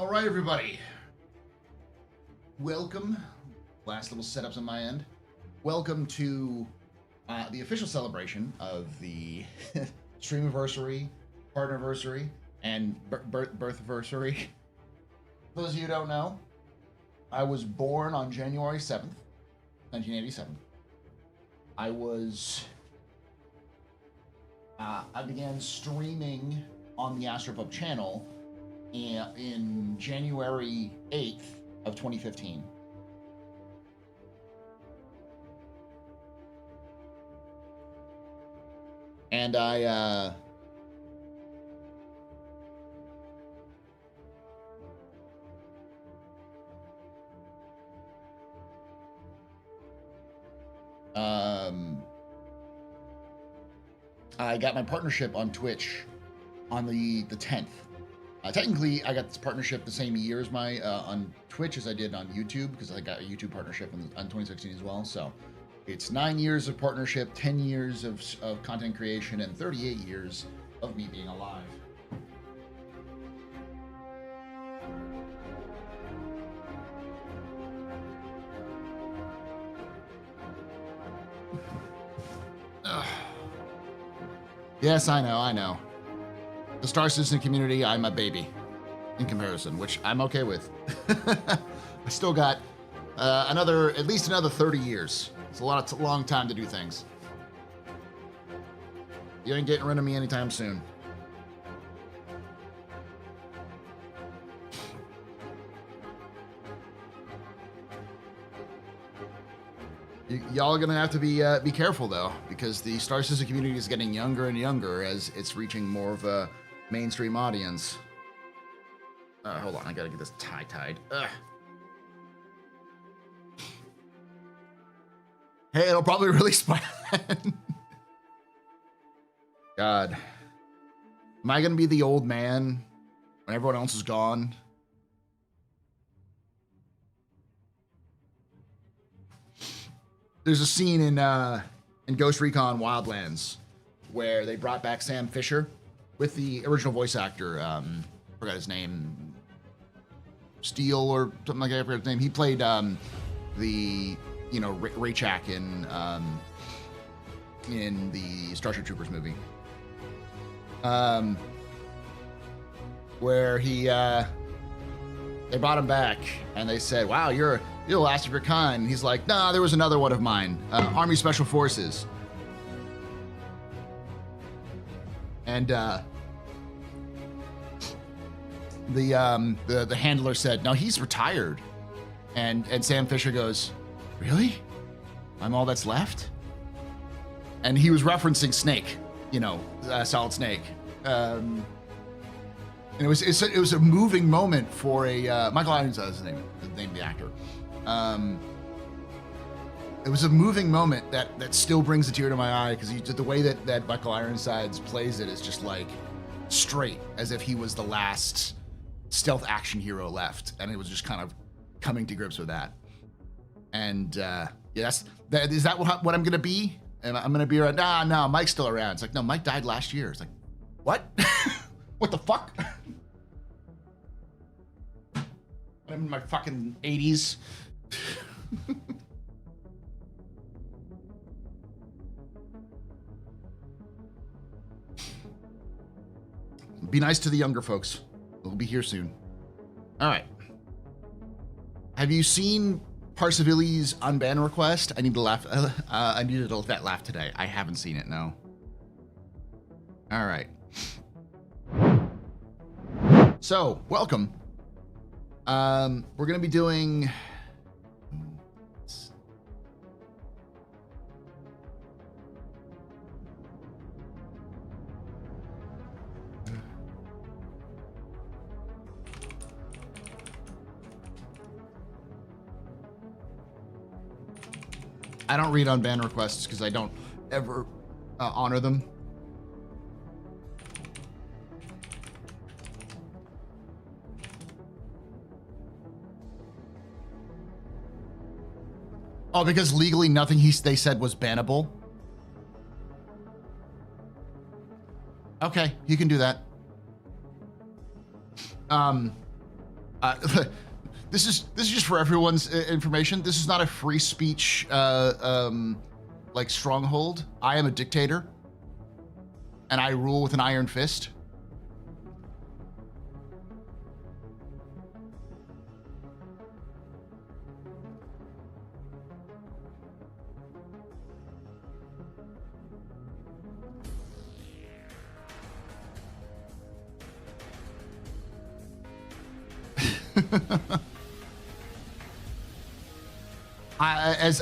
All right, everybody. Welcome. Last little setups on my end. Welcome to the official celebration of the streamiversary, partnerversary, and birthversary. For those of you who don't know, I was born on January 7th, 1987. I began streaming on the AstroPub channel in January 8th of 2015. And I got my partnership on Twitch on the 10th. Technically, I got this partnership the same year as my on Twitch as I did on YouTube, because I got a YouTube partnership on 2016 as well. So it's 9 years of partnership, 10 years of content creation, and 38 years of me being alive. Yes, I know. The starcitizen community, I'm a baby in comparison, which I'm okay with. I still got at least another 30 years. It's a long time to do things. You ain't getting rid of me anytime soon. Y'all are gonna have to be careful though, because the starcitizen community is getting younger and younger as it's reaching more of a mainstream audience. Hold on, I gotta get this tie tied. Hey, it'll probably release by then. God. Am I gonna be the old man when everyone else is gone? There's a scene in Ghost Recon Wildlands where they brought back Sam Fisher with the original voice actor. Forgot his name. Steele or something like that. I forgot his name. He played the Raychak in the Starship Troopers movie. Where they brought him back and they said, "Wow, you're the last of your kind." He's like, "Nah, there was another one of mine, Army Special Forces." And the handler said, "No, he's retired." And Sam Fisher goes, "Really? I'm all that's left?" And he was referencing Snake, Solid Snake. And it was a moving moment for a Michael Irons is the name of the actor. It was a moving moment that still brings a tear to my eye, because the way that Michael Ironsides plays it is just like straight, as if he was the last stealth action hero left, and it was just kind of coming to grips with that. And is that what I'm gonna be? And I'm gonna be around? No, Mike's still around. It's like, no, Mike died last year. It's like, what? What the fuck? I'm in my fucking 80s. Be nice to the younger folks. They'll be here soon. All right. Have you seen Parsivili's unban request? I need to laugh. I needed that laugh today. I haven't seen it, no. All right. So, welcome. We're gonna be doing. I don't read unban requests because I don't ever honor them. Oh, because legally nothing they said was bannable? Okay, you can do that. Uh, this is just for everyone's information. This is not a free speech like stronghold. I am a dictator, and I rule with an iron fist.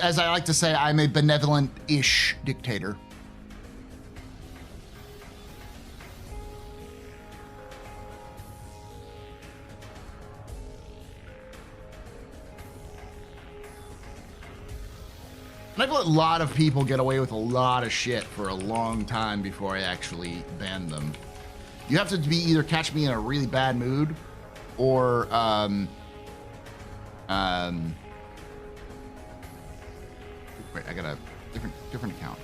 As I like to say, I'm a benevolent-ish dictator. And I've let a lot of people get away with a lot of shit for a long time before I actually banned them. You have to be either catch me in a really bad mood, or wait, I got a different account.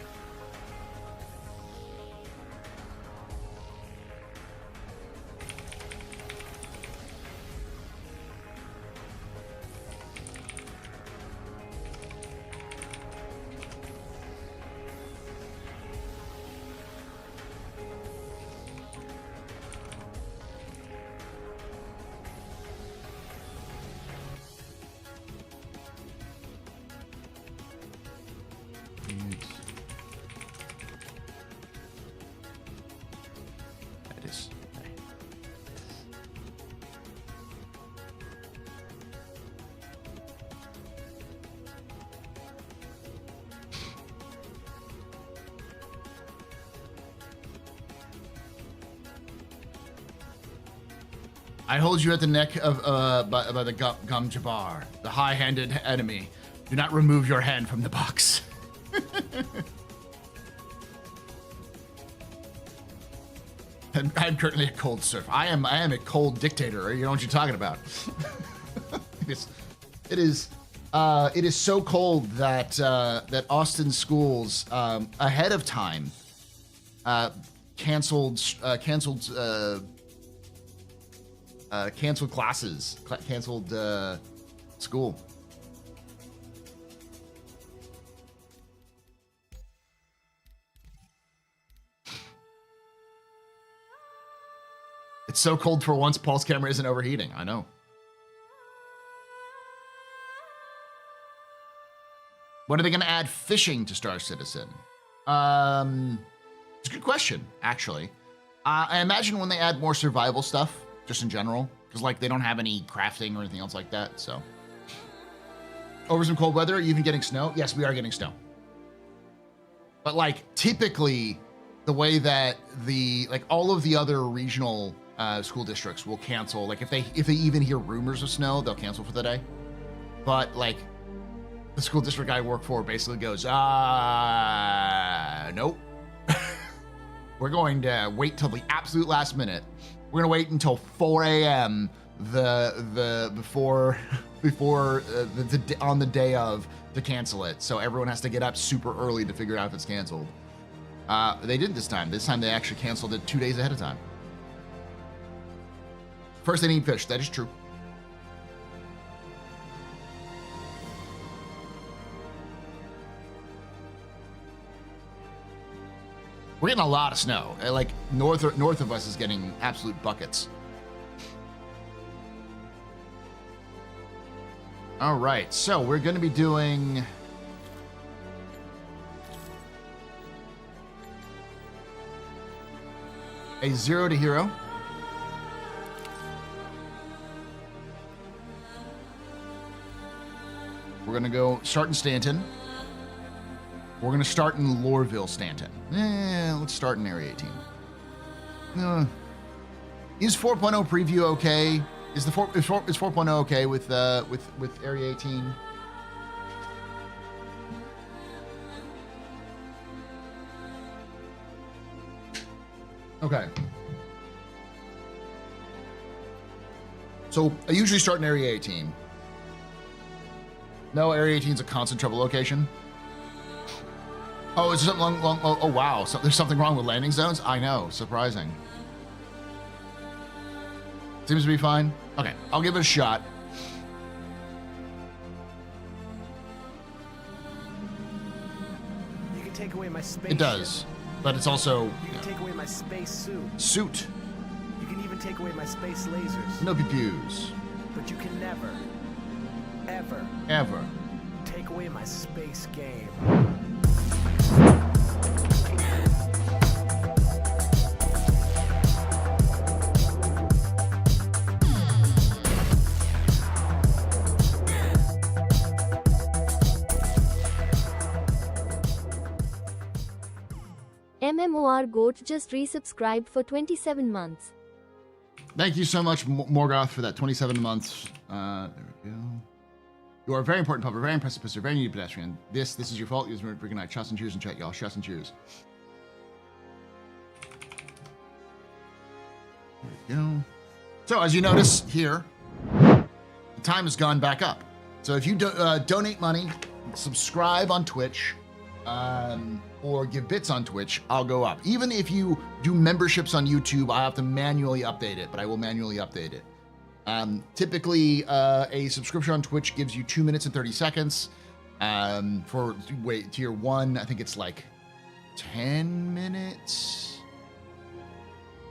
I hold you at the neck of by the gum Jabbar, the high-handed enemy. Do not remove your hand from the box. I'm currently a cold surf. I am a cold dictator. You know what you're talking about. It is so cold that that Austin schools ahead of time canceled classes, canceled school. It's so cold for once, Paul's camera isn't overheating. I know. When are they going to add fishing to Star Citizen? It's a good question, actually. I imagine when they add more survival stuff, just in general, because like they don't have any crafting or anything else like that. So, over some cold weather, are you even getting snow? Yes, we are getting snow. But like typically, the way that all of the other regional school districts will cancel, like if they even hear rumors of snow, they'll cancel for the day. But like the school district I work for basically goes, nope. We're going to wait till the absolute last minute. We're gonna wait until 4 a.m. before on the day of to cancel it. So everyone has to get up super early to figure out if it's canceled. They didn't this time. This time they actually canceled it 2 days ahead of time. First they need fish. That is true. We're getting a lot of snow. Like north of us is getting absolute buckets. All right, so we're going to be doing a 0 to hero. We're going to go start in Stanton. We're going to start in Loreville, Stanton. Let's start in Area 18. Is 4.0 preview okay? Is 4.0 okay with Area 18? Okay. So I usually start in Area 18. No, Area 18 is a constant trouble location. Oh, is there something wrong? Oh, wow. So there's something wrong with landing zones? I know. Surprising. Seems to be fine. Okay, I'll give it a shot. You can take away my space. It does, but it's also... You can take away my space suit. Suit. You can even take away my space lasers. No pews. But you can never, ever take away my space game. MMOR Goat just resubscribed for 27 months. Thank you so much, Morgoth, for that 27 months. There we go. You are a very important public, very impressive person, very needy pedestrian. This is your fault. You deserve freaking night. Trust and choose and chat, y'all. Trust and choose. There we go. So, as you notice here, the time has gone back up. So, if you donate money, subscribe on Twitch, or give bits on Twitch, I'll go up. Even if you do memberships on YouTube, I have to manually update it, but I will manually update it. Typically, a subscription on Twitch gives you 2 minutes and 30 seconds. For tier 1, I think it's like 10 minutes.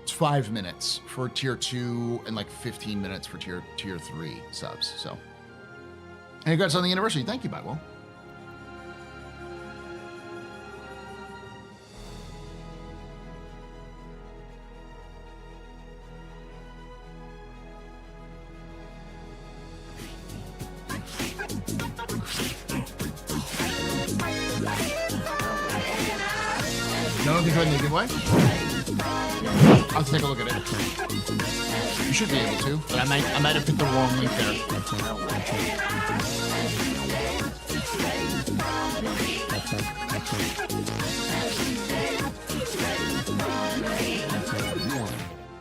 It's 5 minutes for tier 2 and like 15 minutes for tier 3 subs. So, and congrats on the anniversary. Thank you, Bible. No one can join the giveaway? I'll have to take a look at it. You should be able to, but I might have picked the wrong link there.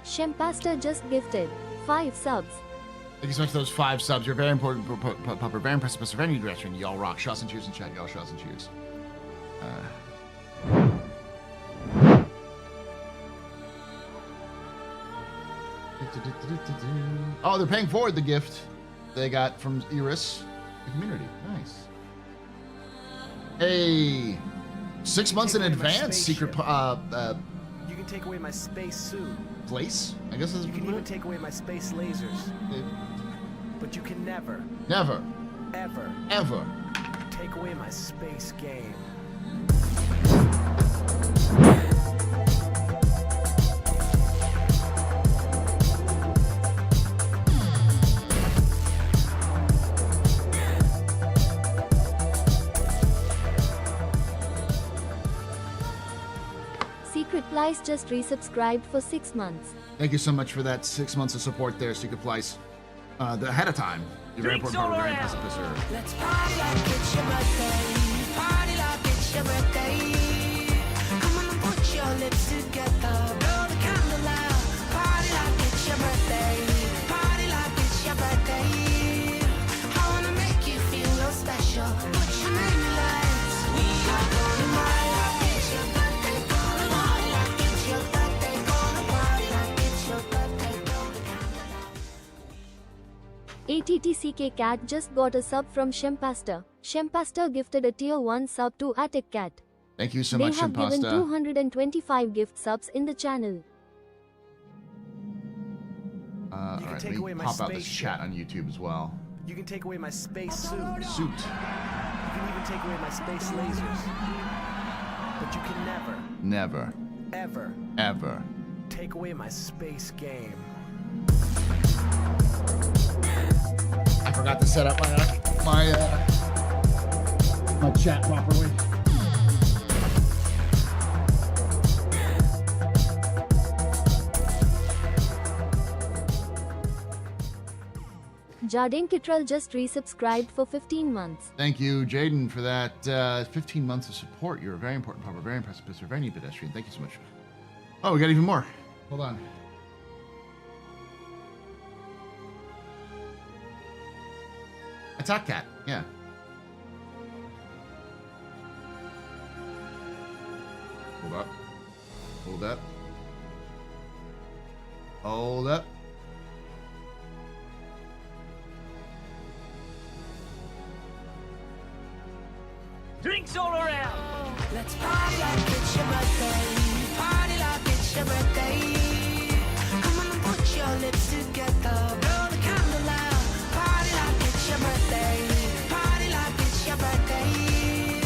Shempasta just gifted 5 subs. Thank you so much for those 5 subs. You're very important, Pupper. Very impressive, Mr. Very new direction. Y'all rock. Shots and cheers in chat. Y'all shots and cheers. Oh, they're paying forward the gift they got from Iris, the community. Nice. Hey, 6 months in advance. Secret. You can take away my space suit. Place? I guess that's You can even take away my space lasers. But you can never, ever take away my space game. Secret Plies just resubscribed for 6 months. Thank you so much for that 6 months of support there, Secret Plies. Ahead of time. You're very important, very impressive, sir. Let's party like it's your birthday. Party like it's your birthday. Come on and put your lips together. Blow the candle out. Party like it's your birthday. Party like it's your birthday. I wanna make you feel real special. Put your name in lights. We are gonna party like it's your birthday. Gonna party like it's your birthday. Gonna party like it's your birthday. Blow the candle out. ATTCK Cat just got a sub from Shempasta. Shempasta gifted a tier 1 sub to Attic Cat. Thank you so They much, have given Shempasta. 225 gift subs in the channel. Alright, let take away me my pop out this spaceship. chat on YouTube as well. You can take away my space suit. Suit. You can even take away my space lasers. But you can never, Ever. take away my space game. I forgot to set up my chat properly. Jardine Kittrell just resubscribed for 15 months. Thank you, Jaden, for that 15 months of support. You're a very important part, very impressive, Mr. Very neat pedestrian. Thank you so much. Oh, we got even more. Hold on. Attack Cat, yeah. Hold up. Hold up. Hold up. Drinks all around. Let's party like it's your birthday. Party like it's your birthday. Come on and put your lips together. Blow the candle out. Party like it's your birthday. Party like it's your birthday.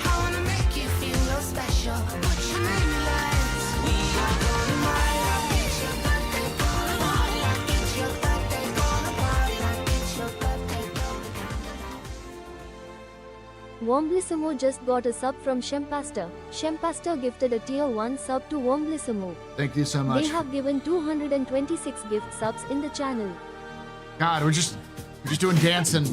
I wanna make you feel real special. Put your name in lights. We are gonna party like it's your birthday. Gonna party like it's your birthday. Gonna party like it's your birthday. Blow the candle out. Womblissimo just got a sub from Shempastor. Shempastor gifted a tier 1 sub to Womblissimo. Thank you so much. They have given 226 gift subs in the channel. God, we're just doing dancing.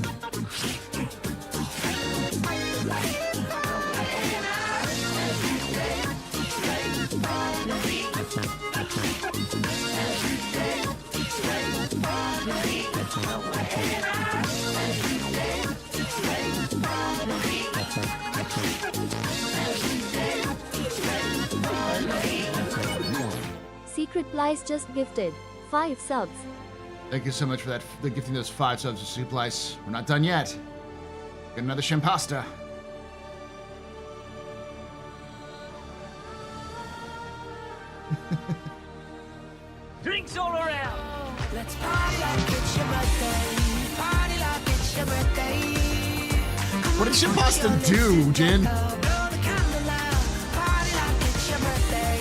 Secret Plies just gifted 5 subs. Thank you so much for that. The gifting those 5 subs to Supplice. We're not done yet. Get another Shempasta. Drinks all around. Let's party like it's your birthday. Party like it's your birthday. What did Shempasta do, Jin? Blow the candle out. Party like it's your birthday.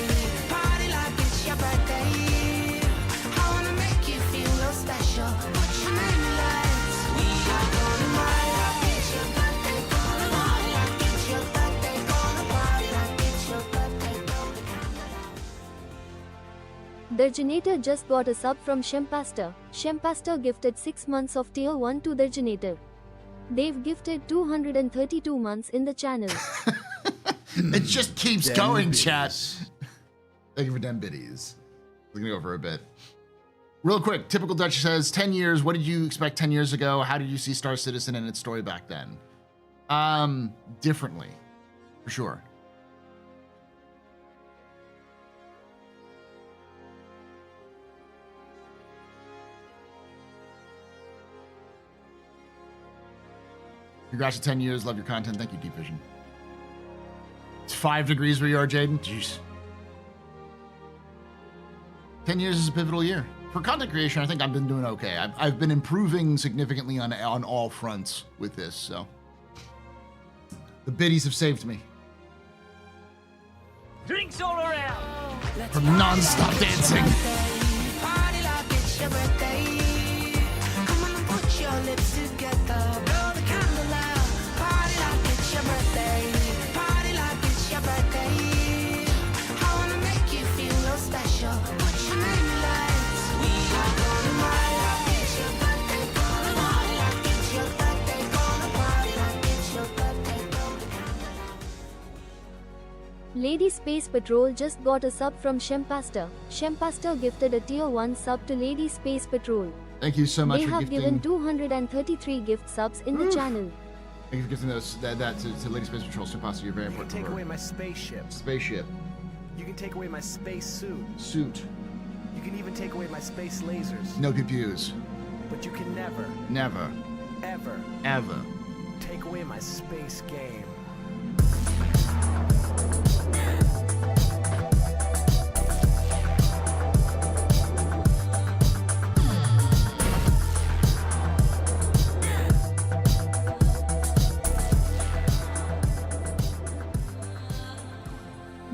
Party like it's your birthday. I wanna make you feel real special. Put your name in lights. We are gonna party like it's your birthday. Gonna party like it's your birthday. Gonna party like it's your birthday. Blow the candle out. Derginator just got a sub from Shempastor. Shempastor gifted 6 months of tier 1 to Derginator. They've gifted 232 months in the channel. It just keeps going, chat. Thank you for them biddies. We're gonna go for a bit. Real quick, Typical Dutch says, 10 years, what did you expect 10 years ago? How did you see Star Citizen and its story back then? Differently, for sure. Congrats to 10 years. Love your content. Thank you, Deep Vision. It's 5 degrees where you are, Jaden. Jeez. 10 years is a pivotal year. For content creation, I think I've been doing okay. I've been improving significantly on all fronts with this, so. The biddies have saved me. Drinks all around. From non-stop dancing. Party like it's your birthday. Come on and put your lips together. Blow the candle out. Party like it's your birthday. Party like it's your birthday. I wanna make you feel real special. Put your name in lights. We are gonna party like it's your birthday. Gonna party like it's your birthday. Gonna party like it's your birthday. Blow the candle out. Lady Space Patrol just got a sub from Shempastor. Shempastor gifted a tier 1 sub to Lady Space Patrol. Thank you so much They for have gifting. given 233 gift subs in the channel. Thank you for gifting those, that to Lady Space Patrol. So possibly you're very You can important take for away her. my spaceship. Spaceship. You can take away my space suit. Suit. You can even take away my space lasers. No pew-pews. But you can never, Never. ever Ever. take away my space game.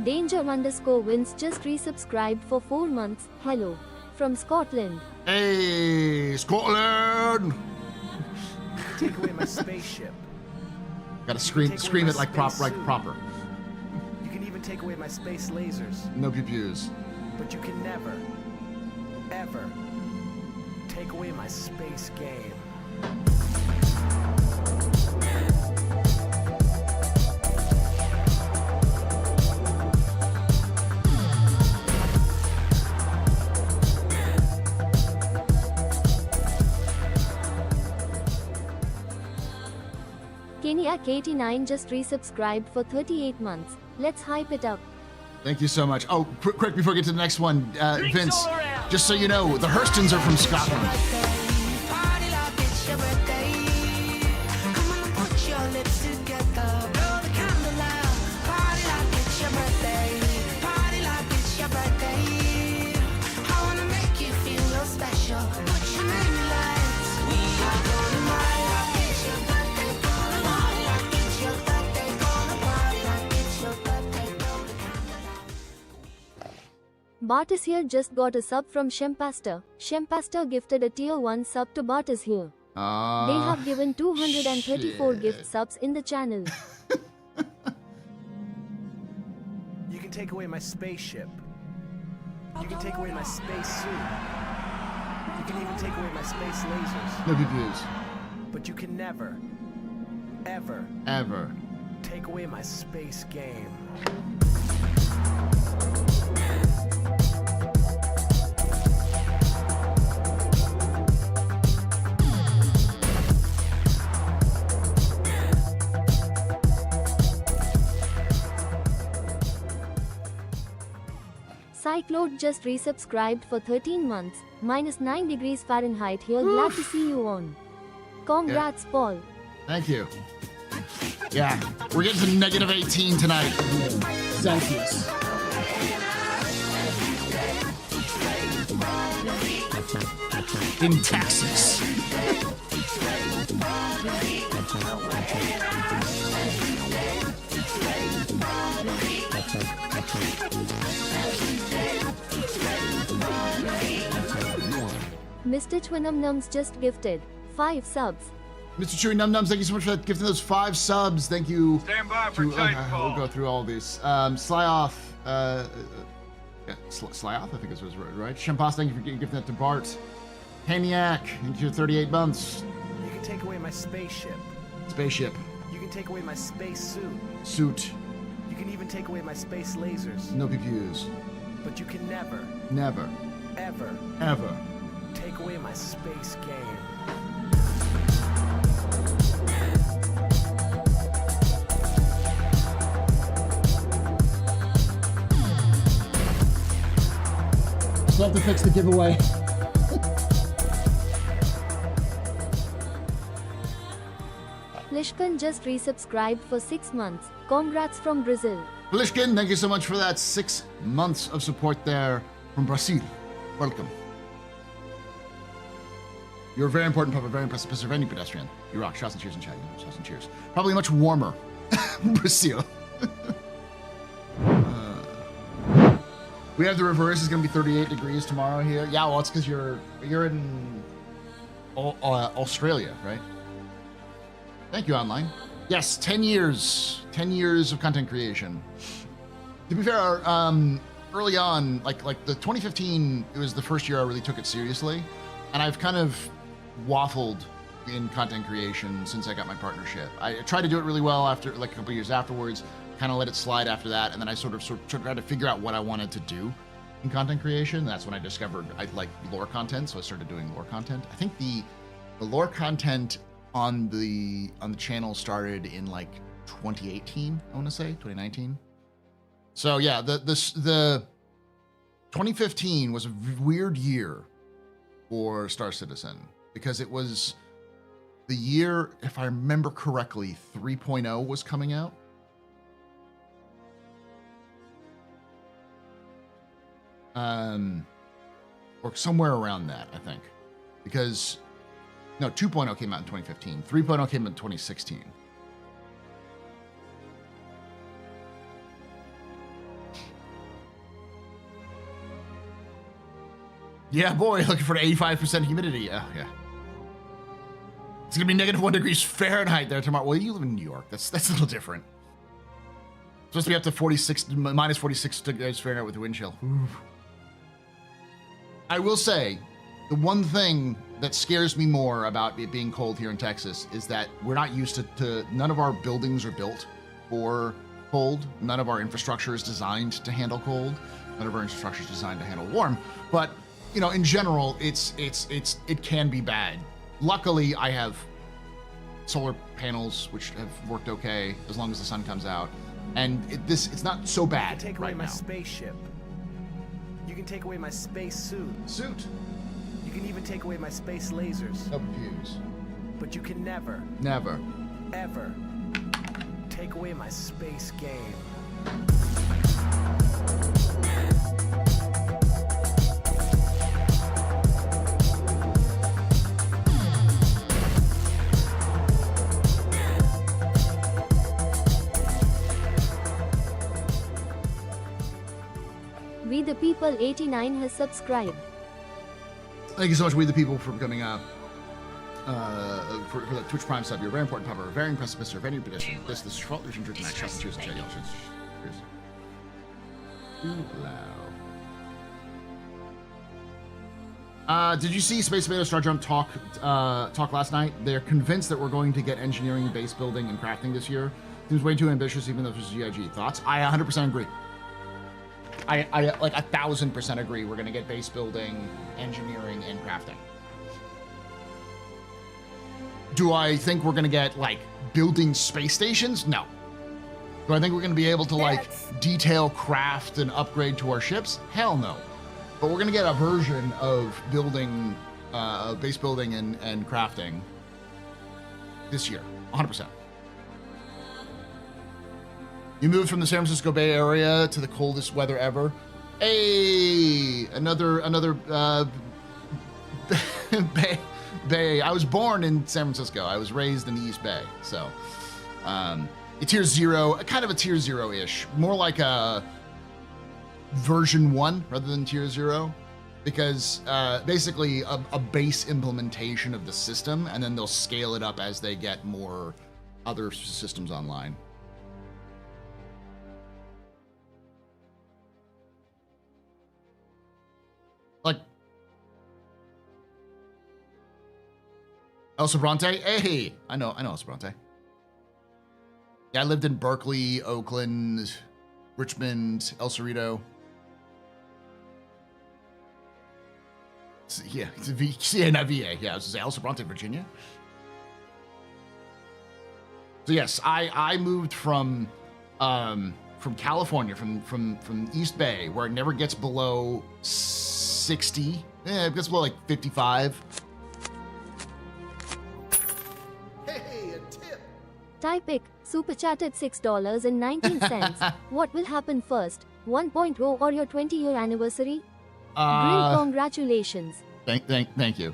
Danger_wins just resubscribed for 4 months. Hello. From Scotland. Hey, Scotland! Take away my spaceship. Gotta scream Take away it my like space proper. You can even take away my space lasers. No pew-pews. But you can never, ever take away my space game. Keniak89 just resubscribed for 38 months. Let's hype it up. Thank you so much. Oh, quick before we get to the next one, Drinks Vince, all around. just so you know, the Hurstons are from Scotland. Party like it's your birthday. Come on and put your lips together. Blow the Bartis here just got a sub from Shempasta. Shempasta gifted a tier 1 sub to Bartis here. They have given 234 gift subs in the channel. You can take away my spaceship. You can take away my space suit. You can even take away my space lasers. No PPUs. But you can never, ever take away my space game. Cyclode just resubscribed for 13 months, minus 9 degrees Fahrenheit here. Glad to see you on. Congrats, Paul. Thank you. Yeah, we're getting to negative 18 tonight. Celsius. In Texas. Mr. Twinumnums just gifted 5 subs. Mr. Chewy Num Nums, thank you so much for gifting those 5 subs. Thank you. Stand by for Titanfall. We'll go through all these. Slyoff, Slyoff, I think is right. Shempasta, thank you for gifting that to Bart. Haniac, thank you for 38 months. You can take away my spaceship. Spaceship. You can take away my space suit. Suit. You can even take away my space lasers. No PPUs. But you can never, ever take away my space game. Still have to fix the giveaway. Lishkan just resubscribed for 6 months. Congrats from Brazil. Lishkin, thank you so much for that 6 months of support there from Brazil. Welcome. You're a very important puppet, very impressive pisser, very pedestrian. You rock. Shots and cheers and chat. Shots and cheers. Probably much warmer. Brazil. We have the reverse. It's going to be 38 degrees tomorrow here. Yeah, well, it's because you're in Australia, right? Thank you, online. Yes, 10 years. 10 years of content creation. To be fair, early on, like the 2015, it was the first year I really took it seriously. And I've kind of waffled in content creation since I got my partnership. I tried to do it really well after, like a couple of years afterwards, kind of let it slide after that. And then I sort of tried to figure out what I wanted to do in content creation. That's when I discovered I like lore content. So I started doing lore content. I think the lore content on the channel started in like 2018, I want to say 2019. So yeah, the 2015 was a weird year for Star Citizen because it was the year, if I remember correctly, 3.0 was coming out. Or somewhere around that, I think, because no, 2.0 came out in 2015. 3.0 came out in 2016. Yeah, boy, looking for 85% humidity. Yeah. It's gonna be negative 1 degrees Fahrenheit there tomorrow. Well, you live in New York. That's a little different. It's supposed to be up to minus 46 degrees Fahrenheit with the wind chill. Ooh. I will say, the one thing that scares me more about it being cold here in Texas is that we're not used to none of our buildings are built for cold. None of our infrastructure is designed to handle cold. None of our infrastructure is designed to handle warm. But, you know, in general, it can be bad. Luckily, I have solar panels, which have worked okay as long as the sun comes out. And it's not so bad right now. You can take away my spaceship. You can take away my space suit. You can even take away my space lasers. No views. But you can never, ever take away my space game. the People 89 has subscribed. Thank you so much, We the People, for becoming for the Twitch Prime sub. You're a very important pupper, a very impressive mister, a very pedestrian. This is your fault. There's some truth in that. Cheers and chat, y'all. Cheers. Did you see Space Tomato Star Jump talk last night? They're convinced that we're going to get engineering, base building, and crafting this year. Seems way too ambitious, even though there's GIG. Thoughts? I 100% agree. I like 1,000% agree. We're going to get base building, engineering, and crafting. Do I think we're going to get, like, building space stations? No. Do I think we're going to be able to, like, detail, craft, and upgrade to our ships? Hell no. But we're going to get a version of building, base building and crafting this year. 100%. You moved from the San Francisco Bay Area to the coldest weather ever. Hey, another Bay. I was born in San Francisco. I was raised in the East Bay. So, a tier 0, kind of a tier 0-ish. More like a version 1 rather than tier 0. Because basically a base implementation of the system, and then they'll scale it up as they get more other systems online. Like El Sobrante? Hey, I know El Sobrante. Yeah, I lived in Berkeley, Oakland, Richmond, El Cerrito. Yeah, it's not VA. Yeah, I was El Sobrante, Virginia. So yes, I moved from California, from East Bay, where it never gets below 60. Yeah, it gets below like 55. Hey, a tip. Typic, super chatted $6.19. What will happen first, 1.0 or your 20-year anniversary? Great congratulations. Thank you.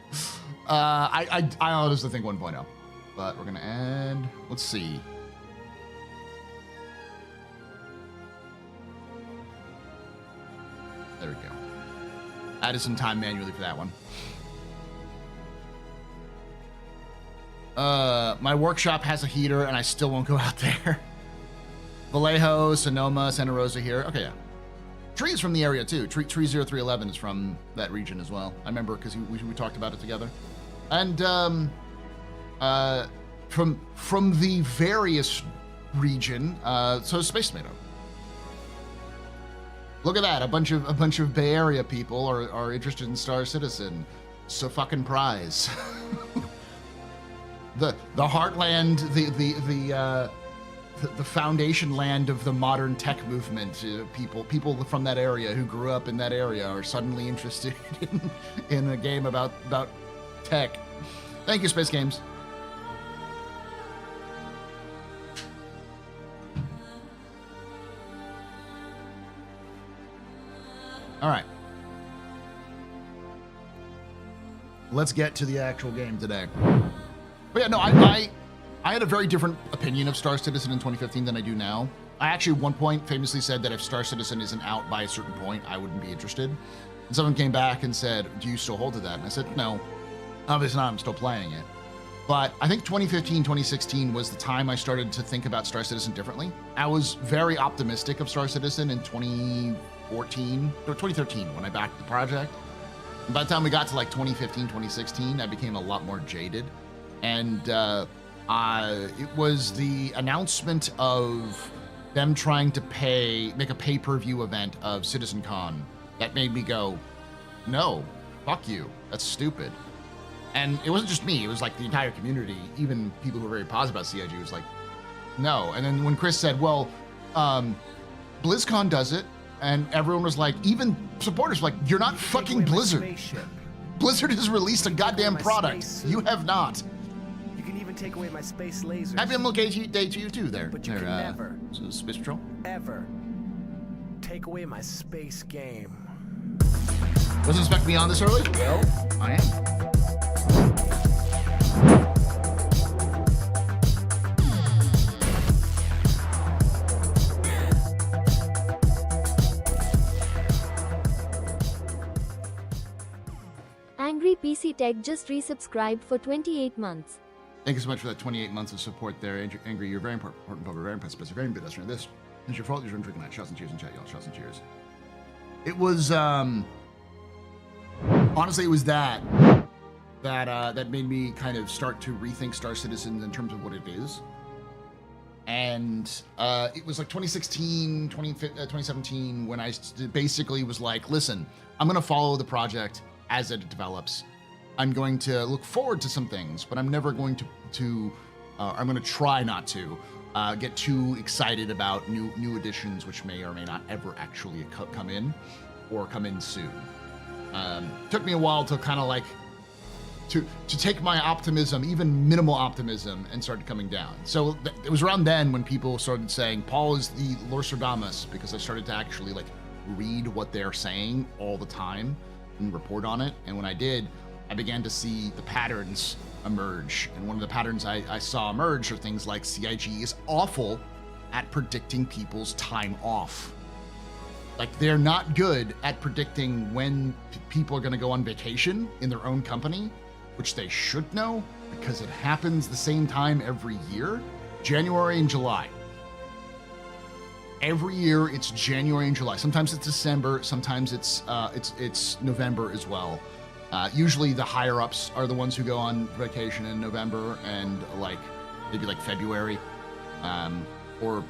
I honestly think 1.0, but we're gonna add. Let's see. There we go. Added some time manually for that one. My workshop has a heater, and I still won't go out there. Vallejo, Sonoma, Santa Rosa here. Okay, yeah. Tree is from the area too. Tree 0311 is from that region as well. I remember because we talked about it together. And from the various region, so Space Tomato. Look at that! A bunch of Bay Area people are interested in Star Citizen. So fucking prize. the heartland, the foundation land of the modern tech movement. People from that area who grew up in that area are suddenly interested in a game about tech. Thank you, Space Games. All right. Let's get to the actual game today. But yeah, no, I had a very different opinion of Star Citizen in 2015 than I do now. I actually at one point famously said that if Star Citizen isn't out by a certain point, I wouldn't be interested. And someone came back and said, do you still hold to that? And I said, no, obviously not, I'm still playing it. But I think 2015, 2016 was the time I started to think about Star Citizen differently. I was very optimistic of Star Citizen in 2014 or 2013 when I backed the project. And by the time we got to like 2015, 2016, I became a lot more jaded. And it was the announcement of them trying to make a pay-per-view event of CitizenCon that made me go, no, fuck you, that's stupid. And it wasn't just me, it was like the entire community, even people who were very positive about CIG was like, no. And then when Chris said, well, BlizzCon does it, and everyone was like, even supporters were like, you're not fucking Blizzard. Blizzard has released a goddamn product. You have not. You can even take away my space lasers. Happy MLK Day to you too there. But you can never, Space Patrol, ever take away my space game. Wasn't expecting me on this early? Well, I am. DC Tech just resubscribed for 28 months. Thank you so much for that 28 months of support there. Angry, you're very important, very impressive, very good. This is your fault. You're drinking that. Shots and cheers in chat, y'all. Shots and cheers. It was, honestly, it was that made me kind of start to rethink Star Citizen in terms of what it is. And it was like 2016, 2017 when I basically was like, listen, I'm going to follow the project as it develops. I'm going to look forward to some things, but I'm never going I'm going to try not to get too excited about new additions, which may or may not ever actually come in or come in soon. Took me a while to kind of like to take my optimism, even minimal optimism, and started coming down. So it was around then when people started saying Paul is the Lorstradamus, because I started to actually like read what they're saying all the time and report on it. And when I did, I began to see the patterns emerge. And one of the patterns I saw emerge are things like CIG is awful at predicting people's time off. Like, they're not good at predicting when people are going to go on vacation in their own company, which they should know because it happens the same time every year, January and July. Every year it's January and July. Sometimes it's December, sometimes it's November as well. Usually the higher ups are the ones who go on vacation in November and maybe like February, or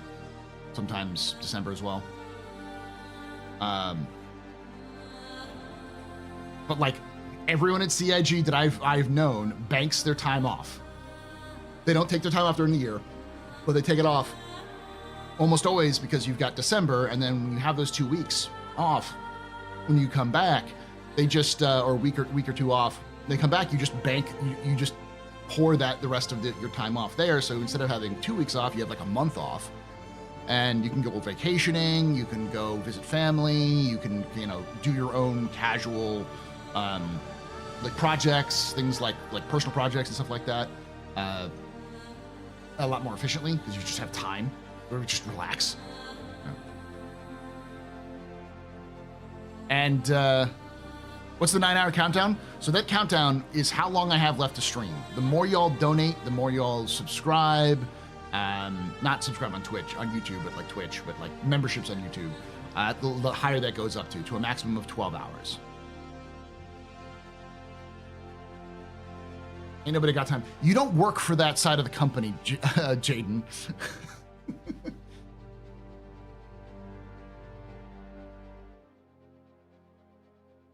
sometimes December as well. But like everyone at CIG that I've known banks their time off. They don't take their time off during the year, but they take it off almost always because you've got December, and then when you have those 2 weeks off, when you come back, they just or a week or two off. They come back, you just bank, you just pour the rest of your time off there. So instead of having 2 weeks off, you have like a month off. And you can go vacationing, you can go visit family, you can, do your own casual, like projects, things like personal projects and stuff like that, a lot more efficiently because you just have time or just relax. And what's the 9-hour countdown? So that countdown is how long I have left to stream. The more y'all donate, the more y'all subscribe. Not subscribe on Twitch, on YouTube, but like Twitch, but like memberships on YouTube, the higher that goes up to a maximum of 12 hours. Ain't nobody got time. You don't work for that side of the company, Jaden.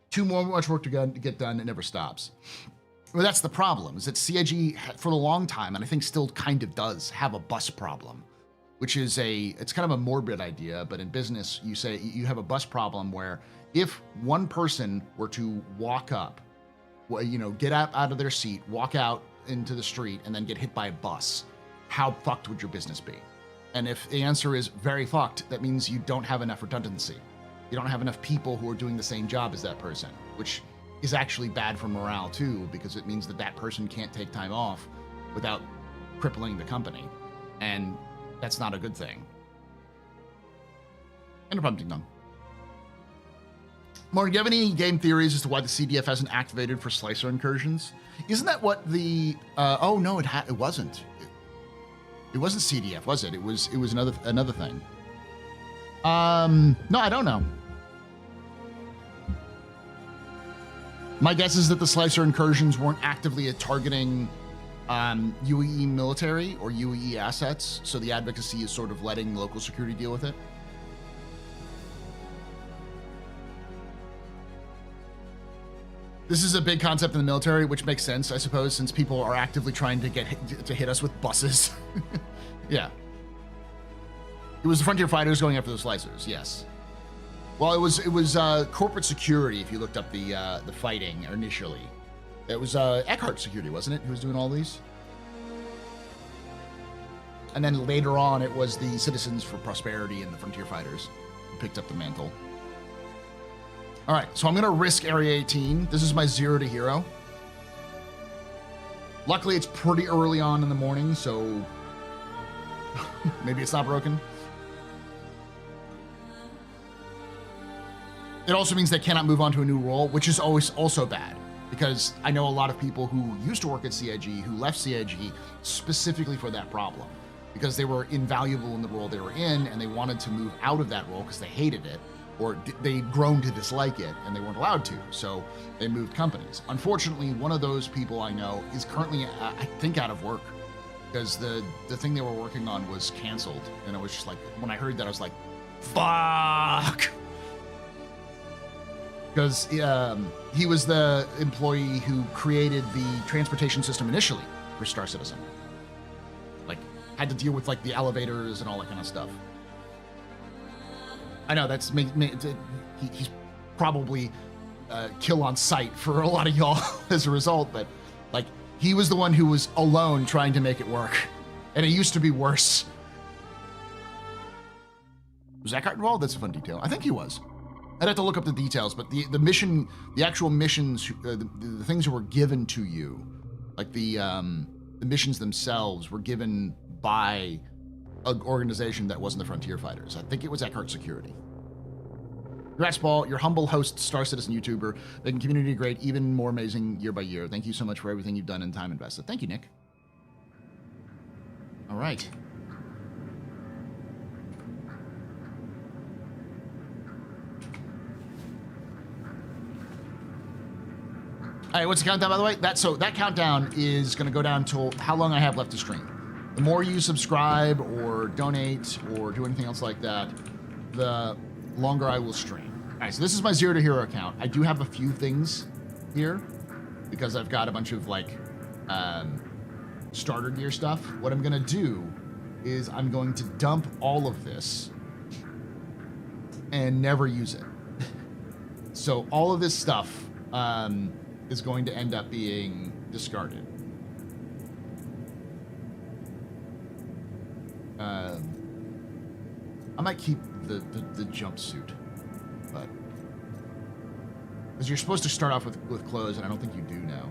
Too much work to get done. It never stops. Well, that's the problem, is that CIG for a long time, and I think still kind of does, have a bus problem, which is it's kind of a morbid idea, but in business, you say you have a bus problem where if one person were to walk up, get out of their seat, walk out into the street, and then get hit by a bus, how fucked would your business be? And if the answer is very fucked, that means you don't have enough redundancy. You don't have enough people who are doing the same job as that person, which is actually bad for morale too, because it means that person can't take time off without crippling the company, and that's not a good thing. Enterprise ding dong. Morgan, do you have any game theories as to why the CDF hasn't activated for slicer incursions? Isn't that what the? Oh no, it wasn't. It wasn't CDF, was it? It was another thing. No, I don't know. My guess is that the slicer incursions weren't actively targeting UEE military or UEE assets, so the advocacy is sort of letting local security deal with it. This is a big concept in the military, which makes sense, I suppose, since people are actively trying to hit us with buses. Yeah. It was the Frontier Fighters going after the slicers, yes. Well, it was corporate security. If you looked up the fighting initially, it was Eckhart Security, wasn't it? Who was doing all these? And then later on, it was the Citizens for Prosperity and the Frontier Fighters who picked up the mantle. All right, so I'm gonna risk Area 18. This is my 0 to hero. Luckily, it's pretty early on in the morning, so maybe it's not broken. It also means they cannot move on to a new role, which is always also bad. because I know a lot of people who used to work at CIG who left CIG specifically for that problem, because they were invaluable in the role they were in and they wanted to move out of that role because they hated it, or they'd grown to dislike it and they weren't allowed to, so they moved companies. Unfortunately, one of those people I know is currently, I think, out of work, because the thing they were working on was canceled, and it was just like, when I heard that, I was like, fuck! Because he was the employee who created the transportation system initially for Star Citizen. Like, had to deal with like the elevators and all that kind of stuff. I know that's he's probably kill on sight for a lot of y'all as a result, but like, he was the one who was alone trying to make it work, and it used to be worse. Was Eckhart involved? That's a fun detail. I think he was. I'd have to look up the details, but the mission, the actual missions, the things that were given to you, like the missions themselves, were given by an organization that wasn't the Frontier Fighters. I think it was Eckhart Security. Congrats, Paul, your humble host, Star Citizen YouTuber, making community great, even more amazing year by year. Thank you so much for everything you've done and time invested. Thank you, Nick. All right. All right, what's the countdown, by the way? That countdown is going to go down till how long I have left to stream. The more you subscribe or donate or do anything else like that, the longer I will stream. All right, so this is my Zero to Hero account. I do have a few things here because I've got a bunch of like starter gear stuff. What I'm going to do is I'm going to dump all of this and never use it. So all of this stuff is going to end up being discarded. I might keep the jumpsuit, but because you're supposed to start off with clothes, and I don't think you do now.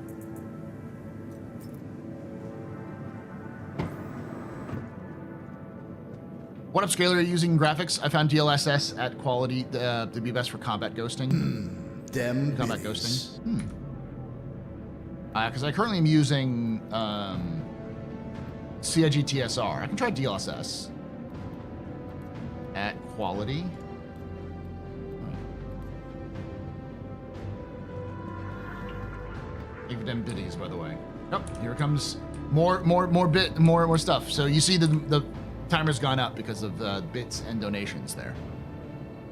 What upscaler are you using graphics? I found DLSS at quality to be best for combat ghosting. Combat ghosting. Because I currently am using CIG TSR. I can try DLSS at quality. Give them biddies, by the way. Oh, here comes more stuff. So you see the timer's gone up because of bits and donations there.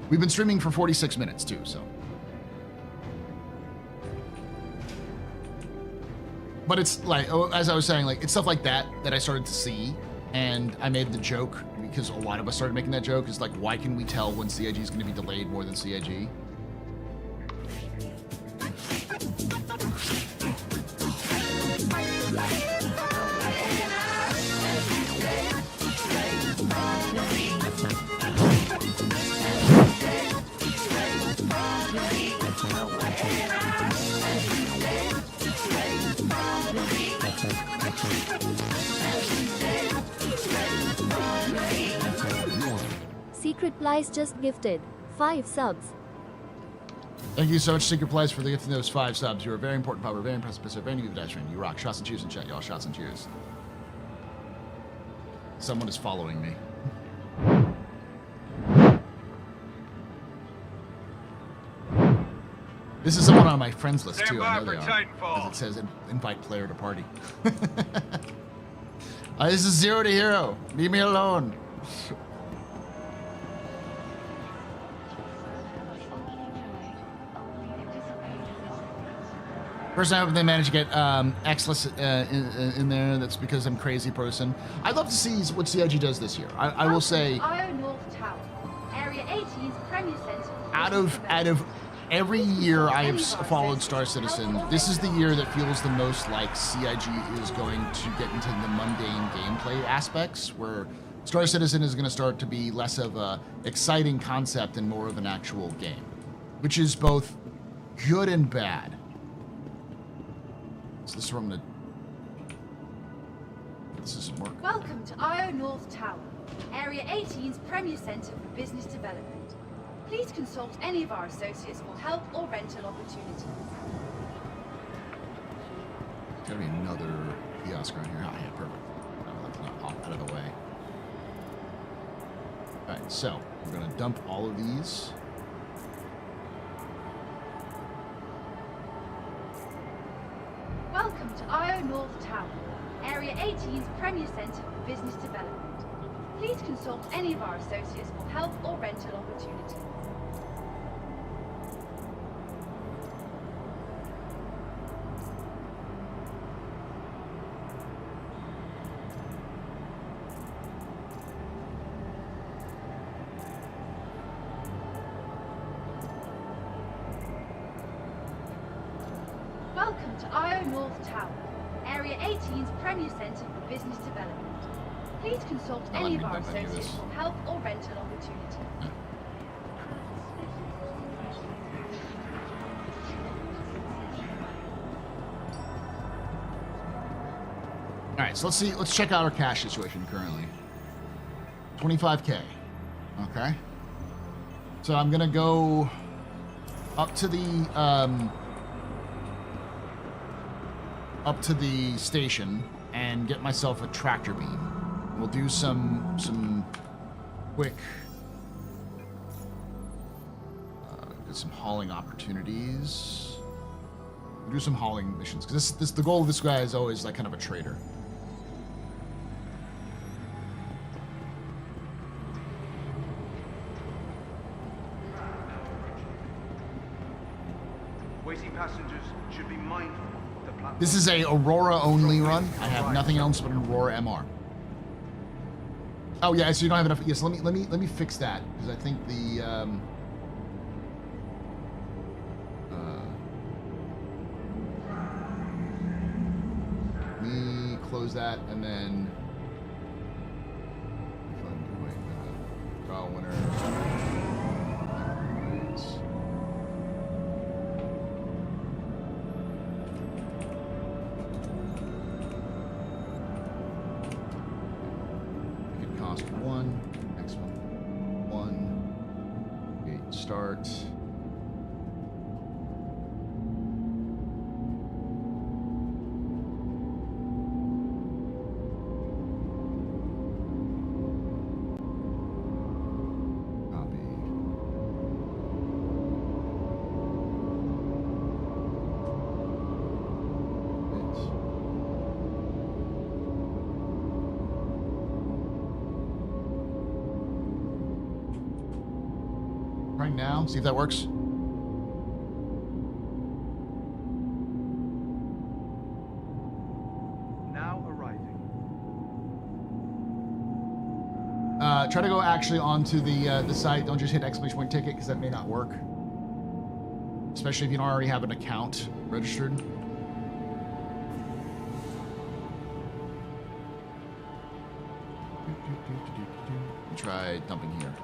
We've been streaming for 46 minutes too, so. But it's like, as I was saying, like, it's stuff like that I started to see, and I made the joke because a lot of us started making that joke. Is like, why can we tell when CIG is going to be delayed more than CIG? Secret Plies just gifted 5 subs. Thank you so much, Secret Plies, for the gifting those 5 subs. You're a very important power, very impressive, very new pedestrian. You rock. Shots and cheers in chat, y'all. Shots and cheers. Someone is following me. This is someone on my friends list too. I know they are. As it says, invite player to party. This is Zero to Hero. Leave me alone. First, I hope they manage to get Xless in there. That's because I'm a crazy person. I'd love to see what CIG does this year. I will say, out of every year I have followed Star Citizen, this is the year that feels the most like CIG is going to get into the mundane gameplay aspects, where Star Citizen is going to start to be less of a exciting concept and more of an actual game, which is both good and bad. So this is where I'm gonna. This doesn't work. Welcome to IO North Tower, Area 18's premier centre for business development. Please consult any of our associates for help or rental opportunities. gotta be another kiosk around here. Oh, yeah, perfect. Out of the way. Alright, so we're gonna dump all of these. Welcome to IO North Tower, Area 18's premier centre for business development. Please consult any of our associates for help or rental opportunities. Welcome to IO North Tower, Area 18's premier centre for business development. Please consult any of our associates for help or rental opportunities. Alright, so let's check out our cash situation currently. 25K. Okay. So I'm gonna go up to the station and get myself a tractor beam. We'll do some quick get some hauling opportunities. We'll do some hauling missions because this the goal of this guy is always like kind of a trader. Waiting passengers should be mindful. This is a Aurora only run. I have nothing else but an Aurora MR. Oh yeah, so you don't have enough. Yes, let me fix that because I think the me close that and then draw winner. Start. Copy. Right now, see if that works. Now arriving. Try to go actually onto the site. Don't just hit exclamation point ticket because that may not work. Especially if you don't already have an account registered. Try dumping here.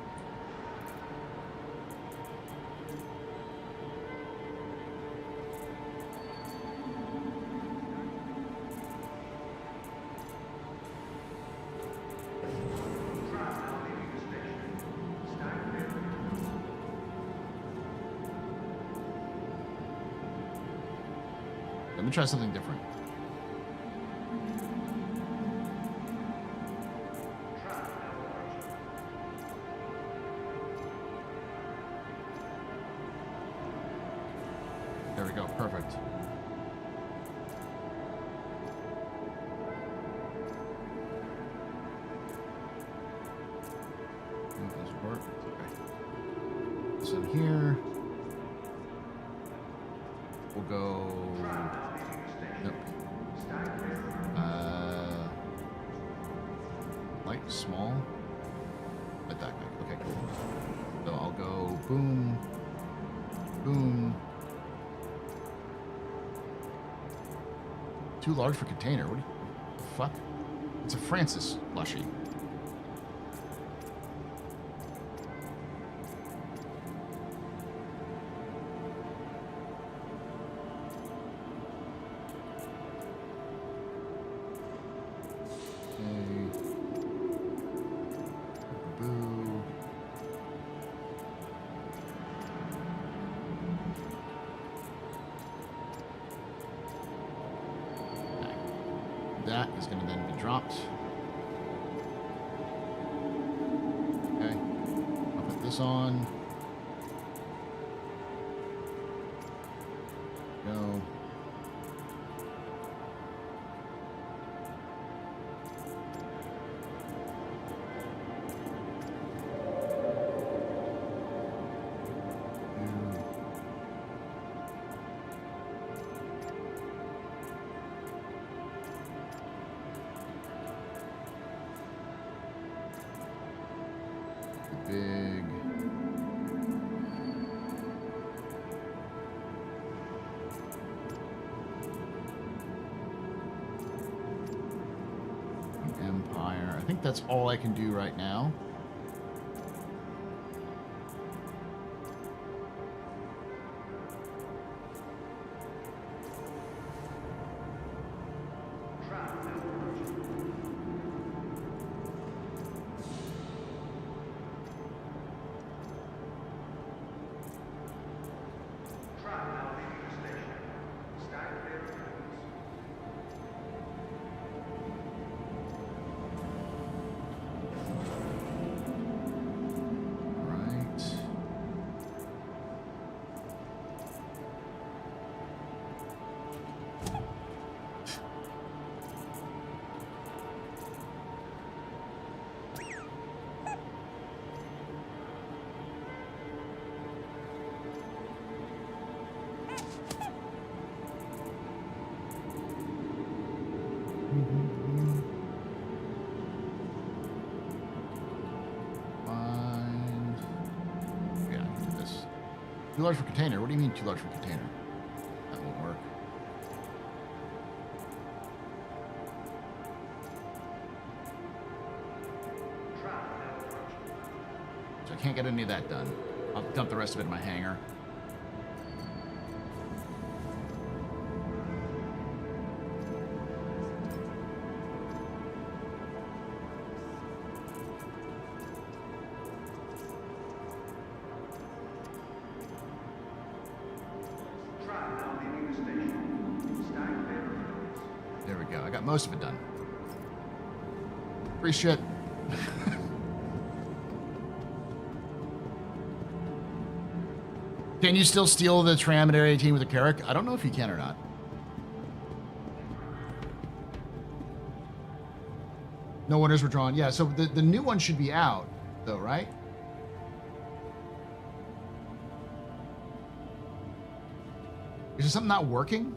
Let me try something different. There we go, perfect. That doesn't work. Okay. So here, we'll go. Nope. Light, small. Like that. Okay, cool. So I'll go boom, boom. Too large for container. What the fuck? It's a Francis plushie. that is going to then be dropped. Okay. I'll put this on. Go. Big. Empire. I think that's all I can do right now. Too large for container? What do you mean too large for container? That won't work. So I can't get any of that done. I'll dump the rest of it in my hangar. Most of it done. Free shit. Can you still steal the tram at Area 18 with a Carrack? I don't know if you can or not. No orders were drawn. Yeah, so the new one should be out, though, right? Is there something not working?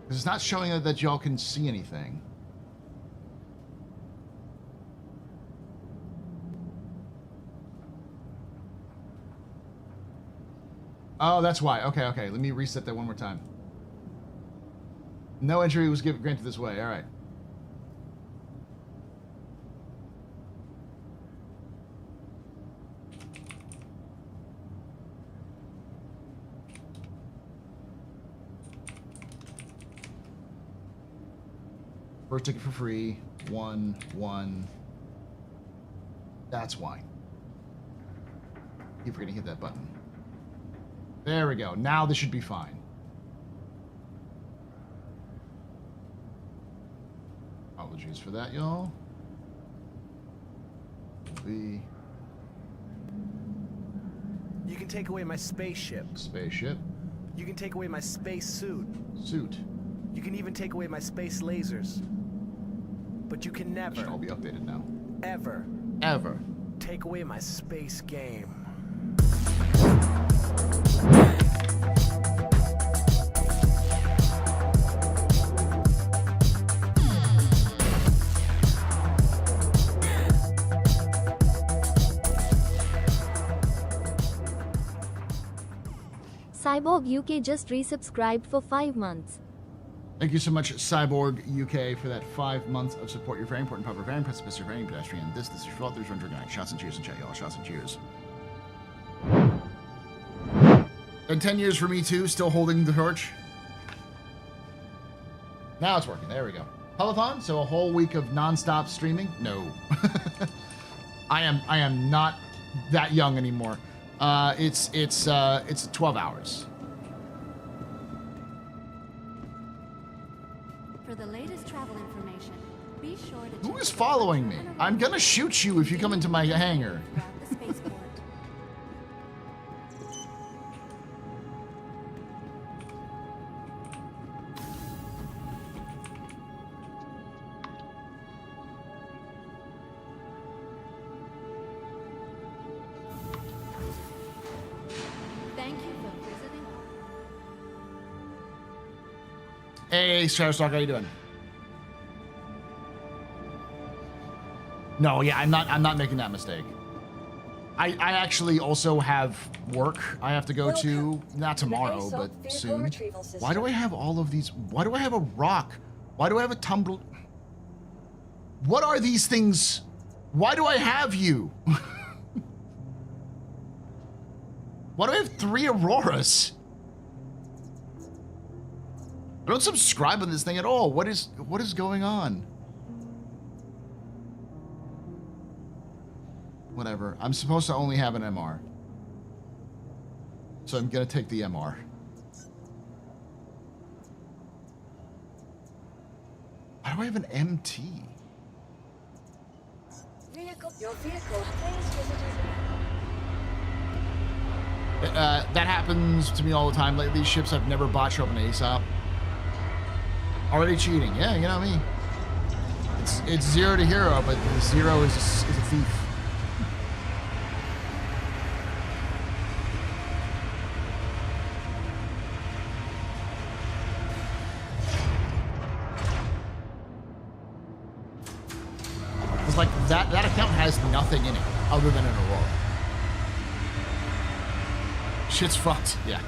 It's not showing that y'all can see anything. Oh, that's why. Okay, okay. Let me reset that one more time. No entry was granted this way. All right. First ticket for free. 1. That's why. Keep forgetting to hit that button. There we go. Now this should be fine. Apologies for that, y'all. You can take away my spaceship. Spaceship. You can take away my space suit. Suit. You can even take away my space lasers. But you can never. It should all be updated now. Ever. Ever. Take away my space game. Cyborg UK just resubscribed for 5 months. Thank you so much, Cyborg UK, for that 5 months of support. You're very important, Pub-A, very precipice, you're very pedestrian. This is your fault. There's one drink. Shots and cheers and chat, y'all. Shots and cheers. And 10 years for me, too, still holding the torch. Now it's working. There we go. Pub-A-Thon, so a whole week of non-stop streaming? No. I am not that young anymore. It's 12 hours. For the latest is following me? I'm gonna shoot you if you come into my hangar. Hey, Shadowstalker, how you doing? No, yeah, I'm not making that mistake. I actually also have work I have to go to, not tomorrow, but soon. Why do I have all of these? Why do I have a rock? Why do I have a tumble? What are these things? Why do I have you? Why do I have 3 Auroras? I don't subscribe on this thing at all. What is going on? Whatever. I'm supposed to only have an MR. So I'm gonna take the MR. Why do I have an MT? Your vehicle, please visit. That happens to me all the time. Like, these ships I've never bought show up in ASOP. Already cheating. Yeah, you know me. It's 0 to hero, but the 0 is a thief. It's like that account has nothing in it other than an Aurora. Shit's fucked. Yeah.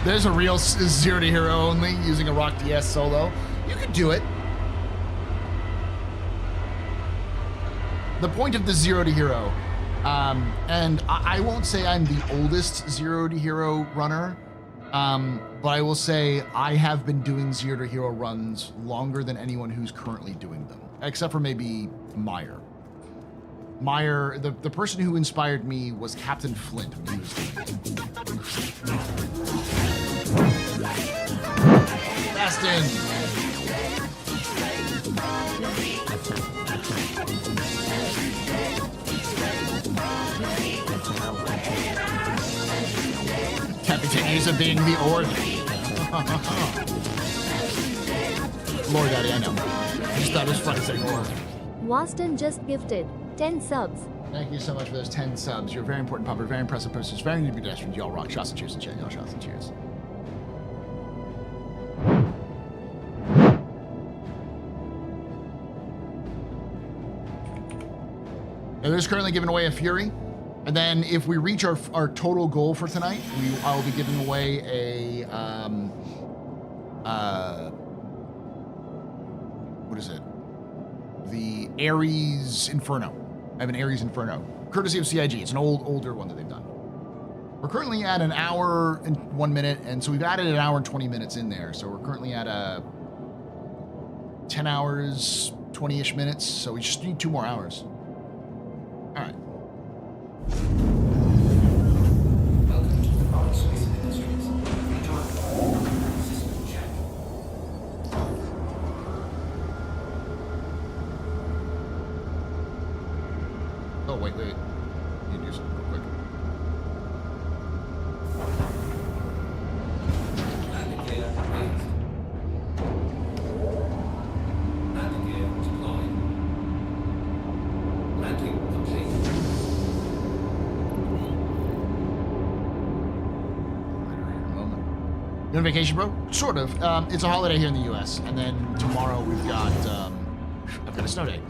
There's a real 0 to hero only using a Rock DS solo. You could do it. The point of the 0 to hero, and I won't say I'm the oldest 0 to hero runner, but I will say I have been doing 0 to hero runs longer than anyone who's currently doing them, except for maybe Meyer. Meyer, the person who inspired me was Captain Flint when he was Bastin! Captain Ace of being the Ord. Lord Daddy, I know. I just thought it was funny saying Ord. Waston just gifted 10 subs. Thank you so much for those 10 subs. You're a very important pupper, very impressive person. Very new pedestrians. Y'all rock. Shots and cheers and chat. Y'all shots and cheers. Now, there's currently giving away a Fury. And then if we reach our total goal for tonight, I will be giving away a, what is it? The Ares Inferno. I have an Ares Inferno, courtesy of CIG. It's an older one that they've done. We're currently at 1 hour and 1 minute, and so we've added 1 hour and 20 minutes in there. So we're currently at 10 hours, 20-ish minutes. So we just need 2 more hours. All right. Welcome to the Foreign Space Industries. System check. Oh, wait. You need to do something real quick. Landing gear raised. Landing gear deployed. Landing complete. You on vacation, bro? Sort of. It's a holiday here in the U.S., and then tomorrow we've got I've got a snow day.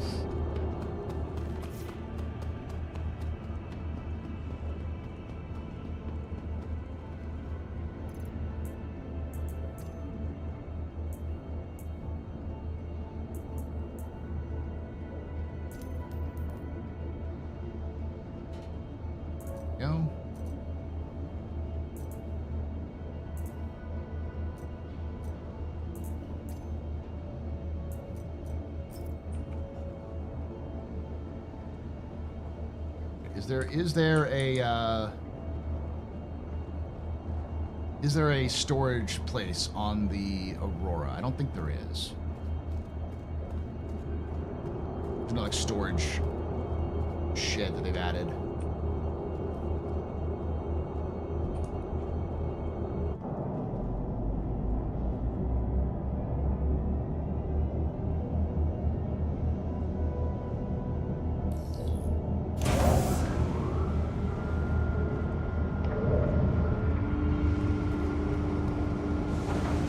Go. Is there a Is there a storage place on the Aurora? I don't think there is. There's no like storage shed that they've added.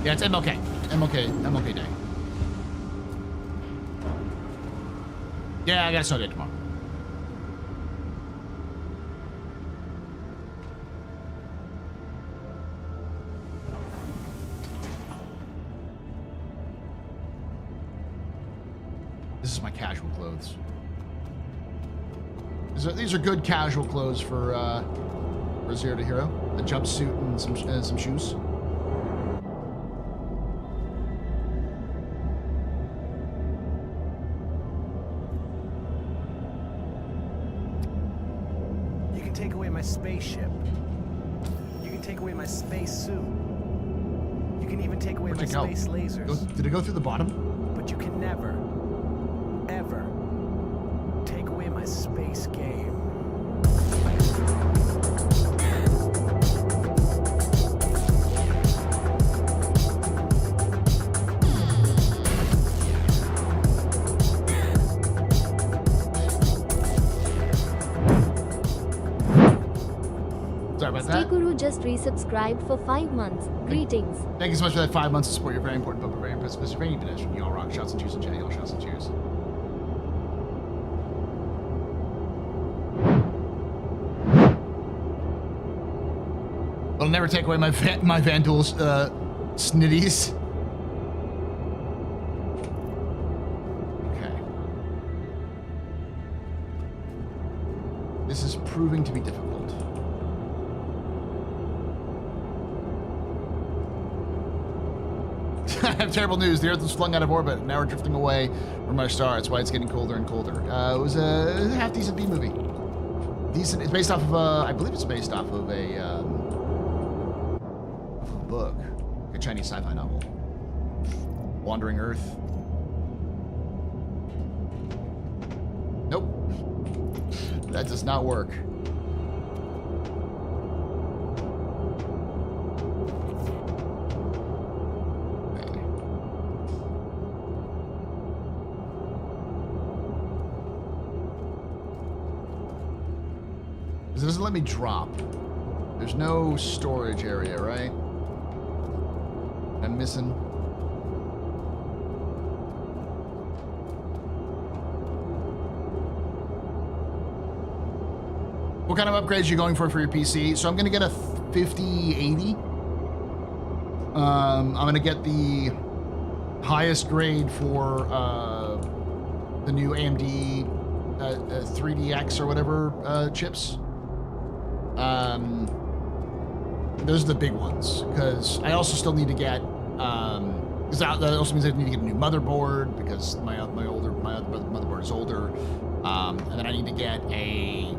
Yeah, it's MLK. MLK Day. Yeah, I got a snow day tomorrow. This is my casual clothes. These are good casual clothes for Zero to Hero. A jumpsuit and some shoes. Take away my spaceship. You can take away my space suit. You can even take away my space lasers. Did it go through the bottom? But you can never, ever take away my space game. Guru just resubscribed for 5 months. Greetings. Thank you so much for that 5 months of support. You're very important, but very impressive. Mr. Rainy Pedestrian, y'all rock. Shouts and cheers and chat. Y'all shouts and cheers. I'll never take away my Vandal's snitties. Okay. This is proving to be difficult. I have terrible news. The Earth was flung out of orbit, and now we're drifting away from our star. That's why it's getting colder and colder. It was a half-decent B-movie. Decent. It's based off of, I believe it's based off of a book. A Chinese sci-fi novel. Wandering Earth. Nope. That does not work. It doesn't let me drop. There's no storage area, right? I'm missing. What kind of upgrades are you going for your PC? So I'm going to get a 5080. I'm going to get the highest grade for the new AMD 3DX or whatever chips. Those are the big ones, because I also still need to get, because that also means I need to get a new motherboard, because my other motherboard is older, and then I need to get a,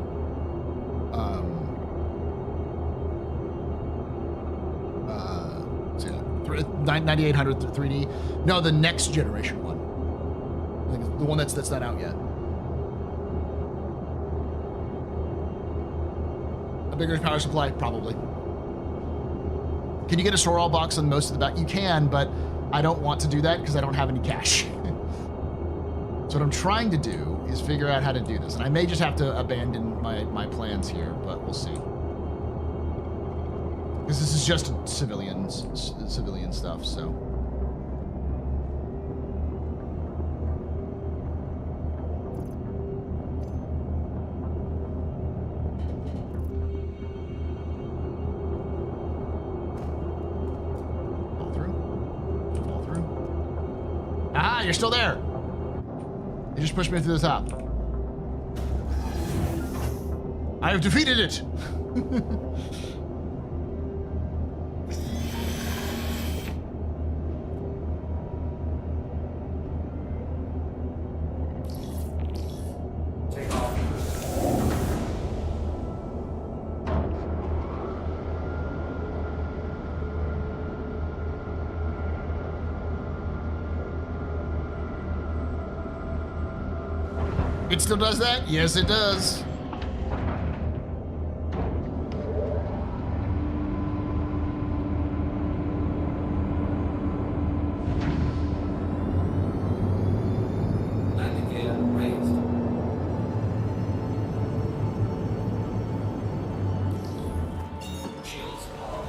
9800 3D. No, the next generation one. I think it's the one that's not out yet. A bigger power supply, probably. Can you get a Sorol box on most of the back? You can, but I don't want to do that because I don't have any cash. So what I'm trying to do is figure out how to do this. And I may just have to abandon my plans here, but we'll see. Because this is just civilian stuff, so. You're still there. You just pushed me through the top. I have defeated it. Take off. cockpit still does that? Yes, it does. Landing gear raised. Shields off.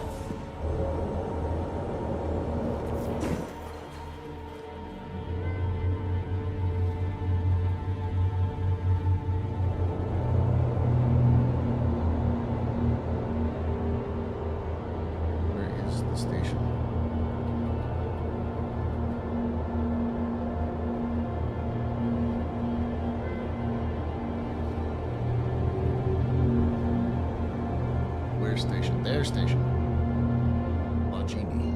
Where is the station? Where's station? There's station. Genie.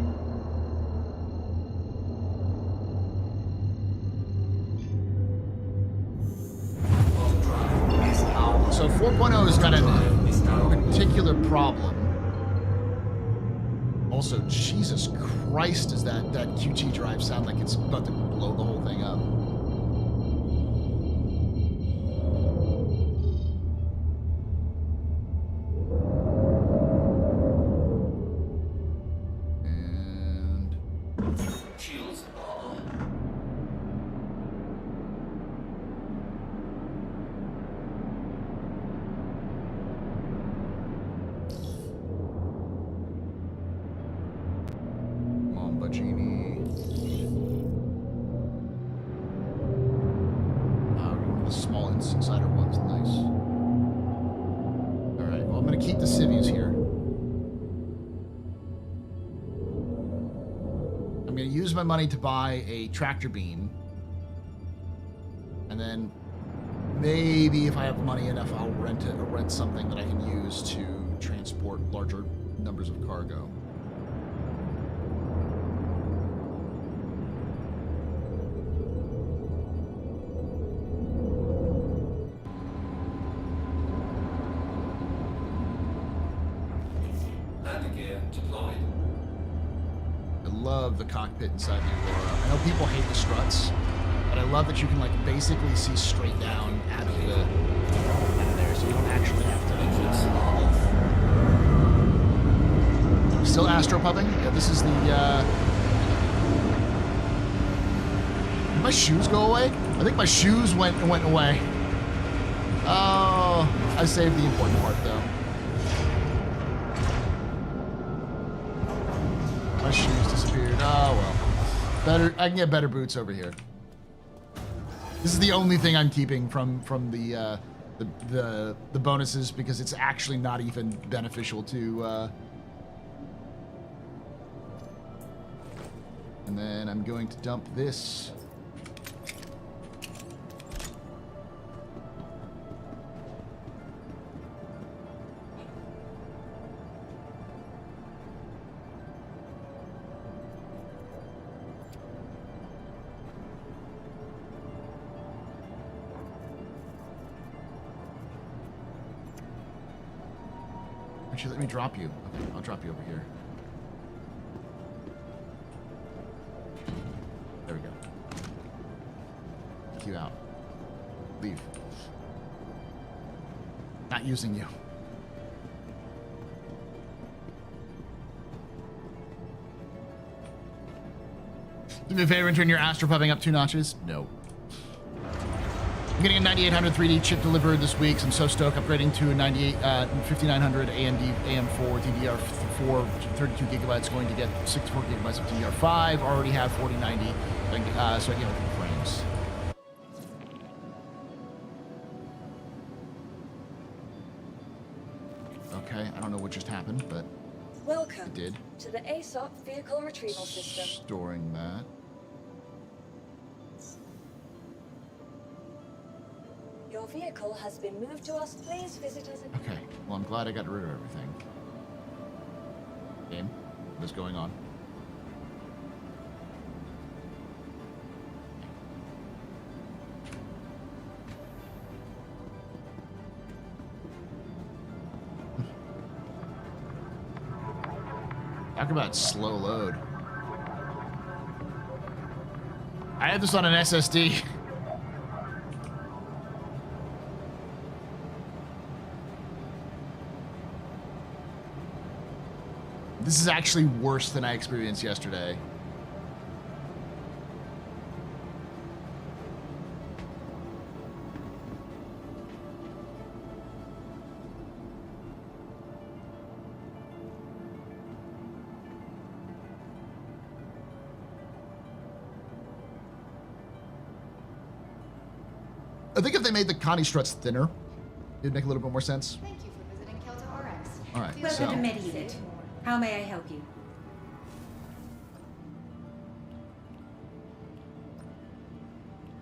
So 4.0 has got a particular problem. Also, Jesus Christ, does that QT drive sound like it's about to blow the whole thing up? And Shields on. Genie. The small insider one's nice. Alright, well, I'm going to keep the civvies here. I'm going to use my money to buy a tractor beam. And then maybe if I have money enough, I'll rent something that I can use to transport larger numbers of cargo. Landing gear deployed. I love the cockpit inside the Aurora. I know people hate the struts, but I love that you can like basically see straight down out of there, so you don't actually have to. Still astropubbing? Yeah, this is the. Did my shoes go away? I think my shoes went away. Oh, I saved the important part though. My shoes disappeared. Oh well. Better. I can get better boots over here. This is the only thing I'm keeping from the bonuses because it's actually not even beneficial to. And then I'm going to dump this. Actually, let me drop you. Okay, I'll drop you over here. There we go. Take you out. Leave. Not using you. Do me a favor and turn your astropubbing up 2 notches? No. I'm getting a 9800 3D chip delivered this week, so I'm so stoked. Upgrading to a 5900 AMD AM4 DDR4 32 gigabytes, going to get 64 gigabytes of DDR5. Already have 4090, so I can get frames. Okay, I don't know what just happened, but Welcome it did. to the ASOP vehicle retrieval system. Storing that. Your vehicle has been moved to us. Please visit us. Okay, well, I'm glad I got rid of everything. Game, what's going on? Talk about slow load. I had this on an SSD. This is actually worse than I experienced yesterday. I think if they made the Connie struts thinner, it'd make a little bit more sense. Thank you for visiting Kelto RX. All right, Welcome to Med Unit. How may I help you?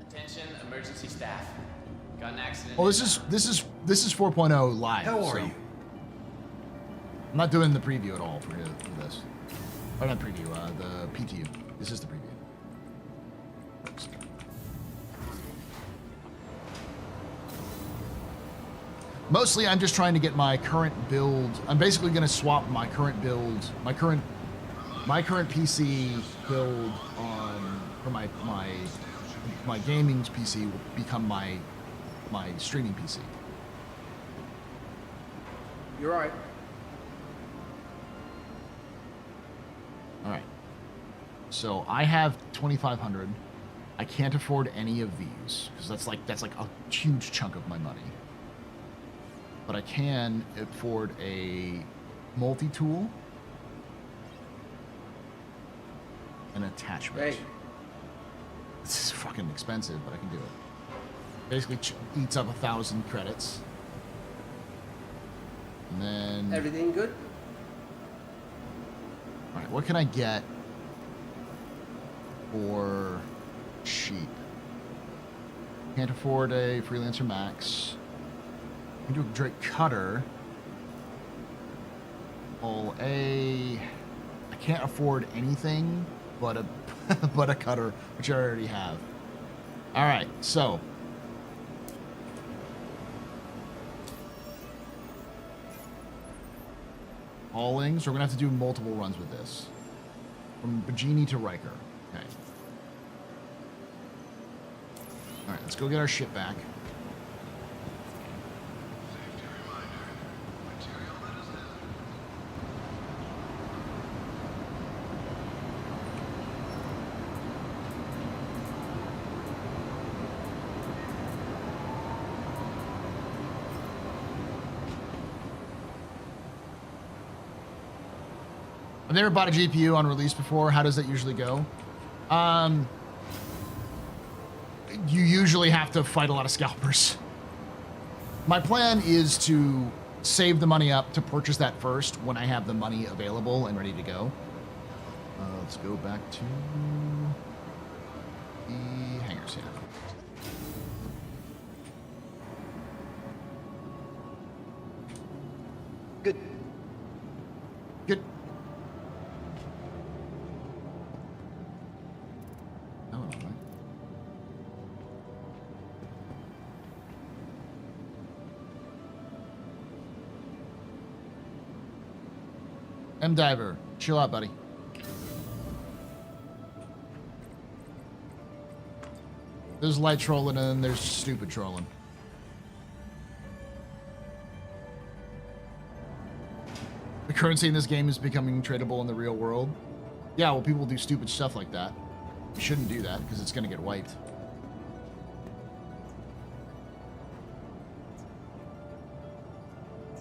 Attention, emergency staff. Got an accident. Well, this is 4.0 live. How are so you? I'm not doing the preview at all for this. Or not preview, the PTU. This is the preview. Oops. Mostly, I'm just trying to get my current build. I'm basically going to swap my current build, my current PC build on for my gaming PC will become my streaming PC. You're right. All right. So I have 2,500. I can't afford any of these because that's like a huge chunk of my money. But I can afford a multi-tool, an attachment. Hey. This is fucking expensive, but I can do it. Basically eats up 1,000 credits. And then... Everything good? Alright, what can I get for cheap? Can't afford a Freelancer Max. I can do a Drake Cutter. I can't afford anything but a but a cutter, which I already have. All right, so Allings. We're gonna have to do multiple runs with this, from Bajini to Riker. Okay. All right, let's go get our shit back. I've never bought a GPU on release before. How does that usually go? You usually have to fight a lot of scalpers. My plan is to save the money up to purchase that first when I have the money available and ready to go. Let's go back to the hangars here. Good. Good. Oh, right. M Diver, chill out, buddy. There's light trolling and then there's stupid trolling. The currency in this game is becoming tradable in the real world. Yeah, well, people do stupid stuff like that. You shouldn't do that because it's going to get wiped.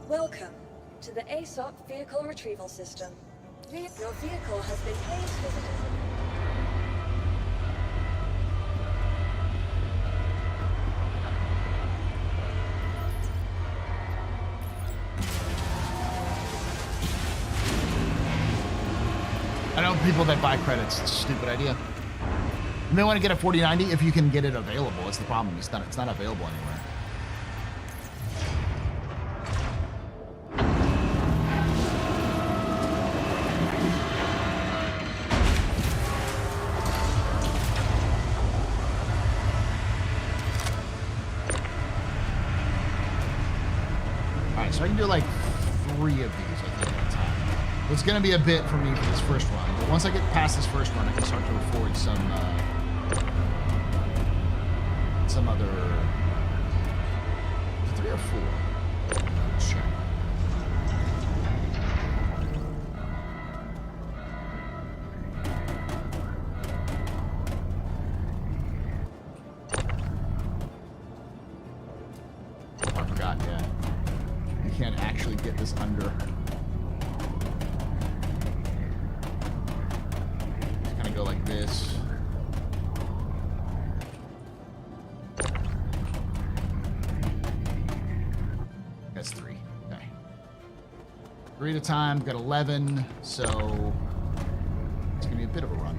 Welcome to the ASOP Vehicle Retrieval System. Your vehicle has been placed as a I know people that buy credits. It's a stupid idea. You may want to get a 4090 if you can get it available. That's the problem. It's not available anywhere. Alright, so I can do like 3 of these, I think, at a time. It's going to be a bit for me for this first run, but once I get past this first run, I can start to afford some other... Is it 3 or 4? Let's check. can't actually get this under. Just kind of go like this. That's 3. Okay. 3 at a time. Got 11, so it's gonna be a bit of a run.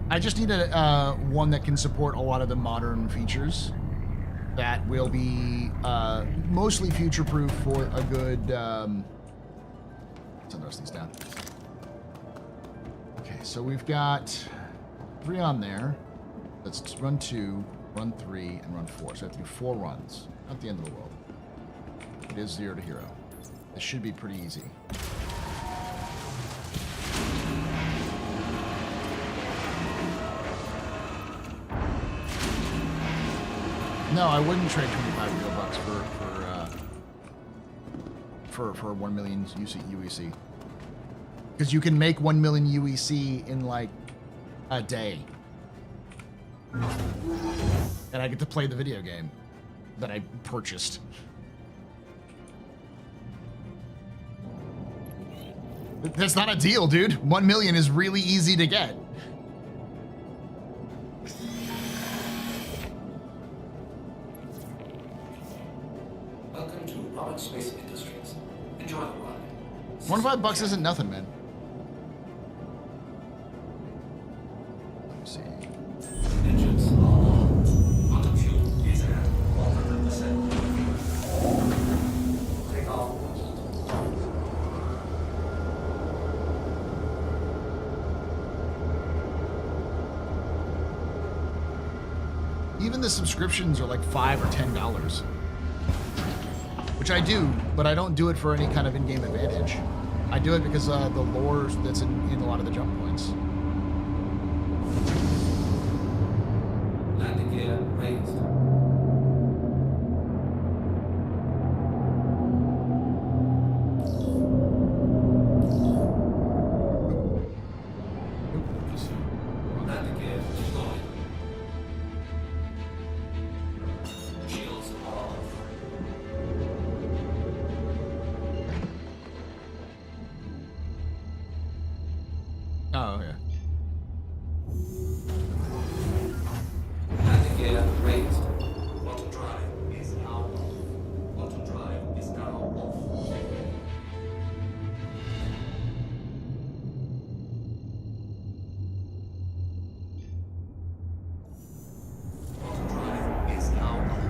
I just need a one that can support a lot of the modern features that will be mostly future-proof for a good... Let's those things down. Okay, so we've got 3 on there. Let's run 2, run 3, and run 4. So I have to do 4 runs. Not the end of the world. It is 0 to hero. This should be pretty easy. No, I wouldn't trade 25 real bucks for 1 million UEC. Because you can make 1 million UEC in like a day. And I get to play the video game that I purchased. That's not a deal, dude. 1 million is really easy to get. Space Industries. Enjoy the ride. 25 bucks isn't nothing, man. Let me see. Engines are on. Quantum fuel is at 100%. Take off. Even the subscriptions are like $5 or $10. Which I do, but I don't do it for any kind of in-game advantage. I do it because the lore that's in a lot of the jump points. Landing gear raised. Landing gear deployed. Shields off. Oh, yeah. Landing gear raised. Quantum drive is now off. Quantum drive is now off. Quantum drive is now off.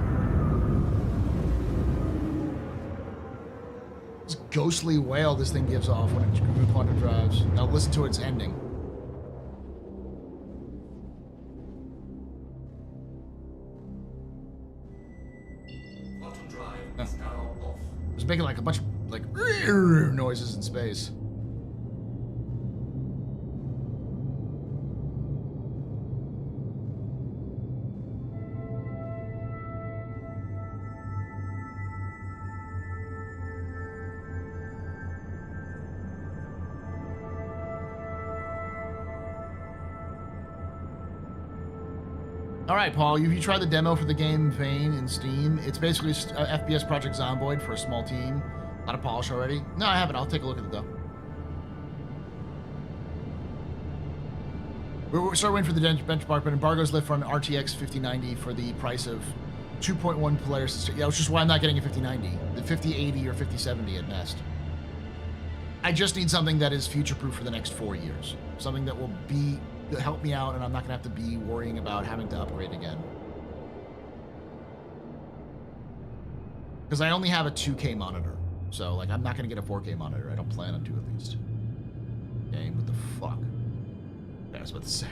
This ghostly wail this thing gives off when it quantum drives. Now listen to its ending. Quantum drive is now off. It's making like a bunch of like noises in space. All right, Paul, have you tried the demo for the game Vane in Steam? It's basically FPS Project Zomboid for a small team. A lot of polish already. No, I haven't. I'll take a look at it, though. We're starting waiting for the benchmark, but embargoes lift on RTX 5090 for the price of 2.1 players. Yeah, which is why I'm not getting a 5090. The 5080 or 5070 at best. I just need something that is future-proof for the next 4 years. Something that will help me out, and I'm not gonna have to be worrying about having to upgrade again. Because I only have a 2K monitor, so like I'm not gonna get a 4K monitor. I don't plan on 2 at least. Okay, what the fuck? I was about to say.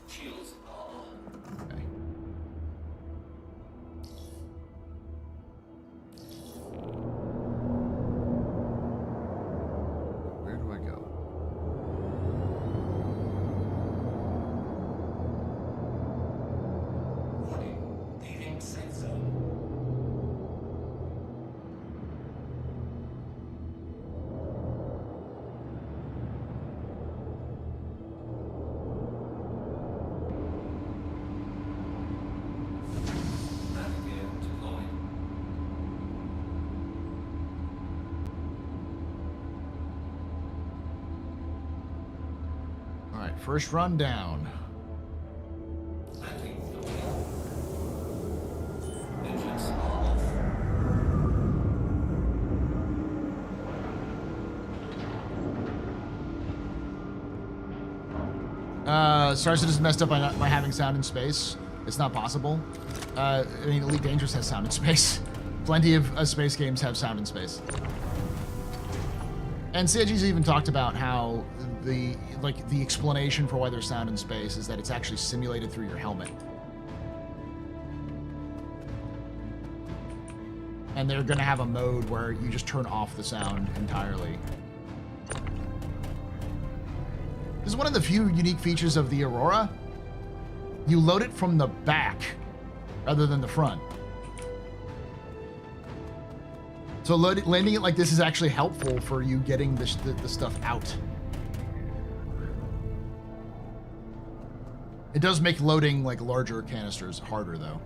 Shields are. Okay. Where do I go? right, first run down. Engines are off. Star Citizen messed up by having sound in space. It's not possible. I mean, Elite Dangerous has sound in space. Plenty of space games have sound in space. And CIG's even talked about how the explanation for why there's sound in space is that it's actually simulated through your helmet. And they're gonna have a mode where you just turn off the sound entirely. This is one of the few unique features of the Aurora. You load it from the back rather than the front. So landing it like this is actually helpful for you getting the stuff out. It does make loading like larger canisters harder though.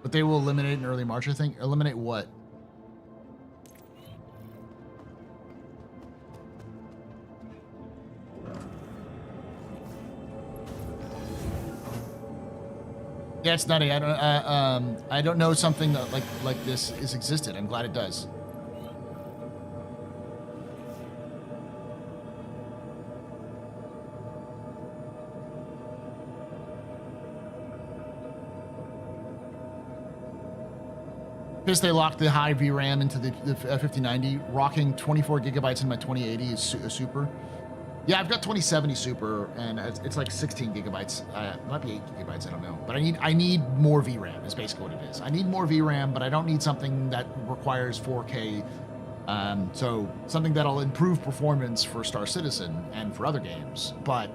But they will eliminate in early March, I think. Eliminate what? Yeah, it's nutty. I don't know something that like this is existed. I'm glad it does. Pissed they locked the high VRAM into the 5090. Rocking 24 gigabytes in my 2080 is super. Yeah, I've got 2070 Super, and it's like 16 gigabytes. Might be 8 gigabytes, I don't know. But I need more VRAM is basically what it is. I need more VRAM, but I don't need something that requires 4K. So something that'll improve performance for Star Citizen and for other games. But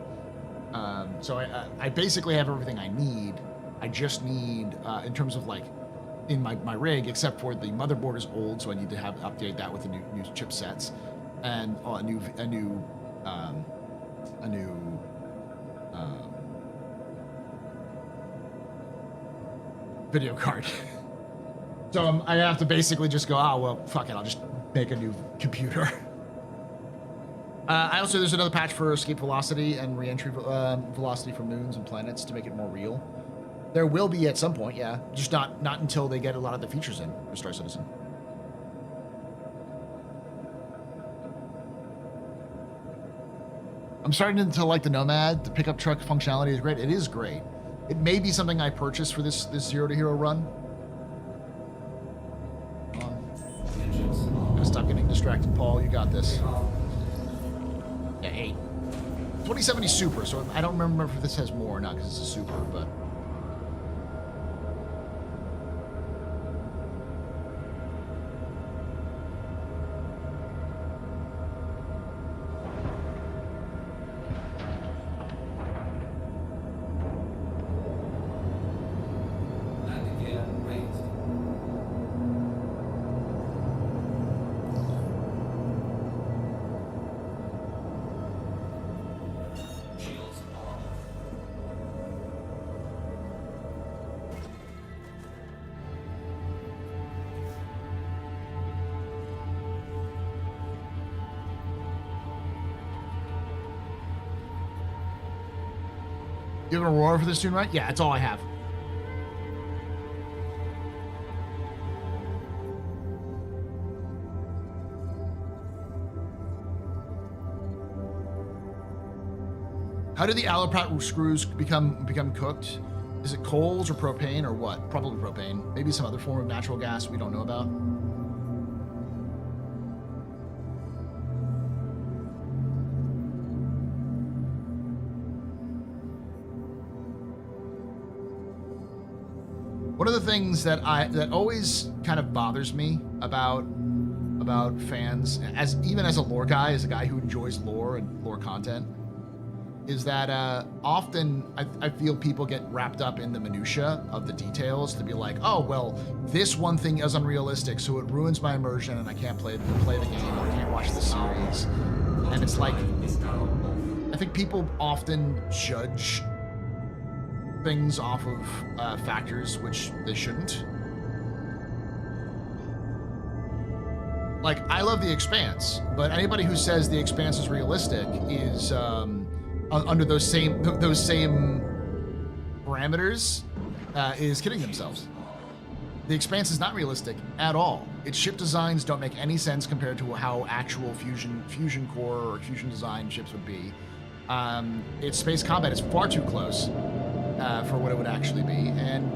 so I basically have everything I need. I just need, in terms of like, in my rig, except for the motherboard is old, so I need to update that with the new chipsets and a new video card. So I have to basically just go, oh well, fuck it, I'll just make a new computer. There's another patch for escape velocity and re-entry velocity from moons and planets to make it more real. There will be at some point, yeah. Just not until they get a lot of the features in for Star Citizen. I'm starting to like the Nomad. The pickup truck functionality is great. It is great. It may be something I purchased for this Zero to Hero run. Gotta stop getting distracted, Paul. You got this. Yeah, 8. 2070 Super, so I don't remember if this has more or not because it's a Super, but... You have an Aurora for this tune, right? Yeah, that's all I have. How do the Allopat screws become cooked? Is it coals or propane or what? Probably propane. Maybe some other form of natural gas we don't know about. One of the things that always kind of bothers me about fans, even as a lore guy, as a guy who enjoys lore and lore content, is that often I feel people get wrapped up in the minutia of the details to be like, oh, well, this one thing is unrealistic, so it ruins my immersion and I can't play the game or I can't watch the series. And it's like, I think people often judge things off of factors which they shouldn't. Like, I love The Expanse, but anybody who says The Expanse is realistic is under those same parameters is kidding themselves. The Expanse is not realistic at all. Its ship designs don't make any sense compared to how actual fusion core or fusion design ships would be. Its space combat is far too close for what it would actually be, and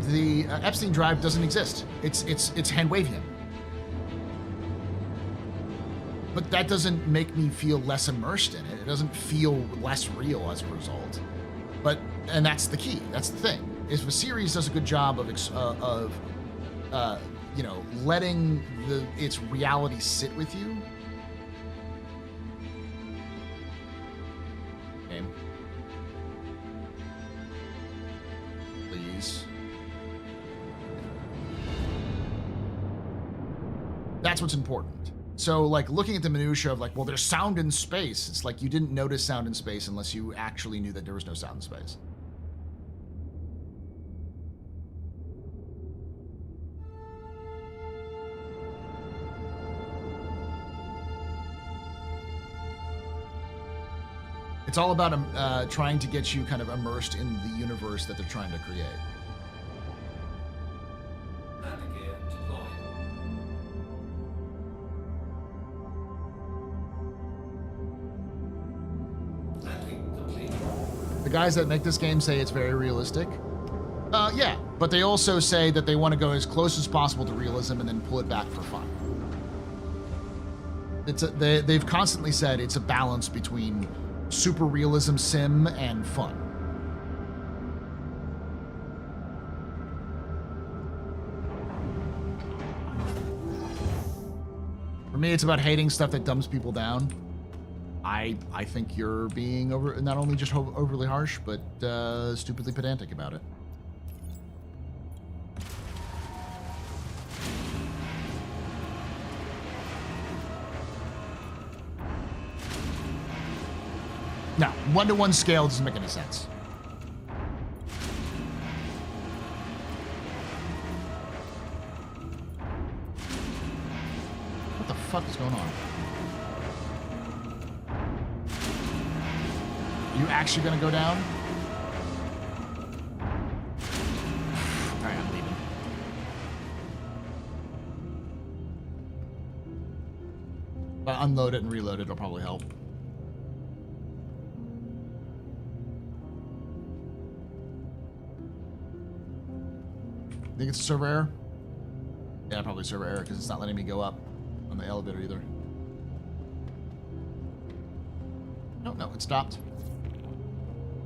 the Epstein drive doesn't exist. It's Handwavian. But that doesn't make me feel less immersed in it. It doesn't feel less real as a result. And that's the key. That's the thing. If a series does a good job of you know, letting its reality sit with you. Game. Please. That's what's important. So, like, looking at the minutia of, like, well, there's sound in space. It's like you didn't notice sound in space unless you actually knew that there was no sound in space. It's all about trying to get you kind of immersed in the universe that they're trying to create. The guys that make this game say it's very realistic. Yeah, but they also say that they want to go as close as possible to realism and then pull it back for fun. They've constantly said it's a balance between super realism sim and fun. For me, it's about hating stuff that dumbs people down. I think you're being not only just overly harsh, but stupidly pedantic about it. No, 1-to-1 scale doesn't make any sense. What the fuck is going on? You actually gonna go down? Alright, I'm leaving. But unload it and reload it will probably help. Think it's a server error? Yeah, probably server error because it's not letting me go up on the elevator either. No, it stopped.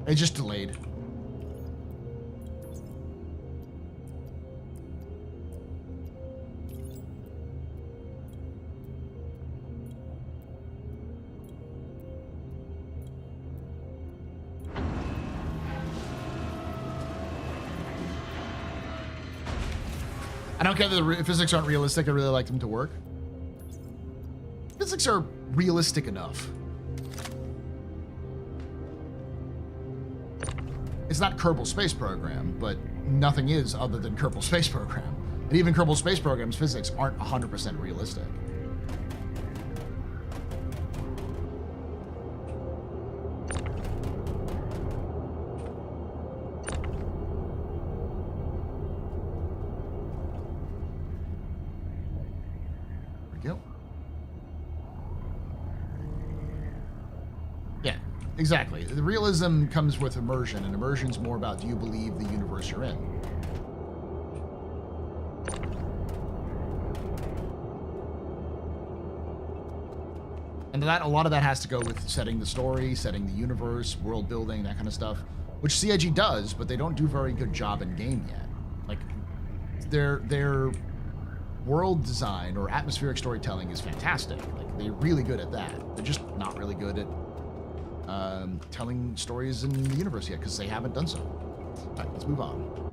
It just delayed. I don't care that the physics aren't realistic. I really like them to work. Physics are realistic enough. It's not Kerbal Space Program, but nothing is other than Kerbal Space Program. And even Kerbal Space Program's physics aren't 100% realistic. Exactly. The realism comes with immersion, and immersion's more about, do you believe the universe you're in? And a lot of that has to go with setting the story, setting the universe, world building, that kind of stuff, which CIG does, but they don't do a very good job in game yet. Like, world design or atmospheric storytelling is fantastic. Like, they're really good at that. They're just not really good at telling stories in the universe yet, because they haven't done so. All right, let's move on.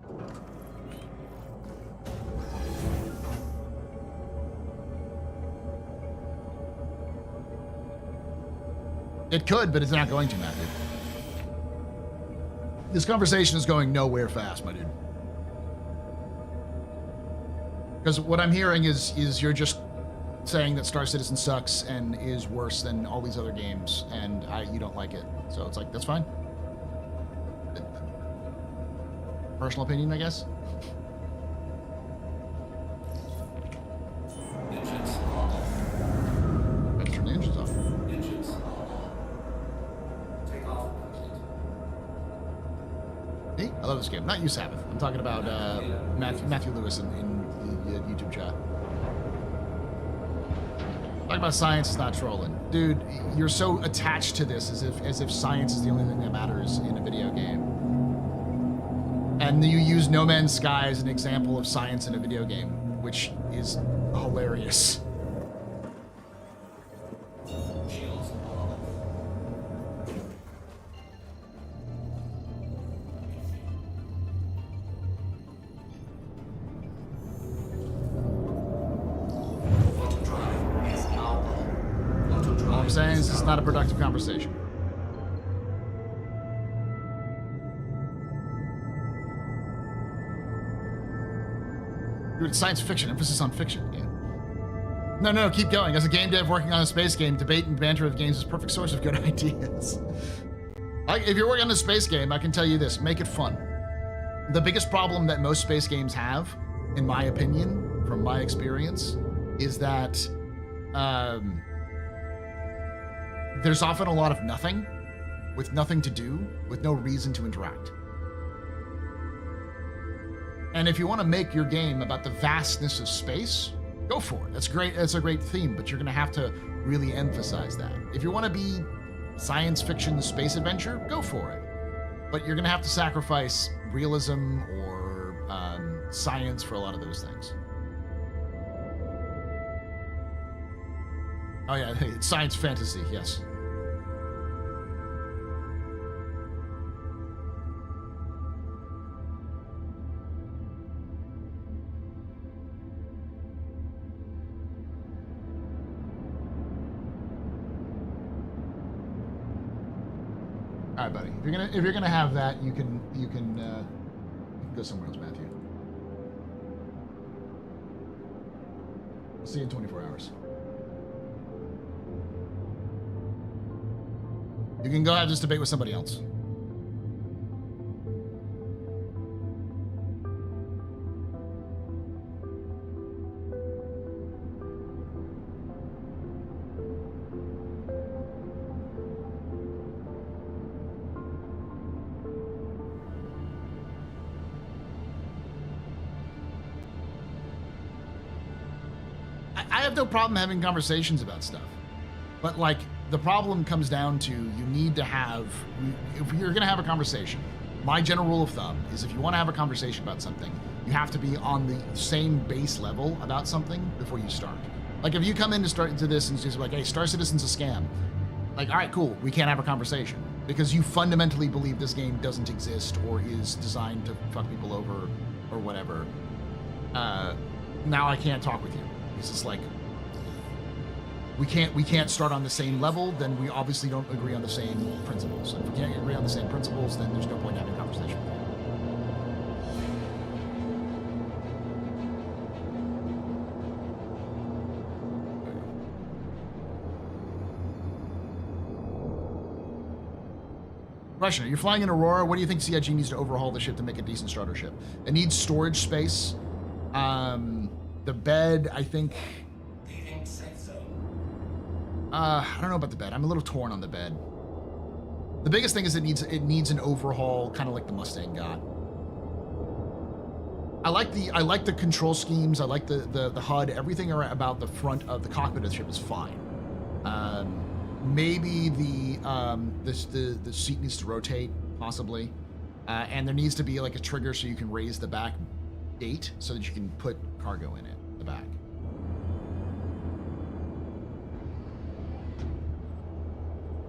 It could, but it's not going to, Matthew. This conversation is going nowhere fast, my dude. Because what I'm hearing is you're just saying that Star Citizen sucks and is worse than all these other games, and you don't like it. So it's like, that's fine. Personal opinion, I guess. Engines off. Let's turn the engines off. Engines off. Take off complete. Hey, I love this game. Not you, Sabbath. I'm talking about Matthew Lewis in the YouTube chat. Talking about science is not trolling. Dude, you're so attached to this as if science is the only thing that matters in a video game. And you use No Man's Sky as an example of science in a video game, which is hilarious. Shields off. Quantum drive is now on. Quantum drive All I'm saying is now it's not a productive conversation. Dude, it's science fiction. Emphasis on fiction. Yeah. No, keep going. As a game dev working on a space game, debate and banter of games is a perfect source of good ideas. If you're working on a space game, I can tell you this: make it fun. The biggest problem that most space games have, in my opinion, from my experience, is that there's often a lot of nothing, with nothing to do, with no reason to interact. And if you want to make your game about the vastness of space, go for it. That's great. That's a great theme, but you're going to have to really emphasize that. If you want to be science fiction space adventure, go for it. But you're going to have to sacrifice realism or science for a lot of those things. Oh yeah, hey, it's science fantasy, yes. All right, buddy. If you're gonna have that, you can go somewhere else, Matthew. I'll see you in 24 hours. You can go have this debate with somebody else. I have no problem having conversations about stuff, but like the problem comes down to you need to have, if you're going to have a conversation, my general rule of thumb is if you want to have a conversation about something, you have to be on the same base level about something before you start. Like if you come in to start into this and just like, hey, Star Citizen's a scam. Like, all right, cool. We can't have a conversation because you fundamentally believe this game doesn't exist or is designed to fuck people over or whatever. Now I can't talk with you. It's just like, we can't start on the same level, then we obviously don't agree on the same principles. And if we can't agree on the same principles, then there's no point in having a conversation. Question, you're flying in Aurora. What do you think CIG needs to overhaul the ship to make a decent starter ship? It needs storage space. The bed, I think... I don't know about the bed. I'm a little torn on the bed. The biggest thing is it needs an overhaul, kind of like the Mustang got. I like the control schemes. I like the HUD. Everything about the front of the cockpit of the ship is fine. Maybe the seat needs to rotate, possibly, and there needs to be like a trigger so you can raise the back gate so that you can put cargo in it. back.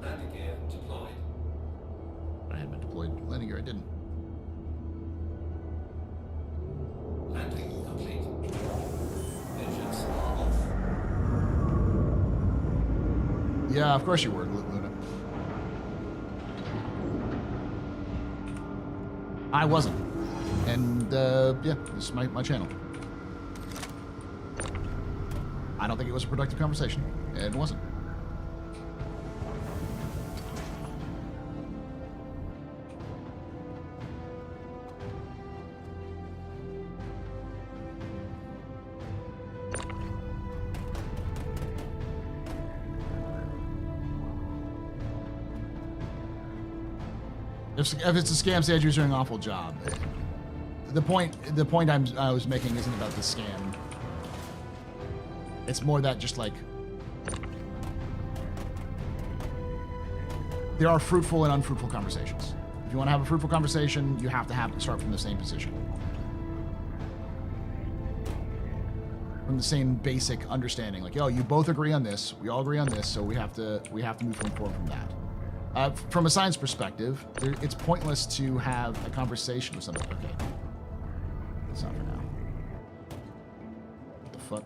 Landing gear deployed. I had been deployed landing gear. I didn't. Landing complete. Engines are off. Yeah, of course you were, Luna. I wasn't. And, yeah, this is my channel. I don't think it was a productive conversation. It wasn't. If it's a scam, CIG is doing an awful job. The point I was making isn't about the scam. It's more that just like there are fruitful and unfruitful conversations. If you want to have a fruitful conversation, you have to start from the same position, from the same basic understanding. Like, oh, you both agree on this, we all agree on this, so we have to move forward from that. From a science perspective, it's pointless to have a conversation with somebody. Okay, that's not for now. What the fuck?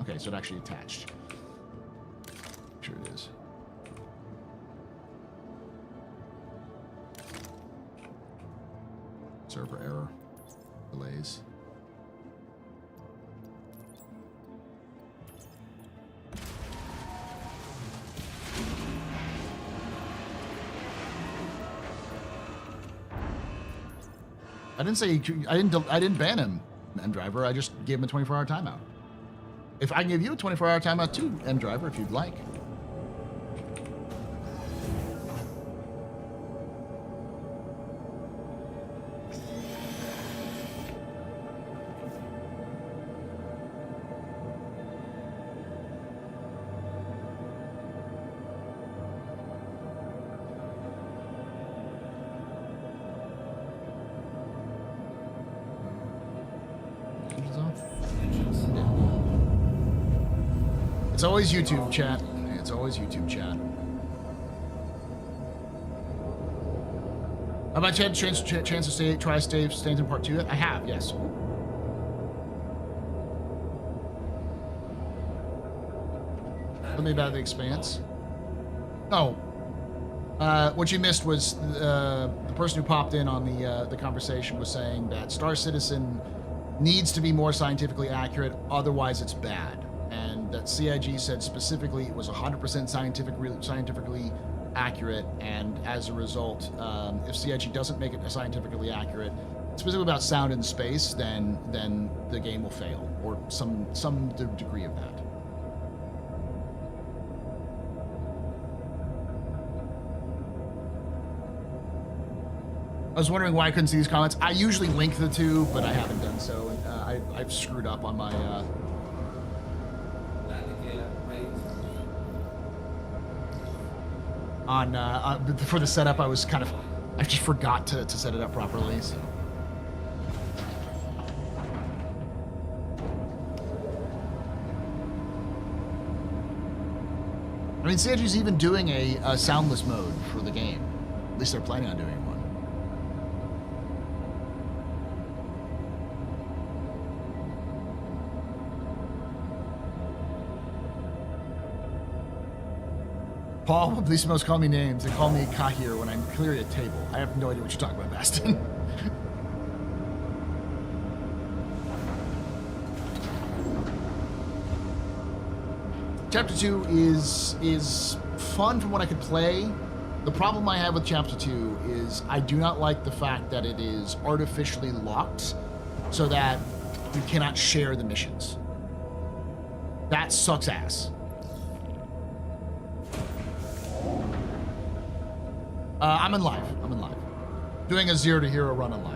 Okay, so it actually attached. Sure it is. Server error. Delays. I didn't say I didn't ban him, M-Driver. I just gave him a 24-hour timeout. If I can give you a 24-hour timeout too, M-Driver, if you'd like. It's always YouTube chat. It's always YouTube chat. How about Chad? Chance to try stays in part 2? I have, yes. Tell me about the Expanse. Oh. What you missed was the person who popped in on the conversation was saying that Star Citizen needs to be more scientifically accurate, otherwise it's bad. And that CIG said specifically it was 100% scientifically accurate, and as a result, if CIG doesn't make it scientifically accurate, specifically about sound in space, then the game will fail, or some degree of that. I was wondering why I couldn't see these comments. I usually link the two, but I haven't done so, and I've screwed up on my for the setup. I just forgot to set it up properly. So. I mean, CIG's even doing a soundless mode for the game. At least they're planning on doing one. Paul, police must call me names. They call me Kahir when I'm clearing a table. I have no idea what you're talking about, Bastin. Chapter 2 is fun from what I could play. The problem I have with Chapter 2 is I do not like the fact that it is artificially locked so that you cannot share the missions. That sucks ass. I'm in live. Doing a 0 to hero run on live.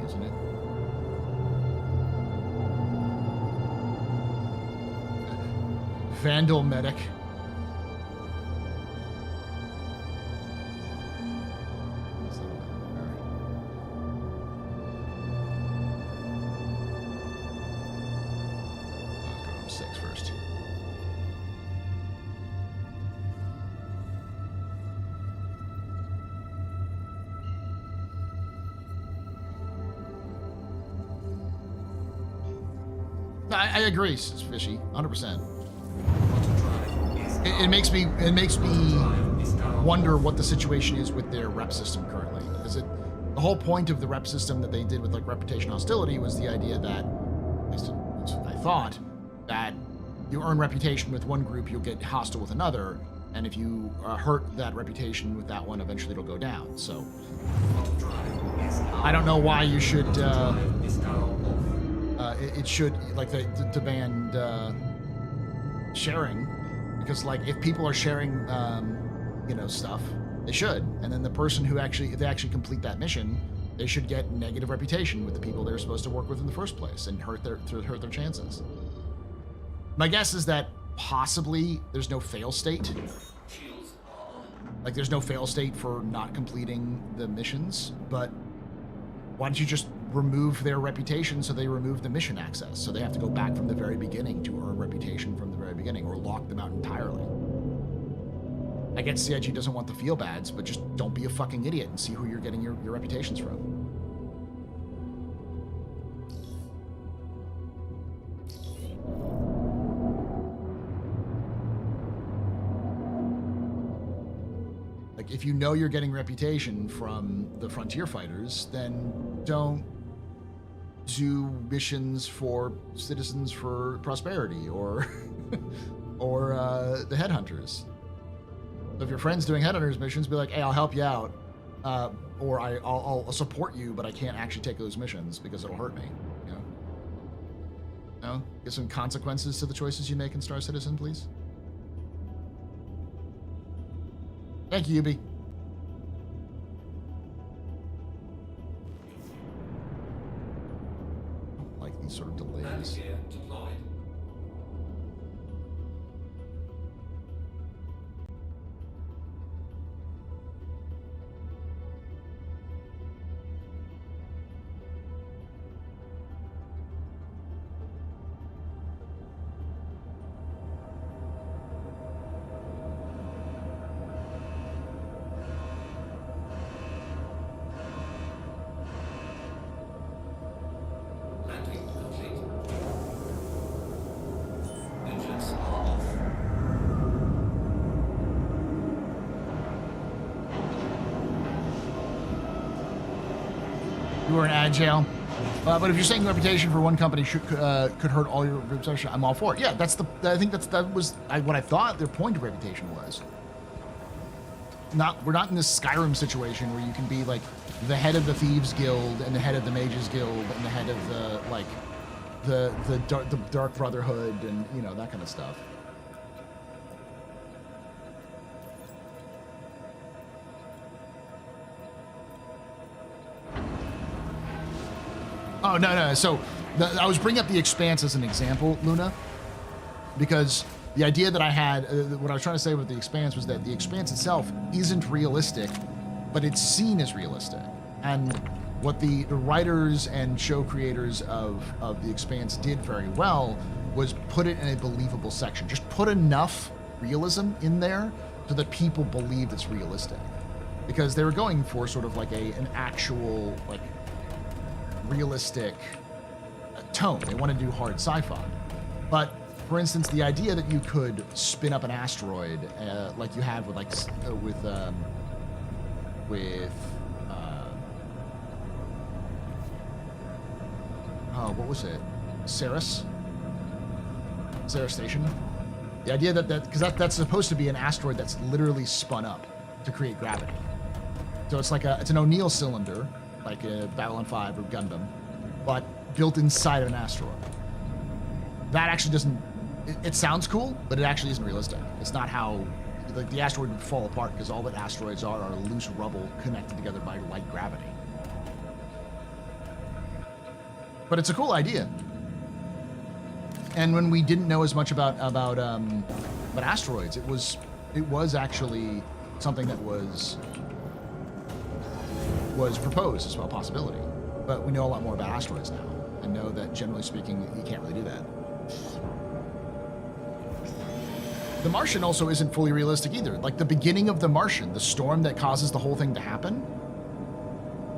isn't it? Vandal medic. I agree, Fishy, 100%. It makes me wonder what the situation is with their rep system currently. Is it the whole point of the rep system that they did with like reputation hostility was the idea that, at least I thought, that you earn reputation with one group, you'll get hostile with another, and if you hurt that reputation with that one, eventually it'll go down. So I don't know why you should. It should like to ban sharing, because like if people are sharing stuff, they should, and then the person who if they actually complete that mission, they should get negative reputation with the people they're supposed to work with in the first place and hurt their chances. My guess is that possibly there's no fail state. Like there's no fail state for not completing the missions, but why don't you just remove their reputation so they remove the mission access, so they have to go back from the very beginning to earn reputation from the very beginning, or lock them out entirely. I get CIG doesn't want the feel bads, but just don't be a fucking idiot and see who you're getting your reputations from. Like if you know you're getting reputation from the frontier fighters, then don't do missions for Citizens for Prosperity or the Headhunters. So if your friend's doing Headhunters missions, be like, hey, I'll help you out, or I'll support you, but I can't actually take those missions because it'll hurt me. You know, give some consequences to the choices you make in Star Citizen, please. Thank you, Yubi. Sort of delays. You were in agile. But if you're saying reputation for one company could hurt all your reputation, I'm all for it. Yeah, I think that was what I thought their point of reputation was. We're not in this Skyrim situation where you can be like the head of the Thieves Guild and the head of the Mages Guild and the head of the Dark Brotherhood and that kind of stuff. Oh, no. So I was bringing up the Expanse as an example, Luna, because the idea that I had, what I was trying to say with the Expanse was that the Expanse itself isn't realistic, but it's seen as realistic. And what the writers and show creators of the Expanse did very well was put it in a believable section. Just put enough realism in there so that people believed it's realistic. Because they were going for sort of like an actual, like, realistic tone. They want to do hard sci-fi. But for instance, the idea that you could spin up an asteroid like you have with what was it? Ceres Station. The idea because that's supposed to be an asteroid that's literally spun up to create gravity. So it's like it's an O'Neill cylinder, like a Babylon 5 or Gundam, but built inside of an asteroid. That actually doesn't... It sounds cool, but it actually isn't realistic. It's not how... Like, the asteroid would fall apart because all that asteroids are loose rubble connected together by light gravity. But it's a cool idea. And when we didn't know as much about asteroids, it was actually something that was proposed as a possibility. But we know a lot more about asteroids now, and know that generally speaking, you can't really do that. The Martian also isn't fully realistic either. Like the beginning of The Martian, the storm that causes the whole thing to happen,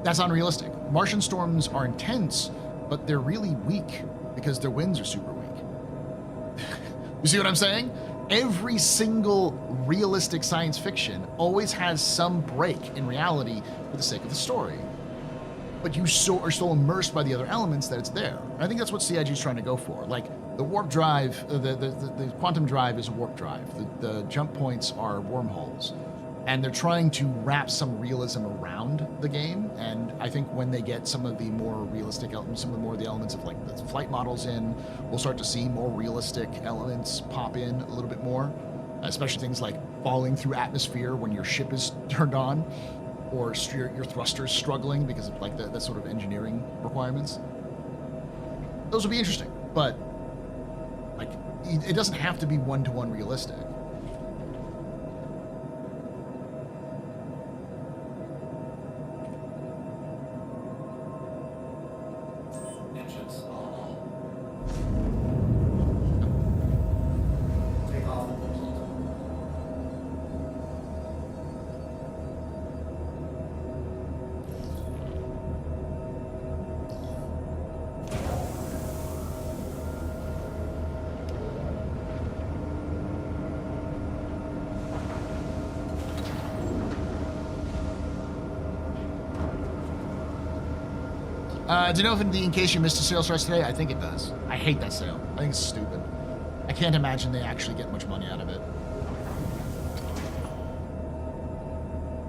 that's unrealistic. Martian storms are intense, but they're really weak because their winds are super weak. You see what I'm saying? Every single realistic science fiction always has some break in reality for the sake of the story. But you are so immersed by the other elements that it's there. And I think that's what CIG is trying to go for. Like the warp drive, the quantum drive is a warp drive. The jump points are wormholes. And they're trying to wrap some realism around the game. And I think when they get some of the more realistic elements, some of the more of the elements of like the flight models in, we'll start to see more realistic elements pop in a little bit more. Especially things like falling through atmosphere when your ship is turned on, or your thrusters struggling because of like the sort of engineering requirements. Those will be interesting, but like it doesn't have to be one-to-one realistic. Do you know if in case you missed a sale starts today? I think it does. I hate that sale. I think it's stupid. I can't imagine they actually get much money out of it.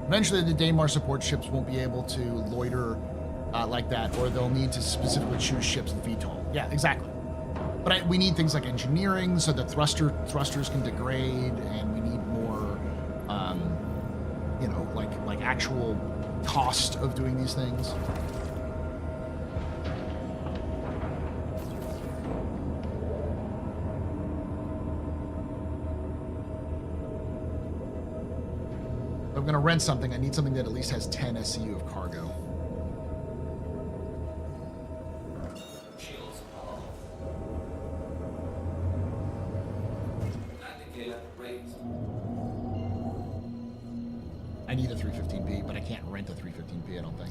Eventually, the Daymar support ships won't be able to loiter like that, or they'll need to specifically choose ships with VTOL. Yeah, exactly. But we need things like engineering so that thrusters can degrade, and we need more, you know, like actual cost of doing these things. I'm going to rent something. I need something that at least has 10 SCU of cargo. I need a 315B, but I can't rent a 315B, I don't think.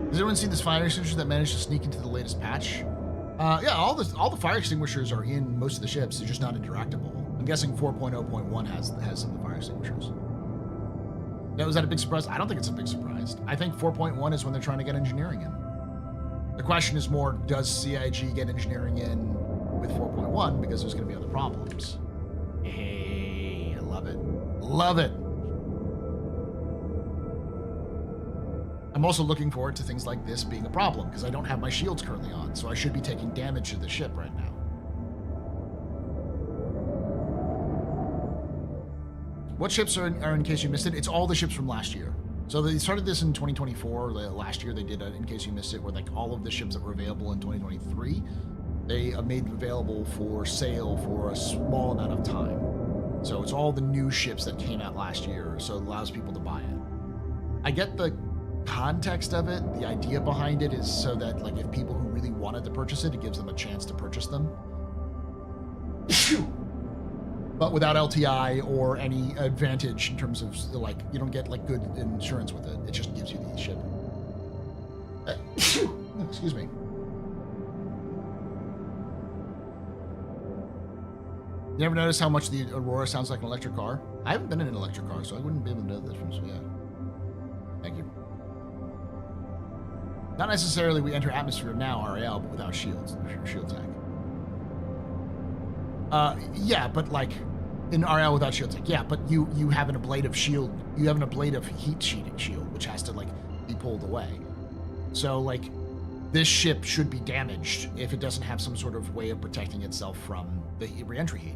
Has anyone seen this fire extinguisher that managed to sneak into the latest patch? Yeah, all the fire extinguishers are in most of the ships. They're just not interactable. I'm guessing 4.0.1 has some of the fire extinguishers. Now, was that a big surprise? I don't think it's a big surprise. I think 4.1 is when they're trying to get engineering in. The question is more, does CIG get engineering in with 4.1 because there's going to be other problems? Hey, I love it. Love it. I'm also looking forward to things like this being a problem because I don't have my shields currently on, so I should be taking damage to the ship right now. What ships are in case you missed it? It's all the ships from last year. So they started this in 2024. Last year they did in case you missed it, where like all of the ships that were available in 2023, they made available for sale for a small amount of time. So it's all the new ships that came out last year, so it allows people to buy it. I get the context of it. The idea behind it is so that like if people who really wanted to purchase it, it gives them a chance to purchase them. But without LTI or any advantage in terms of like, you don't get like good insurance with it. It just gives you the ship. Excuse me. You ever notice how much the Aurora sounds like an electric car? I haven't been in an electric car, so I wouldn't be able to know the difference. So yeah. Thank you. Not necessarily we enter atmosphere now, RAL, but without shields, shield tank. Yeah, but like in RL without shield tank, yeah, but you have an ablative shield, you have an ablative heat sheeting shield, which has to like be pulled away. So like this ship should be damaged if it doesn't have some sort of way of protecting itself from the re-entry heat.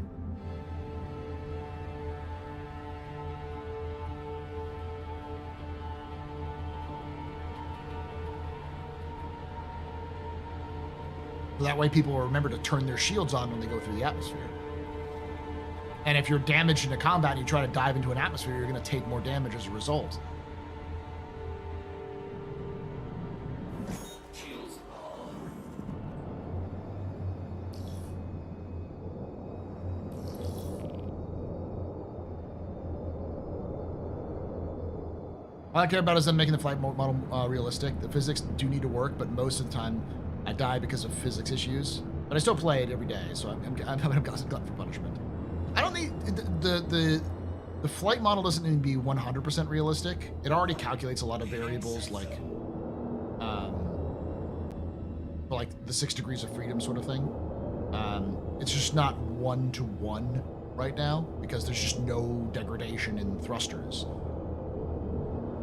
So that way people will remember to turn their shields on when they go through the atmosphere. And if you're damaged in a combat and you try to dive into an atmosphere, you're going to take more damage as a result. All I care about is them making the flight model realistic. The physics do need to work, but most of the time I die because of physics issues. But I still play it every day, so I'm having a glutton for punishment. I don't need the flight model doesn't need to be 100% realistic. It already calculates a lot of variables like the 6 degrees of freedom sort of thing. It's just not 1-to-1 right now because there's just no degradation in thrusters.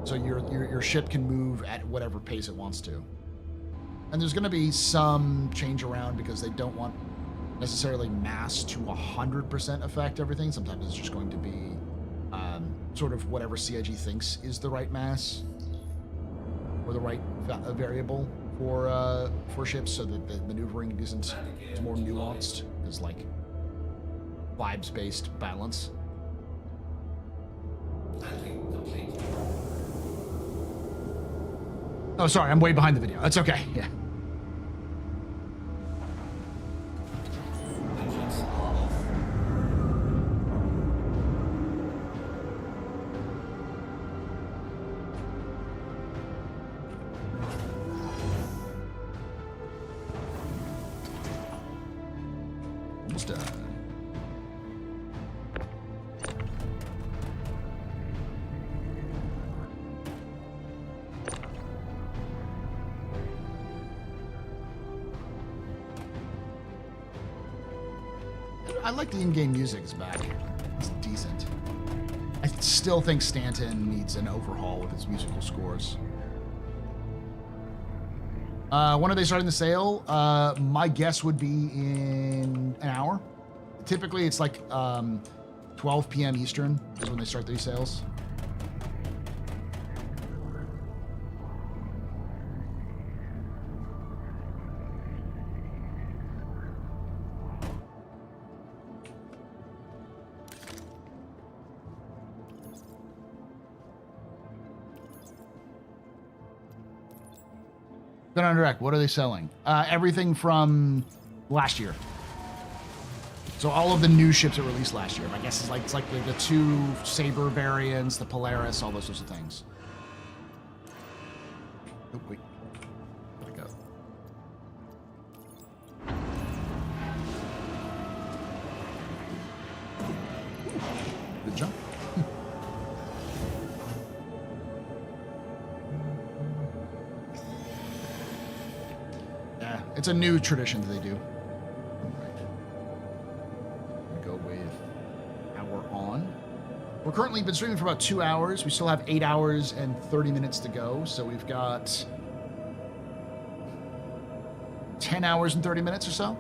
So your ship can move at whatever pace it wants to. And there's going to be some change around because they don't want necessarily mass to 100% affect everything. Sometimes it's just going to be sort of whatever CIG thinks is the right mass or the right variable for ships, so that the maneuvering isn't more nuanced. It's like vibes-based balance. Oh, sorry, I'm way behind the video. That's okay. Yeah. Almost done. I like the in-game music is back. It's decent. I still think Stanton needs an overhaul with his musical scores. When are they starting the sale? My guess would be in an hour. Typically, it's like 12 p.m. Eastern is when they start these sales. On direct, what are they selling? Everything from last year. So all of the new ships that released last year. I guess it's like the 2 Saber variants, the Polaris, all those sorts of things. Oh, wait. Gotta go. Good jump. It's a new tradition that they do. All right. Go with hour on. We're currently been streaming for about 2 hours. We still have 8 hours and 30 minutes to go. So we've got 10 hours and 30 minutes or so.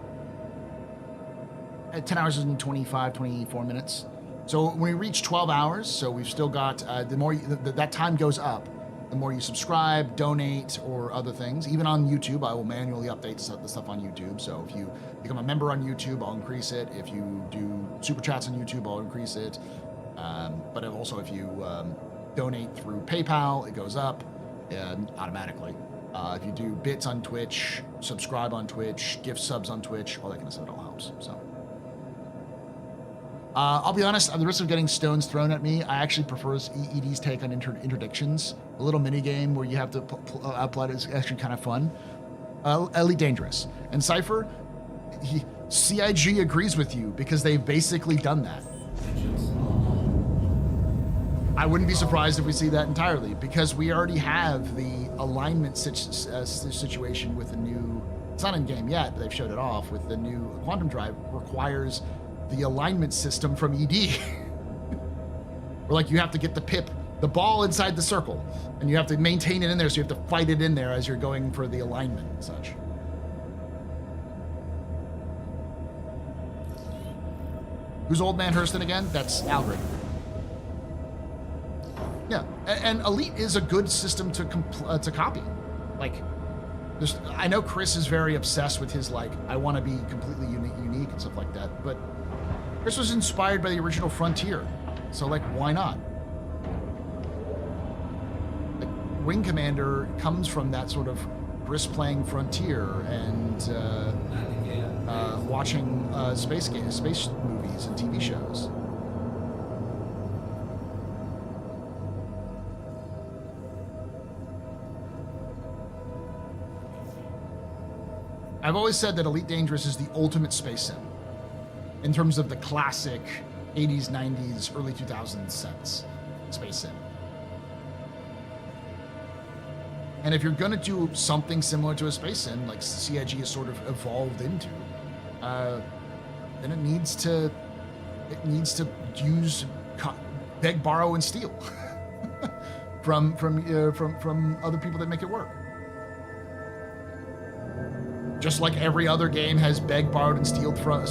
10 hours and 25, 24 minutes. So when we reach 12 hours, so we've still got, the more that time goes up, the more you subscribe, donate, or other things. Even on YouTube, I will manually update the stuff on YouTube. So if you become a member on YouTube, I'll increase it. If you do super chats on YouTube, I'll increase it. But also if you donate through PayPal, it goes up automatically. If you do bits on Twitch, subscribe on Twitch, gift subs on Twitch, all that kind of stuff, it all helps. So I'll be honest, at the risk of getting stones thrown at me, I actually prefer ED's take on interdictions. A little mini game where you have to outplot is actually kind of fun. Elite Dangerous. And Cypher, CIG agrees with you because they've basically done that. I wouldn't be surprised if we see that entirely because we already have the alignment situation with the new, it's not in game yet, but they've showed it off, with the new quantum drive requires the alignment system from ED. Or like you have to get the pip the ball inside the circle, and you have to maintain it in there, so you have to fight it in there as you're going for the alignment and such. Who's Old Man Hurston again? That's Algrid. Yeah, and Elite is a good system to copy. Like, I know Chris is very obsessed with his, like, I want to be completely unique and stuff like that, but Chris was inspired by the original Frontier, so, like, why not? Like, Wing Commander comes from that sort of Chris playing Frontier and watching space movies and TV shows. I've always said that Elite Dangerous is the ultimate space sim in terms of the classic 80s, 90s, early 2000s sense space sim. And if you're going to do something similar to a space sim, like CIG has sort of evolved into, then it needs to use beg, borrow, and steal from other people that make it work. Just like every other game has begged, borrowed, and stole from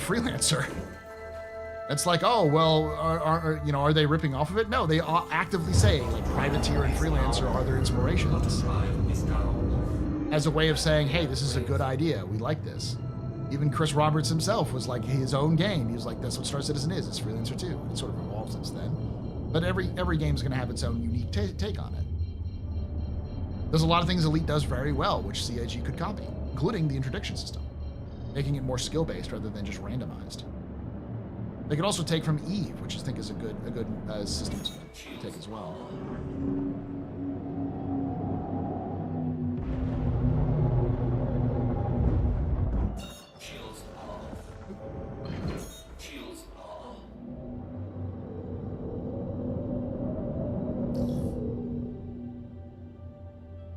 Freelancer. It's like, oh, well, are they ripping off of it? No, they actively say, like, Privateer and Freelancer are their inspirations. As a way of saying, hey, this is a good idea. We like this. Even Chris Roberts himself was like his own game. He was like, that's what Star Citizen is. It's Freelancer 2. And it sort of evolved since then. But every game is going to have its own unique take on it. There's a lot of things Elite does very well, which CIG could copy, including the interdiction system, making it more skill-based rather than just randomized. They could also take from Eve, which I think is a good system to take as well.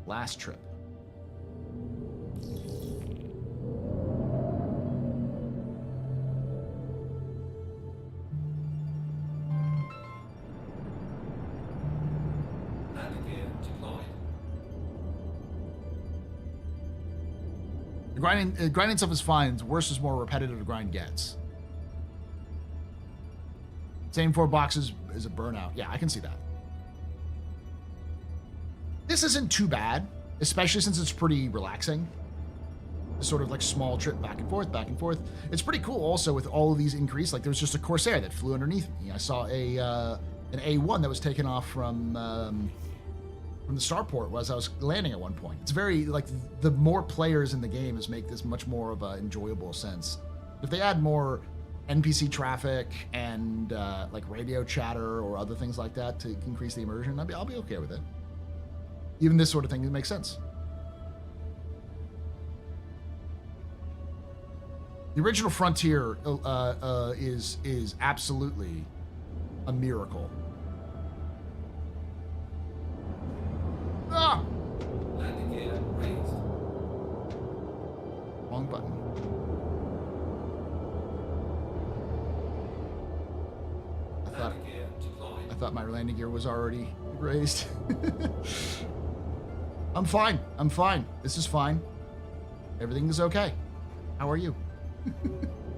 Last trip. Grinding stuff is fine. The worse is more repetitive the grind gets. Same 4 boxes is a burnout. Yeah, I can see that. This isn't too bad, especially since it's pretty relaxing. This sort of like small trip back and forth, back and forth. It's pretty cool also with all of these increase. Like there was just a Corsair that flew underneath me. I saw an A1 that was taken off from the starport as I was landing at one point. It's very, like, the more players in the game is make this much more of an enjoyable sense. If they add more NPC traffic and like radio chatter or other things like that to increase the immersion, I'll be okay with it. Even this sort of thing, it makes sense. The original Frontier is absolutely a miracle. Ah! Landing gear raised. Wrong button. I thought my landing gear was already raised. I'm fine. I'm fine. This is fine. Everything is okay. How are you?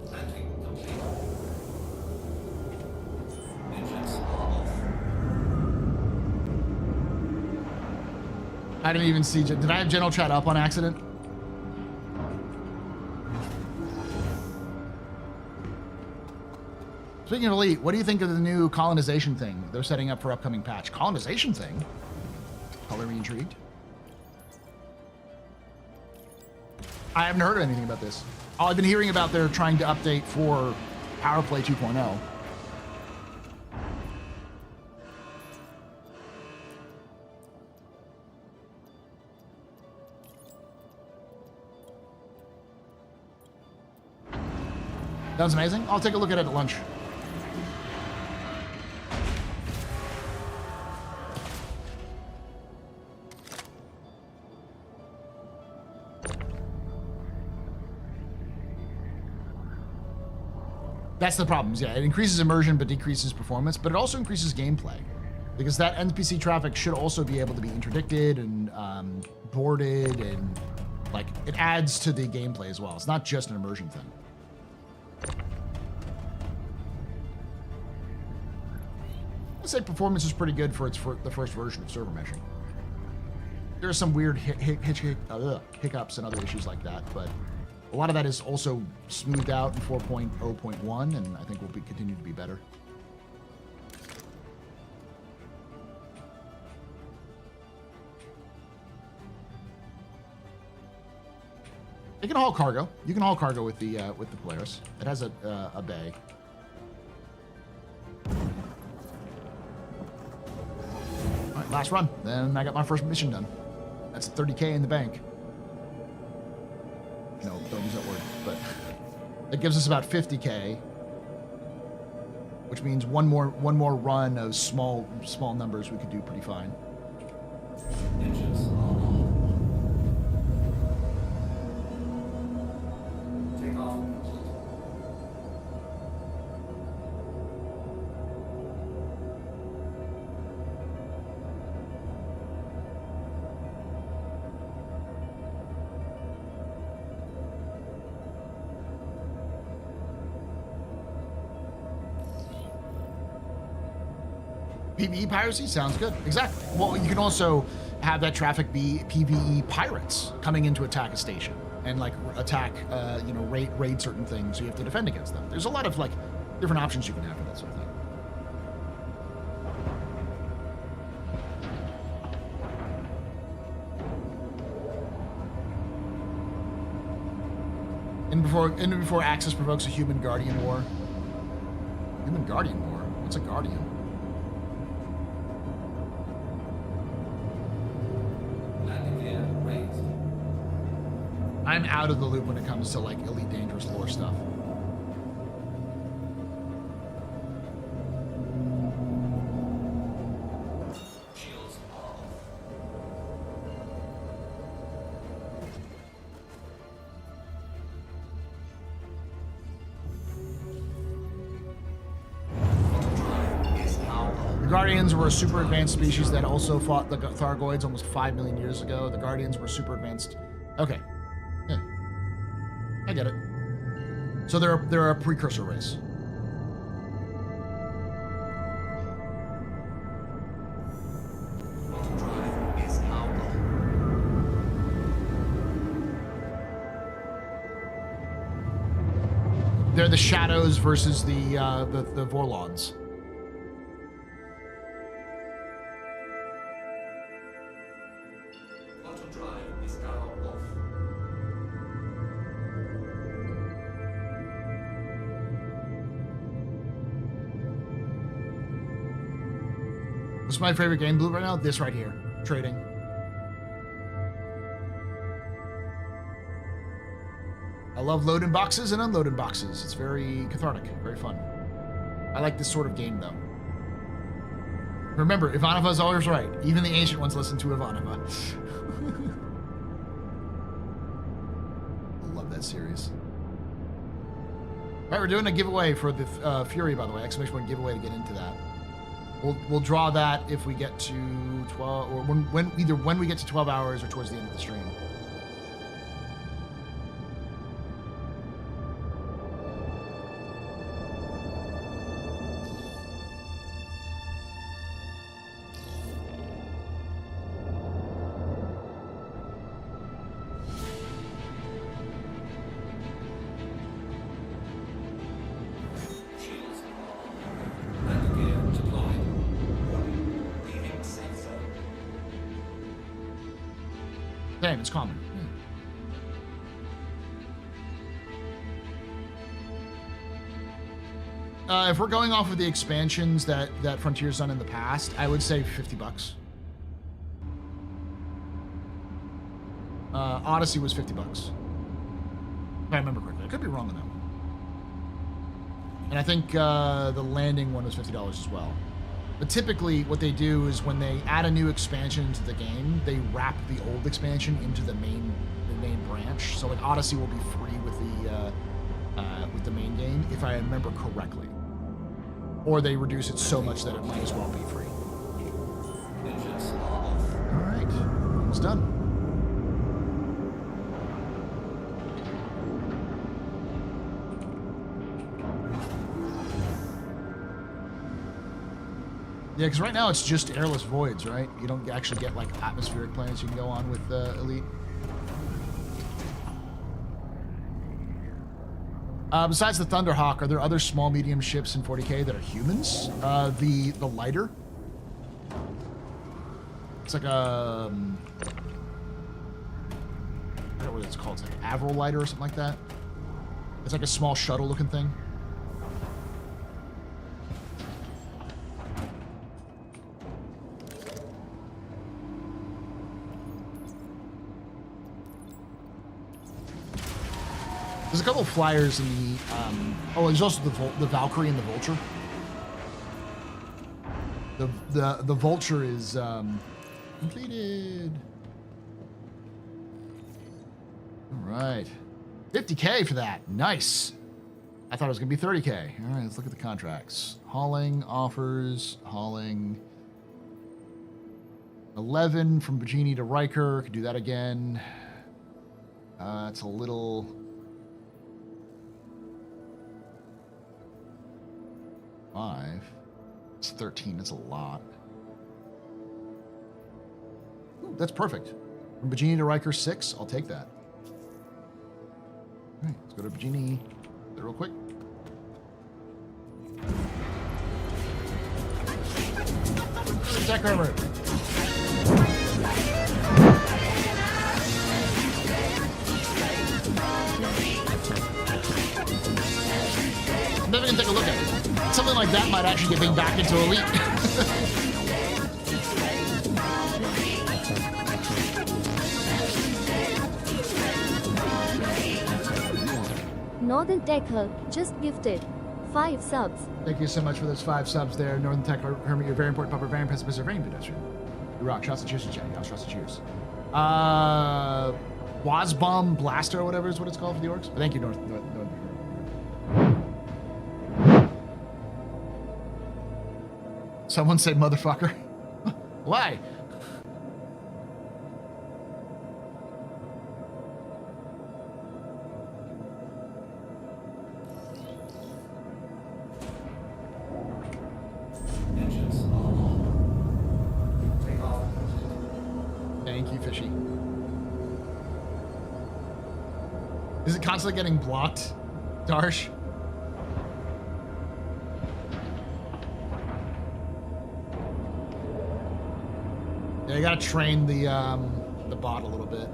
Landing complete. Engines off. I didn't even see. Did I have general chat up on accident? Speaking of Elite, what do you think of the new colonization thing they're setting up for upcoming patch? Colonization thing? Color me intrigued. I haven't heard anything about this. All I've been hearing about they're trying to update for Power Play 2.0. Sounds amazing. I'll take a look at it at lunch. That's the problem. Yeah, it increases immersion but decreases performance, but it also increases gameplay. Because that NPC traffic should also be able to be interdicted and boarded, and like it adds to the gameplay as well. It's not just an immersion thing. I'd say performance is pretty good for the first version of server meshing. There are some weird hiccups and other issues like that, but a lot of that is also smoothed out in 4.0.1, and I think will continue to be better. You can haul cargo. You can haul cargo with the Polaris. It has a bay. All right, last run. Then I got my first mission done. That's 30K in the bank. No, don't use that word. But it gives us about 50K, which means one more run of small numbers we could do pretty fine. Engines are on. Take off. PvE piracy sounds good. Exactly. Well, you can also have that traffic be PvE pirates coming in to attack a station and like attack, raid certain things. So you have to defend against them. There's a lot of like different options you can have for that sort of thing. And before Axis provokes a human guardian war. Human guardian war? What's a guardian? I'm out of the loop when it comes to like Elite Dangerous lore stuff. Shields off. The Guardians were a super advanced species that also fought the Thargoids almost 5 million years ago. The Guardians were super advanced. Okay. Yeah. I get it. So they're a precursor race. Drive is now on. They're the Shadows versus the Vorlons. Quantum drive is now off. What's my favorite game blue right now? This right here. Trading. I love loading boxes and unloading boxes. It's very cathartic, very fun. I like this sort of game though. Remember, Ivanova is always right. Even the ancient ones listen to Ivanova. I love that series. All right, we're doing a giveaway for the Fury, by the way. Exclamation point giveaway to get into that. We'll draw that if we get to 12, or when we get to 12 hours or towards the end of the stream. Shields on. Landing gear deployed. Leaving safe zone. Damn, it's common. If we're going off of the expansions that Frontier's done in the past, I would say $50. Odyssey was $50. If I remember correctly. I could be wrong on that one. And I think the landing one was $50 as well. But typically what they do is when they add a new expansion into the game, they wrap the old expansion into the main branch. So like Odyssey will be free with with the main game, if I remember correctly. Or they reduce it so much that it might as well be free. All right, it's done. Yeah, because right now it's just airless voids, right? You don't actually get like atmospheric planets you can go on with Elite. Besides the Thunderhawk, are there other small medium ships in 40K that are humans? The lighter. It's like a I don't know what it's called. It's like an Avril lighter or something like that. It's like a small shuttle looking thing. There's a couple of flyers in the, oh, there's also the Valkyrie and the Vulture. The Vulture is, completed. All right. 50K for that. Nice. I thought it was going to be 30K. All right, let's look at the contracts. Hauling, offers, hauling. 11 from Bajini to Riker. Could do that again. It's a little... 5. It's 13. That's a lot. Ooh, that's perfect. From Bajini to Riker 6. I'll take that. All right, let's go to Bajini real quick. Attack armor. I'm never gonna take a look at it. Something like that might actually get me back into Elite. Northern Tech Herc just gifted 5 subs. Thank you so much for those 5 subs there. Northern Tech Hermit, you're very important, Pupper, very impressive, very pedestrian. You rock. Shots and cheers to chat. Yeah, shots and cheers. Wasbomb Blaster or whatever is what it's called for the orcs. But thank you, Northern Tech. Someone say motherfucker. Why? Thank you, Fishy. Is it constantly getting blocked, Darsh? Yeah, you gotta train the bot a little bit.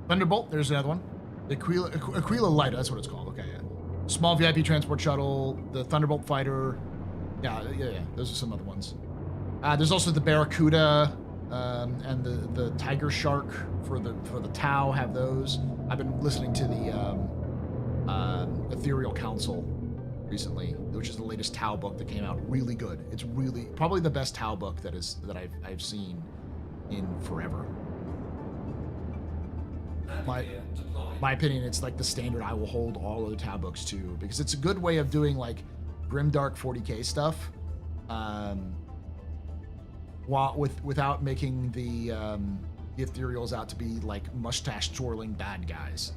Thunderbolt, there's another one. The Aquila Lighter, that's what it's called. Okay, yeah. Small VIP transport shuttle, the Thunderbolt fighter. Yeah. Those are some other ones. There's also the Barracuda. and the Tiger Shark for the Tau have those. I've been listening to the Ethereal Council recently, which is the latest Tau book that came out. Really good. It's really probably the best Tau book that I've seen in forever. My opinion, it's like the standard I will hold all other Tau books to, because it's a good way of doing like grimdark 40k stuff, without making the ethereals out to be like mustache twirling bad guys.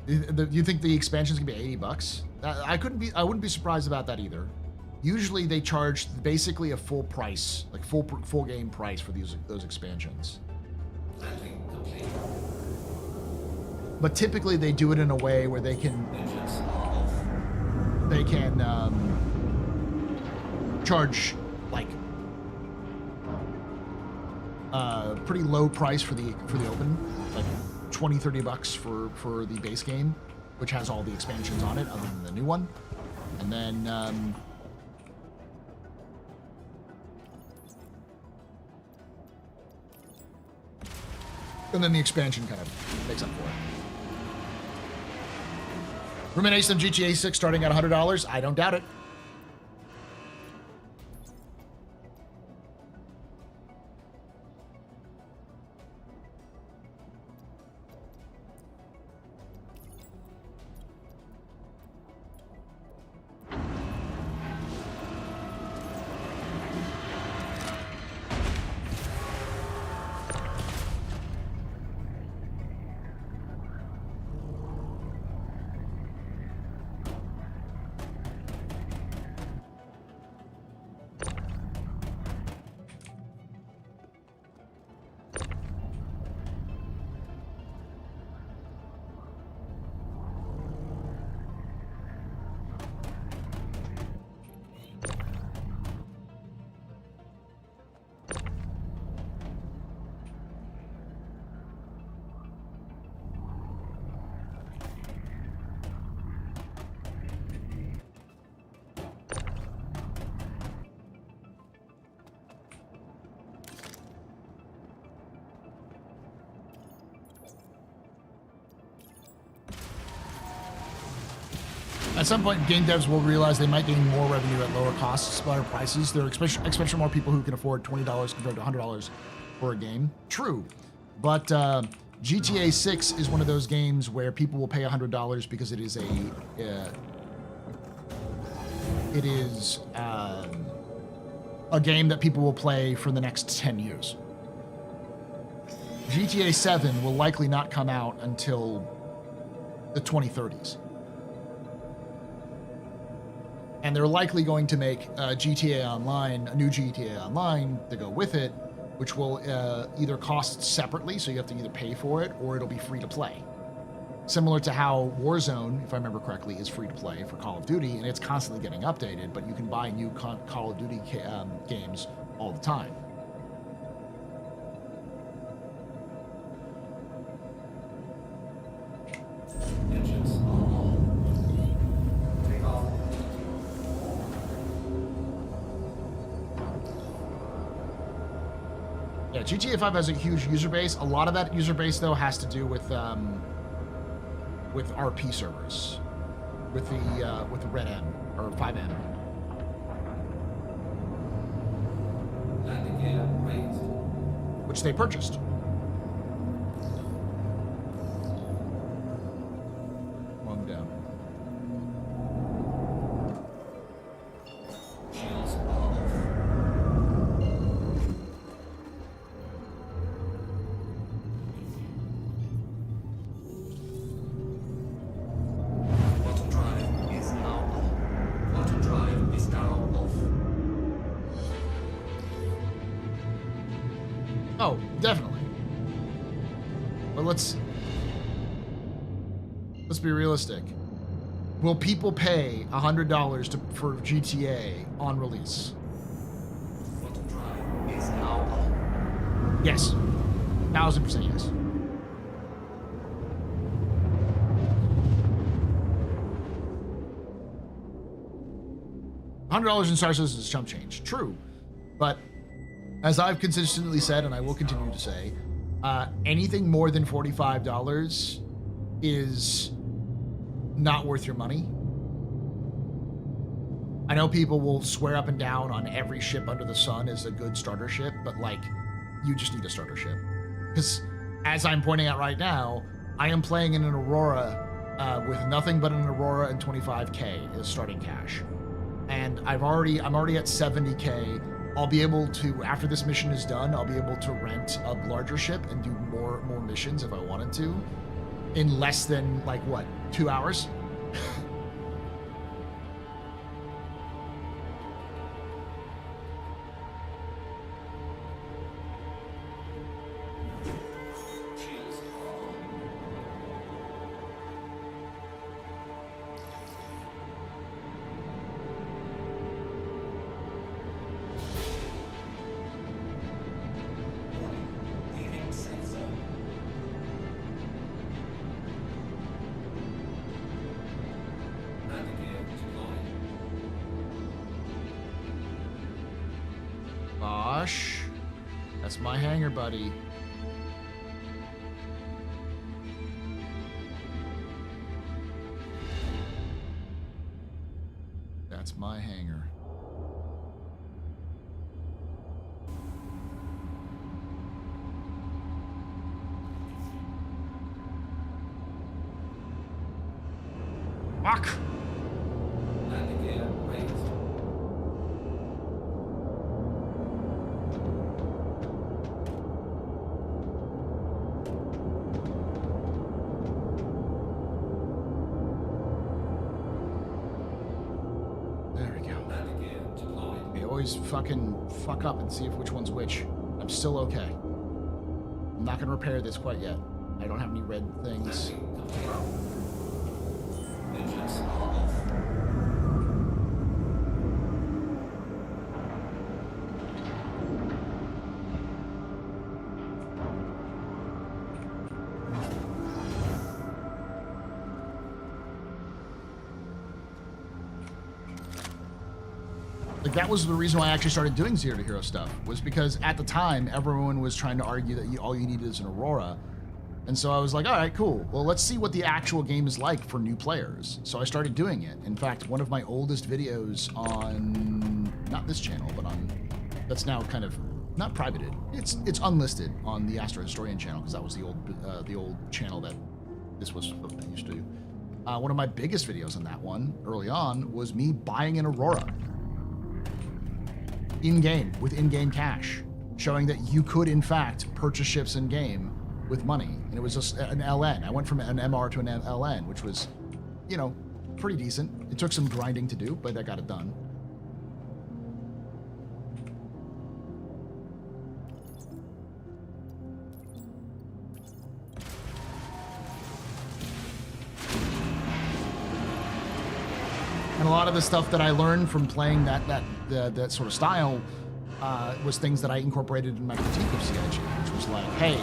You think the expansion's gonna be $80? I wouldn't be surprised about that either. Usually they charge basically a full price, like full game price for those expansions. But typically they do it in a way where they can charge like pretty low price for the open, like $20-$30 for the base game, which has all the expansions on it other than the new one, and then the expansion kind of makes up for it. Rumination of GTA 6 starting at $100. I don't doubt it. At some point, game devs will realize they might gain more revenue at lower costs, better prices. There are especially more people who can afford $20 compared to $100 for a game. True, but GTA 6 is one of those games where people will pay $100 because it is a game that people will play for the next 10 years. GTA 7 will likely not come out until the 2030s. And they're likely going to make GTA Online, a new GTA Online to go with it, which will either cost separately, so you have to either pay for it, or it'll be free to play. Similar to how Warzone, if I remember correctly, is free to play for Call of Duty, and it's constantly getting updated, but you can buy new Call of Duty games all the time. Yeah, GTA 5 has a huge user base. A lot of that user base, though, has to do with RP servers, with the Red M or 5M, which they purchased. One down. Oh, definitely. But let's be realistic. Will people pay $100 for GTA on release? Yes. 1000% yes. $100 in Star Citizen is chump change. True. But as I've consistently said, and I will continue to say, anything more than $45 is not worth your money. I know people will swear up and down on every ship under the sun is a good starter ship, but like, you just need a starter ship. Because as I'm pointing out right now, I am playing in an Aurora with nothing but an Aurora and 25K as starting cash. And I'm already at 70K. I'll be able to, after this mission is done, I'll be able to rent a larger ship and do more missions if I wanted to in less than, like, what, 2 hours? Bosh, that's my hangar, buddy. That's my hangar. Fuck! Fucking fuck up and see if which one's which. I'm still okay. I'm not gonna repair this quite yet. I don't have any red things. Like, that was the reason why I actually started doing Zero to Hero stuff, was because at the time, everyone was trying to argue that all you needed is an Aurora. And so I was like, all right, cool. Well, let's see what the actual game is like for new players. So I started doing it. In fact, one of my oldest videos on, not this channel, but on, that's now kind of, not privated. It's unlisted on the Astro Historian channel, because that was the old channel that this was used to. One of my biggest videos on that one, early on, was me buying an Aurora. In-game, with in-game cash, showing that you could, in fact, purchase ships in-game with money. And it was just an LN. I went from an MR to an LN, which was, you know, pretty decent. It took some grinding to do, but I got it done. And a lot of the stuff that I learned from playing that sort of style was things that I incorporated in my critique of CIG, which was like, hey,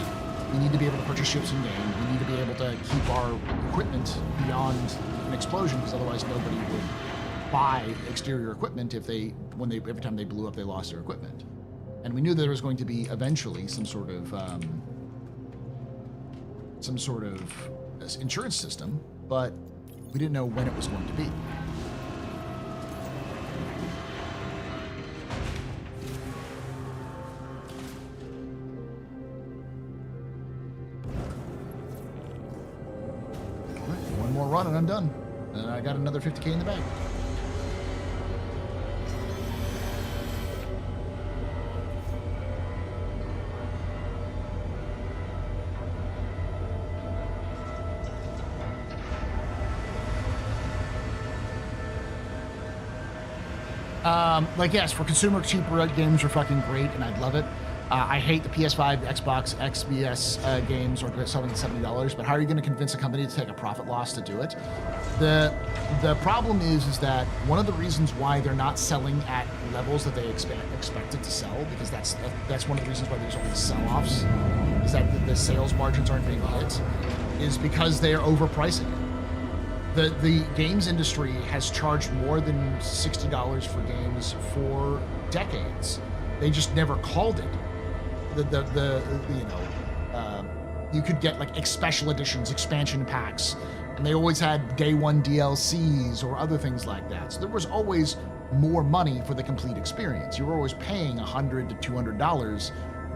we need to be able to purchase ships in game. We need to be able to keep our equipment beyond an explosion, because otherwise nobody would buy exterior equipment if every time they blew up, they lost their equipment. And we knew there was going to be eventually some sort of insurance system, but we didn't know when it was going to be. Run and I'm done. And I got another 50K in the bag. Like, yes, for consumer, cheaper games are fucking great, and I'd love it. I hate the PS5, Xbox, XBS games are selling at $70, but how are you going to convince a company to take a profit loss to do it? The problem is that one of the reasons why they're not selling at levels that they expected to sell, because that's one of the reasons why there's all these sell-offs, is that the sales margins aren't being hit, is because they are overpricing it. The games industry has charged more than $60 for games for decades. They just never called it. You could get like special editions, expansion packs, and they always had day one DLCs or other things like that. So there was always more money for the complete experience. You were always paying $100 to $200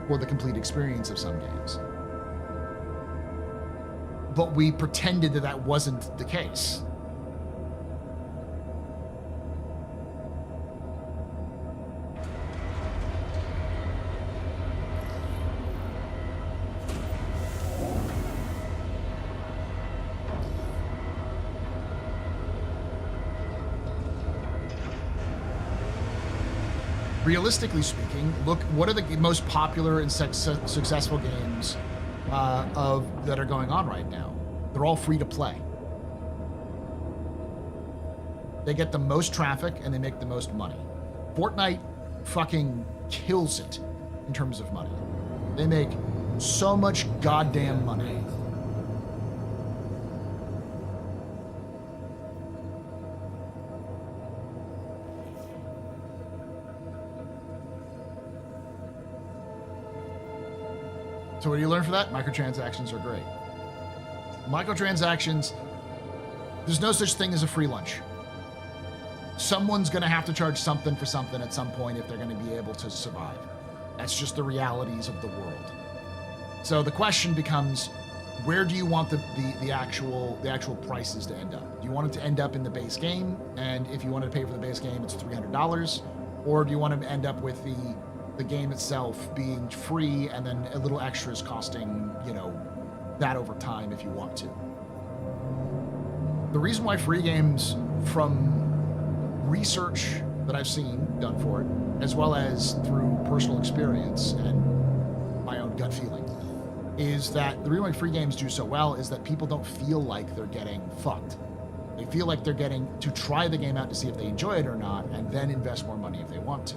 for the complete experience of some games. But we pretended that that wasn't the case. Realistically speaking, look, what are the most popular and successful games that are going on right now? They're all free to play. They get the most traffic and they make the most money. Fortnite fucking kills it in terms of money. They make so much goddamn money. So what do you learn from that? Microtransactions are great. Microtransactions, there's no such thing as a free lunch. Someone's going to have to charge something for something at some point if they're going to be able to survive. That's just the realities of the world. So the question becomes, where do you want the actual prices to end up? Do you want it to end up in the base game? And if you want to pay for the base game, it's $300, or do you want to end up with the game itself being free and then a little extras costing, that over time if you want to? The reason why free games, from research that I've seen done for it, as well as through personal experience and my own gut feeling, is that the reason why free games do so well is that people don't feel like they're getting fucked. They feel like they're getting to try the game out to see if they enjoy it or not, and then invest more money if they want to.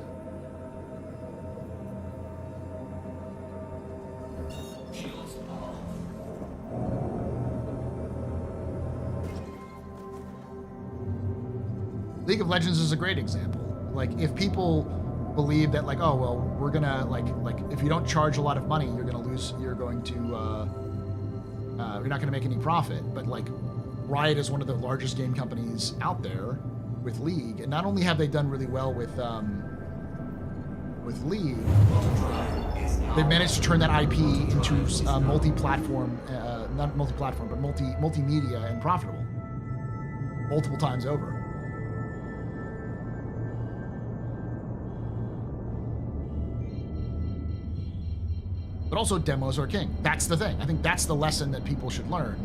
League of Legends is a great example. Like, if people believe that, like, oh, well, we're gonna, like, if you don't charge a lot of money, you're not gonna make any profit. But, like, Riot is one of the largest game companies out there with League, and not only have they done really well with League, they've managed to turn that IP into multi-platform, not multi-platform, but multimedia and profitable multiple times over. But also, demos are king. That's the thing. I think that's the lesson that people should learn,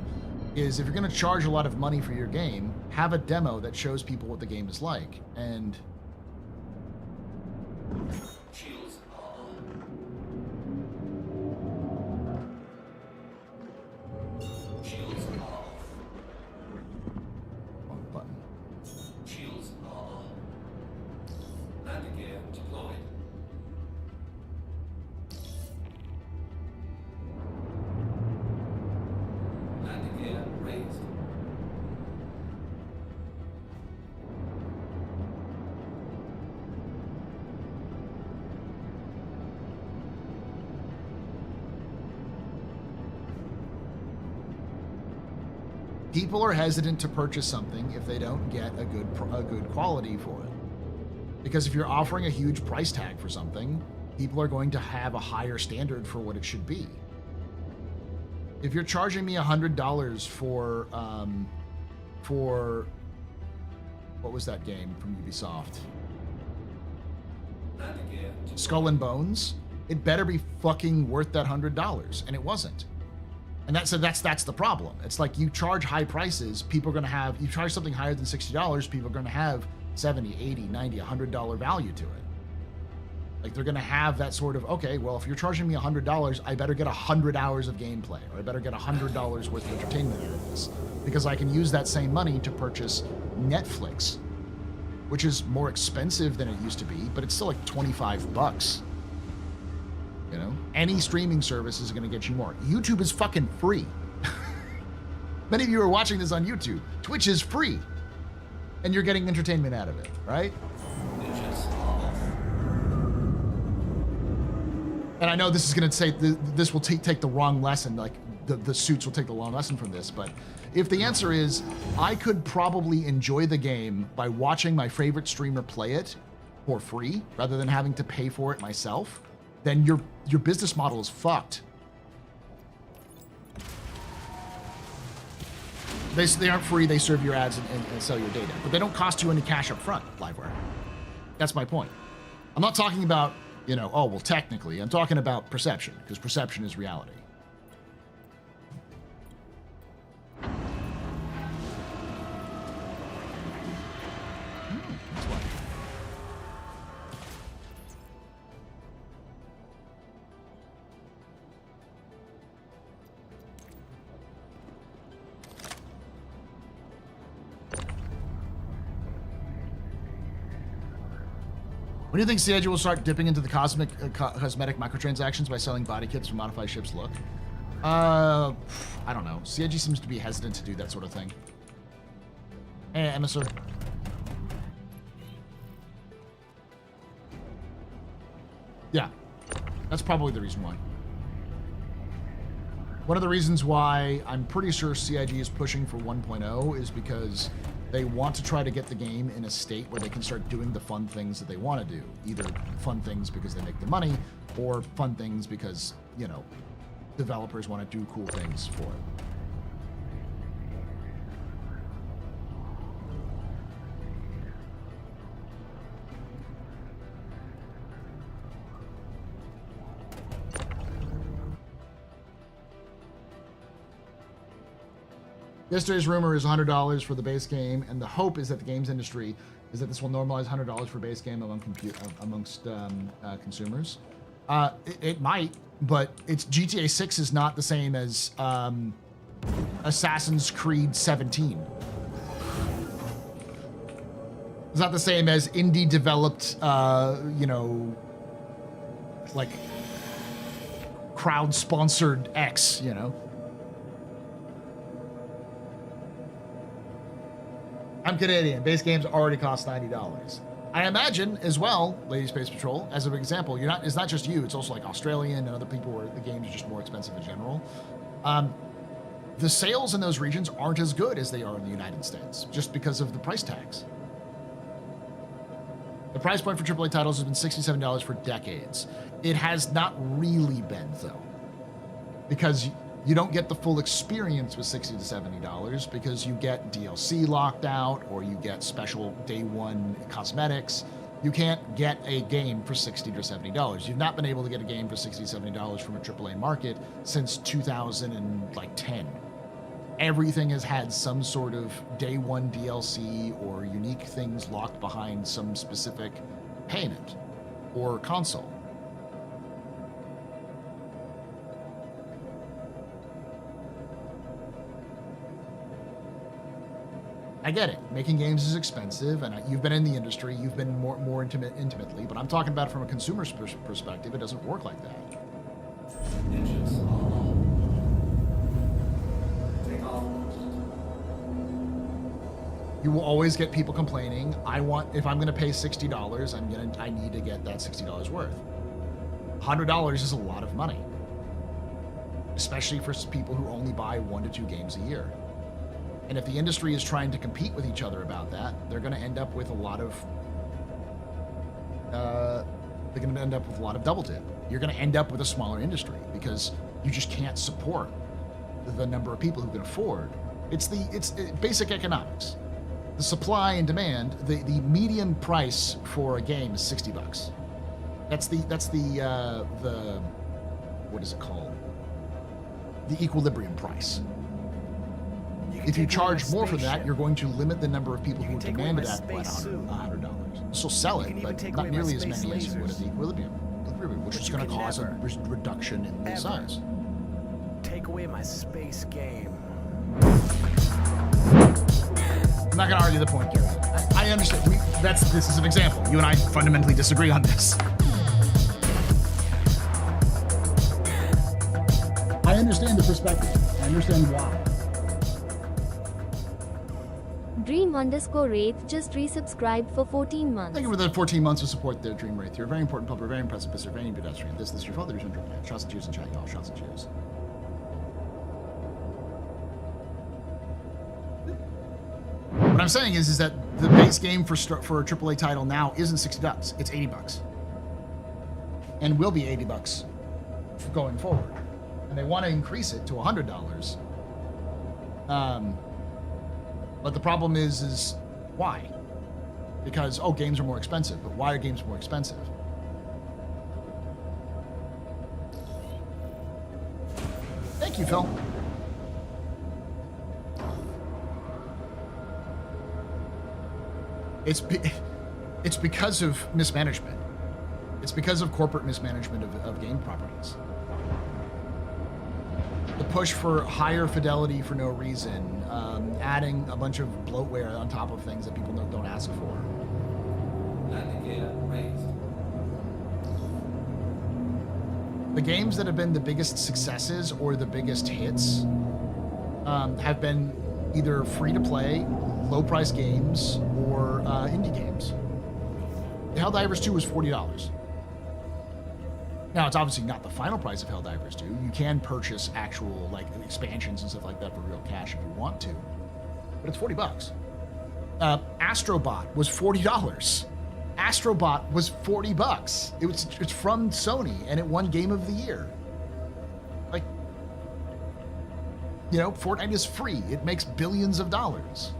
is if you're going to charge a lot of money for your game, have a demo that shows people what the game is like. And people are hesitant to purchase something if they don't get a good quality for it. Because if you're offering a huge price tag for something, people are going to have a higher standard for what it should be. If you're charging me $100 for what was that game from Ubisoft? Skull and Bones, it better be fucking worth that $100, and it wasn't. And that's the problem. It's like, you charge high prices, people are going to have, you charge something higher than $60, people are going to have $70, $80, $90, $100 value to it. Like, they're going to have that sort of, okay, well, if you're charging me $100, I better get 100 hours of gameplay, or I better get $100 worth of entertainment out of this, because I can use that same money to purchase Netflix, which is more expensive than it used to be, but it's still like $25. You know, any streaming service is going to get you more. YouTube is fucking free. Many of you are watching this on YouTube. Twitch is free, and you're getting entertainment out of it, right? And I know this is going to say this will take the wrong lesson, like the suits will take the wrong lesson from this, but if the answer is I could probably enjoy the game by watching my favorite streamer play it for free rather than having to pay for it myself, then your business model is fucked. They aren't free, they serve your ads and sell your data, but they don't cost you any cash up front, Liveware. That's my point. I'm not talking about, you know, oh, well, technically, I'm talking about perception, because perception is reality. That's why. When do you think CIG will start dipping into the cosmetic microtransactions by selling body kits to modify ship's look? I don't know. CIG seems to be hesitant to do that sort of thing. Hey, Emissor. Yeah, that's probably the reason why. One of the reasons why I'm pretty sure CIG is pushing for 1.0 is because they want to try to get the game in a state where they can start doing the fun things that they want to do. Either fun things because they make the money, or fun things because, you know, developers want to do cool things for it. Yesterday's rumor is $100 for the base game, and the hope is that the games industry is that this will normalize $100 for base game amongst consumers. It might, but it's GTA 6 is not the same as Assassin's Creed 17. It's not the same as indie developed, you know, like crowd-sponsored X, you know. I'm Canadian. Base games already cost $90. I imagine as well, Lady Space Patrol, as an example, it's not just you, it's also like Australian and other people where the games are just more expensive in general. The sales in those regions aren't as good as they are in the United States, just because of the price tags. The price point for AAA titles has been $67 for decades. It has not really been, though, because you don't get the full experience with $60 to $70 because you get DLC locked out or you get special day one cosmetics. You can't get a game for $60 to $70. You've not been able to get a game for $60 to $70 from a AAA market since 2010. Everything has had some sort of day one DLC or unique things locked behind some specific payment or console. I get it. Making games is expensive, and you've been in the industry. You've been more intimately, but I'm talking about from a consumer's perspective. It doesn't work like that. You will always get people complaining. If I'm going to pay $60, I need to get that $60 worth. $100 is a lot of money, especially for people who only buy 1 to 2 games a year. And if the industry is trying to compete with each other about that, they're going to end up with a lot of double dip. You're going to end up with a smaller industry because you just can't support the number of people who can afford. It's basic economics. The supply and demand, the median price for a game is $60. That's the what is it called? The equilibrium price. If you charge more for that, you're going to limit the number of people who demand it at $100. So sell it, but not nearly as many as you would at the Equilibrium, which is going to cause a reduction in the size. Take away my space game. I'm not going to argue the point, Gary. I understand. This is an example. You and I fundamentally disagree on this. I understand the perspective. I understand why. Dream_Wraith just resubscribed for 14 months. Thank you for the 14 months of support there, Dream Wraith. You're a very important public, very impressive, Mr. Very pedestrian. This is your father who's under plan. Shots and cheers in chat, y'all. Shots and cheers. What I'm saying is that the base game for a AAA title now isn't $60. It's $80. And will be $80 going forward. And they want to increase it to $100. But the problem is why? Because, games are more expensive. But why are games more expensive? Thank you, Phil. It's because of mismanagement. It's because of corporate mismanagement of game properties. The push for higher fidelity for no reason, adding a bunch of bloatware on top of things that people don't ask for. The games that have been the biggest successes or the biggest hits have been either free-to-play, low-price games, or indie games. Helldivers 2 was $40. Now, it's obviously not the final price of Helldivers 2. You can purchase actual expansions and stuff like that for real cash if you want to, but it's $40. Astrobot was $40. Astrobot was $40. It's from Sony, and it won Game of the Year. Fortnite is free. It makes billions of dollars.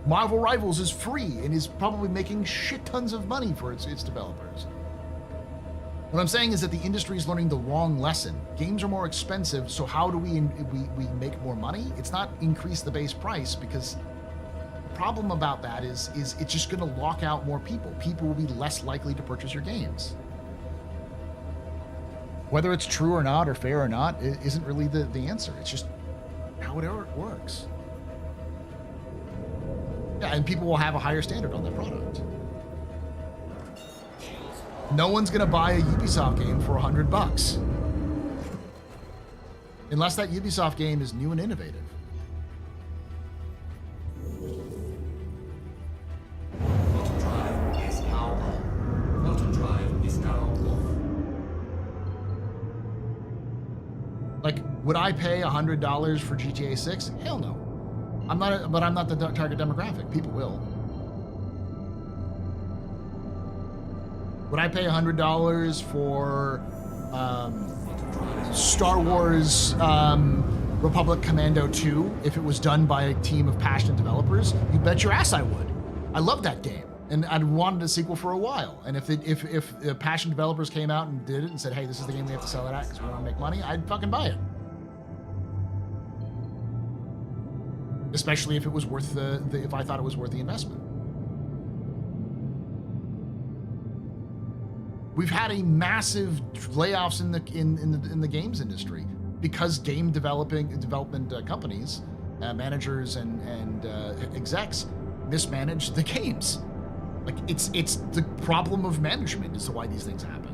Marvel Rivals is free and is probably making shit tons of money for its developers. What I'm saying is that the industry is learning the wrong lesson. Games are more expensive, so how do we make more money? It's not increase the base price, because the problem about that is it's just going to lock out more people. People will be less likely to purchase your games. Whether it's true or not, or fair or not, it isn't really the answer. It's just how it works. Yeah, and people will have a higher standard on their product. No one's gonna buy a Ubisoft game for $100 unless that Ubisoft game is new and innovative. Drive is now on. Drive is now off. Would I pay $100 for GTA 6? Hell no. I'm not the target demographic. People will. Would I pay $100 for Star Wars Republic Commando 2 if it was done by a team of passionate developers? You bet your ass I would. I love that game, and I'd wanted a sequel for a while. And if the passionate developers came out and did it and said, "Hey, this is the game we have to sell it at because we want to make money," I'd fucking buy it. Especially if it was worth if I thought it was worth the investment. We've had a massive layoffs in the games industry because game development companies, managers and execs mismanage the games. It's the problem of management is why these things happen.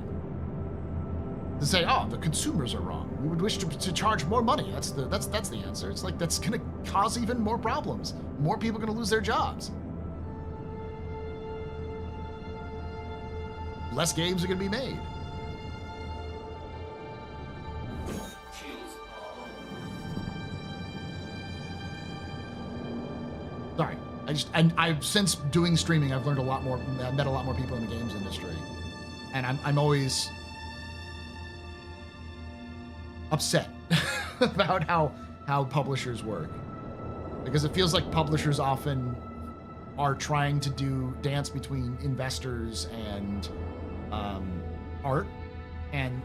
To say, the consumers are wrong. We would wish to charge more money. That's the answer. It's that's going to cause even more problems. More people are going to lose their jobs. Less games are going to be made. Sorry, I've since doing streaming, I've learned a lot more. I've met a lot more people in the games industry, and I'm always upset about how publishers work, because it feels like publishers often are trying to dance between investors and art, and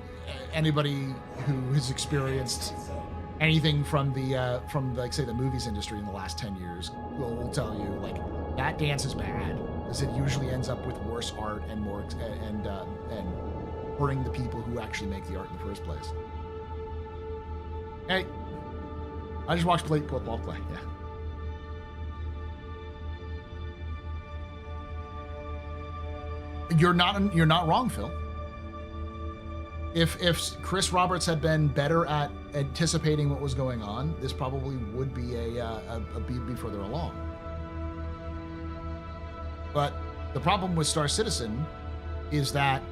anybody who has experienced anything from like say the movies industry in the last 10 years will tell you like that dance is bad because it usually ends up with worse art and more and hurting the people who actually make the art in the first place. Hey, I just watched play. Yeah. You're not wrong, Phil. If Chris Roberts had been better at anticipating what was going on, this probably would be be further along. But the problem with Star Citizen is that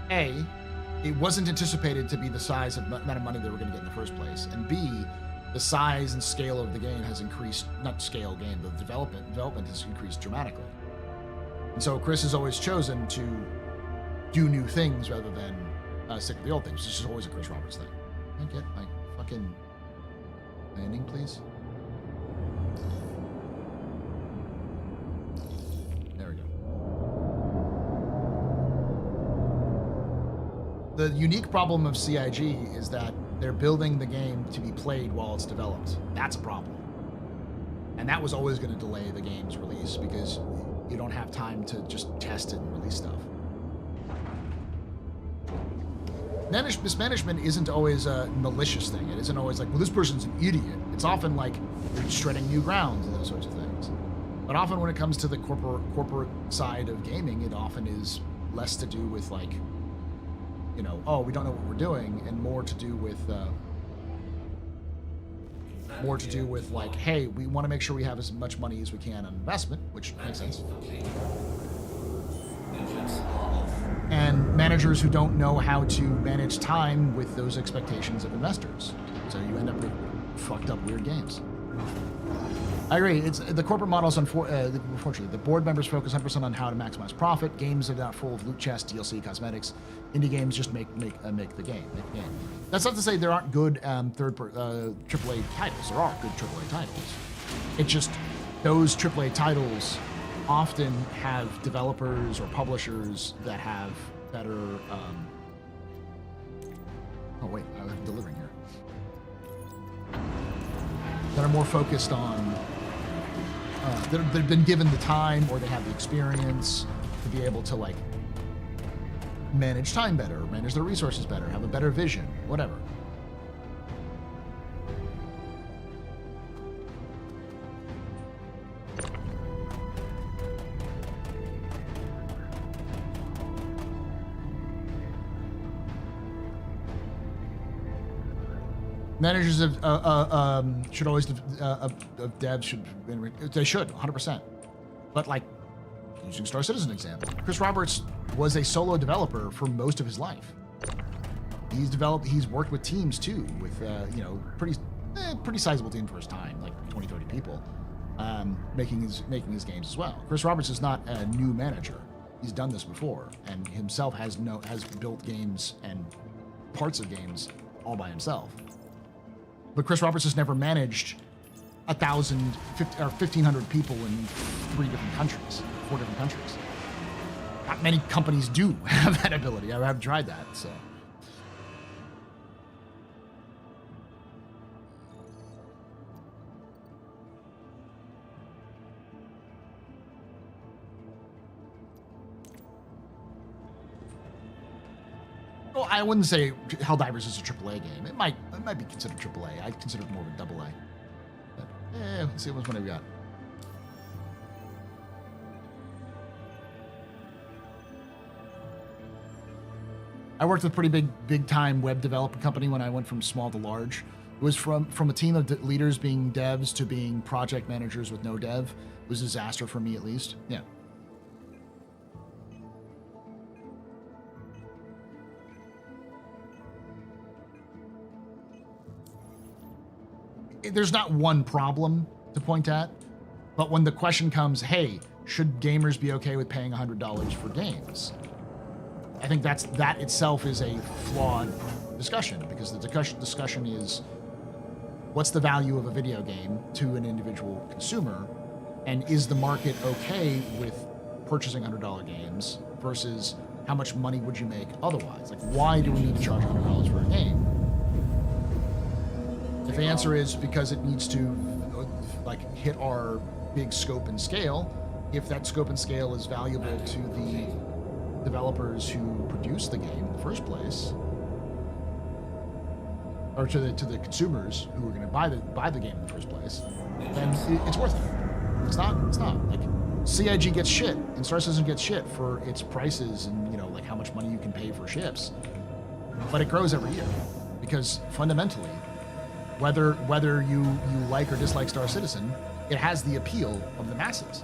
A, it wasn't anticipated to be the size of amount of money they were going to get in the first place, and B, the size and scale of the game has increased, not scale game, but development has increased dramatically. And so Chris has always chosen to do new things rather than stick with the old things. This is always a Chris Roberts thing. Can I get my fucking landing, please? There we go. The unique problem of CIG is that they're building the game to be played while it's developed. That's a problem. And that was always going to delay the game's release because you don't have time to just test it and release stuff. Mismanagement isn't always a malicious thing. It isn't always like, well, this person's an idiot. It's often like they're treading new ground and those sorts of things. But often when it comes to the corporate side of gaming, it often is less to do with like, you know, oh, we don't know what we're doing, and more to do with like, hey, we want to make sure we have as much money as we can on investment, which makes sense. And managers who don't know how to manage time with those expectations of investors. So you end up with fucked up weird games. I agree. It's the corporate models. Unfortunately, the board members focus 100% on how to maximize profit. Games are not full of loot chests, DLC, cosmetics. Indie games just make the game. That's not to say there aren't good AAA titles. There are good AAA titles. It's just those AAA titles often have developers or publishers that have better. Oh wait, I'm delivering here. That are more focused on. They've been given the time, or they have the experience to be able to like manage time better, manage their resources better, have a better vision, whatever. Managers of should always of devs should 100%. But like using Star Citizen example, Chris Roberts was a solo developer for most of his life. He's worked with teams too, with pretty sizable team for his time, like 20-30 people, making his games as well. Chris Roberts is not a new manager. He's done this before, and himself has built games and parts of games all by himself. But Chris Roberts has never managed 1,500 people in 4 different countries. Not many companies do have that ability. I haven't tried that, so. Well, I wouldn't say Helldivers is a AAA game. It might be considered AAA. I consider it more of a AA. But, let's see what we got. I worked with a pretty big time web development company when I went from small to large. It was from a team of leaders being devs to being project managers with no dev. It was a disaster for me, at least. Yeah. There's not one problem to point at, but when the question comes, hey, should gamers be okay with paying $100 for games? I think that itself is a flawed discussion, because the discussion is, what's the value of a video game to an individual consumer, and is the market okay with purchasing $100 games versus how much money would you make otherwise? Like, why do we need to charge $100 for a game? If the answer is because it needs to like hit our big scope and scale, if that scope and scale is valuable to the developers who produce the game in the first place, or to the consumers who are going to buy the game in the first place, then it's worth it. It's not. Like, CIG gets shit and Star Citizen gets shit for its prices and, you know, like how much money you can pay for ships, but it grows every year because fundamentally, whether you like or dislike Star Citizen, it has the appeal of the masses.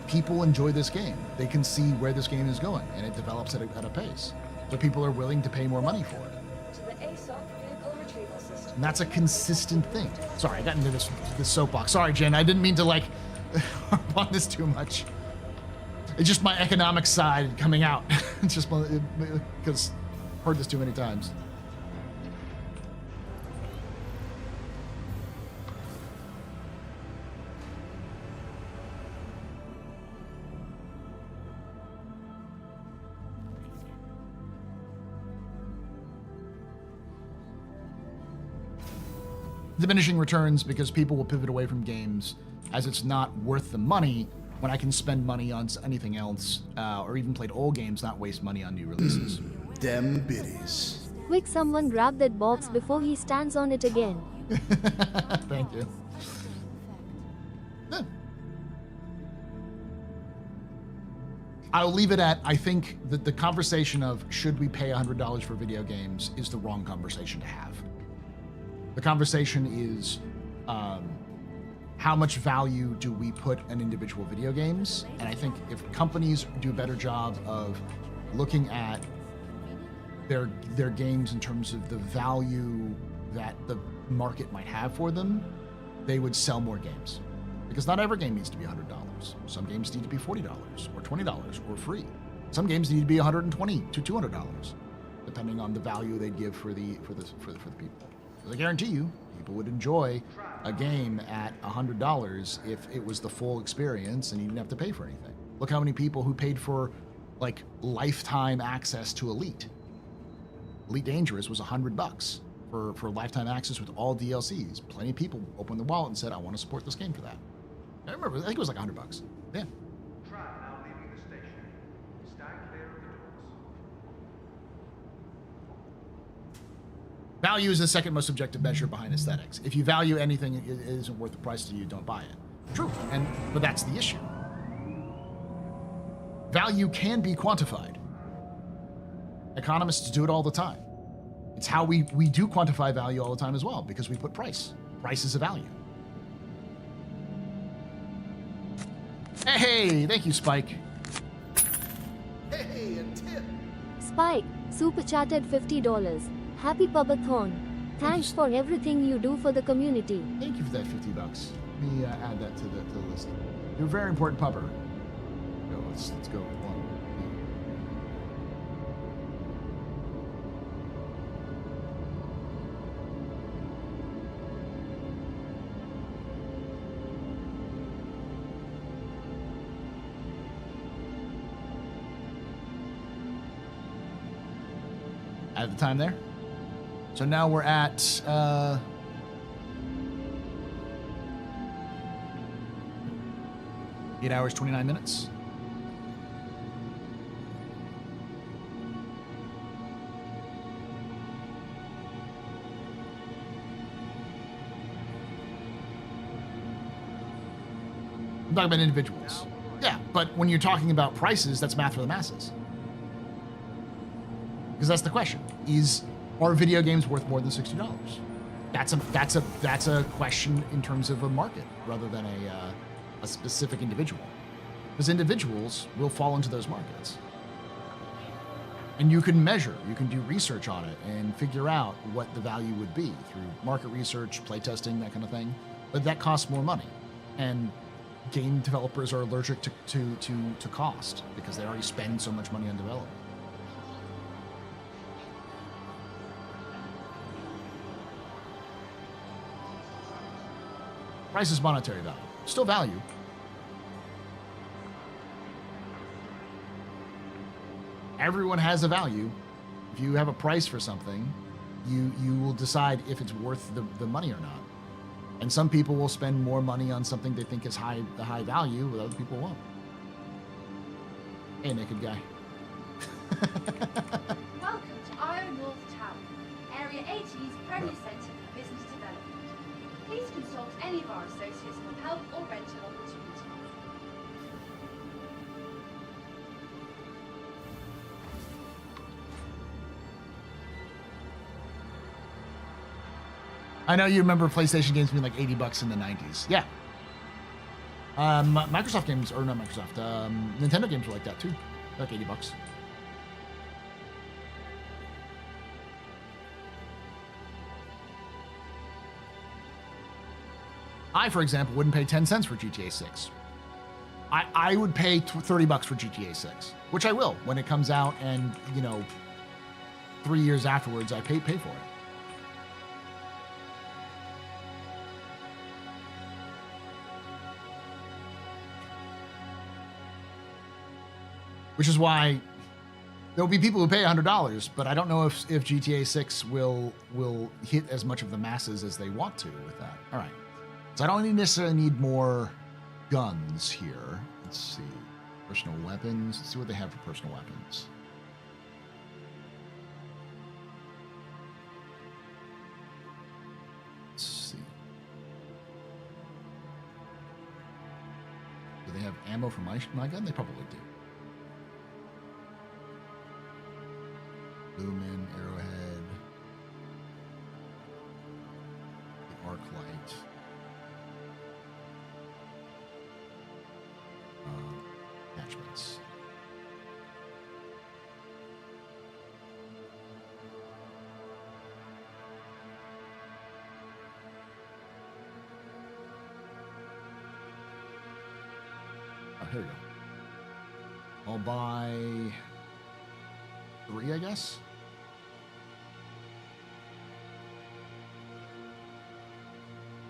People enjoy this game. They can see where this game is going, and it develops at a pace. So people are willing to pay more money for it. To the ASOP vehicle retrieval system. And that's a consistent thing. Sorry, I got into this soapbox. Sorry, Jen. I didn't mean to like harp on this too much. It's just my economic side coming out. It's just because I've heard this too many times. Diminishing returns because people will pivot away from games as it's not worth the money when I can spend money on anything else, or even played old games, not waste money on new releases. Dem biddies. Quick, someone grab that box before he stands on it again. Thank you. Yeah. I'll leave it at, I think that the conversation of should we pay $100 for video games is the wrong conversation to have. The conversation is how much value do we put in individual video games? And I think if companies do a better job of looking at their games in terms of the value that the market might have for them, they would sell more games. Because not every game needs to be $100. Some games need to be $40 or $20 or free. Some games need to be $120 to $200, depending on the value they give for the people. I guarantee you, people would enjoy a game at $100 if it was the full experience and you didn't have to pay for anything. Look how many people who paid for like lifetime access to Elite. Elite Dangerous was $100 for lifetime access with all DLCs. Plenty of people opened the wallet and said, "I want to support this game for that." I remember, I think it was like $100. Yeah. Tram now leaving the station. Stand clear of the doors. Value is the second most objective measure behind aesthetics. If you value anything, it isn't worth the price to you, don't buy it. True, but that's the issue. Value can be quantified. Economists do it all the time. It's how we do quantify value all the time as well, because we put price. Price is a value. Hey, thank you, Spike. Hey, a tip. Spike, super chatted $50. Happy Pub-A-Thon. Thanks for everything you do for the community. Thank you for that $50. Let me add that to the list. You're a very important pupper. Let's go on. At the time there. So now we're at 8 hours, 29 minutes. I'm talking about individuals. Yeah, but when you're talking about prices, that's math for the masses. Because that's the question: are video games worth more than $60? That's a question in terms of a market rather than a specific individual. Because individuals will fall into those markets, and you can measure, you can do research on it and figure out what the value would be through market research, playtesting, that kind of thing. But that costs more money, and game developers are allergic to cost because they already spend so much money on development. Price is monetary value. Still value. everyone has a value. If you have a price for something, you will decide if it's worth the money or not. And some people will spend more money on something they think is high value, but other people won't. Hey, naked guy. Welcome to Iron Wolf Tower, Area 18's premier centre for business development. Please consult any of our associates for help or rental opportunities. I know you remember PlayStation games being like $80 in the 90s. Yeah. Microsoft games, or not Microsoft, Nintendo games were like that too. Like $80. I, for example, wouldn't pay 10 cents for GTA 6. I would pay $30 for GTA 6, which I will when it comes out, and 3 years afterwards, I pay for it. Which is why there'll be people who pay $100, but I don't know if GTA 6 will hit as much of the masses as they want to with that. All right. So I don't necessarily need more guns here. Let's see. Personal weapons. Let's see what they have for personal weapons. Let's see. Do they have ammo for my gun? They probably do. Lumen, arrowhead, the arc light, attachments. Oh, here we go. I'll buy 3, I guess.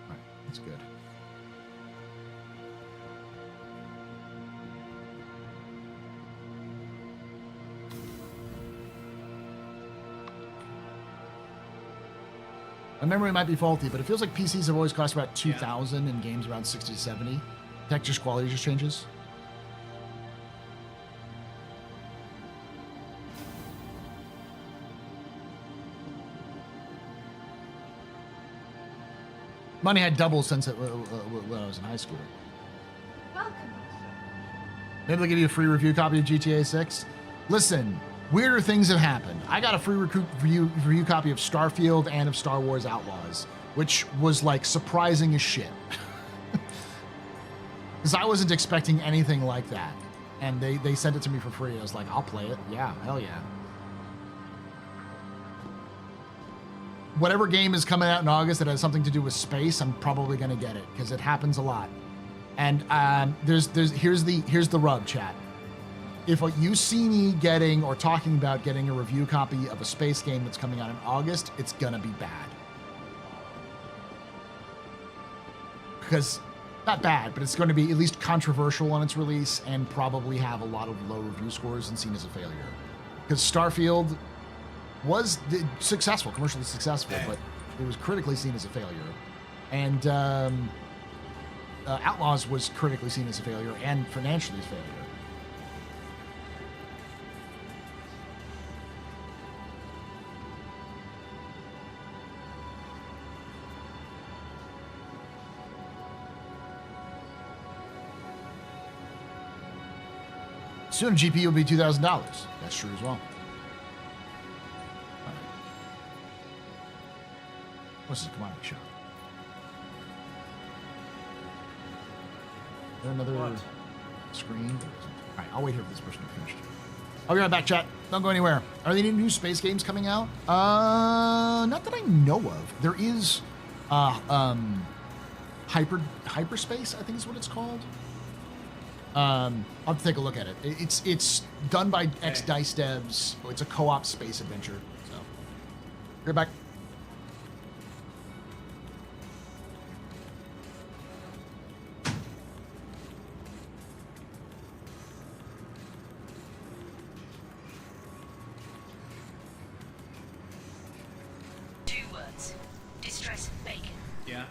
All right, that's good. My memory might be faulty, but it feels like PCs have always cost about 2,000 and games around 60 to 70. Textures quality just changes. Money had doubled since when I was in high school. Welcome. Maybe they'll give you a free review copy of GTA 6. Listen, weirder things have happened. I got a free review copy of Starfield and of Star Wars Outlaws, which was like surprising as shit. Because I wasn't expecting anything like that. And they sent it to me for free. I was like, I'll play it. Yeah, hell yeah. Whatever game is coming out in August that has something to do with space, I'm probably going to get it because it happens a lot. And here's the rub, chat. If you see me getting or talking about getting a review copy of a space game that's coming out in August, it's going to be bad. Because, not bad, but it's going to be at least controversial on its release and probably have a lot of low review scores and seen as a failure. Because Starfield was successful, commercially successful, but it was critically seen as a failure. And Outlaws was critically seen as a failure and financially as a failure. Soon a GPU will be $2,000. That's true as well. What's this commodity shop? Is there another screen? All right, I'll wait here for this person to finish. I'll be right back, chat. Don't go anywhere. Are there any new space games coming out? Not that I know of. There is hyperspace, I think is what it's called. I'll have to take a look at it. It's done by ex-DICE devs. It's a co-op space adventure. So, be right back. words. Distress bacon. Yeah.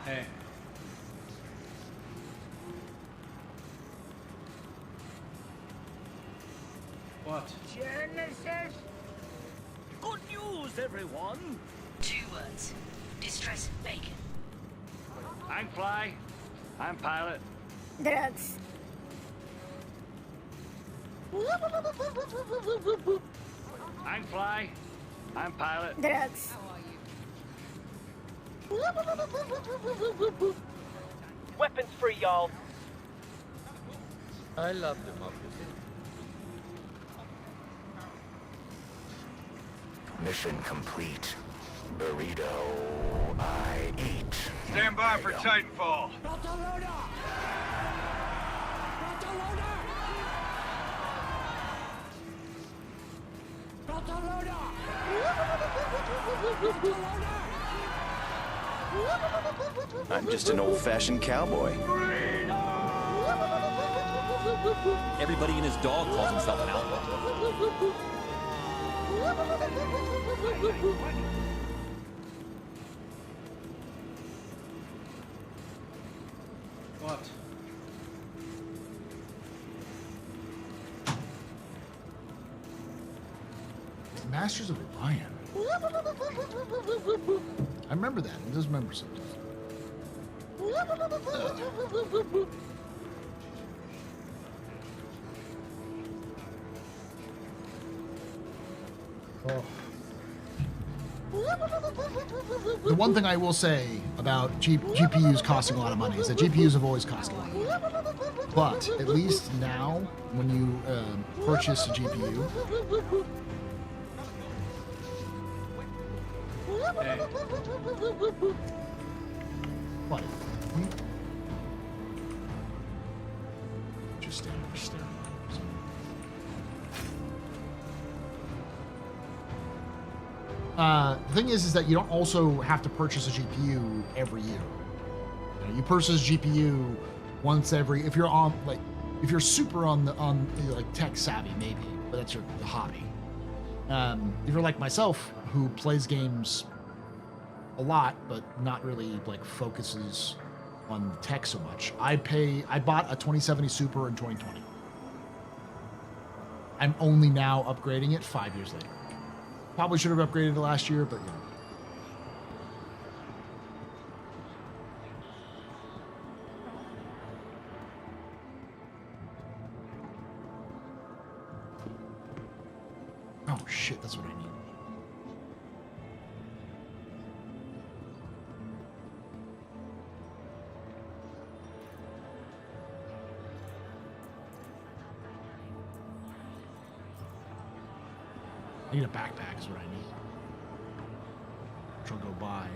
Hey. What? Genesis! Good news, everyone! 2 words. Distress bacon. I'm Fly. I'm Pilot. Drugs. I'm Fly. I'm Pilot. Drugs. Weapons free, y'all. I love democracy. Mission complete. Burrito, I eat. Stand by for Titanfall. I'm just an old-fashioned cowboy. Everybody and his dog calls himself an outlaw. What? Masters of Orion. I remember that. I just remember something. Oh. The one thing I will say about GPUs costing a lot of money is that GPUs have always cost a lot of money. But at least now, when you purchase a GPU, what? Just stand there staring. The thing is that you don't also have to purchase a GPU every year. You purchase a GPU once every. If you're on if you're super on like tech savvy, maybe, but that's your hobby. If you're like myself, who plays games a lot but not really like focuses on tech so much, I bought a 2070 Super in 2020. I'm only now upgrading it 5 years later. Probably should have upgraded it last year, but you know. Oh shit, that's what I need. I need a backpack is what I need. Which I'll go buy.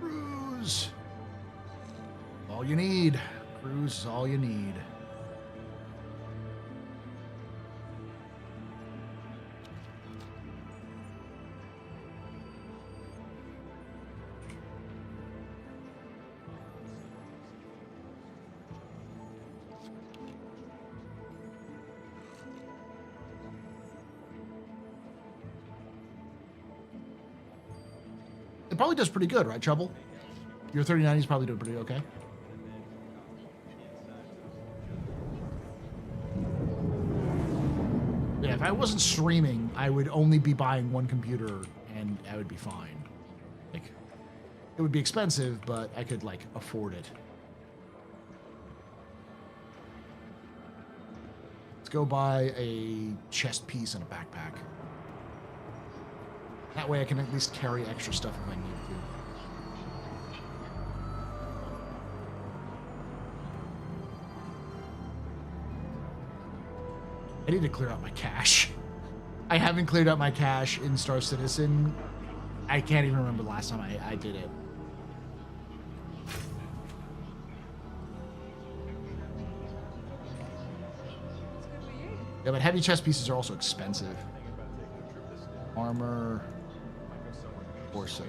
Cruise. All you need. Cruise is all you need. It probably does pretty good, right, Trouble? Your 3090 is probably doing pretty okay. Yeah, if I wasn't streaming, I would only be buying one computer and I would be fine. Like, it would be expensive, but I could, like, afford it. Let's go buy a chest piece and a backpack. That way I can at least carry extra stuff if I need to. I need to clear out my cache. I haven't cleared out my cache in Star Citizen. I can't even remember the last time I did it. Yeah, but heavy chest pieces are also expensive. Armor. Torso.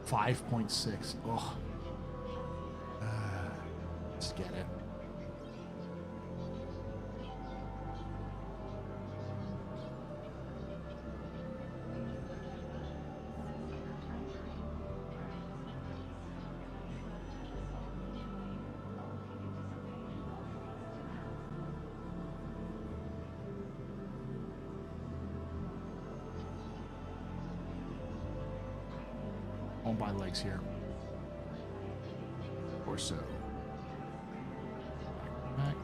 $5.6. Oh. Let's get it. Won't buy legs here. Or so. Back.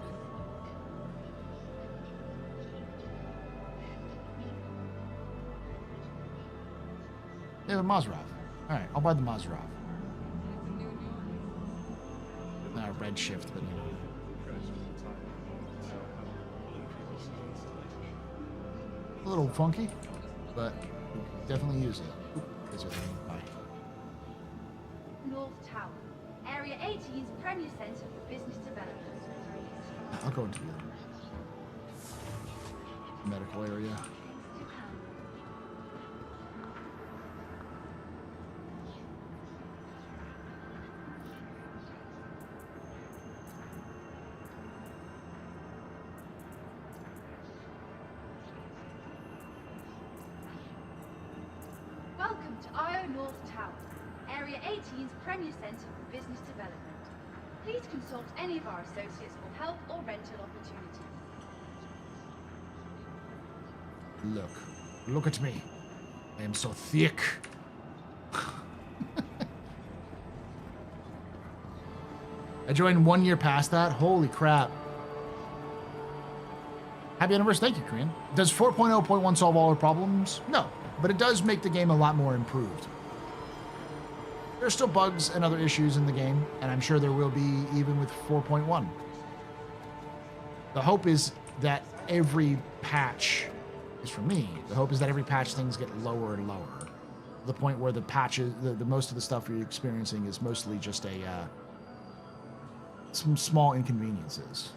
They have a Mazrav. Alright, I'll buy the Mazrav. Red shift, but you know. A little funky, but definitely use it. That's what I mean. Bye. North Tower, Area 18's Premier Centre for Business Development. I'll go into the medical area. Welcome to IO North Tower, Area 18's Premier Centre for Business Development. Please consult any of our associates for help or rental opportunities. Look at me. I am so thick. I joined 1 year past that. Holy crap. Happy anniversary. Thank you, Korean. Does 4.0.1 solve all our problems? No, but it does make the game a lot more improved. There's still bugs and other issues in the game, and I'm sure there will be even with 4.1. The hope is that every patch is for me. The hope is that every patch things get lower and lower. To the point where the patches, the most of the stuff you're experiencing is mostly just some small inconveniences.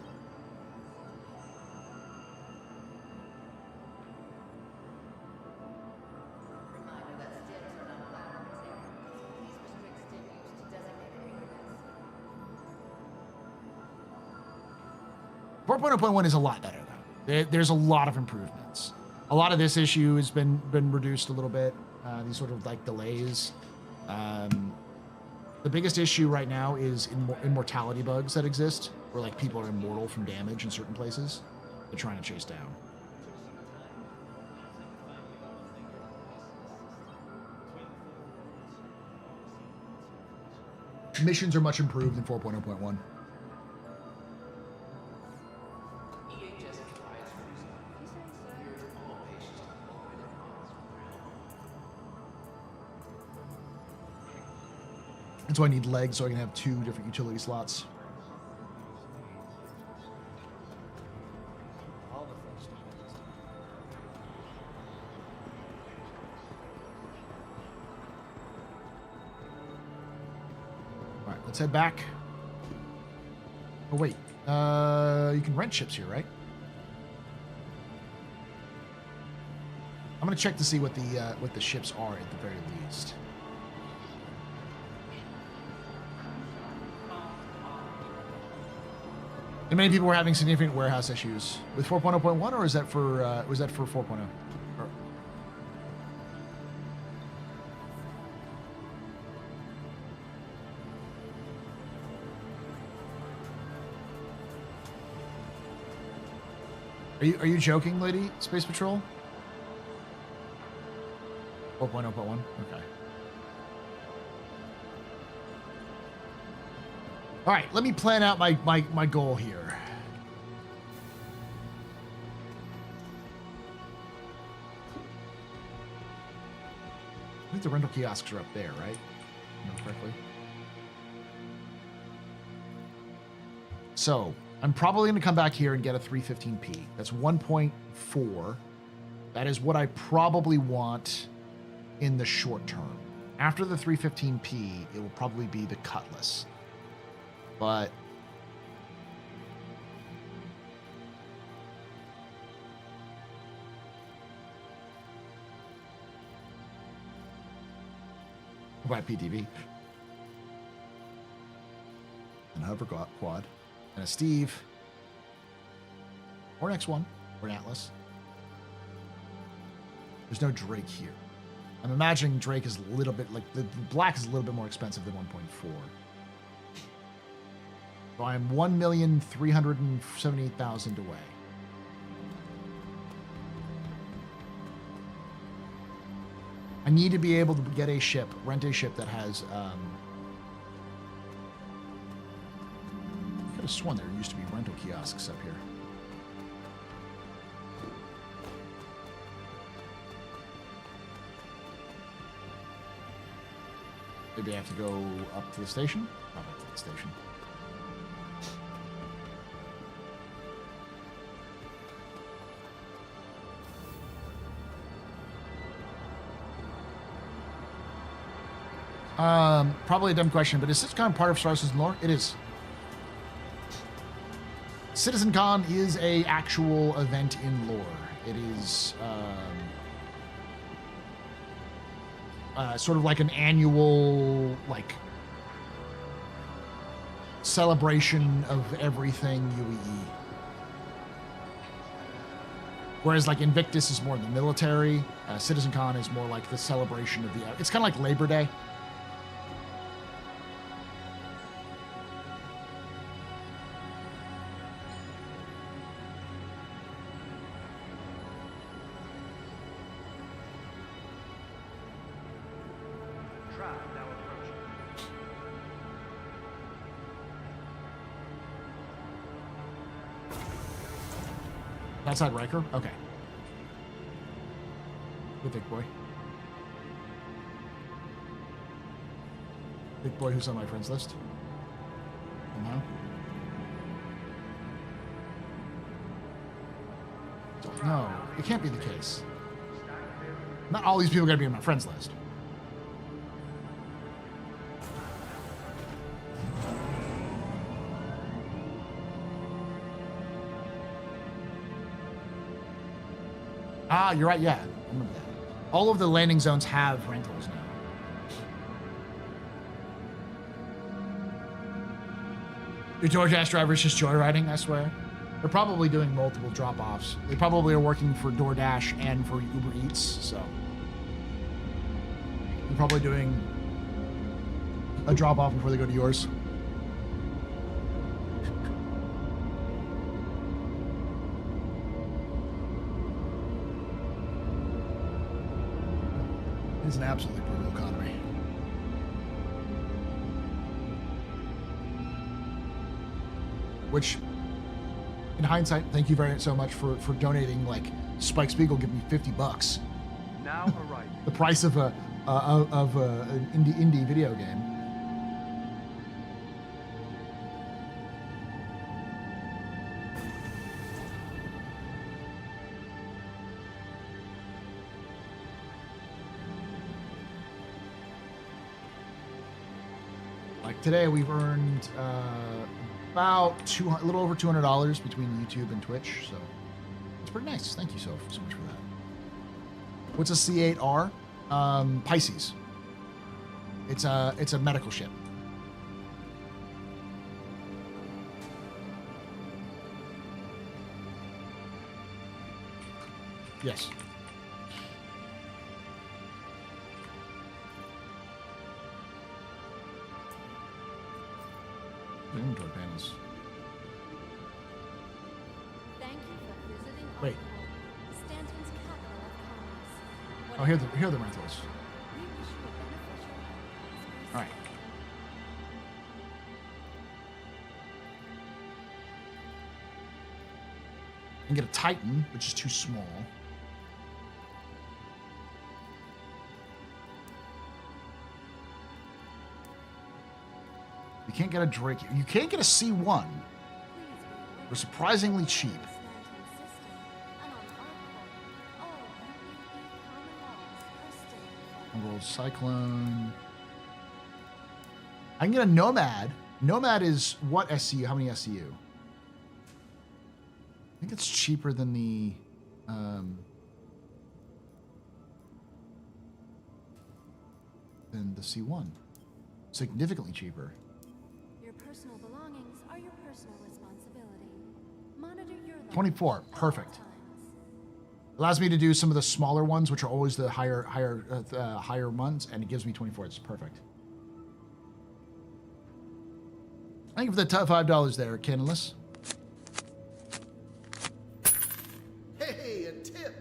.1 is a lot better though. There's a lot of improvements. A lot of this issue has been reduced a little bit. These sort of like delays. The biggest issue right now is immortality bugs that exist, where like people are immortal from damage in certain places. They're trying to chase down. Missions are much improved in 4.0.1. And so I need legs so I can have 2 different utility slots. All right, let's head back. Oh, wait. You can rent ships here, right? I'm gonna check to see what the ships are at the very least. And many people were having significant warehouse issues with 4.0.1, or is that for was that for 4.0? Or... Are you joking, lady? Space Patrol? 4.0.1? Okay. All right, let me plan out my goal here. I think the rental kiosks are up there, right? Remember correctly. So I'm probably going to come back here and get a 315p. That's 1.4. That is what I probably want in the short term. After the 315p, it will probably be the Cutlass. But buy a PTV and a hover quad and a Steve or an X1 or an Atlas. There's no Drake here. I'm imagining Drake is a little bit like the black is a little bit more expensive than 1.4. So I'm 1,378,000 away. I need to be able to get a ship, rent a ship that has. I could have sworn there used to be rental kiosks up here. Maybe I have to go up to the station? Not up to the station. Probably a dumb question, but is CitizenCon part of Star Citizen lore? It is. CitizenCon is a actual event in lore. It is sort of like an annual celebration of everything UEE. Whereas like Invictus is more the military, CitizenCon is more like the celebration of the. It's kind of like Labor Day. Outside Riker? Okay. The big boy. Big boy who's on my friends list. Somehow. No, it can't be the case. Not all these people gotta be on my friends list. Ah, you're right, yeah. I remember that. All of the landing zones have rentals now. Your DoorDash drivers just joyriding, I swear. They're probably doing multiple drop-offs. They probably are working for DoorDash and for Uber Eats, so. They're probably doing a drop-off before they go to yours. It's an absolutely brutal economy. Which, in hindsight, thank you very so much for donating. Like Spike Spiegel, give me $50. Now arriving. The price of an indie video game. Today we've earned about a little over $200 between YouTube and Twitch, so it's pretty nice. Thank you so much for that. What's a C8R? Pisces. It's a medical ship. Yes. Inventory panels. Thank you for visiting Wait. Stanton's capital of commerce. Oh, here are the rentals. We wish you a beneficial. All right. And get a Titan, which is too small. You can't get a Drake. You can't get a C1. They're surprisingly cheap. World Cyclone. I can get a Nomad. Nomad is what SCU? How many SCU? I think it's cheaper than the C1. Significantly cheaper. Your personal belongings are your personal responsibility. Monitor your 24. Perfect. Allows me to do some of the smaller ones, which are always the higher ones, and it gives me 24. It's perfect. Thank you for the $5 there, Canless. Hey, a tip.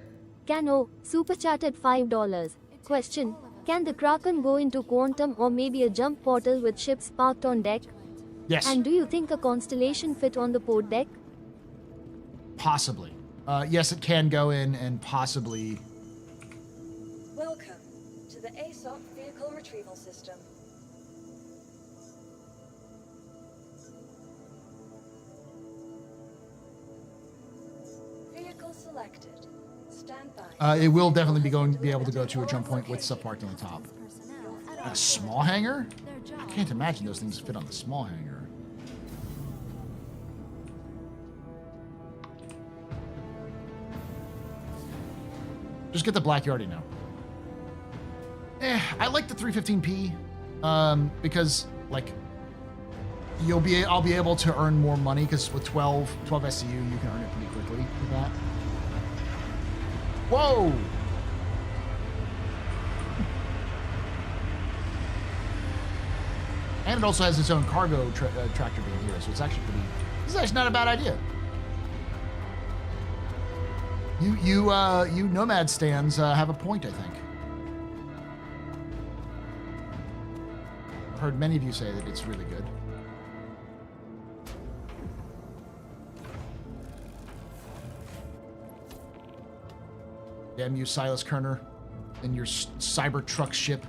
Cano, super chatted $5. Question: can the Kraken go into quantum or maybe a jump portal with ships parked on deck? Yes. And do you think a constellation fit on the port deck? Possibly. Yes, it can go in and possibly. Welcome to the ASOP vehicle retrieval system. Vehicle selected. Stand by. It will definitely be able to go to a jump point with stuff parked on the top. A small hangar? I can't imagine those things fit on the small hangar. Just get the black, you already know. I like the 315p because like I'll be able to earn more money because with 12 SCU you can earn it pretty quickly with that. Whoa! And it also has its own cargo tractor beam here, so it's actually pretty. This is actually not a bad idea. You Nomad stands have a point, I think. I've heard many of you say that it's really good. Damn you, Silas Kerner, and your Cybertruck ship.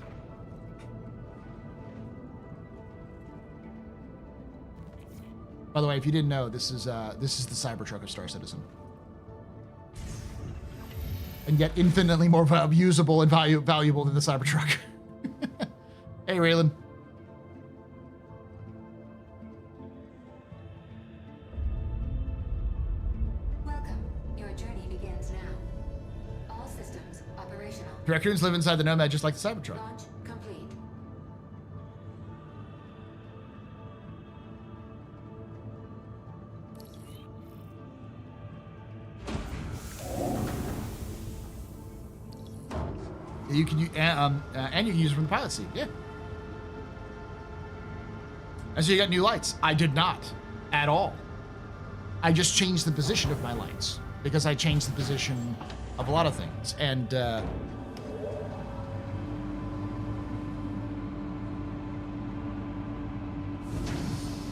By the way, if you didn't know, this is the Cybertruck of Star Citizen. And yet infinitely more usable and valuable than the Cybertruck. Hey, Raylan. Welcome. Your journey begins now. All systems operational. The raccoons live inside the Nomad just like the Cybertruck. Launch complete. You can and you can use it from the pilot seat. Yeah. And so you got new lights. I did not at all. I just changed the position of my lights because I changed the position of a lot of things. And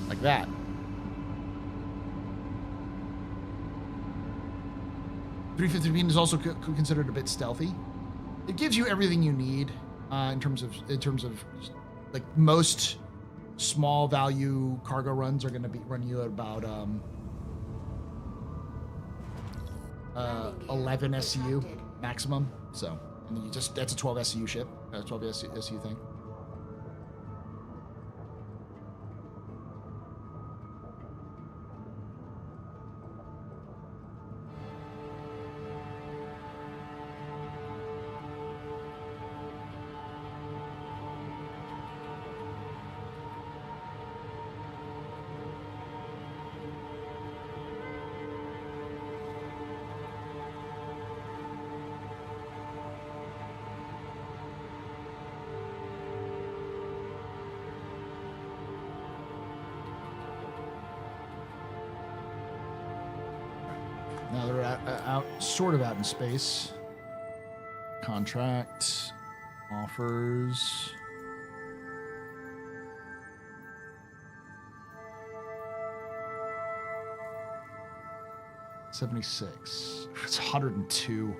like that. .350 is also considered a bit stealthy. It gives you everything you need in terms of like most small value cargo runs are going to run you at about 11 SCU maximum. So, and then that's a 12 SCU ship, 12 SCU thing. Now they're out, sort of out in space. Contract. Offers. $76. It's 102.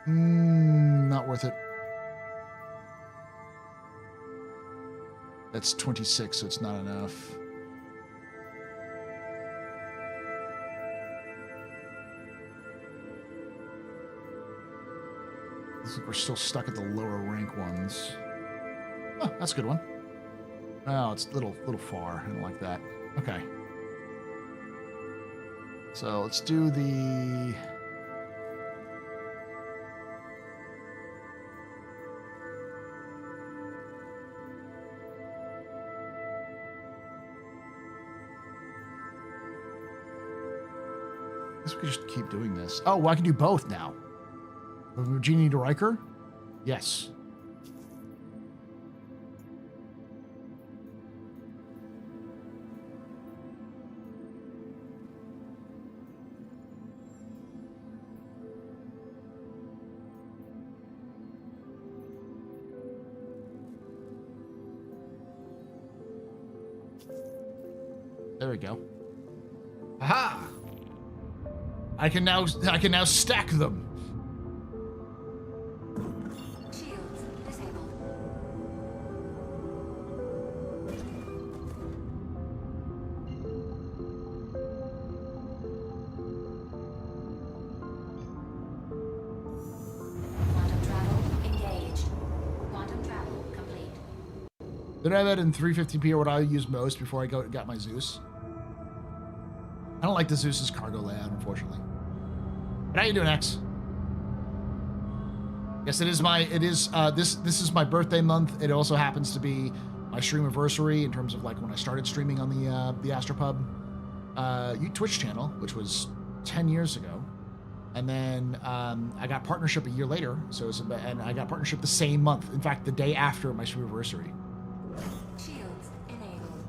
Not worth it. That's 26, so it's not enough. Looks like we're still stuck at the lower rank ones. Oh, that's a good one. Oh, it's a little far. I don't like that. Okay. So let's do the... I guess we could just keep doing this. Oh, well, I can do both now. Genie to Riker? Yes. There we go. Aha! I can now stack them. Shields disabled. Quantum travel engaged. Quantum travel complete. Did I have that in 350p or what I use most before I got my Zeus? I don't like the Zeus's cargo layout, unfortunately. But how you doing, X? Yes, this is my birthday month. It also happens to be my stream anniversary in terms of like when I started streaming on the AstroPub Twitch channel, which was 10 years ago. And then I got partnership a year later, and I got partnership the same month. In fact, the day after my stream anniversary. Shields enabled.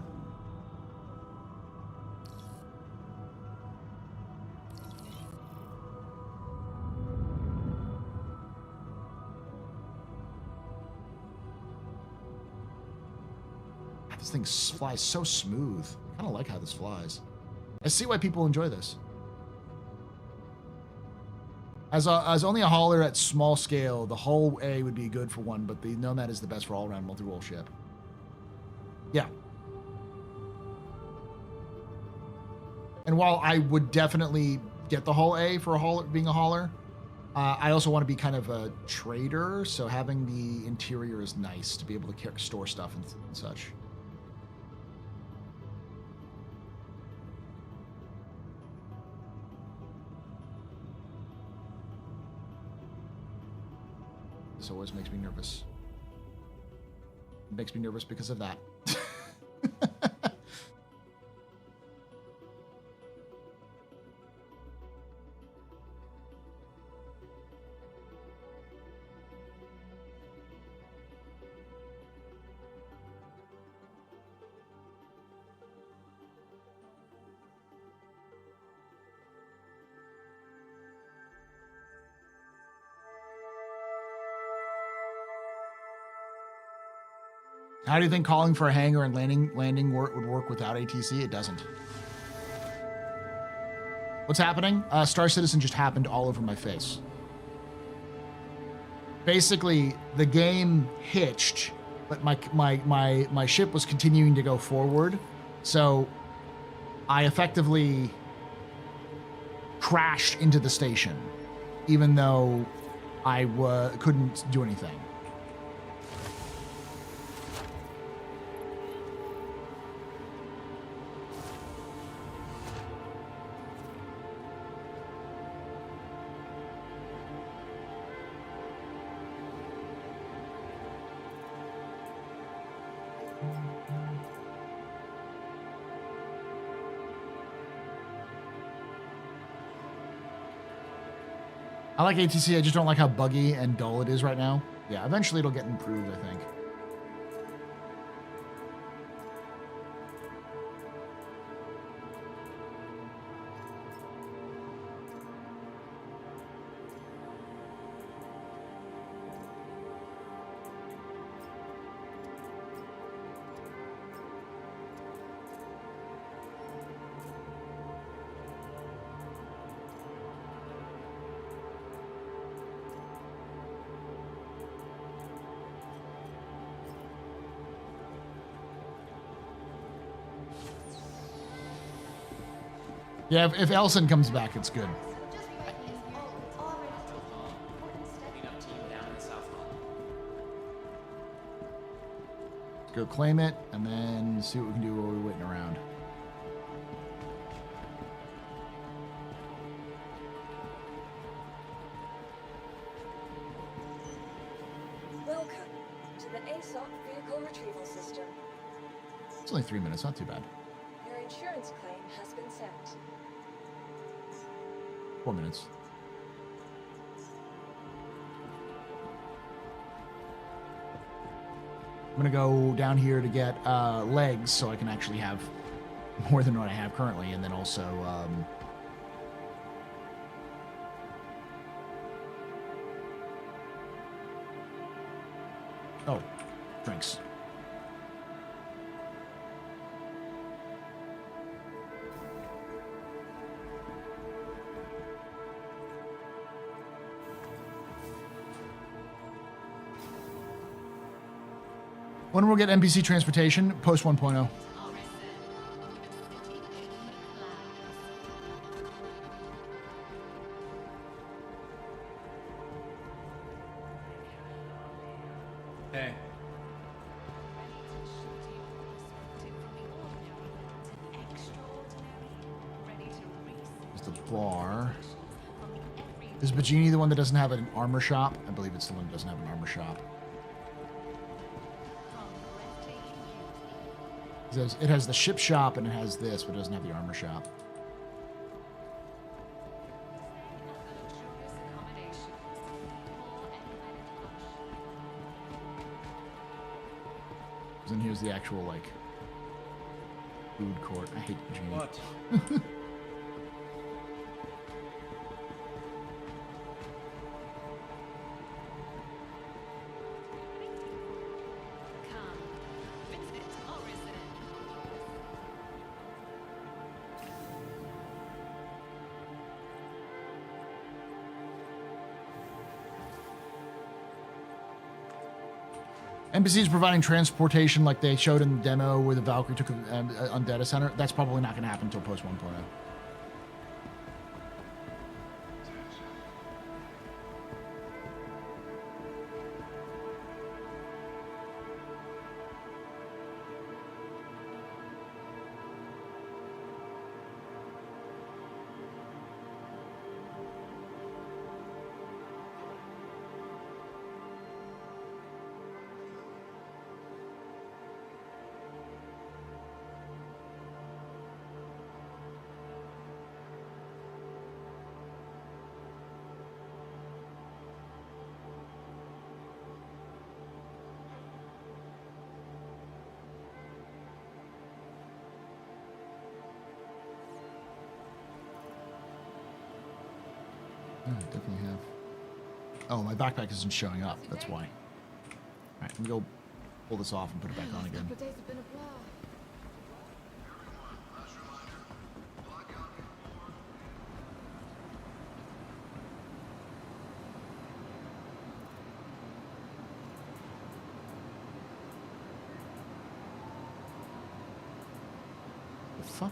This thing flies so smooth. I kind of like how this flies. I see why people enjoy this. As only a hauler at small scale, the hull A would be good for one, but the Nomad is the best for all-around multi-role ship. Yeah. And while I would definitely get the hull A for being a hauler, I also want to be kind of a trader, so having the interior is nice to be able to store stuff and such. This always makes me nervous. It makes me nervous because of that. How do you think calling for a hangar and landing would work without ATC? It doesn't. What's happening? Star Citizen just happened all over my face. Basically, the game hitched, but my ship was continuing to go forward, so I effectively crashed into the station, even though I couldn't do anything. I like ATC, I just don't like how buggy and dull it is right now. Yeah, eventually it'll get improved, I think. Yeah, if Elson comes back, it's good. Let's go claim it, and then see what we can do while we're waiting around. Welcome to the ASOP vehicle retrieval system. It's only 3 minutes, not too bad. Your insurance claim has been sent. 4 minutes. I'm gonna go down here to get legs so I can actually have more than what I have currently, and then also oh, drinks. When we'll get NPC transportation, post 1.0. Hey. There's the bar. Is Bajini the one that doesn't have an armor shop? I believe it's the one that doesn't have an armor shop. It has the ship shop and it has this, but it doesn't have the armor shop. Then here's the actual, like, food court. I hate Bajini. What? NPCs providing transportation like they showed in the demo where the Valkyrie took on data center. That's probably not going to happen until post 1.0. Definitely have. Oh, my backpack isn't showing up. That's why. All right, let me go pull this off and put it back on again. The fuck?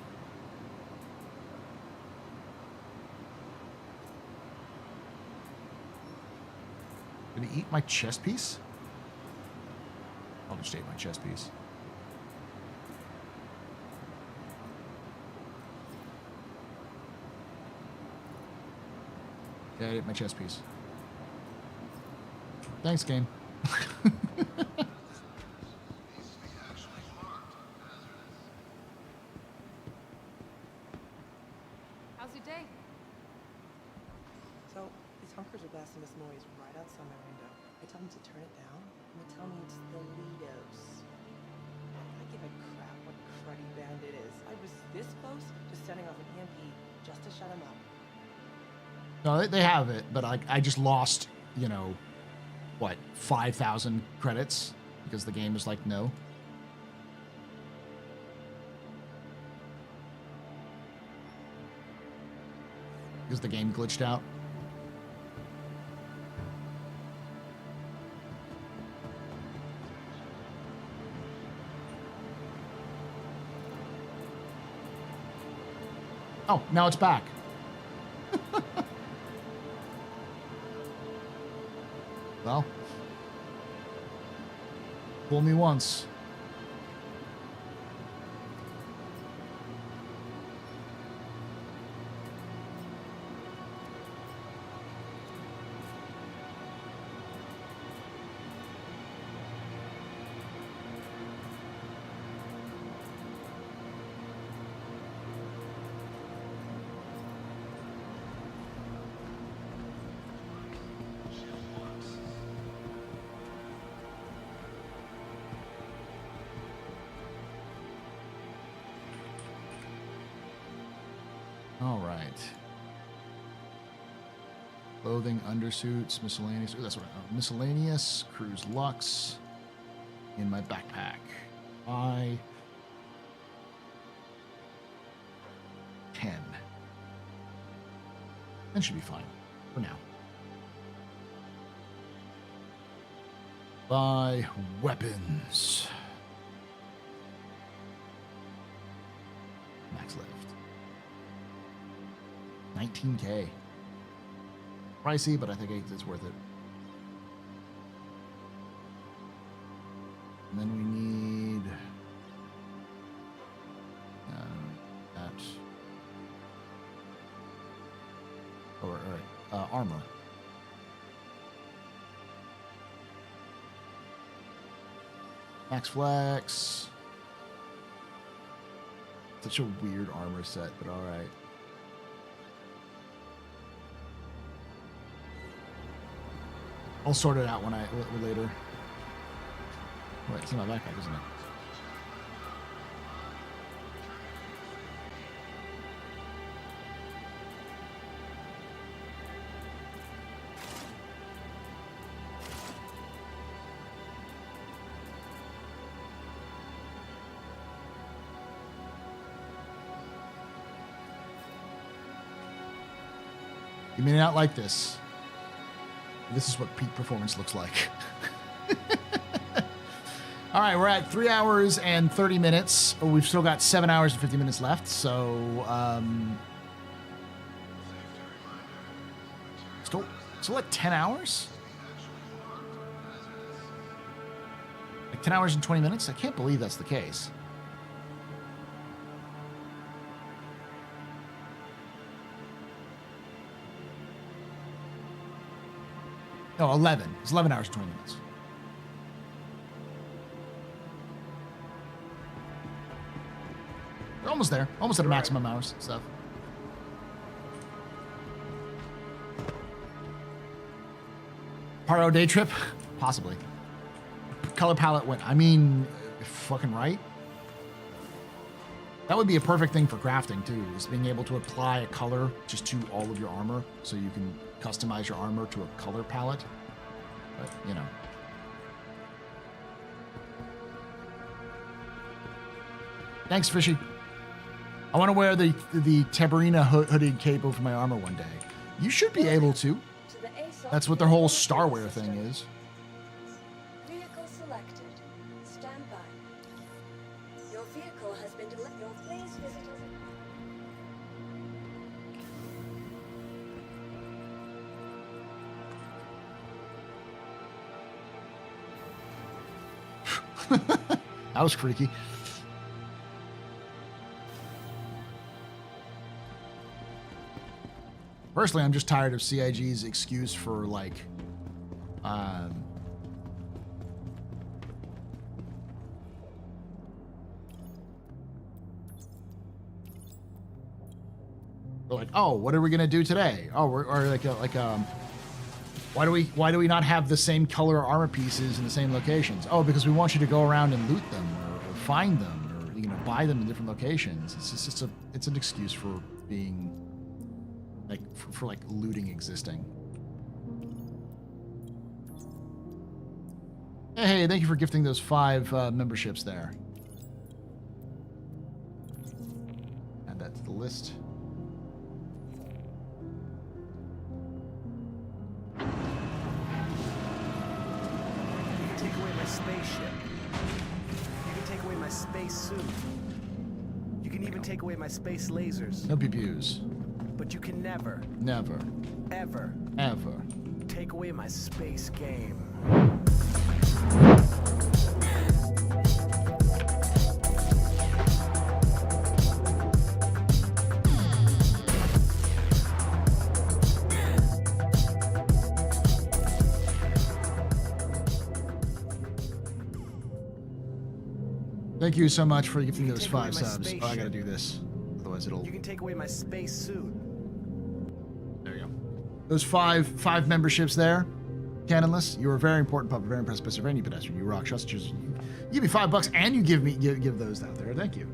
Did he eat my chess piece? I'll just ate my chess piece. Yeah, I ate my chess piece. Thanks, game. How's your day? So, these hunkers are blasting this noise right outside my window. I tell them to turn it down, and they tell me it's the Lidos. I give a crap what cruddy band it is. I was this close to setting off an EMP just to shut them up. No, they have it, but I just lost, you know, what, 5,000 credits because the game was like, no. Because the game glitched out. Oh, now it's back. Well, fool me once. All right. Clothing, undersuits, miscellaneous. Ooh, that's what miscellaneous, cruise Lux in my backpack. Buy 10. That should be fine for now. Buy weapons. Max lift. 19K. Pricey, but I think it's worth it. And then we need that. Or armor. Max Flex. Such a weird armor set, but all right. I'll sort it out when later. Wait, it's in my backpack, isn't it? You may not like this. This is what peak performance looks like. All right, we're at 3 hours and 30 minutes. We've still got 7 hours and 50 minutes left. So, still at 10 hours? Like 10 hours and 20 minutes? I can't believe that's the case. No, 11. It's 11 hours and 20 minutes. We're almost there. Almost at a maximum hours stuff. Paro day trip? Possibly. Color palette went. I mean, fucking right. That would be a perfect thing for crafting too, is being able to apply a color just to all of your armor, so you can customize your armor to a color palette. But, you know. Thanks, Fishy. I want to wear the Tabarina hooded cape over my armor one day. You should be able to. That's what their whole Starware thing is. Vehicle selected. Stand by. Your vehicle has been delivered. Please visit us. That was freaky. Personally, I'm just tired of CIG's excuse for like, like, oh, what are we gonna do today? Oh, why do we not have the same color armor pieces in the same locations? Oh, because we want you to go around and loot them or find them, or buy them in different locations. It's just it's an excuse for being like for like looting existing. Hey, thank you for gifting those 5 memberships there. Add that to the list. Spaceship. You can take away my space suit. You can even take away my space lasers. No pew-pews. But you can never, ever take away my space game. Thank you so much for giving those 5 subs. Oh, I gotta do this. Otherwise it'll... You can take away my space suit. There you go. Those five memberships there, canonless. You are a very important pub, a very impressive Pennsylvania pedestrian. You rock. Just you give me $5 and you give those out there. Thank you.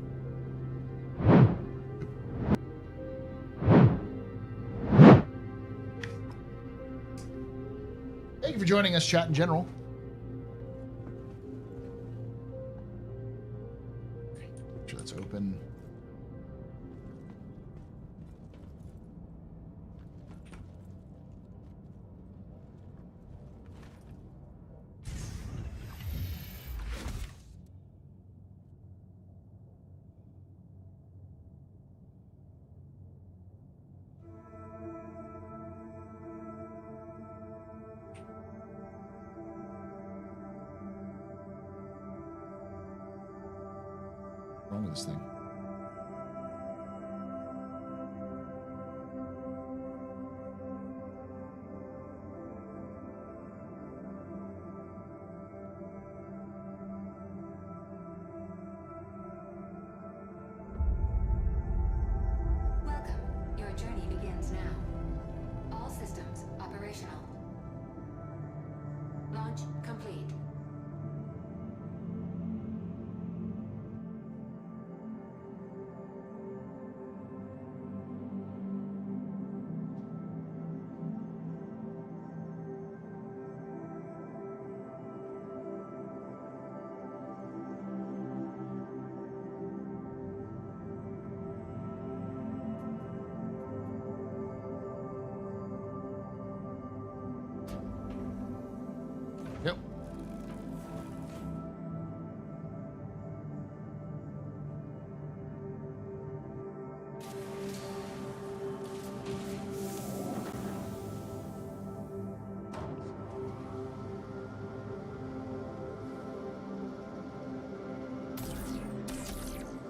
Thank you for joining us, chat in general. Make sure that's open. Wrong with this thing? Welcome. Your journey begins now. All systems operational. Launch complete. Yep.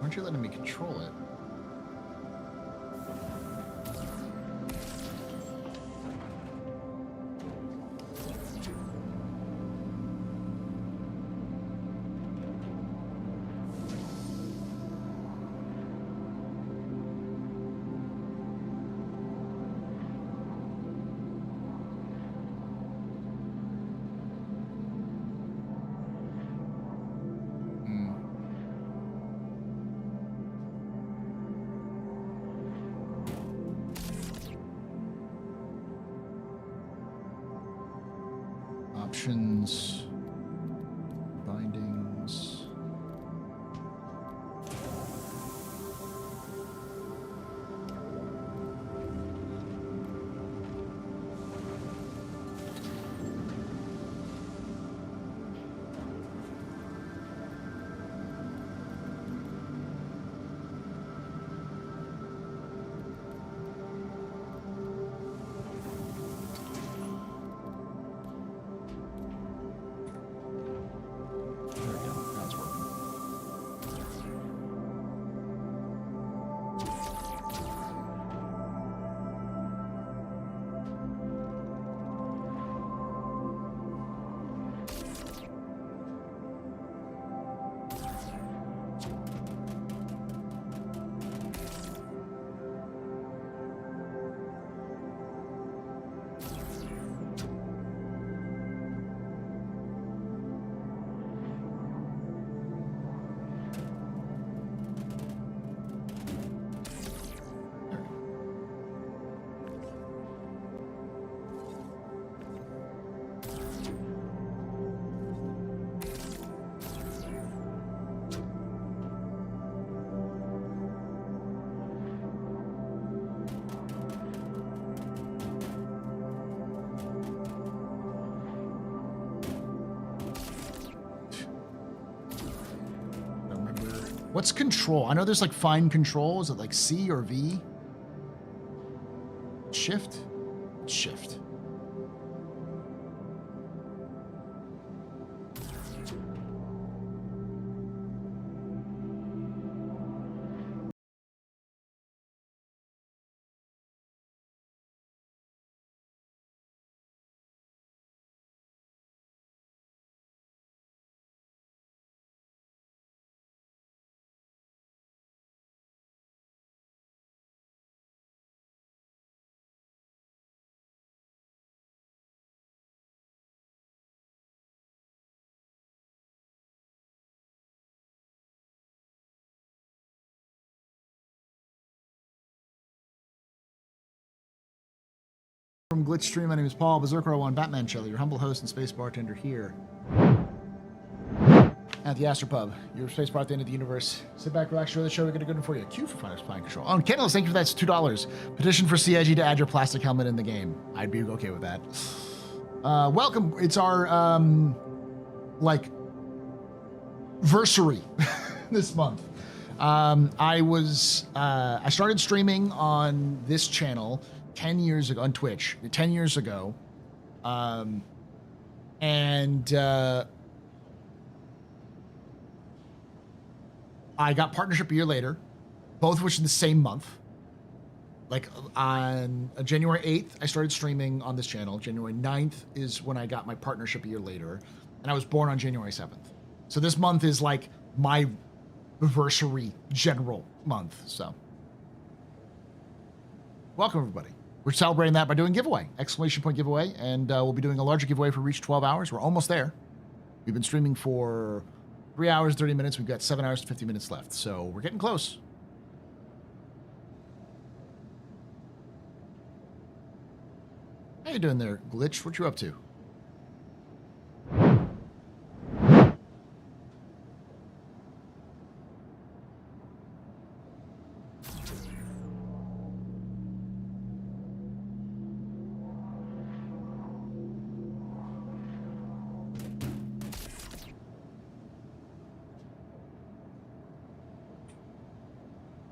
Aren't you letting me control it? Options, bindings. What's control? I know there's like find control. Is it like C or V? Shift? Shift. From Glitch Stream, my name is Paul Berserker01 Batman Shelley, your humble host and space bartender here at the AstroPub, your space bar at the end of the universe. Sit back, relax, enjoy the show. We're going to go for you. Q for fine control. Oh, and Candles, thank you for that. It's $2. Petition for CIG to add your plastic helmet in the game. I'd be okay with that. Welcome. It's our like versary this month. I started streaming on this channel 10 years ago on Twitch, 10 years ago. I got partnership a year later, both of which in the same month. Like on January 8th, I started streaming on this channel. January 9th is when I got my partnership a year later. And I was born on January 7th. So this month is like my anniversary general month. So welcome everybody. We're celebrating that by doing giveaway, exclamation point giveaway. And we'll be doing a larger giveaway for Reach 12 hours. We're almost there. We've been streaming for 3 hours, 30 minutes. We've got 7 hours and 50 minutes left. So we're getting close. How you doing there, Glitch? What you up to?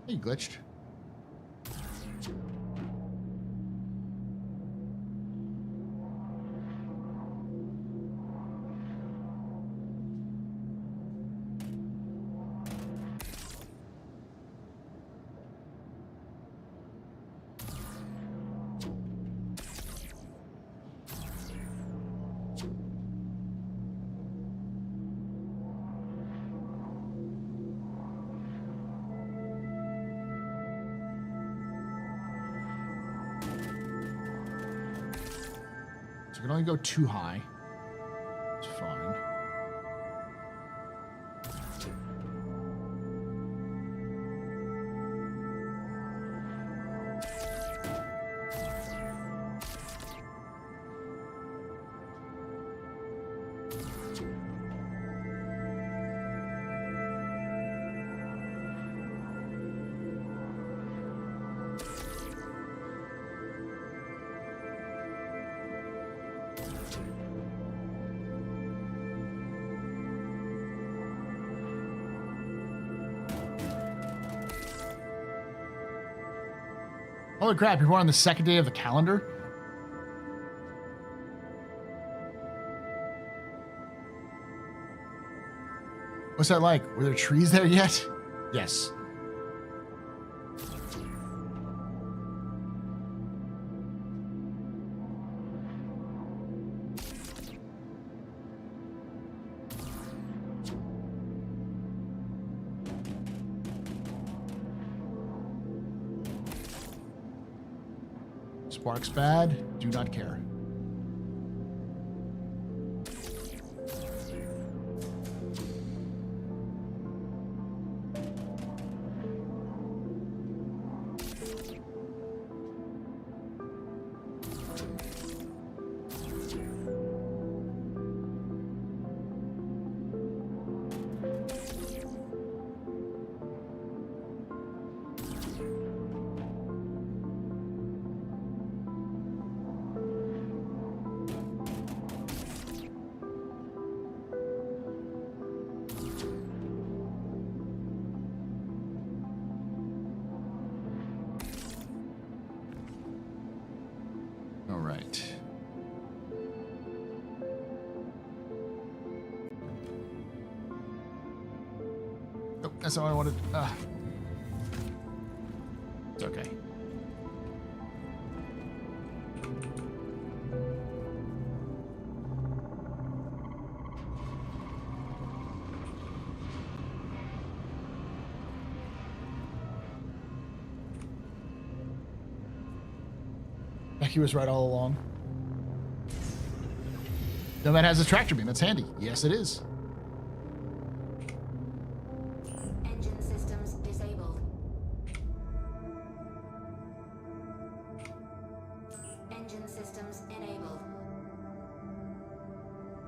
Hey, glitched. So we can only go too high. It's fine. Holy crap, you're on the second day of the calendar? What's that like? Were there trees there yet? Yes. Sparks bad, do not care. That's all I wanted. It's okay. He was right all along. Nomad has a tractor beam. That's handy. Yes, it is. Engine systems disabled. Engine systems enabled.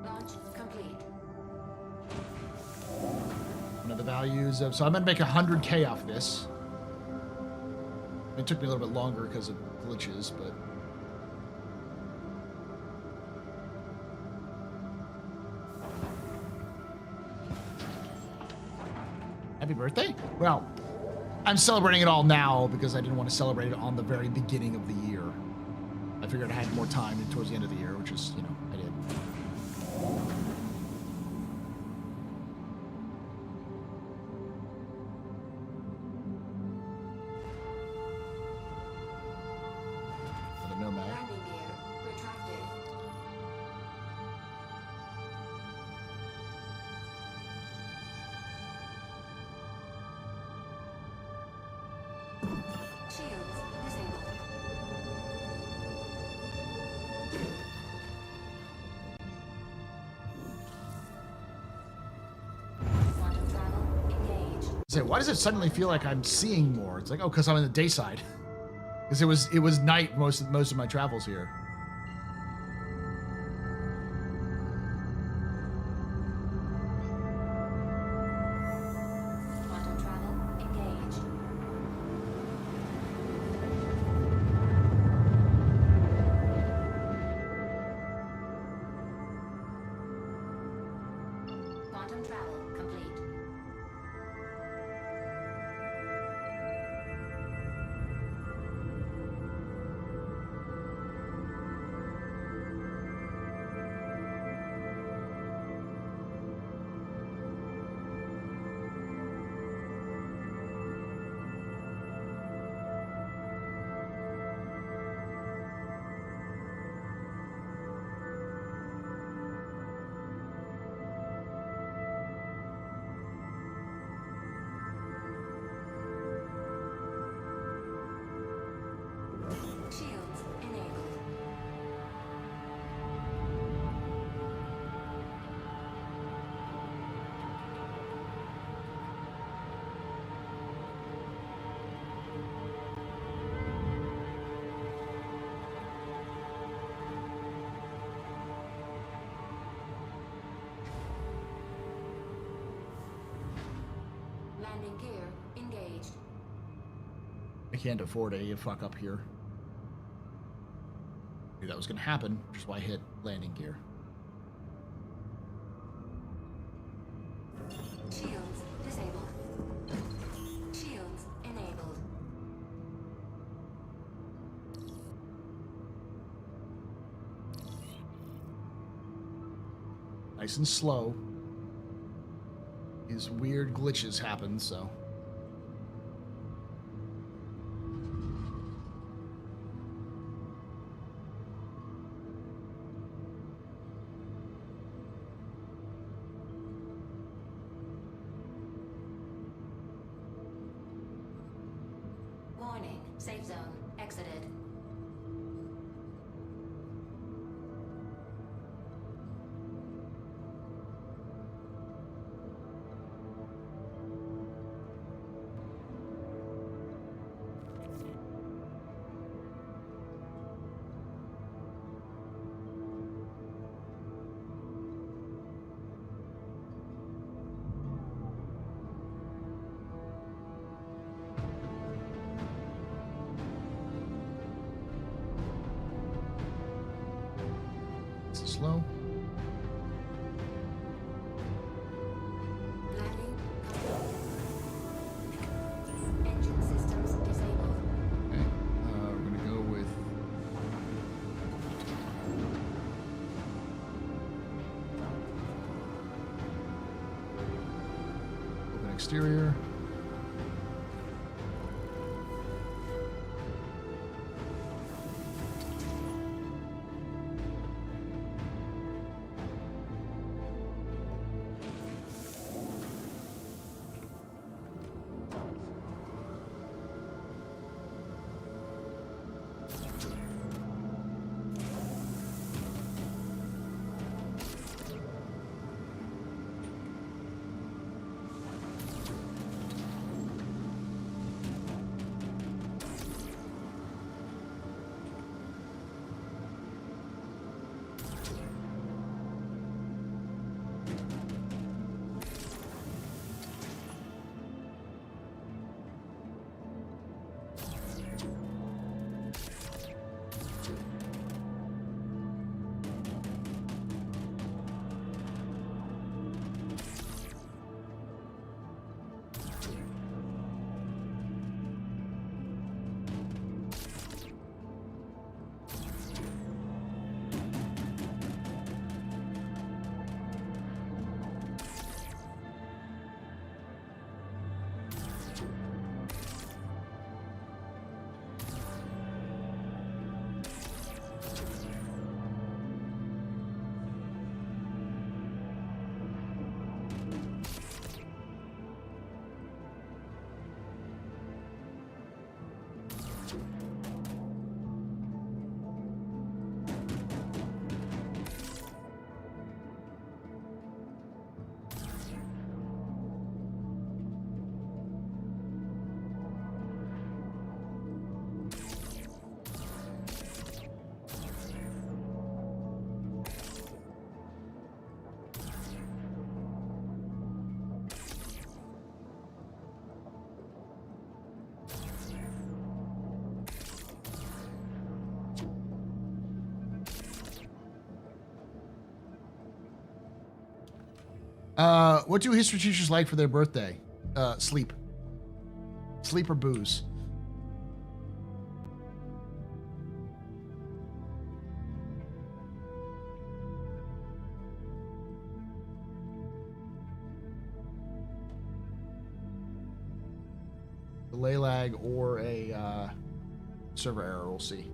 Launch complete. One of the values of... So I'm going to make 100K off this. It took me a little bit longer because of glitches, but... Happy birthday? Well, I'm celebrating it all now because I didn't want to celebrate it on the very beginning of the year. I figured I had more time towards the end of the year, which is, you know, I did. For the Nomad. Landing gear retracted. Shields disabled. Quantum travel engaged. Say, why does it suddenly feel like I'm seeing more? It's like, oh, because I'm in the day side. Because it was night most of my travels here. Quantum travel engaged. Quantum travel complete. Shields enabled. Landing gear engaged. I can't afford a fuck up here. Knew that was going to happen, which is why I hit landing gear. Shields disabled. Shields enabled. Nice and slow. These weird glitches happen, so... Warning, safe zone exited. This is slow. Landing. Engine systems disabled. Okay, we're gonna go with... Open exterior. What do history teachers like for their birthday? Sleep. Sleep or booze? Delay lag or a server error, we'll see.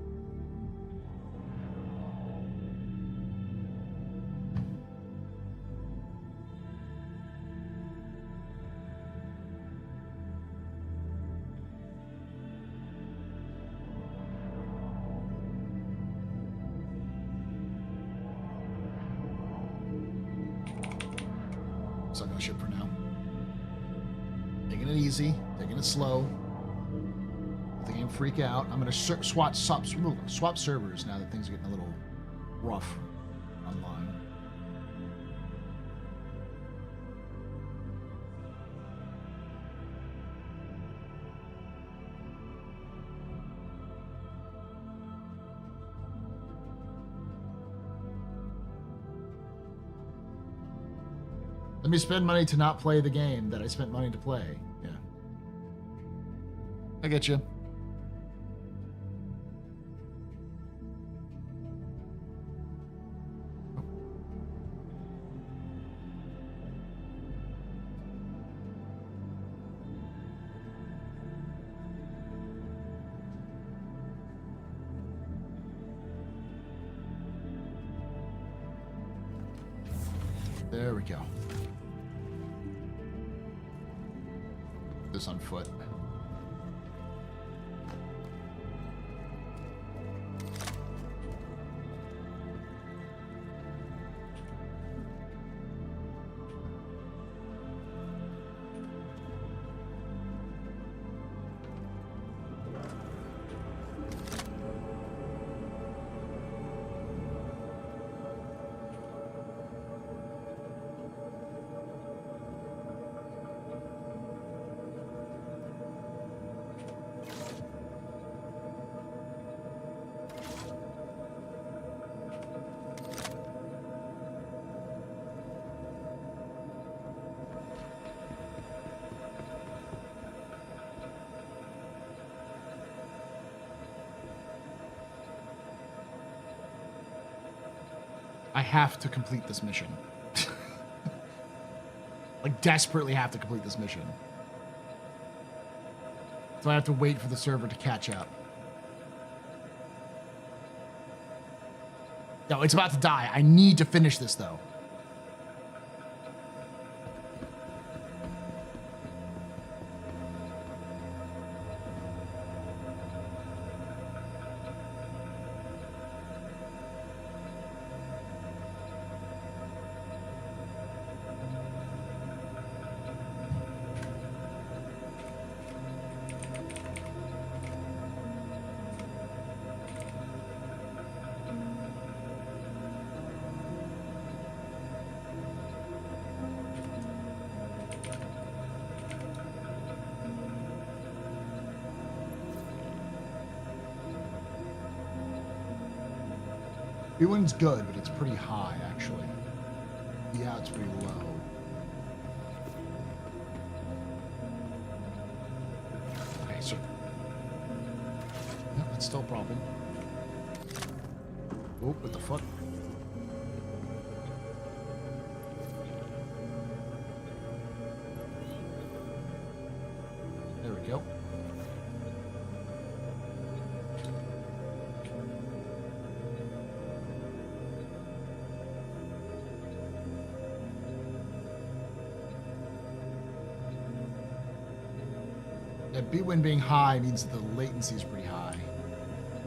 Ship for now. Taking it easy, taking it slow. Let the game freak out. I'm gonna swap servers now that things are getting a little rough online. Let me spend money to not play the game that I spent money to play. Yeah. I get you. There we go. This on foot. I have to complete this mission. Like, desperately have to complete this mission. So I have to wait for the server to catch up. No, it's about to die. I need to finish this, though. B-Wind's good, but it's pretty high, actually. Yeah, it's pretty low. Okay, so... No, it's still a problem. Oh, what the fuck? There we go. Yeah, B-Wind being high means that the latency is pretty high.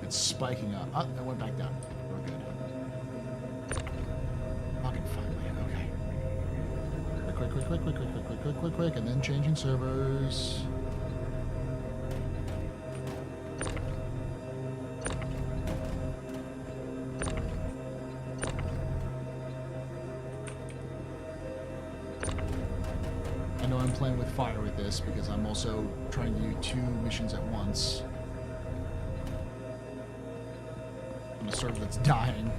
It's spiking up. Oh, it went back down. We're good. Fucking finally. Okay. Quick, and then changing servers. I know I'm playing with fire with this because I'm also trying to do 2 missions at once. On a server that's dying.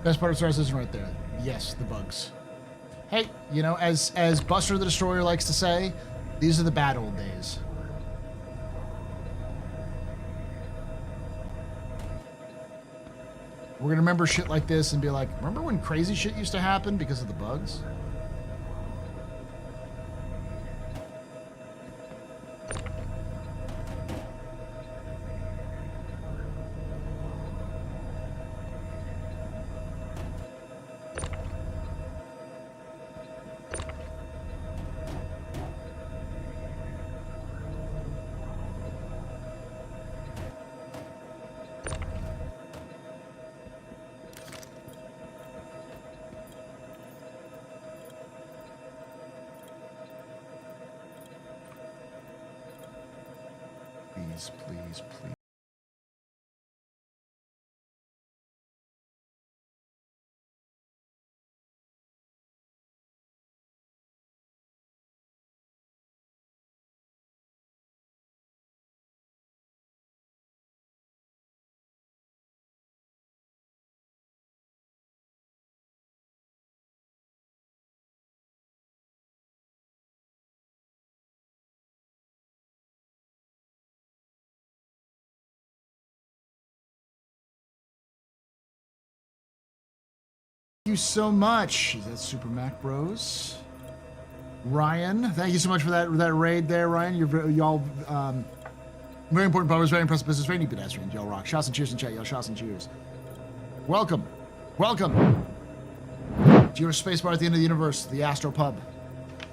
Best part of starcitizen right there. Yes, the bugs. Hey, you know, as Buster the Destroyer likes to say, these are the bad old days. We're gonna remember shit like this and be like, remember when crazy shit used to happen because of the bugs? Please. Thank you so much. That's Super Mac Bros. Ryan, thank you so much for that raid there, Ryan. Y'all very important problems, very impressive business, very neat pedestrians. Y'all rock. Shots and cheers in chat, y'all. Shots and cheers. Welcome to your space bar at the end of the universe, the AstroPub.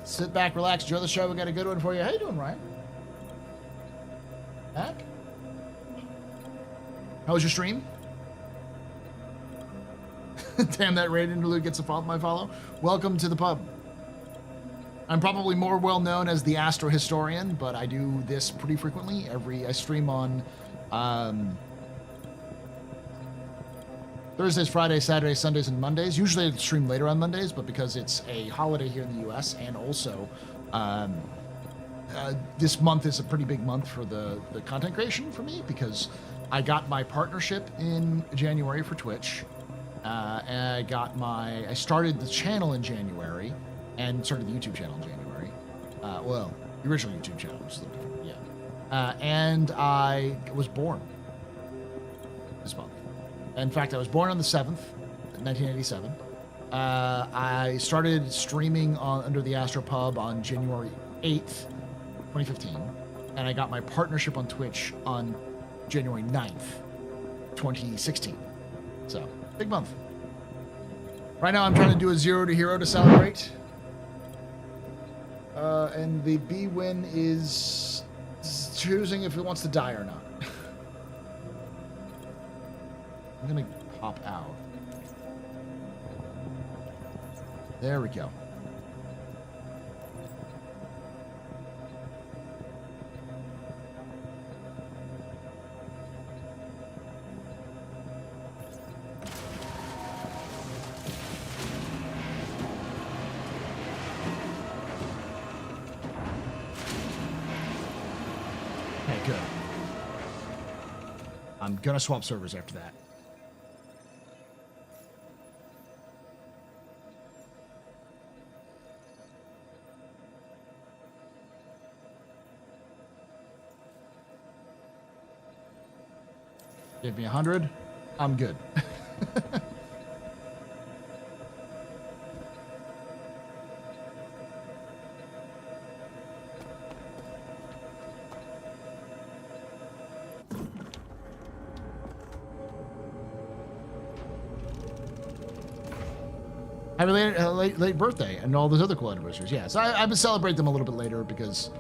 Sit back, relax, enjoy the show. We got a good one for you. How you doing, Ryan? Back? How was your stream? Damn, that raid interlude gets my follow. Welcome to the pub. I'm probably more well known as the Astro Historian, but I do this pretty frequently. I stream on Thursdays, Fridays, Saturdays, Sundays, and Mondays. Usually I stream later on Mondays, but because it's a holiday here in the U.S. and also this month is a pretty big month for the content creation for me because I got my partnership in January for Twitch. And I started the channel in January and started the YouTube channel in January. Well, the original YouTube channel was a little different, yeah. And I was born this month. In fact, I was born on the 7th, 1987. I started streaming under the AstroPub on January 8th, 2015. And I got my partnership on Twitch on January 9th, 2016. So, big month. Right now, I'm trying to do a 0 to hero to celebrate. And the B-Win is choosing if it wants to die or not. I'm gonna pop out. There we go. Okay, good. I'm gonna swap servers after that. Give me 100. I'm good. Happy late birthday and all those other cool anniversaries. Yeah, so I've been celebrating them a little bit later because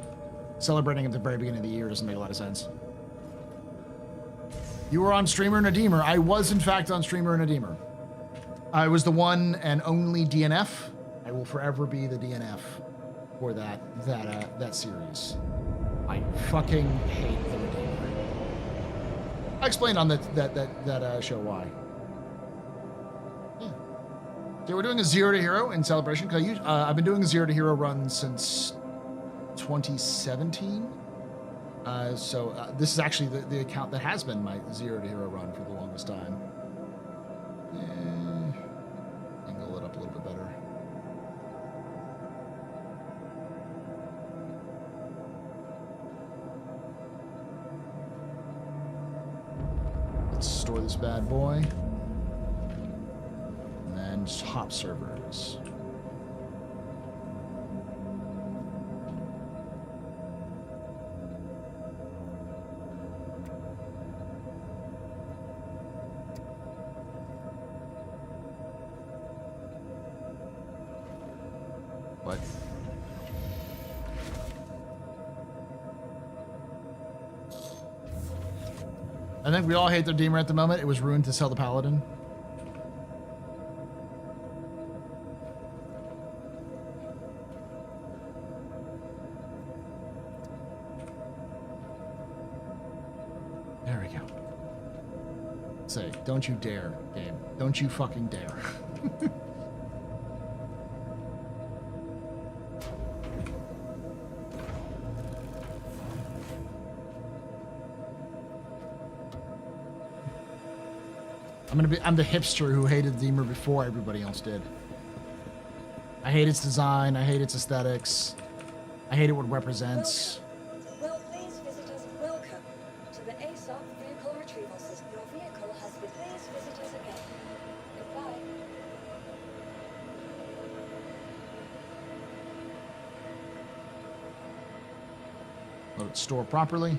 celebrating at the very beginning of the year doesn't make a lot of sense. You were on Streamer and a Deemer. I was, in fact, on Streamer and a Deemer. I was the one and only DNF. I will forever be the DNF for that series. I fucking hate the Redeemer. I explained on that show why. Yeah. So we're doing a 0 to hero in celebration because I've been doing a 0 to hero run since 2017. This is actually the account that has been my 0 to hero run for the longest time. Angle it up a little bit better. Let's store this bad boy. And then just hop servers. What? I think we all hate the Redeemer at the moment. It was ruined to sell the Paladin. There we go. Say, don't you dare, game. Don't you fucking dare. I'm the hipster who hated the Deemer before everybody else did. I hate its design. I hate its aesthetics. I hate it what it represents. Will please visitors welcome to the ASOP vehicle retrieval system. Your vehicle has been please visitors again. Goodbye. Let it store properly.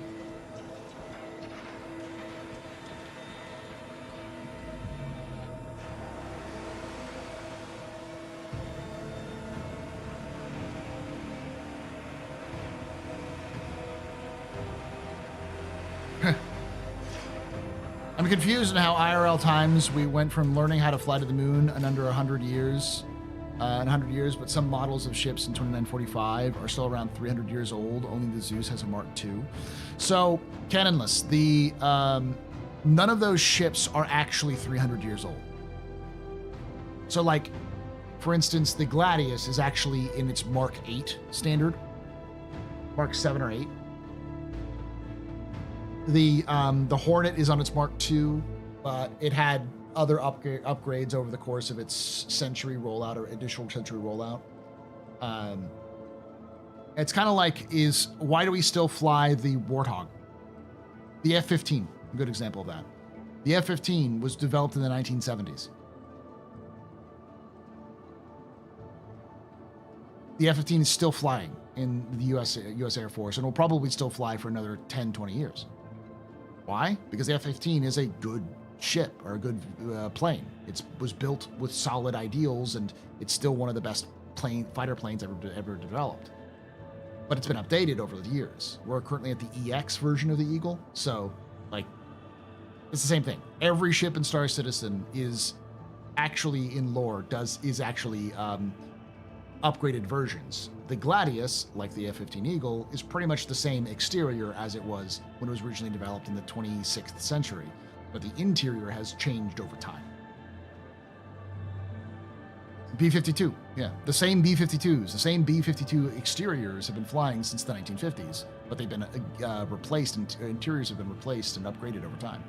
I'm confused in how IRL times we went from learning how to fly to the moon in under 100 years, but some models of ships in 2945 are still around 300 years old. Only the Zeus has a Mark II. So, canonless, none of those ships are actually 300 years old. So, like, for instance, the Gladius is actually in its Mark 8 standard, Mark 7 or 8. The Hornet is on its Mark II, but it had other upgrades over the course of its century rollout or additional century rollout. It's kind of like why do we still fly the Warthog? The F-15, a good example of that. The F-15 was developed in the 1970s. The F-15 is still flying in the U.S. Air Force and will probably still fly for another 10, 20 years. Why? Because the F-15 is a good ship or a good plane. It was built with solid ideals, and it's still one of the best fighter planes ever developed. but it's been updated over the years. We're currently at the EX version of the Eagle, so like it's the same thing. Every ship in Star Citizen is actually in lore is actually upgraded versions. The Gladius, like the F-15 Eagle, is pretty much the same exterior as it was when it was originally developed in the 26th century, but the interior has changed over time. B-52, yeah. The same B-52s, the same B-52 exteriors have been flying since the 1950s, but they've been replaced, and interiors have been replaced and upgraded over time.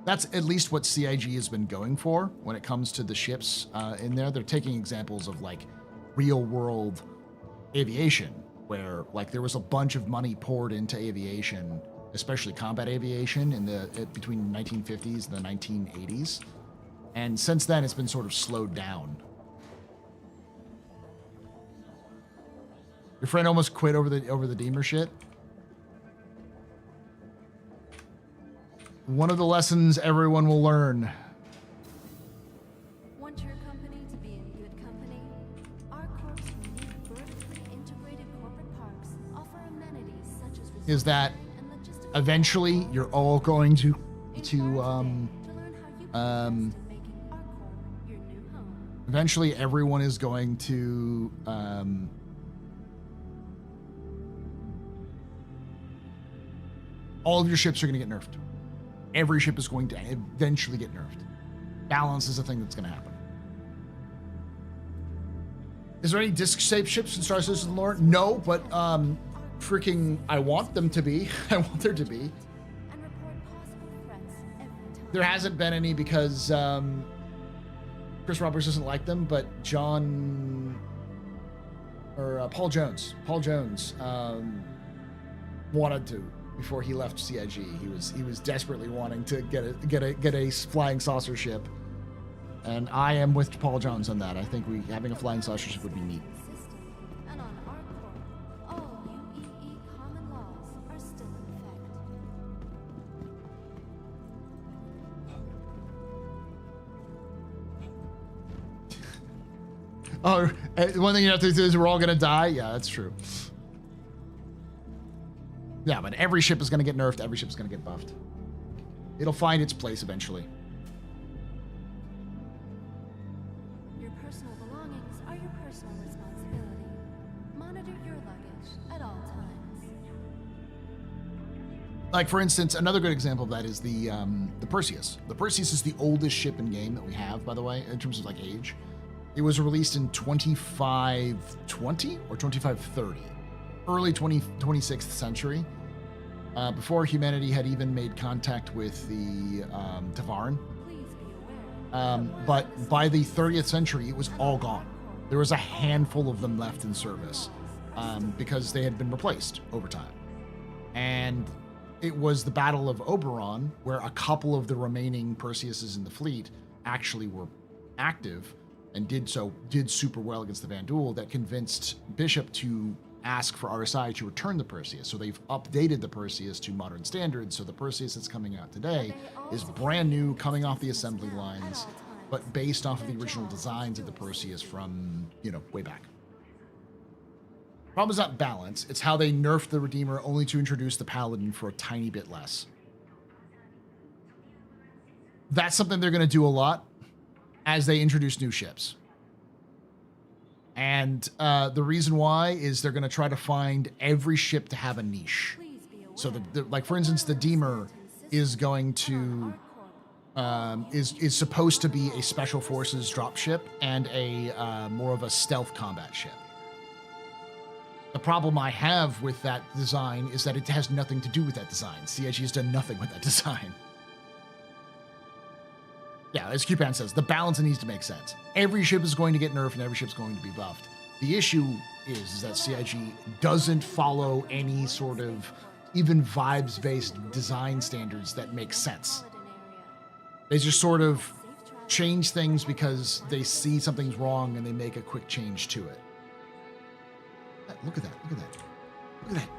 That's at least what CIG has been going for when it comes to the ships in there. They're taking examples of like real world aviation, where like there was a bunch of money poured into aviation, especially combat aviation between the 1950s and the 1980s. And since then it's been sort of slowed down. Your friend almost quit over the Deemer shit. One of the lessons everyone will learn. Want your company to be in good company? Our corp's unique vertically integrated corporate parks offer amenities such as is that eventually you're all going to eventually everyone is going to all of your ships are going to get nerfed. Every ship is going to eventually get nerfed. Balance is a thing that's going to happen. Is there any disc-shaped ships in Star Citizen lore? No, but freaking I want them to be. I want there to be. There hasn't been any because Chris Roberts doesn't like them, but Paul Jones wanted to. Before he left CIG, he was desperately wanting to get a flying saucer ship, and I am with Paul Jones on that. I think having a flying saucer ship would be neat. And on our corp, all UEE common laws are still in effect. Oh, one thing you have to do is we're all gonna die. Yeah, that's true. Yeah, but every ship is going to get nerfed. Every ship is going to get buffed. It'll find its place eventually. Your personal belongings are your personal responsibility. Monitor your luggage at all times. Like, for instance, another good example of that is the Perseus. The Perseus is the oldest ship in game that we have, by the way, in terms of like age. It was released in 2520 or 2530. Early 26th century, before humanity had even made contact with the Tavaran. But by the 30th century, it was all gone. There was a handful of them left in service because they had been replaced over time. And it was the Battle of Oberon, where a couple of the remaining Perseuses in the fleet actually were active and did super well against the Vanduul, that convinced Bishop to ask for RSI to return the Perseus. So they've updated the Perseus to modern standards. So the Perseus that's coming out today is brand new, coming off the assembly lines, but based off of the original designs of the Perseus from, way back. Problem is not balance. It's how they nerfed the Redeemer only to introduce the Paladin for a tiny bit less. That's something they're going to do a lot as they introduce new ships. And the reason why is they're going to try to find every ship to have a niche. So, like for instance, the Deemer is going to is supposed to be a special forces dropship and a more of a stealth combat ship. The problem I have with that design is that it has nothing to do with that design. CIG has done nothing with that design. Yeah, as Cupan says, the balance needs to make sense. Every ship is going to get nerfed and every ship's going to be buffed. The issue is that CIG doesn't follow any sort of even vibes-based design standards that make sense. They just sort of change things because they see something's wrong and they make a quick change to it. Look at that, look at that. Look at it.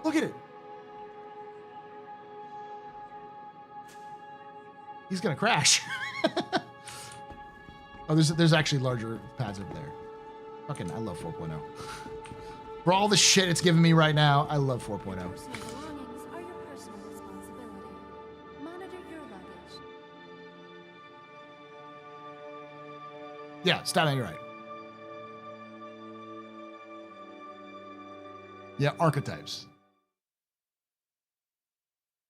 Look at it. He's gonna crash. Oh, there's actually larger pads over there. Fucking, I love 4.0. For all the shit it's giving me right now, I love 4.0. Personal belongings are your personal responsibility. Monitor your luggage. Yeah, Statman, you're right. Yeah, archetypes.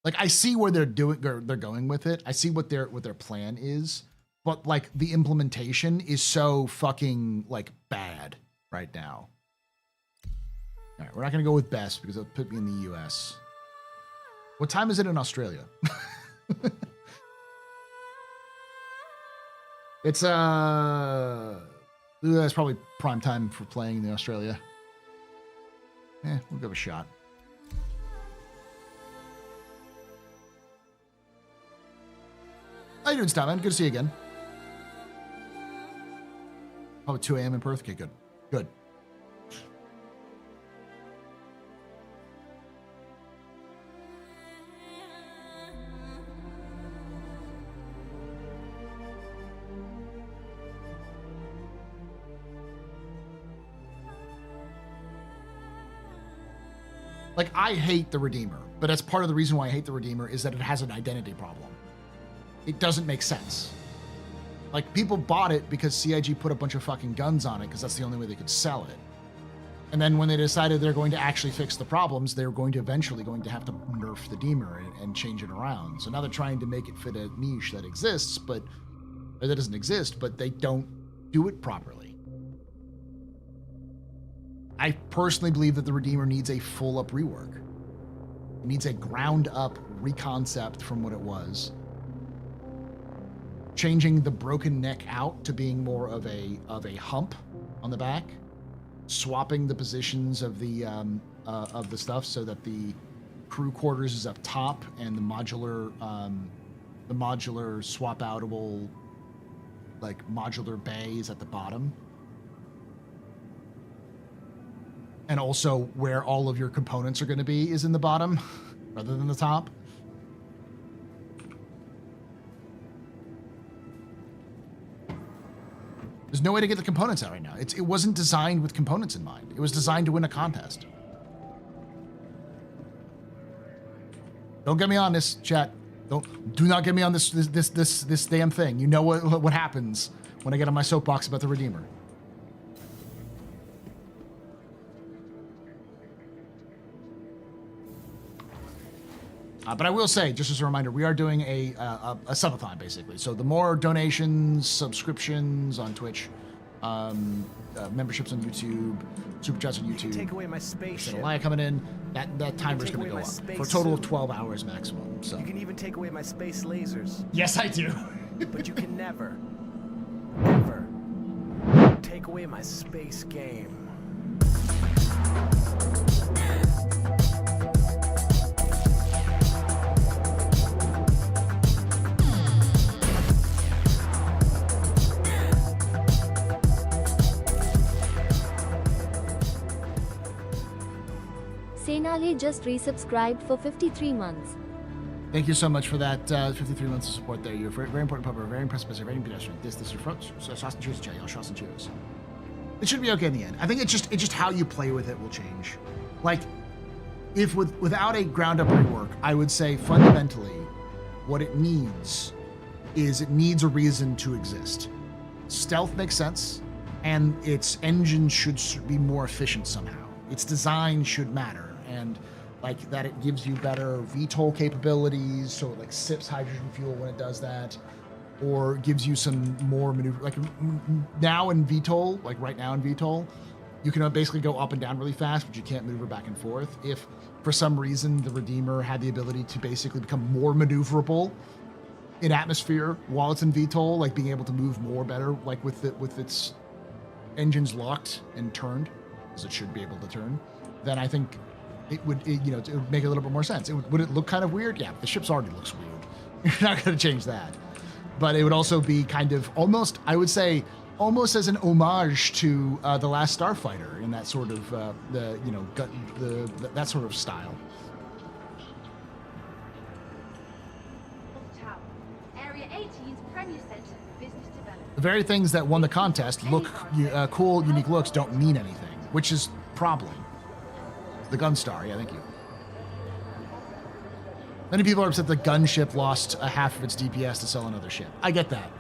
Like, I see where they're going with it. I see what their plan is, but like the implementation is so fucking like bad right now. All right, we're not gonna go with best because it'll put me in the US. What time is it in Australia? It's that's probably prime time for playing in Australia. We'll give it a shot. How you doing, Statman? Good to see you again. Oh, 2 a.m. in Perth? Okay, good. Good. Like, I hate the Redeemer, but that's part of the reason why I hate the Redeemer is that it has an identity problem. It doesn't make sense. Like, people bought it because CIG put a bunch of fucking guns on it because that's the only way they could sell it. And then when they decided they're going to actually fix the problems, they're going to eventually have to nerf the Deemer and change it around. So now they're trying to make it fit a niche that exists, but or that doesn't exist, but they don't do it properly. I personally believe that the Redeemer needs a full-up rework. It needs a ground-up reconcept from what it was. Changing the broken neck out to being more of a hump on the back. Swapping the positions of the stuff so that the crew quarters is up top and the modular swap outable like modular bay is at the bottom. And also where all of your components are going to be is in the bottom rather than the top. There's no way to get the components out right now. It wasn't designed with components in mind. It was designed to win a contest. Don't get me on this, chat. Do not get me on this damn thing. You know what happens when I get on my soapbox about the Redeemer. But I will say, just as a reminder, we are doing a subathon, basically. So the more donations, subscriptions on Twitch, memberships on YouTube, super chats on YouTube, take away my spaceship. Coming in, that timer's going to go up for a total of 12 hours maximum. So you can even take away my space lasers. Yes, I do. But you can never, ever take away my space game. Senale just resubscribed for 53 months. Thank you so much for that 53 months of support there. You're a very important pupper, very impressive, very pedestrian. This is your front. So sauce and cheers, y'all. Sauce and cheers. It should be okay in the end. I think it's just how you play with it will change. Like, if without a ground up rework, I would say fundamentally, what it needs is it needs a reason to exist. Stealth makes sense, and its engine should be more efficient somehow. Its design should matter. And like that it gives you better VTOL capabilities, so it like sips hydrogen fuel when it does that, or gives you some more maneuver. Like now in VTOL, like right now in VTOL, you can basically go up and down really fast, but you can't maneuver back and forth. If for some reason the Redeemer had the ability to basically become more maneuverable in atmosphere while it's in VTOL, like being able to move more better, like with its engines locked and turned, as it should be able to turn, then I think it would make a little bit more sense. Would it look kind of weird? Yeah, the ship's already looks weird. You're not going to change that. But it would also be kind of almost, I would say, almost as an homage to the Last Starfighter in that sort of that sort of style. Tower, Area 18's Premier Center for Business Development. The very things that won the contest look cool, unique looks don't mean anything, which is problem. The Gunstar, yeah, thank you. Many people are upset the gunship lost a half of its DPS to sell another ship. I get that.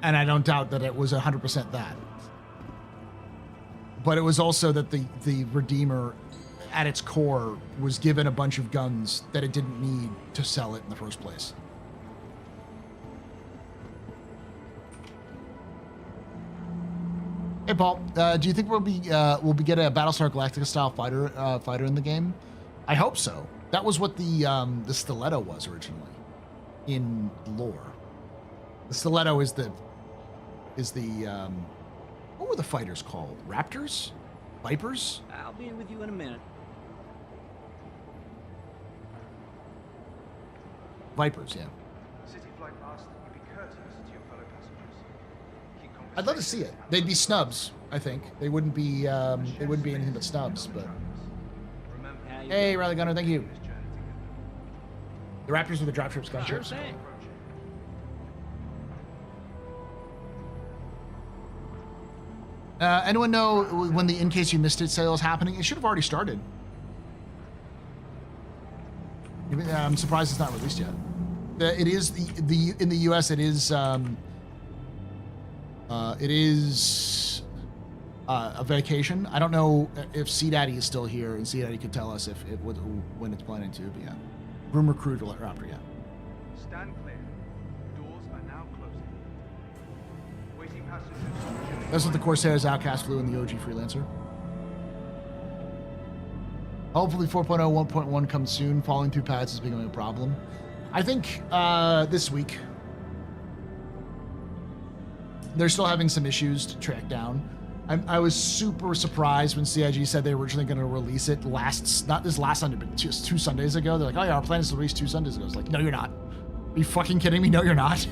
And I don't doubt that it was 100% that. But it was also that the Redeemer, at its core, was given a bunch of guns that it didn't need to sell it in the first place. Hey Paul, do you think we'll get a Battlestar Galactica style fighter in the game? I hope so. That was what the Stiletto was originally in lore. The Stiletto is the what were the fighters called? Raptors? Vipers? I'll be with you in a minute. Vipers, yeah. City Flight asks that you be courteous to your fellow passengers. Keep I'd love to see it. They'd be snubs, I think. They wouldn't be anything but snubs, but. Hey, Riley Gunner, thank you. The Raptors are the dropships, gunships. Sure thing. Anyone know when the In Case You Missed It sale is happening? It should have already started. I'm surprised it's not released yet. It is in the US. It is a vacation. I don't know if C Daddy is still here, and C Daddy could tell us when it's planning to. But yeah, Room Recruit Raptor. Yeah. Stand clear. Doors are now closing. Waiting passengers. That's what the Corsair's Outcast flew in the OG Freelancer. Hopefully 4.0, 1.1 comes soon. Falling through pads is becoming a problem. I think this week. They're still having some issues to track down. I was super surprised when CIG said they were originally going to release it not this last Sunday, but just 2 Sundays ago. They're like, oh yeah, our plan is to release 2 Sundays ago. I was like, no, you're not. Are you fucking kidding me? No, you're not.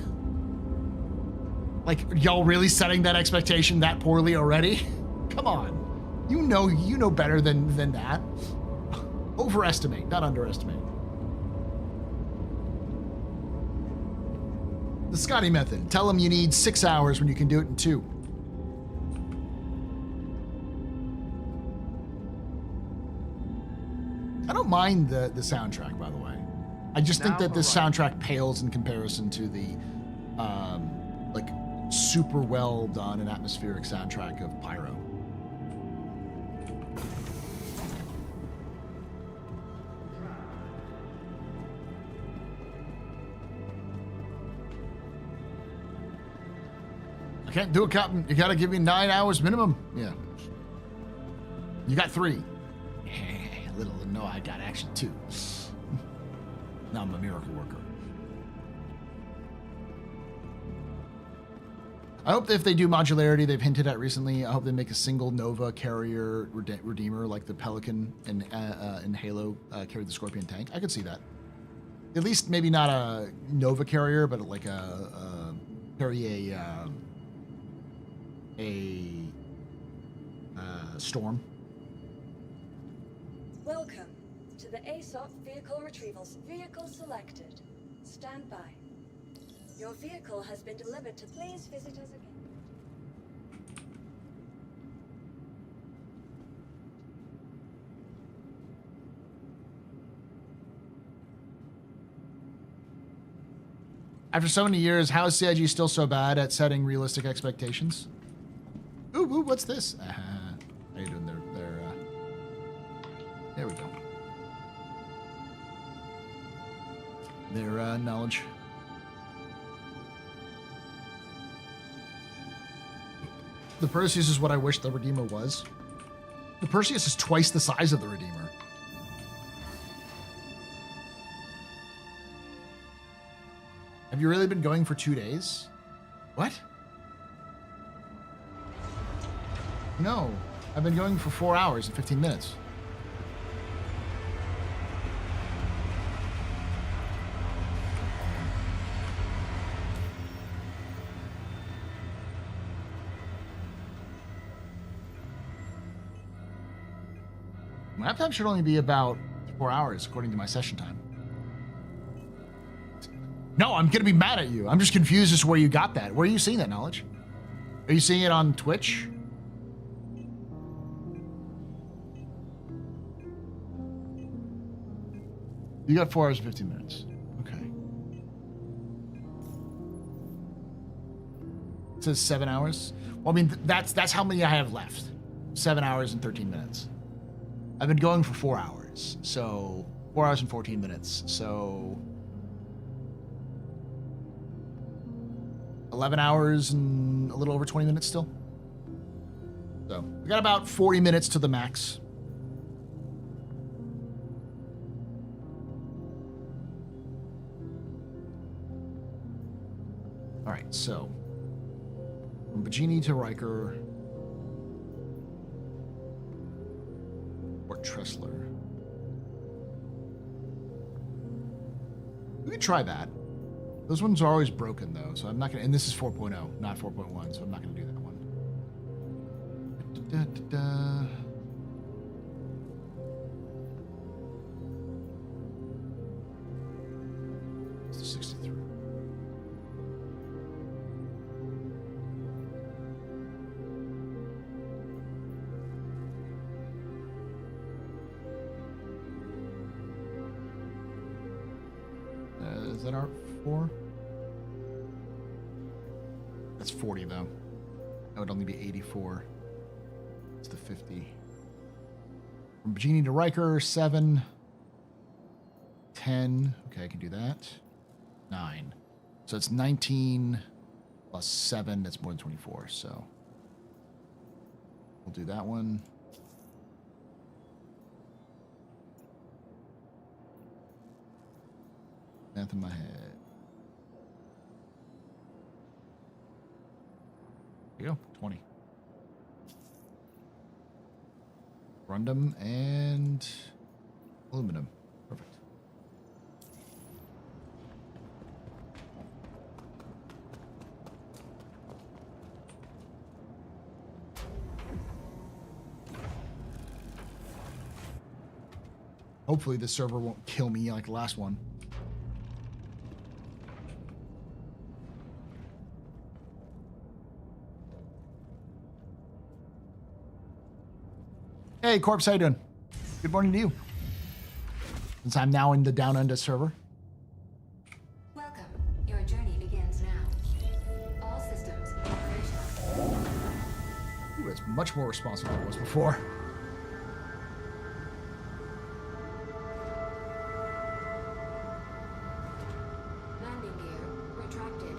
Like, y'all really setting that expectation that poorly already? Come on. You know better than that. Overestimate, not underestimate. The Scotty method. Tell them you need 6 hours when you can do it in 2. I don't mind the soundtrack, by the way. I just think that the soundtrack pales in comparison to the like super well done and atmospheric soundtrack of Pyro. I can't do it, Captain. You gotta give me 9 hours minimum. Yeah. You got 3. Little to know I got actually 2. Now I'm a miracle worker. I hope that if they do modularity they've hinted at recently, I hope they make a single Nova carrier Redeemer like the Pelican in Halo carried the Scorpion tank. I could see that. At least maybe not a Nova carrier, but like carry a Storm. Welcome to the ASOP Vehicle Retrievals. Vehicle selected. Stand by. Your vehicle has been delivered to please visit us again. After so many years, how is CIG still so bad at setting realistic expectations? Ooh, what's this? How you doing there? There we go. Their knowledge. The Perseus is what I wish the Redeemer was. The Perseus is twice the size of the Redeemer. Have you really been going for 2 days? What? No, I've been going for 4 hours and 15 minutes. Nap time should only be about 4 hours, according to my session time. No, I'm gonna be mad at you. I'm just confused as to where you got that. Where are you seeing that knowledge? Are you seeing it on Twitch? You got 4 hours and 15 minutes. Okay. It says 7 hours. Well, I mean, that's how many I have left. 7 hours and 13 minutes. I've been going for 4 hours. So 4 hours and 14 minutes. So 11 hours and a little over 20 minutes still. So we got about 40 minutes to the max. All right, so from Bajini to Riker or Tressler. We could try that. Those ones are always broken though, so I'm not gonna. And this is 4.0, not 4.1, so I'm not gonna do that one. It's the 63. Is that our 4? That's 40 though. That would only be 84. It's the 50. From Bajini to Riker, 7. 10. Okay, I can do that. 9. So it's 19 plus 7. That's more than 24. So we'll do that one. Math in my head. There you go, 20. Rundum and aluminum. Perfect. Hopefully this server won't kill me like the last one. Hey, Corpse, how you doing? Good morning to you. Since I'm now in the Down Under server. Welcome. Your journey begins now. All systems operational. Ooh, it's much more responsive than it was before. Landing gear retracted.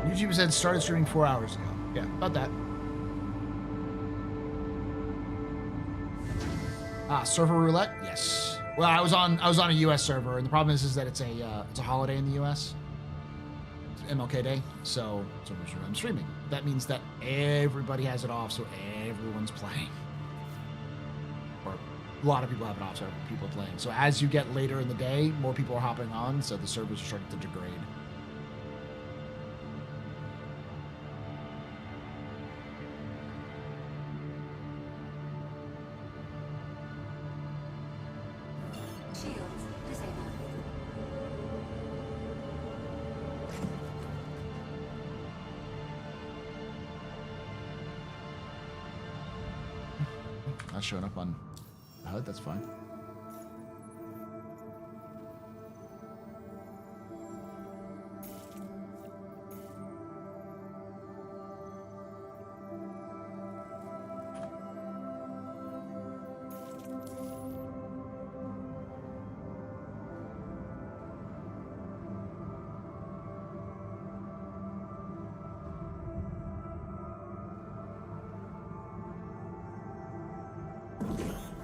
YouTube said started streaming 4 hours ago. Yeah, about that. Server roulette? Yes. Well, I was on a US server, and the problem is that it's a holiday in the US. It's MLK Day, so I'm streaming. That means that everybody has it off, so everyone's playing. Or a lot of people have it off, so people are playing. So as you get later in the day, more people are hopping on, so the servers are starting to degrade. Not showing up on the HUD, that's fine.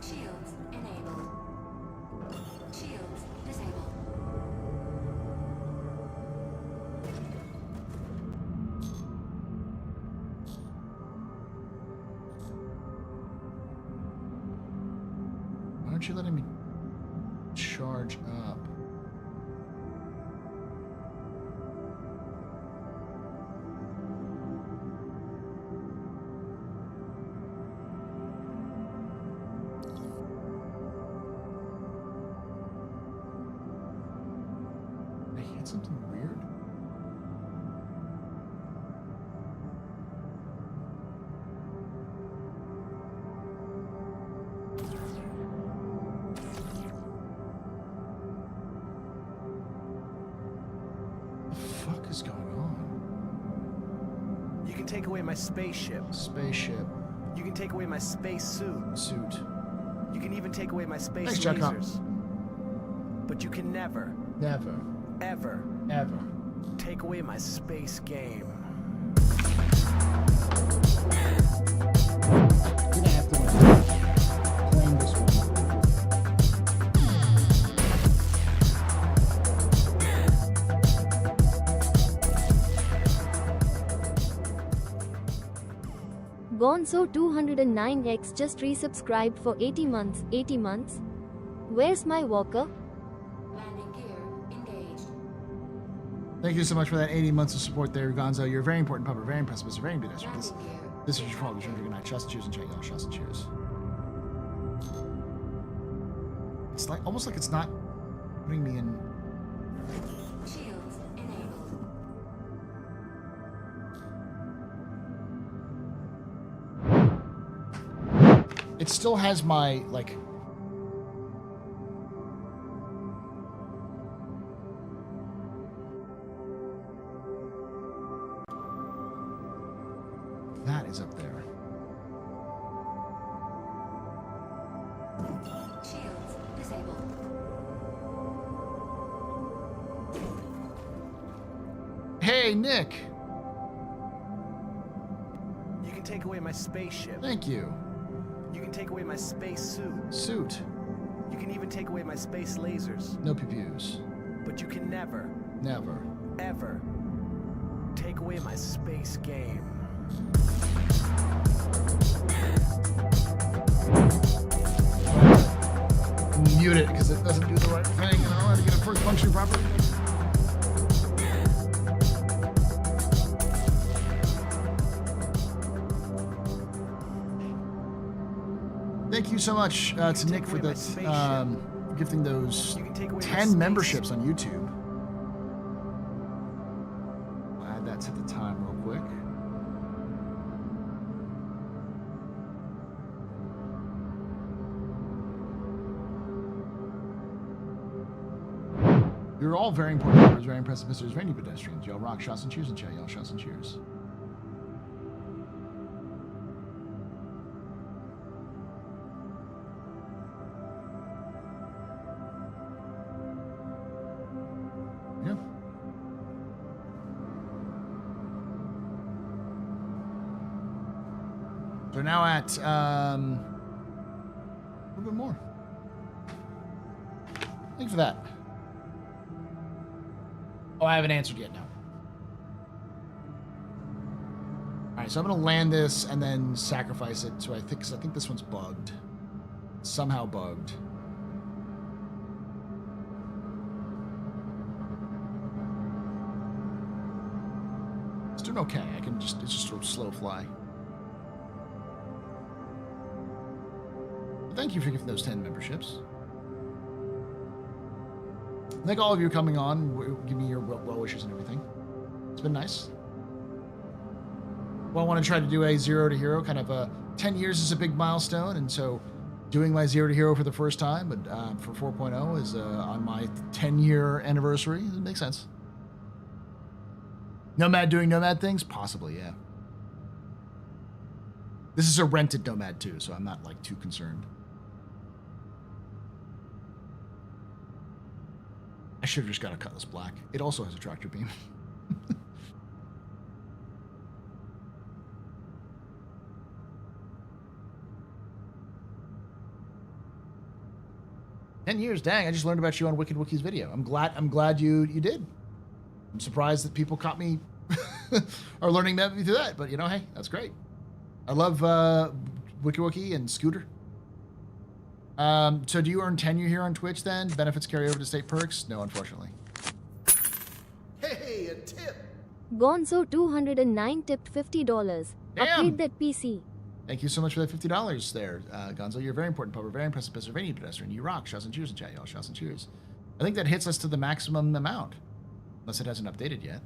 Shields enabled. Shields disabled. Why aren't you letting me charge up? hit something weird? What the fuck is going on? You can take away my spaceship. Spaceship. You can take away my space suit. Suit. You can even take away my space Thanks, Chuck. lasers. But you can never, Never. ever, Ever. take away my space game. You're gonna have to claim this one. Gonzo209X just resubscribed for 80 months. 80 months? Where's my walker? Landing gear engaged. Thank you so much for that 80 months of support there, Gonzo. You're a very important pupper, very impressive, Mr. Very pedestrian. This is your fault. You're drinking night. Shots and cheers and check out. Shots and cheers. It's like almost like it's not putting me in. Shields enabled. It still has my like. That is up there. Shields disabled. Hey, Nick. You can take away my spaceship. Thank you. You can take away my space suit. Suit. You can even take away my space lasers. No pew-pews. But you can never, Never. ever take away my space game. Mute it because it doesn't do the right thing. I don't know how to get it first functioning properly. Thank you so much to Nick for the gifting those 10 memberships on YouTube. I'll add that to the time real quick. You're all very important members, very impressive Mr. Rainy pedestrians. Y'all rock. Shots and cheers and chat. Y'all shots and cheers. Yeah. We're now at a little bit more. Thank you for that. Oh, I haven't answered yet, no. Alright, so I'm gonna land this and then sacrifice it. So I think this one's bugged. Somehow bugged. It's doing okay. It's just sort of slow fly. But thank you for giving those 10 memberships. Thank all of you for coming on, give me your well wishes and everything. It's been nice. Well, I want to try to do a 0 to hero, kind of 10 years is a big milestone, and so doing my 0 to hero for the first time, but for 4.0 is on my 10-year anniversary. It makes sense. Nomad doing Nomad things? Possibly, yeah. This is a rented Nomad too, so I'm not like too concerned. I should have just got a Cutlass Black. It also has a tractor beam. $10 dang, I just learned about you on Wicked Wookie's video. I'm glad you did. I'm surprised that people caught me are learning about me through that, but you know, hey, that's great. I love Wicked Wookie and Scooter. So do you earn tenure here on Twitch then? Benefits carry over to state perks? No, unfortunately. Hey, a tip. Gonzo209 tipped $50. Damn. Upgrade that PC. Thank you so much for that $50 there, Gonzo. You're a very important pupper, very impressive Pennsylvania pedestrian. You rock. Shots and cheers and chat, y'all. Shots and cheers. I think that hits us to the maximum amount. Unless it hasn't updated yet.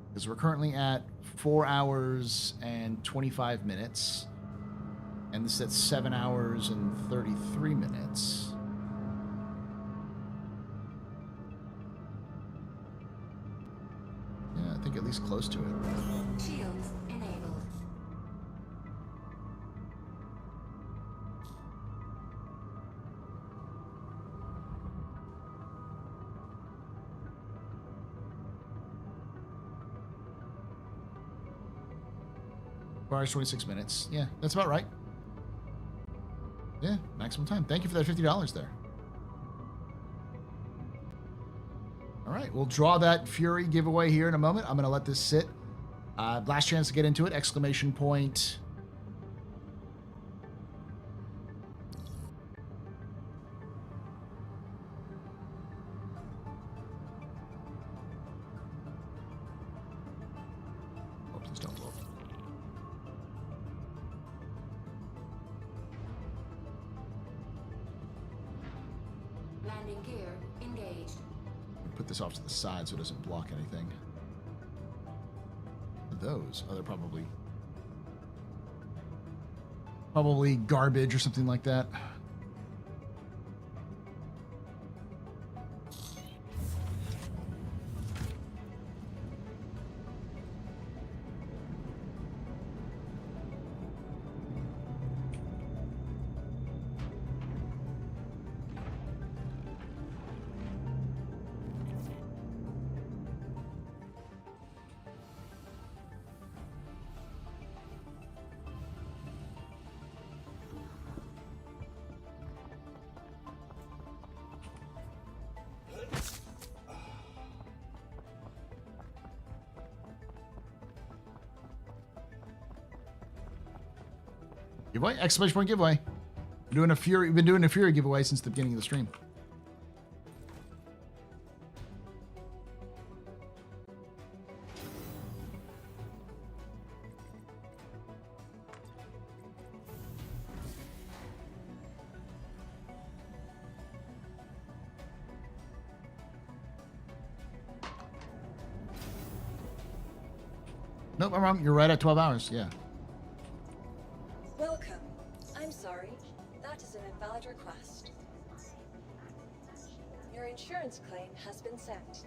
Because we're currently at 4 hours and 25 minutes. And this is at 7 hours and 33 minutes. Yeah, I think at least close to it. Shields enabled. Hours 26 minutes. Yeah, that's about right. Yeah, maximum time. Thank you for that $50 there. All right, we'll draw that Fury giveaway here in a moment. I'm going to let this sit. Last chance to get into it. Exclamation point. Oh, please don't blow. Landing gear engaged. Put this off to the side so it doesn't block anything. Those, oh, they're probably garbage or something like that. Giveaway? Exclamation point giveaway. We've been doing a Fury giveaway since the beginning of the stream. Nope, I'm wrong. You're right at 12 hours. Yeah. Welcome. I'm sorry. That is an invalid request. Your insurance claim has been sent.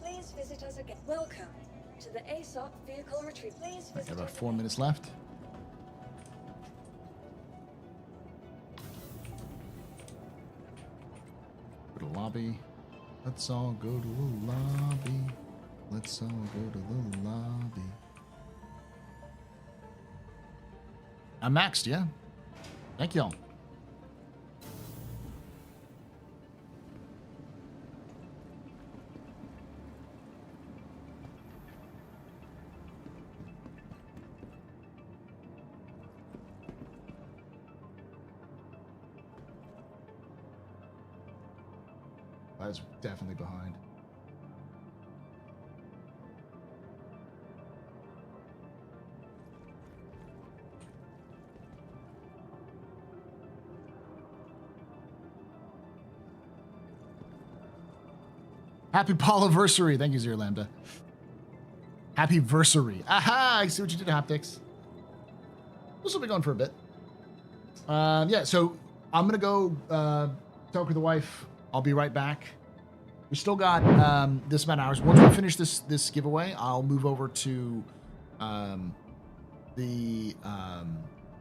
Please visit us again. Welcome to the ASOP vehicle retrieval. Please I visit have about us 4 minutes left. Go to lobby. Let's all go to the lobby. Let's all go to the lobby. I'm maxed, yeah. Thank y'all. That's definitely behind. Happy Pauliversary. Thank you, Zero Lambda. Happy versary. Aha! I see what you did, Haptics. This will be going for a bit. Yeah, so I'm going to go talk with the wife. I'll be right back. We still got this amount of hours. Once we finish this giveaway, I'll move over to the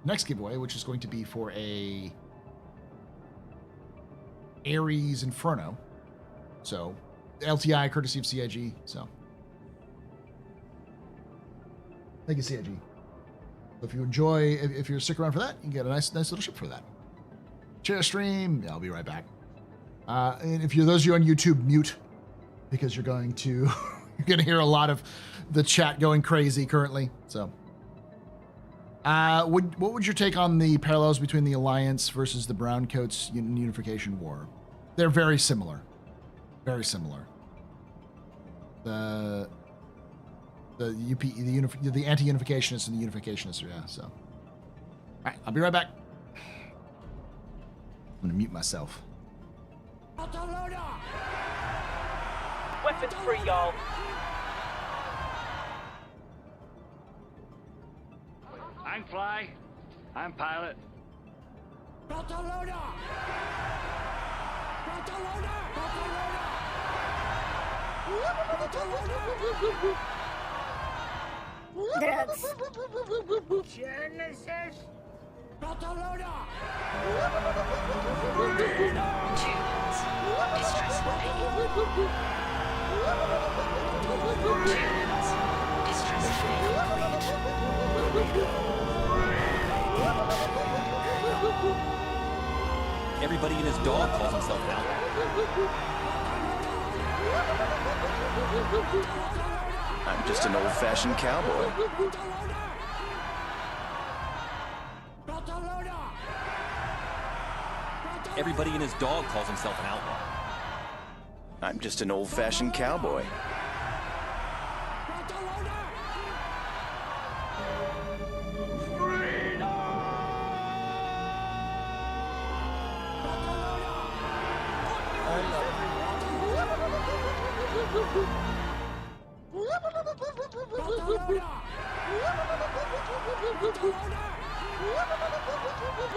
next giveaway, which is going to be for a Ares Inferno. So LTI courtesy of CIG. So thank you, CIG. If you enjoy, if you're stick around for that, you can get a nice little ship for that. Share stream. Yeah, I'll be right back. And if you're those of you on YouTube, mute, because you're going to hear a lot of the chat going crazy currently. So, what would your take on the parallels between the Alliance versus the Browncoats Unification War? They're very similar. Very similar. The anti-unificationists and the unificationists, yeah. So, all right, I'll be right back. We're I'm gonna mute myself. Weapons free, y'all. I'm fly. I'm pilot. Barcelona! Barcelona! Drugs. Genesis! Barcelona! Tunes. Distress bacon. Tunes. Distress Everybody and his dog calls himself an outlaw. I'm just an old-fashioned cowboy. Everybody and his dog calls himself an outlaw. I'm just an old-fashioned cowboy.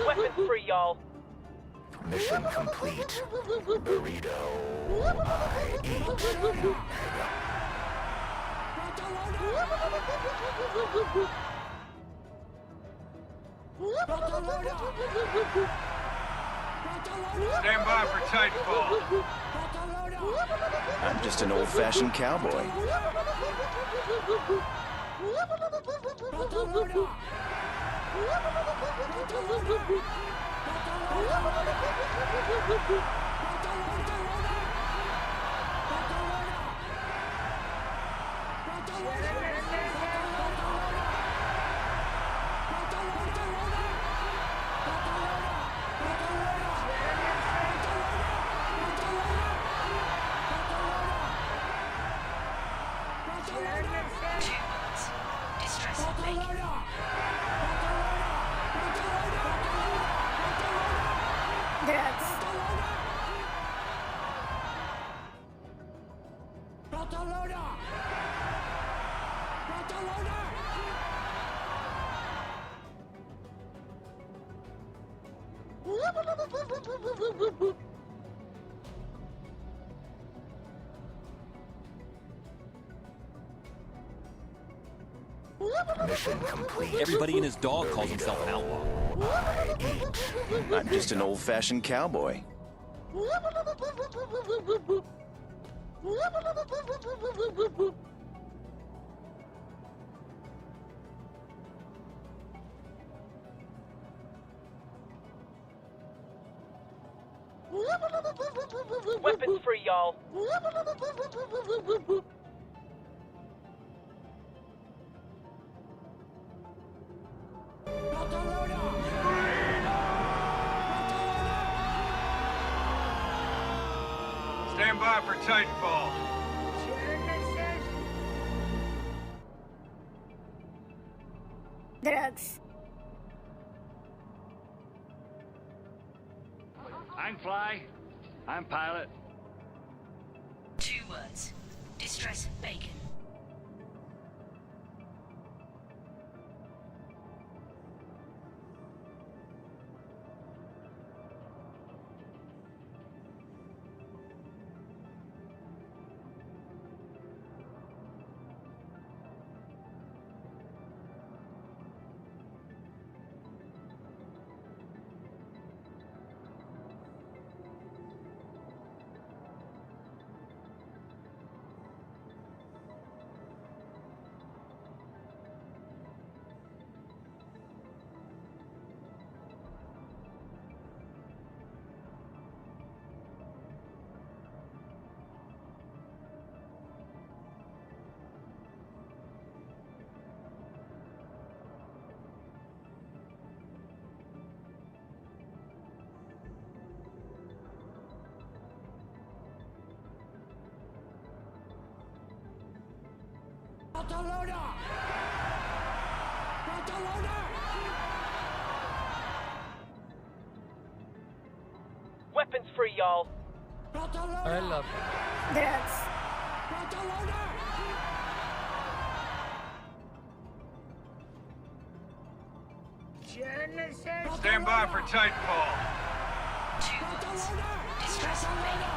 Weapons free, y'all. Mission complete. Burrito. I eat. Stand by for Titanfall. I'm just an old-fashioned cowboy. Tunes. Distress bacon. Drugs. Mission complete. Everybody and his dog calls himself an outlaw. I eat. I'm just an old-fashioned cowboy. Weapons free, y'all. Stand by for Titanfall. Drugs. I'm fly. I'm pilot. 2 words. Distress bacon. Barcelona! Barcelona! Weapons free, y'all. Barcelona! Drugs. Stand by for Titanfall. 2 words. Distress bacon.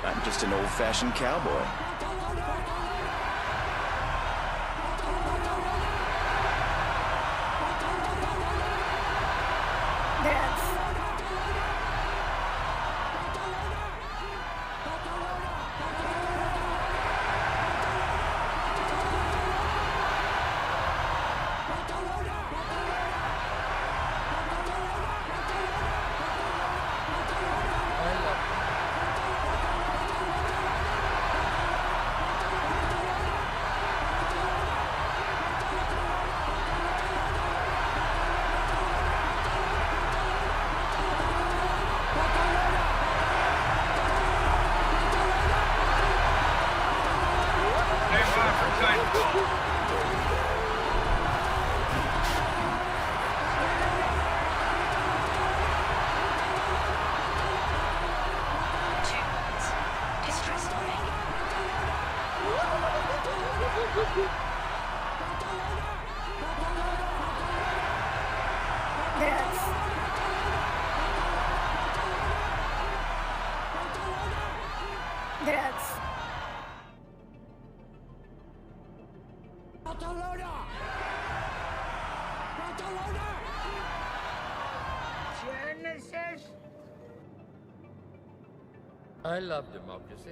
I'm just an old-fashioned cowboy. I love democracy.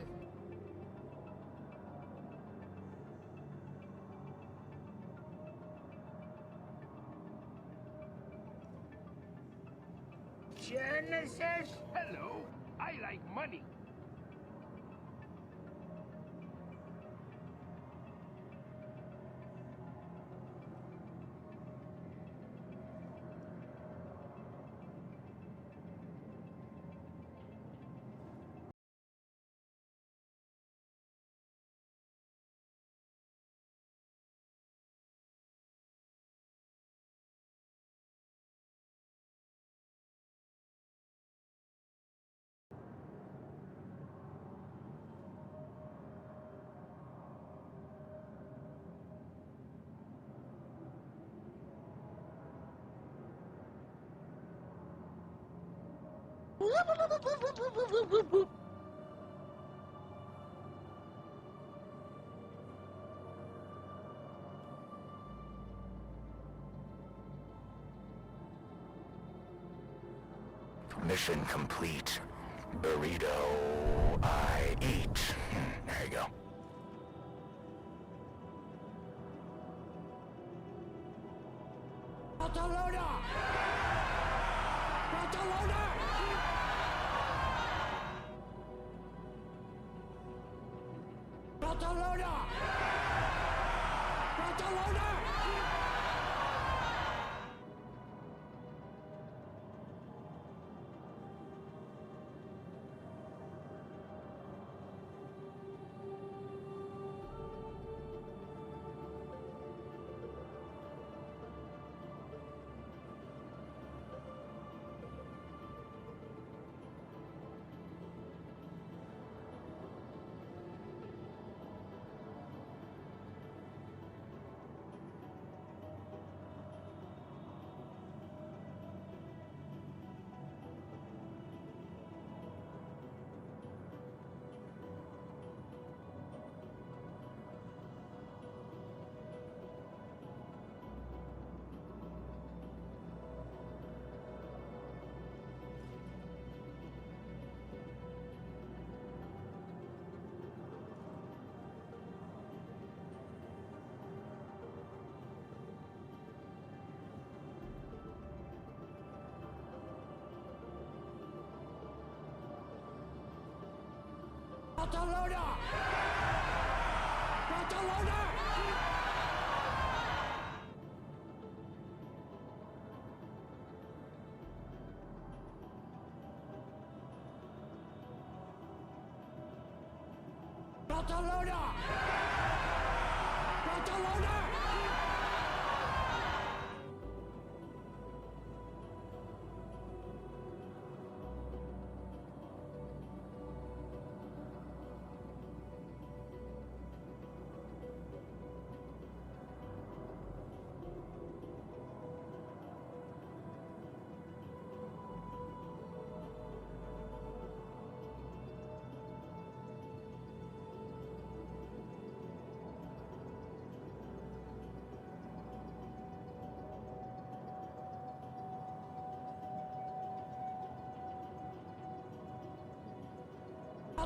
Genesis? Hello, I like money. Mission complete. Burrito I eat. There you go.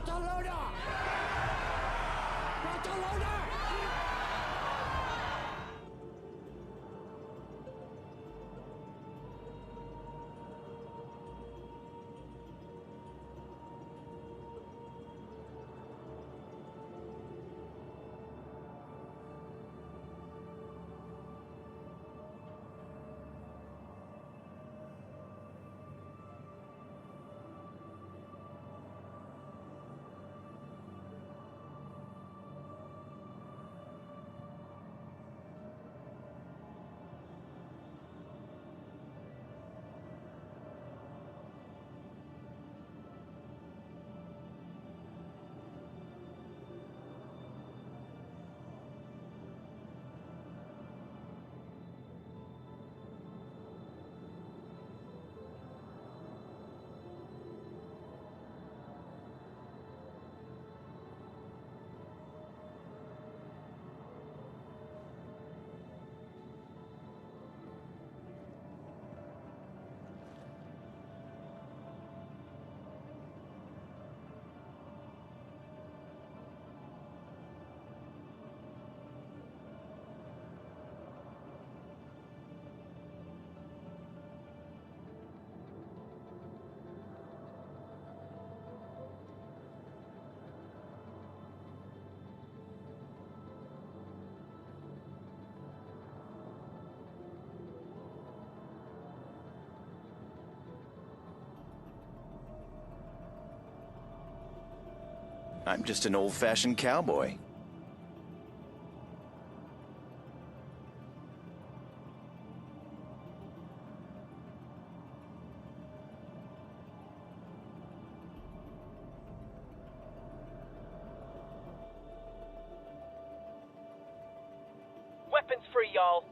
Barcelona! Barcelona! I'm just an old-fashioned cowboy. Weapons free, y'all.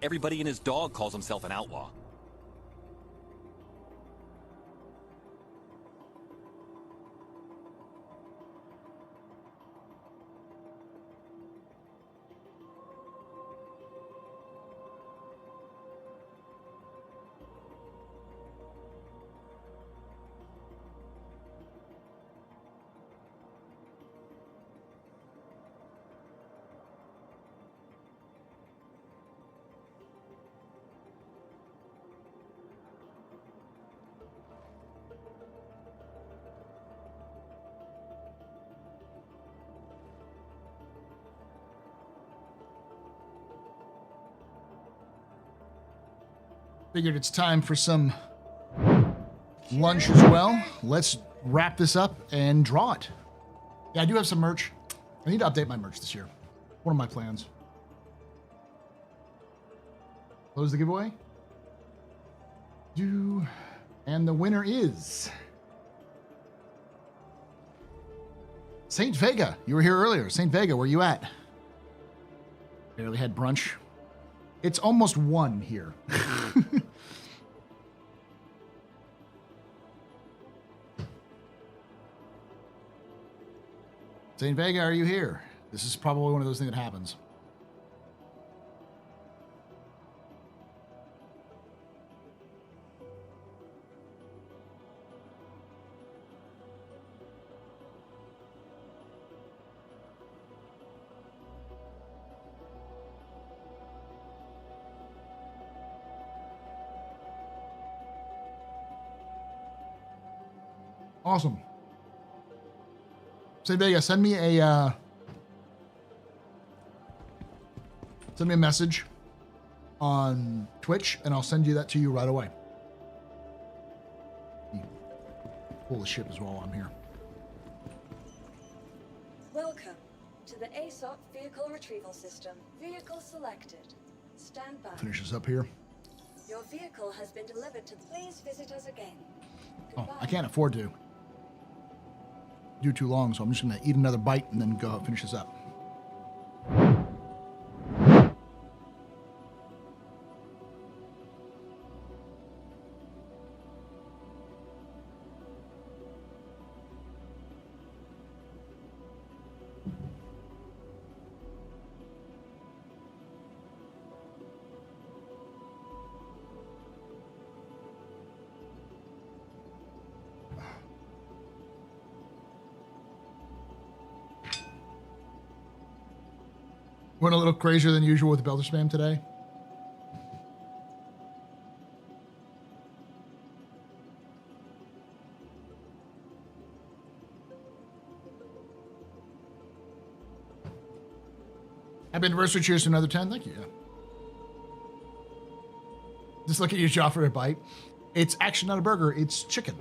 Everybody and his dog calls himself an outlaw. Figured it's time for some lunch as well. Let's wrap this up and draw it. Yeah, I do have some merch. I need to update my merch this year. One of my plans. Close the giveaway. And the winner is Saint Vega. You were here earlier. Saint Vega, where you at? Barely had brunch. It's almost 1 here. Saint Vega, are you here? This is probably one of those things that happens. Awesome. Saint Vega, send me a message on Twitch, and I'll send you that to you right away. Pull the ship as well while I'm here. Welcome to the ASOP Vehicle Retrieval System. Vehicle selected. Stand by. Finish this up here. Your vehicle has been delivered to. Please visit us again. Oh, I can't afford to do too long, so I'm just gonna eat another bite and then go finish this up. Went a little crazier than usual with Belter spam today. Happy anniversary, cheers to another 10. Thank you. Yeah. Just look at you, Joff, for a bite. It's actually not a burger, it's chicken.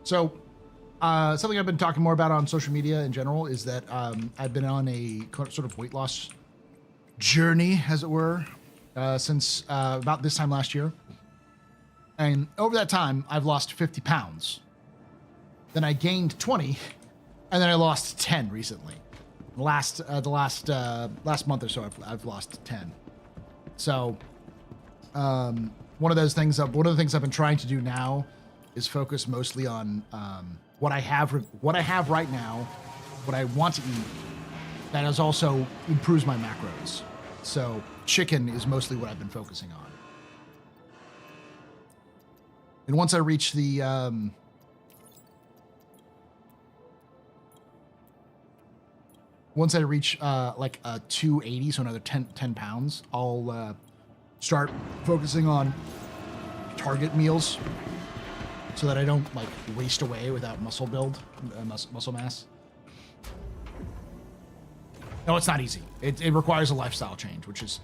So, something I've been talking more about on social media in general is that I've been on a sort of weight loss journey, as it were, since about this time last year. And over that time, I've lost 50 pounds. Then I gained 20, and then I lost 10 recently. The last month or so, I've lost 10. So, one of the things I've been trying to do now is focus mostly on what I have right now, what I want to eat. That is also improves my macros. So, chicken is mostly what I've been focusing on. And once I reach the like 280, so another 10 pounds, I'll start focusing on target meals so that I don't like waste away without muscle build, muscle mass. No, it's not easy. It requires a lifestyle change, which is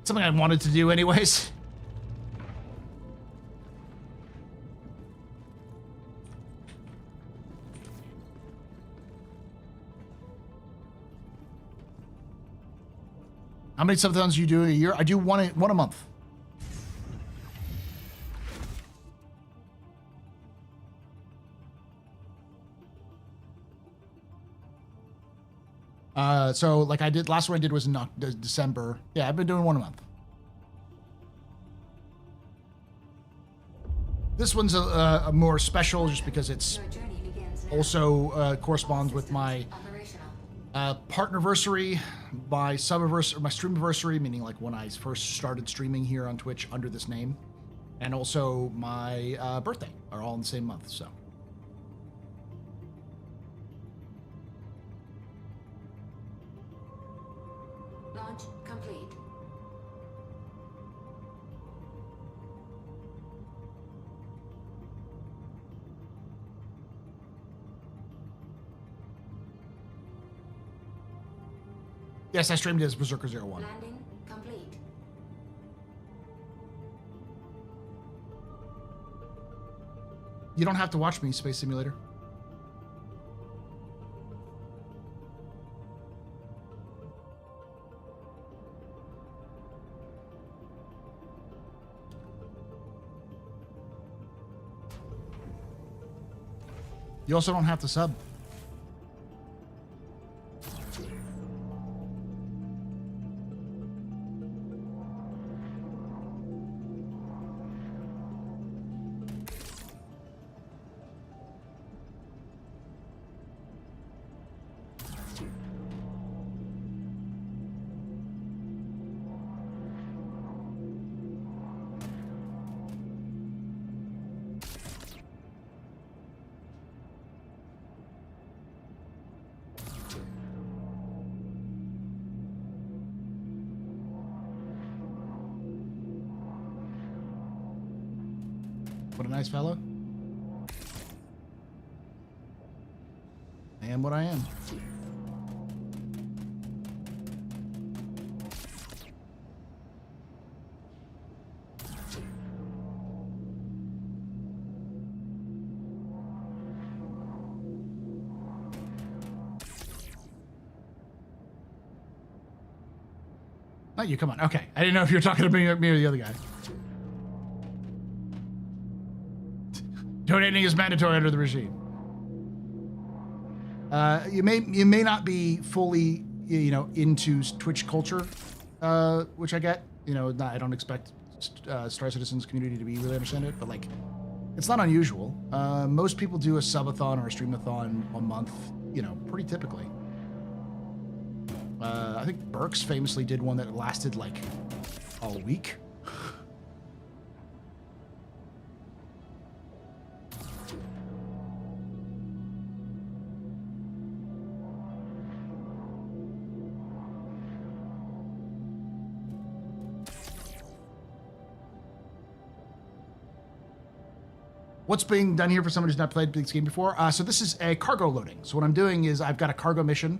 something I wanted to do anyways. How many subathons do you do a year? I do one a month. So like I did, last one I did was in December. Yeah, I've been doing one a month. This one's a more special just because it's also corresponds with my partnerversary, my subiversary, my streamiversary, meaning like when I first started streaming here on Twitch under this name, and also my birthday are all in the same month, so. Launch complete. Yes, I streamed it as Berserker01. Landing complete. You don't have to watch me, Space Simulator. You also don't have to sub. What a nice fellow. I am what I am. Not you, come on. Okay. I didn't know if you were talking to me or the other guy. Donating is mandatory under the regime. You may not be fully, into Twitch culture, which I get. I don't expect Star Citizen's community to be really understand it, but like, it's not unusual. Most people do a subathon or a streamathon a month, pretty typically. I think Burks famously did one that lasted like a week. what's being done here for someone who's not played this game before? So this is a cargo loading. So what I'm doing is I've got a cargo mission.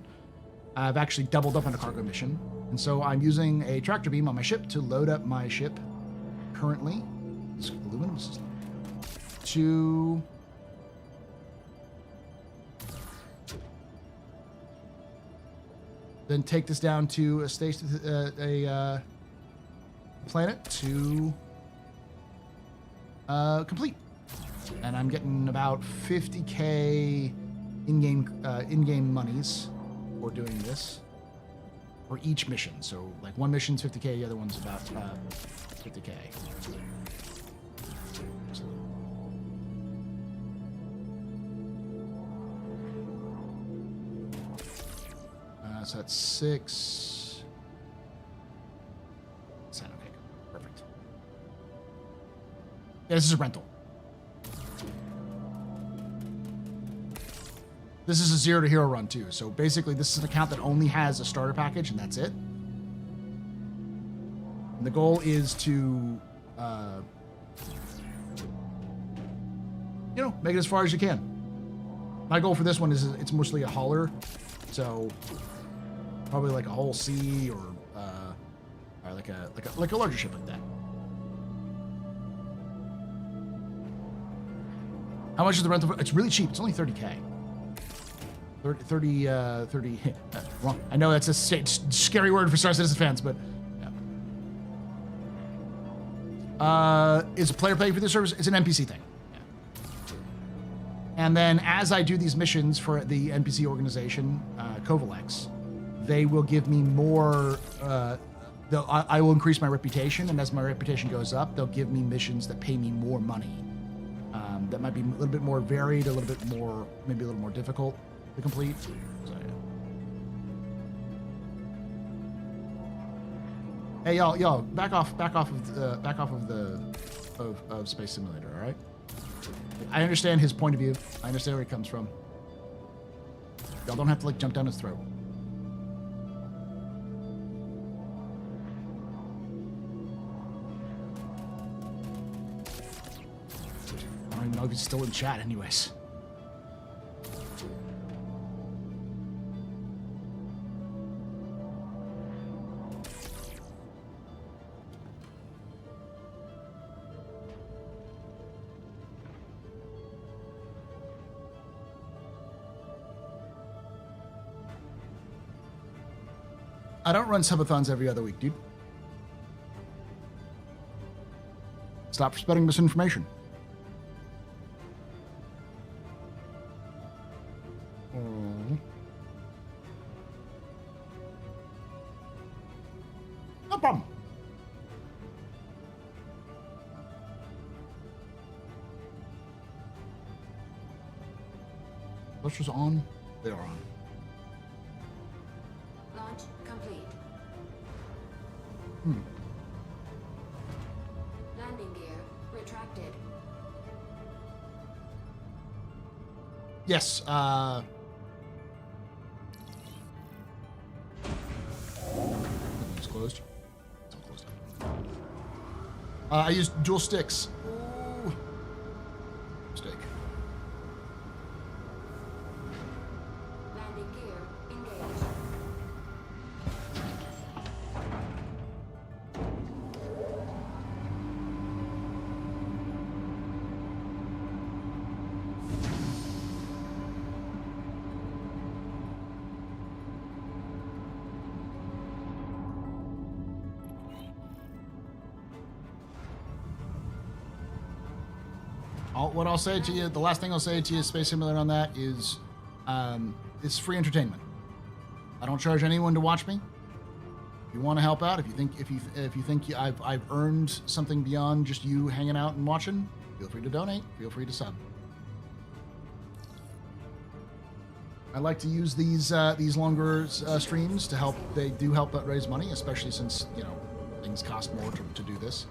I've actually doubled up on a cargo mission. And so I'm using a tractor beam on my ship to load up my ship currently. This aluminum is to... Then take this down to a station, a planet to complete. And I'm getting about 50k in-game monies for doing this for each mission. So like one mission's 50k, the other one's about 50k. So that's 6. 10, okay, perfect. Yeah, this is a rental. This is a 0 to hero run too. So basically this is an account that only has a starter package and that's it. And the goal is to, make it as far as you can. My goal for this one is it's mostly a hauler. So probably like a whole C or like a larger ship like that. How much is the rental? It's really cheap. It's only 30k. 30 wrong. I know that's a scary word for Star Citizen fans, but yeah. Is a player paying for this service? It's an NPC thing. Yeah. And then as I do these missions for the NPC organization, Kovalex, they will give me more, I will increase my reputation, and as my reputation goes up, they'll give me missions that pay me more money. That might be a little bit more varied, a little bit more, maybe a little more difficult to complete. So, yeah. Hey, y'all, back off of Space Simulator, all right? I understand his point of view. I understand where he comes from. Y'all don't have to jump down his throat. I don't even know if he's still in chat anyways. I don't run subathons every other week, dude. Stop spreading misinformation. No problem. Thrusters on. They are on. Launch complete. Landing gear retracted. Yes, it's closed. It's all closed up. I used dual sticks. Ooh. Mistake. Landing gear engaged. What I'll say to you, the last thing I'll say to you, Space Simulator, on that is, it's free entertainment. I don't charge anyone to watch me. If you want to help out, if you think I've earned something beyond just you hanging out and watching, feel free to donate. Feel free to sub. I like to use these longer streams to help. They do help raise money, especially since things cost more to do this.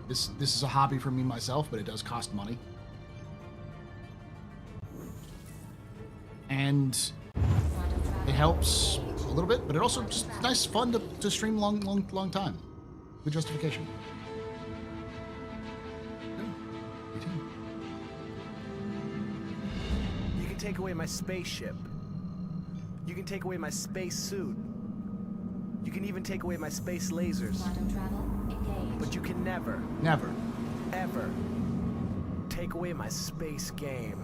This is a hobby for me myself, but it does cost money. And it helps a little bit, but it also just nice fun to stream long time. Good justification. take away my spaceship. You can take away my space suit. You can even take away my space lasers. But you can never, ever take away my space game.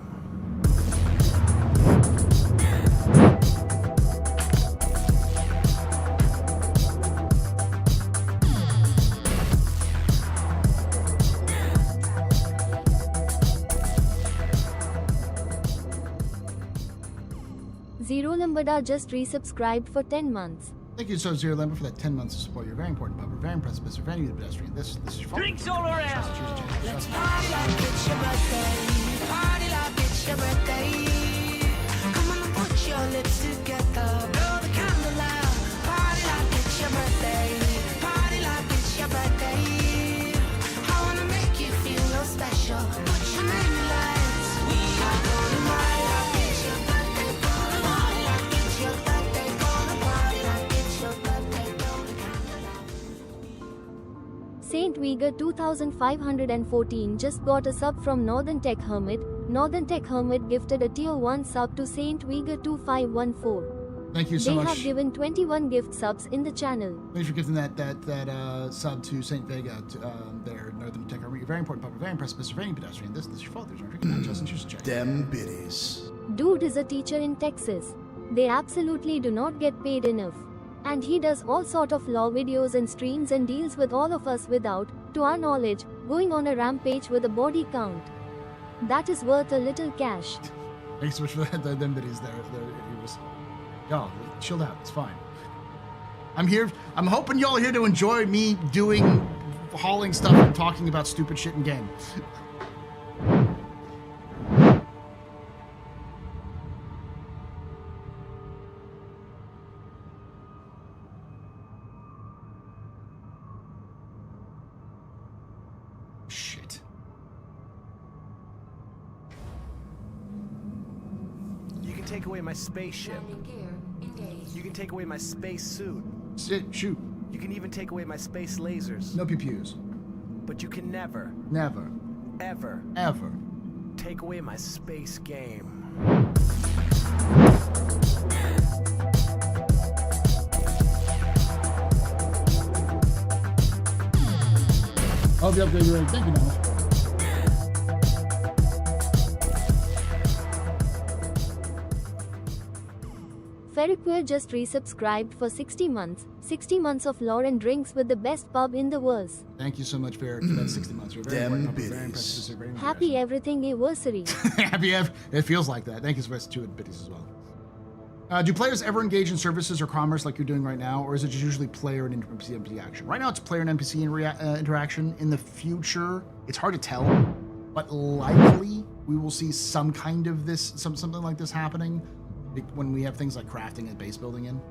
Zero Lambada just resubscribed for 10 months. Thank you so Zero Lambda for that 10 months of support. You're very important, Pub. We're very impressive, Mr. Very new pedestrian. This is your fault. Drinks all around. Let's party like it's your birthday. Party like it's your birthday. Come on and put your lips together. Blow the candle out. Party like it's your birthday. Party like it's your birthday. I wanna make you feel real special. Put your name in lights. We are gonna party like it's your birthday. Gonna party like it's your birthday. Gonna party like it's your birthday. Blow the candle out. Saint Vega 2514 just got a sub from Northern Tech Hermit. Northern Tech Hermit gifted a tier 1 sub to Saint Vega 2514. Thank you so much. They have given 21 gift subs in the channel. Thanks for giving that sub to Saint Vega there, Northern Tech. You're very important, Pub. Very impressive, Mr. Very pedestrian. This is your fault. There's no drinking. Justin, choose a check. Dem biddies. Dude is a teacher in Texas. They absolutely do not get paid enough. And he does all sort of law videos and streams and deals with all of us without, to our knowledge, going on a rampage with a body count. That is worth a little cash. Thanks so much for that. Them biddies there. It was. Y'all, chilled out. It's fine. I'm here. I'm hoping y'all are here to enjoy me doing hauling stuff and talking about stupid shit in game. Shit. You can take away my spaceship. You can take away my space suit. Shoot. You can even take away my space lasers. No pew-pews. But you can never, ever take away my space game. I'll be upgraded ready. Thank you, Noah. Ferriquer just resubscribed for 60 months. 60 months of lore and drinks with the best pub in the world. Thank you so much, Ferric, for that 60 months. You're very important. Very impressive. Very Happy everything anniversary. Happy it feels like that. Thank you so much to biddies as well. Do players ever engage in services or commerce like you're doing right now, or is it just usually player and NPC action? Right now, it's player and NPC interaction. In the future, it's hard to tell, but likely we will see some kind of this, something like this happening when we have things like crafting and base building in.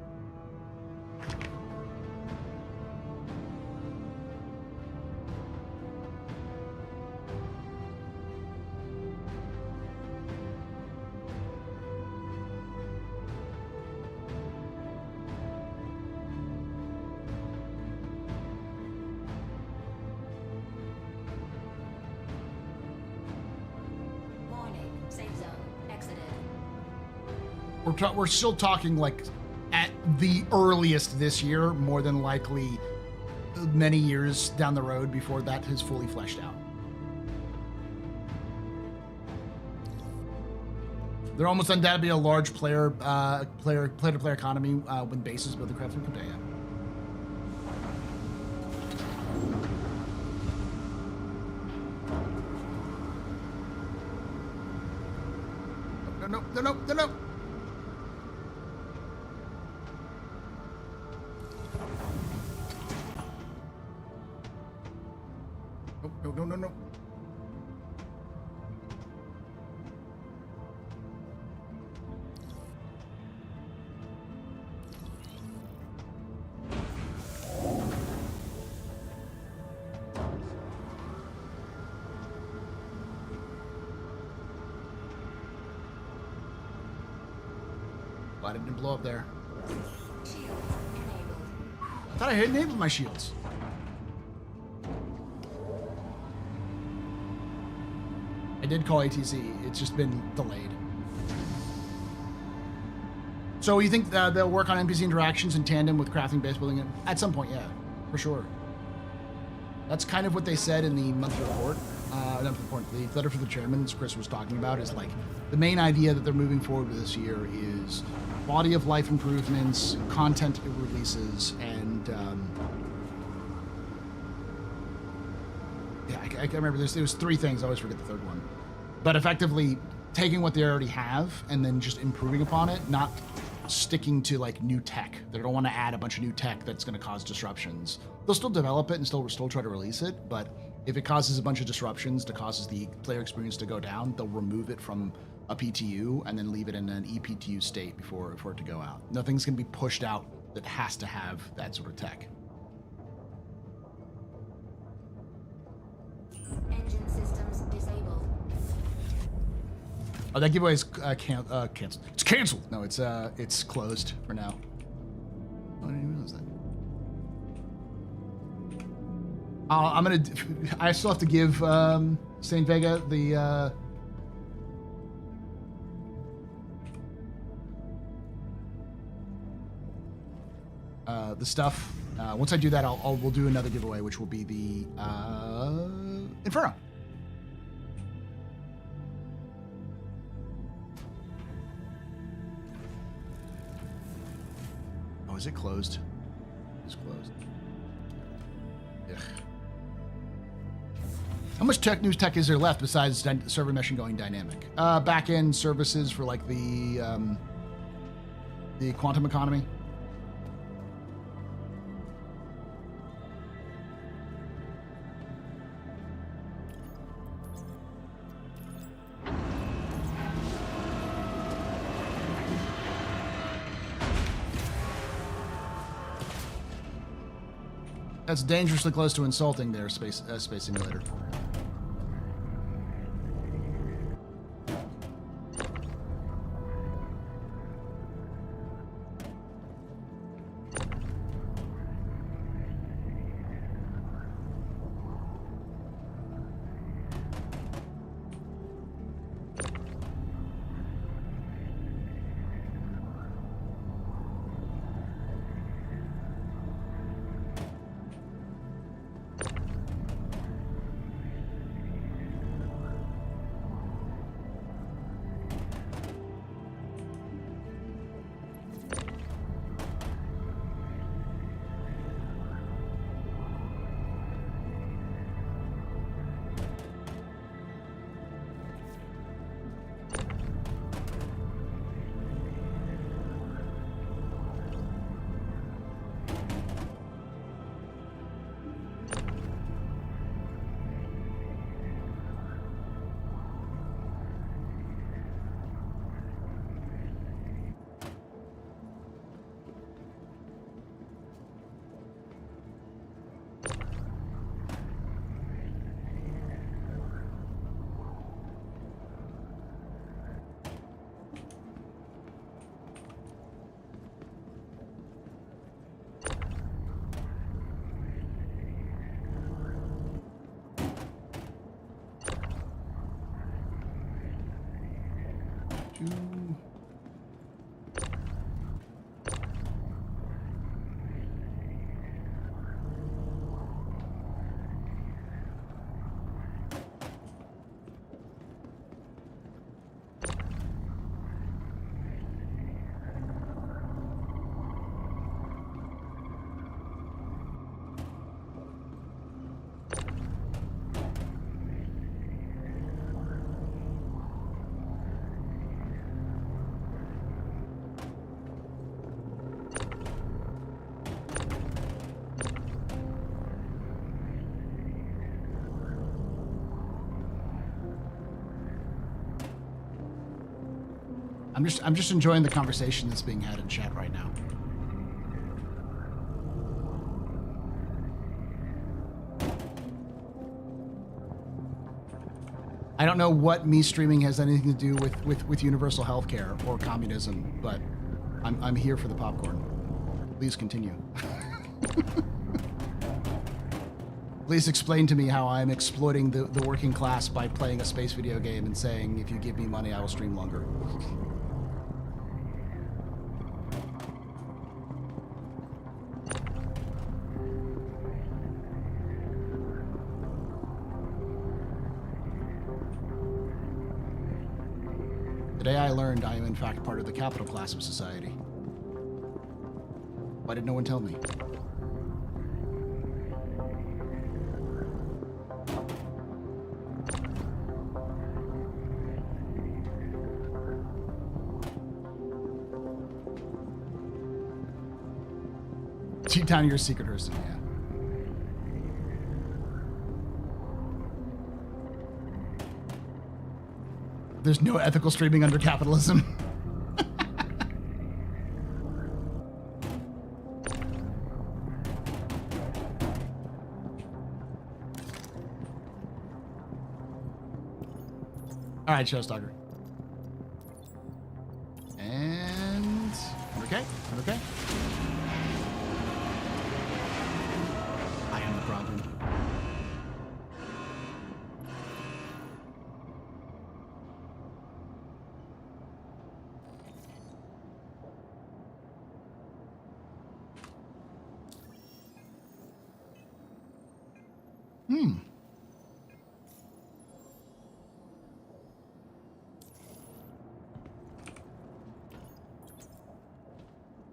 We're still talking like at the earliest this year, more than likely many years down the road before that is fully fleshed out. There almost undoubtedly a large player-to-player economy when bases build the craft from Pub-A. No. No. Why didn't it blow up there? I thought I had enabled my shields. I did call ATC, it's just been delayed. So you think they'll work on NPC interactions in tandem with crafting, base building? At some point, yeah, for sure. That's kind of what they said in the monthly report. Not the report, the letter from the chairman, as Chris was talking about, is like the main idea that they're moving forward with this year is quality of life improvements, content releases, and yeah, I can remember there was 3 things. I always forget the third one, but effectively taking what they already have and then just improving upon it, not sticking to like new tech. They don't want to add a bunch of new tech that's going to cause disruptions. They'll still develop it and still try to release it, but if it causes a bunch of disruptions that causes the player experience to go down, they'll remove it from a PTU and then leave it in an ePTU state for it to go out. Nothing's going to be pushed out that has to have that sort of tech. Engine systems disabled. Oh, that giveaway is canceled. It's canceled. No, it's closed for now. Oh, I didn't even realize that. I still have to give Saint Vega the stuff. Once I do that, we'll do another giveaway, which will be the Inferno. Oh, is it closed? It's closed. Ugh. How much news tech is there left besides server meshing going dynamic? Back-end services for like the quantum economy. That's dangerously close to insulting there, Space Simulator. I'm just enjoying the conversation that's being had in chat right now. I don't know what me streaming has anything to do with universal healthcare or communism, but I'm here for the popcorn. Please continue. Please explain to me how I'm exploiting the working class by playing a space video game and saying, if you give me money, I will stream longer. Today I learned I am in fact part of the capital class of society. Why did no one tell me? Deep down, you're a secret person, yeah. There's no ethical streaming under capitalism. All right, Showstalker. And okay, okay. I am the problem.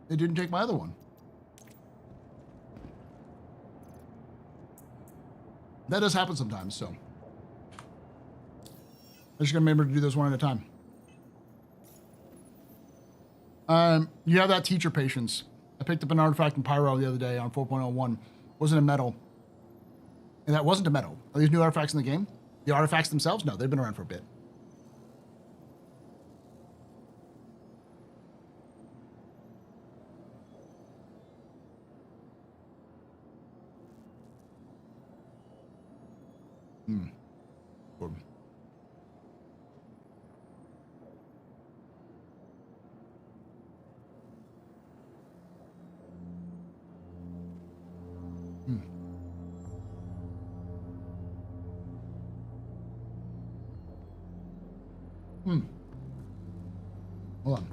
They didn't take my other one. That does happen sometimes, so. I'm just gonna remember to do those one at a time. You have that teacher patience. I picked up an artifact in Pyro the other day on 4.01. Wasn't a metal. And that wasn't a metal. Are these new artifacts in the game? The artifacts themselves? No, they've been around for a bit. Gordon. Hold on.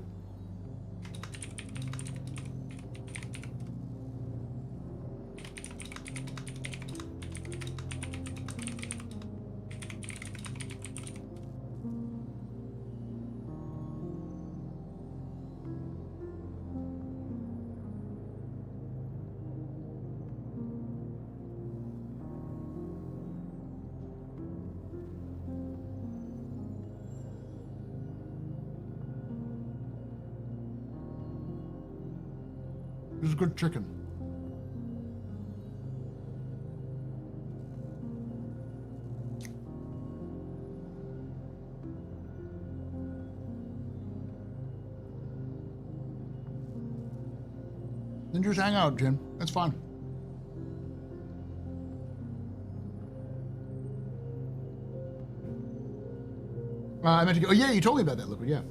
This is good chicken. Then just hang out, Jim. That's fine. I meant to go. Oh, yeah, you told me about that, Liquid. Yeah.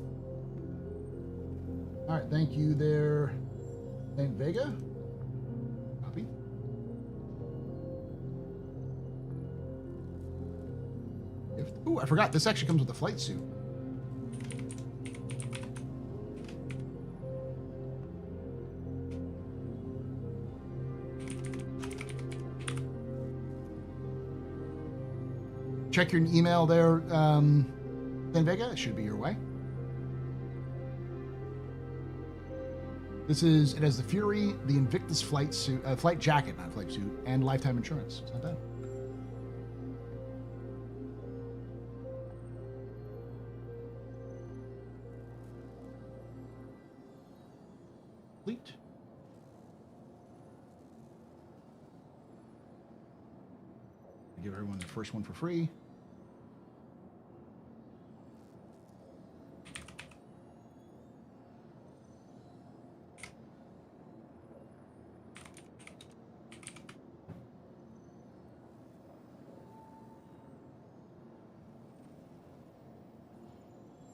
All right. Thank you there. Name Vega? Copy. Ooh, I forgot. This actually comes with a flight suit. Check your email there, then Vega. It should be your way. This is, it has the Fury, the Invictus flight suit, flight jacket, not flight suit, and lifetime insurance. It's not bad. Complete. Give everyone the first one for free.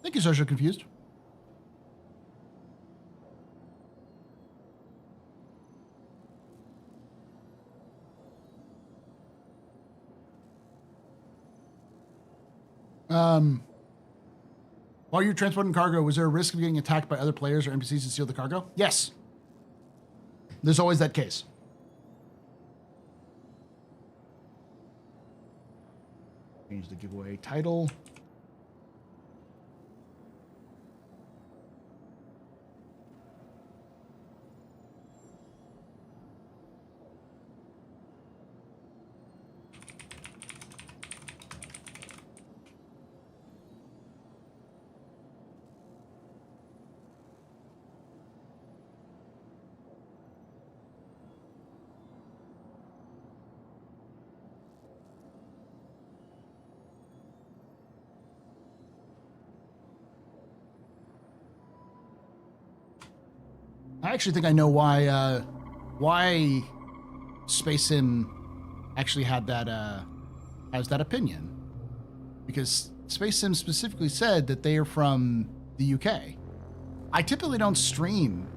Thank you, Social Confused. While you're transporting cargo, was there a risk of getting attacked by other players or NPCs to steal the cargo? Yes. There's always that case. Change the giveaway title. I actually think I know why Space Sim actually had that has that opinion, because Space Sim specifically said that they are from the UK. I typically don't stream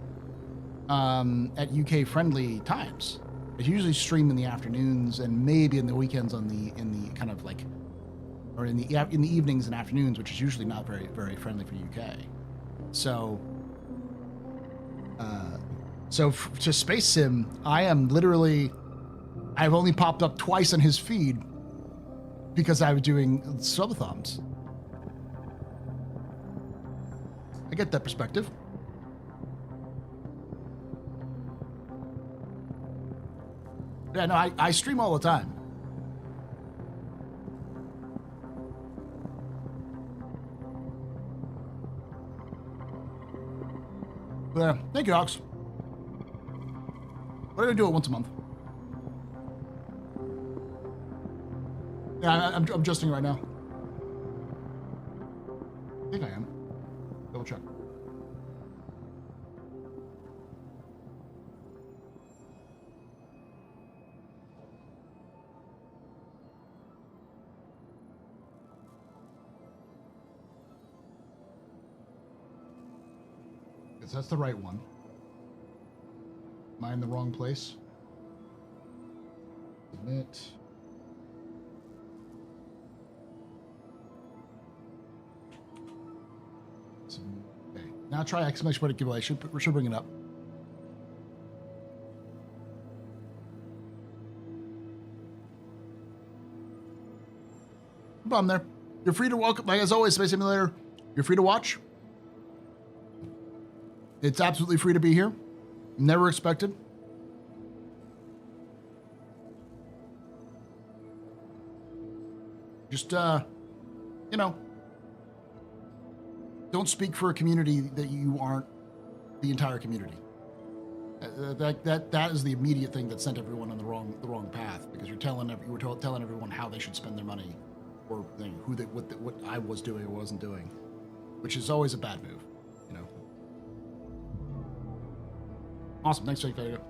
at UK friendly times. I usually stream in the afternoons and maybe in the weekends in the kind of like, or in the evenings and afternoons, which is usually not very friendly for UK. So to Space Sim, I've only popped up twice on his feed because I was doing subathons. I get that perspective. Yeah, no, I stream all the time. But yeah, thank you, Ox. We're gonna do it once a month. Yeah, I'm adjusting right now. I think I am. Double check. Yes, that's the right one. Am I in the wrong place? Submit. Okay. Now try exclamation point giveaway. Should bring it up. No problem there. You're free to welcome, like as always, Space Simulator. You're free to watch. It's absolutely free to be here. Never expected. Just, you know, don't speak for a community that you aren't the entire community. That is the immediate thing that sent everyone on the wrong path, because you were telling everyone how they should spend their money, or what I was doing or wasn't doing, which is always a bad move, you know. Awesome, thanks, Jake. There you go.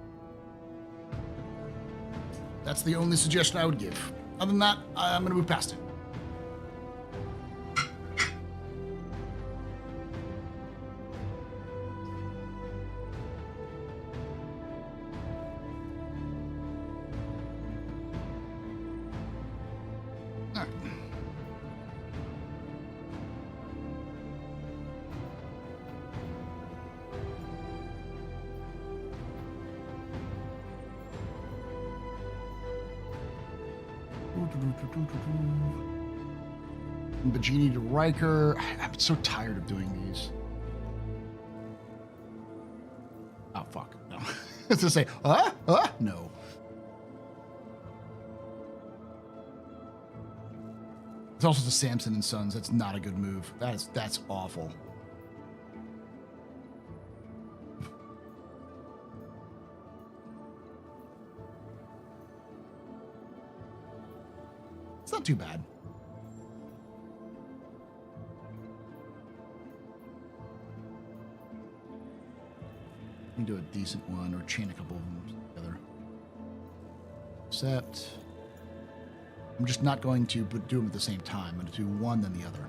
That's the only suggestion I would give. Other than that, I'm going to move past it. All right. Bajini to Riker. I'm so tired of doing these. Oh, fuck. No. It's to say, no. It's also the Samson and Sons. That's not a good move. That's awful. It's not too bad. You can do a decent one or chain a couple of them together. Except, I'm just not going to do them at the same time. I'm going to do one then the other.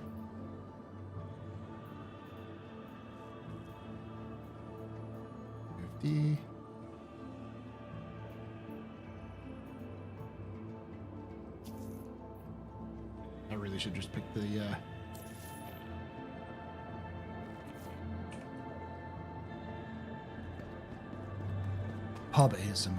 $50. I really should just pick the Pub-A-Thon.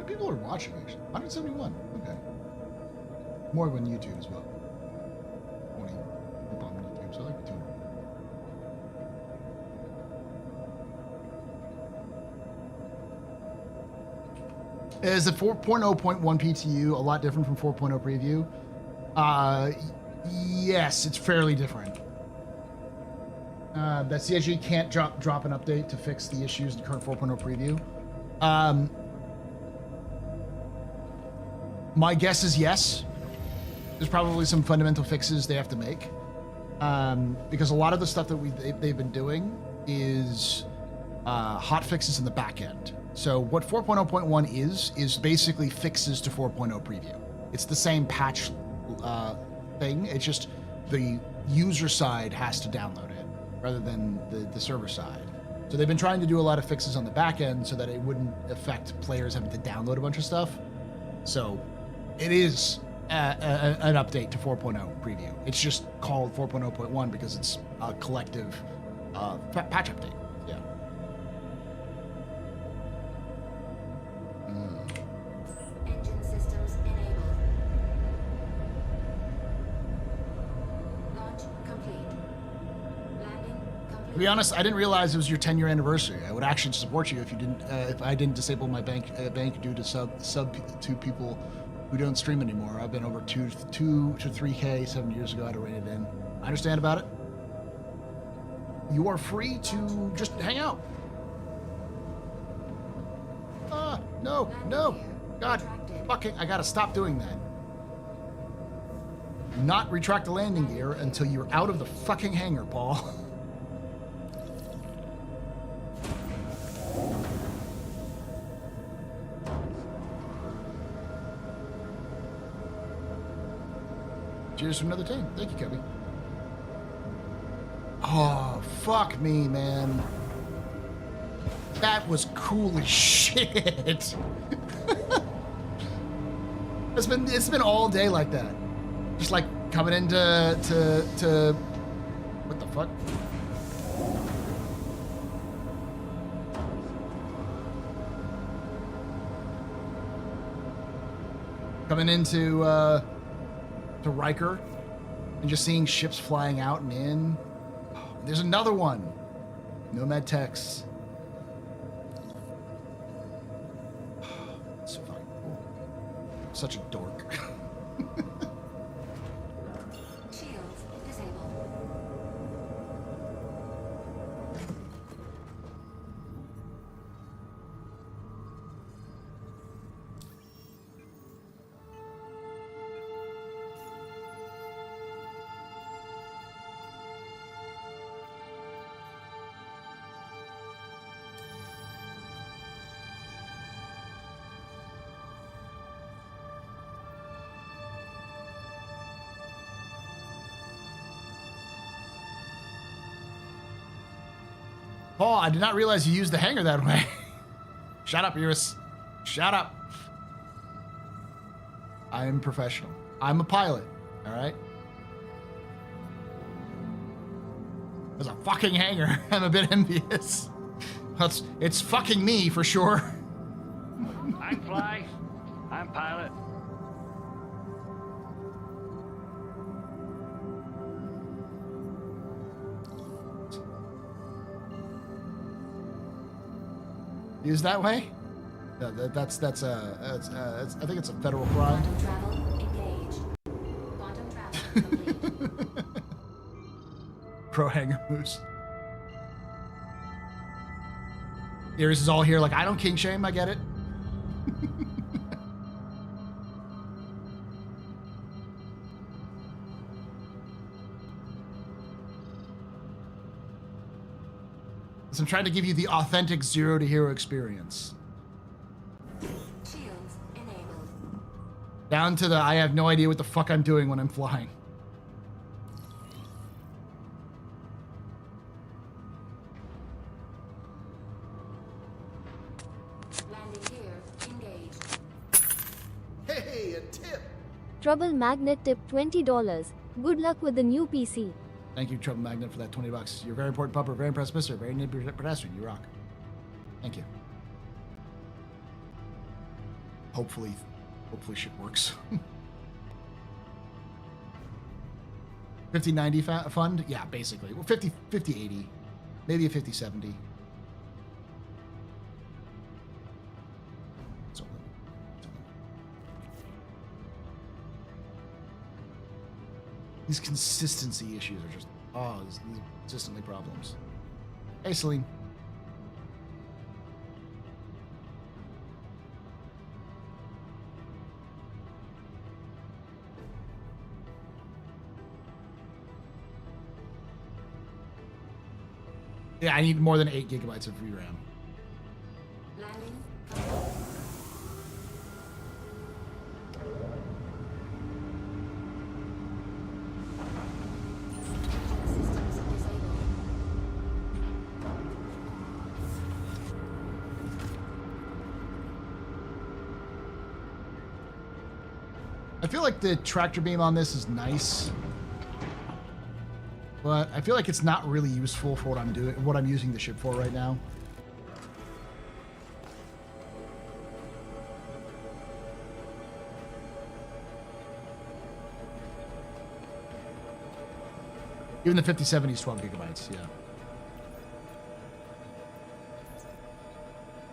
People are watching, actually. 171. Okay. More on YouTube as well. 20 people on YouTube, so I like the 200. Is a 4.0.1 PTU a lot different from 4.0 preview? Yes, it's fairly different. That CSG can't drop an update to fix the issues in the current 4.0 preview. My guess is yes. There's probably some fundamental fixes they have to make. Because a lot of the stuff that they've been doing is hot fixes in the back end. So what 4.0.1 is basically fixes to 4.0 preview. It's the same patch thing. It's just the user side has to download it rather than the server side. So they've been trying to do a lot of fixes on the back end so that it wouldn't affect players having to download a bunch of stuff. So it is an update to 4.0 preview. It's just called 4.0.1 because it's a collective patch update. Yeah. Engine systems enabled. Launch complete. Landing complete. To be honest, I didn't realize it was your 10-year anniversary. I would actually support you if you didn't, if I didn't disable my bank due to sub to people who don't stream anymore. I've been over 2 to 3K 7 years ago. I had to rein it in. I understand about it. You are free to just hang out. No. God, fucking, I gotta stop doing that. Not retract the landing gear until you're out of the fucking hangar, Paul. Cheers from another 10. Thank you, Kevin. Oh, fuck me, man. That was cool as shit. It's been all day like that. Just like coming into what the fuck? Coming into to Riker and just seeing ships flying out and in. Oh, there's another one. Nomad Tex. So fucking cool. Such a dork. Shields disabled. Paul, I did not realize you used the hangar that way. Shut up, Iris. Shut up. I am professional. I'm a pilot, all right? There's a fucking hangar. I'm a bit envious. It's fucking me for sure. I'm fly. I'm pilot. Use that way? No, that's I think it's a federal crime. Quantum travel engaged. Quantum travel complete. Pro hanger moose. Iris is all here like, I don't king shame, I get it. So I'm trying to give you the authentic 0 to hero experience. Shields enabled. Down to the I have no idea what the fuck I'm doing when I'm flying. Landing gear engaged. Hey, a tip. Trouble Magnet tip $20. Good luck with the new PC. Thank you, Trouble Magnet, for that $20. You're a very important pupper, very impressed mister, very neat pedestrian. You rock. Thank you. Hopefully shit works. 50-90 fund? Yeah, basically. Well, 50-80. Maybe a 50-70. So, These consistency issues are just, these consistently problems. Hey, Celine. Yeah, I need more than 8 gigabytes of VRAM. I feel like the tractor beam on this is nice, but I feel like it's not really useful for what I'm doing, what I'm using the ship for right now. Even the 5070 is 12 gigabytes, yeah.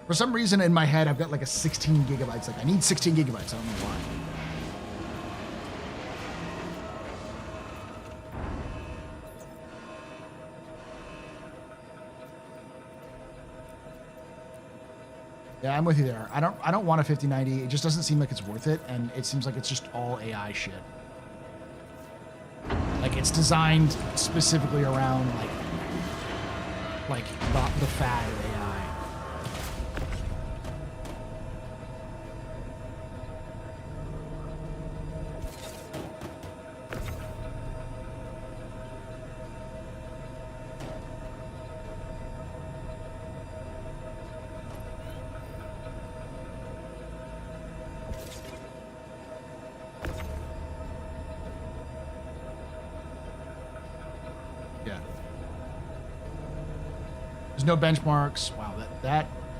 For some reason in my head, I've got like a 16 gigabytes. Like, I need 16 gigabytes. I don't know why. Yeah, I'm with you there. I don't want a 5090. It just doesn't seem like it's worth it, and it seems like it's just all AI shit. Like, it's designed specifically around like the fad of AI. There's no benchmarks. Wow,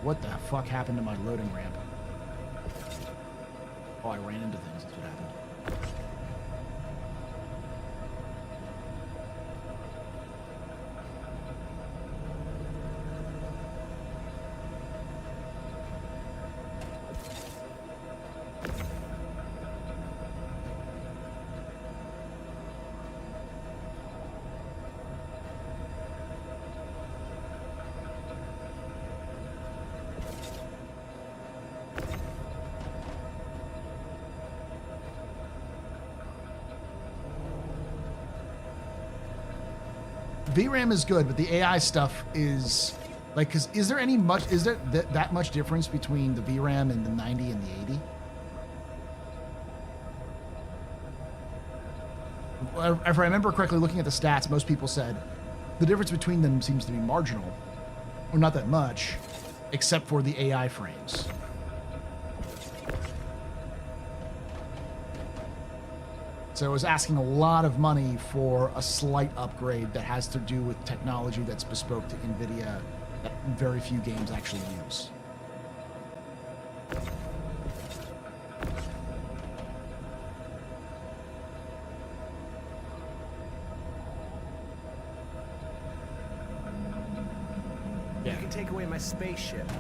what the fuck happened to my loading ramp? Oh, I ran into things. That's what happened. VRAM is good, but the AI stuff is like, because is there that much difference between the VRAM and the 90 and the 80? If I remember correctly, looking at the stats, most people said the difference between them seems to be marginal, or not that much, except for the AI frames. So I was asking a lot of money for a slight upgrade that has to do with technology that's bespoke to NVIDIA that very few games actually use. Yeah. You can take away my spaceship.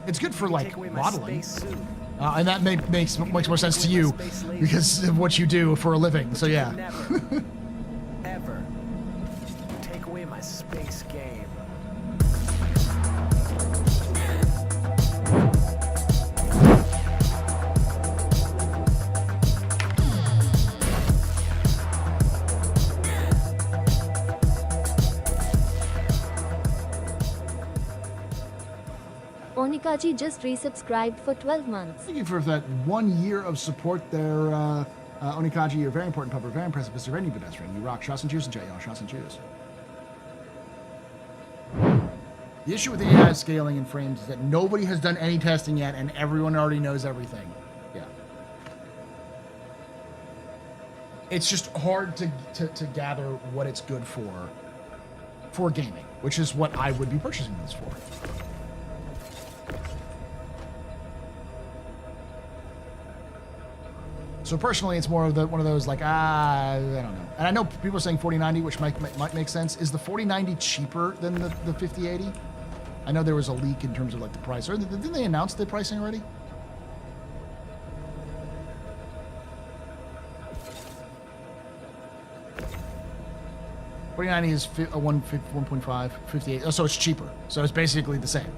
It's good for like modeling. Space suit. And that makes more sense to you because of what you do for a living. So yeah. Never, ever take away my space game. Onikaji just resubscribed for 12 months. Thank you for that 1 year of support there, Onikaji. You're very important, Pub-A, very impressive. Mr. Very good best friend. You rock. Shots and cheers and chat, y'all. Shots and cheers. The issue with the AI scaling in frames is that nobody has done any testing yet, and everyone already knows everything. Yeah. It's just hard to gather what it's good for gaming, which is what I would be purchasing this for. So personally, it's more of one of those like, I don't know. And I know people are saying 4090, which might make sense. Is the 4090 cheaper than the 5080? I know there was a leak in terms of like the price. Or didn't they announce the pricing already? 4090 is 1.5, 58. Oh, so it's cheaper. So it's basically the same.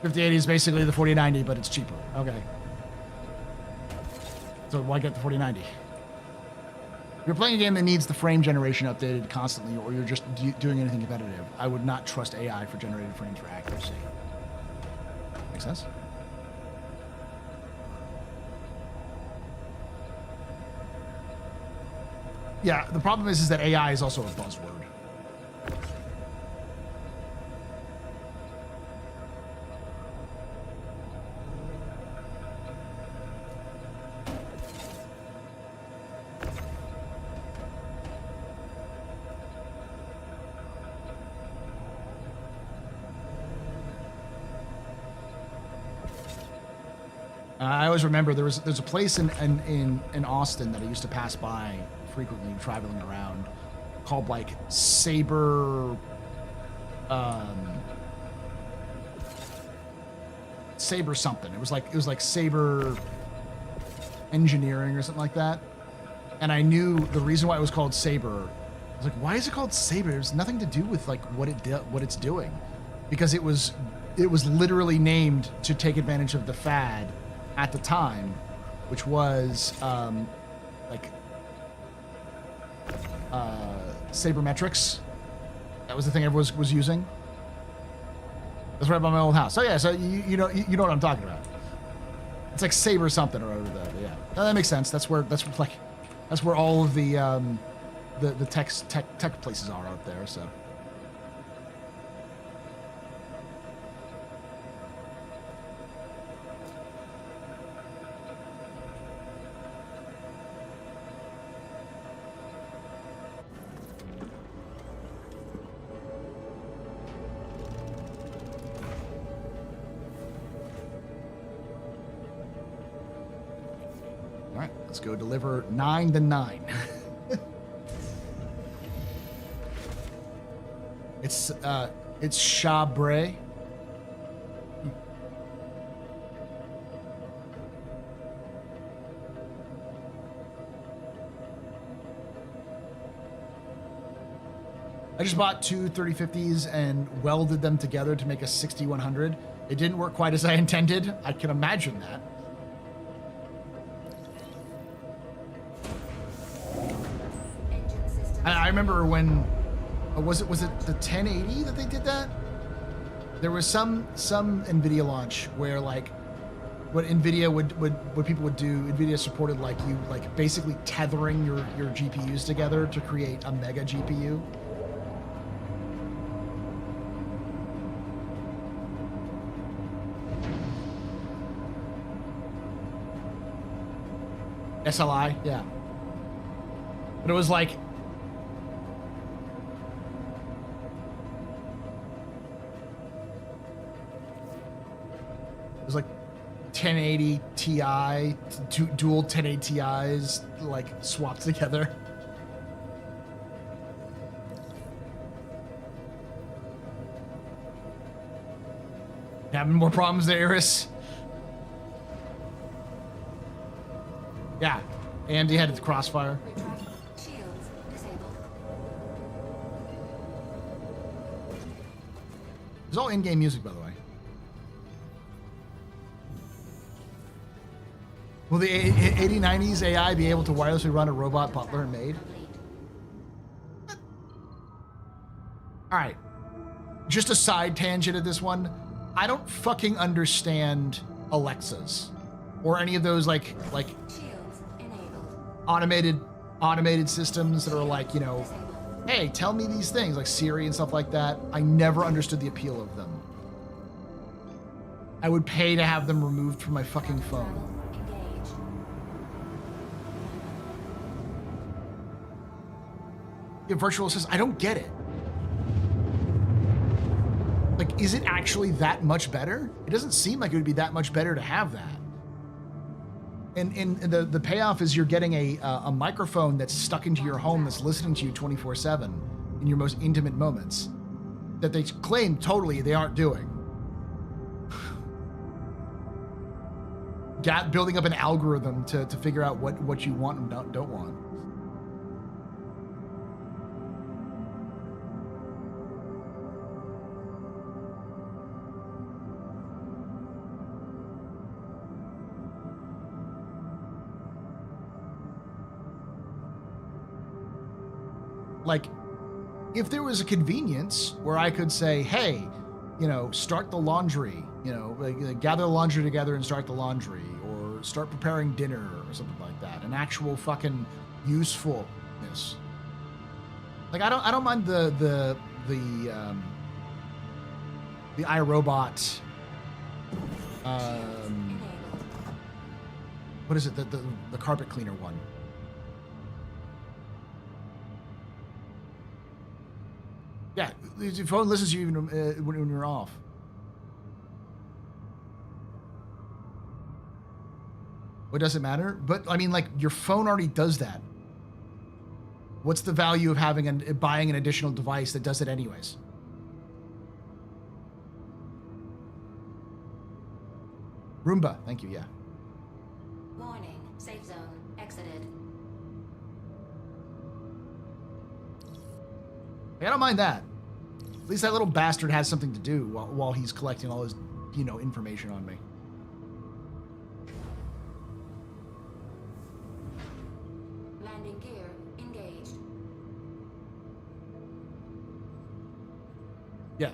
5080 is basically the 4090, but it's cheaper. Okay. So why get the 4090? If you're playing a game that needs the frame generation updated constantly, or you're just doing anything competitive, I would not trust AI for generated frames for accuracy. Make sense? Yeah, the problem is that AI is also a buzzword. I always remember there's a place in Austin that I used to pass by frequently traveling around called like Saber something. It was like Saber Engineering or something like that. And I knew the reason why it was called Saber. I was like, why is it called Saber? There's nothing to do with like what it's doing, because it was literally named to take advantage of the fad at the time, which was sabermetrics. That was the thing everyone was using. That's right by my old house. So yeah, so you know what I'm talking about. It's like Saber something or other. Yeah, no, that makes sense. That's where all of the tech places are out there. So. Let's go deliver 9 to 9. It's Chabre. I just bought two 3050s and welded them together to make a 6100. It didn't work quite as I intended. I can imagine that. I remember when, was it the 1080 that they did that? There was some NVIDIA launch where like, what NVIDIA what people would do, NVIDIA supported like basically tethering your GPUs together to create a mega GPU. SLI, yeah. But it was like, it was like 1080 Ti, dual 1080 Ti's like swapped together. Having more problems there, Iris? Yeah, Andy had the crossfire. Shields disabled. It's all in-game music, by the way. Will the 8090s AI be able to wirelessly run a robot butler and maid? All right. Just a side tangent of this one. I don't fucking understand Alexas or any of those like automated systems that are like, you know, hey, tell me these things, like Siri and stuff like that. I never understood the appeal of them. I would pay to have them removed from my fucking phone. Yeah, virtual assistant, I don't get it. Like, is it actually that much better? It doesn't seem like it would be that much better to have that. And the payoff is you're getting a microphone that's stuck into your home that's listening to you 24/7 in your most intimate moments that they claim totally they aren't doing. Building up an algorithm to figure out what you want and don't want. Like, if there was a convenience where I could say, hey, you know, start the laundry, you know, like, gather the laundry together and start the laundry, or start preparing dinner or something like that, an actual fucking usefulness. Like, I don't mind the iRobot, what is it, the carpet cleaner one. Yeah, your phone listens to you even when you're off. What does it matter? But I mean, like, your phone already does that. What's the value of having buying an additional device that does it anyways? Roomba, thank you. Yeah. Warning, safe zone exited. I don't mind that. At least that little bastard has something to do while he's collecting all his, you know, information on me. Landing gear engaged. Yeah.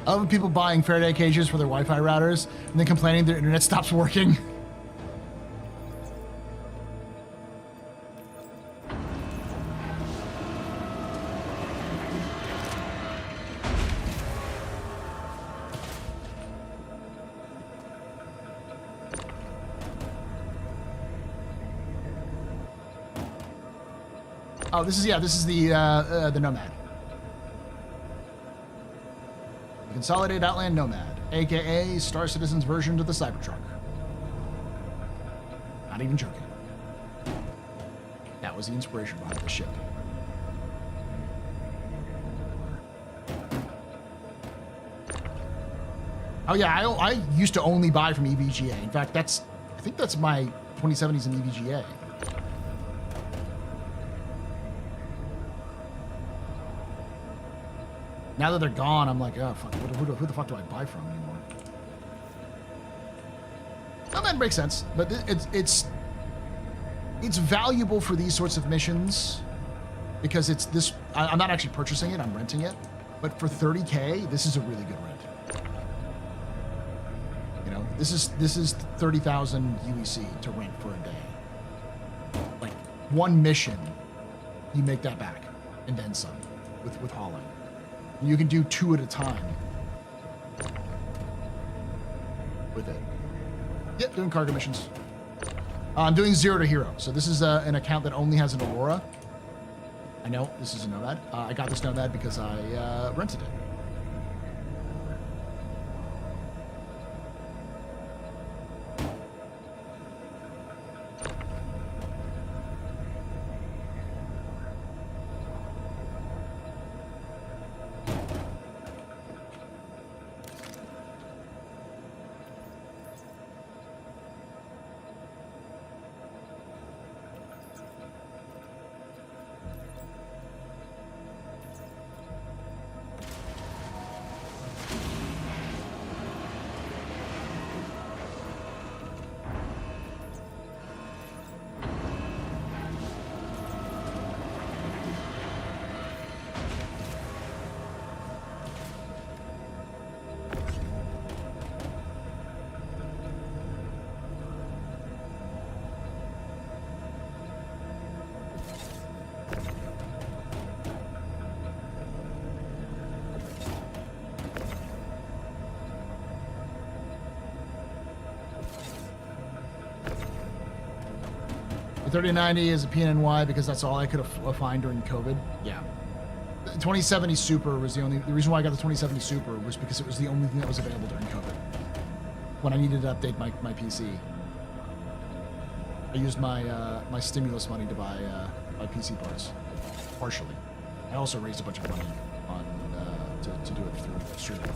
I love people buying Faraday cages for their Wi-Fi routers and then complaining their internet stops working. Oh, this is the Nomad. Consolidated Outland Nomad, aka Star Citizen's version to the Cybertruck. Not even joking. That was the inspiration behind the ship. Oh yeah, I used to only buy from EVGA. In fact, I think that's my 2070s in EVGA. Now that they're gone, I'm like, oh, fuck, who the fuck do I buy from anymore? Oh, that makes sense, but it's valuable for these sorts of missions because it's this. I'm not actually purchasing it; I'm renting it. But for 30K, this is a really good rent. You know, this is 30,000 UEC to rent for a day. Like one mission, you make that back, and then some with hauling. You can do 2 at a time with it. Yep, doing cargo missions. I'm doing 0 to hero. So this is an account that only has an Aurora. I know, this is a Nomad. I got this Nomad because I rented it. The 3090 is a PNY because that's all I could find during COVID. Yeah. The 2070 Super was the reason why I got the 2070 Super was because it was the only thing that was available during COVID. When I needed to update my PC. I used my my stimulus money to buy PC parts. Partially. I also raised a bunch of money on to do it through streaming.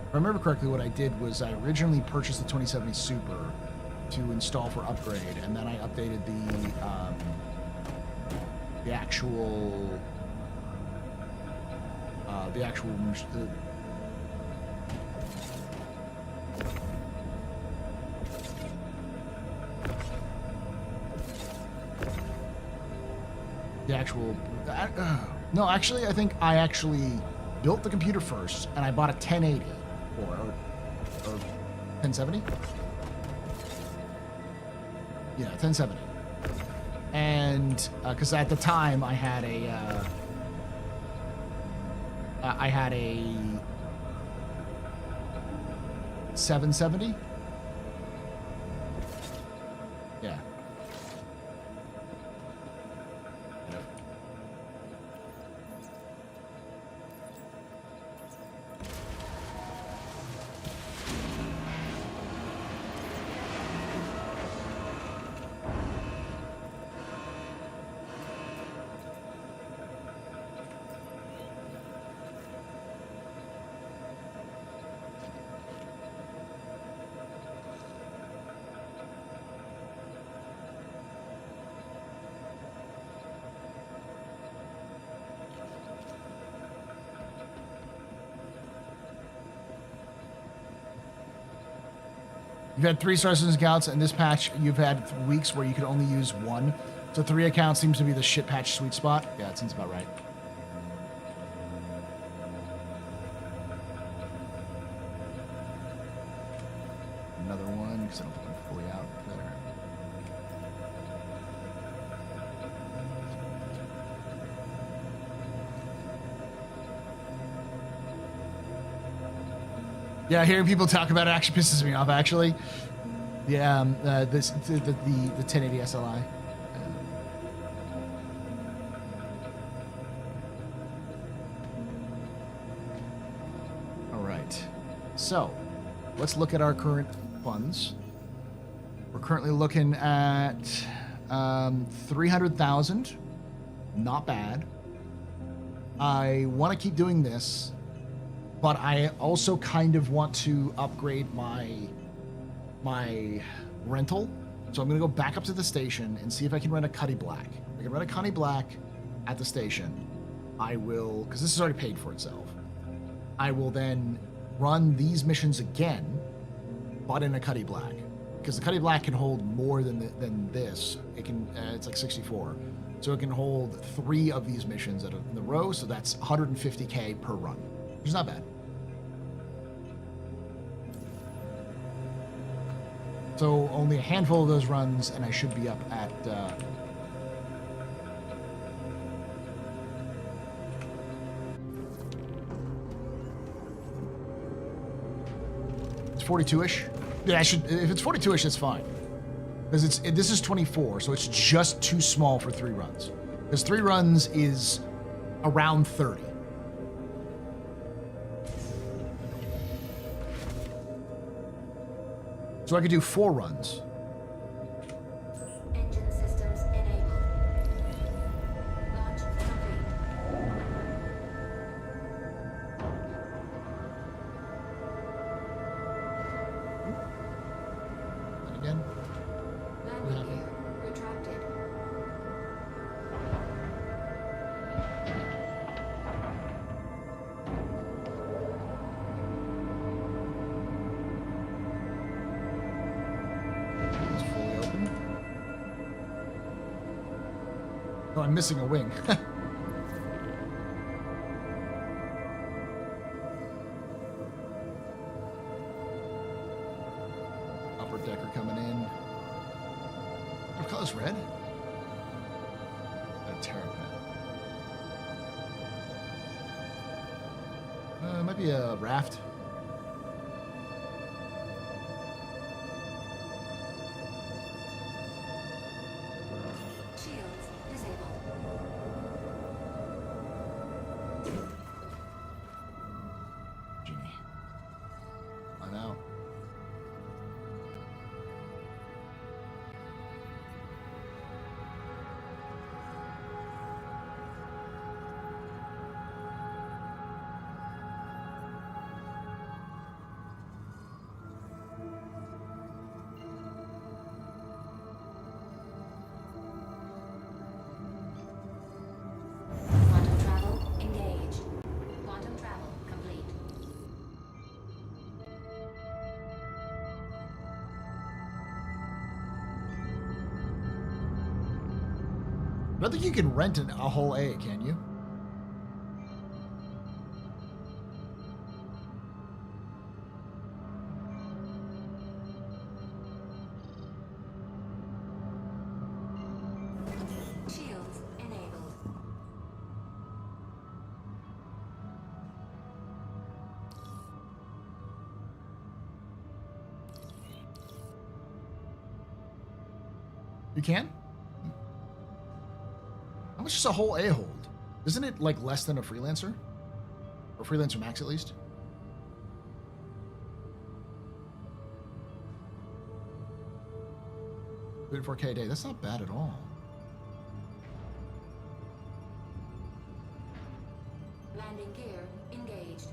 If I remember correctly, what I did was I originally purchased the 2070 Super to install for upgrade, and then I updated the actual no, actually, I think I actually built the computer first, and I bought a 1080 or 1070. Yeah, 1070. And because at the time I had a 770. Yeah. You've had 3 starcitizen accounts, and this patch you've had weeks where you could only use 1. So 3 accounts seems to be the shit patch sweet spot. Yeah, it seems about right. Another one, because I don't think I'm fully out there. Yeah, hearing people talk about it actually pisses me off. Actually, yeah, the 1080 SLI. All right, so let's look at our current funds. We're currently looking at 300,000. Not bad. I want to keep doing this. But I also kind of want to upgrade my rental. So I'm going to go back up to the station and see if I can rent a Cuddy Black. If I can rent a Cuddy Black at the station, I will, because this is already paid for itself. I will then run these missions again, but in a Cuddy Black. Because the Cuddy Black can hold more than this. It can, it's like 64. So it can hold 3 of these missions in a row, so that's 150K per run. Which is not bad. So only a handful of those runs, and I should be up at... it's 42-ish. Yeah, I should. If it's 42-ish, that's fine. Because this is 24, so it's just too small for 3 runs. Because 3 runs is around 30. So I could do 4 runs. Engine systems enabled. Launch complete. And again. Landing gear retracted. Oh, I'm missing a wing. Upper decker coming in. What color's red? Terrapin. It might be a raft. Shields disabled. Genie. I know. Quantum travel engaged. Quantum travel complete. I don't think you can rent a whole A, can you? Shields enabled. You can? How much does a whole A hold? Isn't it like less than a freelancer? Or freelancer max at least? $34K a day. That's not bad at all. Landing gear engaged.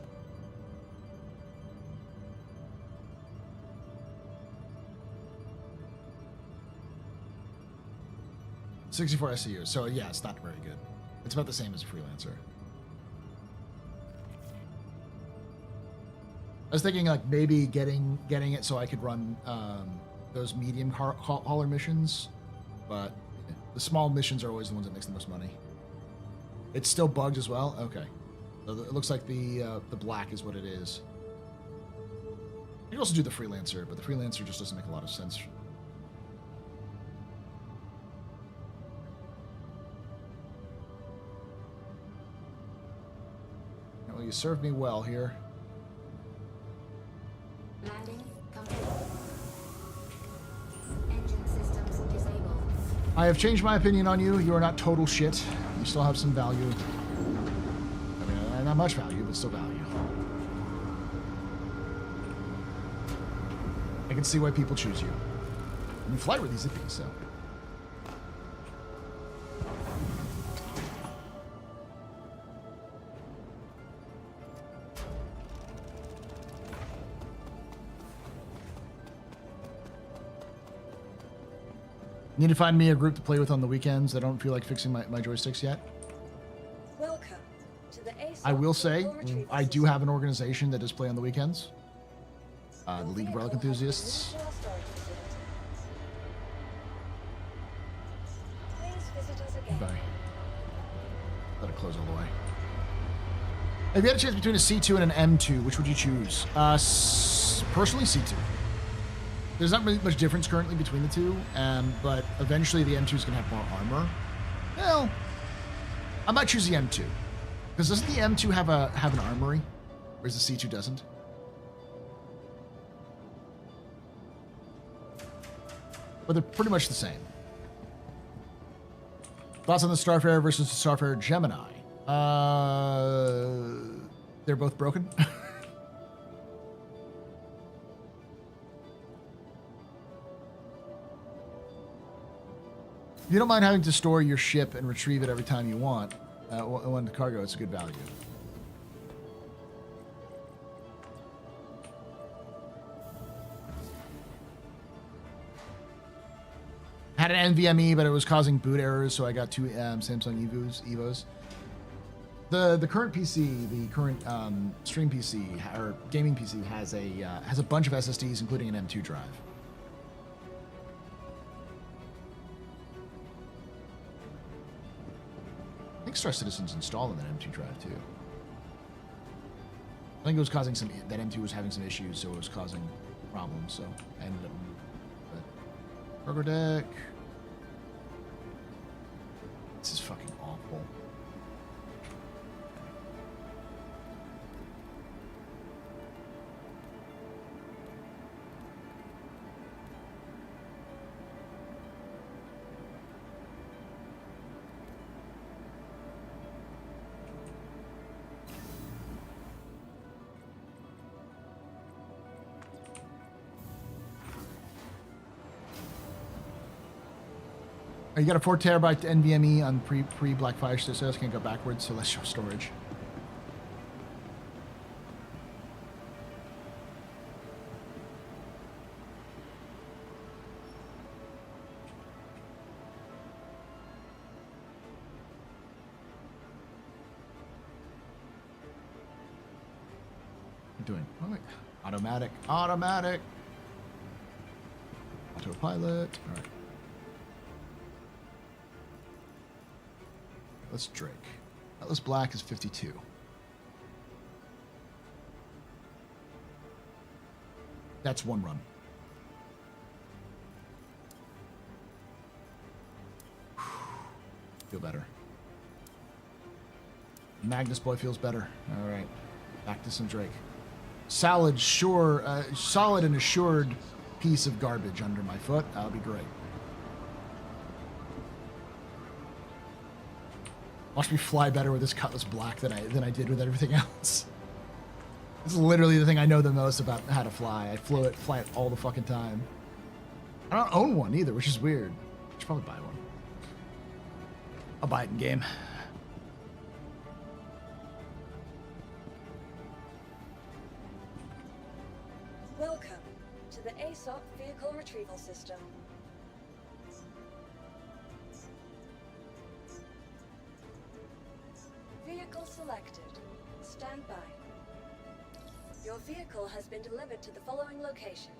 $64 SCU. So yeah, it's not very good. It's about the same as a freelancer. I was thinking like maybe getting it so I could run those medium hauler missions, but the small missions are always the ones that makes the most money. It's still bugged as well. Okay, so it looks like the black is what it is. You can also do the freelancer, but the freelancer just doesn't make a lot of sense. Well, you served me well here. Landing complete. Engine systems disabled. I have changed my opinion on you. You are not total shit. You still have some value. I mean, not much value, but still value. I can see why people choose you. I mean, flight worthy zippy, so. Need to find me a group to play with on the weekends. I don't feel like fixing my joysticks yet. Welcome to the ASOP. I will say, I do have an organization that does play on the weekends. The League of Relic Enthusiasts. Please visit us again. Bye. Let it close all the way. If you had a chance between a C2 and an M2, which would you choose? Personally, C2. There's not really much difference currently between the two, but eventually the M2 is going to have more armor. Well, I might choose the M2. Because doesn't the M2 have an armory? Whereas the C2 doesn't? But they're pretty much the same. Thoughts on the Starfarer versus the Starfarer Gemini? They're both broken. If you don't mind having to store your ship and retrieve it every time you want, when the cargo, it's a good value. Had an NVMe, but it was causing boot errors, so I got two Samsung Evos. The current PC, the current stream PC or gaming PC has a bunch of SSDs, including an M2 drive. I think StarCitizen's installed on that M2 drive too. I think it was causing that M2 was having some issues, so it was causing problems. So I ended up. Cargo deck. This is fucking Cool. You got a 4 terabyte NVMe on pre Blackfire systems. Can't go backwards, so let's show storage. What are you doing? Oh, wait. Automatic. Automatic. Autopilot. All right. Let's Drake. Atlas Black is 52. That's one run. Feel better. Magnus Boy feels better. All right. Back to some Drake. Solid and assured piece of garbage under my foot. That'll be great. Watch me fly better with this Cutlass Black than I did with everything else. This is literally the thing I know the most about how to fly. I fly it all the fucking time. I don't own one either, which is weird. I should probably buy one. I'll buy it in game. Welcome to the ASOP Vehicle Retrieval System. Vehicle selected. Stand by. Your vehicle has been delivered to the following location.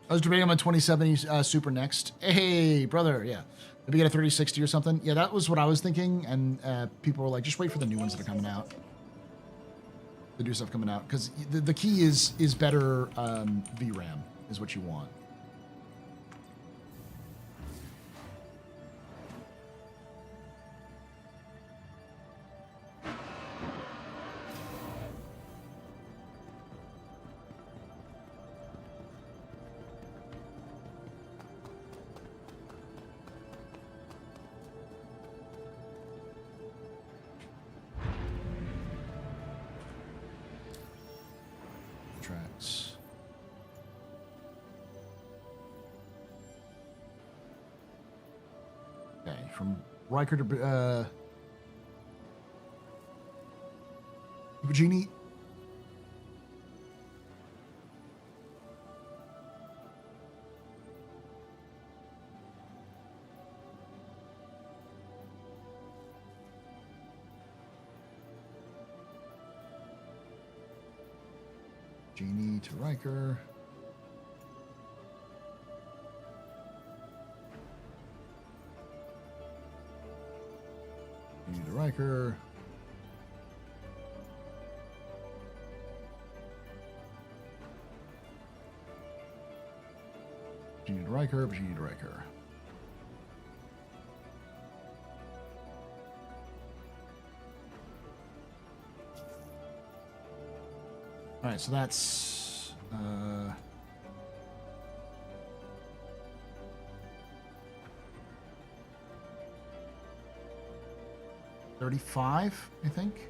I was debating on my 2070 Super next. Hey, brother, yeah. Maybe get a 3060 or something. Yeah, that was what I was thinking, and people were like, just wait for the new ones that are coming out. The new stuff coming out. Because the key is better VRAM, is what you want. Tracks. Okay, from Riker to Virginie. Genie to Riker. Genie to Riker. Genie to Riker, Genie to Riker. All right, so that's 35, I think.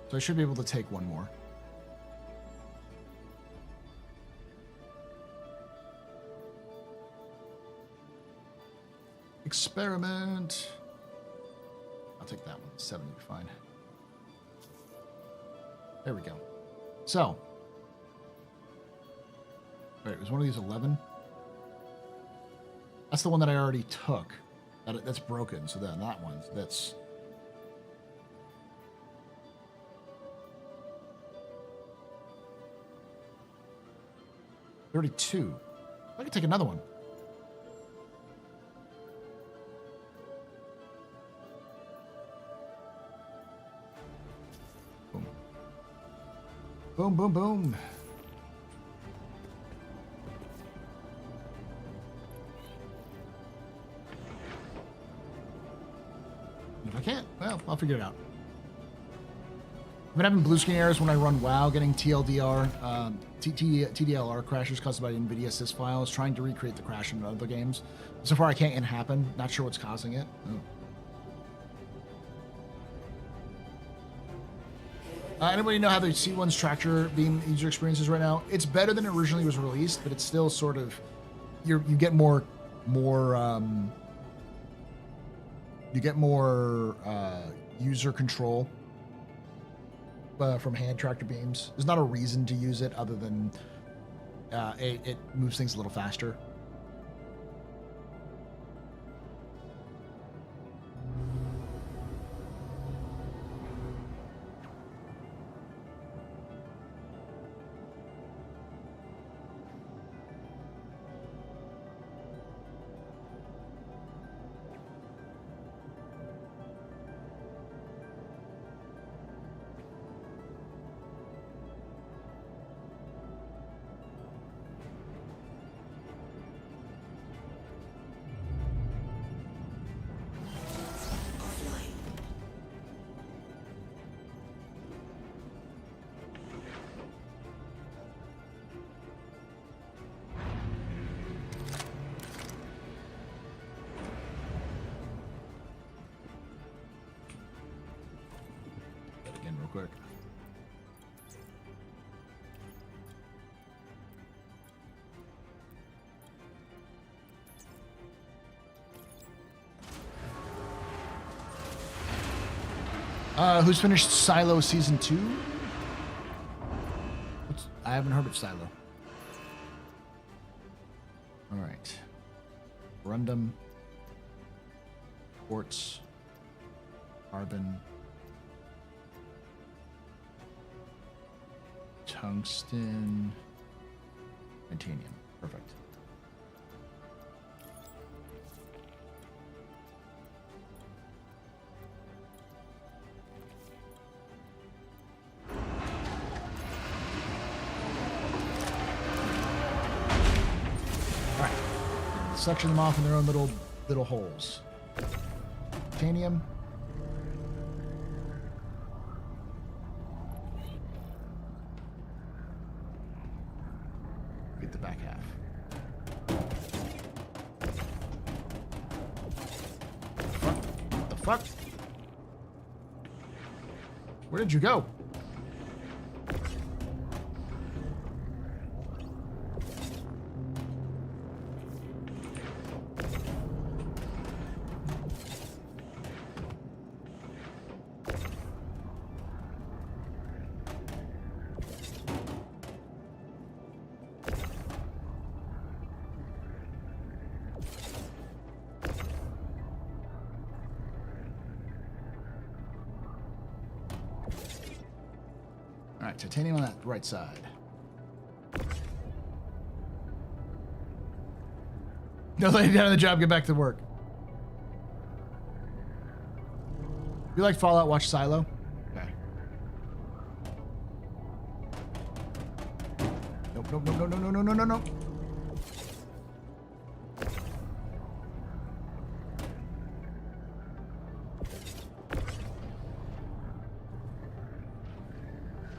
So I should be able to take one more. Experiment. I'll take that one. 70 will be fine. There we go. So, wait, was one of these 11? That's the one that I already took. That's broken, so then that one, that's... $32. I could take another one. Boom, boom, boom. If I can't, Well, I'll figure it out. I've been having blue screen errors when I run WoW, getting TDLR crashes caused by NVIDIA sys files, trying to recreate the crash in other games. So far, I can't get it happen. Not sure what's causing it. Oh. Anybody know how the C1's tractor beam user experience is right now? It's better than it originally was released, but it's still sort of you get more user control from hand tractor beams. There's not a reason to use it other than it moves things a little faster. Quick. Who's finished Silo Season 2? I haven't heard of Silo. Alright. Rundum. Quartz. Carbon. Tungsten, titanium. Perfect. All right. Suction them off in their own little holes. Titanium. The back half. What the fuck? Where did you go? Alright, titanium on that right side. No, lay down on the job, get back to work. You like Fallout, watch Silo? Okay. Nope, nope, nope, no, no, no, no, no, no.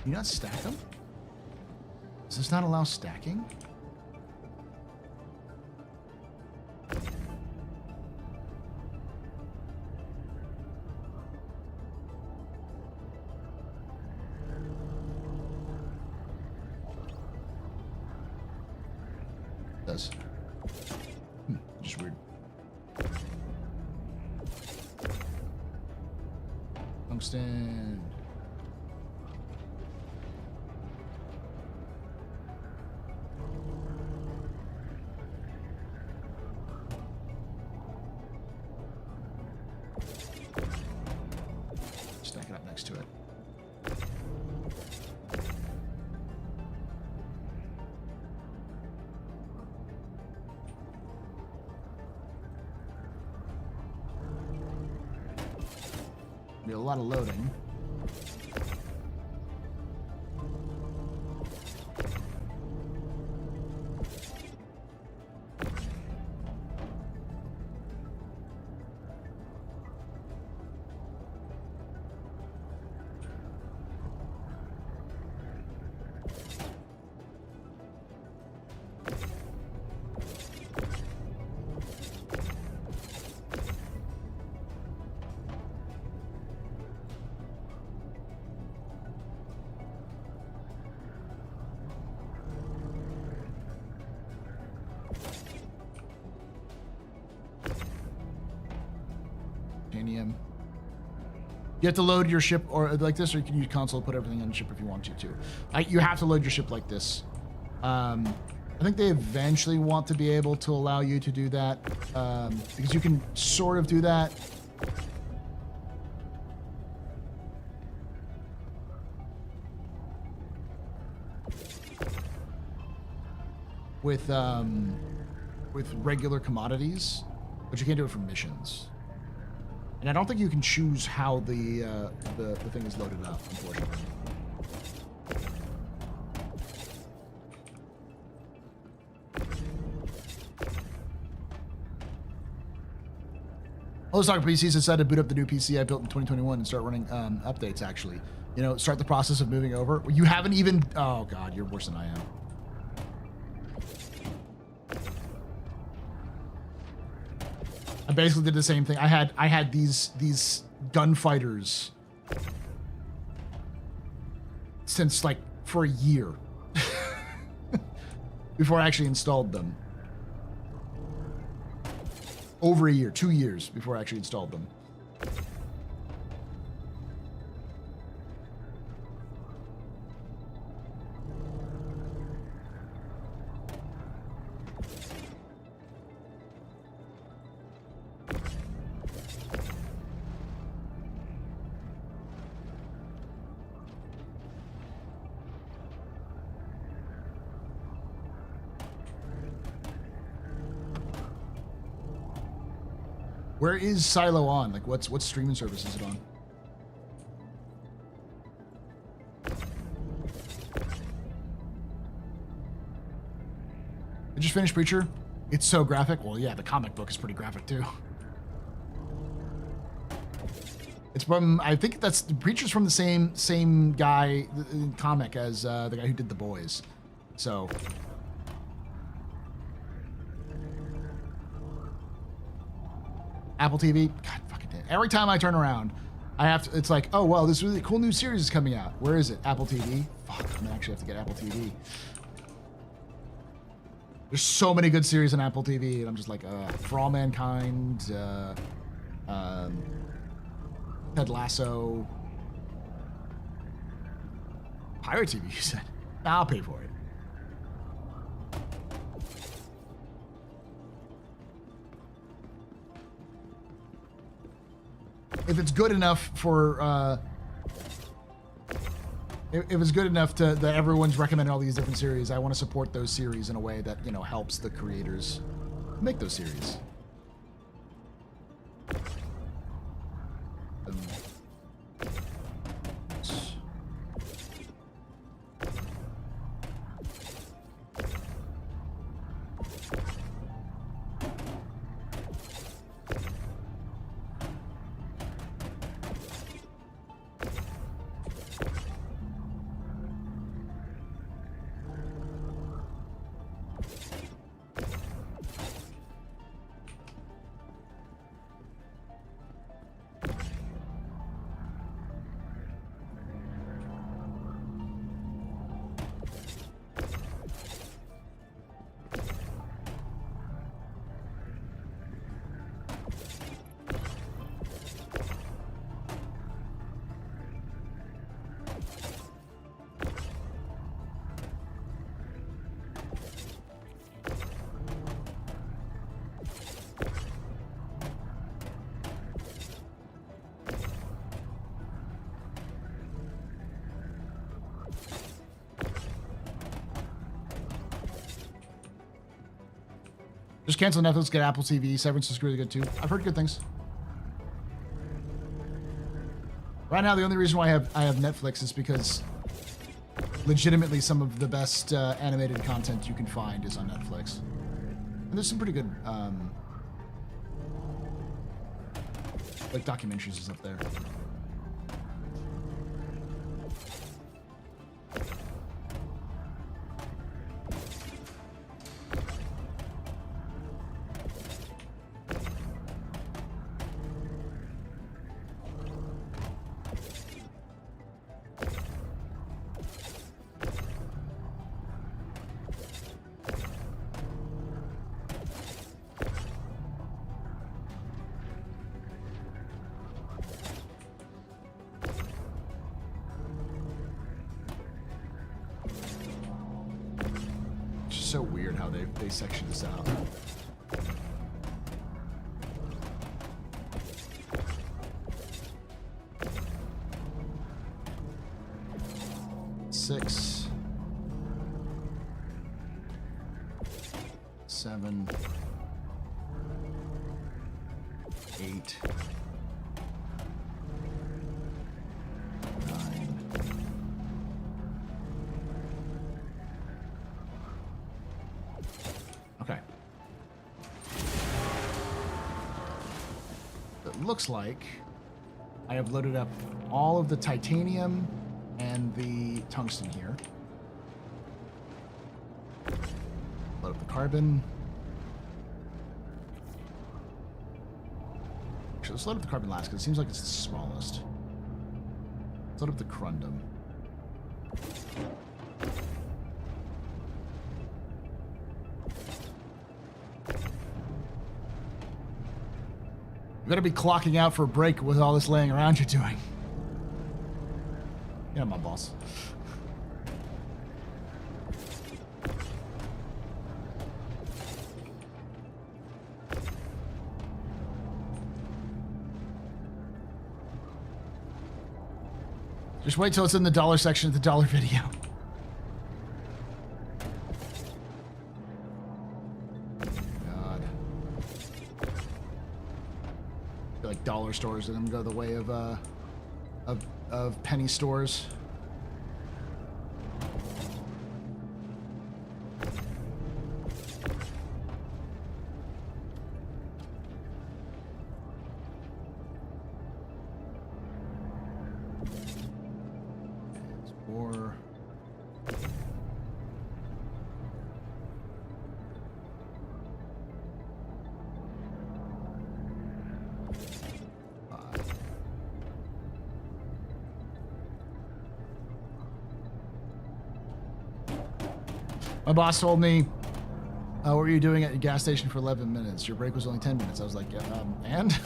You not stack them? Does this not allow stacking? It does. Just weird. Tungsten. Stack it up next to it. Be a lot of loading. vibranium. You have to load your ship or like this, or you can use console to put everything on the ship if you want to. You have to load your ship like this. I think they eventually want to be able to allow you to do that because you can sort of do that. With regular commodities, but you can't do it for missions. And I don't think you can choose how the thing is loaded up, unfortunately. I was talking PCs decided to boot up the new PC I built in 2021 and start running updates, actually. You know, start the process of moving over. You haven't even... Oh, God, you're worse than I am. I basically did the same thing. I had these gunfighters since like for a year before I actually installed them. Over a year, 2 years before I actually installed them. Where is Silo on? Like, what streaming service is it on? I just finished Preacher. It's so graphic. Well, yeah, the comic book is pretty graphic too. It's from, I think that's the Preacher's from the same guy in comic as the guy who did The Boys. So. Apple TV, God fucking damn. Every time I turn around, I have to, it's like, oh, well, this really cool new series is coming out. Where is it? Apple TV? Fuck, I'm gonna actually have to get Apple TV. There's so many good series on Apple TV, and I'm just like, For All Mankind, Ted Lasso. Pirate TV, you said? I'll pay for it. If it's good enough for, if it's good enough that everyone's recommending all these different series, I want to support those series in a way that, you know, helps the creators make those series. Just cancel Netflix, get Apple TV. Severance is really good too. I've heard good things. Right now, the only reason why I have Netflix is because legitimately some of the best animated content you can find is on Netflix. And there's some pretty good like documentaries and stuff there. so weird how they section this out. Six, 7, 8, 9. Okay. It looks like I have loaded up all of the titanium and the tungsten here. Load up the carbon. Actually, let's load up the carbon last because it seems like it's the smallest. Let's load up the corundum. You better be clocking out for a break with all this laying around you're doing. Yeah, my boss. Just wait till it's in the dollar section of the dollar video. God. I feel like dollar stores are gonna go the way of penny stores. My boss told me, what were you doing at your gas station for 11 minutes? Your break was only 10 minutes. I was like, and?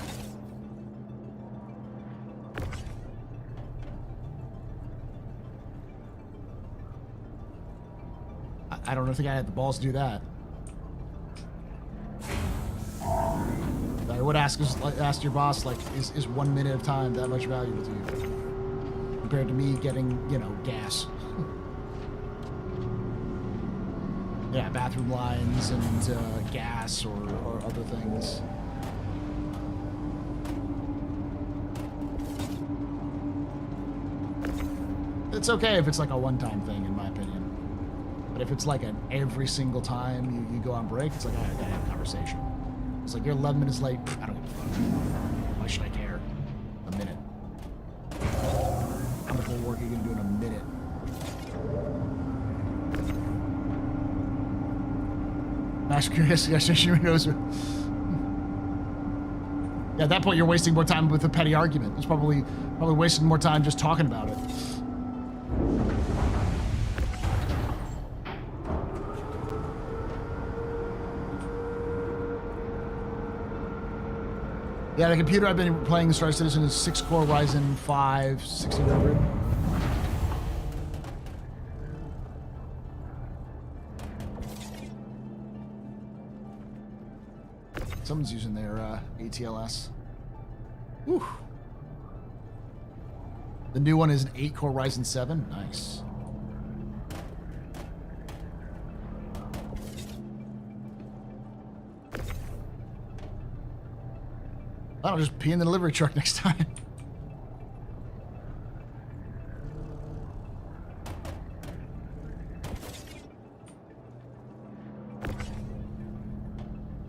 I don't think I had the balls to do that. I would ask your boss, like, is 1 minute of time that much valuable to you? Compared to me getting, you know, gas. Yeah, bathroom lines and gas or other things. It's okay if it's like a one-time thing, in my opinion. But if it's like an every single time you go on break, it's like, I gotta have a conversation. It's like, you're 11 minutes late. I don't give a fuck. Why should I care? A minute. How much more work are you gonna do in a minute? Mass curiosity, yeah, at that point, you're wasting more time with a petty argument. It's probably wasting more time just talking about it. Yeah, the computer I've been playing the Star Citizen is 6-core Ryzen 5 1600. Someone's using their ATLS. Whew. The new one is an 8-core Ryzen 7. Nice. I'll just pee in the delivery truck next time.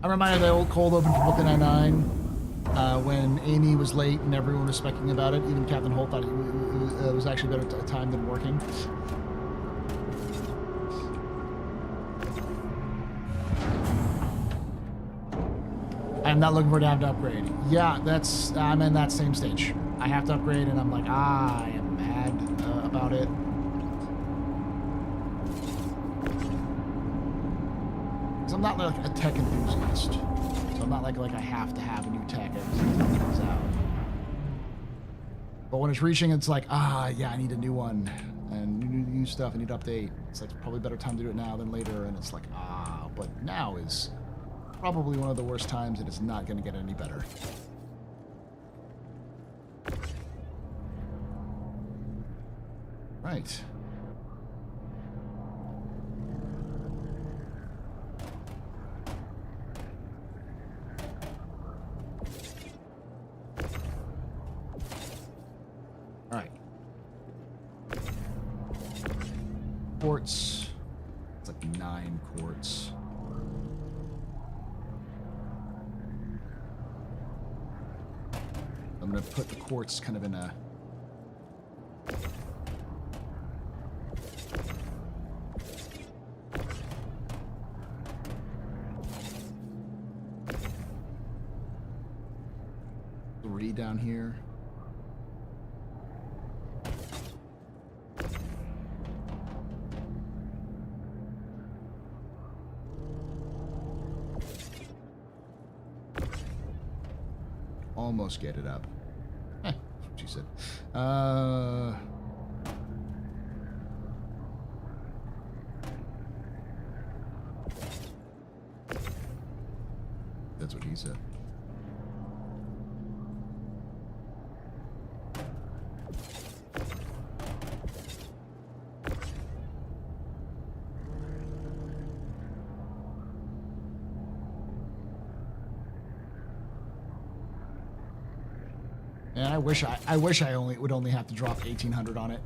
I'm reminded of the old cold open for Brooklyn Nine-Nine when Amy was late and everyone was specking about it. Even Captain Holt thought it was actually better time than working. I'm not looking for time to upgrade. Yeah, I'm in that same stage. I have to upgrade and I'm like, I am mad about it. I'm not like a tech enthusiast, so I'm not like I have to have a new tech every time it comes out. But when it's reaching, it's like, yeah, I need a new one, and new stuff. I need to update. It's like probably better time to do it now than later. And it's like, but now is probably one of the worst times, and it's not going to get any better. Right. All right. Quartz. It's like 9 quartz. I'm going to put the quartz kind of in a... down here. Almost get it up. That's what she said. That's what he said. And I wish I would only have to drop 1,800 on it.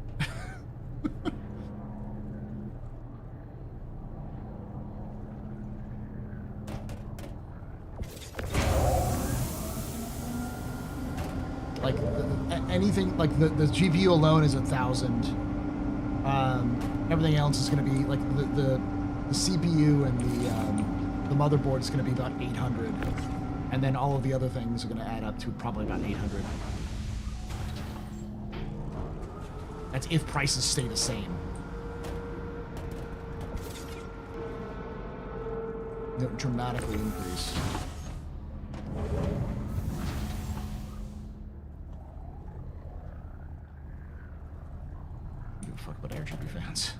Like anything, like the GPU alone is 1,000. Everything else is going to be like the CPU and the motherboard is going to be about 800, and then all of the other things are going to add up to probably about 800. That's if prices stay the same. They'll dramatically increase. Give a fuck about RGB fans.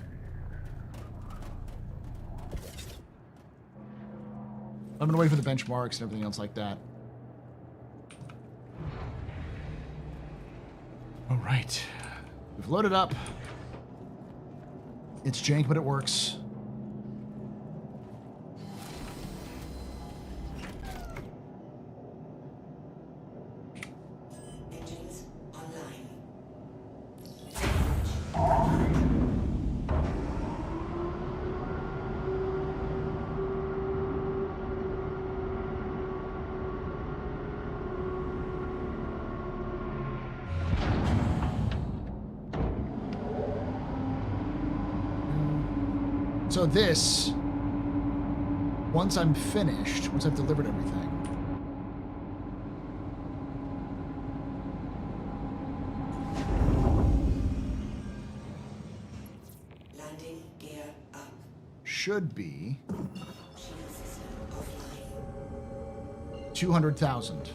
I'm gonna wait for the benchmarks and everything else like that. All right. We've loaded up. It's jank, but it works. Engines online. So this, once I'm finished, once I've delivered everything, Landing gear up. should be Shield system offline. 200,000.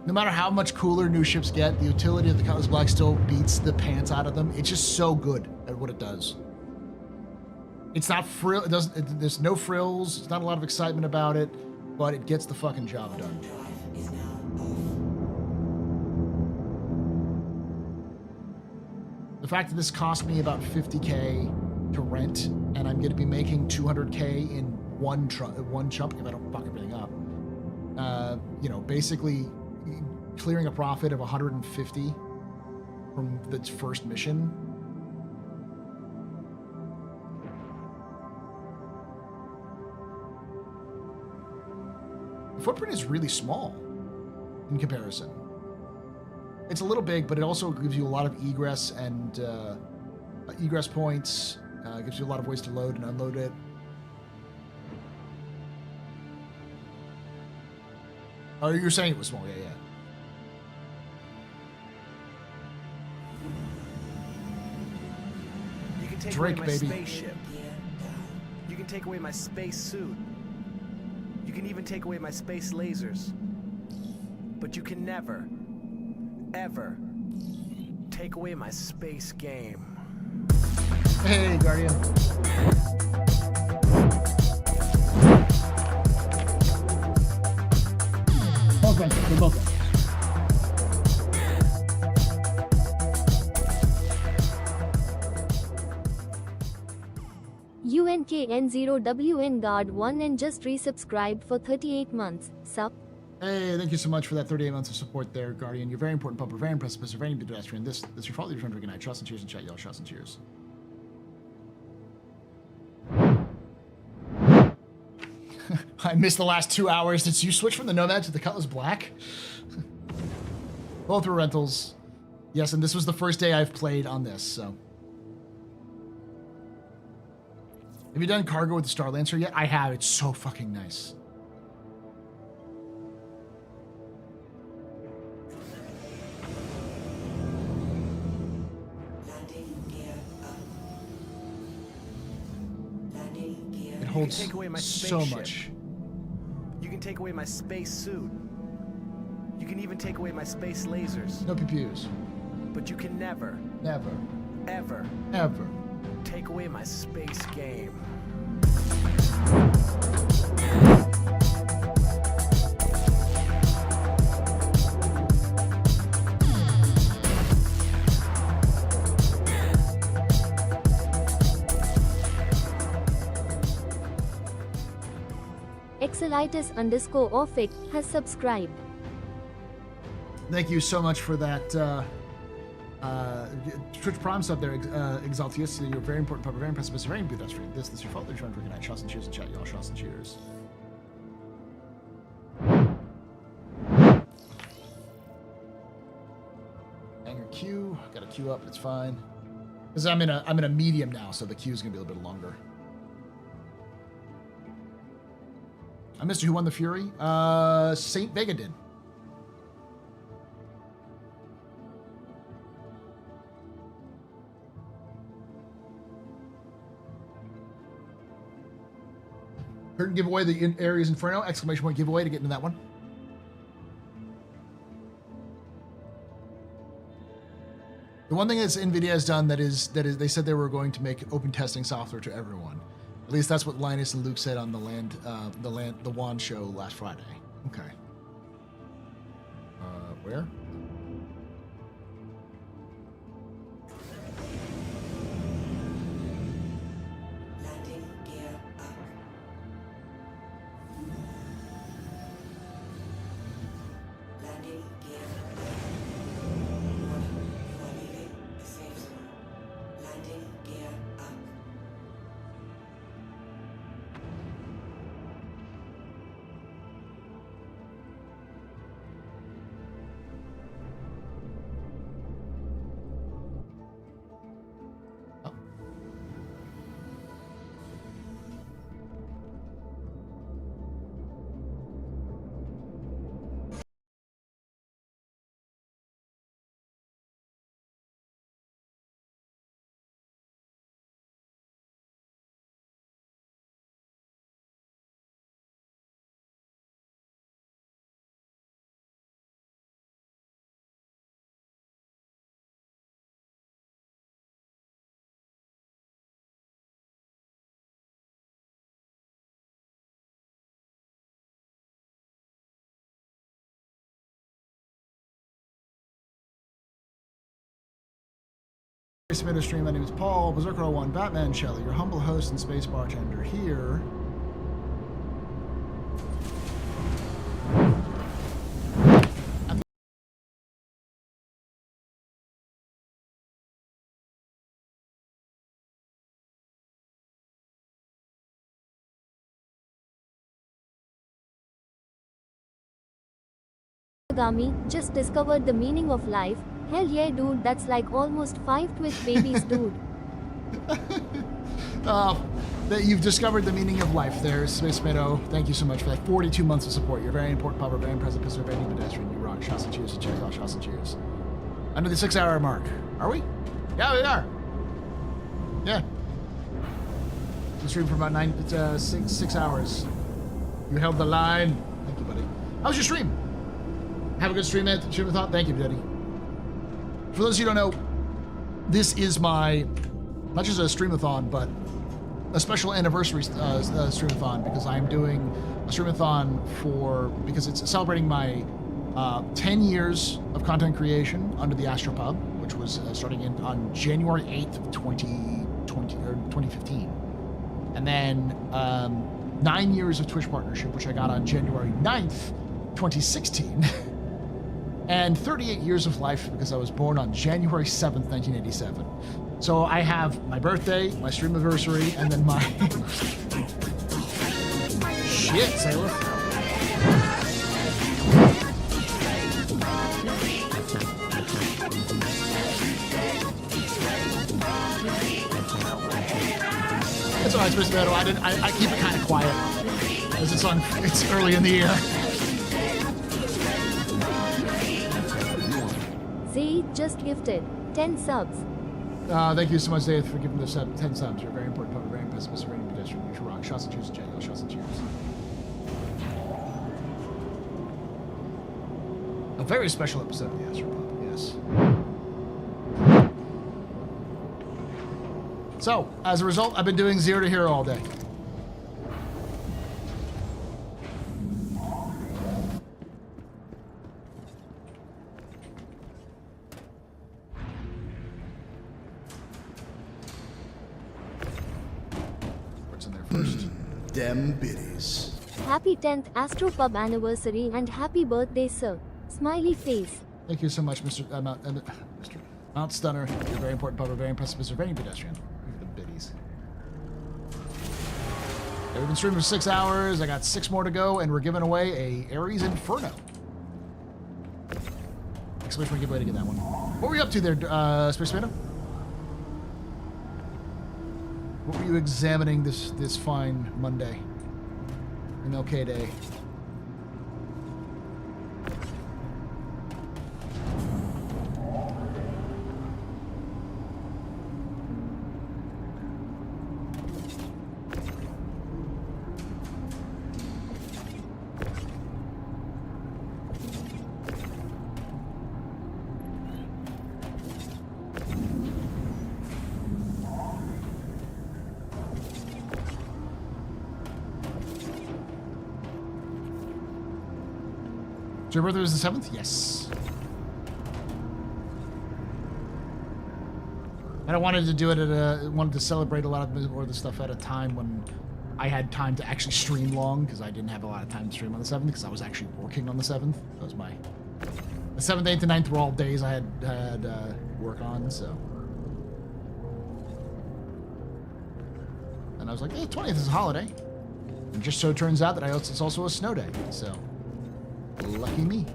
No matter how much cooler new ships get, the utility of the Cutlass Black still beats the pants out of them. It's just so good at what it does. It's not frill. It doesn't. There's no frills. It's not a lot of excitement about it, but it gets the fucking job done. The fact that this cost me about 50K to rent, and I'm going to be making 200K in one chunk if I don't fuck everything up. You know, basically clearing a profit of 150 from the first mission. The footprint is really small. in comparison. It's a little big, but it also gives you a lot of egress and egress points. Gives you a lot of ways to load and unload it. Oh, you're saying it was small. Yeah, yeah. You can take Drake, away my baby. spaceship. You can take away my space suit. You can even take away my space lasers. But you can never, ever take away my space game. Hey, Guardian. Welcome. You're welcome. UNKN0WN Guard 1 and just resubscribed for 38 months. Sup? Hey, thank you so much for that 38 months of support there, Guardian. You're very important, Pub-A, very impressive, very pedestrian. This your fault. You're trying to good night. Trust and cheers and chat, y'all. Trust and cheers. I missed the last 2 hours. Did you switch from the Nomad to the Cutlass Black? Both were rentals. Yes, and this was the first day I've played on this, so. Have you done cargo with the Star Lancer yet? I have. It's so fucking nice. It holds take away my so spaceship. much. You can take away my space suit. You can even take away my space lasers. No PPUs. But you can never, Never. ever Ever. take away my space game. Exelitis_Orphic has subscribed. Thank you so much for that Twitch Prime sub there, Exaltius. You're very important, Pub-A, very impressive, very good. That's this is your fault. They're trying to recognize. Shots and cheers and chat, y'all. Shots and cheers. Anger queue. Got a queue up. It's fine. Because I'm in a medium now, so the queue is gonna be a little bit longer. I missed who won the Fury. Saint Vega did. Curtain giveaway, the Ares Inferno! Exclamation point giveaway to get into that one. The one thing that NVIDIA has done that is they said they were going to make open testing software to everyone. At least that's what Linus and Luke said on the Wand show last Friday. Okay. Where? Landing gear up. Landing gear up. Warning, you are leaving the safe zone. Landing gear up. Submit stream. My name is Paul, Berserker01, Batman Shelley, your humble host and space bartender here. Gami just discovered the meaning of life. Hell yeah, dude, that's like almost 5 Twitch babies, dude. That you've discovered the meaning of life there, Space Meadow. Thank you so much for that 42 months of support. You're a very important pub, very impressive, very pedestrian. You rock. Shots and cheers to check out. Shots and cheers. Under the 6-hour mark. Are we? Yeah, we are. Yeah. We streamed for about 6 hours. You held the line. Thank you, buddy. How was your stream? Have a good stream, man. Stream-a-thon. Thank you, buddy. For those of you who don't know, this is my, not just a stream-a-thon, but a special anniversary stream-a-thon, because I'm doing a stream-a-thon because it's celebrating my 10 years of content creation under the AstroPub, which was starting on January 8th of 2015. And then 9 years of Twitch partnership, which I got on January 9th, 2016. And 38 years of life because I was born on January 7th, 1987. So I have my birthday, my stream anniversary, and then my... Shit, Sailor. It's alright, Space Meadow. I keep it kind of quiet as it's early in the year. Z just gifted 10 subs. Thank you so much, Dave, for giving the 10 subs. You're a very important part, very pessimist, very pedestrian. You should rock. Shots and cheers, Jago. Shots and cheers. A very special episode of the AstroPub, yes. So, as a result, I've been doing 0 to Hero all day. Dem biddies. Happy 10th AstroPub anniversary and happy birthday, sir. Smiley face. Thank you so much, Mr. Mount Stunner. You're a very important pub, very impressive, Mr. Very pedestrian. The biddies. Yeah, we've been streaming for 6 hours. I got 6 more to go, and we're giving away a Ares Inferno. Exclamation point giveaway to get that one. What were you up to there, Space Meadow? What were you examining this fine Monday? MLK Day. So your birthday was the 7th? Yes. And I wanted to do it wanted to celebrate a lot of more of the stuff at a time when I had time to actually stream long, because I didn't have a lot of time to stream on the 7th, because I was actually working on the 7th. That was the 7th, 8th, and 9th were all days I had work on, so. And I was like, hey, 20th is a holiday. And just so turns out that it's also a snow day, so. Lucky me.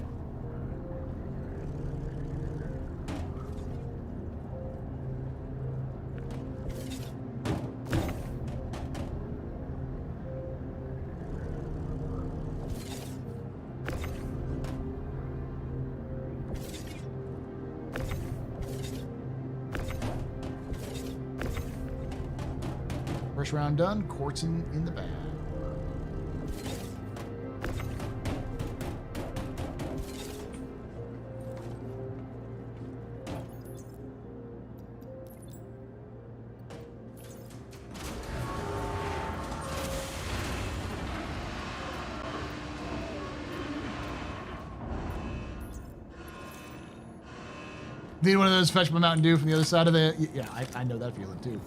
First round done, quartz in the bag. Need one of those, fetch my Mountain Dew from the other side of the... Yeah, I know that feeling too.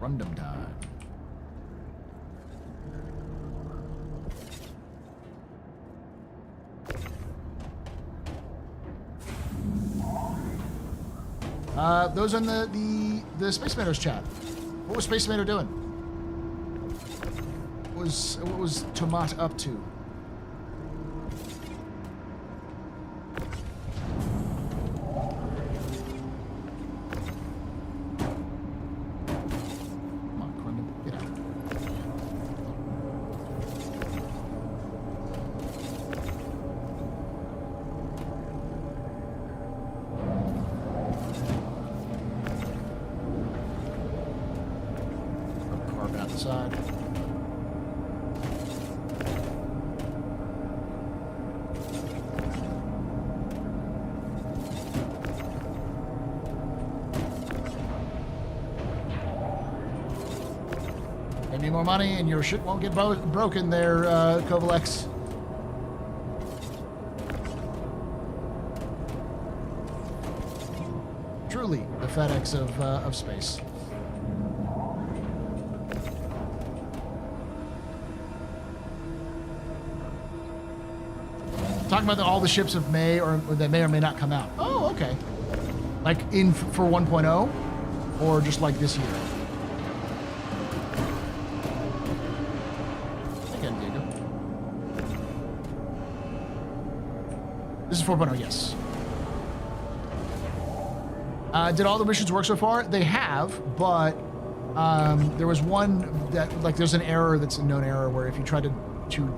Rundum time. Those on the Space Meadows chat. What was Space Meadow doing? was Tomat up to? Come on, Quentin, get out. Carve out the side. Give me more money and your shit won't get broken there, Kovalex. Truly the FedEx of space. Talking about all the ships of May or that may or may not come out. Oh, okay. Like for 1.0 or just like this year? Again, Diego. This is 4.0, yes. Did all the missions work so far? They have, but there was one that, like, there's an error that's a known error where if you try to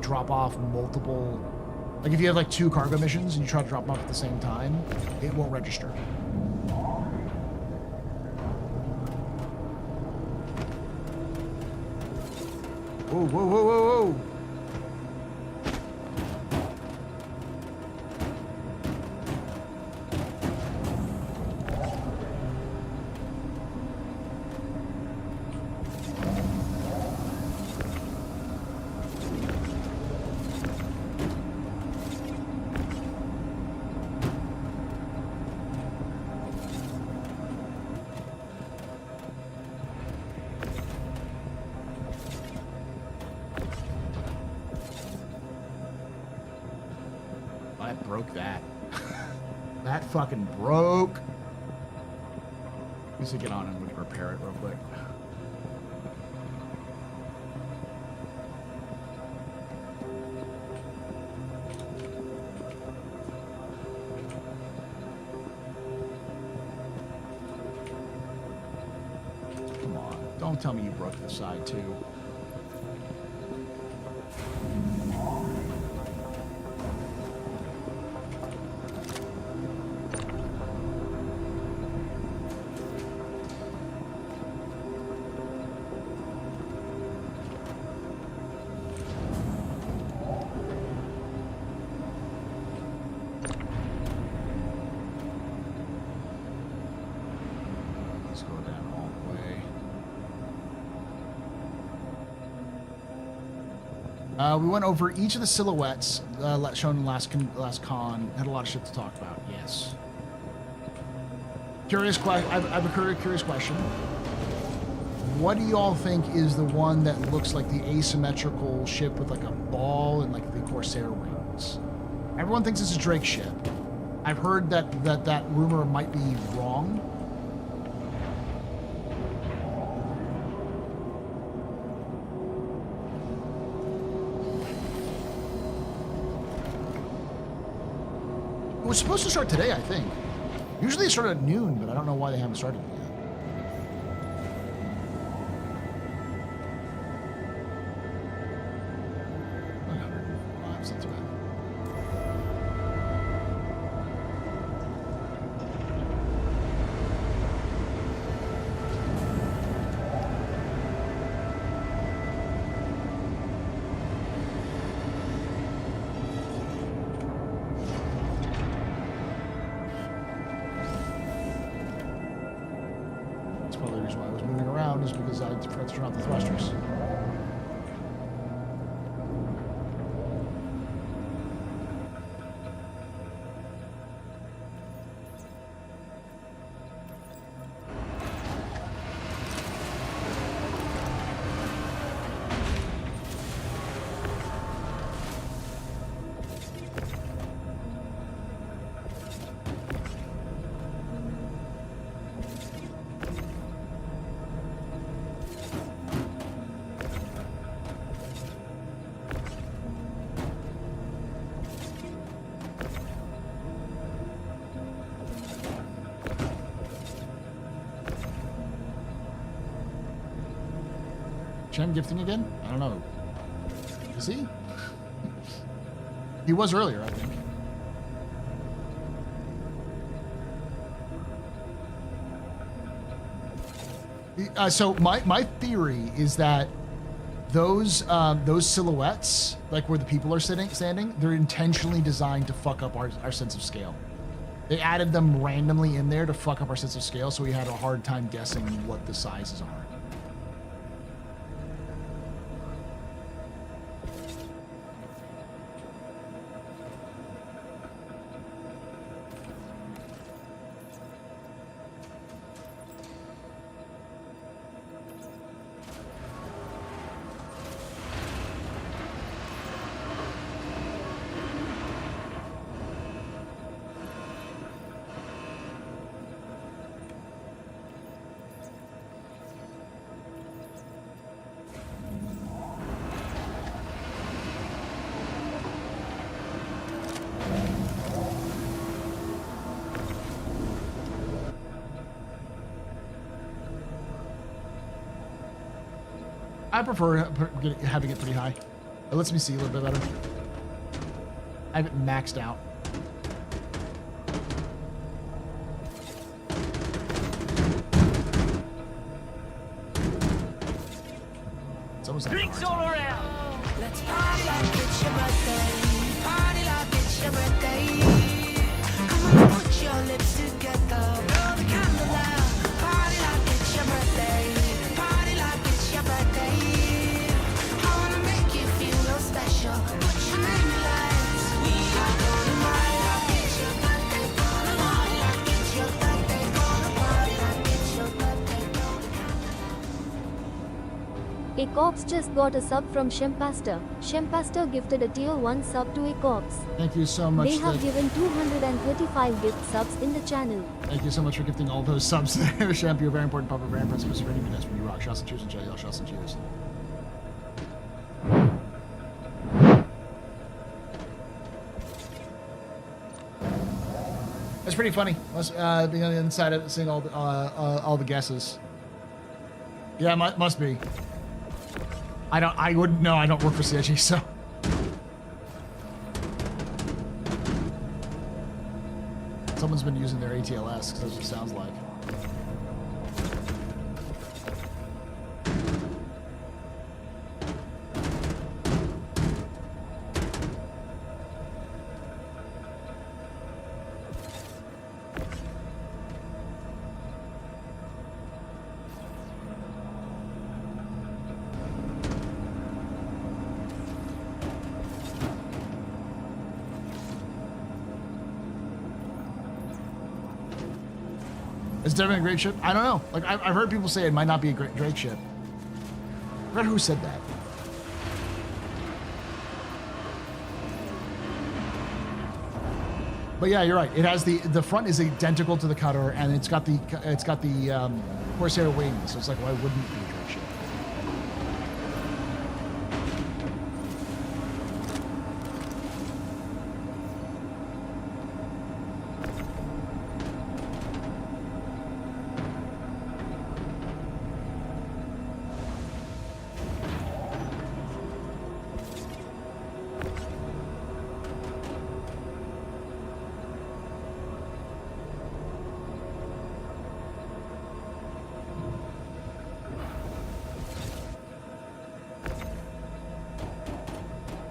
drop off multiple, like if you have like 2 cargo missions and you try to drop them off at the same time, it won't register. Whoa, whoa, whoa, whoa, whoa. Broke that. That fucking broke. Let's get on and we can repair it real quick. Come on, don't tell me you broke the side too. We went over each of the silhouettes shown in last con. Had a lot of shit to talk about. Yes. I have a curious question. What do y'all think is the one that looks like the asymmetrical ship with like a ball and like the Corsair wings? Everyone thinks it's a Drake ship. I've heard that rumor might be wrong. It was supposed to start today, I think. Usually they start at noon, but I don't know why they haven't started yet. It's not too bad. Is because I forgot to turn off the thrusters. him gifting again? I don't know. Is he? He was earlier, I think. So my theory is that those silhouettes, like where the people are standing, they're intentionally designed to fuck up our sense of scale. They added them randomly in there to fuck up our sense of scale, so we had a hard time guessing what the sizes are. I prefer having it pretty high. It lets me see a little bit better. I have it maxed out. It's almost like drinks all around. Let's party like it's your birthday. Party like it's your birthday. Come on, put your lips together. Blow the candle out. Party like it's your birthday. Party like it's your birthday. Special. Put your name in lights. We are gonna party like it's your birthday. Gonna party like it's your birthday. Gonna party like it's your birthday. A Corpse just got a sub from Shempaster. Shempaster gifted a tier 1 sub to a Corpse. Thank you so much. They have given 235 gift subs in the channel. Thank you so much for gifting all those subs there, Shemp. You're a very important part of very impressive for any minutes when you rock. Shots and cheers and JL. Shots and cheers. It's pretty funny. Being on the inside of it, seeing all the guesses. Yeah, must be. I wouldn't know. I don't work for CIG, so. Someone's been using their ATLS, because that's what it sounds like. It's definitely a great ship. I don't know. Like I've heard people say it might not be a great ship. I forgot who said that. But yeah, you're right. It has the front is identical to the cutter, and it's got the Corsair wings. So it's like, why wouldn't it be a great ship?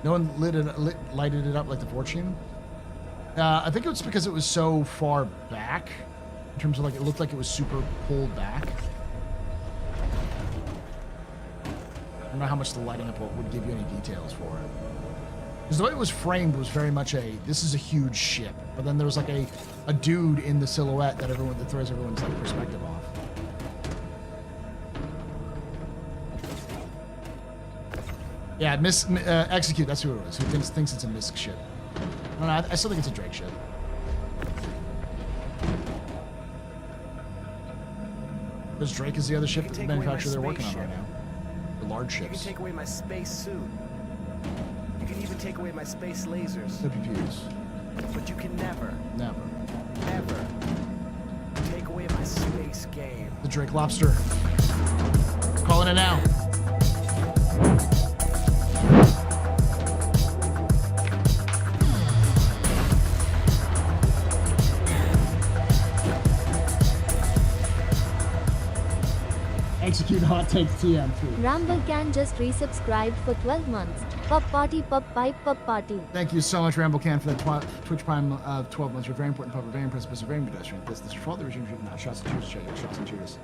No one lighted it up like the Fortune. I think it was because it was so far back, in terms of like it looked like it was super pulled back. I don't know how much the lighting up would give you any details for it. Because the way it was framed was very much this is a huge ship, but then there was like a dude in the silhouette that throws everyone's like perspective off. Yeah, Execute, that's who it was, who thinks it's a Misk ship. I don't know, I still think it's a Drake ship. Because Drake is the other ship manufacturer they're working on right now. The large ships. You can take away my space suit. You can even take away my space lasers. WPUs. But you can never, ever take away my space game. The Drake Lobster. Calling it now. Execute hot take TM3. Ramble can just resubscribed for 12 months. Pub party, pub pipe, pub party. Thank you so much, Ramblecan, for that Twitch Prime 12 months. You're very important, public, very impressive, very pedestrian. This is for the regime. No, shots and cheers, shots and cheers.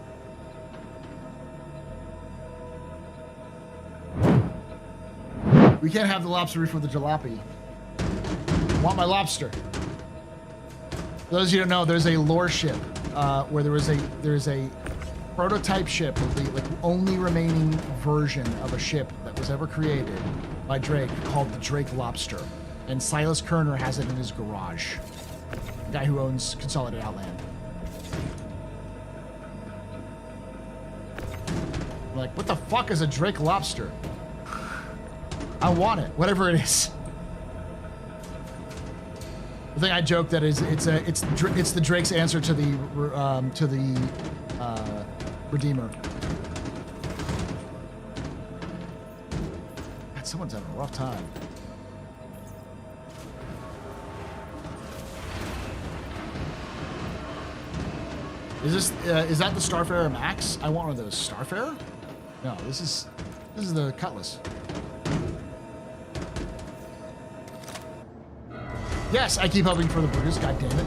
We can't have the lobster before the jalopy. I want my lobster. For those of you who don't know, there's a lore ship where there's a prototype ship, the only remaining version of a ship that was ever created by Drake, called the Drake Lobster, and Silas Kerner has it in his garage. The guy who owns Consolidated Outland. I'm like, what the fuck is a Drake Lobster? I want it, whatever it is. The thing I joke that is it's the Drake's answer to the Redeemer. God, someone's having a rough time. Is that the Starfarer Max? I want one of those. Starfarer? No, this is the Cutlass. Yes, I keep hoping for the Brutus. God damn it.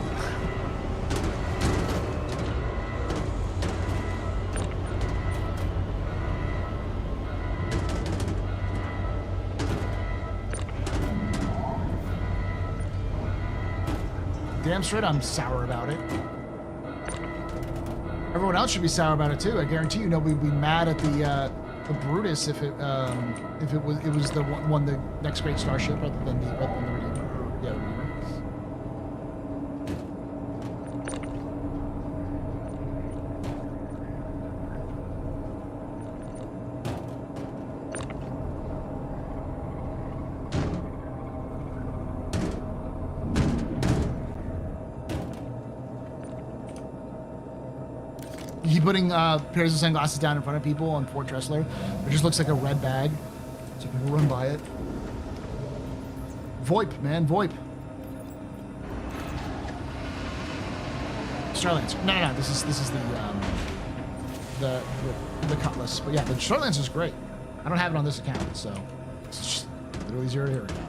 Damn straight I'm sour about it. Everyone else should be sour about it too. I guarantee you nobody would be mad at the Brutus if it was the one the next great starship rather than the Redeemer. Yeah, Redeemer. Putting pairs of sunglasses down in front of people on Fort Dressler. It just looks like a red bag, so people run by it. VoIP, man, VoIP. Starlancer. No. This is the Cutlass. But yeah, the Starlancer is great. I don't have it on this account, so it's just literally 0 to hero account.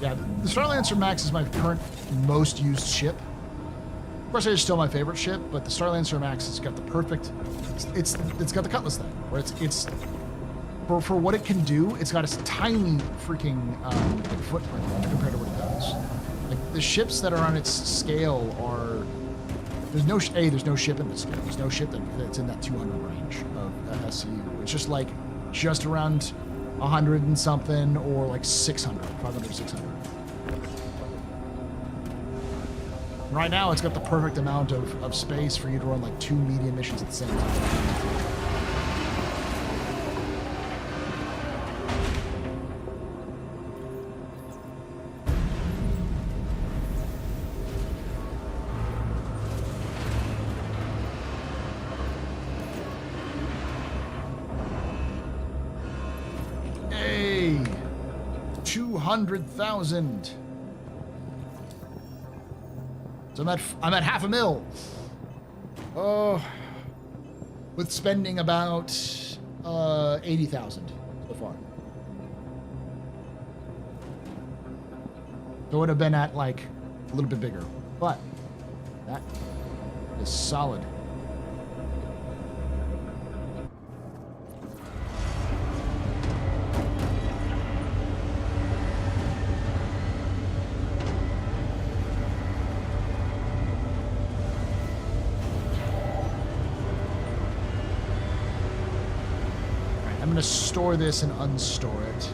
Yeah, the Starlancer Max is my current most used ship. Of course, it's still my favorite ship, but the Starlancer Max has got the perfect. It's got the Cutlass thing, where it's for what it can do. It's got a tiny freaking footprint compared to what it does. Like the ships that are on its scale are. There's no ship in this scale. There's no ship that's in that 200 range of SCU. It's just like just around 100 and something, or like 600, 500, 600. Right now, it's got the perfect amount of space for you to run like 2 medium missions at the same time. Hey, 200,000. So I'm at half a mil. Oh, with spending about 80,000 so far. So it would have been at like a little bit bigger, but that is solid. I'm going to store this and unstore it.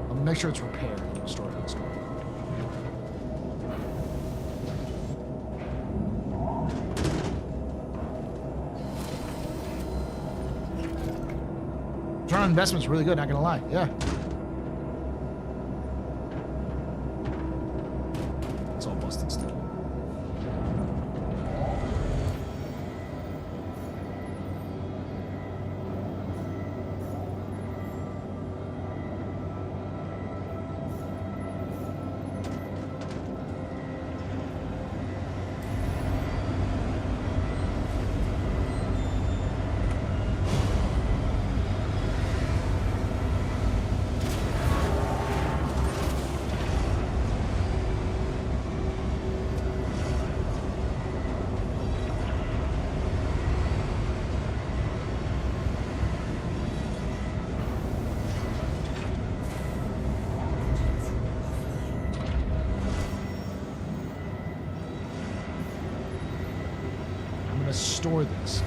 I'll make sure it's repaired and store it and unstore it. return on investment is really good, not gonna lie. Yeah. It's all busted still. Store this.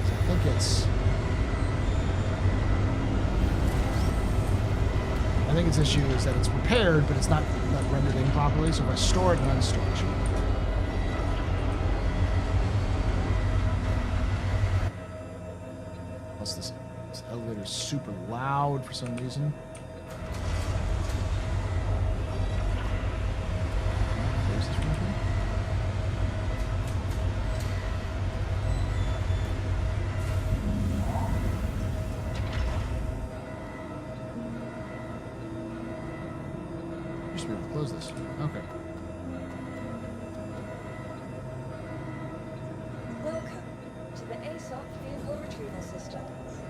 I think its issue is that it's repaired, but it's not rendered in properly. So if I store it and unstore it, plus this elevator is super loud for some reason. Close this. Okay. Welcome to the ASOP vehicle retrieval system.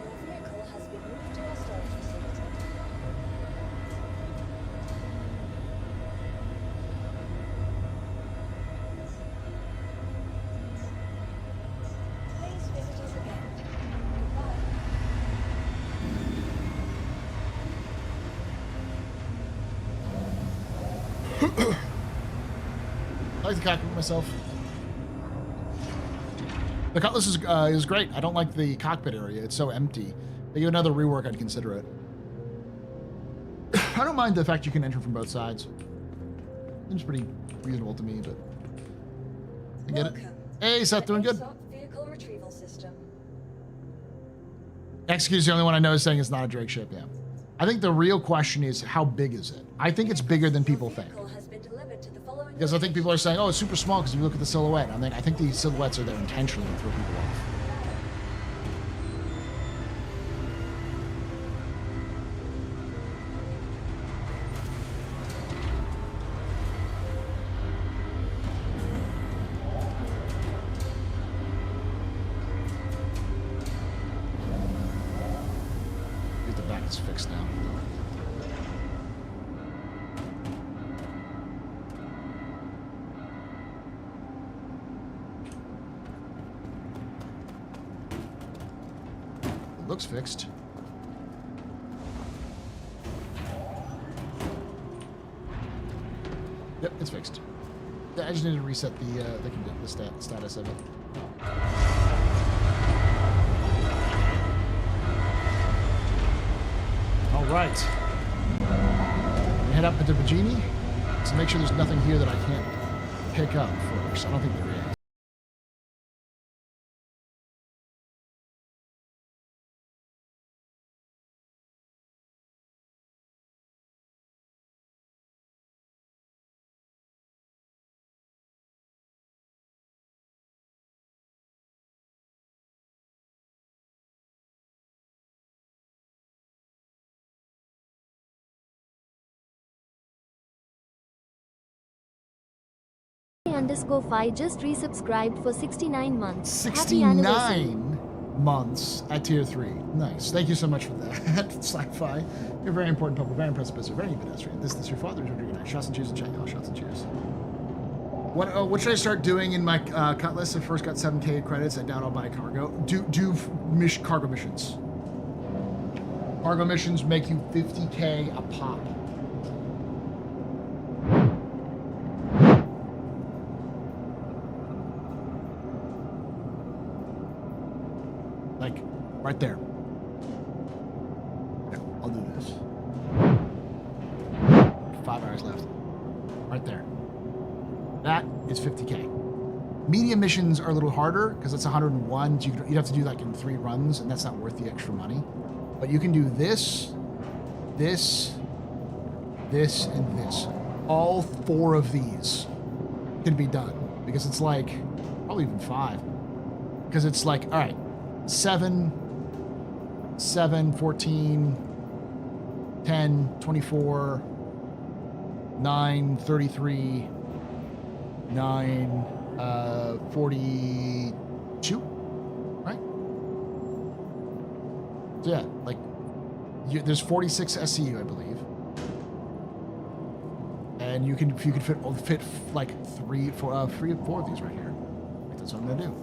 Your vehicle has been moved to our storage facility. Please visit us again. Goodbye. I like the cockpit myself. The Cutlass is great. I don't like the cockpit area. It's so empty. They give another rework, I'd consider it. I don't mind the fact you can enter from both sides. Seems pretty reasonable to me, but I get it. Hey, Seth, doing good. Vehicle retrieval system. Execute is the only one I know is saying it's not a Drake ship. Yeah. I think the real question is how big is it? I think it's bigger than people think. Because I think people are saying, oh, it's super small because if you look at the silhouette. I think the silhouettes are there intentionally to throw people off. Get the back is fixed now. Looks fixed. Yep, it's fixed. I just need to reset the status of it. All right. Head up into Virginia. So make sure there's nothing here that I can't pick up first. I don't think there is. _5 just resubscribed for 69 months. 69 months at tier 3. Nice. Thank you so much for that. Sci-fi. You're a very important public, very impressive business, very pedestrian. This is your father's Rodrigo. Shots and cheers and check. Oh, shots and cheers. What should I start doing in my Cutlass? I first got 7K credits. I doubt I'll buy cargo. Do cargo missions. Cargo missions make you 50K a pop. Like, right there. Yeah, I'll do this. 5 hours left. Right there. That is 50K. Medium missions are a little harder because it's 101. So you'd have to do like in 3 runs, and that's not worth the extra money. But you can do this this, this, and this. All 4 of these can be done because it's like, probably even 5. Because it's like, all right, 7, 14, 10, 24, 9, 33, 9, 42, right? So yeah, like, there's 46 SCU, I believe. And you could fit like 3 or 4 of these right here. That's what I'm gonna do.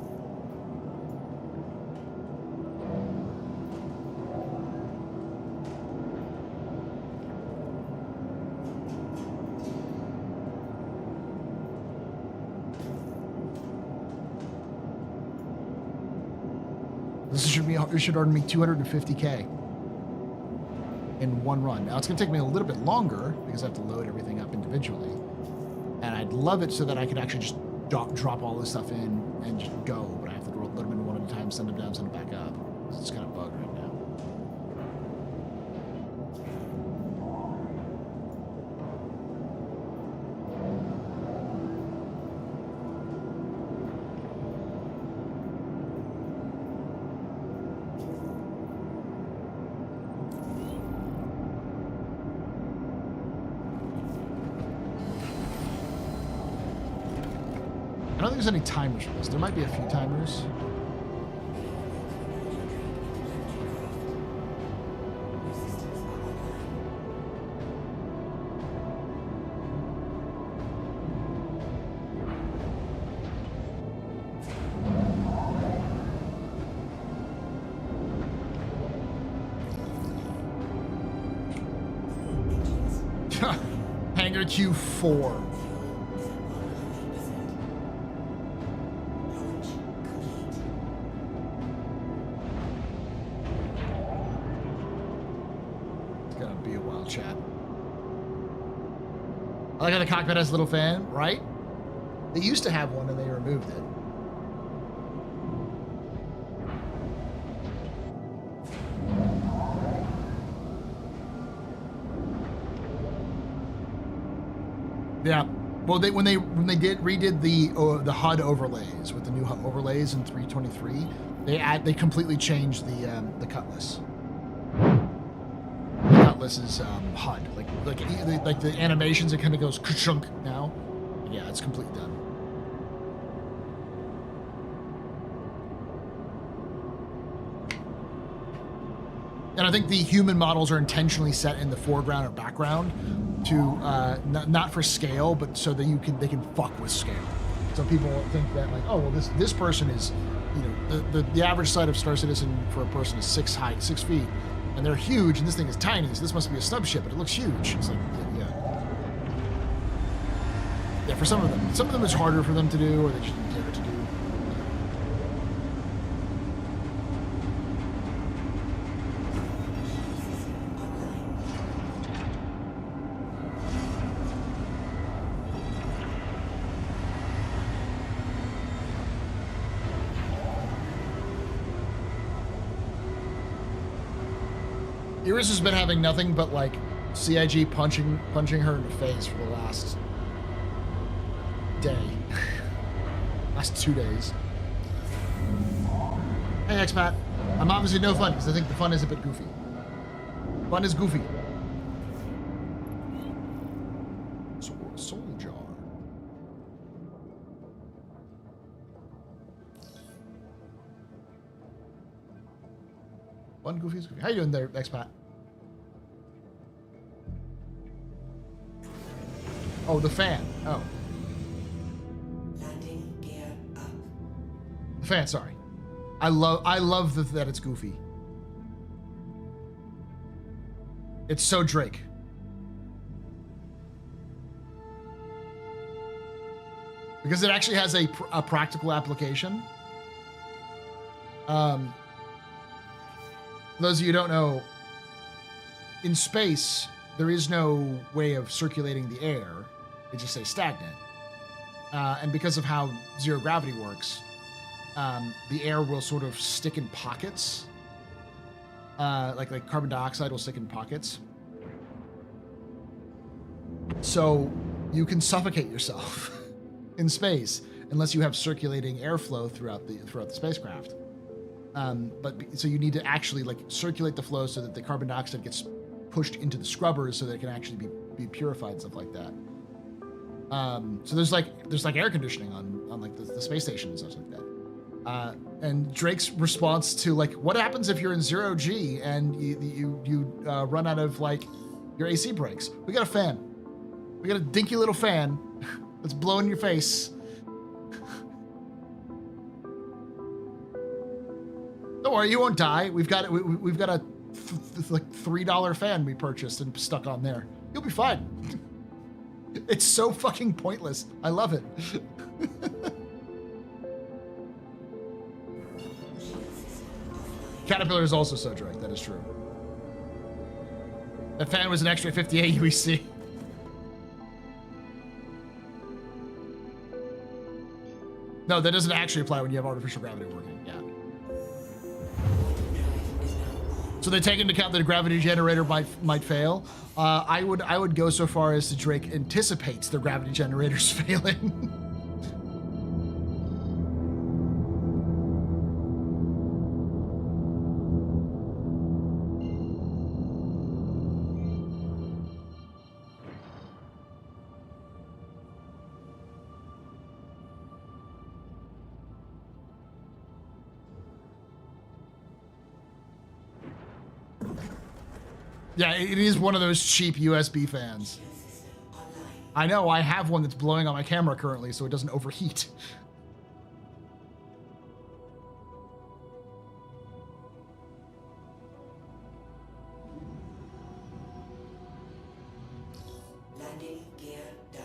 This should earn me 250K in one run. Now it's gonna take me a little bit longer because I have to load everything up individually. And I'd love it so that I could actually just drop all this stuff in and just go, but I have to load them in one at a time, send them down, send them back up. It's kind of bugged right now. I don't think there's any timers for this. There might be a few timers. Hangar Q4. Chat. I like how the cockpit has a little fan, right? They used to have one and they removed it. Yeah. Well, when they redid the HUD overlays with the new HUD overlays in 323, they completely changed the Cutlass. Is HUD like the animations, it kind of goes ka-chunk now. Yeah, it's completely done. And I think the human models are intentionally set in the foreground or background to not for scale, but so that they can fuck with scale. So people think that like, oh well, this person is, you know, the average size of Star Citizen for a person is 6 feet. And they're huge, and this thing is tiny, so this must be a stub ship, but it looks huge. It's like, yeah. Yeah, for some of them. Some of them it's harder for them to do, or they just dare to do. Iris has been having nothing but like CIG punching her in the face for the last day. Last 2 days. Hey expat. I'm obviously no fun because I think the fun is a bit goofy. Fun is goofy. Soul jar. Fun, goofy is goofy. How you doing there, expat? Oh, the fan. Oh. Landing gear up. The fan, sorry. I love that it's goofy. It's so Drake. Because it actually has a practical application. For those of you who don't know, in space, there is no way of circulating the air. It just stays stagnant. And because of how zero gravity works, the air will sort of stick in pockets. Like carbon dioxide will stick in pockets. So you can suffocate yourself in space unless you have circulating airflow throughout the spacecraft. So you need to actually like circulate the flow so that the carbon dioxide gets pushed into the scrubbers so that it can actually be purified and stuff like that. So there's like air conditioning on like the space station and stuff like that. And Drake's response to like, what happens if you're in 0G and you run out of like your AC breaks? We got a fan. We got a dinky little fan that's blowing your face. Don't worry, you won't die. We've got a like $3 fan we purchased and stuck on there. You'll be fine. It's so fucking pointless. I love it. Caterpillar is also so Drake. That is true. The fan was an extra 58 UEC. No, that doesn't actually apply when you have artificial gravity working. Yeah. So they take into account that a gravity generator might fail. I would go so far as to Drake anticipates the gravity generators failing. Yeah, it is one of those cheap USB fans. I know, I have one that's blowing on my camera currently so it doesn't overheat. Landing gear down.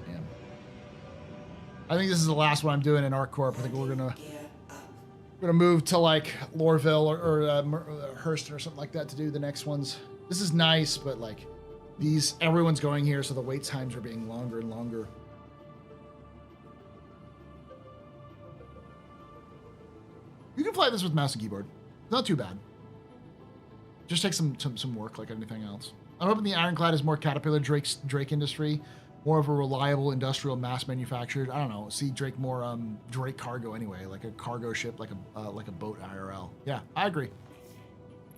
Damn. I think this is the last one I'm doing in ArcCorp. I think we're gonna move to like Lorville or Hurston or something like that to do the next ones. This is nice, but like everyone's going here, so the wait times are being longer and longer. You can play this with mouse and keyboard. Not too bad. Just takes some work like anything else. I'm hoping the Ironclad is more Caterpillar Drake industry, more of a reliable industrial mass manufactured. I don't know. See Drake more Drake cargo anyway, like a cargo ship, like a boat IRL. Yeah, I agree.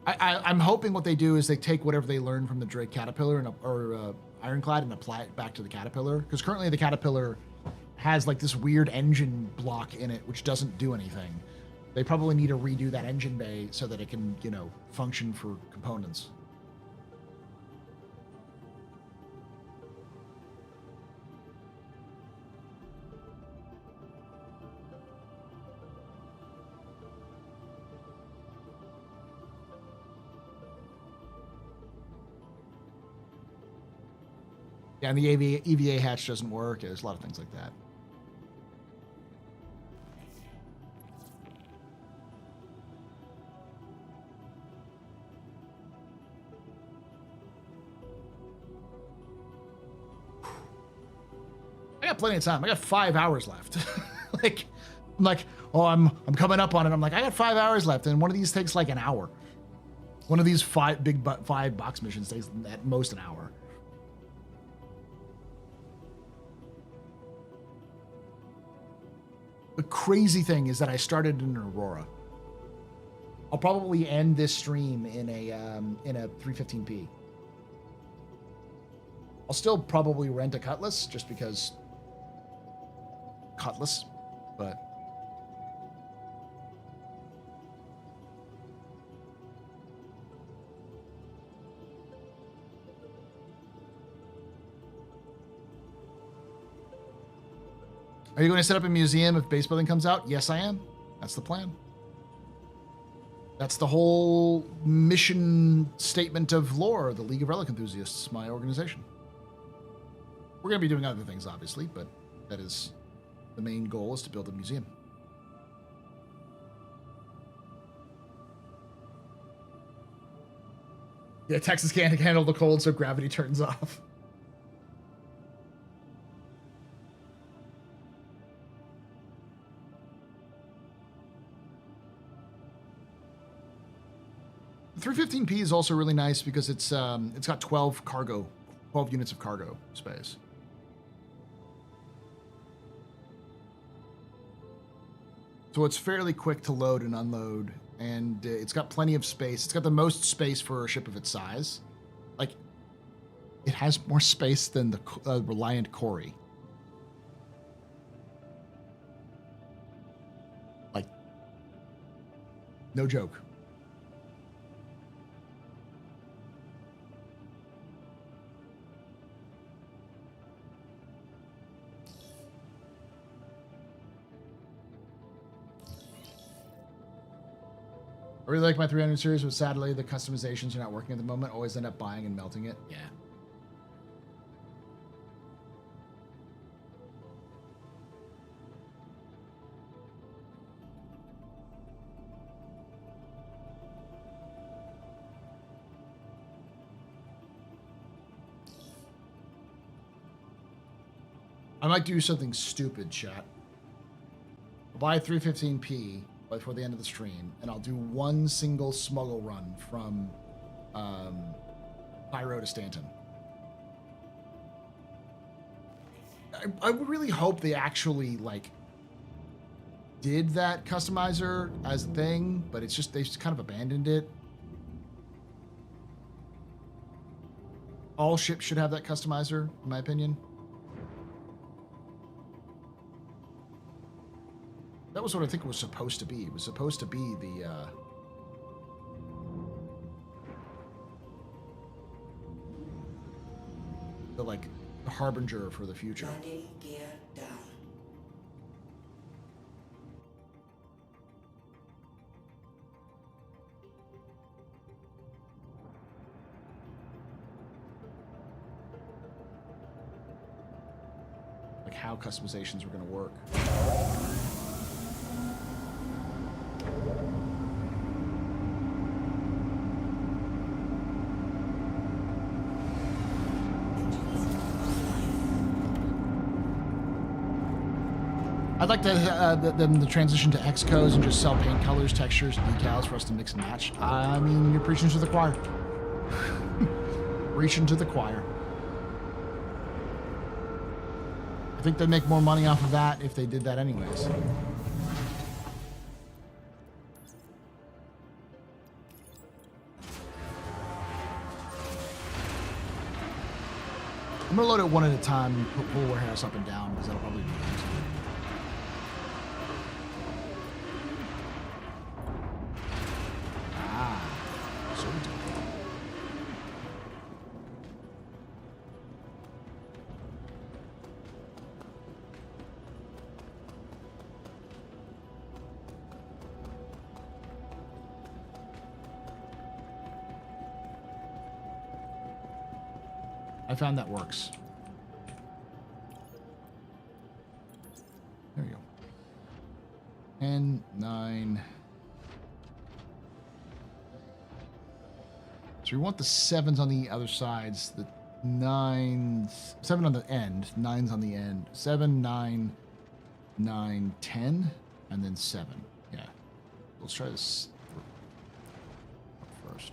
I'm hoping what they do is they take whatever they learn from the Drake Caterpillar or Ironclad and apply it back to the Caterpillar, because currently the Caterpillar has like this weird engine block in it which doesn't do anything. They probably need to redo that engine bay so that it can, function for components. Yeah, and the EVA hatch doesn't work. There's a lot of things like that. I got plenty of time. I got 5 hours left. I'm like, oh, I'm coming up on it. I'm like, I got 5 hours left, and one of these takes like an hour. One of these five box missions takes at most an hour. The crazy thing is that I started in Aurora. I'll probably end this stream in a 315p. I'll still probably rent a Cutlass just because Cutlass, but are you going to set up a museum if base building comes out? Yes, I am. That's the plan. That's the whole mission statement of lore, the League of Relic Enthusiasts, my organization. We're going to be doing other things, obviously, but that is the main goal, is to build a museum. Yeah, Texas can't handle the cold, so gravity turns off. 315p is also really nice because it's got 12 units of cargo space. So it's fairly quick to load and unload, and it's got plenty of space. It's got the most space for a ship of its size. Like, it has more space than the Reliant Cory. Like, no joke. I really like my 300 series, but sadly the customizations are not working at the moment. Always end up buying and melting it. Yeah. I might do something stupid, chat. I'll buy 315p before the end of the stream, and I'll do one single smuggle run from Pyro to Stanton. I would really hope they actually like did that customizer as a thing, but it's just they just kind of abandoned it. All ships should have that customizer, in my opinion. That was what I think it was supposed to be. It was supposed to be the like the harbinger for the future. Landing gear down. Like how customizations were going to work. I'd like to them to transition to Xcodes and just sell paint colors, textures, and decals for us to mix and match. I mean, you're preaching to the choir. Preaching to the choir. I think they'd make more money off of that if they did that anyways. I'm gonna load it one at a time and put full warehouse up and down because that'll probably be easier. I found that works. There we go. 10, 9. So we want the 7s on the other sides, the 9s, 7 on the end, 9s on the end, 7, 9, 9, 10, and then 7. Yeah. Let's try this first.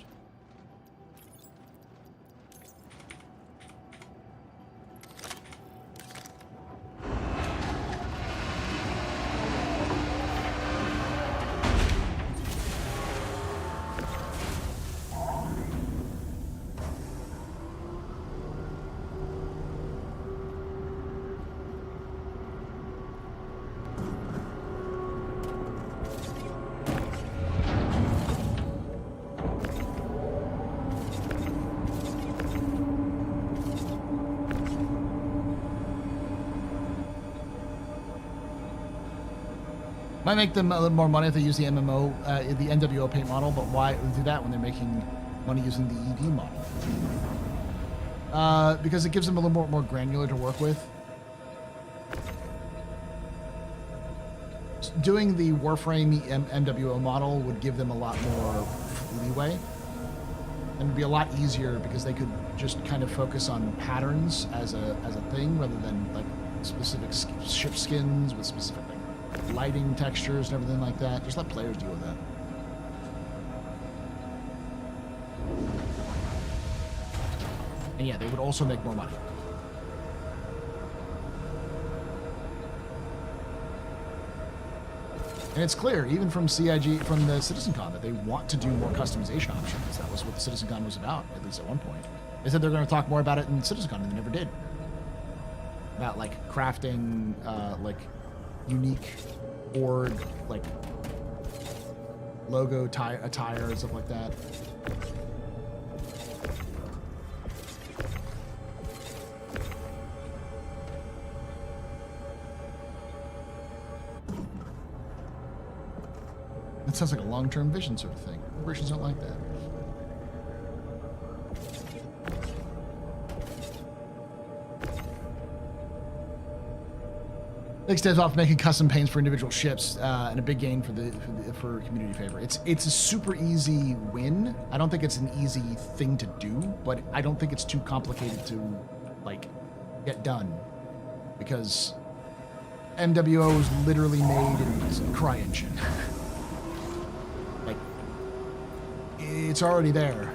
Might make them a little more money if they use the MMO, the NWO paint model, but why do that when they're making money using the ED model? Because it gives them a little more granular to work with. Doing the Warframe NWO model would give them a lot more leeway. And it'd be a lot easier because they could just kind of focus on patterns as a thing rather than like specific ship skins with specific like lighting textures and everything like that. Just let players deal with that. And yeah, they would also make more money. And it's clear, even from CIG, from the CitizenCon, that they want to do more customization options. That was what the CitizenCon was about, at least at one point. They said they're going to talk more about it in CitizenCon, and they never did. About, like, crafting, like, unique org, like, logo attire and stuff like that. That sounds like a long-term vision sort of thing. Corporations don't like that. Big steps off making custom paints for individual ships, and a big gain for community favor. It's a super easy win. I don't think it's an easy thing to do, but I don't think it's too complicated to like get done, because MWO is literally made in CryEngine. Like, it's already there.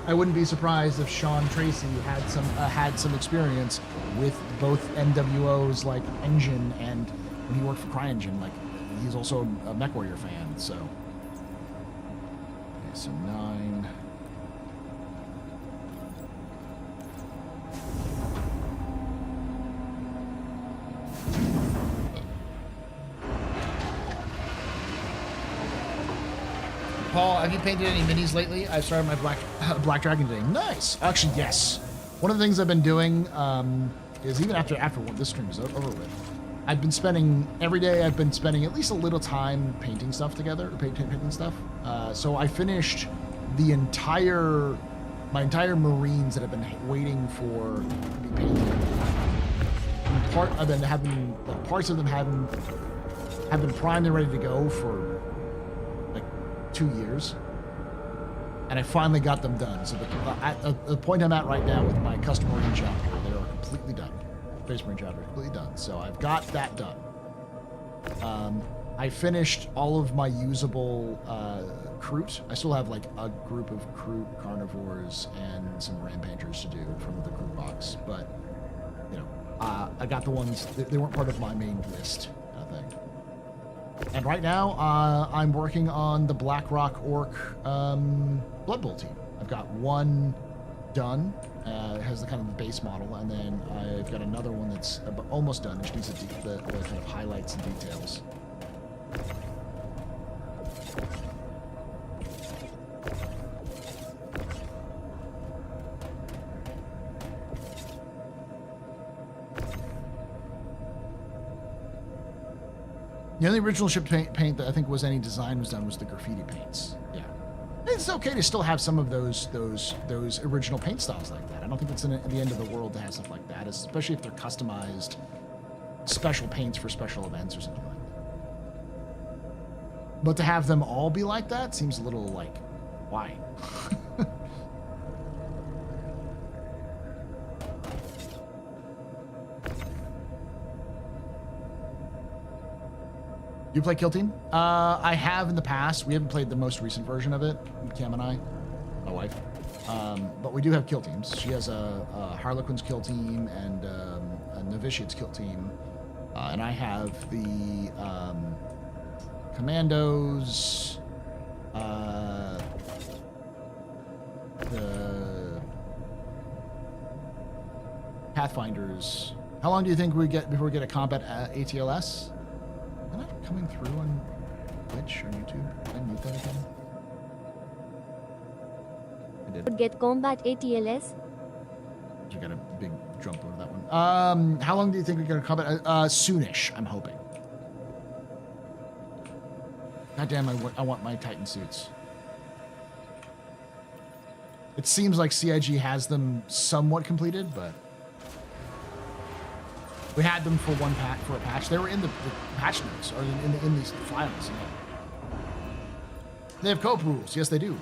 I wouldn't be surprised if Sean Tracy had some experience with both MWO's like engine, and when he worked for CryEngine, like he's also a MechWarrior fan. So, okay, so 9. Paul, have you painted any minis lately? I started my Black Dragon today. Nice. Actually, yes. One of the things I've been doing is even after this stream is over with, I've been spending every day. I've been spending at least a little time painting stuff together, painting stuff. So I finished my entire Marines that have been waiting for to be painted. And parts of them have been primed and ready to go for 2 years, and I finally got them done. So at the point I'm at right now with my custom Marine chapter, they are completely done. Space Marine chapter completely done. So I've got that done. I finished all of my usable Kroot. I still have like a group of Kroot carnivores and some Rampagers to do from the Kroot box, but you know, I got the ones they weren't part of my main list, I think. And right now, I'm working on the Blackrock Orc Blood Bowl team. I've got one done. It has the kind of the base model, and then I've got another one that's almost done, which needs the kind of highlights and details. The only original ship paint that I think was any design was done was the graffiti paints. Yeah, it's okay to still have some of those original paint styles like that. I don't think it's the end of the world to have stuff like that, especially if they're customized special paints for special events or something like that. But to have them all be like that seems a little like, why? You play Kill Team? I have in the past. We haven't played the most recent version of it, Cam and I, my wife. But we do have kill teams. She has a Harlequin's kill team and a Novitiate's kill team. And I have the Commandos, the Pathfinders. How long do you think we get before we get a combat ATLS? Am I not coming through on Twitch or YouTube? Did I mute that again? I did. Get combat ATLS. You got a big jump over that one. How long do you think we're gonna combat? Soonish, I'm hoping. God damn, I want my Titan suits. It seems like CIG has them somewhat completed, but we had them for a patch. They were in the patch notes, or in these files. Yeah. They have co-op rules. Yes, they do.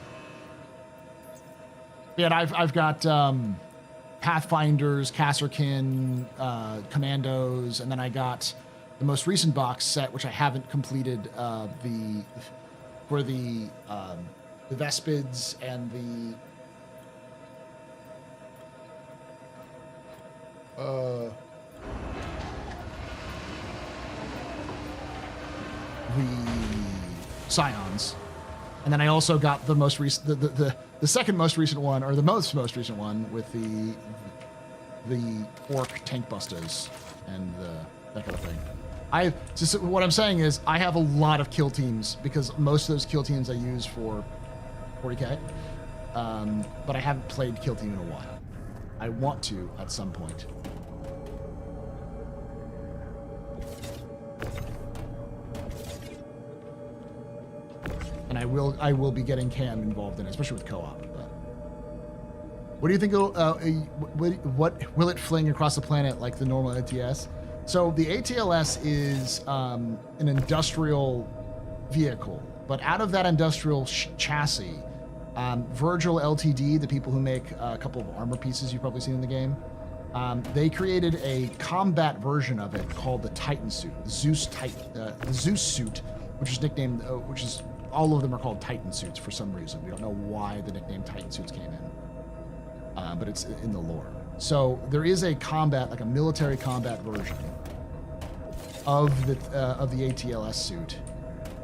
Yeah, I've got Pathfinders, Kasserkin, Commandos, and then I got the most recent box set, which I haven't completed for the Vespids and the Scions. And then I also got the most recent, the second most recent one, or the most recent one with the orc tank busters and that kind of thing. What I'm saying is I have a lot of kill teams because most of those kill teams I use for 40k, but I haven't played kill team in a while. I want to at some point. And I will be getting Cam involved in it, especially with co-op. But what do you think? What will it fling across the planet like the normal ATS? So the ATLS is an industrial vehicle, but out of that industrial chassis, Virgil Ltd, the people who make a couple of armor pieces you've probably seen in the game, they created a combat version of it called the Titan suit, the Zeus suit, which is nicknamed, all of them are called Titan suits for some reason. We don't know why the nickname Titan suits came in, but it's in the lore. So there is a combat, like a military combat version of the ATLS suit,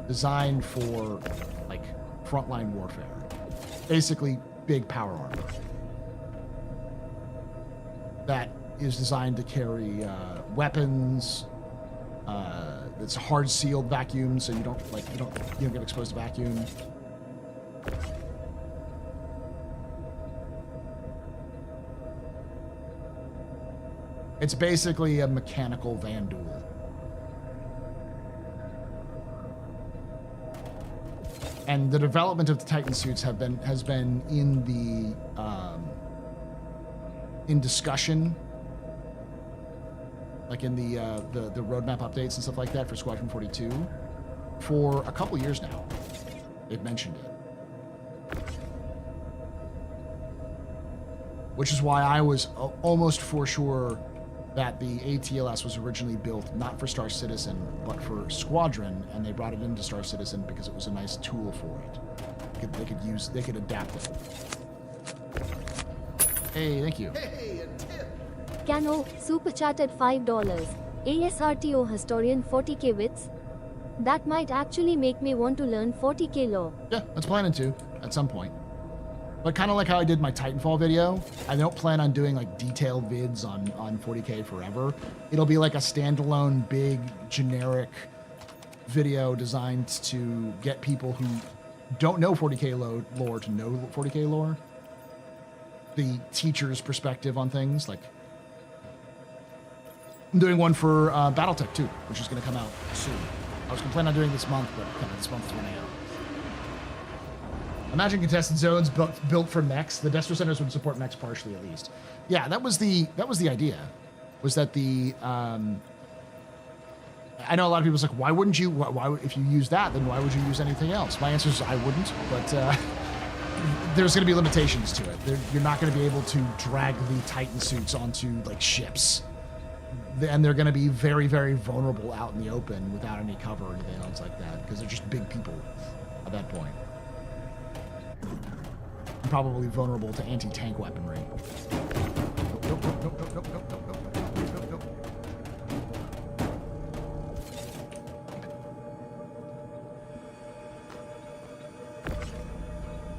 designed for like frontline warfare. Basically, big power armor that is designed to carry weapons. It's hard sealed vacuum, so you don't get exposed to vacuum. It's basically a mechanical Vanduul. And the development of the Titan suits has been in the in discussion, like in the roadmap updates and stuff like that for Squadron 42, for a couple years now. They've mentioned it, which is why I was almost for sure that the ATLS was originally built not for Star Citizen but for Squadron, and they brought it into Star Citizen because it was a nice tool for it. They could adapt it. Hey, thank you. Hey, a tip. Cano, super chatted $5. ASRTO historian 40k wits. That might actually make me want to learn 40k lore. Yeah, that's planning to at some point. But kind of like how I did my Titanfall video, I don't plan on doing like detailed vids on 40k forever. It'll be like a standalone, big, generic video designed to get people who don't know 40k lore to know 40k lore. The teacher's perspective on things. Like, I'm doing one for Battletech too, which is going to come out soon. I was planning on doing this month, but this month is running out. Imagine contested zones built for mechs. The Destro centers would support mechs partially, at least. Yeah, that was the idea. Was that the I know a lot of people's like, why wouldn't you? Why if you use that, then why would you use anything else? My answer is I wouldn't, but there's going to be limitations to it. You're not going to be able to drag the Titan suits onto like ships, and they're going to be very, very vulnerable out in the open without any cover or anything else like that, because they're just big people at that point. And probably vulnerable to anti-tank weaponry. Nope.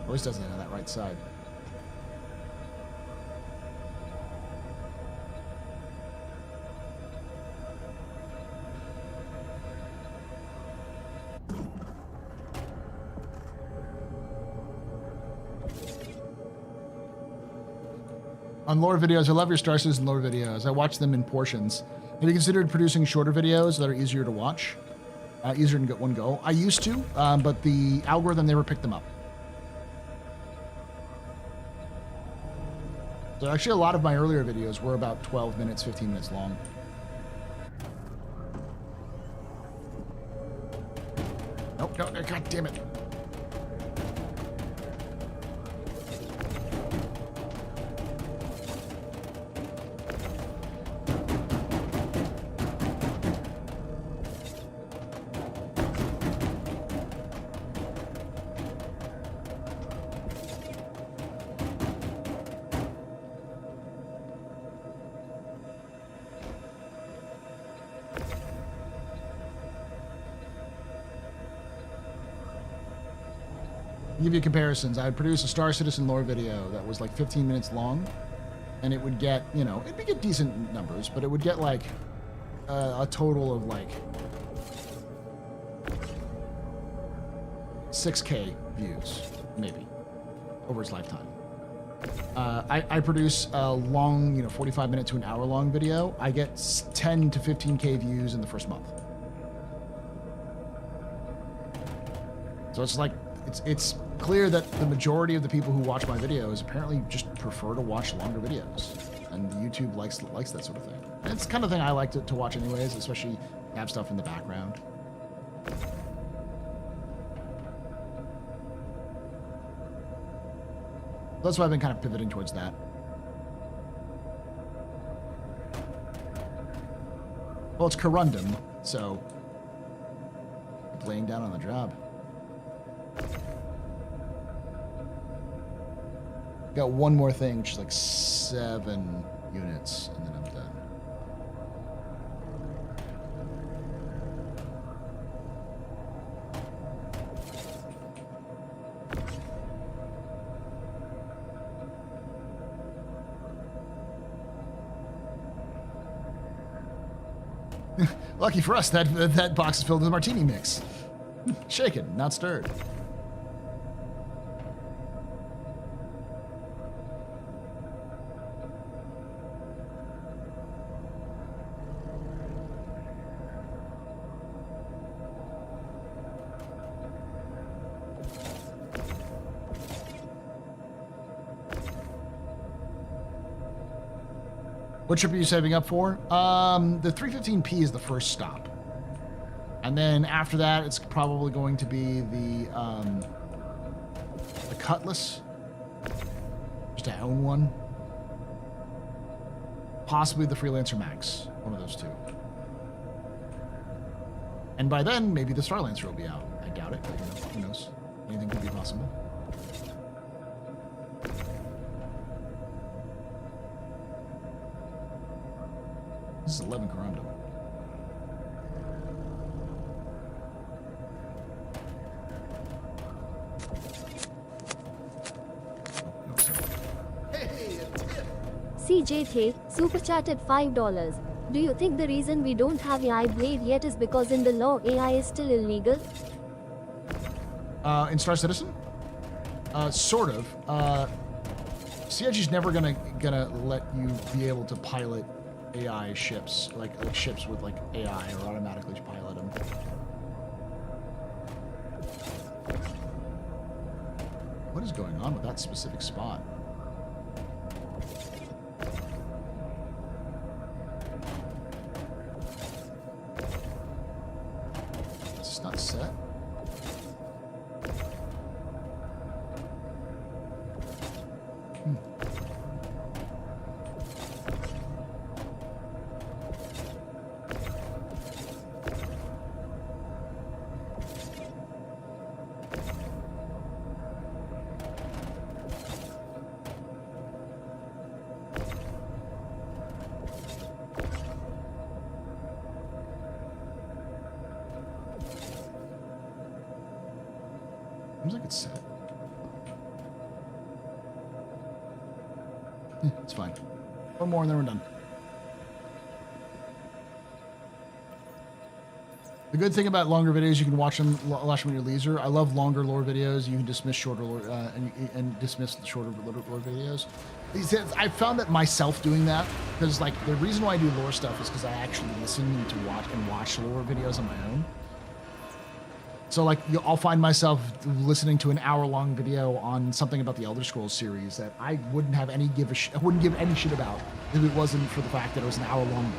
Always doesn't have that right side. On lore videos, I love your Star Citizen lore videos. I watch them in portions. Have you considered producing shorter videos that are easier to watch? Easier to get one go? I used to, but the algorithm never picked them up. So actually a lot of my earlier videos were about 12 minutes, 15 minutes long. Nope, no, god damn it. give you comparisons. I'd produce a Star Citizen lore video that was like 15 minutes long, and it would get, you know, it'd get decent numbers, but it would get like a total of like 6K views, maybe, over its lifetime. I produce a long, you know, 45-minute to an hour-long video. I get 10 to 15K views in the first month. So it's like, it's clear that the majority of the people who watch my videos apparently just prefer to watch longer videos, and YouTube likes that sort of thing. And it's the kind of thing I like to watch anyways, especially have stuff in the background. That's why I've been kind of pivoting towards that. Well, it's corundum, so laying down on the job. Got one more thing, which is like 7 units, and then I'm done. Lucky for us, that box is filled with a martini mix. Shaken, not stirred. What trip are you saving up for? The 315P is the first stop. And then after that, it's probably going to be the Cutlass. Just to own one. Possibly the Freelancer Max. One of those two. And by then, maybe the Starlancer will be out. I doubt it, but you know, who knows? Anything could be possible. This is 11 corundum. CJ Thay, super chatted $5. Do you think the reason we don't have AI Blade yet is because in the law AI is still illegal? In Star Citizen? Sort of. CIG's never gonna let you be able to pilot AI ships, like ships with like AI or automatically pilot them. What is going on with that specific spot? Is this not set? Seems like it's set. It's fine. One more and then we're done. The good thing about longer videos, you can watch them at your leisure. I love longer lore videos. You can dismiss shorter lore, and dismiss the shorter lore videos. I found that myself doing that, because like the reason why I do lore stuff is because I actually listen to watch lore videos on my own. So like I'll find myself listening to an hour-long video on something about the Elder Scrolls series that I wouldn't have I wouldn't give any shit about if it wasn't for the fact that it was an hour-long.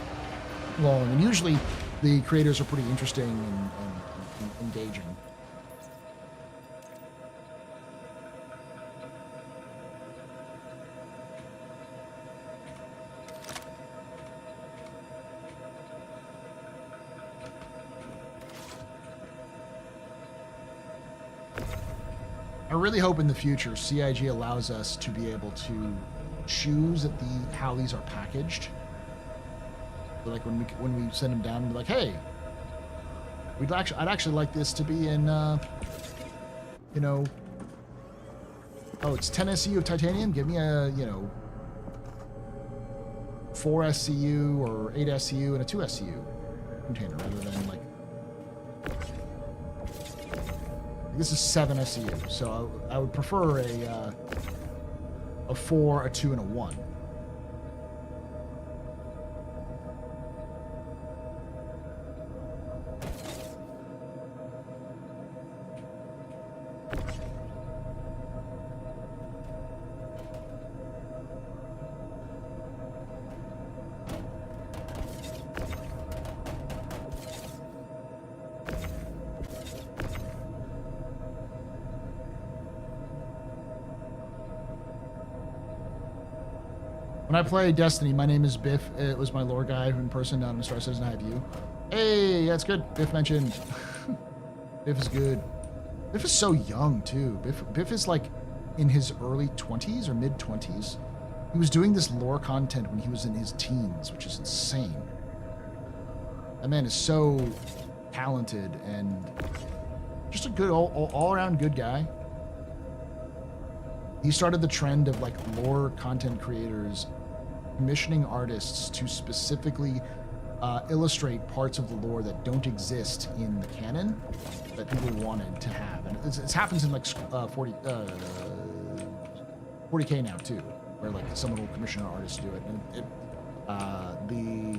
And usually the creators are pretty interesting and engaging. I really hope in the future CIG allows us to be able to choose at how these are packaged. So like when we send them down, we're like, hey, I'd actually like this to be in, you know, oh, it's 10 SCU of titanium. Give me a, you know, 4 SCU or 8 SCU and a 2 SCU container rather than like. This is 7 SCU, so I would prefer a 4, a 2, and a 1. When I play Destiny, my name is Biff. It was my lore guy who in person, not in Star Citizen. I have you. Hey, that's good. Biff mentioned. Biff is good. Biff is so young, too. Biff is like in his early 20s or mid 20s. He was doing this lore content when he was in his teens, which is insane. That man is so talented and just a good, all-around good guy. He started the trend of like lore content creators commissioning artists to specifically illustrate parts of the lore that don't exist in the canon that people wanted to have. And it happens in like 40K now too, where like someone will commission an artist to do it. And the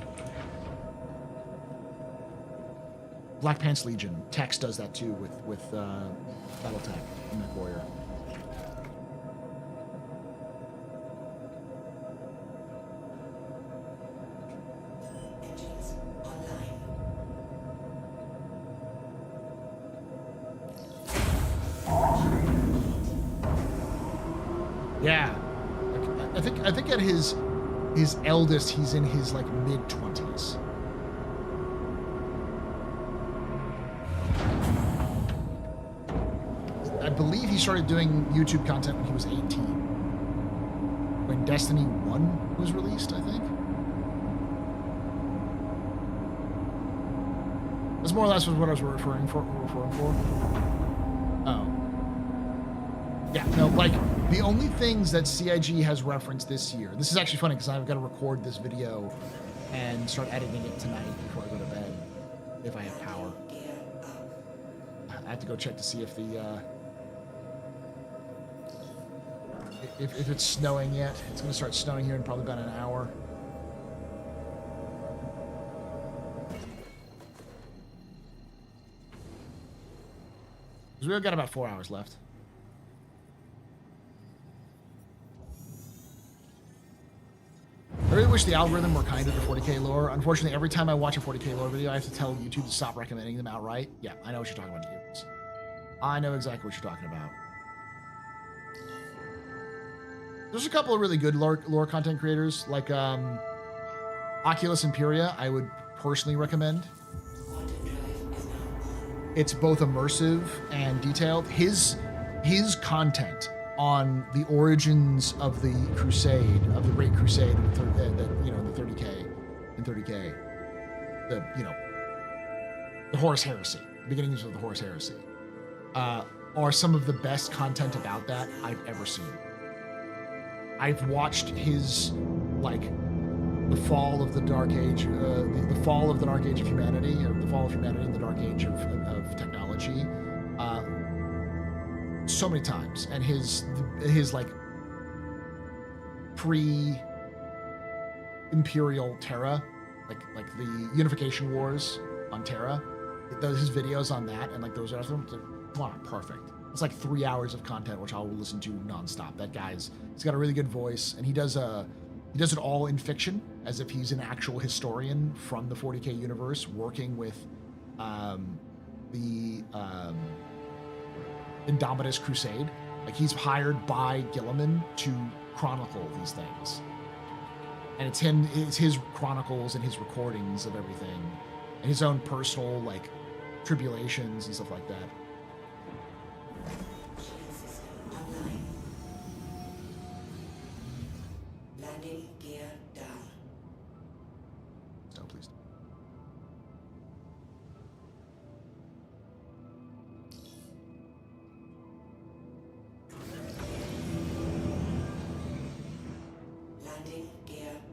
Black Pants Legion, Tex does that too with Battletech and MechWarrior. Yeah, I think at his eldest, he's in his like mid-20s. I believe he started doing YouTube content when he was 18, when Destiny 1 was released, I think. That's more or less what I was referring for. Oh. Yeah, no, like, the only things that CIG has referenced this year, this is actually funny because I've got to record this video and start editing it tonight before I go to bed, if I have power. I have to go check to see if the, if it's snowing yet. It's going to start snowing here in probably about an hour. Because we've got about 4 hours left. I really wish the algorithm were kinder to 40K lore. Unfortunately, every time I watch a 40K lore video, I have to tell YouTube to stop recommending them outright. Yeah, I know what you're talking about, viewers. I know exactly what you're talking about. There's a couple of really good lore content creators, like Oculus Imperia, I would personally recommend. It's both immersive and detailed. His content on the origins of the Crusade, of the Great Crusade, the 30K and 30K, the Horus Heresy, beginnings of the Horus Heresy, are some of the best content about that I've ever seen. I've watched his, like, the fall of the Dark Age, the fall of the Dark Age of humanity, or the fall of humanity in the Dark Age of technology, so many times, and his like pre-Imperial Terra, like the Unification Wars on Terra, his videos on that, and like those are like, wow, perfect. It's like 3 hours of content which I will listen to nonstop. That he's got a really good voice, and he does it all in fiction, as if he's an actual historian from the 40K universe, working with the Indomitus Crusade. Like, he's hired by Gilliman to chronicle these things, and it's his chronicles and his recordings of everything, and his own personal like tribulations and stuff like that. Landing gear down. No, please.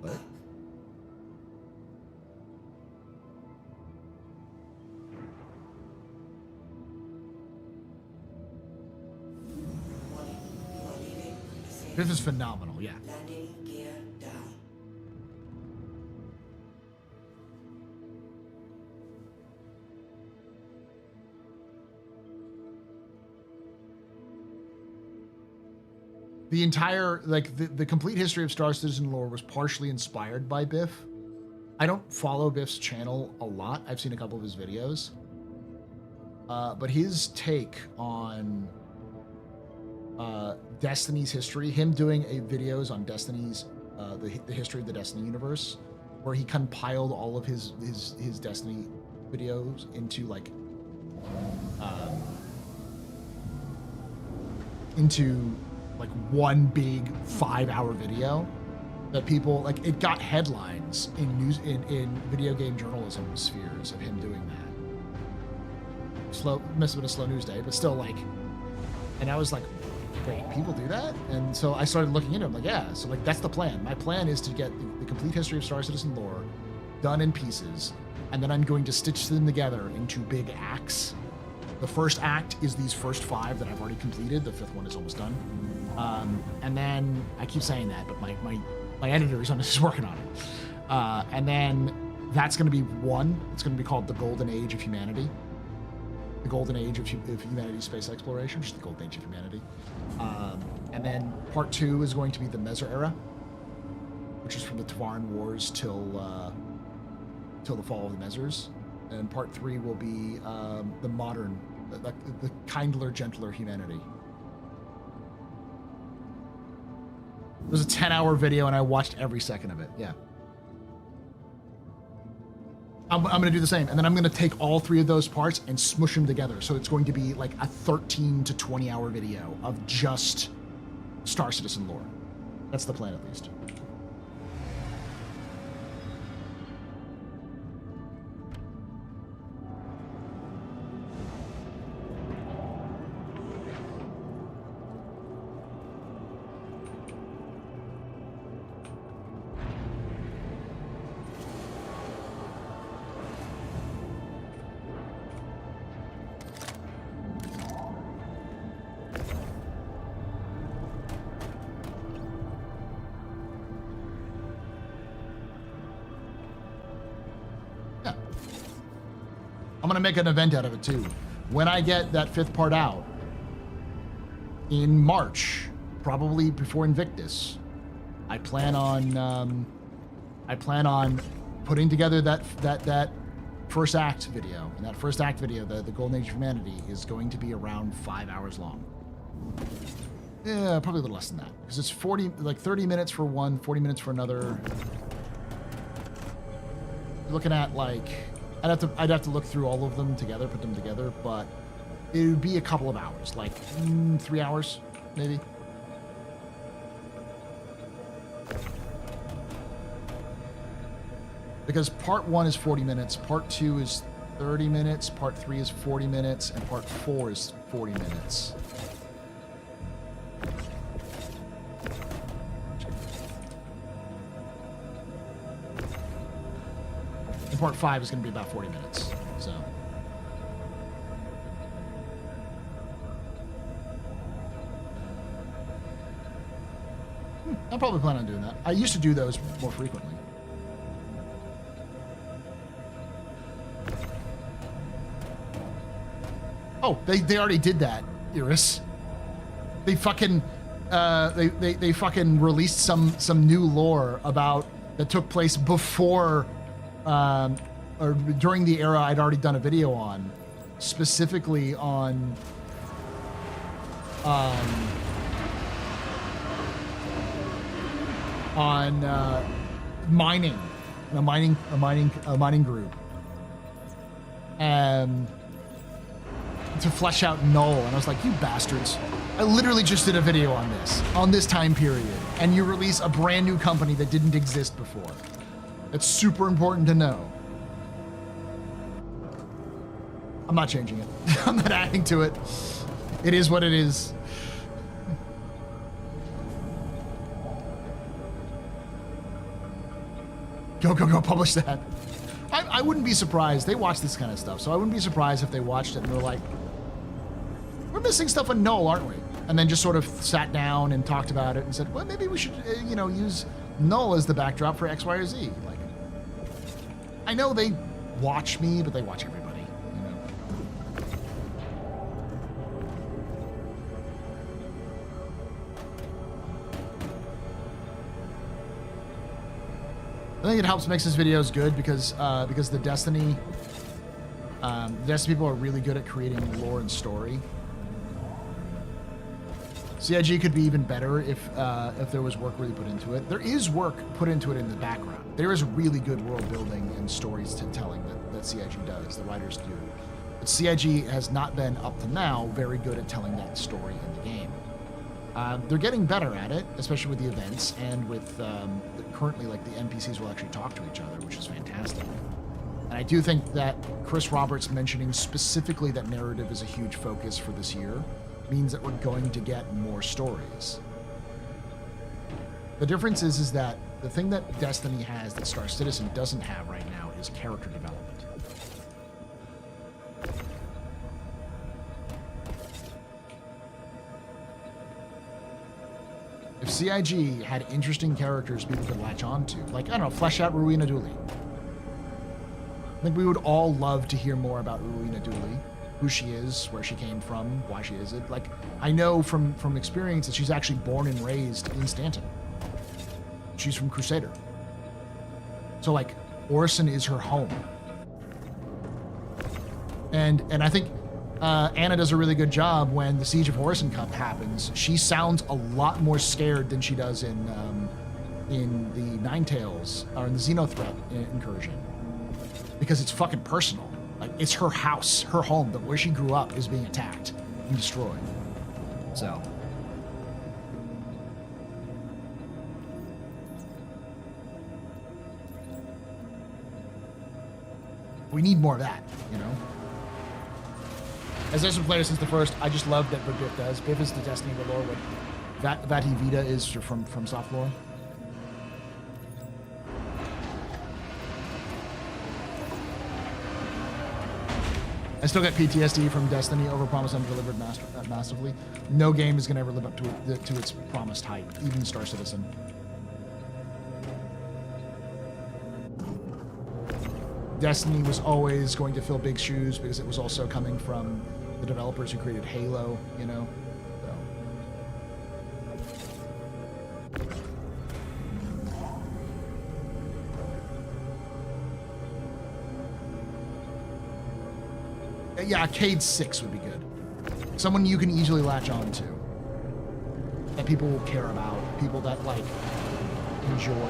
What? This is phenomenal, yeah. The entire, like, the complete history of Star Citizen lore was partially inspired by Biff. I don't follow Biff's channel a lot. I've seen a couple of his videos. But his take on Destiny's history, him doing videos on Destiny's, the history of the Destiny universe, where he compiled all of his Destiny videos into, like, one big 5-hour video that people, like, it got headlines in news in video game journalism spheres of him doing that. Must have been a slow news day, but still, like, and I was like, wait, people do that? And so I started looking into it. I'm like, yeah, so, like, that's the plan. My plan is to get the complete history of Star Citizen lore done in pieces, and then I'm going to stitch them together into big acts. The first act is these first 5 that I've already completed. The 5th one is almost done. And then, I keep saying that, but my editor is working on it. And then that's going to be one. It's going to be called The Golden Age of Humanity. The Golden Age of Humanity's Space Exploration, just the Golden Age of Humanity. And then part 2 is going to be the Mezzer Era, which is from the Tavaran Wars till the fall of the Mezzers. And part 3 will be the modern, the kindler, gentler humanity. It was a 10-hour video, and I watched every second of it. Yeah. I'm going to do the same, and then I'm going to take all 3 of those parts and smush them together. So it's going to be like a 13 to 20-hour video of just Star Citizen lore. That's the plan, at least. I'm going to make an event out of it, too. When I get that 5th part out, in March, probably before Invictus, I plan on putting together that first act video. And that first act video, the Golden Age of Humanity, is going to be around 5 hours long. Yeah, probably a little less than that. Because it's 30 minutes for one, 40 minutes for another. You're looking at, like, I'd have to look through all of them together, put them together, but it would be a couple of hours, like 3 hours, maybe. Because part 1 is 40 minutes, part 2 is 30 minutes, part 3 is 40 minutes, and part 4 is 40 minutes. Part 5 is going to be about 40 minutes, so. I'll probably plan on doing that. I used to do those more frequently. Oh, they already did that, Iris. They fucking they fucking released some new lore about that took place before or during the era I'd already done a video on, specifically on mining, a mining group, and to flesh out Null. And I was like, you bastards! I literally just did a video on this time period, and you release a brand new company that didn't exist before. It's super important to know. I'm not changing it. I'm not adding to it. It is what it is. Go, publish that. I wouldn't be surprised. They watch this kind of stuff, so I wouldn't be surprised if they watched it and were like, we're missing stuff in Null, aren't we? And then just sort of sat down and talked about it and said, well, maybe we should, use Null as the backdrop for X, Y, or Z. Like, I know they watch me, but they watch everybody, I think it helps makes his videos good because the Destiny people are really good at creating lore and story. CIG could be even better if there was work really put into it. There is work put into it in the background. There is really good world building and stories telling that CIG does, the writers do. But CIG has not been, up to now, very good at telling that story in the game. They're getting better at it, especially with the events, and with currently, like, the NPCs will actually talk to each other, which is fantastic. And I do think that Chris Roberts mentioning specifically that narrative is a huge focus for this year means that we're going to get more stories. The difference is that the thing that Destiny has that Star Citizen doesn't have right now is character development. If CIG had interesting characters people could latch on to, like, I don't know, flesh out Ruina Dooley. I think we would all love to hear more about Ruina Dooley, who she is, where she came from, why she is it. Like, I know from experience that she's actually born and raised in Stanton. She's from Crusader. So, like, Orison is her home. And I think Anna does a really good job when the Siege of Orison Cup happens. She sounds a lot more scared than she does in the Ninetales, or in the Xenothreat incursion. Because it's fucking personal. Like, it's her house, her home, that where she grew up is being attacked and destroyed. So. We need more of that, you know? As I've played since the first, I just love that what Biff does. Biff is the Destiny lore, what Vati Vita is from soft lore. I still get PTSD from Destiny, overpromised and delivered massively. No game is going to ever live up to its promised height, even Star Citizen. Destiny was always going to fill big shoes because it was also coming from the developers who created Halo, you know? Yeah, Cade 6 would be good. Someone you can easily latch on to. That people will care about. People that, like, enjoy.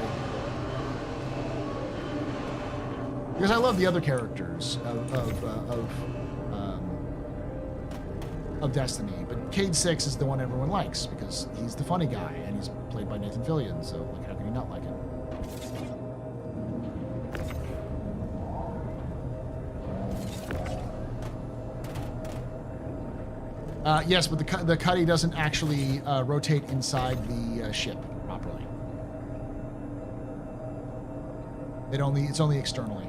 Because I love the other characters of Destiny, but Cade 6 is the one everyone likes because he's the funny guy and he's played by Nathan Fillion, so, like, how can you not like him? Yes, but the Cuddy doesn't actually rotate inside the ship properly. It's only externally.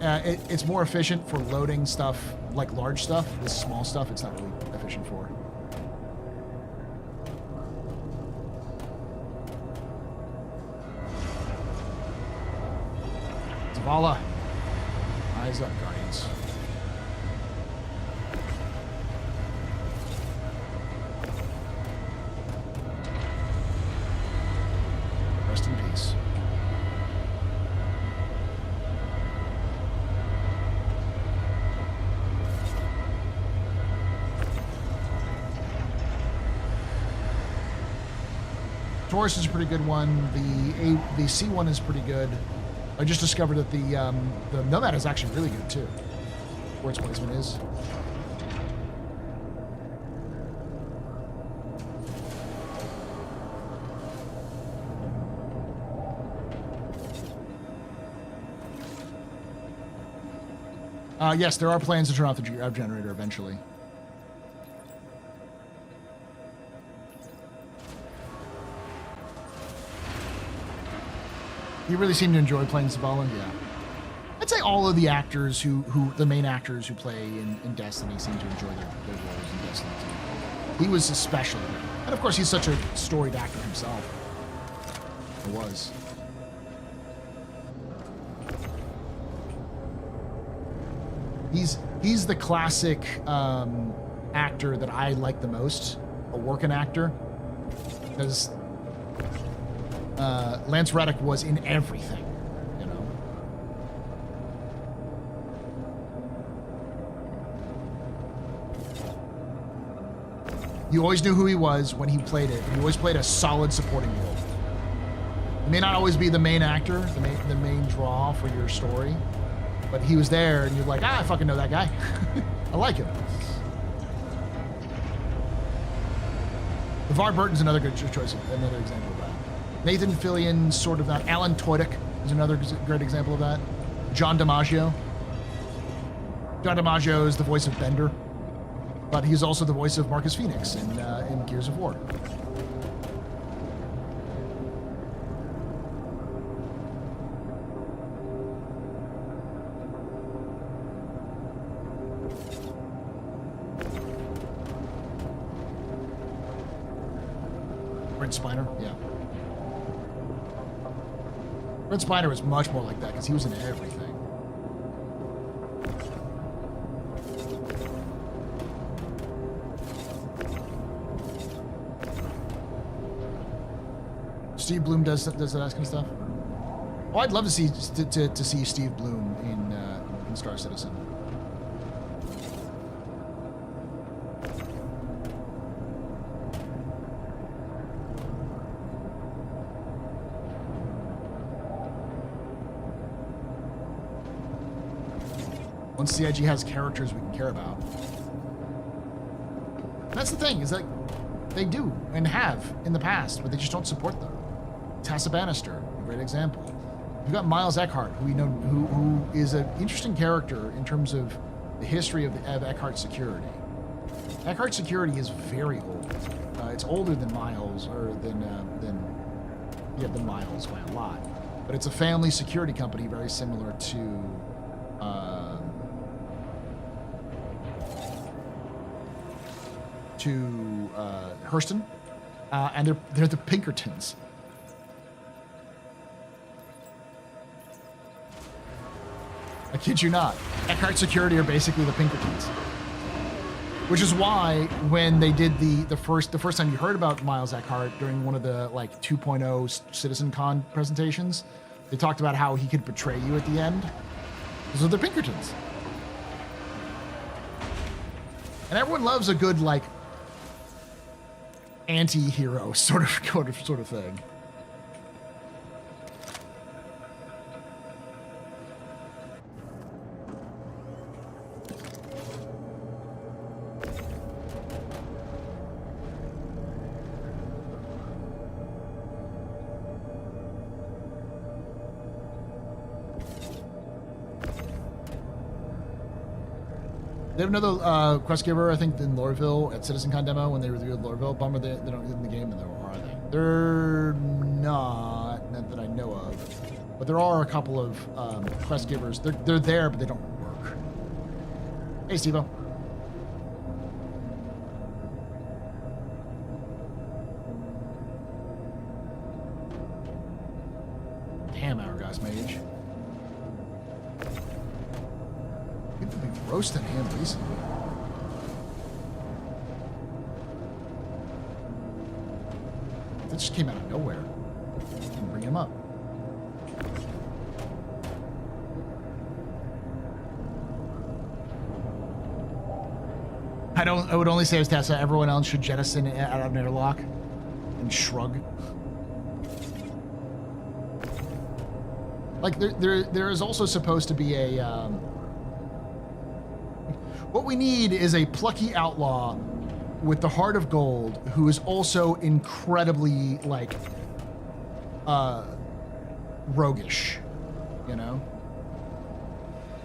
It's more efficient for loading stuff, like large stuff. This small stuff, it's not really efficient for. Zavala. Eyes up, Guardians. Rest in peace. Taurus is a pretty good one. The C1 is pretty good. I just discovered that the Nomad is actually really good too. Where its placement is. Yes, there are plans to turn off the rev generator eventually. You really seem to enjoy playing Benevolent, yeah. I'd say all of the actors the main actors who play in Destiny seem to enjoy their roles in Destiny too. He was especially, and of course he's such a storied actor himself. Or was. He's the classic actor that I like the most, a working actor, because Lance Reddick was in everything, you know. You always knew who he was when he played it. He always played a solid supporting role. He may not always be the main actor, the main draw for your story, but he was there, and you're like, I fucking know that guy. I like him. LeVar Burton's another good choice, another example of that. Nathan Fillion, sort of that. Alan Tudyk is another great example of that. John DiMaggio. John DiMaggio is the voice of Bender, but he's also the voice of Marcus Phoenix in Gears of War. Brent Spiner, yeah. Brent Spiner was much more like that because he was in everything. Steve Bloom does that kind of stuff. Oh, I'd love to see to see Steve Bloom in Star Citizen. Once CIG has characters we can care about. That's the thing, is that they do and have in the past, but they just don't support them. Tessa Bannister, a great example. You've got Miles Eckhart, who we know who is an interesting character in terms of the history of Eckhart Security. Eckhart Security is very old. It's older than Miles, or than Miles by a lot. But it's a family security company very similar to Hurston, and they're the Pinkertons. I kid you not. Eckhart Security are basically the Pinkertons. Which is why when they did the first time you heard about Miles Eckhart during one of the like 2.0 CitizenCon presentations, they talked about how he could betray you at the end. Those are the Pinkertons. And everyone loves a good like anti-hero sort of thing. They have another quest giver, I think, in Lorville at CitizenCon demo when they revealed Lorville. Bummer they don't in the game, and are they? They're not that I know of. But there are a couple of quest givers. They're there, but they don't work. Hey, Steve-O. Damn, Hourglass Mage. People be roasting him recently. That just came out of nowhere. Can bring him up. I would only say as Tessa, everyone else should jettison it out of an airlock and shrug. Like there is also supposed to be a what we need is a plucky outlaw with the heart of gold who is also incredibly like roguish, you know.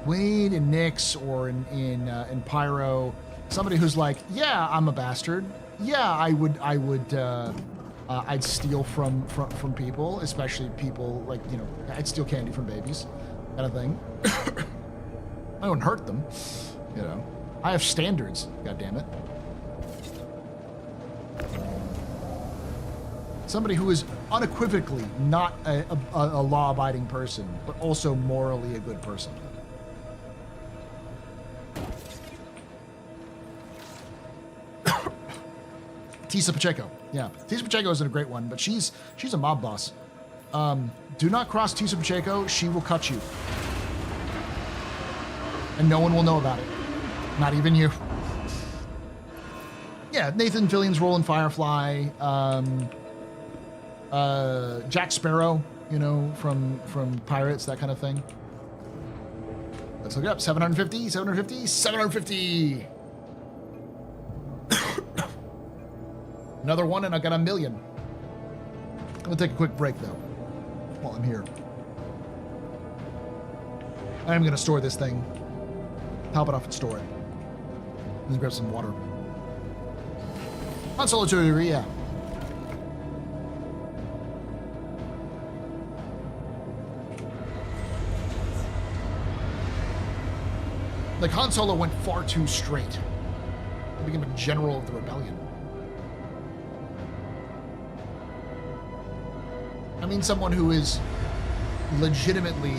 We need in Nyx or in Pyro somebody who's like, yeah, I'm a bastard. Yeah, I would I'd steal from people, especially people like, you know, I'd steal candy from babies, kind of thing. I wouldn't hurt them, you know. I have standards, God damn it. Somebody who is unequivocally not a law-abiding person, but also morally a good person. Tisa Pacheco. Yeah, Tisa Pacheco isn't a great one, but she's a mob boss. Do not cross Tisa Pacheco. She will cut you. And no one will know about it. Not even you. Yeah, Nathan Fillion's role in Firefly. Jack Sparrow, you know, from Pirates, that kind of thing. Let's look it up. 750, 750, 750. Another one, and I got 1 million. I'm gonna take a quick break though, while I'm here. I'm gonna store this thing. Top it off and store it. Then grab some water. On Solo 2, yeah. Like, Han Solo went far too straight. He became a general of the rebellion. I mean, someone who is legitimately,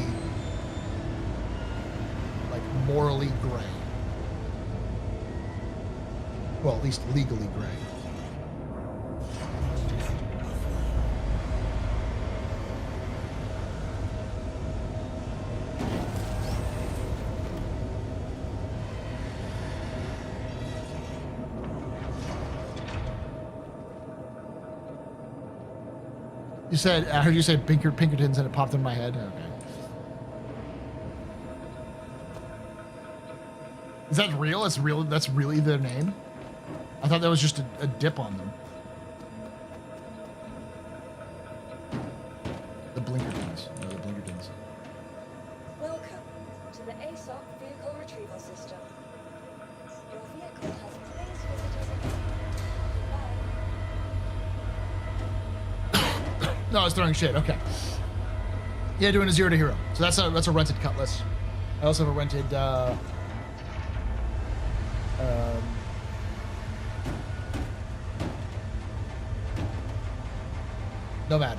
like, morally gray. Well, at least legally gray. You said, I heard you say Pinkertons and it popped in my head. Okay. Is that real? That's real. That's really their name? I thought that was just a dip on them. The Blinkertons. No, the Blinkertons. Welcome to the ASOP Vehicle Retrieval System. Your vehicle has placed visitors again. No, I was throwing shit. Okay. Yeah, doing a 0 to hero. So that's a rented Cutlass. I also have a rented Nomad.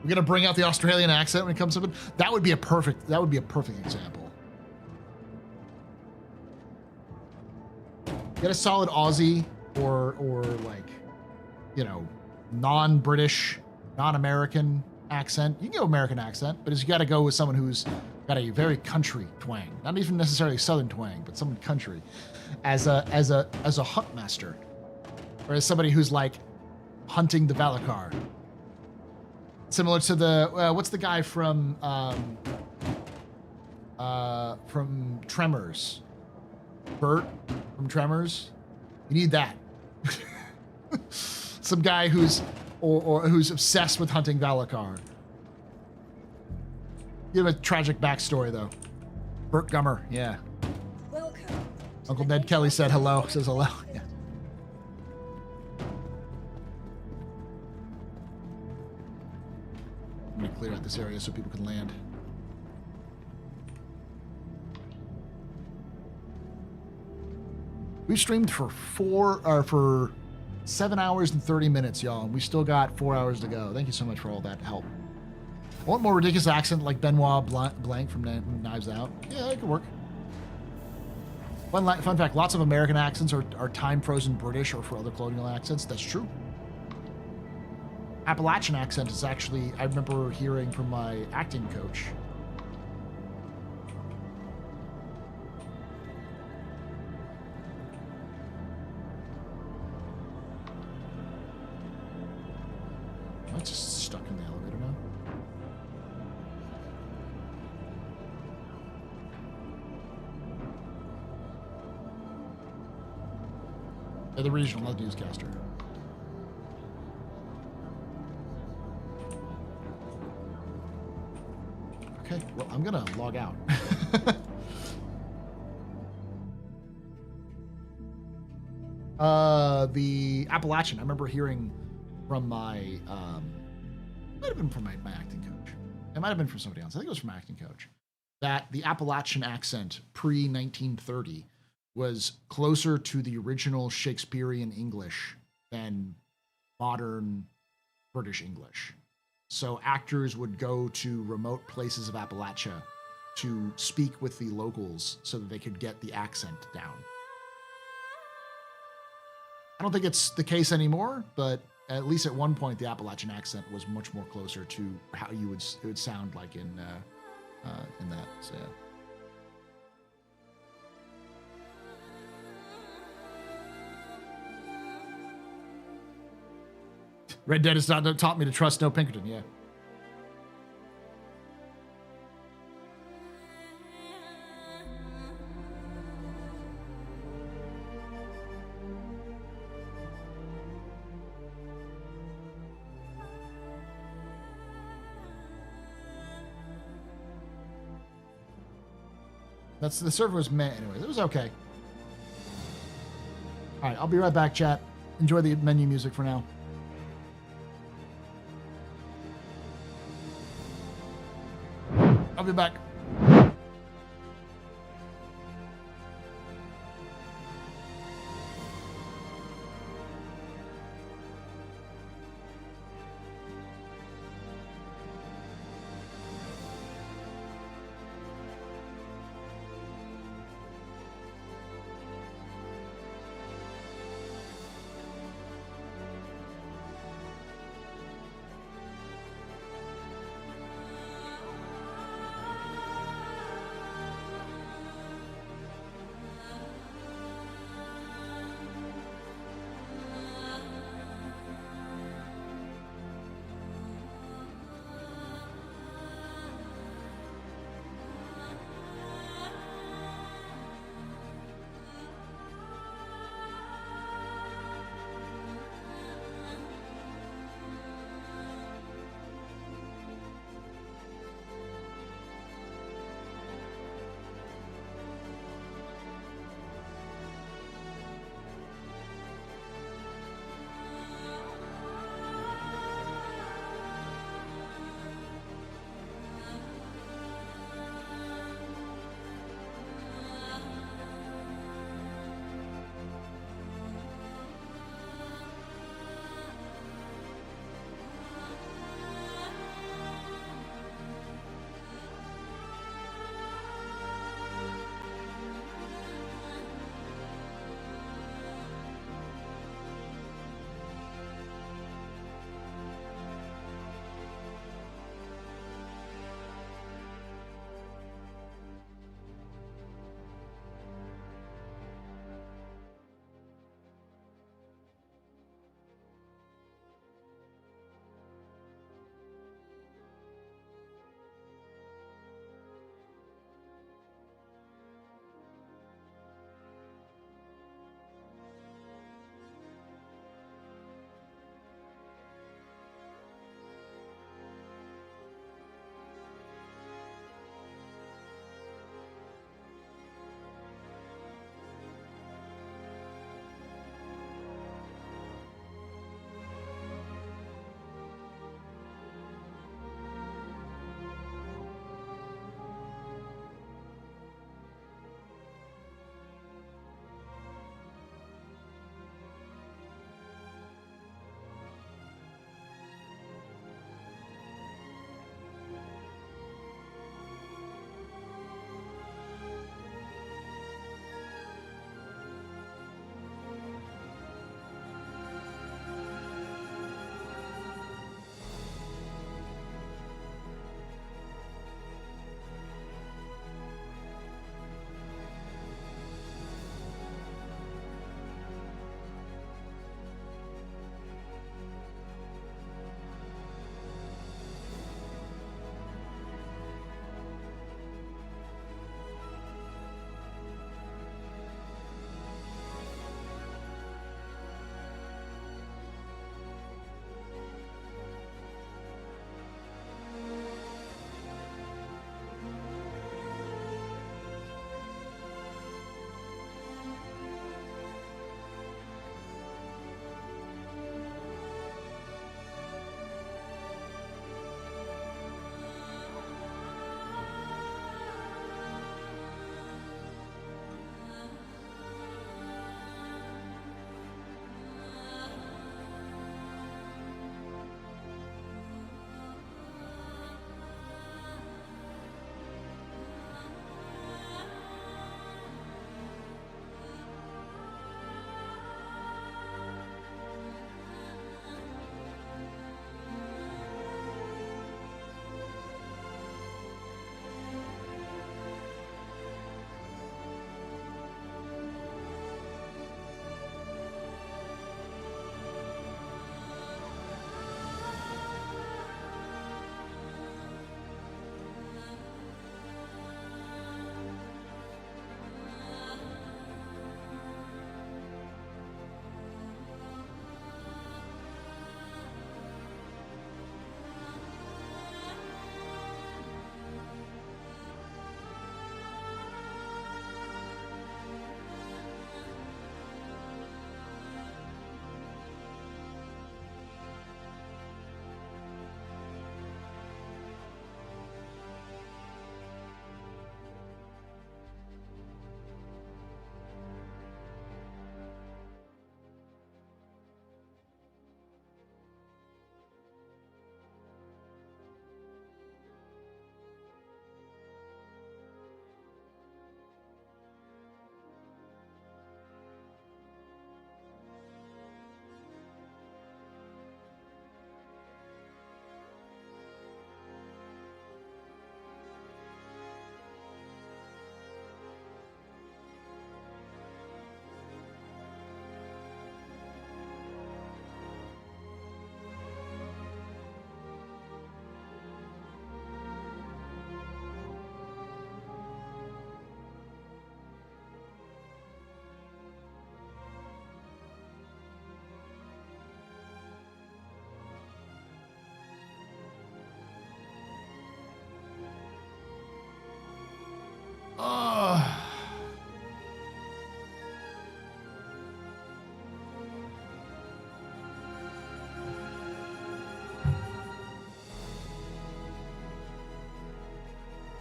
We're gonna bring out the Australian accent when it comes to it. That would be a perfect example. Get a solid Aussie or like, you know, non-British, non-American accent. You can go American accent, but you got to go with someone who's got a very country twang, not even necessarily Southern twang, but someone country, as a hunt master, or as somebody who's like hunting the Valakar. Similar to the what's the guy from Tremors? Bert from Tremors. You need that. Some guy who's who's obsessed with hunting Valakar. Give him a tragic backstory though. Bert Gummer, yeah. Welcome. Uncle Ned Kelly said hello. Says hello. Yeah. I'm gonna clear out this area so people can land. We've streamed for 7 hours and 30 minutes, y'all. And we still got 4 hours to go. Thank you so much for all that help. I want more ridiculous accent like Benoit Blanc from Knives Out. Yeah, that could work. Fun fact, lots of American accents are time-frozen British or for other colonial accents. That's true. Appalachian accent is actually, I remember hearing from my acting coach. Am I just stuck in the elevator now? Yeah, the regional, not the newscaster. Okay. well, I'm gonna log out. The Appalachian. I remember hearing from my, might have been from my acting coach. It might have been from somebody else. I think it was from my acting coach. That the Appalachian accent pre-1930 was closer to the original Shakespearean English than modern British English. So actors would go to remote places of Appalachia to speak with the locals so that they could get the accent down. I don't think it's the case anymore, but at least at one point, the Appalachian accent was much more closer to how it would sound like in that. So, yeah. Red Dead has not taught me to trust No Pinkerton. Yeah. The server was meh anyways. It was okay. All right, I'll be right back, chat. Enjoy the menu music for now. I'll be back.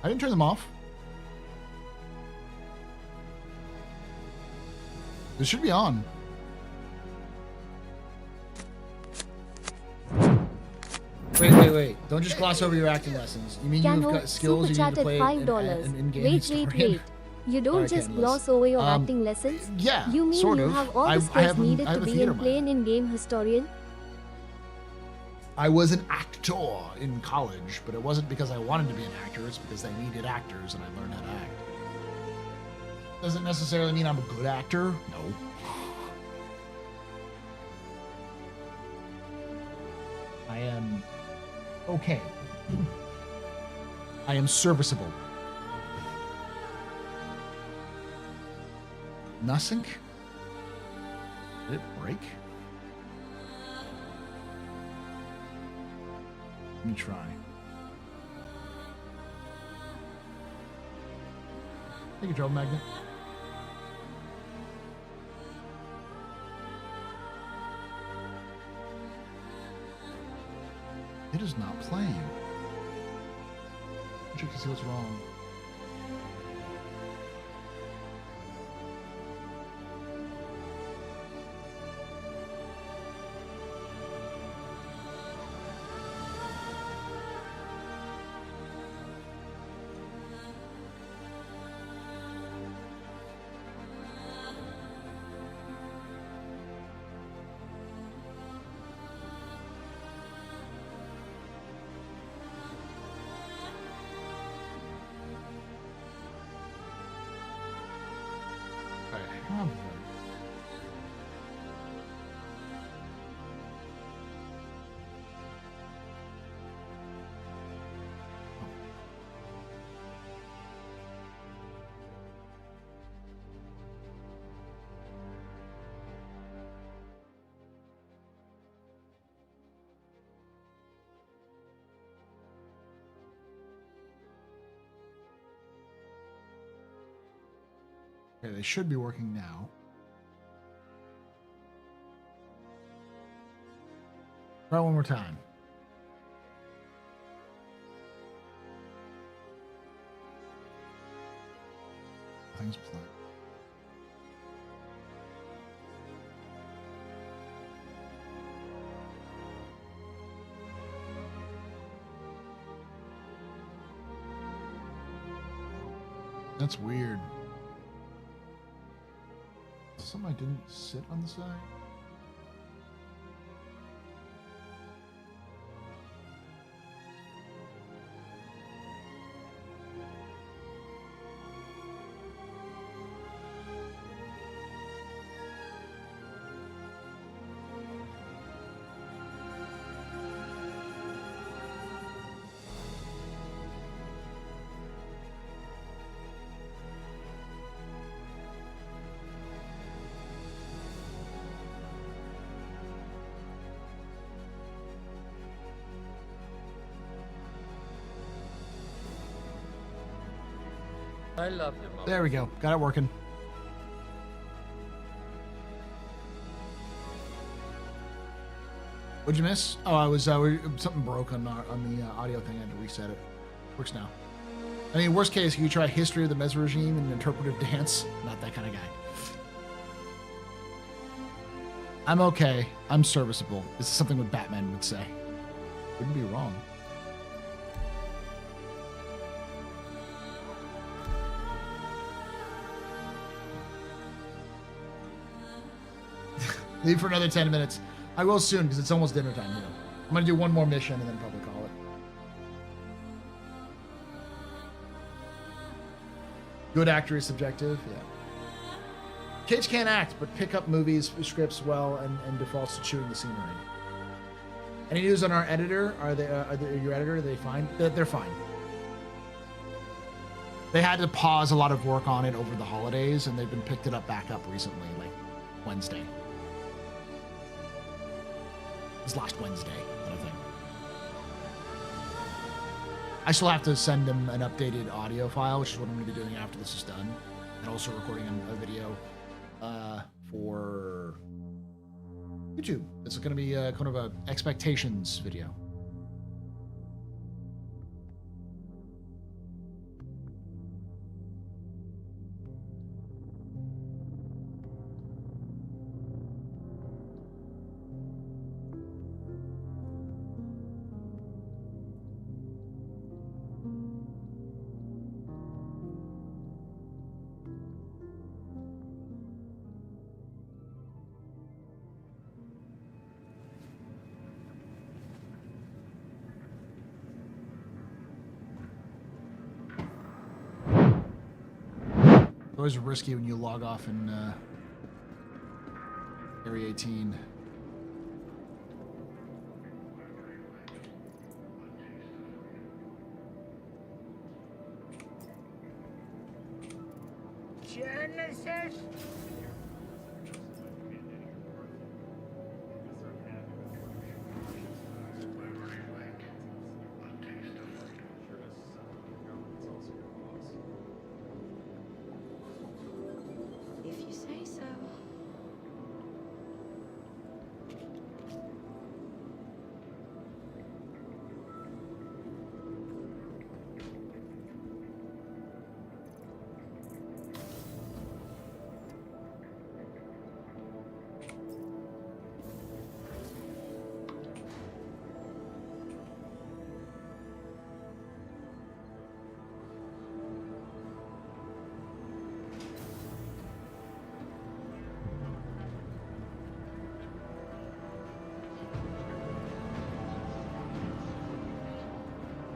I didn't turn them off. This should be on. Wait. Don't just gloss over your acting lessons. You mean you've got skills you need to play an in-game Wait. You don't just gloss over your acting lessons? Yeah, You mean sort you of. have all I the skills have needed a to be theater in play an in-game historian? I was an actor in college, but it wasn't because I wanted to be an actor. It's because they needed actors, and I learned how to act. Doesn't necessarily mean I'm a good actor. No. I am okay. I am serviceable. Nothing? Did it break? Let me try. Take a job, Magnet. It is not playing. Check to see what's wrong. Okay, they should be working now. Try one more time. Things playing. That's weird. Something I didn't sit on the side. I love them. There we go. Got it working. What'd you miss? Oh, I was something broke on the audio thing. I had to reset it. Works now. I mean, worst case, you try history of the Mez regime and interpretive dance. Not that kind of guy. I'm okay. I'm serviceable. This is something what Batman would say. Wouldn't be wrong. Leave for another 10 minutes. I will soon because it's almost dinner time. You know, I'm gonna do one more mission and then probably call it. Good actor is subjective. Yeah. Cage can't act, but pick up movies, scripts well, and defaults to chewing the scenery. Any news on our editor? Are they your editor? Are they fine? They're fine. They had to pause a lot of work on it over the holidays, and they've been picked it up back up recently, like Wednesday. It was last Wednesday, I think. I still have to send them an updated audio file, which is what I'm going to be doing after this is done, and also recording a video for YouTube. It's going to be kind of a expectations video. Always risky when you log off in Area 18. Genesis. If you say so.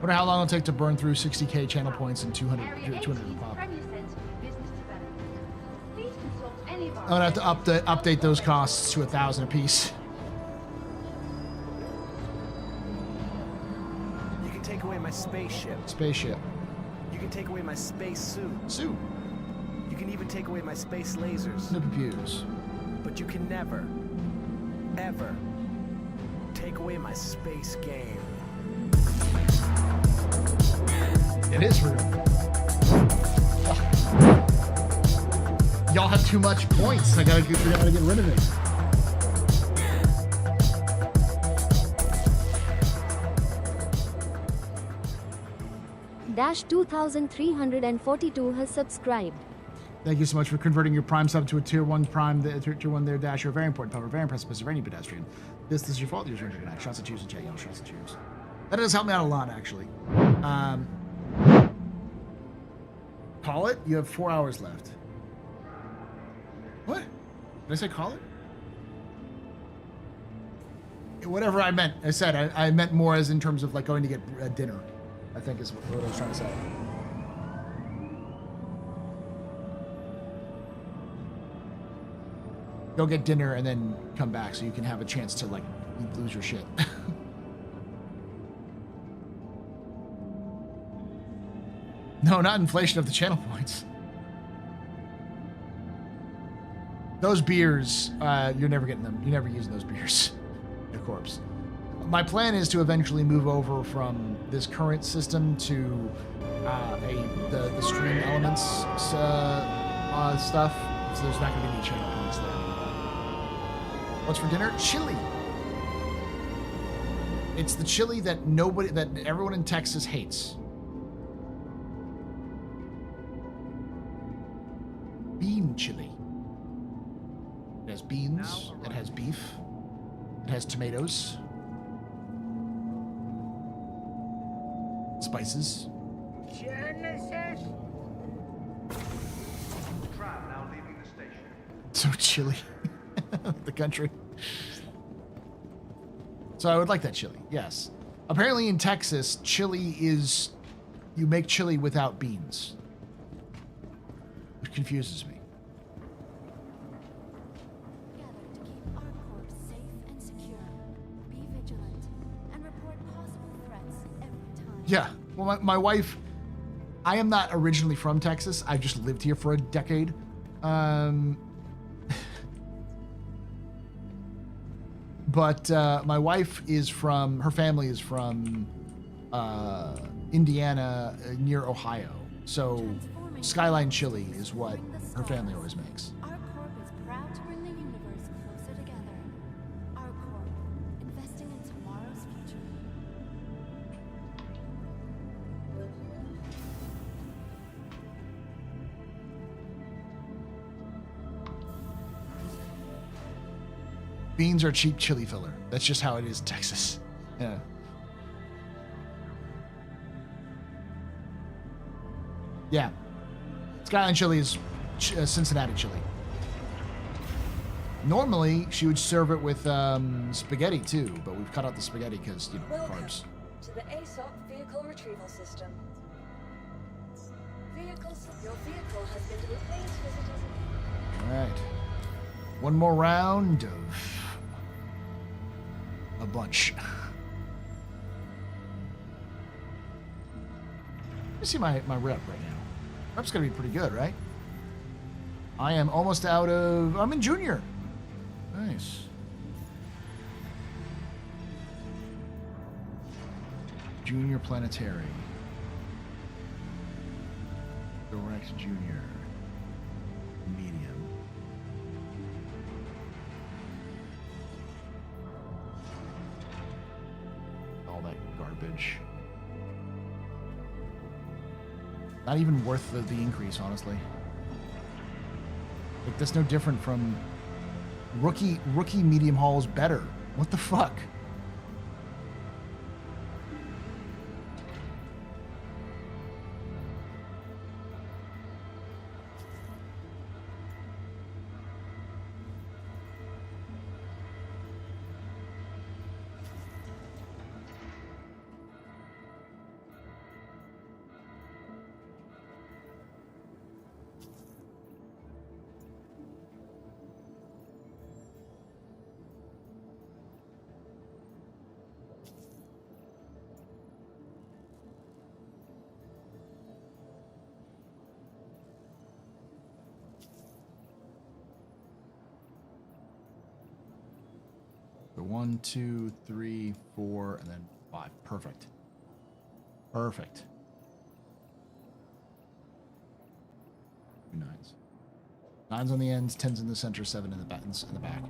Wonder how long it'll take to burn through 60k channel points and 200 pop. I'm gonna have to update those costs to 1,000 apiece. You can take away my spaceship. Spaceship. You can take away my space suit. Suit. You can even take away my space lasers. No pews. But you can never, ever take away my space game. It is real. Y'all have too much points. I gotta get rid of it. Dash 2342 has subscribed. Thank you so much for converting your Prime sub to a Tier 1 Prime. Tier 1 there, Dash. You're very important. Power, very precipice of any pedestrian. This is your fault. You're doing it. Shots at cheers and chat. Y'all shots at cheers. That does help me out a lot, actually. Call it? You have 4 hours left. What? Did I say call it? Whatever I meant. I said I meant more as in terms of like going to get dinner. I think is what I was trying to say. Go get dinner and then come back so you can have a chance to like lose your shit. No, not inflation of the channel points. Those beers, you're never getting them. You're never using those beers. Of course. My plan is to eventually move over from this current system to the stream elements stuff. So there's not going to be any channel points there. What's for dinner? Chili. It's the chili that everyone in Texas hates. Bean chili. It has beans, it has beef, it has tomatoes, spices. Genesis. Tram now leaving the station. So chili. The country. So I would like that chili, yes. Apparently in Texas, chili is, you make chili without beans. Which confuses me. Yeah, well, my wife, I am not originally from Texas. I've just lived here for a decade. But my wife is from, her family is from Indiana near Ohio. So Skyline chili is what her family always makes. Our Corp is proud to bring the universe closer together. Our Corp, investing in tomorrow's future. Beans are cheap chili filler. That's just how it is in Texas. Yeah. Yeah. Skyline chili is Cincinnati chili. Normally, she would serve it with spaghetti too, but we've cut out the spaghetti because, you know, Welcome carbs. to the ASOP vehicle retrieval system. Your vehicle has been replaced, visitors. All right. One more round of a bunch. Let me see my rep right now. Rep's gonna be pretty good, right? I am almost out of... I'm in junior. Nice. Junior planetary. Direct junior. Medium. All that garbage. Not even worth the increase, honestly. Like, that's no different from rookie medium haul is better. What the fuck? So 1, 2, 3, 4, and then 5. Perfect. Perfect. 2 9s. 9s on the ends, 10s in the center, 7 in the back.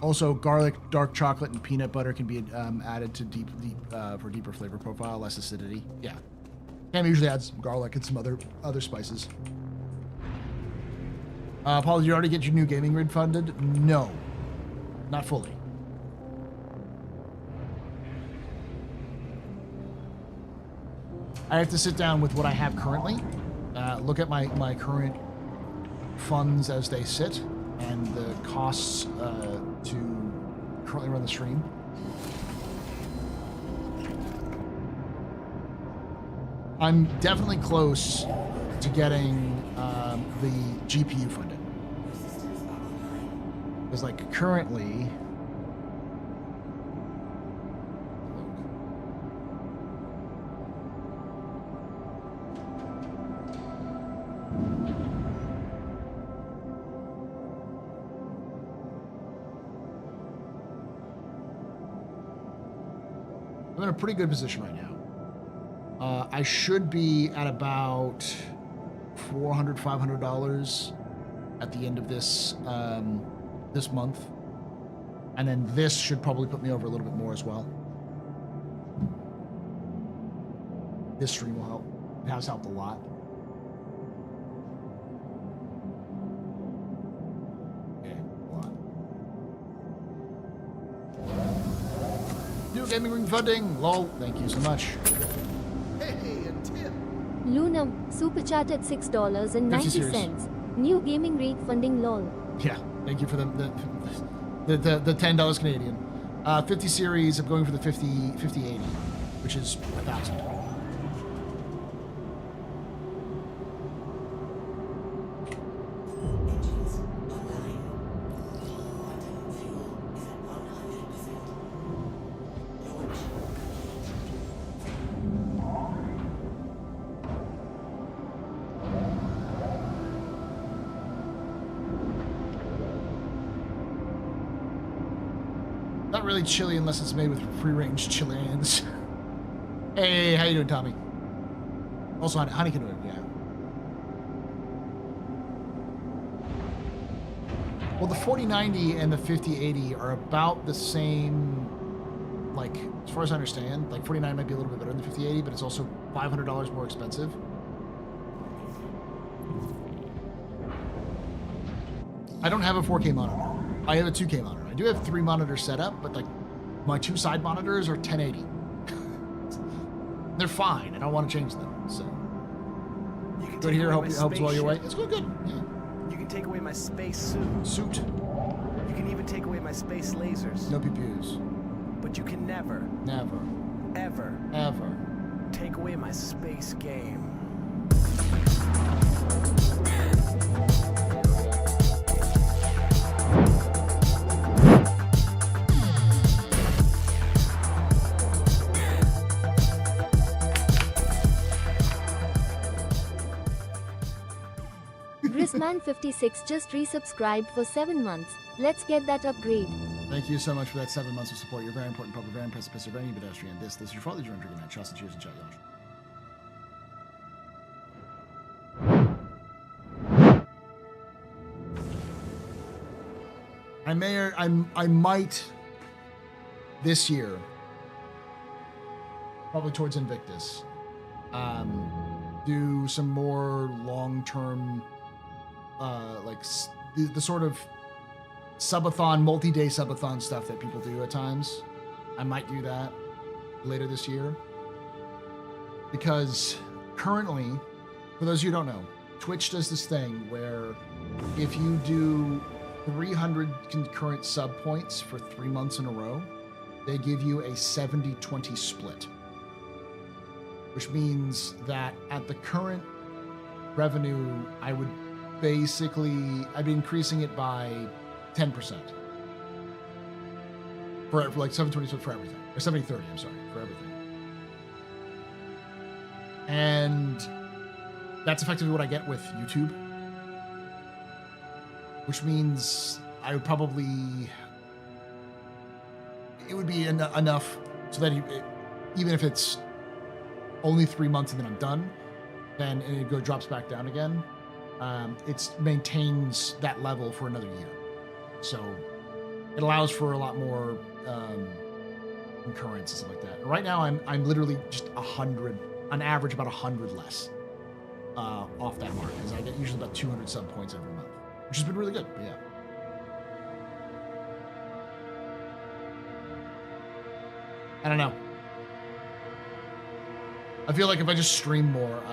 Also, garlic, dark chocolate, and peanut butter can be added to for deeper flavor profile, less acidity. Yeah. Cam usually adds some garlic and some other spices. Paul, did you already get your new gaming rig funded? No, not fully. I have to sit down with what I have currently, look at my current funds as they sit, and the costs to currently run the stream. I'm definitely close to getting the GPU funded. Because, like, currently... I'm in a pretty good position right now. I should be at about $400, $500 at the end of this this month, and then this should probably put me over a little bit more as well. This stream will help. It has helped a lot. Okay, a lot. New gaming ring funding, lol. Thank you so much. Hey, a tip. Lunam, super chatted $6.90. New gaming rig funding, lol. Yeah, thank you for the $10 Canadian. 50 series, I'm going for the 5080, which is 1,000. Not really chili unless it's made with free-range Chileans. Hey, how you doing, Tommy? Also, honey can do it, yeah. Well, the 4090 and the 5080 are about the same, like, as far as I understand. Like, 49 might be a little bit better than the 5080, but it's also $500 more expensive. I don't have a 4K monitor. I have a 2K monitor. I do have 3 monitors set up, but like my 2 side monitors are 1080. They're fine. I don't want to change them. So good here. Helps while you're away. It's going good. Yeah. You can take away my space suit. You can even take away my space lasers. No PPUs. But you can never, ever Take away my space game. Grisman56 just resubscribed for 7 months. Let's get that upgrade. Thank you so much for that 7 months of support. You're very important, public, very precipice of any pedestrian. This is your father's drinking night. Shots and cheers and chat, Josh. I might this year, probably towards Invictus, do some more long-term, like the sort of subathon, multi-day subathon stuff that people do at times. I might do that later this year. Because currently, for those of you who don't know, Twitch does this thing where if you do 300 concurrent sub points for 3 months in a row, they give you a 70-20 split. Which means that at the current revenue, I'd be increasing it by 10%. For like 720 for everything. Or 70-30, I'm sorry, for everything. And that's effectively what I get with YouTube. Which means I would probably... It would be enough so that even if it's only 3 months and then I'm done, then it drops back down again. It maintains that level for another year. So it allows for a lot more concurrence and stuff like that. Right now, I'm literally just 100, on average, about 100 less off that mark, because I get usually about 200 sub points every month, which has been really good. But yeah. I don't know. I feel like if I just stream more,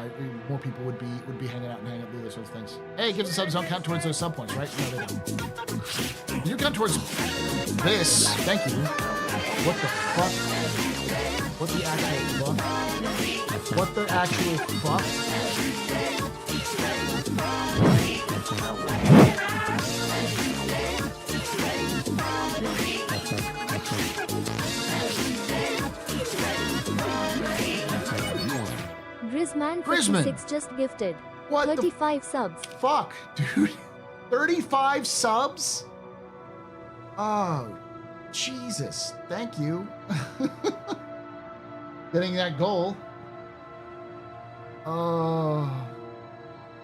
more people would be hanging out and do those sorts of things. Hey, give the subs don't count towards those sub points, right? No, they don't. You count towards this. Thank you. What the fuck? What the actual fuck? What the actual fuck? Grisman56 just gifted 35 subs. Fuck, dude. 35 subs? Oh, Jesus. Thank you. Getting that goal. Oh.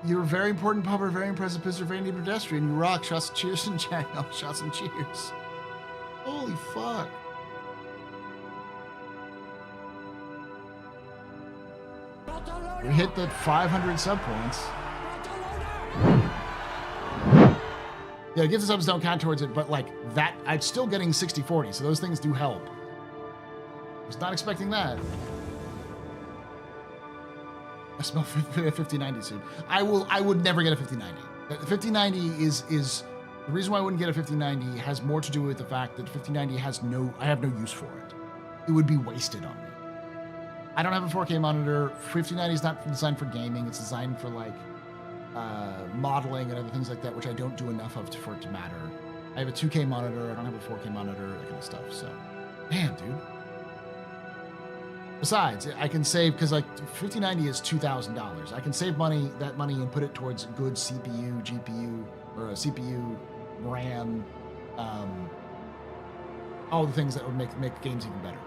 You're a very important pubber, very impressive pisser, very neat pedestrian. You rock. Shots and cheers and chat. Shots and cheers. Holy fuck. We hit the 500 sub points. Yeah, gift subs don't count towards it, but like that, I'm still getting 60-40, so those things do help. I was not expecting that. I smell 50-90 soon. I would never get a 50-90. The 50-90 is the reason why I wouldn't get a 50-90 has more to do with the fact that 50-90 I have no use for it. It would be wasted on me. I don't have a 4K monitor. 5090 is not designed for gaming. It's designed for like modeling and other things like that, which I don't do enough of for it to matter. I have a 2K monitor. I don't have a 4K monitor, that kind of stuff. So, damn, dude. Besides, I can save, because like 5090 is $2,000. I can save that money and put it towards good CPU, GPU, or a CPU, RAM, all the things that would make games even better.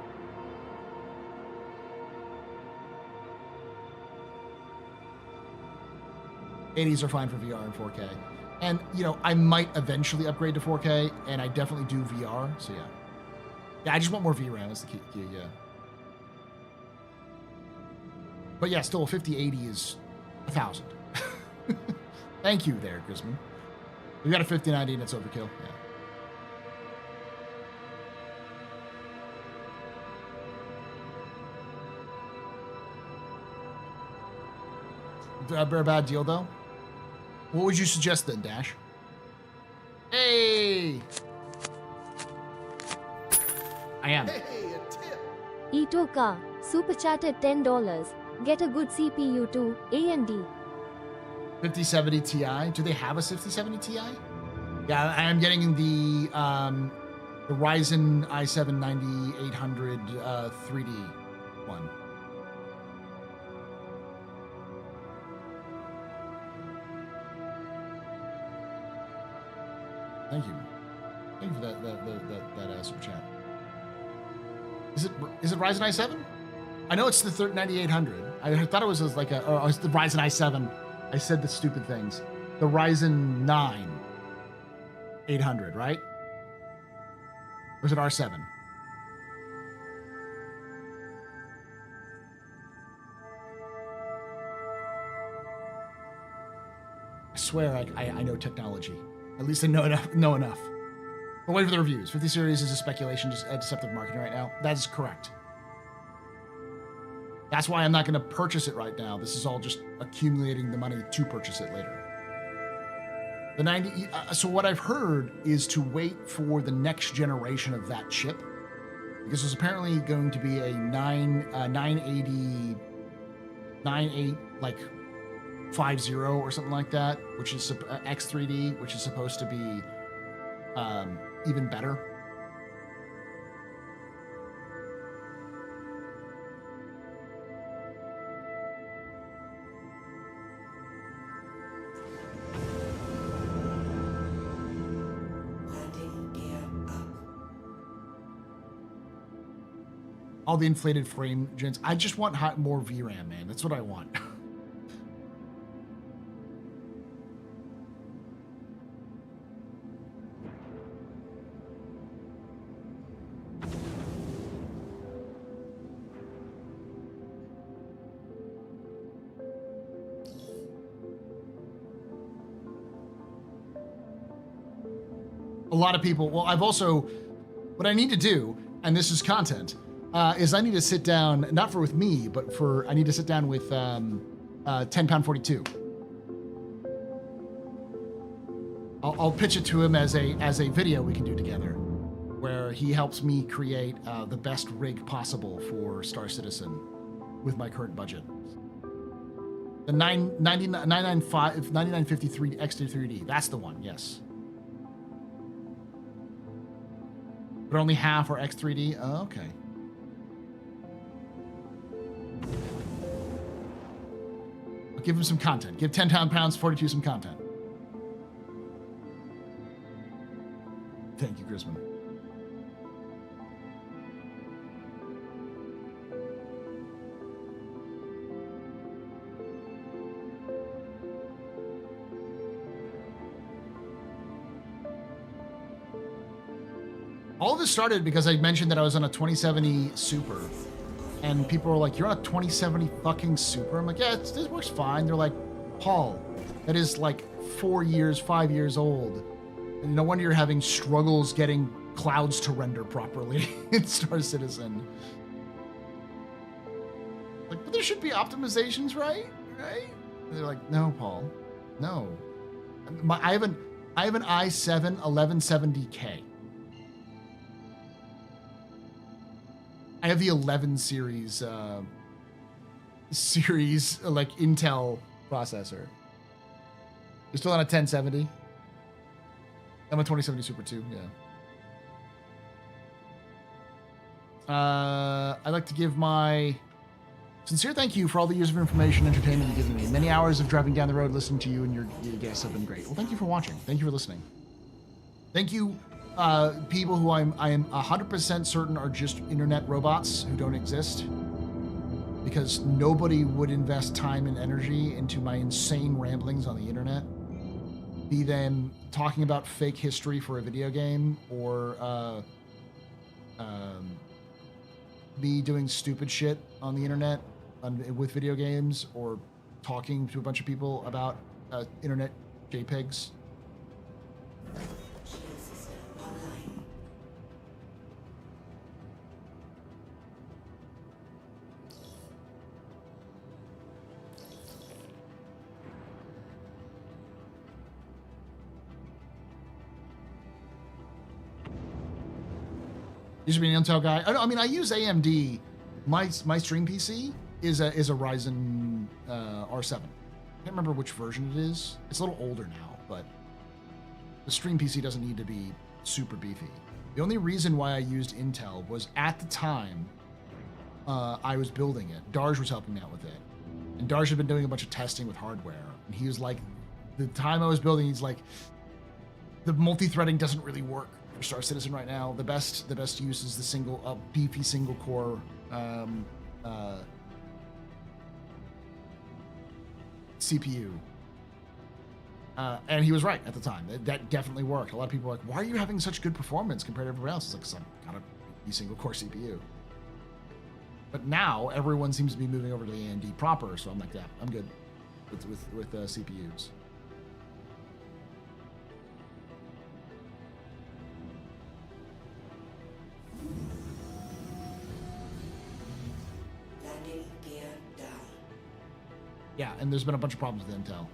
'80s are fine for VR and 4K. And, you know, I might eventually upgrade to 4K, and I definitely do VR, so yeah. Yeah, I just want more VRAM, that's the key, yeah. But yeah, still, 5080 is 1,000. Thank you there, Grisman. We got a 5090 and it's overkill, yeah. A bad deal, though? What would you suggest then, Dash? Hey! I am. Itoka, Super chatted $10. Get a good CPU too, AMD. 5070 Ti. Do they have a 5070 Ti? Yeah, I am getting the Ryzen i7 9800 3D one. Thank you. Thank you for that super chat. Is it Ryzen i7? I know it's the 9800. I thought it was like it's the Ryzen i7. I said the stupid things. The Ryzen 9 800, right? Or is it R7? I swear I know technology. At least I know enough. But wait for the reviews. 50 series is a speculation, just a deceptive marketing right now. That is correct. That's why I'm not going to purchase it right now. This is all just accumulating the money to purchase it later. The 90. So what I've heard is to wait for the next generation of that chip, because there's apparently going to be a 980, 98 like 50 or something like that, which is X3D, which is supposed to be even better. All the inflated frame gens. I just want more VRAM, man. That's what I want. A lot of people, well, I've also, what I need to do, and this is content, is I need to sit down, not with me, but I need to sit down with 10#42. I'll pitch it to him as a video we can do together, where he helps me create the best rig possible for Star Citizen with my current budget. The 9953 X3D, that's the one, yes. But only half are X3D? Oh, okay. I'll give him some content. Give 10 pounds 42 some content. Thank you, Grisman. All of this started because I mentioned that I was on a 2070 Super, and people were like, "You're on a 2070 fucking Super?" I'm like, "Yeah, this works fine." They're like, "Paul, that is like 5 years old, and no wonder you're having struggles getting clouds to render properly in Star Citizen." Like, but there should be optimizations, right? Right? And they're like, "No, Paul, no. I have an i7 1170K. I have the 11 series like Intel processor. You're still on a 1070? I'm a 2070 Super 2, yeah. I'd like to give my sincere thank you for all the years of information and entertainment you've given me. Many hours of driving down the road listening to you and your guests have been great. Well, thank you for watching. Thank you for listening. Thank you, people who I am 100% certain are just internet robots who don't exist, because nobody would invest time and energy into my insane ramblings on the internet, be them talking about fake history for a video game, or me doing stupid shit on the internet with video games, or talking to a bunch of people about internet JPEGs. Used to be an Intel guy. I mean, I use AMD My stream PC is a Ryzen R7. I can't remember which version it is. It's a little older now, but the stream PC doesn't need to be super beefy. The only reason why I used Intel was at the time I was building it. Darj was helping me out with it. And Darj had been doing a bunch of testing with hardware. And he was like, the time I was building, he's like, the multi-threading doesn't really work for Star Citizen right now. The best use is the single, beefy single core CPU. And he was right at the time. That definitely worked. A lot of people were like, why are you having such good performance compared to everybody else? It's like, because I've got a single core CPU. But now everyone seems to be moving over to the AMD proper, so I'm like, yeah, I'm good with CPUs. Yeah, and there's been a bunch of problems with Intel,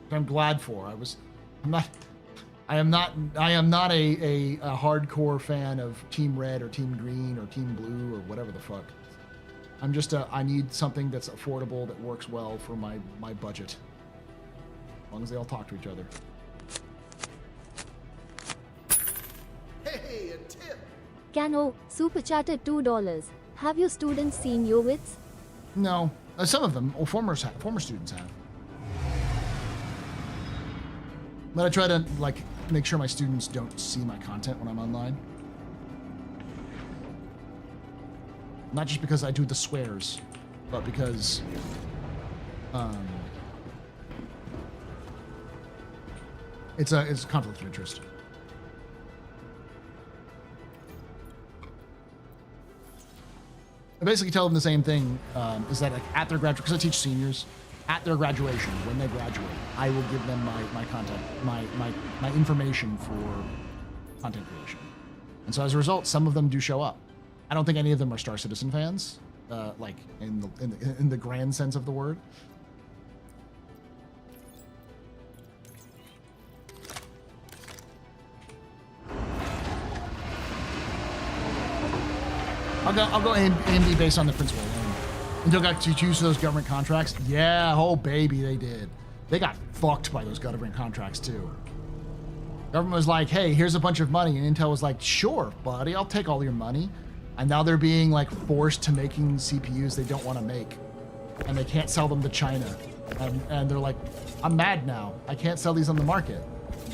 which I'm glad for. I am not a hardcore fan of Team Red or Team Green or Team Blue or whatever the fuck. I'm just I need something that's affordable, that works well for my budget. As long as they all talk to each other. Hey, a tip. Cano, super chatted $2. Have your students seen your wits? No, some of them, or former students have. But I try to like make sure my students don't see my content when I'm online. Not just because I do the swears, but because it's a conflict of interest. I basically tell them the same thing, is that like at their graduation, because I teach seniors, at their graduation, when they graduate, I will give them my content, my information for content creation. And so as a result, some of them do show up. I don't think any of them are Star Citizen fans, like in the grand sense of the word. I'll go AMD based on the principle alone. Until got to choose those government contracts. Yeah, oh baby, they did. They got fucked by those government contracts too. Government was like, hey, here's a bunch of money. And Intel was like, sure, buddy, I'll take all your money. And now they're being like forced to making CPUs they don't want to make. And they can't sell them to China. And they're like, I'm mad now. I can't sell these on the market.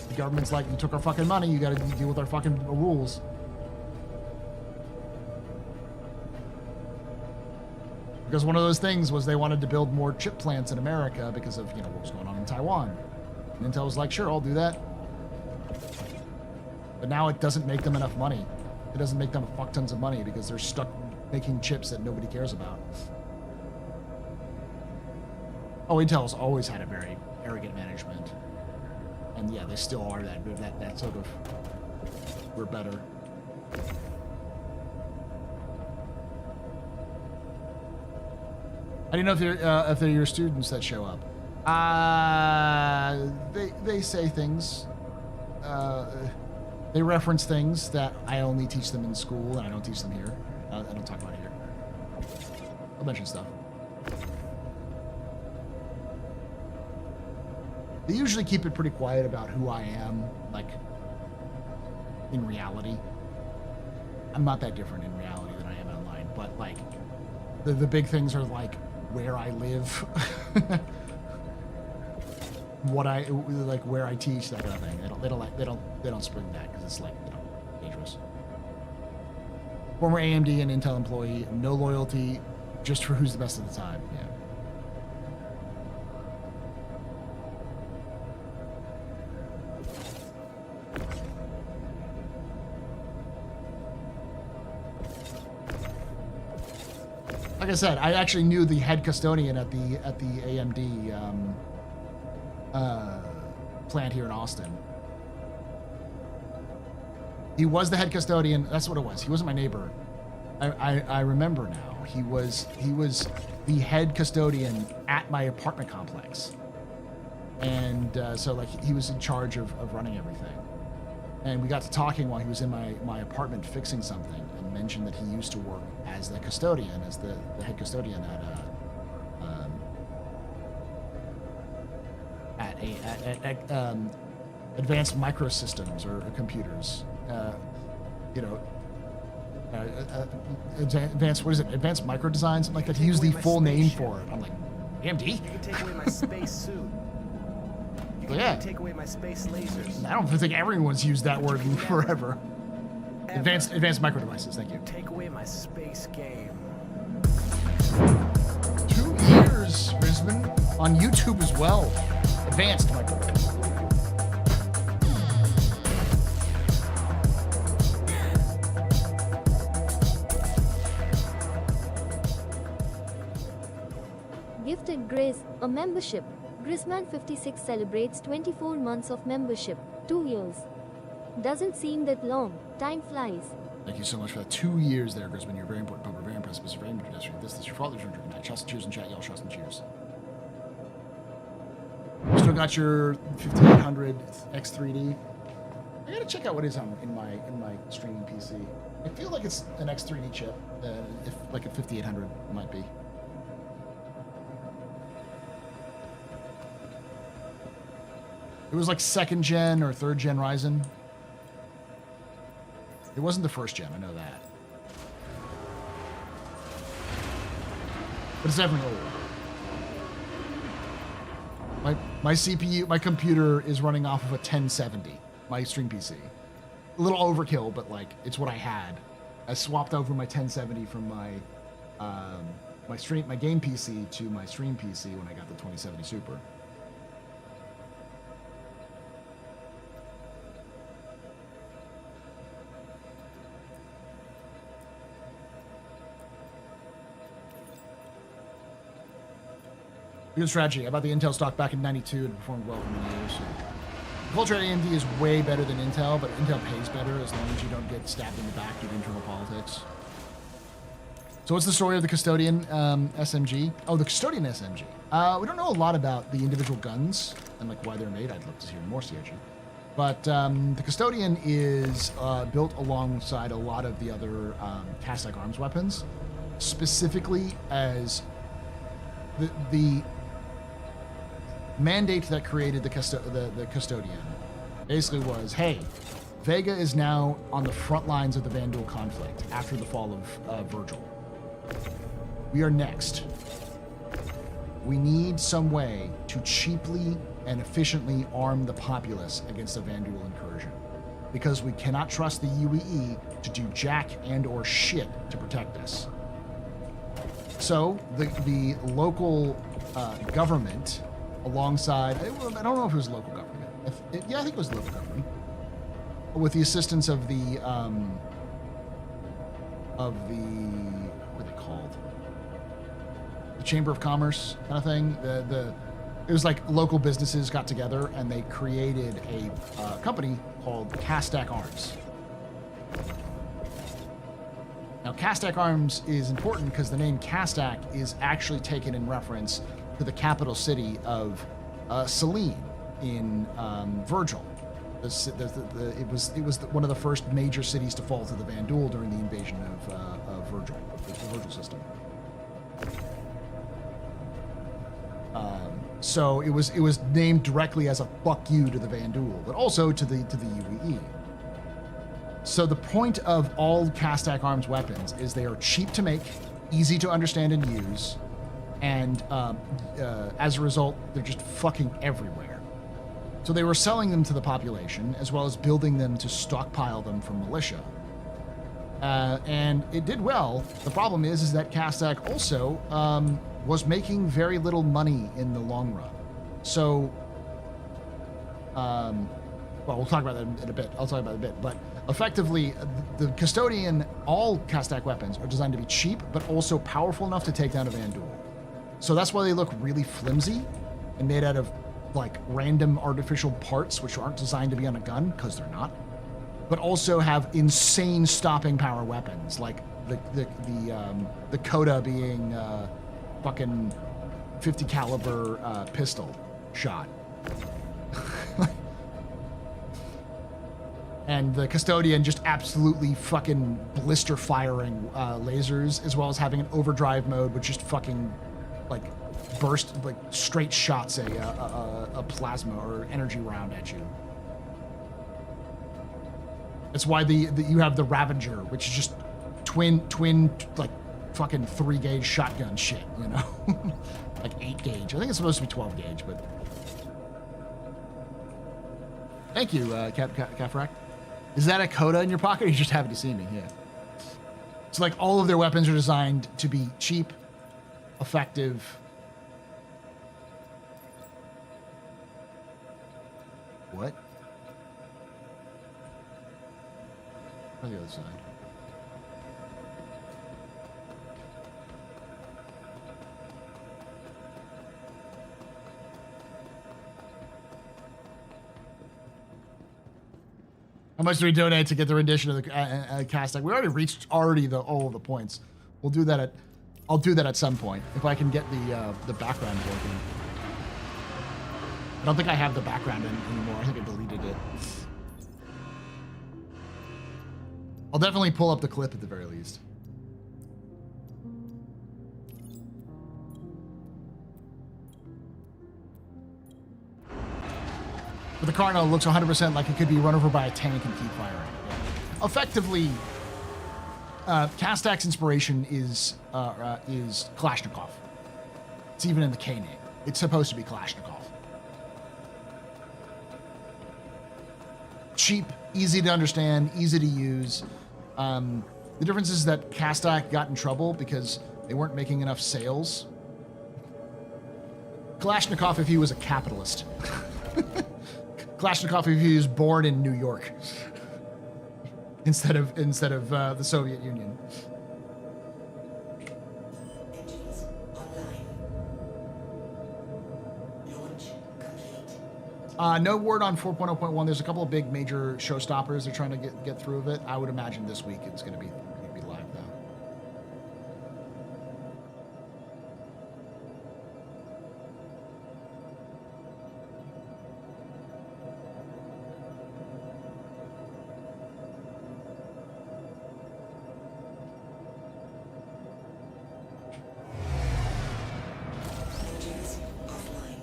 The government's like, you took our fucking money. You got to deal with our fucking rules. Because one of those things was they wanted to build more chip plants in America because of, you know, what was going on in Taiwan. And Intel was like, sure, I'll do that. But now it doesn't make them enough money. It doesn't make them fuck tons of money because they're stuck making chips that nobody cares about. Oh, Intel's always had a very arrogant management. And yeah, they still are that sort of, we're better. I don't know if they're your students that show up. They say things. They reference things that I only teach them in school and I don't teach them here. I don't talk about it here. I'll mention stuff. They usually keep it pretty quiet about who I am, like, in reality. I'm not that different in reality than I am online, but like, the big things are like where I live, what I like, where I teach, that kind of thing. They don't spring that because it's like, you know, dangerous. Former AMD and Intel employee, no loyalty, just for who's the best at the time. Yeah. Like I said, I actually knew the head custodian at the AMD plant here in Austin. He was the head custodian. That's what it was. He wasn't my neighbor. I remember now. He was the head custodian at my apartment complex, and so like he was in charge of running everything. And we got to talking while he was in my apartment fixing something, and mentioned that he used to work as the custodian, as the head custodian at advanced microsystems or computers. Advanced, what is it? Advanced micro design, something like that. He used the full name for it. I'm like, AMD? You can take away my space suit. You can even take away my space lasers. I don't think everyone's used that word in forever. Advanced micro devices, thank you. Take away my space game. 2 years, Brisbane. On YouTube as well. Advanced micro devices. Gifted Grizz, a membership. Grizzman56 celebrates 24 months of membership. 2 years. Doesn't seem that long. Time flies. Thank you so much for that. 2 years there, Grisman. You're very important. We're very impressed. Mr. Very pedestrian. This is your father's room. Good night. Shots and cheers and chat. Yell shots and cheers. Still got your 5800 X3D. I gotta check out what is on in my streaming PC. I feel like it's an X3D chip. If like a 5800 might be. It was like 2nd gen or 3rd gen Ryzen. It wasn't the 1st gen, I know that. But it's definitely old. My CPU, my computer is running off of a 1070, my stream PC. A little overkill, but like, it's what I had. I swapped over my 1070 from my game PC to my stream PC when I got the 2070 Super. Good strategy. About the Intel stock back in '92 and performed well for many years. The culture at AMD is way better than Intel, but Intel pays better as long as you don't get stabbed in the back due to internal politics. So what's the story of the Custodian SMG? Oh, the Custodian SMG. We don't know a lot about the individual guns and like why they're made. I'd love to hear more, CRG. But the Custodian is built alongside a lot of the other cast-like arms weapons, specifically as the mandate that created the Custodian basically was, hey, Vega is now on the front lines of the Vanduul conflict after the fall of Virgil. We are next. We need some way to cheaply and efficiently arm the populace against a Vanduul incursion, because we cannot trust the UEE to do jack and or shit to protect us. So the local government, alongside, I don't know if it was local government. Yeah, I think it was local government, with the assistance of the what are they called? The Chamber of Commerce kind of thing. It was like local businesses got together and they created a company called Castac Arms. Now, Castac Arms is important because the name Castac is actually taken in reference to the capital city of Selene in Virgil. It was one of the first major cities to fall to the Vanduul during the invasion of Virgil, the Virgil system. So it was named directly as a fuck you to the Vanduul, but also to the UEE. So the point of all Castac Arms weapons is they are cheap to make, easy to understand and use, and as a result, they're just fucking everywhere. So they were selling them to the population, as well as building them to stockpile them for militia. And it did well. The problem is that Castac also was making very little money in the long run. So, well, we'll talk about that in a bit. I'll talk about it in a bit, but effectively, the Custodian, all Castac weapons are designed to be cheap, but also powerful enough to take down a Vanduul. So that's why they look really flimsy and made out of like random artificial parts, which aren't designed to be on a gun, because they're not, but also have insane stopping power weapons, like the Coda being fucking 50 caliber pistol shot. And the custodian just absolutely fucking blister firing lasers, as well as having an overdrive mode, which just fucking like burst, like straight shots a plasma or energy round at you. That's why you have the Ravager, which is just twin like fucking 3-gauge shotgun shit, you know, like 8-gauge. I think it's supposed to be 12-gauge, but thank you, Kafrak. Is that a coda in your pocket, or are you just happy to see me? Yeah. So like all of their weapons are designed to be cheap, effective. What? On the other side. How much do we donate to get the rendition of the cast deck? We already reached all of the points. We'll do that I'll do that at some point if I can get the background working. I don't think I have the background anymore. I think I deleted it. I'll definitely pull up the clip at the very least. But the Cardinal looks 100% like it could be run over by a tank and keep firing. Yeah. Effectively, Kastak's inspiration is Kalashnikov. It's even in the K name. It's supposed to be Kalashnikov. Cheap, easy to understand, easy to use. The difference is that Kastak got in trouble because they weren't making enough sales. Kalashnikov, if he was a capitalist. Kalashnikov, if he was born in New York instead of the Soviet Union. Engines online. Launch complete. No word on 4.0.1. There's a couple of big major showstoppers they're trying to get through of it. I would imagine this week it's going to be live now. Engines offline.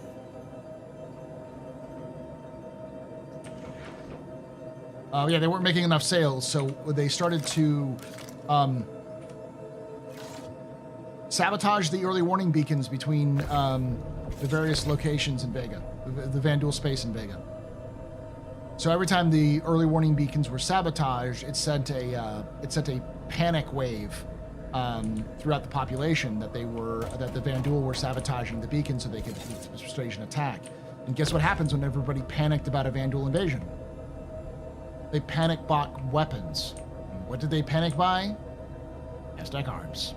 Yeah, they weren't making enough sales, so they started to sabotage the early warning beacons between the various locations in Vega, the Vanduul space in Vega. So every time the early warning beacons were sabotaged, it sent a panic wave throughout the population that the Vanduul were sabotaging the beacon so they could stage an attack. And guess what happens when everybody panicked about a Vanduul invasion? They panic bought weapons. What did they panic buy? Kastak arms.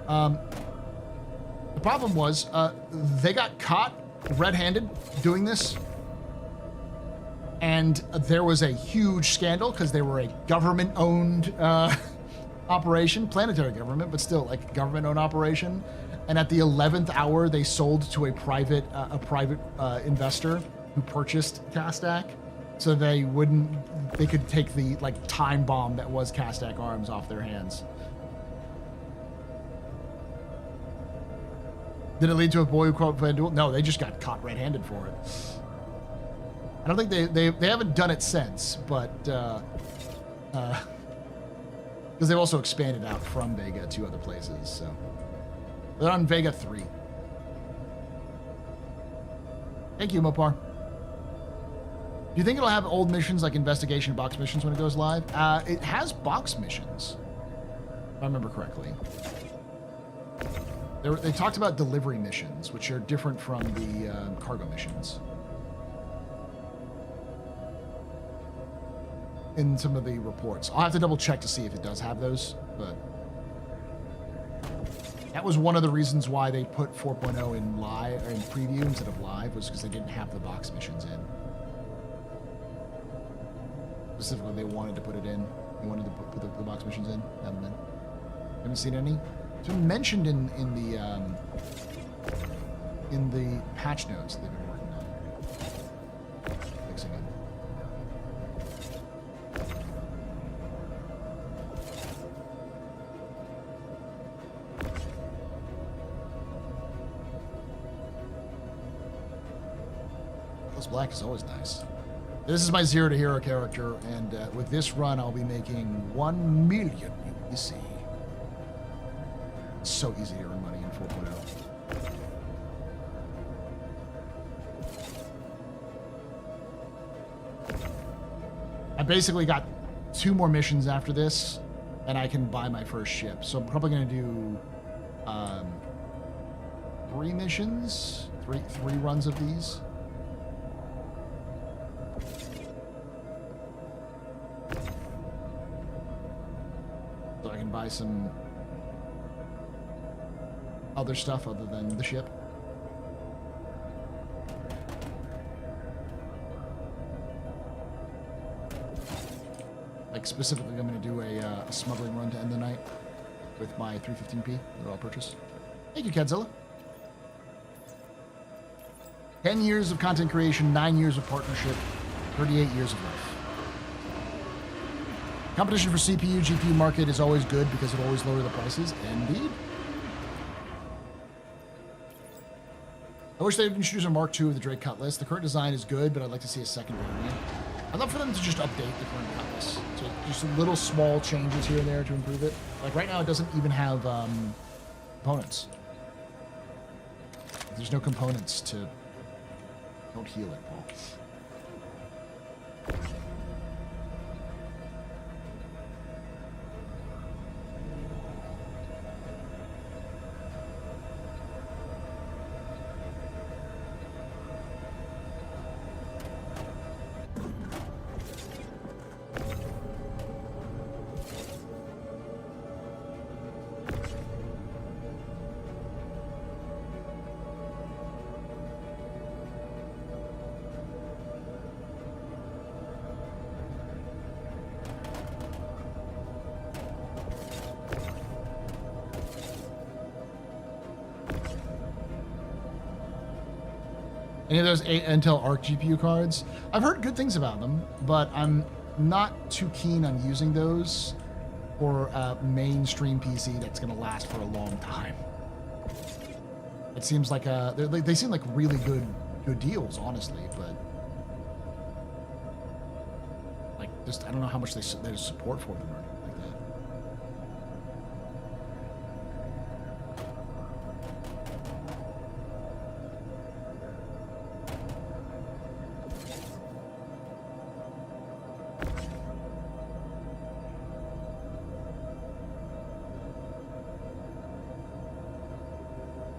The problem was they got caught red-handed doing this, and there was a huge scandal because they were a government-owned operation, planetary government, but still like government-owned operation. And at the 11th hour, they sold to a private investor who purchased Kastak. So they could take the like time bomb that was Kastak arms off their hands. Did it lead to a boy who quote Vanduul? No, they just got caught red-handed for it. I don't think they haven't done it since, but because they've also expanded out from Vega to other places. So they're on Vega 3. Thank you, Mopar. Do you think it'll have old missions like investigation box missions when it goes live? It has box missions, if I remember correctly. They talked about delivery missions, which are different from the cargo missions. In some of the reports. I'll have to double check to see if it does have those, but that was one of the reasons why they put 4.0 in live or in preview instead of live, was because they didn't have the box missions in. Specifically, they wanted to put it in. They wanted to put the box missions in. Haven't seen any. It's been mentioned in the patch notes that they've been working on, fixing it. Plus black is always nice. This is my 0 to hero character, and with this run, I'll be making 1 million UEC. It's so easy to earn money in 4.0. I basically got 2 more missions after this, and I can buy my first ship. So I'm probably going to do 3 missions, 3 runs of these. So I can buy some other stuff other than the ship. Like specifically, I'm going to do a smuggling run to end the night with my 315p that I'll purchase. Thank you, Cadzilla. 10 years of content creation, 9 years of partnership, 38 years of life. Competition for CPU, GPU market is always good because it'll always lower the prices. Indeed. I wish they'd introduce a Mark II of the Drake Cutlass. The current design is good, but I'd like to see a second variant. I'd love for them to just update the current Cutlass. So just little small changes here and there to improve it. Like right now, it doesn't even have components. There's no components to... Don't heal it, Paul. Any of those Intel Arc GPU cards? I've heard good things about them, but I'm not too keen on using those for a mainstream PC that's going to last for a long time. It seems like they seem like really good deals, honestly, but like just I don't know how much there's support for them or anything like that.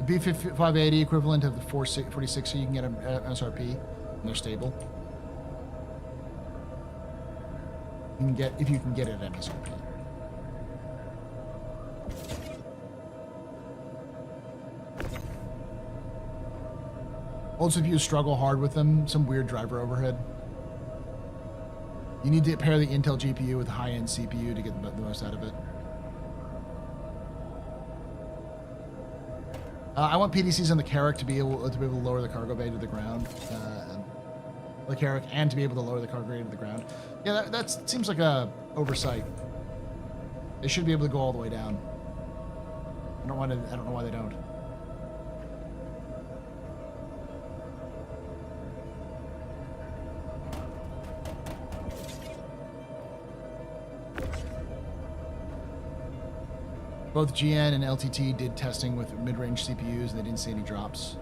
B580 equivalent of the 46, so you can get an SRP, and they're stable. You can get, if you can get it at MSRP. Old CPUs struggle hard with them, some weird driver overhead. You need to pair the Intel GPU with a high-end CPU to get the most out of it. I want PDCs on the Carrack to be able to lower the cargo bay to the ground. The Carrack and to be able to lower the cargo bay to the ground. Yeah, that seems like a oversight. They should be able to go all the way down. I don't know why they don't. Both GN and LTT did testing with mid-range CPUs, and they didn't see any drops.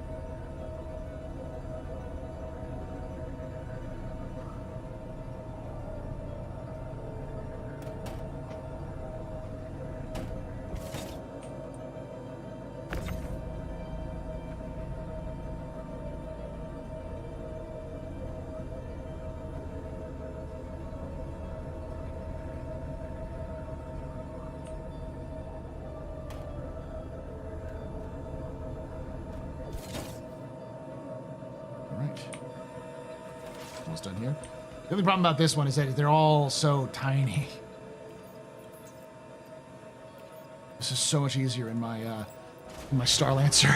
Almost done here. The only problem about this one is that they're all so tiny. This is so much easier in my Starlancer.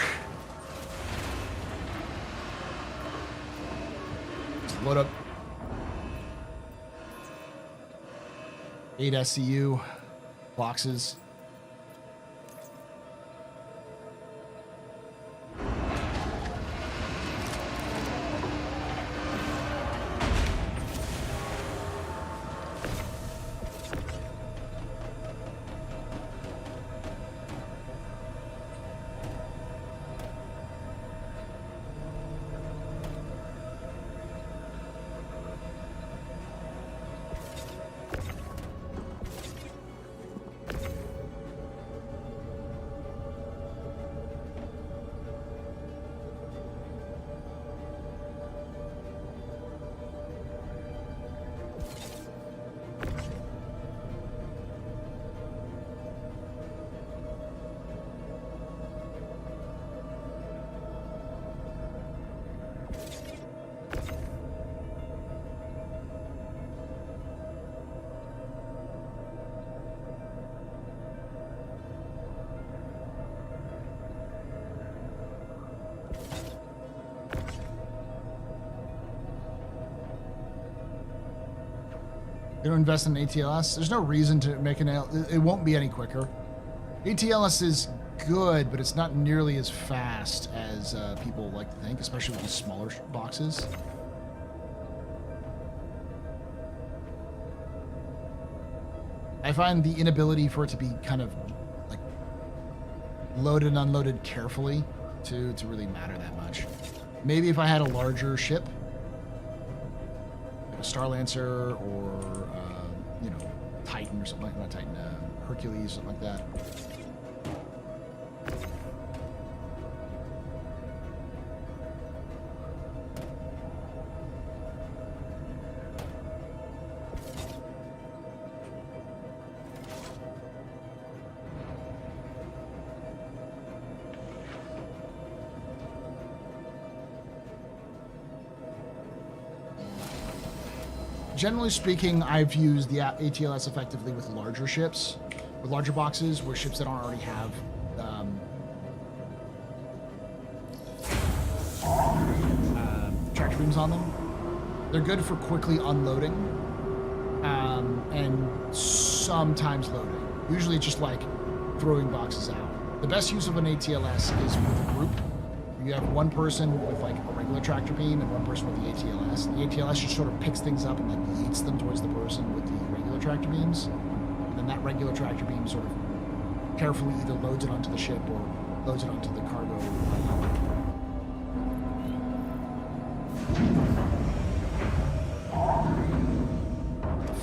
Let's load up 8 SCU boxes. They don't invest in ATLS. There's no reason to make it won't be any quicker. ATLS is good, but it's not nearly as fast as people like to think, especially with these smaller boxes. I find the inability for it to be kind of like loaded and unloaded carefully to really matter that much. Maybe if I had a larger ship, like a Star Lancer or you know, Titan or something like not Titan, Hercules, something like that. Generally speaking, I've used the ATLS effectively with larger ships, with larger boxes, where ships that don't already have tractor beams on them. They're good for quickly unloading and sometimes loading. Usually just like throwing boxes out. The best use of an ATLS is with a group. You have one person with like a regular tractor beam and one person with the ATLS. The ATLS just sort of picks things up and then yeets them towards the person with the regular tractor beams. And then that regular tractor beam sort of carefully either loads it onto the ship or loads it onto the cargo.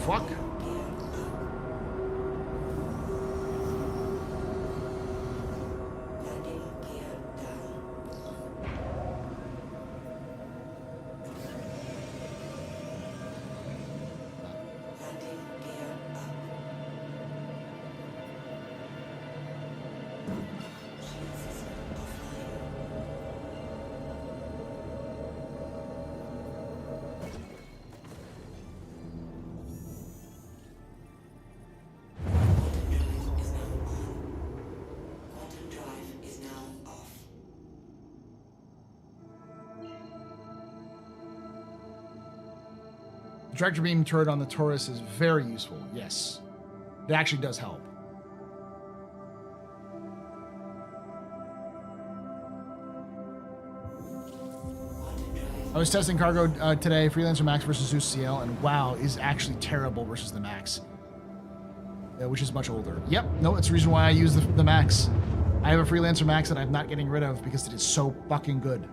Fuck? Tractor beam turret on the Taurus is very useful, yes. It actually does help. I was testing cargo today, Freelancer Max versus Zeus CL, and WoW is actually terrible versus the Max. Which is much older. Yep, no, it's the reason why I use the Max. I have a Freelancer Max that I'm not getting rid of because it is so fucking good.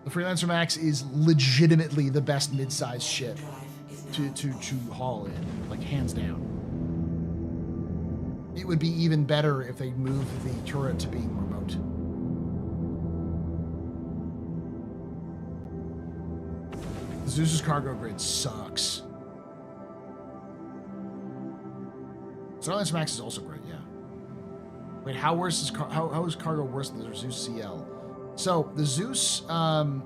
The Freelancer Max is legitimately the best mid-sized ship to haul in, like hands down. It would be even better if they moved the turret to being remote. Zeus's cargo grid sucks. Starlancer Max is also great, yeah. Wait, how is cargo worse than the Zeus CL? So the Zeus, the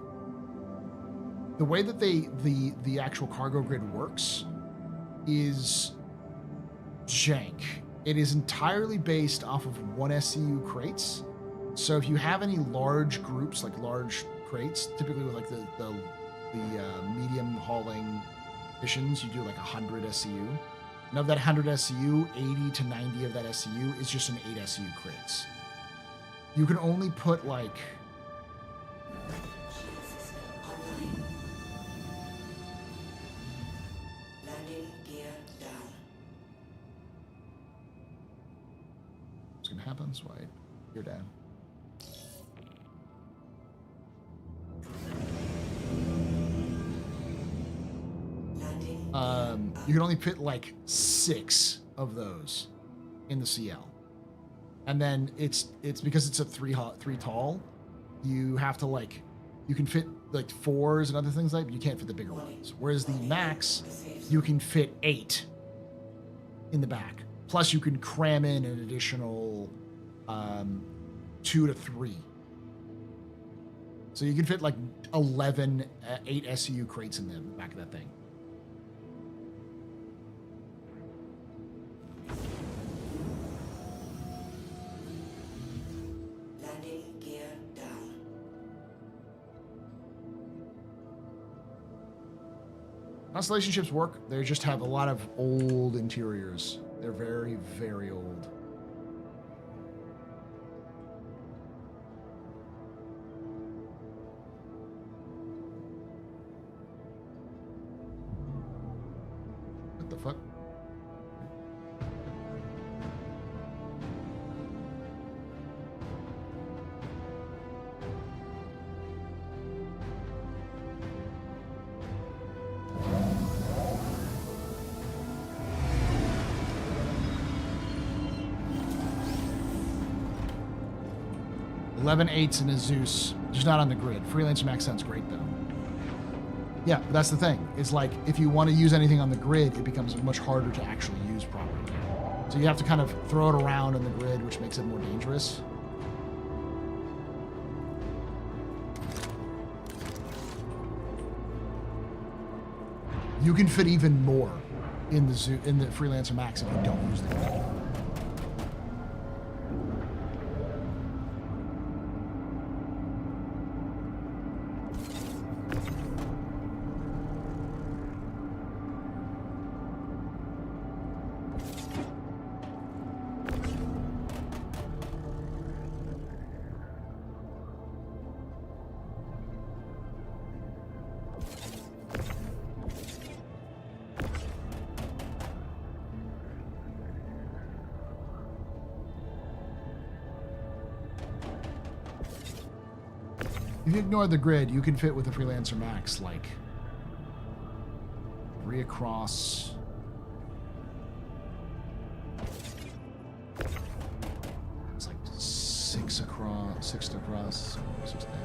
way that the actual cargo grid works is jank. It is entirely based off of 1 SCU crates. So if you have any large groups, like large crates, typically with like the medium hauling missions, you do like 100 SCU. And of that 100 SCU, 80 to 90 of that SCU is just in 8 SCU crates. You can only put like happens, wait, you're down. You can only fit like 6 of those in the CL, and then it's because it's a 3 tall. You have to like, you can fit like 4s and other things like, but you can't fit the bigger ones. Whereas the Max, you can fit 8 in the back. Plus, you can cram in an additional 2 to 3. So you can fit like 11 8 SCU crates in the back of that thing. Landing gear down. Constellation ships work. They just have a lot of old interiors. They're very, very old. What the fuck? Eleven eights in a Zeus, just not on the grid. Freelancer Max sounds great though. Yeah, but that's the thing. It's like if you want to use anything on the grid, it becomes much harder to actually use properly. So you have to kind of throw it around on the grid, which makes it more dangerous. You can fit even more in the Freelancer Max if you don't use the grid. If you ignore the grid, you can fit with the Freelancer Max like 3 across. It's like 6 across, 6 across, 6 down.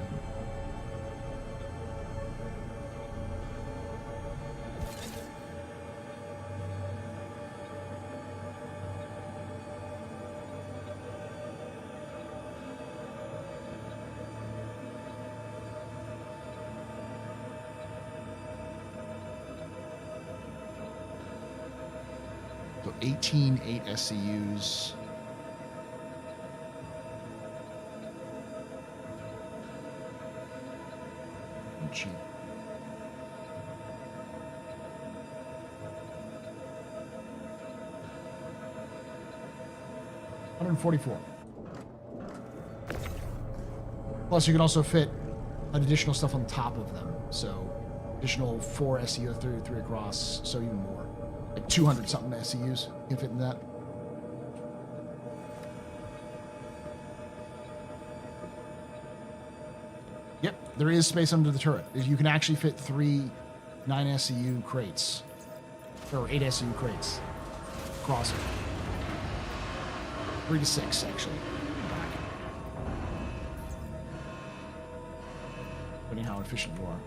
So 18 8 SCUs. And cheap. $144. Plus, you can also fit additional stuff on top of them. So, additional 4 SCU through 3 across, so even more. Like 200 something SCUs can fit in that. Yep, there is space under the turret. You can actually fit 3 9 SCU crates, or 8 SCU crates across it. 3 to 6 actually. Back. Depending how efficient you are.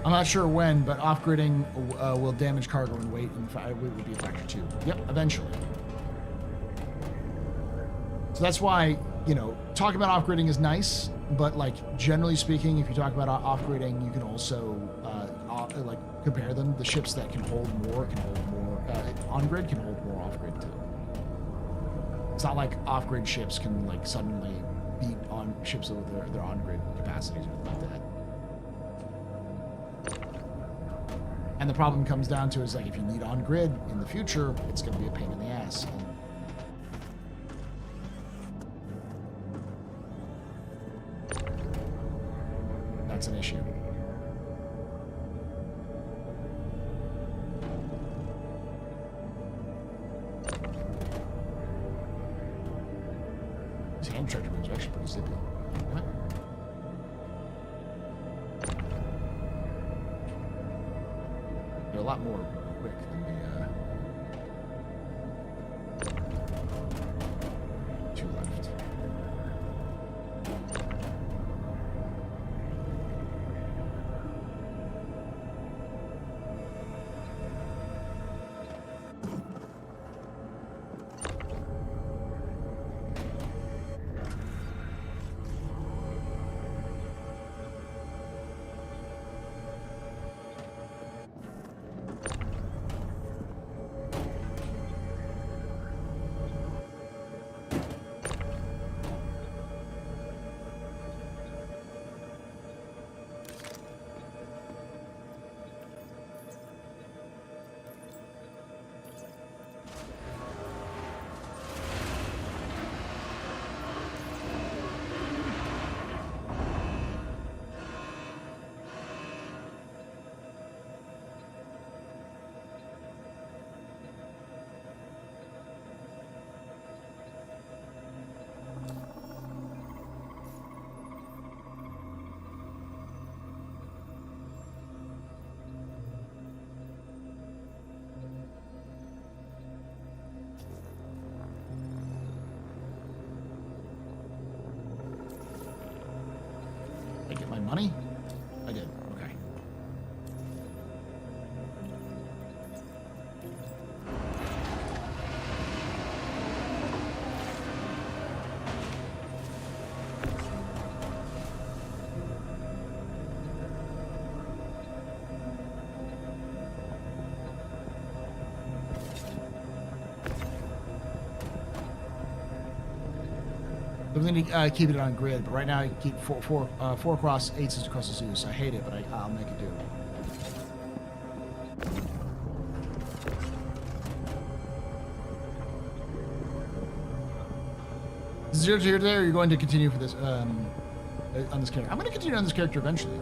I'm not sure when, but off-gridding will damage cargo and weight, and it will be a factor too. Yep, eventually. So that's why, you know, talking about off-gridding is nice, but like generally speaking, if you talk about off-gridding, you can also like compare them. The ships that can hold more on-grid can hold more off-grid too. It's not like off-grid ships can like suddenly beat on ships with their on-grid capacities or anything like that. And the problem comes down to is like if you need on grid in the future, it's going to be a pain in the ass. And that's an issue. These hand treasure moves are actually pretty zippy. What? They're a lot more quick than the money? I did. Okay. I'm going to keep it on grid, but right now I keep 4 across, 8 systems across the zoo, so I hate it, but I'll make it do. Zero to here today, or you're going to continue for this on this character? I'm going to continue on this character eventually.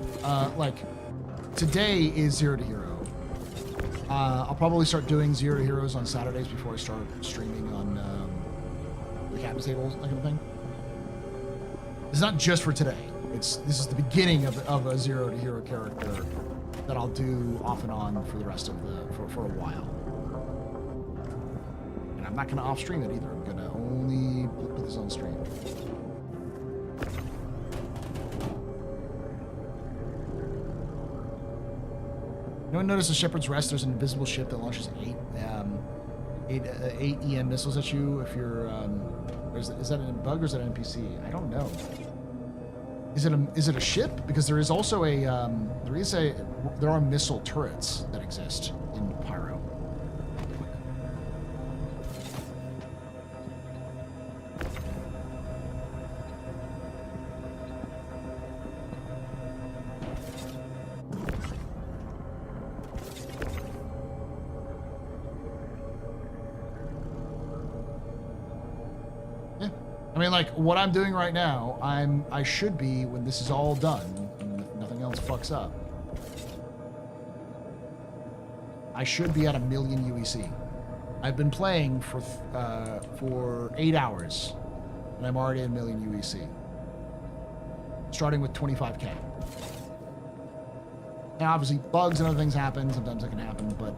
Like today is 0 to hero. I'll probably start doing 0 to heroes on Saturdays before I start streaming on the captain's tables, that kind of thing. It's not just for today. This is the beginning of a 0 to hero character that I'll do off and on for the rest of for a while. And I'm not going to off stream it either. I'm going to only put this on stream. No one noticed the Shepherd's Rest? There's an invisible ship that launches 8 EM missiles at you if you're. Is that a bug or is that an NPC? I don't know. Is it a ship? Because there is also there are missile turrets that exist in Pyro. I mean, like, what I'm doing right now, I should be, when this is all done, and if nothing else fucks up, I should be at 1 million UEC. I've been playing for 8 hours, and I'm already at 1 million UEC. Starting with 25K. Now, obviously, bugs and other things happen. Sometimes that can happen, but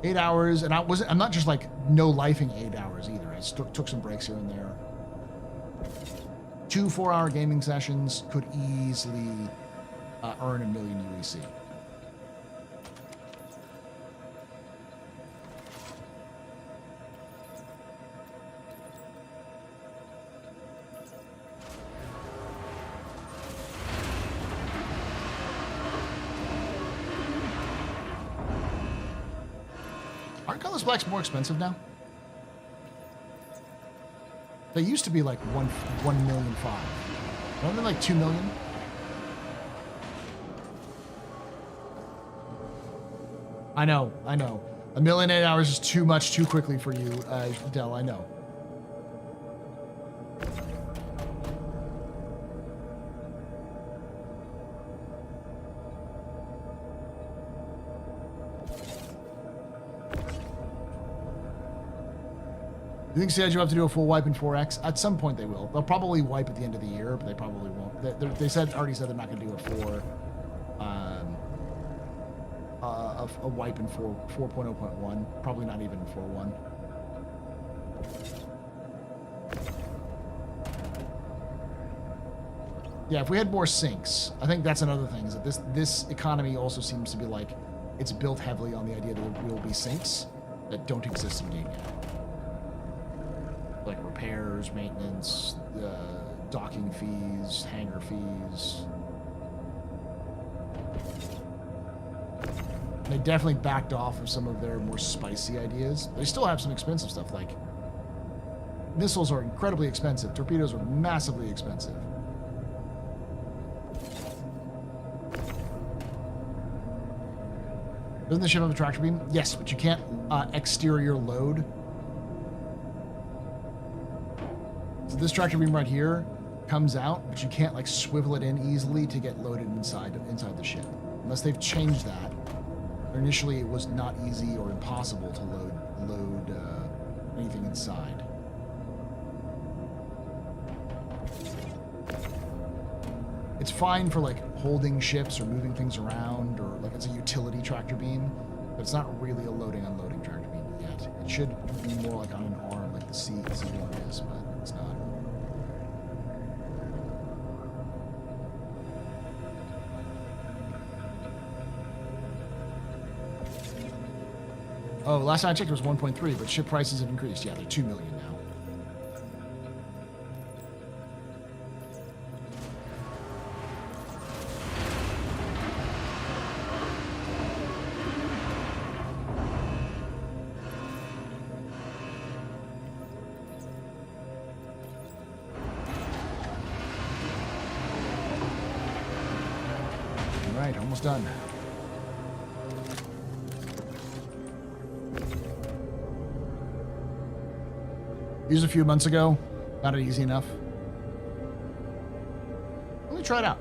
8 hours, and I'm not just like no-lifing 8 hours either. I took some breaks here and there. 2 4-hour gaming sessions could easily earn 1 million UEC. Aren't colorless blacks more expensive now? They used to be like 1.5 million. Aren't they like 2 million? I know. 1 million 8 hours is too much too quickly for you, Del, I know. You think CIG will have to do a full wipe in 4X? At some point they will. They'll probably wipe at the end of the year, but they probably won't. They already said they're not going to do a wipe in 4.0.1. Probably not even 4.1. Yeah, if we had more syncs, I think that's another thing, is that this economy also seems to be like, it's built heavily on the idea that there will be syncs that don't exist in game yet. Like repairs, maintenance, docking fees, hangar fees. They definitely backed off of some of their more spicy ideas. They still have some expensive stuff, like missiles are incredibly expensive, torpedoes are massively expensive. Doesn't the ship have a tractor beam? Yes, but you can't exterior load. So this tractor beam right here comes out, but you can't like swivel it in easily to get loaded inside the ship. Unless they've changed that. Initially, it was not easy or impossible to load anything inside. It's fine for like holding ships or moving things around, or like it's a utility tractor beam, but it's not really a loading/unloading tractor beam yet. It should be more like on an arm, like the C1 is, but it's not. Oh, last time I checked it was 1.3, but ship prices have increased. Yeah, they're 2 million now. All right, almost done. Used a few months ago. Got it easy enough. Let me try it out.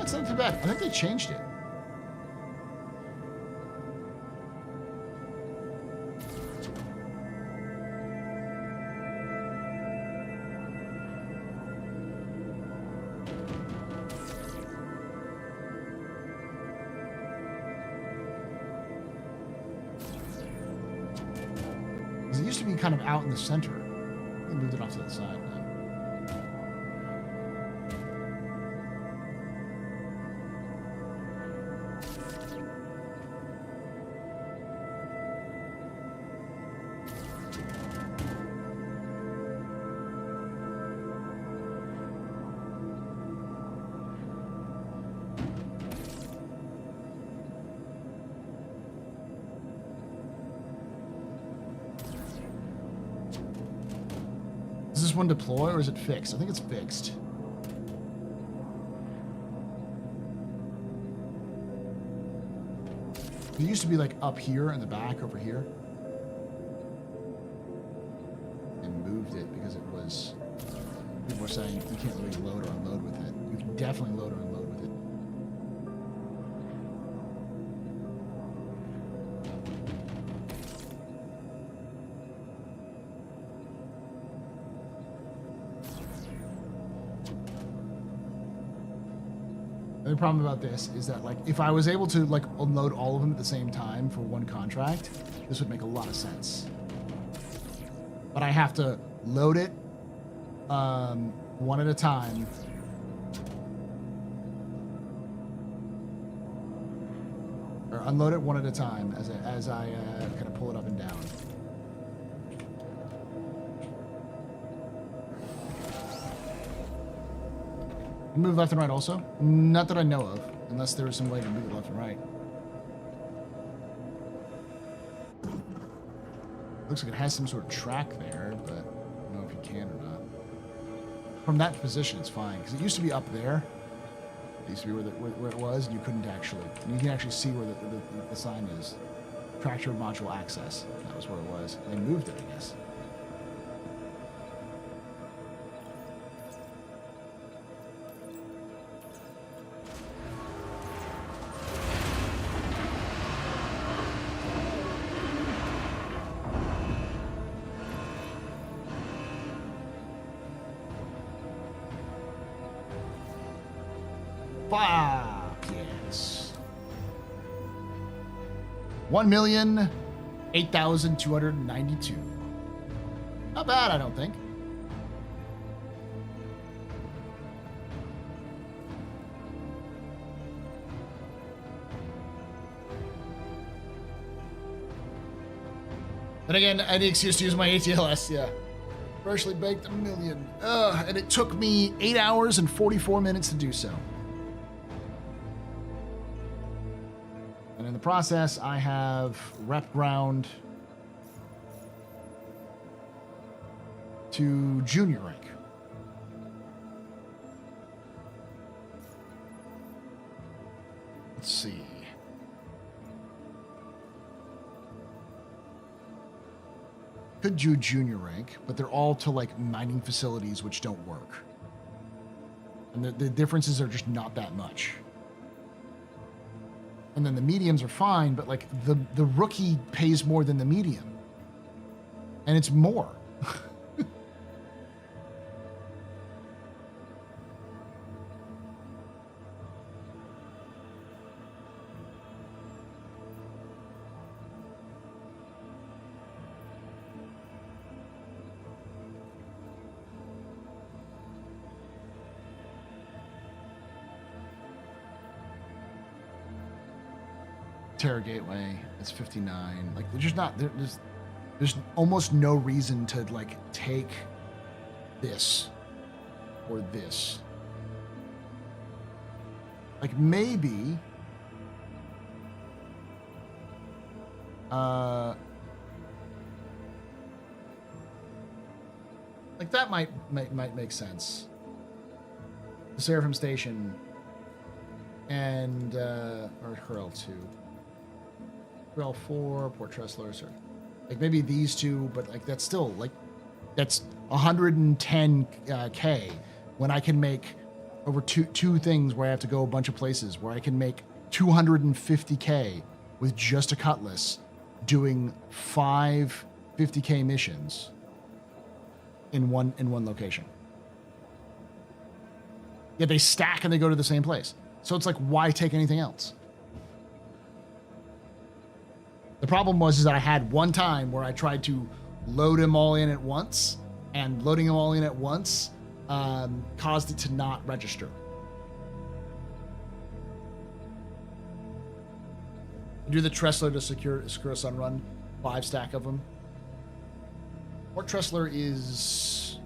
It's not too bad. I think they changed it. Because it used to be kind of out in the center. They moved it off to the side now. Does this one deploy or is it fixed? I think it's fixed. It used to be like up here in the back over here. And moved it because it was... People were saying you can't really load or unload with it. You can definitely load or unload with it. The only problem about this is that, like, if I was able to, like, unload all of them at the same time for one contract, this would make a lot of sense. But I have to load it one at a time. Or unload it one at a time as I kind of pull it up and down. Move left and right also? Not that I know of, unless there was some way to move it left and right. Looks like it has some sort of track there, but I don't know if you can or not. From that position, it's fine, because it used to be up there. It used to be where it was, and you couldn't actually... You can actually see where the sign is. Tractor module access. That was where it was. They moved it, I guess. Yes. 1,008,292. Not bad, I don't think. And again, any excuse to use my ATLS, yeah. Freshly baked 1 million. And it took me 8 hours and 44 minutes to do so. And in the process, I have rep ground to junior rank. Let's see. Could do junior rank, but they're all to like mining facilities which don't work. And the differences are just not that much. And then the mediums are fine, but like the rookie pays more than the medium. And it's more. Terra Gateway, it's 59. Like, there's just not there's almost no reason to like take this or this. Like maybe like that might make sense. The Seraphim Station and or Hurl 2. L4, Port Tressler, sorry. Like maybe these two, but like that's still like that's 110k when I can make over two things where I have to go a bunch of places where I can make 250k with just a cutlass doing 5 50k missions in one location. Yeah, they stack and they go to the same place. So it's like, why take anything else? The problem was is that I had one time where I tried to load them all in at once, and loading them all in at once caused it to not register. Do the Tressler to secure Sun run, 5 stack of them. Port Tressler is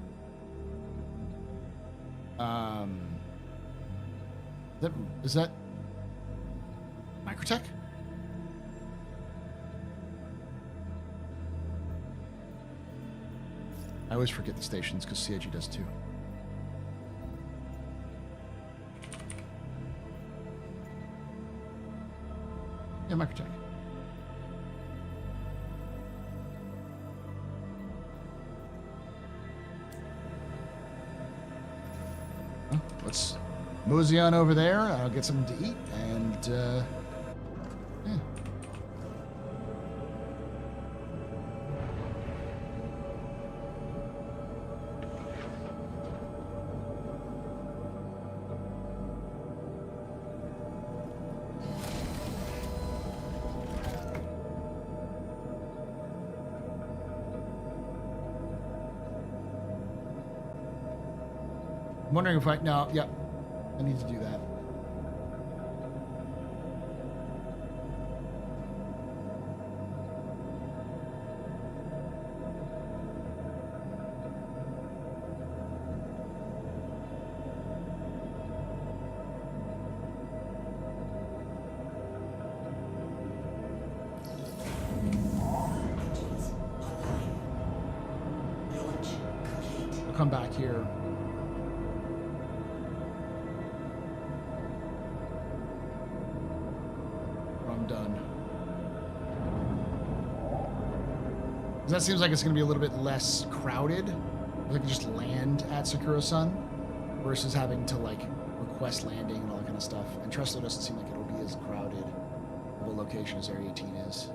is that Microtech? I always forget the stations because CIG does too. Yeah, Microtech. Well, let's mosey on over there. I'll get something to eat and yeah. I'm wondering if I need to do that. I'll come back here. That seems like it's going to be a little bit less crowded. I can just land at Sakura-Sun versus having to like request landing and all that kind of stuff. And Tressler doesn't seem like it'll be as crowded of a location as Area 18 is.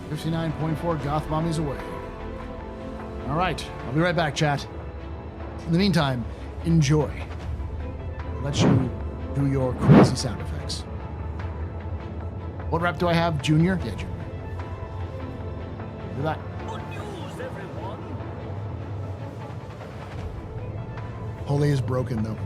59.4 goth mommies away. All right, I'll be right back, chat. In the meantime, enjoy. I'll let you do your crazy sound effects. What rep do I have? Junior? Yeah, Junior. Do that. Good news, everyone. Holy is broken, though.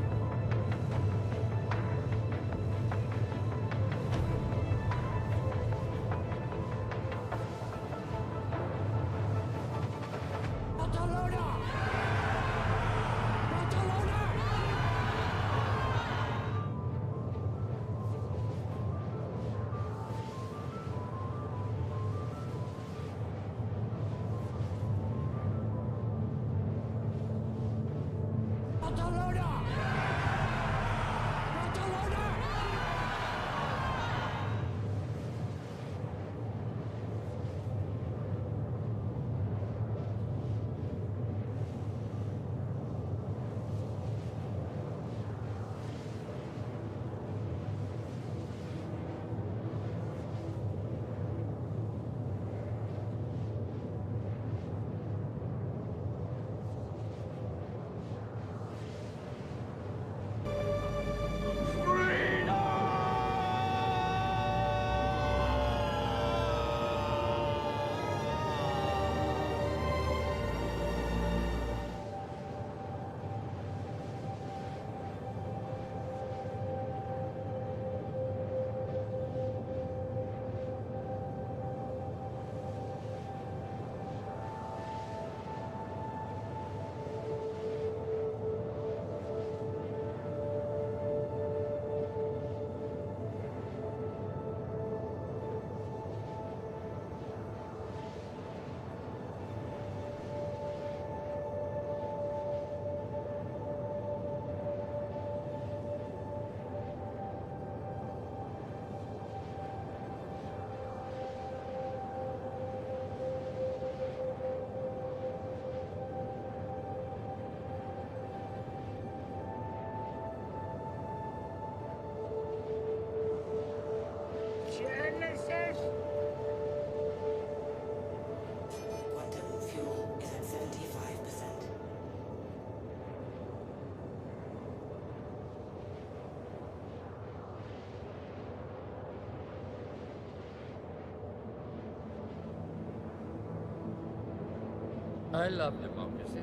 I love democracy.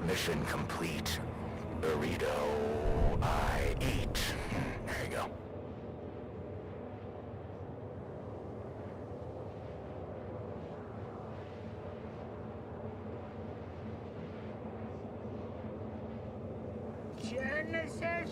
Mission complete. Burrito I eat. There you go. Genesis?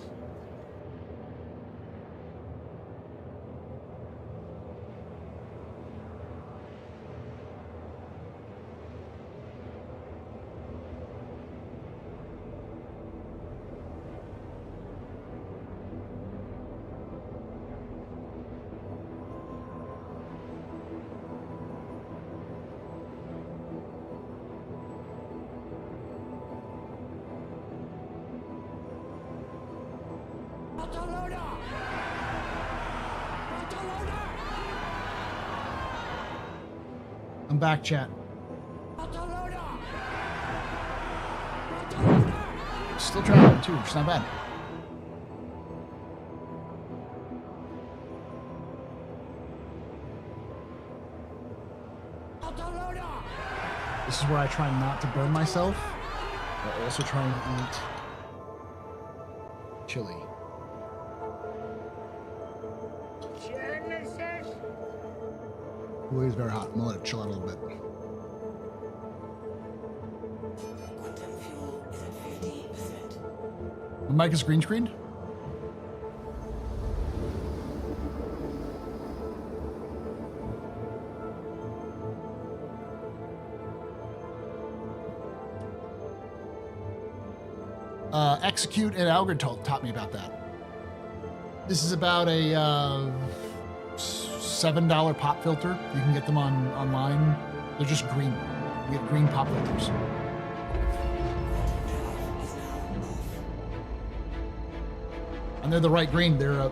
I'm back, chat. Still traveling too, it's not bad. This is where I try not to burn myself, but also trying to eat chili. Genesis? Ooh, it's very hot. I'm gonna let it chill out a little bit. The mic is green screened? Execute and Algrid taught me about that. This is about a $7 pop filter. You can get them online. They're just green. You get green pop filters. And they're the right green. They're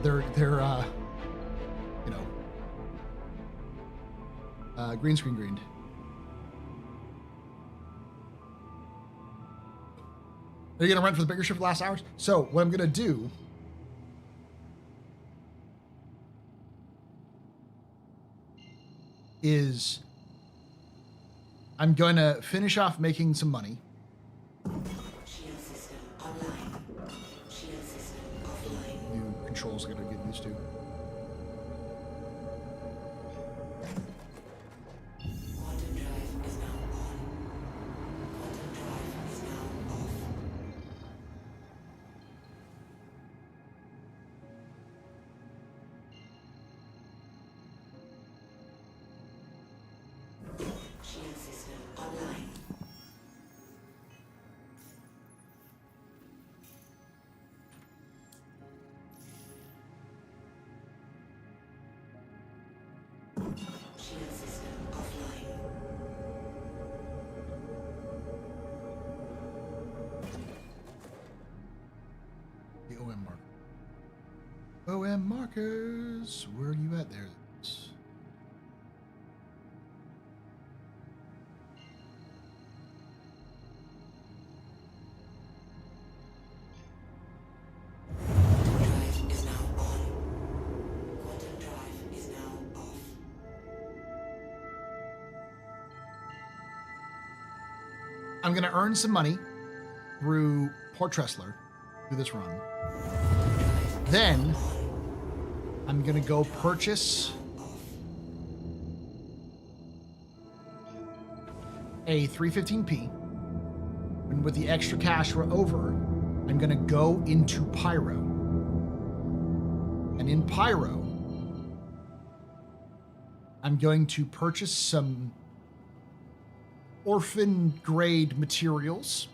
green screen greened. Are you gonna rent for the bigger ship for the last hours? So what I'm gonna do is I'm gonna finish off making some money. Shield system online. Shield system offline. New controls I gotta get used to. Quantum drive is now on. Quantum drive is now off. Shield system online. Shield system offline. The OM marker. OM markers. Where are you at there? Drive is now on. Quantum drive is now off. I'm gonna earn some money through Port Tressler through this run. Then I'm gonna go purchase a 315p. And with the extra cash we're over, I'm gonna go into Pyro. And in Pyro, I'm going to purchase some orphan grade materials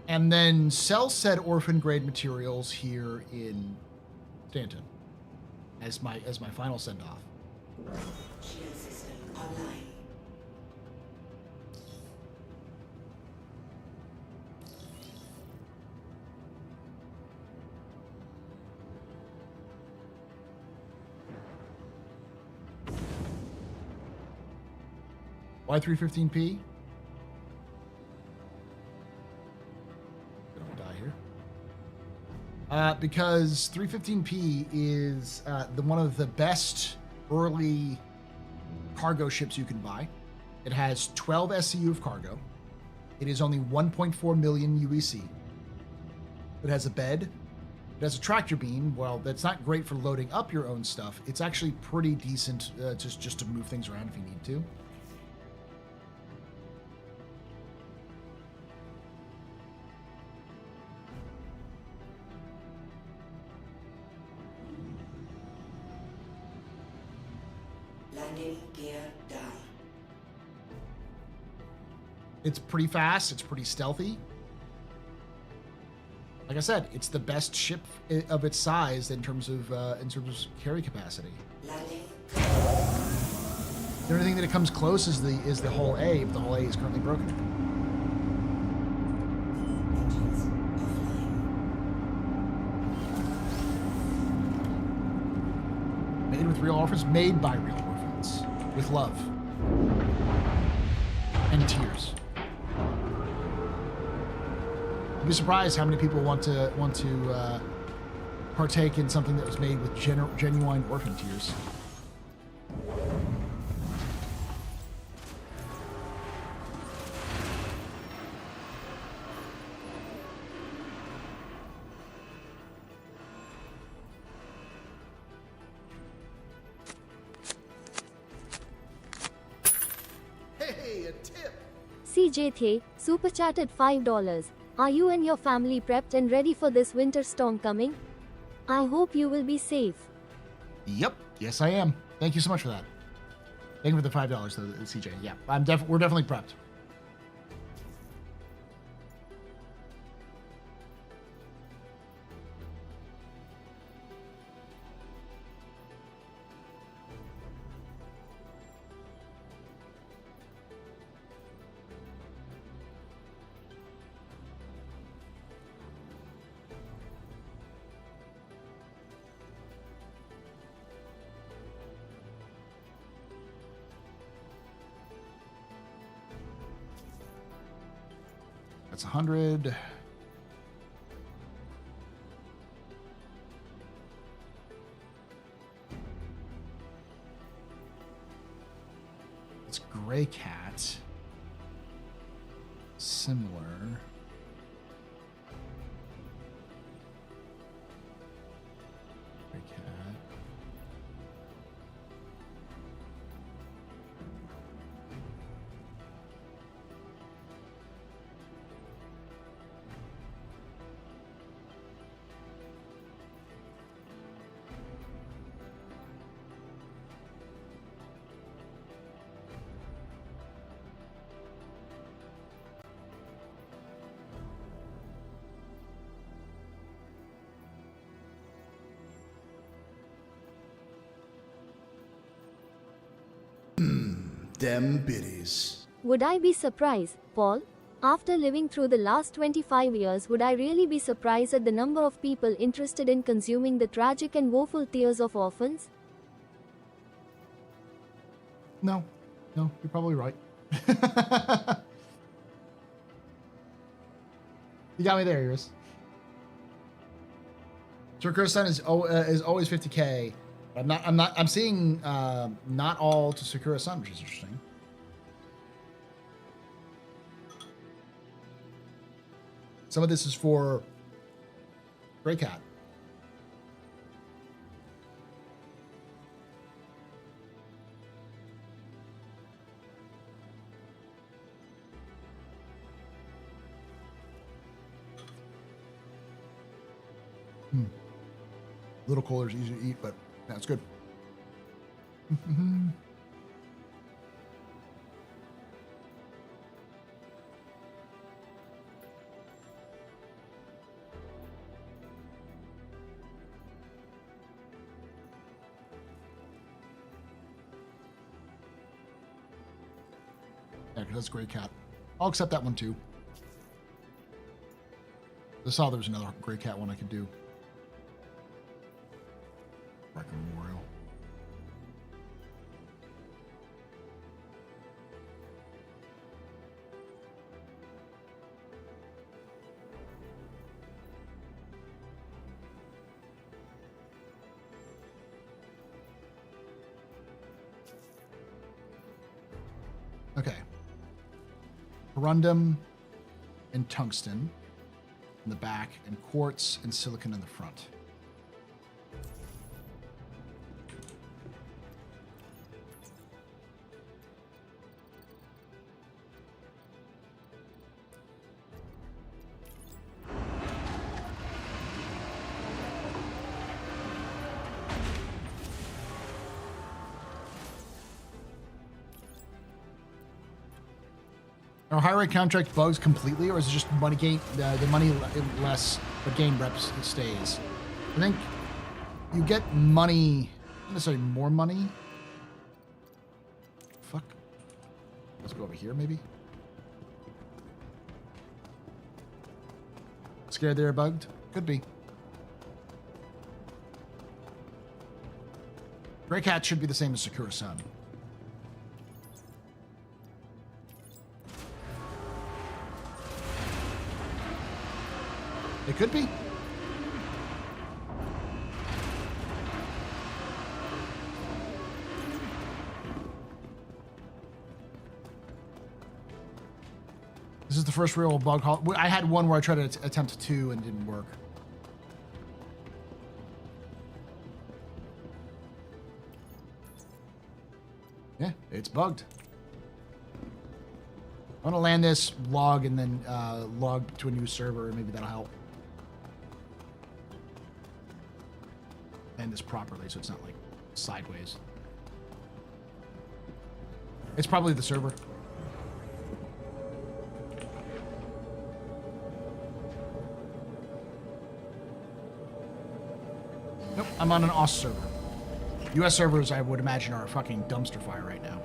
and then sell said orphan grade materials here in Stanton as my final send off. Shield system online. Why 315p? Don't die here. Because 315p is one of the best early cargo ships you can buy. It has 12 SCU of cargo. It is only 1.4 million UEC. It has a bed. It has a tractor beam. Well, that's not great for loading up your own stuff. It's actually pretty decent just to move things around if you need to. Landing gear down. It's pretty fast. It's pretty stealthy. Like I said, it's the best ship of its size in terms of carry capacity. Landing. The only thing that it comes close is the hull A, but the hull A is currently broken. Engines offline. Made with real orphans, made by real orphans, with love and tears. You'd be surprised how many people want to partake in something that was made with genuine orphan tears. Hey, a tip! CJ The, super chatted $5. Are you and your family prepped and ready for this winter storm coming? I hope you will be safe. Yep. Yes, I am. Thank you so much for that. Thank you for the $5, though, CJ. Yeah, we're definitely prepped. That's 100. It's Gray Cat. Similar. Gray Cat. Dem biddies. Would I be surprised, Paul? After living through the last 25 years, would I really be surprised at the number of people interested in consuming the tragic and woeful tears of orphans? No, you're probably right. You got me there, Iris. Sakura-san is always 50K. I'm seeing not all to Sakura-san, which is interesting. Some of this is for Gray Cat. A little colder is easier to eat, but that's good. Yeah, because that's Gray Cat. I'll accept that one too. I saw there was another Gray Cat one I could do. Record Memorial. Okay. Corundum and tungsten in the back, and quartz and silicon in the front. Are high rate contract bugs completely, or is it just money gain? The money less, but game reps stays. I think you get money, not necessarily more money. Fuck. Let's go over here, maybe. Scared they're bugged? Could be. Gray Cat should be the same as Sakura-san. It could be. This is the first real bug haul. I had one where I tried to attempt 2 and it didn't work. Yeah, it's bugged. I'm gonna land this, log, and then log to a new server, and maybe that'll help. Land this properly so it's not like sideways. It's probably the server. Nope, I'm on an OS server. US servers, I would imagine, are a fucking dumpster fire right now.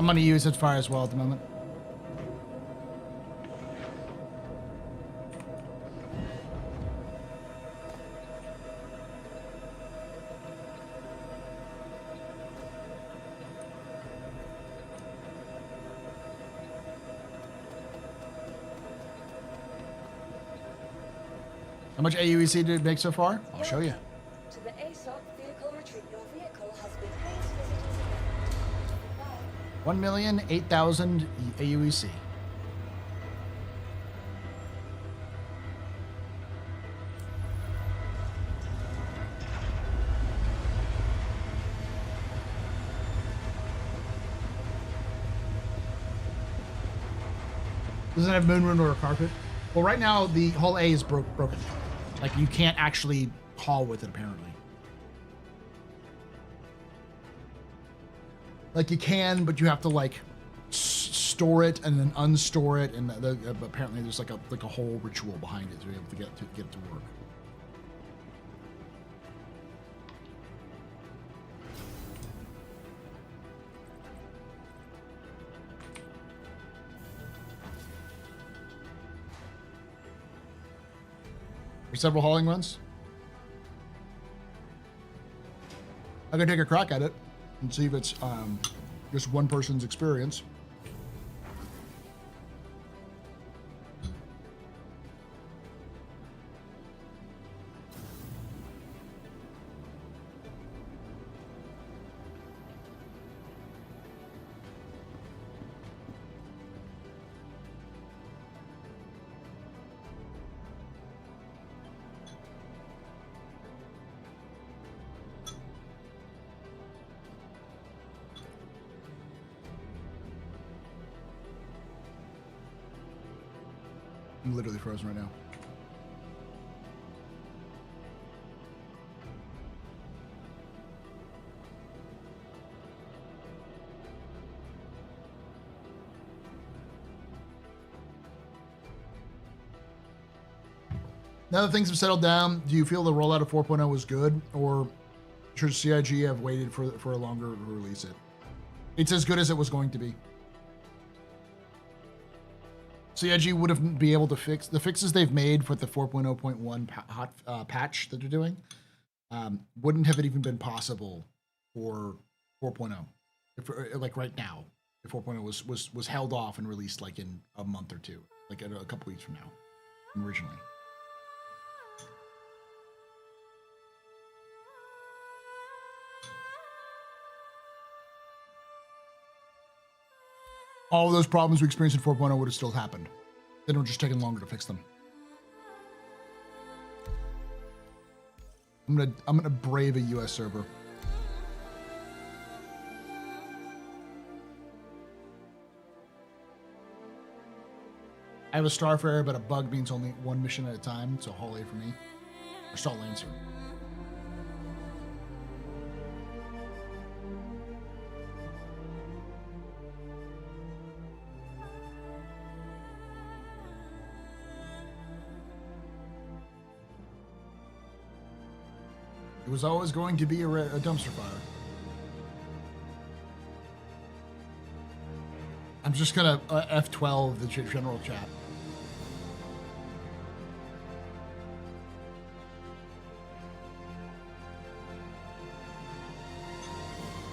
I'm gonna use it fire as well at the moment. How much AUEC did it make so far? I'll show you. To the ASOC vehicle retreat. Your vehicle has been placed visitors. 1,008,000 AUEC. Doesn't have moon rune or a carpet. Well, right now the hull A is broken. Like you can't actually haul with it apparently. Like you can, but you have to like store it and then unstore it, and apparently there's like a whole ritual behind it to be able to get it to work. For several hauling runs, I can take a crack at it and see if it's just one person's experience. I'm literally frozen right now. Now that things have settled down, do you feel the rollout of 4.0 was good, or should CIG have waited for a longer to release it? It's as good as it was going to be. CIG would have been able to fix the fixes they've made for the 4.0.1 patch that they're doing. Wouldn't have it even been possible for 4.0, like right now, if 4.0 was held off and released like in a month or two, like a couple weeks from now, originally. All of those problems we experienced in 4.0 would have still happened. They would have just taken longer to fix them. I'm gonna brave a US server. I have a Starfarer, but a bug means only one mission at a time, so Haul A for me. Or Salt Lancer. It was always going to be a dumpster fire. I'm just gonna F12 the general chat.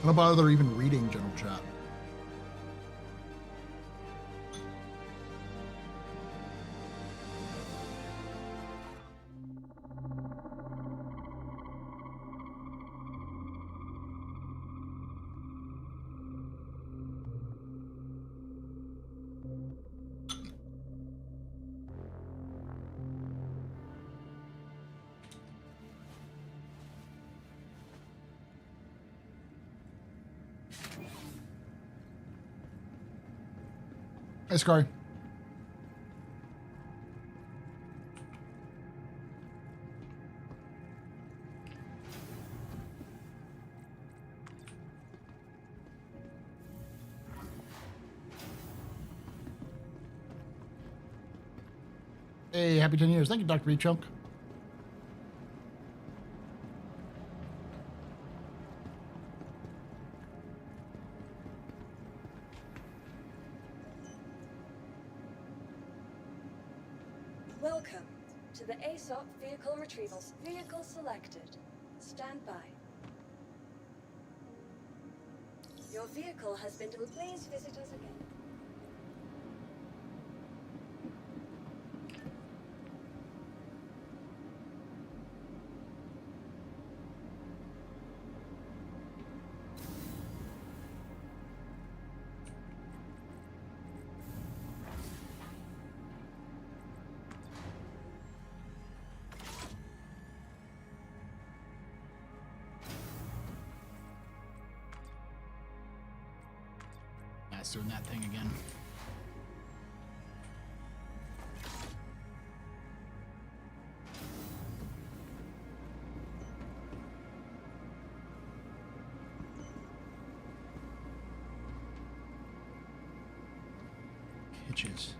I don't bother even reading general chat. Hey, Scary. Hey, happy 10 years. Thank you, Dr. B-Chunk. Welcome to the ASOP vehicle retrievals. Vehicle selected. Stand by. Your vehicle has been delivered. Please visit us again. It's doing that thing again. Hitches.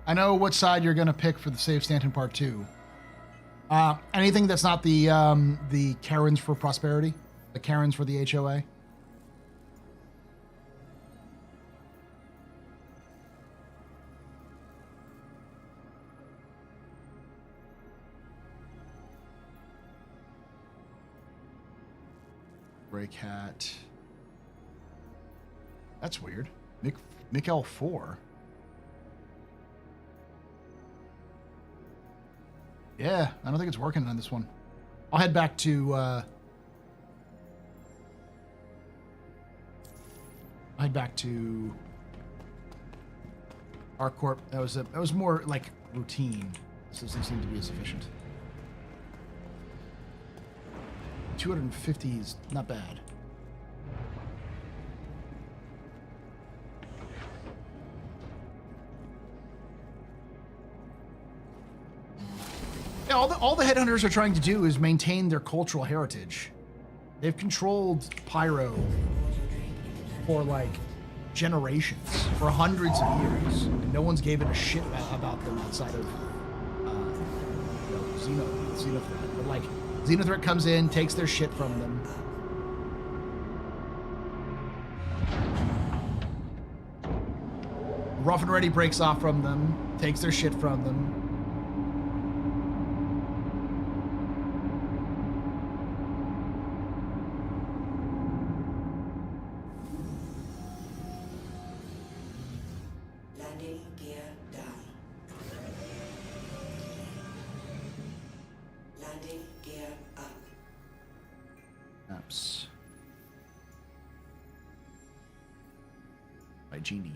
I know what side you're going to pick for the Save Stanton Part 2. Anything that's not the Karens for Prosperity, the Karens for the HOA. Gray Cat. That's weird. Mikkel 4. Yeah, I don't think it's working on this one. I'll head back to ArcCorp. That was more like routine. This doesn't seem to be as efficient. 250 is not bad. Yeah, all the headhunters are trying to do is maintain their cultural heritage. They've controlled Pyro for like generations, for hundreds of years, and no one's given a shit about them outside of Xenothreat. But like, Xenothreat comes in, takes their shit from them. Rough and Ready breaks off from them, takes their shit from them. Genie.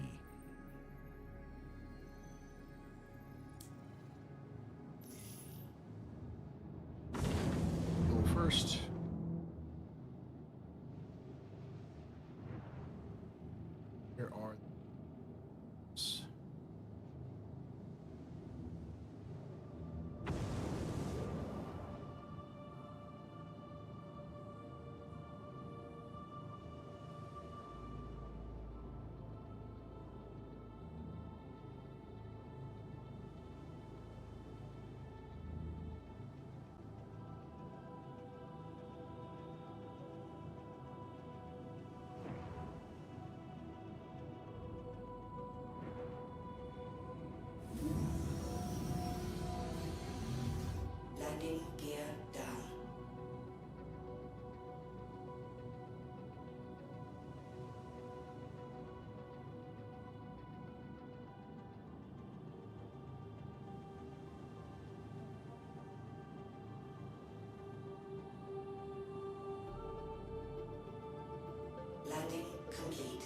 Go first. Where are these? Landing complete.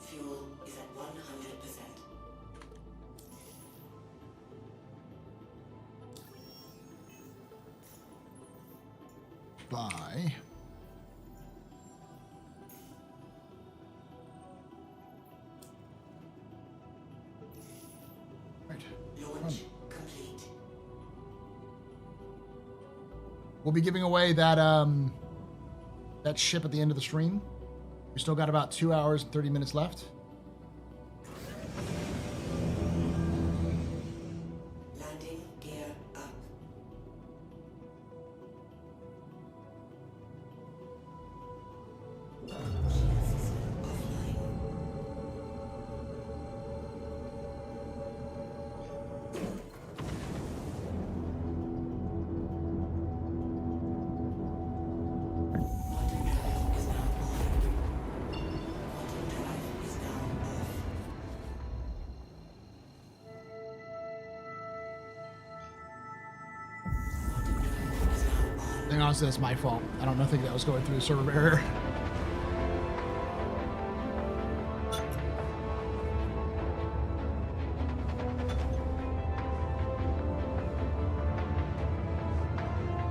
Fuel is at 100%. Bye. Right. Launch complete. We'll be giving away that that ship at the end of the stream. We still got about 2 hours and 30 minutes left. Landing gear up. Shield system offline. Quantum travel is now on. Quantum drive is now off. I think honestly that's my fault. I don't think that was going through the server error.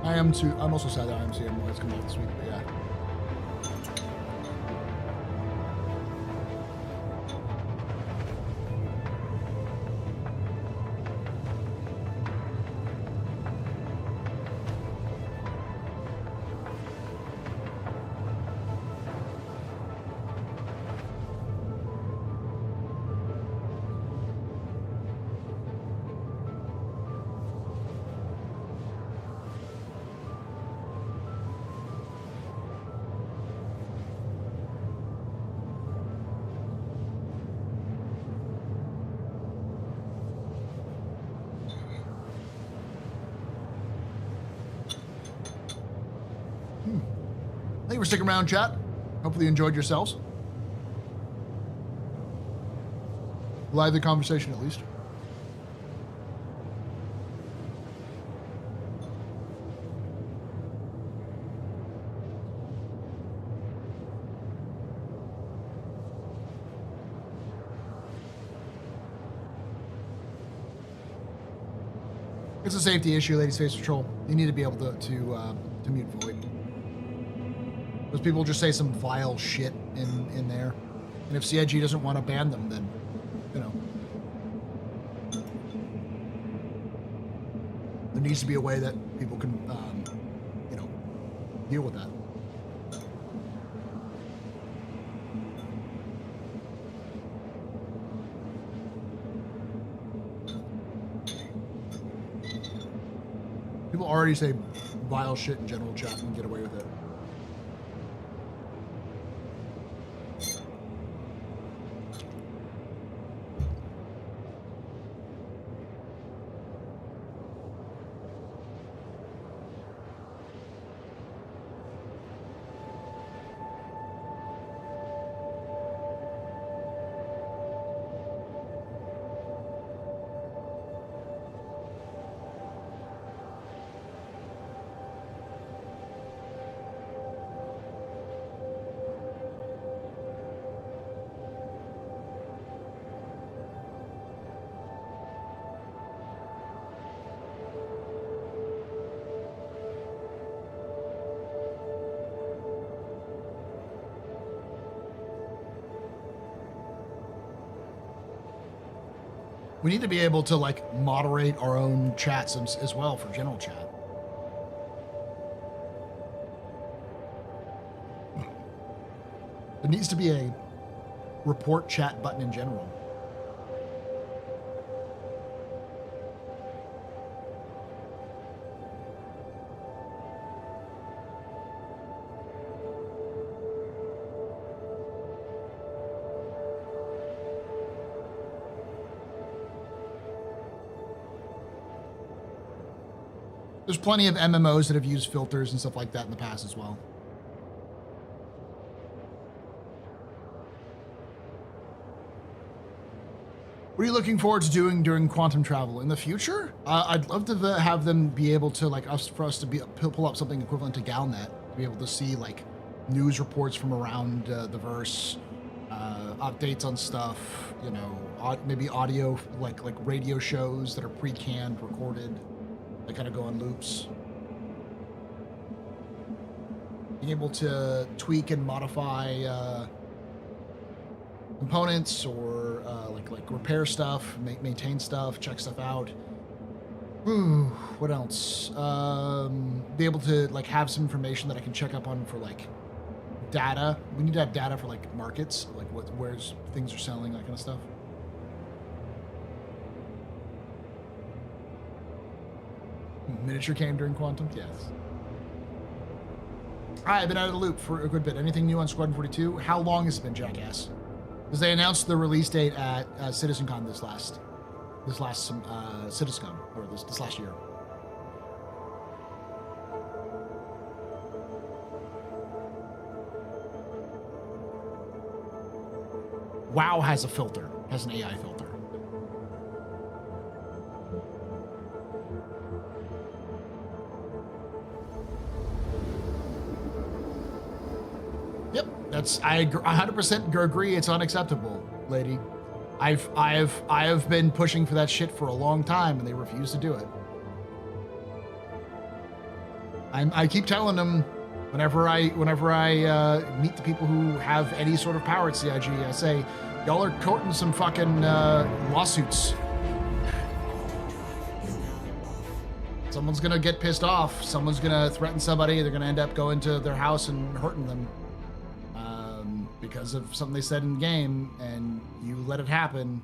I am too. I'm also sad that IMC more is coming out this week, but yeah. Thank you for sticking around, chat. Hopefully you enjoyed yourselves. Lively conversation, at least. It's a safety issue, Lady Space Patrol. You need to be able to mute void. Those people just say some vile shit in there. And if CIG doesn't want to ban them, then, you know. There needs to be a way that people can, you know, deal with that. People already say vile shit in general chat and get away with it. We need to be able to like moderate our own chats as well for general chat. There needs to be a report chat button in general. There's plenty of MMOs that have used filters and stuff like that in the past as well. What are you looking forward to doing during quantum travel in the future? I'd love to have them be able to for us to pull up something equivalent to Galnet, to be able to see like news reports from around the verse, updates on stuff, you know, maybe audio, like radio shows that are pre-canned, recorded, that kind of go on loops. Being able to tweak and modify components or like repair stuff, maintain stuff, check stuff out. Ooh, what else? Be able to like have some information that I can check up on for like data. We need to have data for like markets, like where's things are selling, that kind of stuff. Miniature came during Quantum? Yes. I've been out of the loop for a good bit. Anything new on Squadron 42? How long has it been, Jackass? Because they announced the release date at CitizenCon this last CitizenCon, or this last year. WoW has a filter, has an AI filter. Yep, I 100% agree. It's unacceptable, lady. I've been pushing for that shit for a long time, and they refuse to do it. I keep telling them whenever I meet the people who have any sort of power at CIG, I say, y'all are courting some fucking lawsuits. Someone's gonna get pissed off. Someone's gonna threaten somebody. They're gonna end up going to their house and hurting them. Because of something they said in the game, and you let it happen.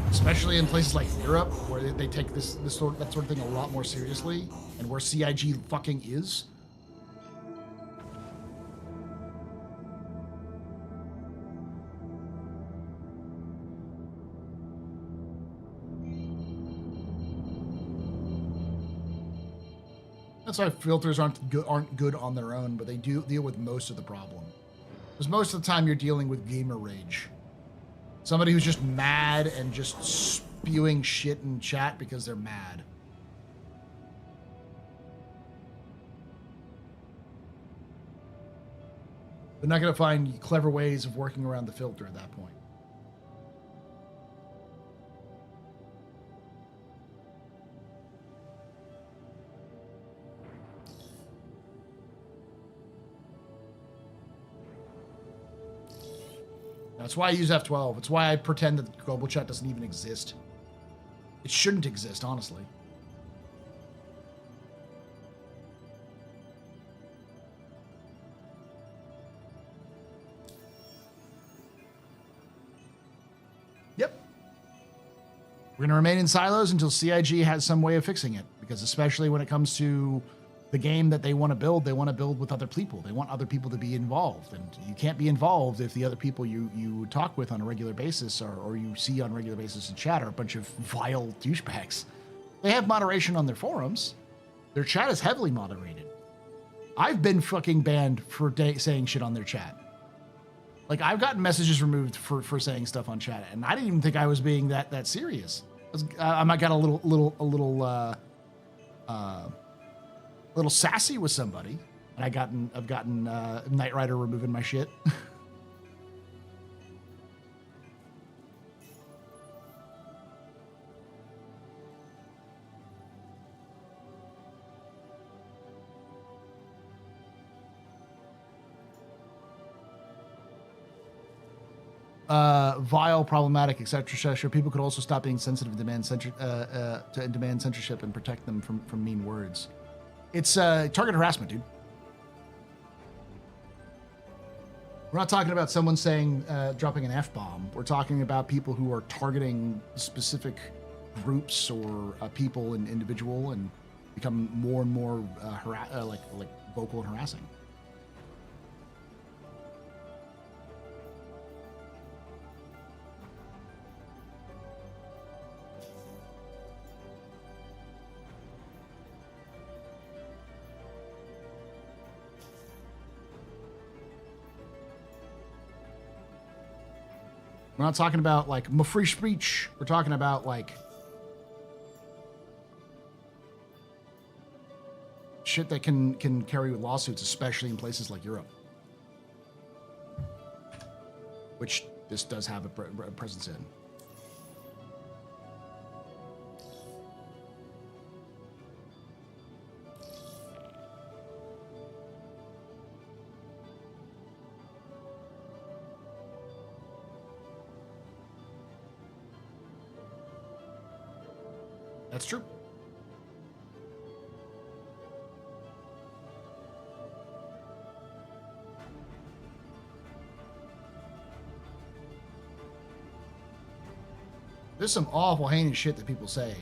Especially in places like Europe, where they take that sort of thing a lot more seriously, and where CIG fucking is. That's why filters aren't good on their own, but they do deal with most of the problem. Because most of the time you're dealing with gamer rage. Somebody who's just mad and just spewing shit in chat because they're mad. They're not going to find clever ways of working around the filter at that point. That's why I use F12. It's why I pretend that global chat doesn't even exist. It shouldn't exist, honestly. Yep. We're going to remain in silos until CIG has some way of fixing it. Because especially when it comes to the game that they want to build with other people. They want other people to be involved, and you can't be involved if the other people you talk with on a regular basis or you see on a regular basis in chat are a bunch of vile douchebags. They have moderation on their forums. Their chat is heavily moderated. I've been fucking banned for saying shit on their chat. Like, I've gotten messages removed for saying stuff on chat, and I didn't even think I was being that serious. I might got a little sassy with somebody, and I've gotten Knight Rider removing my shit. Vile, problematic, etc. People could also stop being sensitive to demand censorship and protect them from mean words. It's target harassment, dude. We're not talking about someone saying, dropping an F-bomb. We're talking about people who are targeting specific groups or people and individual and become more and more like vocal and harassing. We're not talking about like free speech. We're talking about like shit that can carry with lawsuits, especially in places like Europe, which this does have a presence in. That's true. There's some awful heinous shit that people say.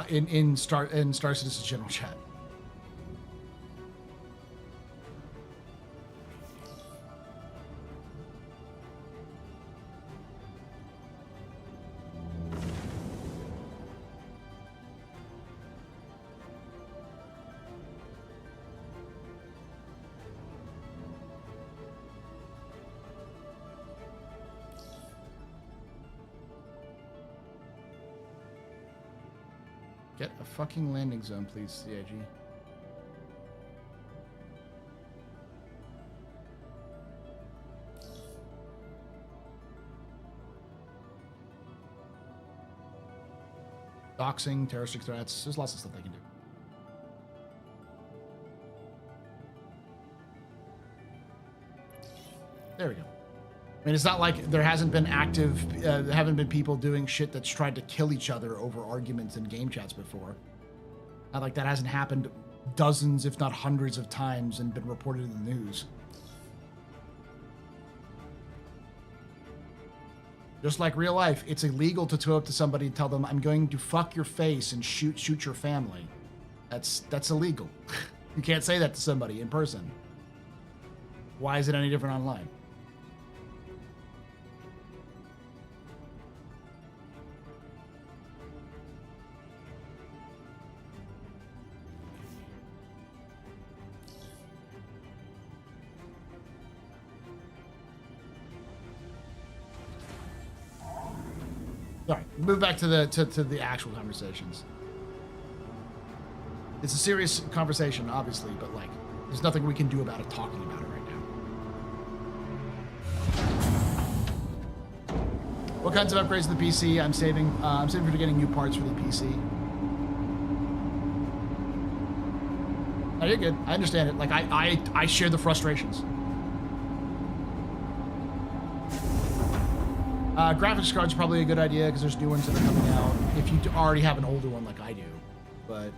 In Star Citizen general chat. Get a fucking landing zone, please, CIG. Doxing, terroristic threats. There's lots of stuff they can do. There we go. I mean, it's not like there hasn't been haven't been people doing shit that's tried to kill each other over arguments in game chats before. Not like that hasn't happened dozens, if not hundreds of times and been reported in the news. Just like real life, it's illegal to go up to somebody and tell them, I'm going to fuck your face and shoot your family. That's illegal. You can't say that to somebody in person. Why is it any different online? All right, move back to the actual conversations. It's a serious conversation, obviously, but like, there's nothing we can do about it talking about it right now. What kinds of upgrades to the PC? I'm saving for getting new parts for the PC. Oh, you're good. I understand it. Like, I share the frustrations. Graphics cards are probably a good idea because there's new ones that are coming out. If you already have an older one like I do, but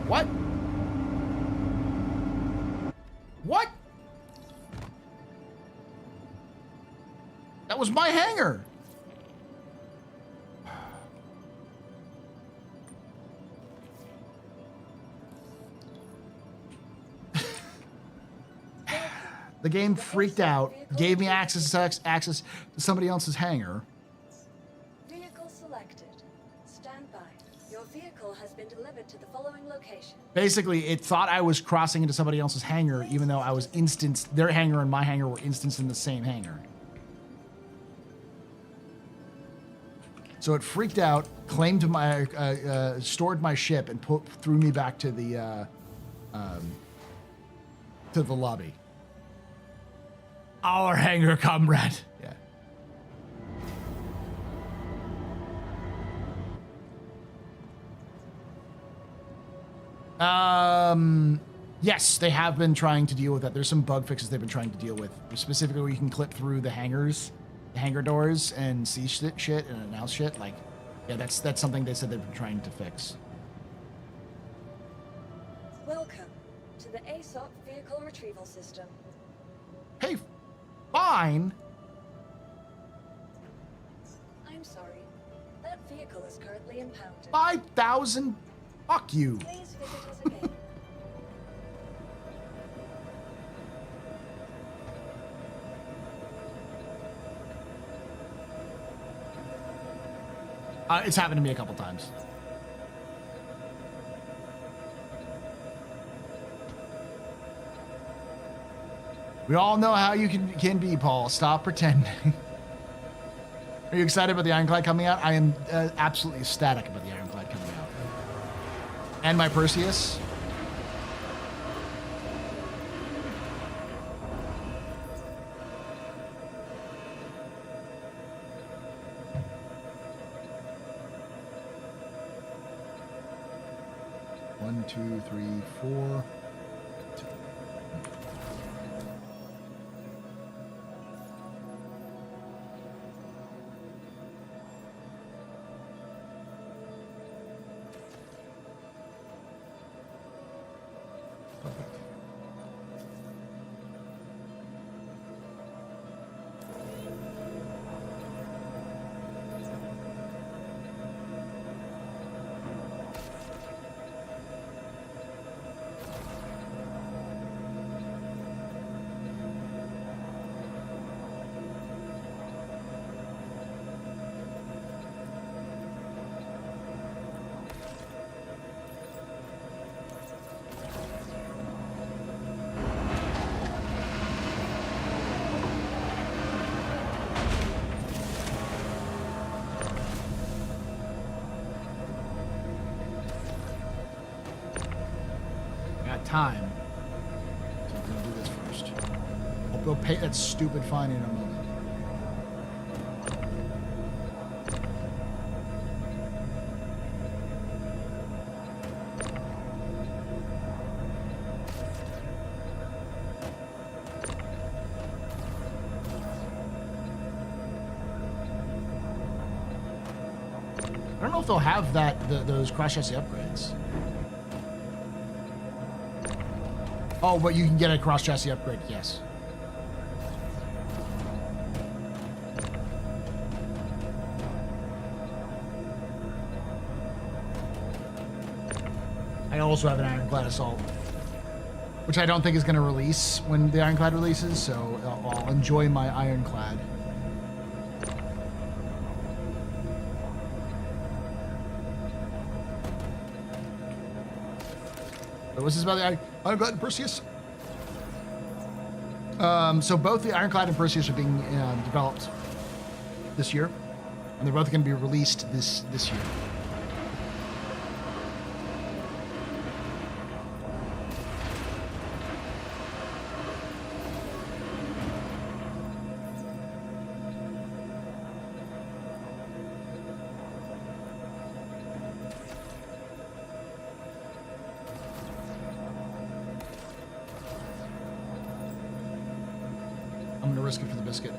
what? What? That was my hangar. The game freaked out, gave me access to somebody else's hangar. Vehicle selected. Stand by. Your vehicle has been delivered to the following location. Basically, it thought I was crossing into somebody else's hangar, even though I was instanced. Their hangar and my hangar were instanced in the same hangar. So it freaked out, claimed my, stored my ship, and threw me back to the lobby. Our hangar, comrade. Yeah. Yes, they have been trying to deal with that. There's some bug fixes they've been trying to deal with. Specifically, where you can clip through the hangars, the hangar doors, and see shit and announce shit. Like, yeah, that's something they said they've been trying to fix. Welcome to the ASOP vehicle retrieval system. Hey, fine. I'm sorry. That vehicle is currently impounded. 5,000? Fuck you. Please visit us again. It's happened to me a couple times. We all know how you can be, Paul. Stop pretending. Are you excited about the Ironclad coming out? I am absolutely ecstatic about the Ironclad coming out. And my Perseus. One, two, three, four. Time. So I'm gonna do this first. I'll go pay that stupid fine in a moment. I don't know if they'll have those crash chassis upgrades. Oh, but you can get a cross chassis upgrade, yes. I also have an Ironclad Assault, which I don't think is going to release when the Ironclad releases, so I'll enjoy my Ironclad. But what's this about the Ironclad and Perseus? So both the Ironclad and Perseus are being developed this year, and they're both going to be released this year. I'm going to risk it for the biscuit.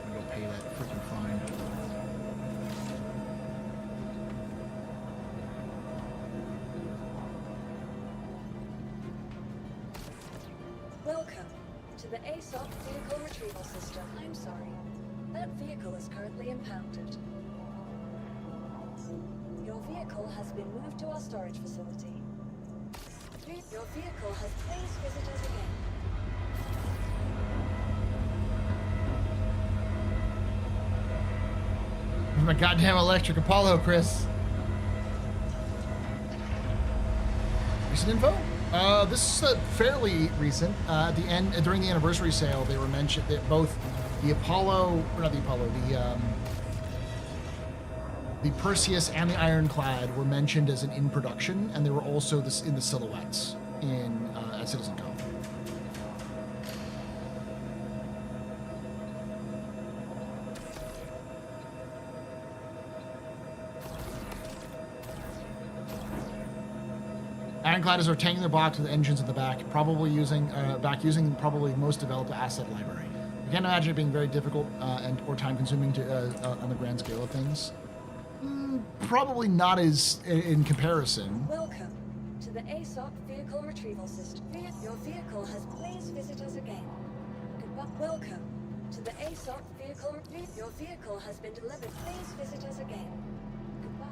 I'm going to go pay that freaking fine. Welcome to the ASOP vehicle retrieval system. I'm sorry. That vehicle is currently impounded. Your vehicle has been moved to our storage facility. Your vehicle has please visit us again. Where's my goddamn electric Apollo, Chris? Recent info? This is fairly recent. At the end, during the anniversary sale, they were mentioned that both the Apollo, or not the Apollo, the Perseus and the Ironclad were mentioned as in production, and they were also in the silhouettes at CitizenCon. Ironclad are taking their box with engines at the back, probably using probably most developed asset library. I can't imagine it being very difficult or time consuming on the grand scale of things. Probably not as in comparison. Welcome to the ASOP vehicle retrieval system. Your vehicle has please visit us again. Goodbye. Welcome to the ASOP vehicle. Your vehicle has been delivered. Please visit us again. Goodbye.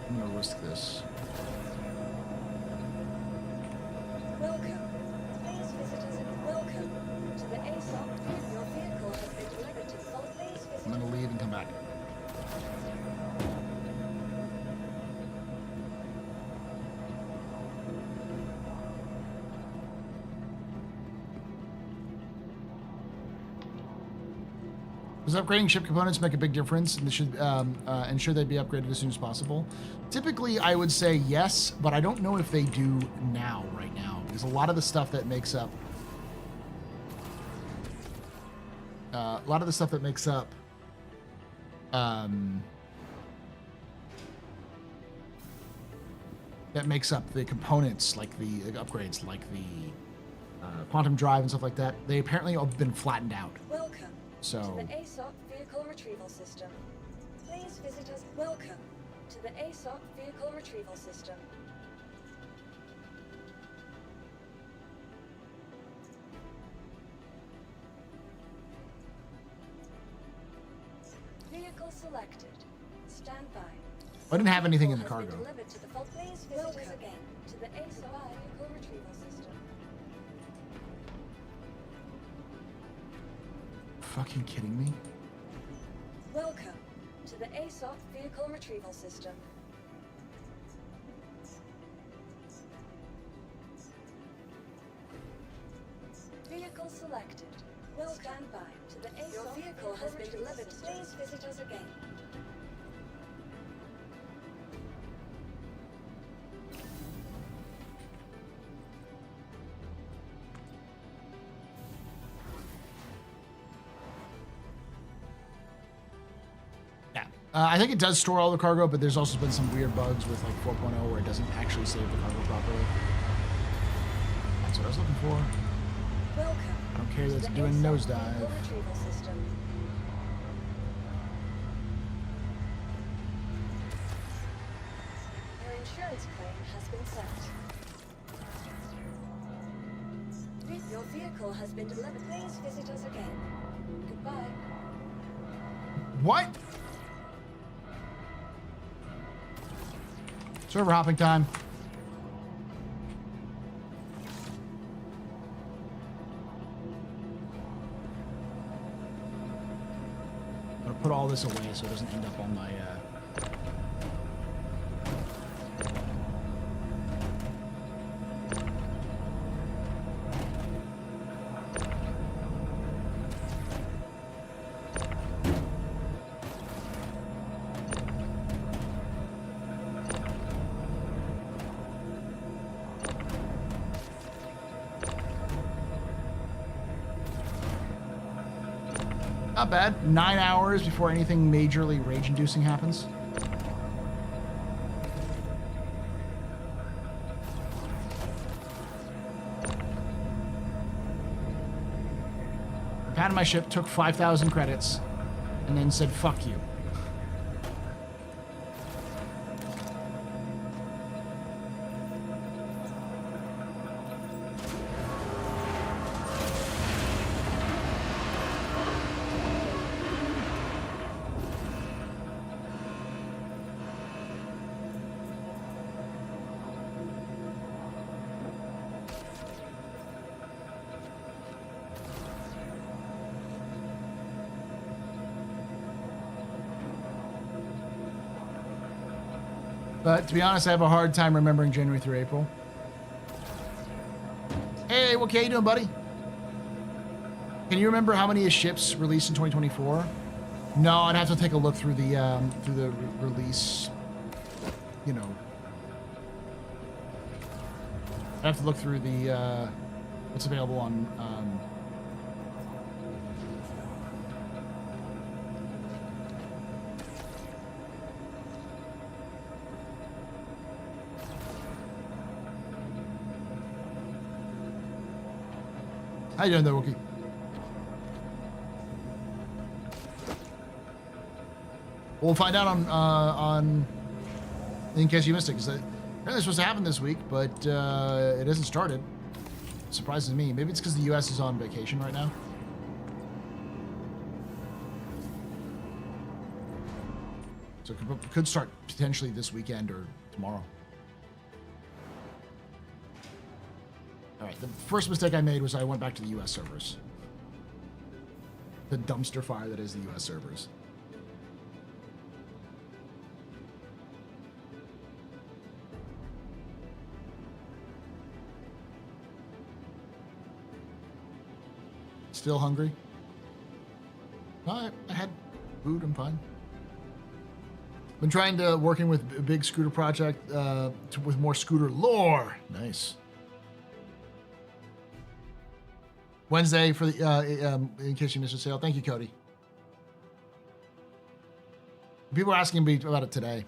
I'm gonna risk this. Does upgrading ship components make a big difference, and they should ensure they'd be upgraded as soon as possible? Typically, I would say yes, but I don't know if they do now, right now, because a lot of the stuff that makes up the components, like the upgrades, like the quantum drive and stuff like that, they apparently have been flattened out. Welcome So to the ASOC vehicle retrieval system. Please visit us. Welcome to the ASOC vehicle retrieval system. Vehicle selected. Stand by. I didn't have anything in the Vehicle has cargo. been delivered to the Please visit us again to the ASOC vehicle retrieval system. Fucking kidding me? Welcome to the ASOC vehicle retrieval system. Vehicle selected. Well, stand by to the ASOC. Your vehicle has been delivered. Please visit us again. I think it does store all the cargo, but there's also been some weird bugs with like 4.0 where it doesn't actually save the cargo properly. That's what I was looking for. Welcome. I don't care that it's doing nosedive. Retrieval system. Your insurance claim has been sent. Your vehicle has been delivered. Please visit us again. Goodbye. What? Server hopping time. I'm gonna put all this away so it doesn't end up on my Not bad. 9 hours before anything majorly rage-inducing happens. The captain of my ship took 5,000 credits and then said, fuck you. But to be honest, I have a hard time remembering January through April. Hey, what you doing, buddy? Can you remember how many ships released in 2024? No, I'd have to take a look through the release. You know, I'd have to look through the what's available on. How you doing there, Wookie? We'll find out on in case you missed it, because apparently it's supposed to happen this week, but it hasn't started. Surprises me. Maybe it's because the U.S. is on vacation right now. So it could start potentially this weekend or tomorrow. All right, the first mistake I made was I went back to the U.S. servers. The dumpster fire that is the U.S. servers. Still hungry? I had food. I'm fine. Been trying to working with a big scooter project with more scooter lore. Nice. Wednesday for the in case you missed a sale. Thank you, Cody. People are asking me about it today.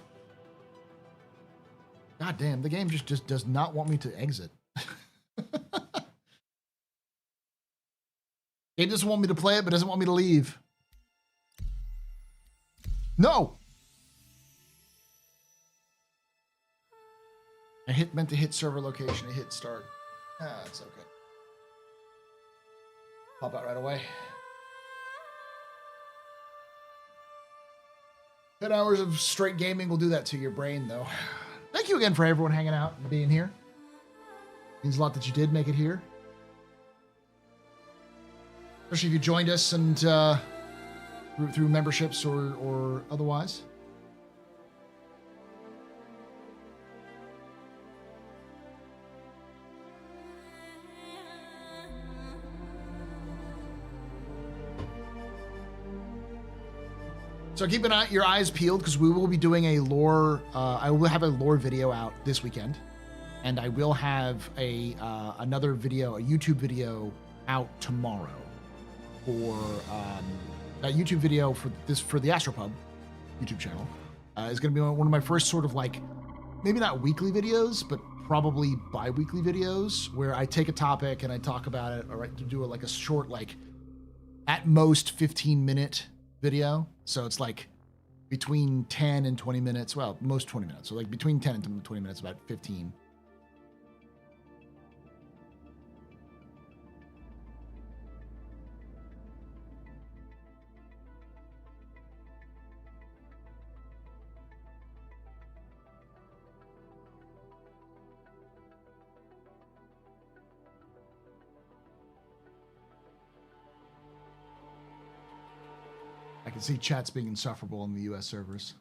God damn, the game just does not want me to exit. It doesn't want me to play it, but doesn't want me to leave. No. I meant to hit server location. I hit start. Ah, it's okay. Pop out right away. 10 hours of straight gaming will do that to your brain, though. Thank you again for everyone hanging out and being here. Means a lot that you did make it here. Especially if you joined us and through memberships or otherwise. So keep your eyes peeled because we will be doing a lore. I will have a lore video out this weekend, and I will have another video, a YouTube video out tomorrow for a YouTube video for the AstroPub YouTube channel. Is going to be one of my first sort of like maybe not weekly videos, but probably bi-weekly videos where I take a topic and I talk about it, or I do like a short, like at most 15-minute video. So it's like between 10 and 20 minutes. Well, most 20 minutes. So like between 10 and 20 minutes, about 15. I can see chats being insufferable on the US servers.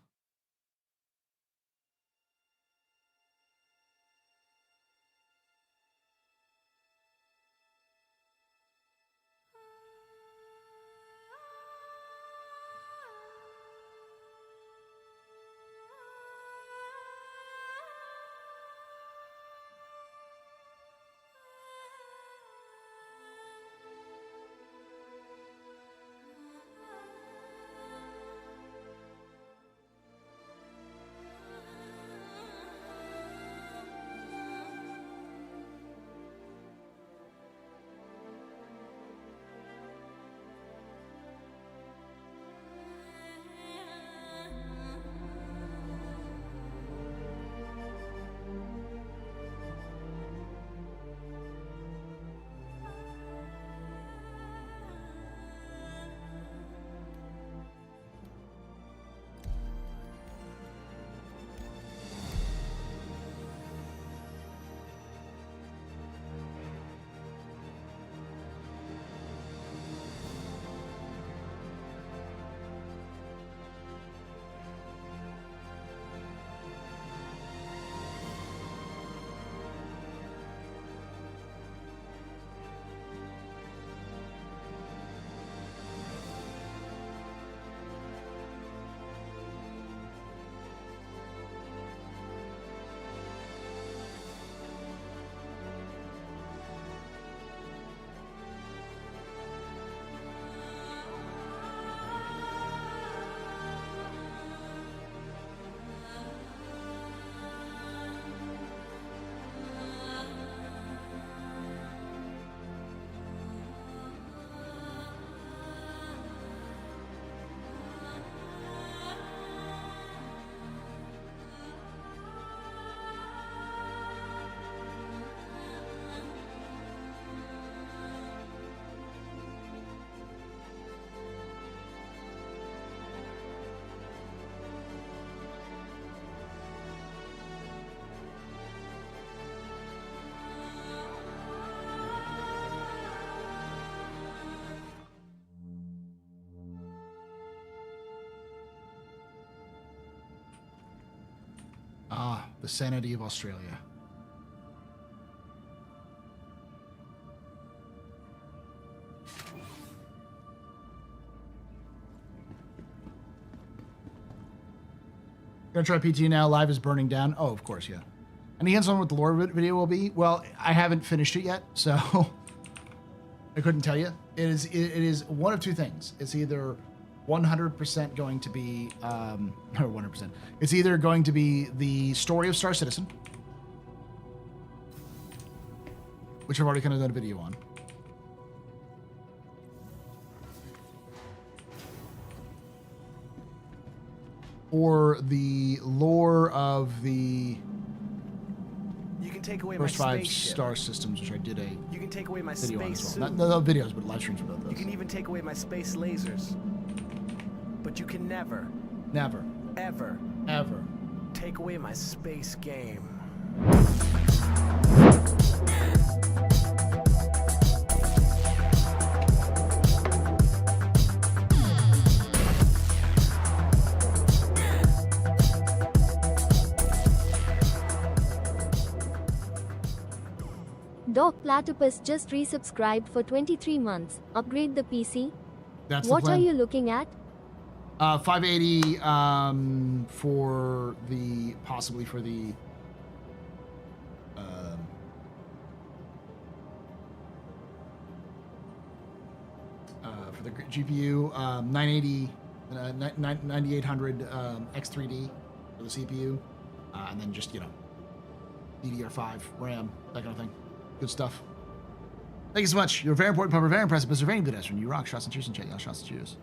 Ah, the sanity of Australia. Gonna try PT now. Live is burning down. Oh, of course, yeah. Any hints on what the lore video will be? Well, I haven't finished it yet, so I couldn't tell you. It is one of two things. It's either 100% going to be, or 100%. It's either going to be the story of Star Citizen, which I've already kind of done a video on. Or the lore of the You can take away first my 5 spaceship. star systems, which I did a You can take away my video on space as suit. well. Not videos, but live streams about You those. can even take away my space lasers. But you can never, Never, ever ever take away my space game. Doc Platypus just resubscribed for 23 months. Upgrade the PC. That's the What are plan. you looking at? 580 for the possibly for the GPU, 980 9800 X3D for the CPU, and then just, you know, DDR5 RAM, that kind of thing. Good stuff. Thank you so much. You're very important, Pub-A, very impressive. Mr. Very pedestrian. You rock. Shots and cheers and chat. Y'all shots and cheers.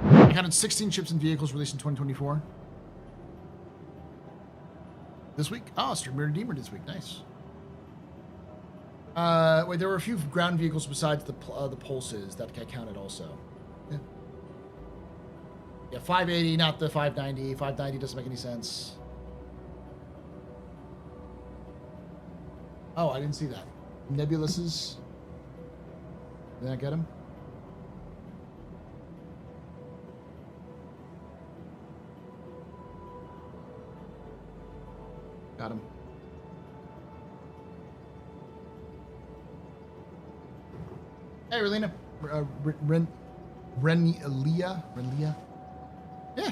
I counted 16 ships and vehicles released in 2024. This week? Oh, Stream Redeemer this week. Nice. Wait, there were a few ground vehicles besides the pulses that I counted also. Yeah. Yeah, 580, not the 590. 590 doesn't make any sense. Oh, I didn't see that. Nebuluses. Did I get him? Got him. Hey, Relina. Renlia. Yeah.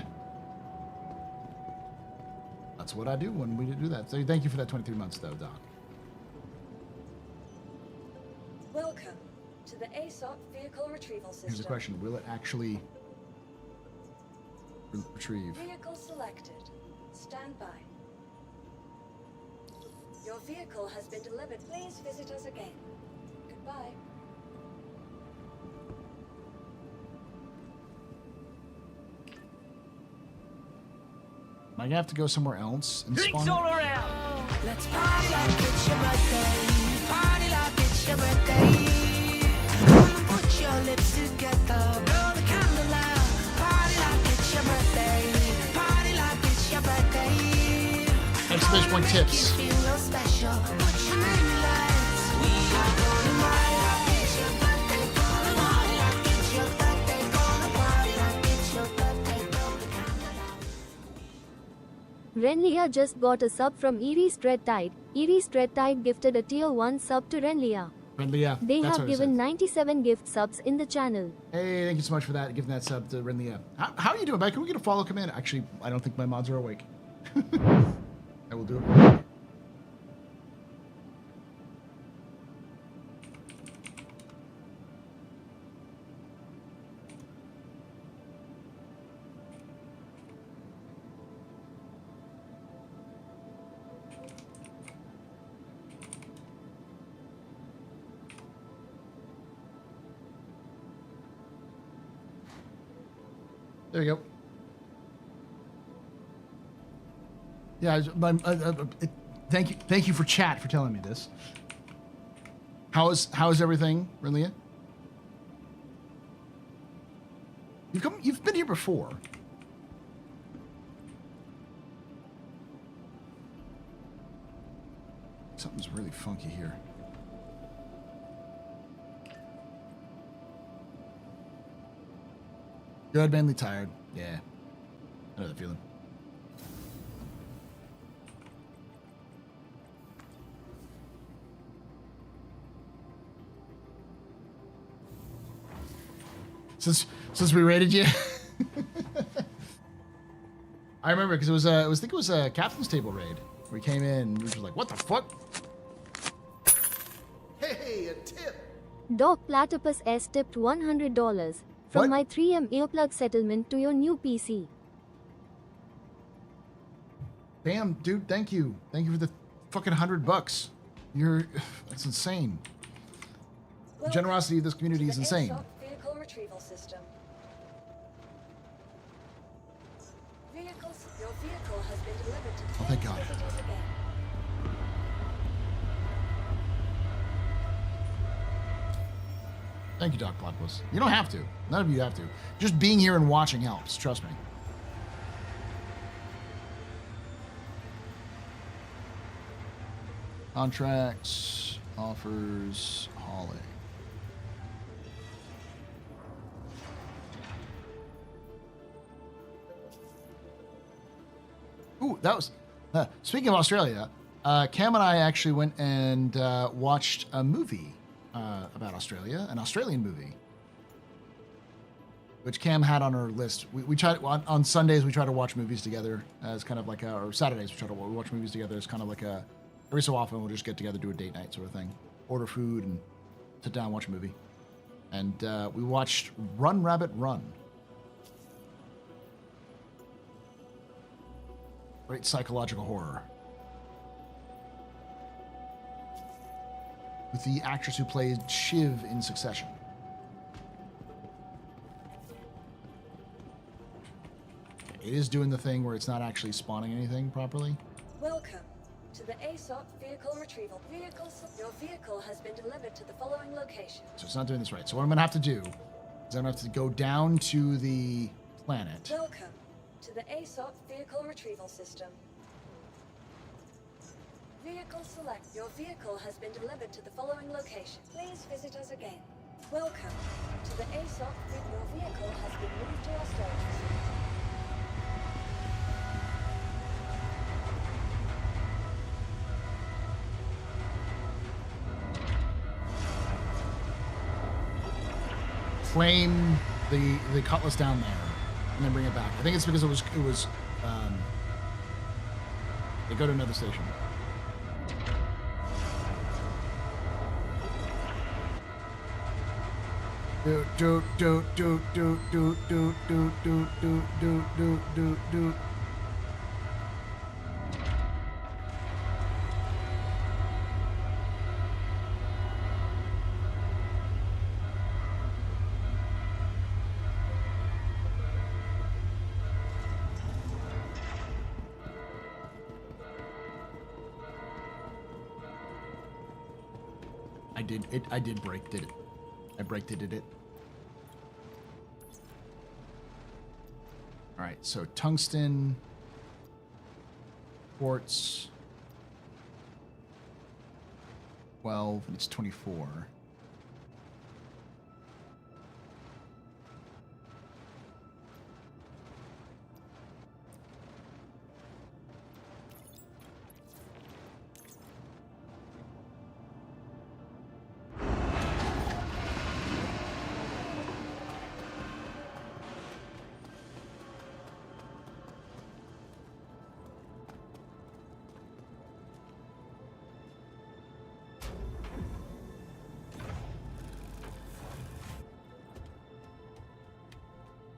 That's what I do when we do that. So thank you for that 23 months, though, Doc. Welcome to the ASOP vehicle retrieval system. Here's a question. Will it actually retrieve? Vehicle selected. Stand by. Your vehicle has been delivered. Please visit us again. Goodbye. Am I gonna have to go somewhere else and Drinks spawn? all around. Let's party like it's your birthday. Party like it's your birthday. Come on, put your lips together. Blow the candle out. Party like it's your birthday. Party like it's your birthday. Exclamation point tips. Feel real special. Put your name in lights. We are gonna party like it's your birthday. Gonna party like it's your birthday. Gonna party like it's your birthday. Blow the candle out. Renlia just got a sub from Erie Tide. Erie Tide gifted a tier 1 sub to Renlia. Renlia. They That's have what it given says. 97 gift subs in the channel. Hey, thank you so much for that. Giving that sub to Renlia. How are you doing, Mike? Can we get a follow command? Actually, I don't think my mods are awake. I will do it. There you go. Yeah, thank you for chat for telling me this. How is everything, Renlia? You've been here before. Something's really funky here. Good, mainly tired. Yeah. I know that feeling. Since we rated you. I remember because I think it was a captain's table raid where we came in and we were just like, what the fuck? Hey, a tip. Doc Platypus S tipped $100 from What? my 3M earplug settlement to your new PC. Damn, dude, thank you. Thank you for the fucking $100. That's insane. The generosity of this community is insane. Vehicle retrieval system. Your vehicle has been delivered to Oh, thank God. visitors again. Thank you, Doc Platypus. You don't have to. None of you have to. Just being here and watching helps. Trust me. Contracts, offers, hauling. Ooh, that was... speaking of Australia, Cam and I actually went and watched a movie about Australia, an Australian movie, which Cam had on her list. We try on Sundays we try to watch movies together as kind of like or Saturdays we try to watch movies together as kind of like a every so often we'll just get together, do a date night sort of thing, order food and sit down and watch a movie. And we watched Run Rabbit Run. Great psychological horror. With the actress who played Shiv in Succession. It is doing the thing where it's not actually spawning anything properly. Welcome to the ASOP vehicle retrieval. Your vehicle has been delivered to the following location. So it's not doing this right. So what I'm going to have to do is I'm going to have to go down to the planet. Welcome to the ASOP vehicle retrieval system. Vehicle select. Your vehicle has been delivered to the following location. Please visit us again. Welcome to the ASOP. Your vehicle has been moved to our storage facility. Claim the cutlass down there and then bring it back. I think it's because it was they go to another station. Do. I did break, did it? I braked it, did it? All right, so tungsten, quartz, 12, and it's 24.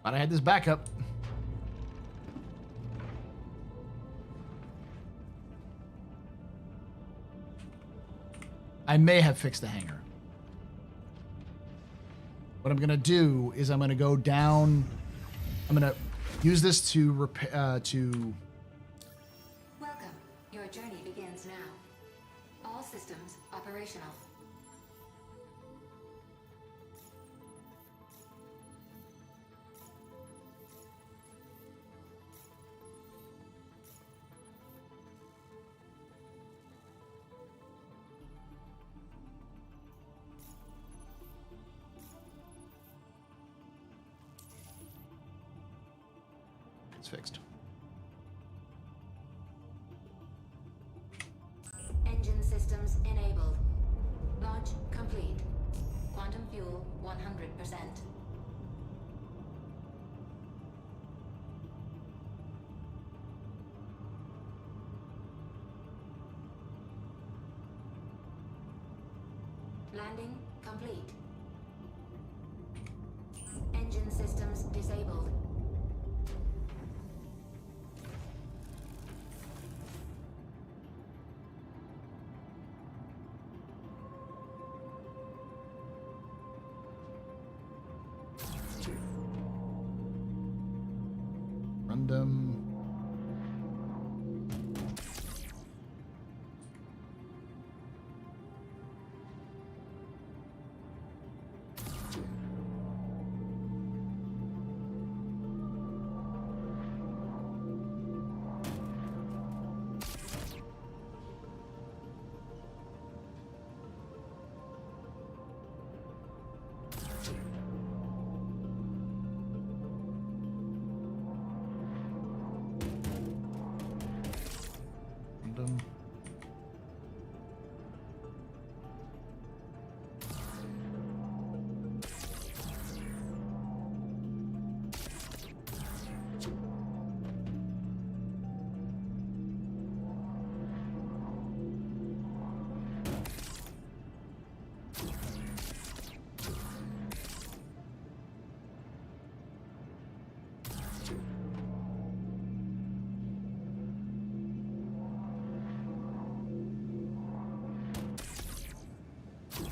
But I had this backup. I may have fixed the hangar. What I'm gonna do is I'm gonna go down. I'm gonna use this to repair. Welcome. Your journey begins now. All systems operational. It's fixed. Engine systems enabled. Launch complete. Quantum fuel 100%. Landing complete. Engine systems disabled. Random.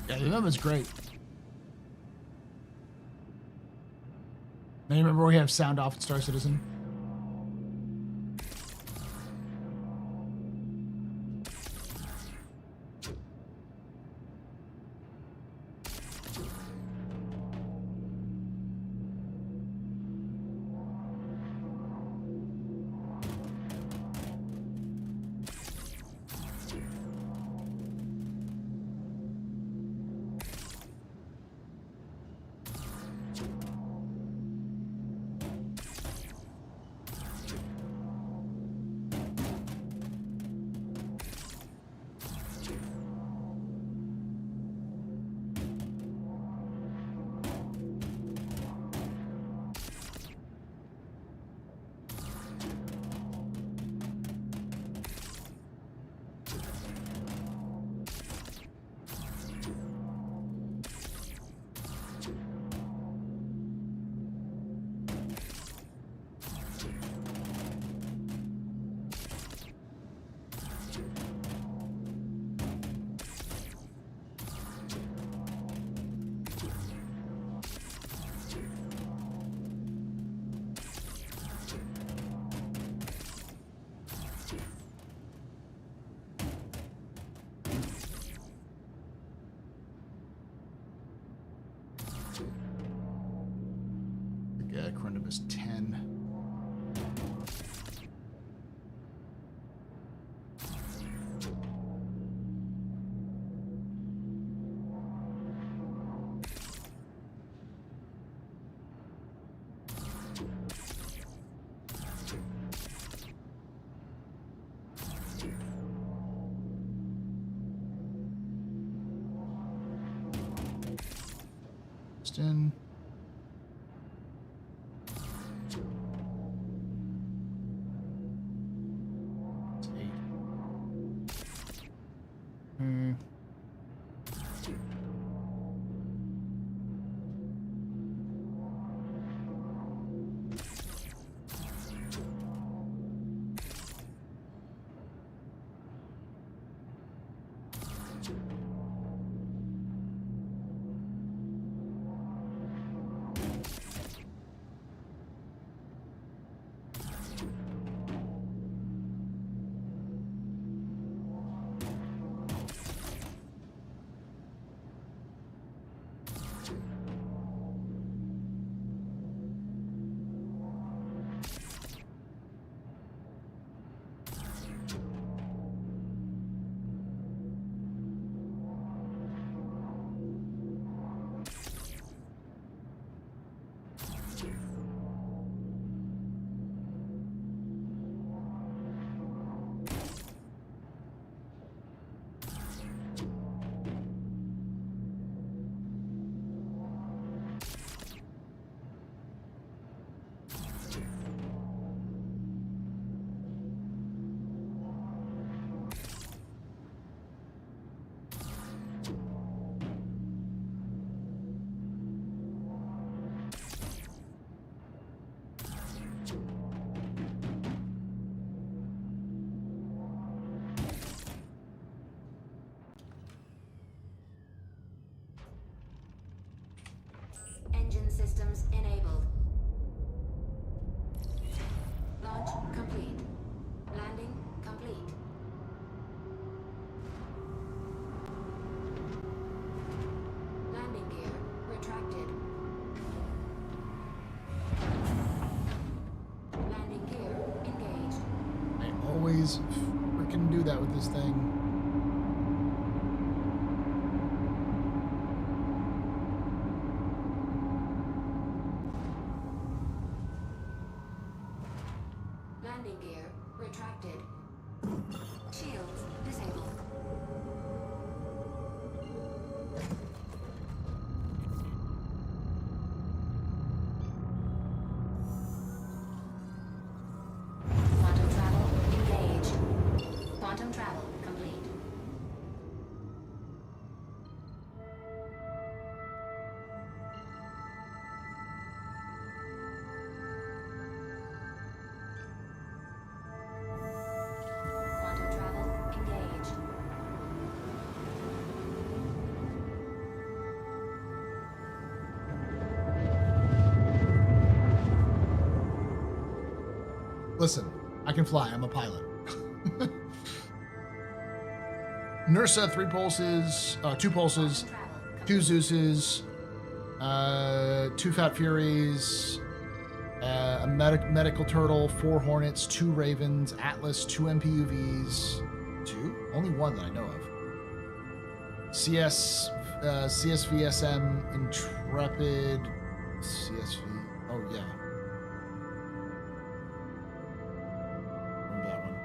Yeah, the number's great. Now you remember we have sound off at Star Citizen? Is 10. Just in. that with this thing. Landing gear retracted. Shields disabled. Quantum travel engaged. Quantum travel complete. Quantum travel engaged. Listen, I can fly. I'm a pilot. Nursa, 3 pulses, 2 pulses, 2 Zeuses, 2 Fat Furies, a medical turtle, 4 Hornets, 2 Ravens, Atlas, 2 MPUVs, 2? Only 1 that I know of. CSVSM, Intrepid, CSV, oh yeah. Remember that one.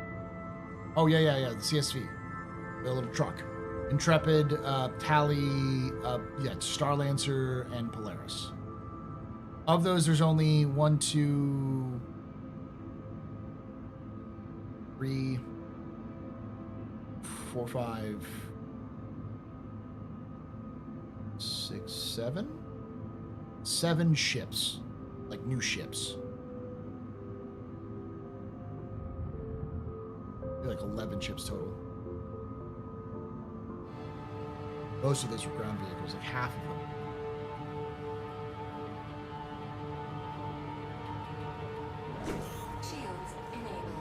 Oh yeah, the CSV, the little truck. Intrepid, Tally, Star Lancer, and Polaris. Of those, there's only 1, 2, 3, 4, 5, 6, 7? 7 ships. Like new ships. Like 11 ships total. Most of those were ground vehicles, like half of them. Shields enabled.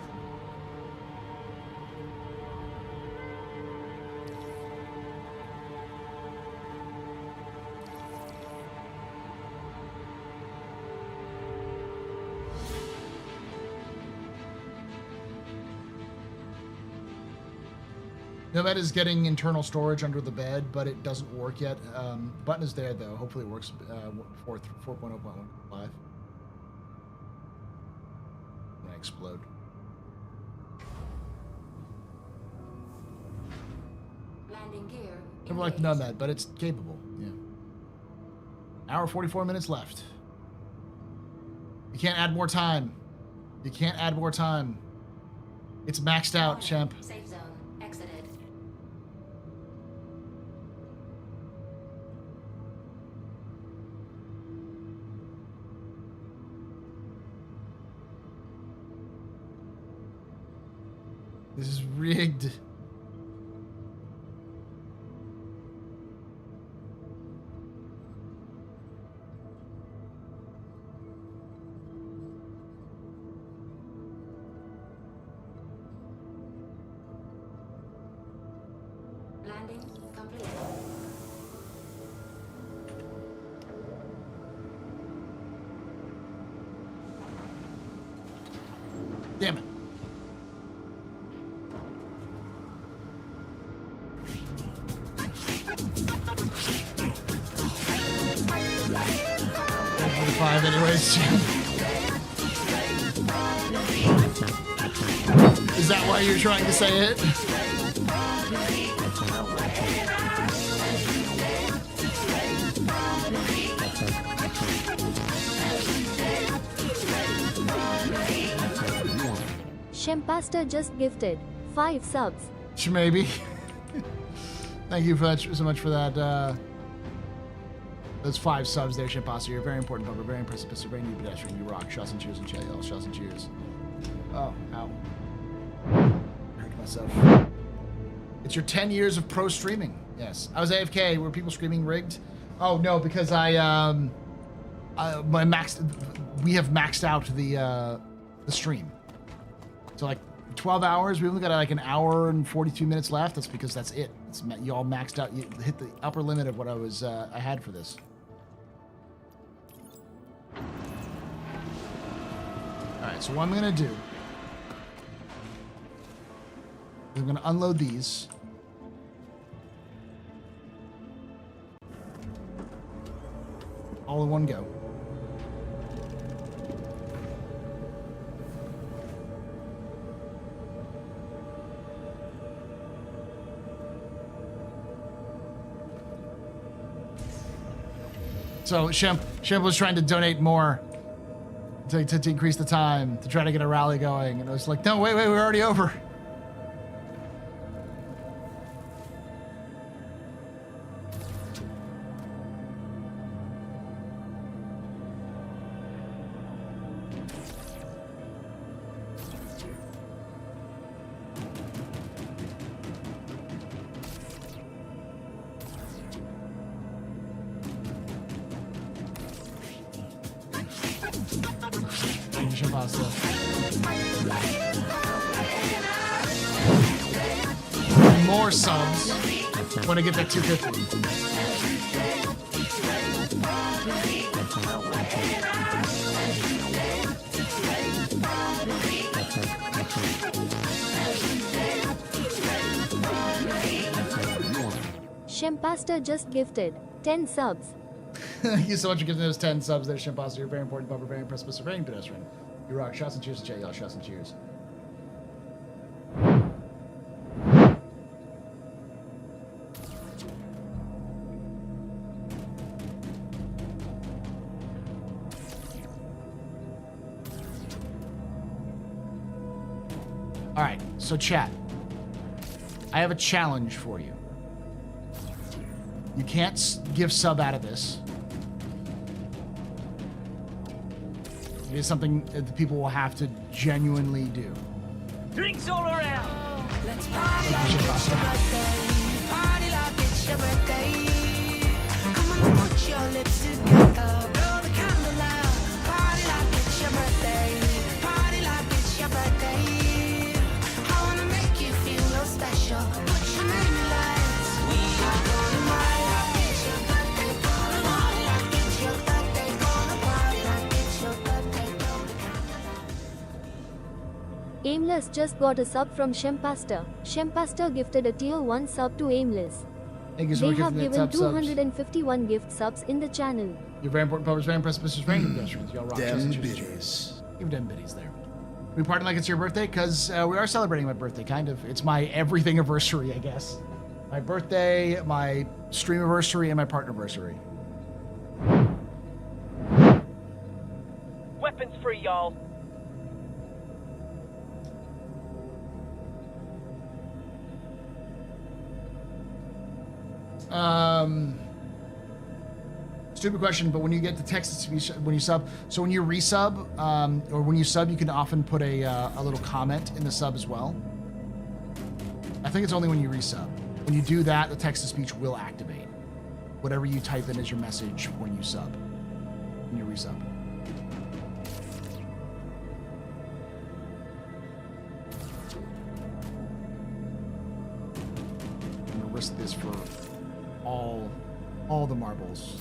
Nomad is getting internal storage under the bed, but it doesn't work yet. Button is there, though. Hopefully it works 4.0.15. When I explode. Landing gear. Never liked Nomad, but it's capable. Yeah. Hour 44 minutes left. You can't add more time. You can't add more time. It's maxed out, champ. Safe zone exited. This is rigged. Landing complete. Damn it. Anyways, is that why you're trying to say it? Shempasta just gifted 5 subs. Maybe. Thank you so much for that. Those 5 subs there, Shempasta. You're a very important bumper, very impressive, very new pedestrian. You rock. Shots and cheers and chill, y'all. Shots and cheers. Oh, ow. I hurt myself. It's your 10 years of pro streaming. Yes. I was AFK. Were people screaming rigged? Oh, no, because we have maxed out the stream. So, like, 12 hours. We only got, like, an hour and 42 minutes left. That's because that's it. You all maxed out. You hit the upper limit of what I had for this. All right, so what I'm gonna do I'm going to unload these. All in one go. So Shemp was trying to donate more to increase the time, to try to get a rally going. And I was like, no, wait, we're already over. More subs when I get that 250. Shempasta just gifted 10 subs. Thank you so much for giving those 10 subs there, Shempasta. You're very important, Bubba, very impressive, very pedestrian. You rock. Shots and cheers to chat, y'all. Shots and cheers. All right, so chat. I have a challenge for you. You can't give sub out of this. It is something that the people will have to genuinely do. Drinks all around. Let's party like it's your birthday. Party like it's your birthday. Come on, put your lips together. Blow the candle out. Party like it's your birthday. Party like it's your birthday. I wanna make you feel real special. Put your name in lights. We are gonna party like it's your birthday. Gonna party like it's your birthday. Gonna party like it's your birthday. Blow the candle out. Aimless just got a sub from Shempasta. Shempasta gifted a tier 1 sub to Aimless. Thank you so They much have for given subs. 251 gift subs in the channel. You're very important, Public, very impressive, Mr. Spring. Pedestrians, y'all rock. Dem biddies. Give dem biddies there. We party like it's your birthday because we are celebrating my birthday, kind of. It's my everything anniversary, I guess. My birthday, my stream anniversary, and my partner anniversary. Weapons free, y'all. Stupid question, but when you get the text when you sub, so when you resub or when you sub, you can often put a little comment in the sub as well. I think it's only when you resub. When you do that, the text-to-speech will activate. Whatever you type in as your message when you sub, when you resub. I'm gonna risk this for all the marbles.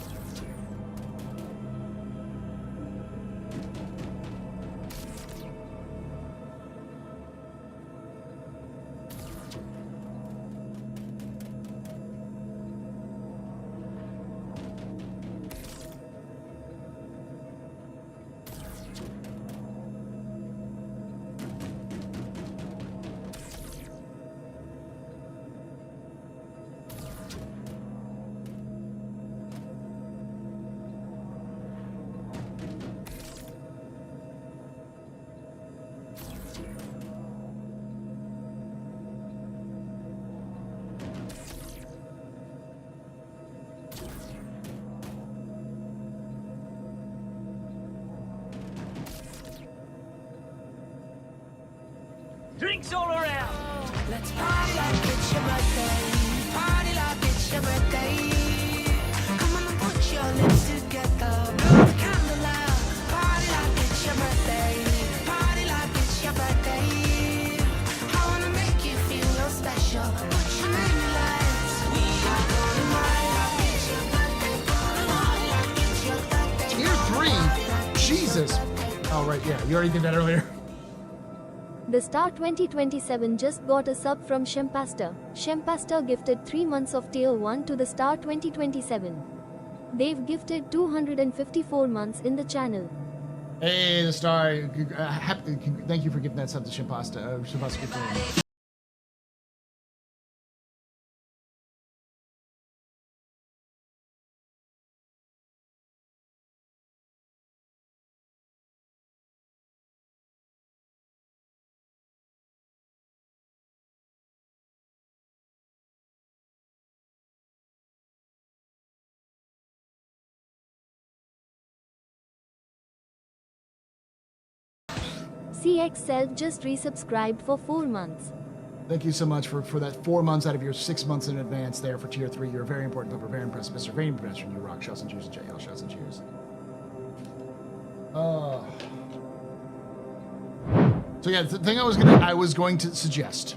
Drinks all around. Let's party like it's your birthday. Party like it's your birthday. Come on and put your lips together. Blow the candle out. Party like it's your birthday. Party like it's your birthday. I wanna make you feel real special. Put your name in lights. We are gonna party like it's your birthday. Gonna party like it's your birthday. Tier 3? Jesus. Oh, right, yeah. You already did that earlier. The Star 2027 just got a sub from Shempaster. Shempaster gifted 3 months of Tier 1 to the Star 2027. They've gifted 254 months in the channel. Hey, the Star. Thank you for giving that sub to Shempaster. Shempaster. CX Self just resubscribed for 4 months. Thank you so much for that 4 months out of your 6 months in advance there for Tier 3. You're a very important member, very impressive, Mr. Very impressive. You rock. Shots and cheers, JL. Shots and cheers. So yeah, the thing I was going to suggest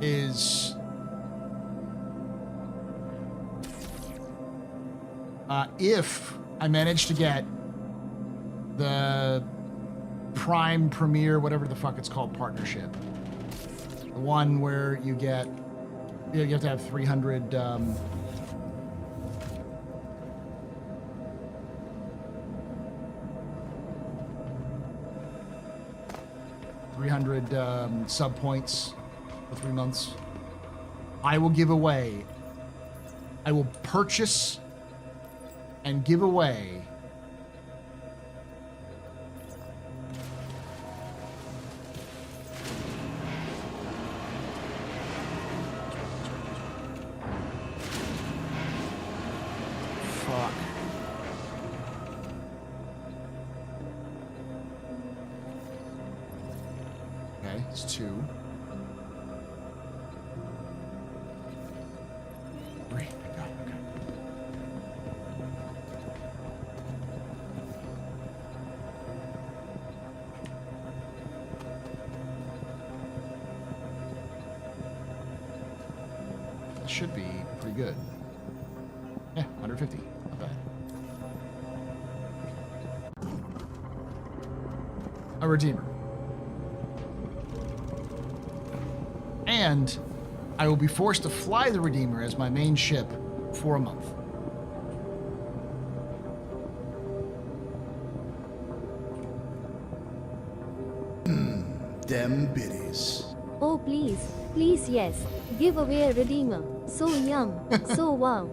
is if I manage to get the Prime Premier, whatever the fuck it's called, partnership. The one where you get, you have to have 300, 300 sub points for 3 months. I will give away, I will purchase and give away It's 2. 3. Thank God. Okay. That should be pretty good. Yeah, 150. Not bad. A Redeemer. And I will be forced to fly the Redeemer as my main ship for a month. Them biddies. Oh please, please yes, give away a Redeemer. So yum, so wow.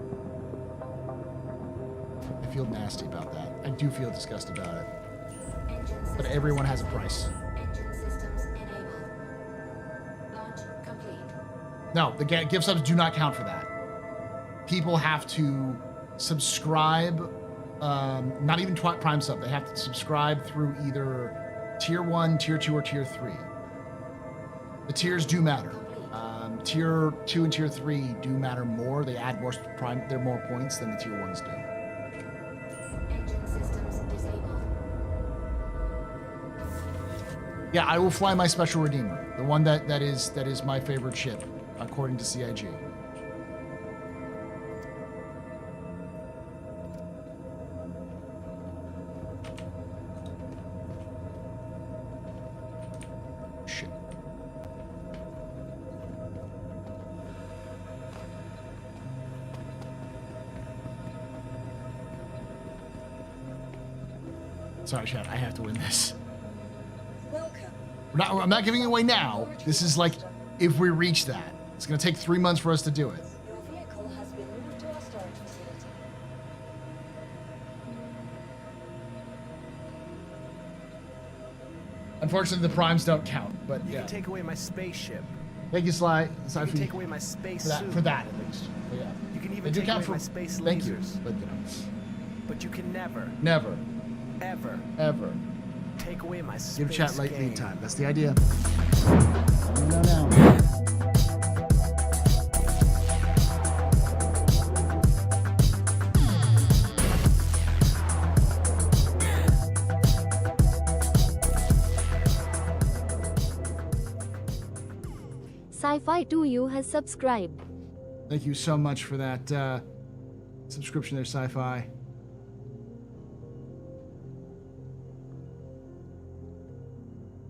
I feel nasty about that. I do feel disgusted about it. But everyone has a price. No, the gift subs do not count for that. People have to subscribe, not even Prime sub, they have to subscribe through either Tier 1, Tier 2, or Tier 3. The tiers do matter. Tier 2 and Tier 3 do matter more. They add more Prime, they're more points than the Tier 1s do. Yeah, I will fly my special Redeemer, the one that is my favorite ship, according to CIG. Shit. Sorry, chat. I have to win this. I'm not giving it away now. This is like if we reach that. It's going to take 3 months for us to do it. Your vehicle has been moved to our storage facility. Unfortunately, the primes don't count, but You yeah. can take away my spaceship. Thank you, Sly. You can take away my space suit. For that, at least. But yeah. You can They even do take count away for my space thank lasers. you, but you know. But you can never, Never, ever take away my space give chat light game. lead time. That's the idea. No, no. Sci-Fi 2U has subscribed. Thank you so much for that subscription there, Sci-Fi.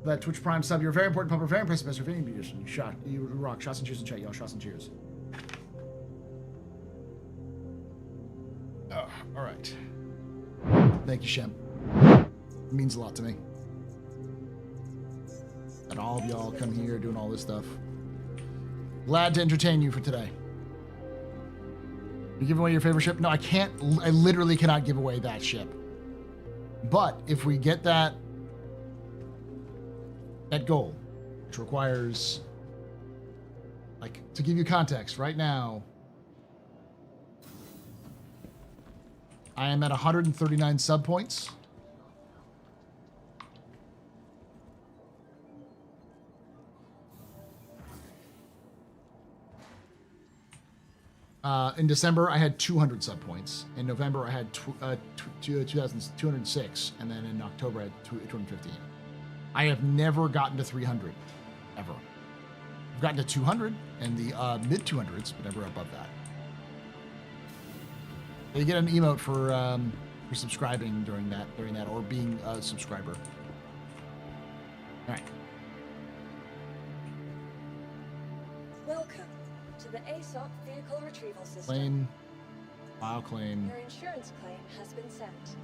That Twitch Prime sub. You're a very important pumper, very impressive, Mr. Vinny Musician. You rock. Shots and cheers in chat, y'all. Shots and cheers. Oh, all right. Thank you, Shem. It means a lot to me. And all of y'all come here doing all this stuff. Glad to entertain you for today. You give away your favorite ship? No, I can't. I literally cannot give away that ship. But if we get that goal, which requires, like, to give you context, right now, I am at 139 sub points. In December, I had 200 sub points. In November, I had 206, and then in October, I had 215. I have never gotten to 300, ever. I've gotten to 200 and the mid 200s, but never above that. You get an emote for subscribing during that, or being a subscriber. All right. Welcome to the ASOP vehicle retrieval system. Claim. File claim. Your insurance claim has been sent.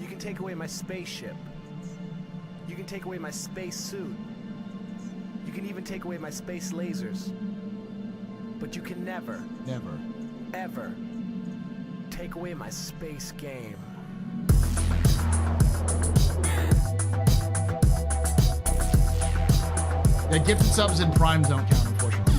You can take away my spaceship. You can take away my space suit. You can even take away my space lasers. But you can never, ever take away my space game. Yeah, gifted subs and primes don't count, unfortunately.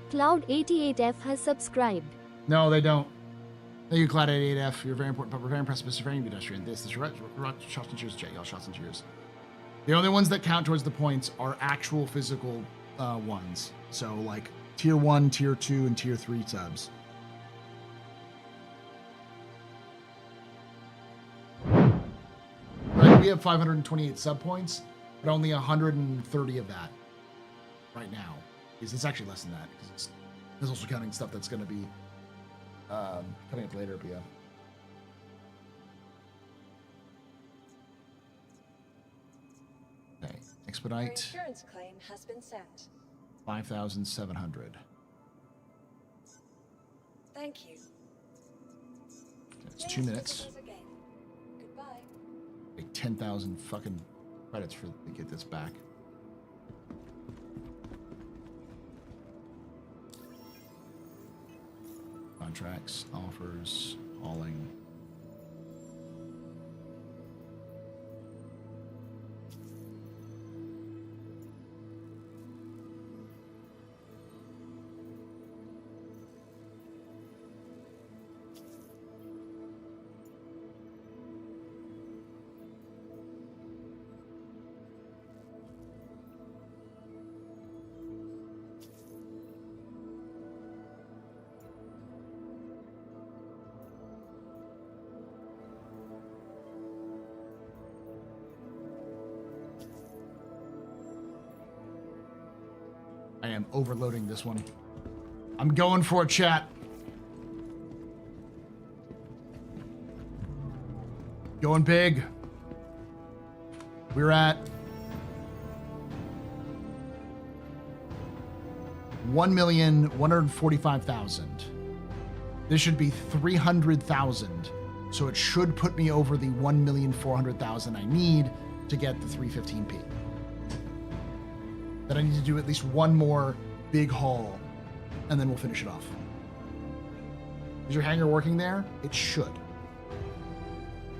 Cloud88F has subscribed. No, they don't. Thank you, Cloud88F. You're very important, but we're very impressive, Mr. Very pedestrian. This is shots and cheers, chat, y'all. Shots and cheers. The only ones that count towards the points are actual physical ones. So, like, tier 1, tier 2, and tier 3 subs. Right, we have 528 sub points, but only 130 of that right now. It's actually less than that, because it's also counting stuff that's going to be coming up later, but yeah. Okay, expedite. Your insurance claim has been sent. 5,700. Thank you. It's 2 minutes. Goodbye. Like 10,000 fucking credits to get this back. Contracts, offers, hauling. I am overloading this one. I'm going for it, chat. Going big. We're at 1,145,000. This should be 300,000. So it should put me over the 1,400,000 I need to get the 315p. That I need to do at least one more big haul, and then we'll finish it off. Is your hangar working there? It should.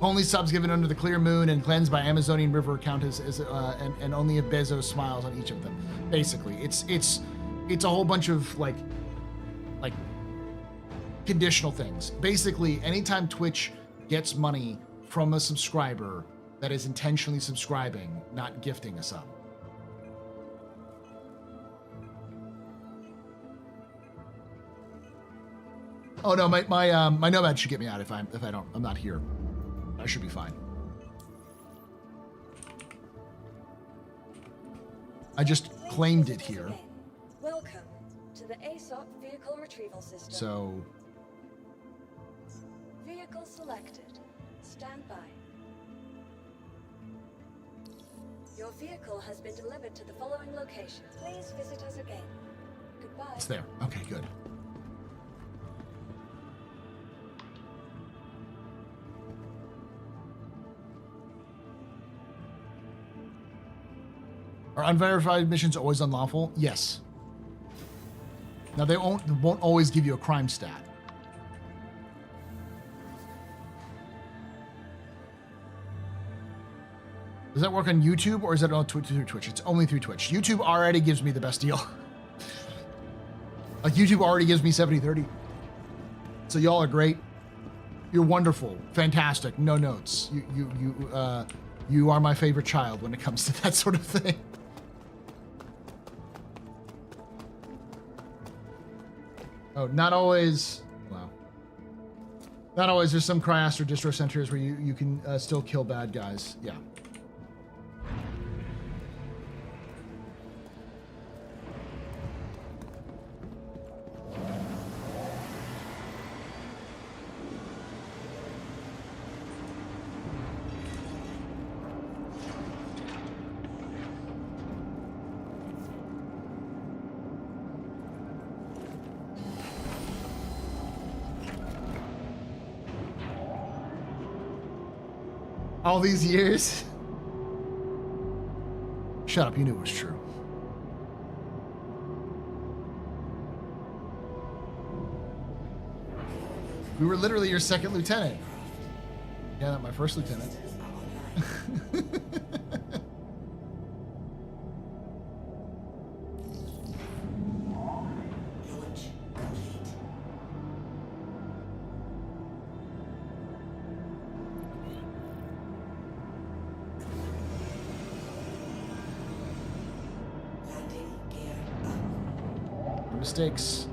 Only subs given under the clear moon and cleansed by Amazonian River count as and only if Bezos smiles on each of them. Basically, it's a whole bunch of like conditional things. Basically, anytime Twitch gets money from a subscriber that is intentionally subscribing, not gifting a sub. Oh no, my nomad should get me out if I'm not here. I should be fine. I just claimed it here. Welcome to the ASOP vehicle retrieval system. So, Vehicle selected. Stand by. Your vehicle has been delivered to the following location. Please visit us again. Goodbye. it's there. Okay, good. Are unverified missions always unlawful? Yes. Now they won't always give you a crime stat. Does that work on YouTube or is that through Twitch? It's only through Twitch. YouTube already gives me the best deal. Like YouTube already gives me 70/30. So y'all are great. You're wonderful, fantastic. No notes. You are my favorite child when it comes to that sort of thing. Oh, not always. Wow. Not always. There's some Astro distro centers where you can still kill bad guys. Yeah. All these years? Shut up, you knew it was true. We were literally your second lieutenant. Yeah, not my first lieutenant. Mistakes.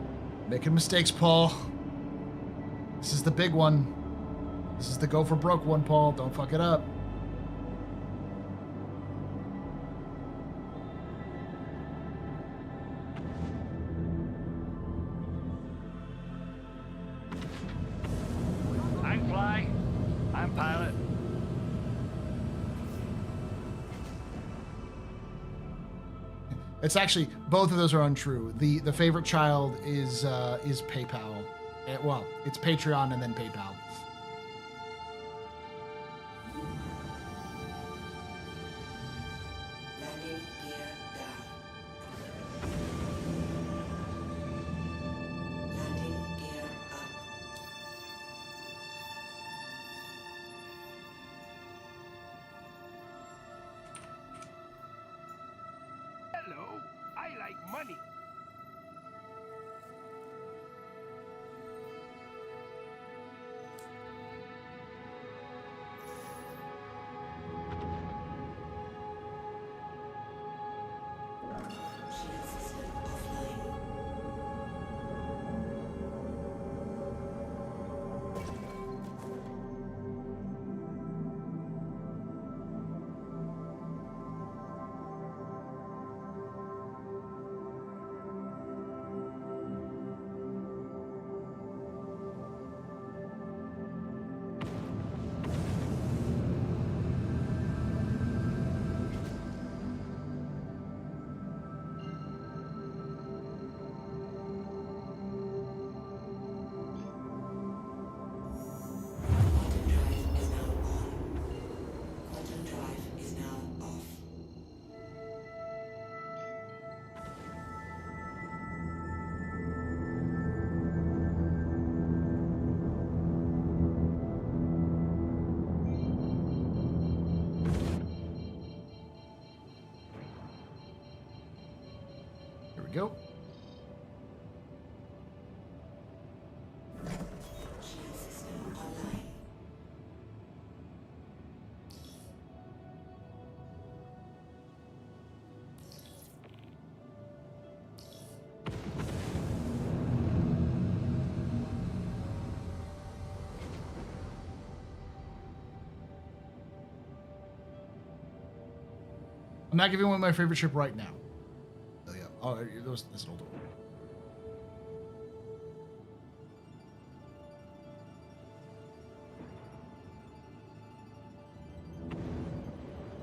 Making mistakes, Paul. This is the big one. This is the go for broke one, Paul. Don't fuck it up. I'm fly. I'm pilot. It's actually both of those are untrue. The favorite child is PayPal. Well, it's Patreon and then PayPal. Landing gear down. Landing gear up. Hello, I like money. Shield system offline. Quantum drive is now off. Here we go. Shield system online. I'm not giving away my favorite ship right now. Oh yeah. Oh, that's an older one.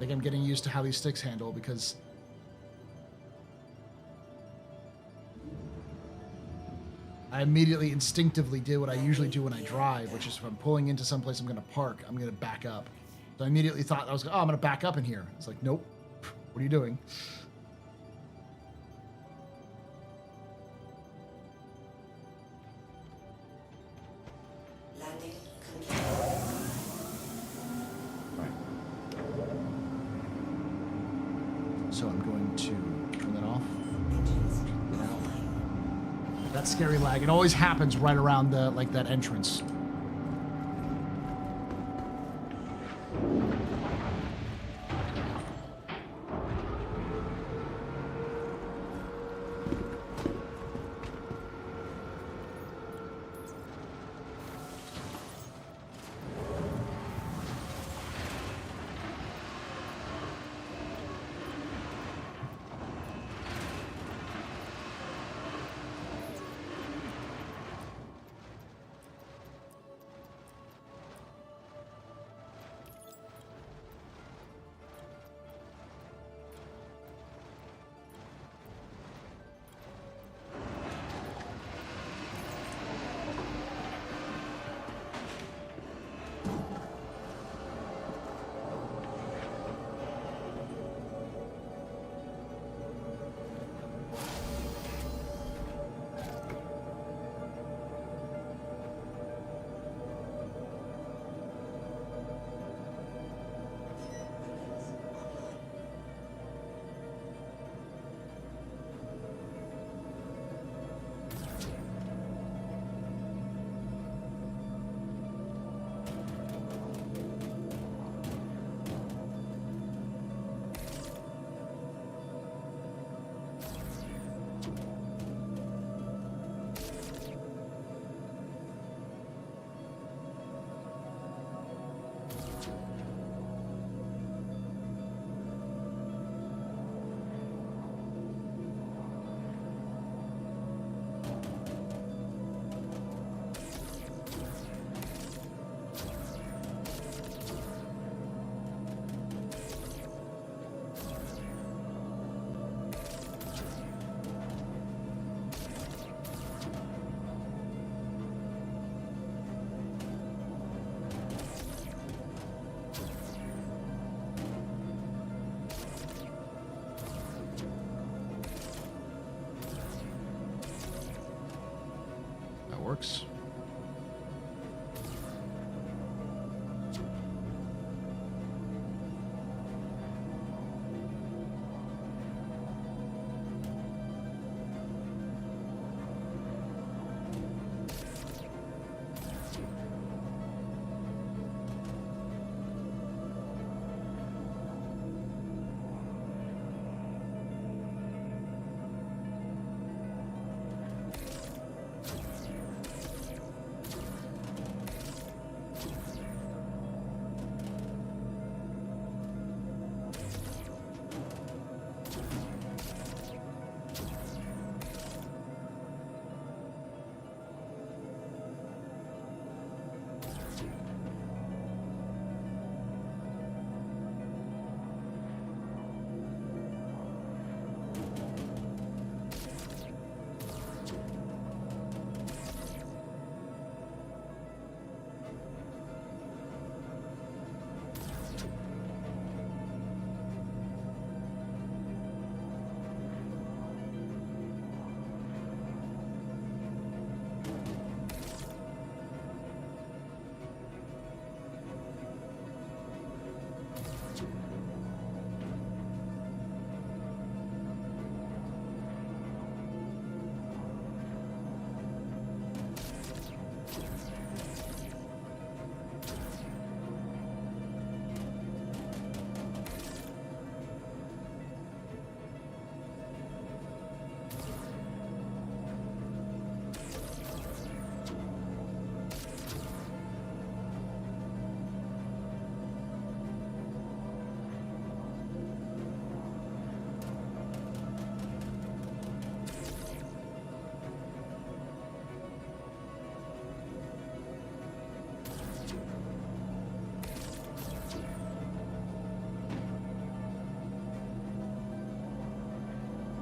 think I'm getting used to how these sticks handle because I immediately instinctively did what I usually do when I drive, which is if I'm pulling into someplace I'm going to park, I'm going to back up. So I immediately thought I'm going to back up in here. It's like, nope. What are you doing? Landing complete. So I'm going to turn that off. That scary lag. It always happens right around the that entrance.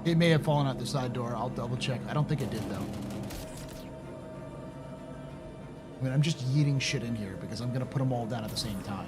It may have fallen out the side door. I'll double check. I don't think it did, though. I mean, I'm just yeeting shit in here because I'm going to put them all down at the same time.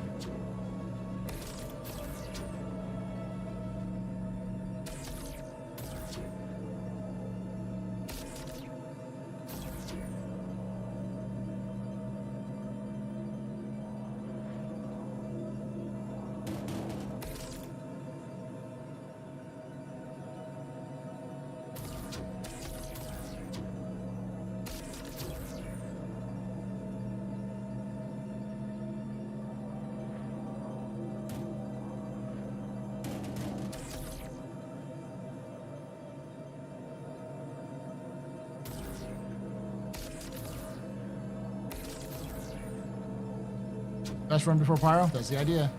Best run before pyro? That's the idea.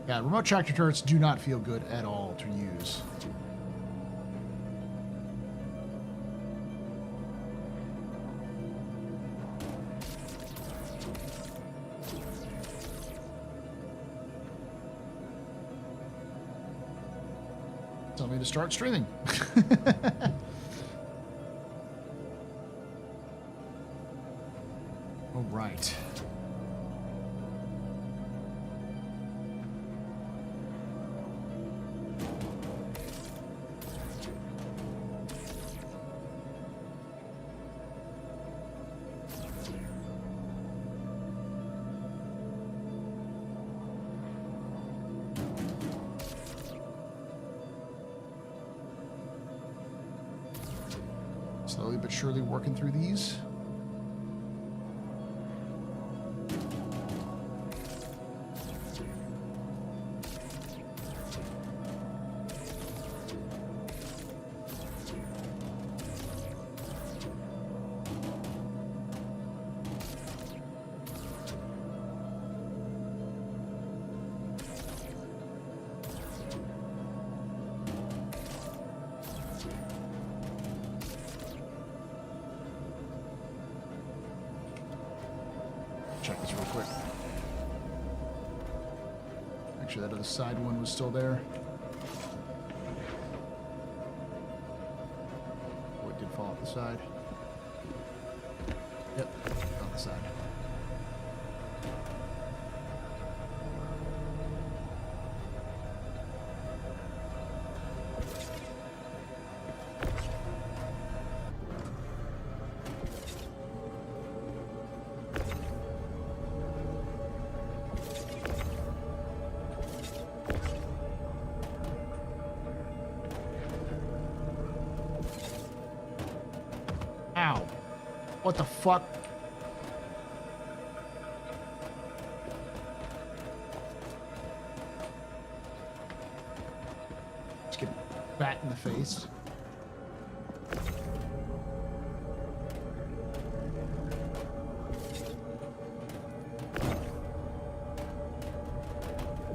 Yeah, remote tractor turrets do not feel good at all to use. Tell me to start streaming. All right. Slowly but surely working through these. Check this real quick. Make sure that other side one was still there. Oh, it did fall off the side. Yep, off the side. Ow. What the fuck? Just get bat in the face.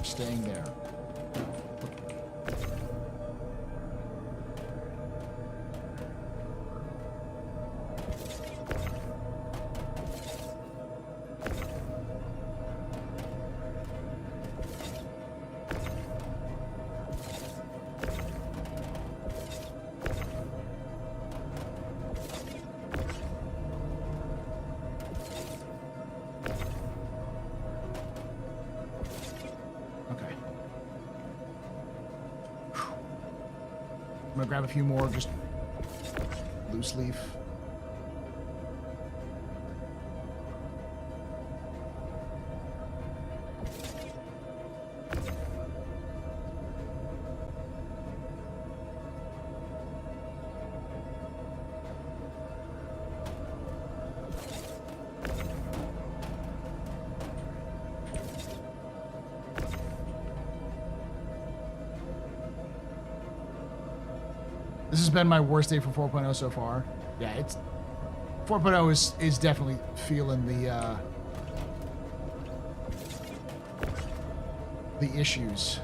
Staying there. I'm gonna grab a few more, just loose leaf. This has been my worst day for 4.0 so far. Yeah, it's 4.0 is definitely feeling the issues.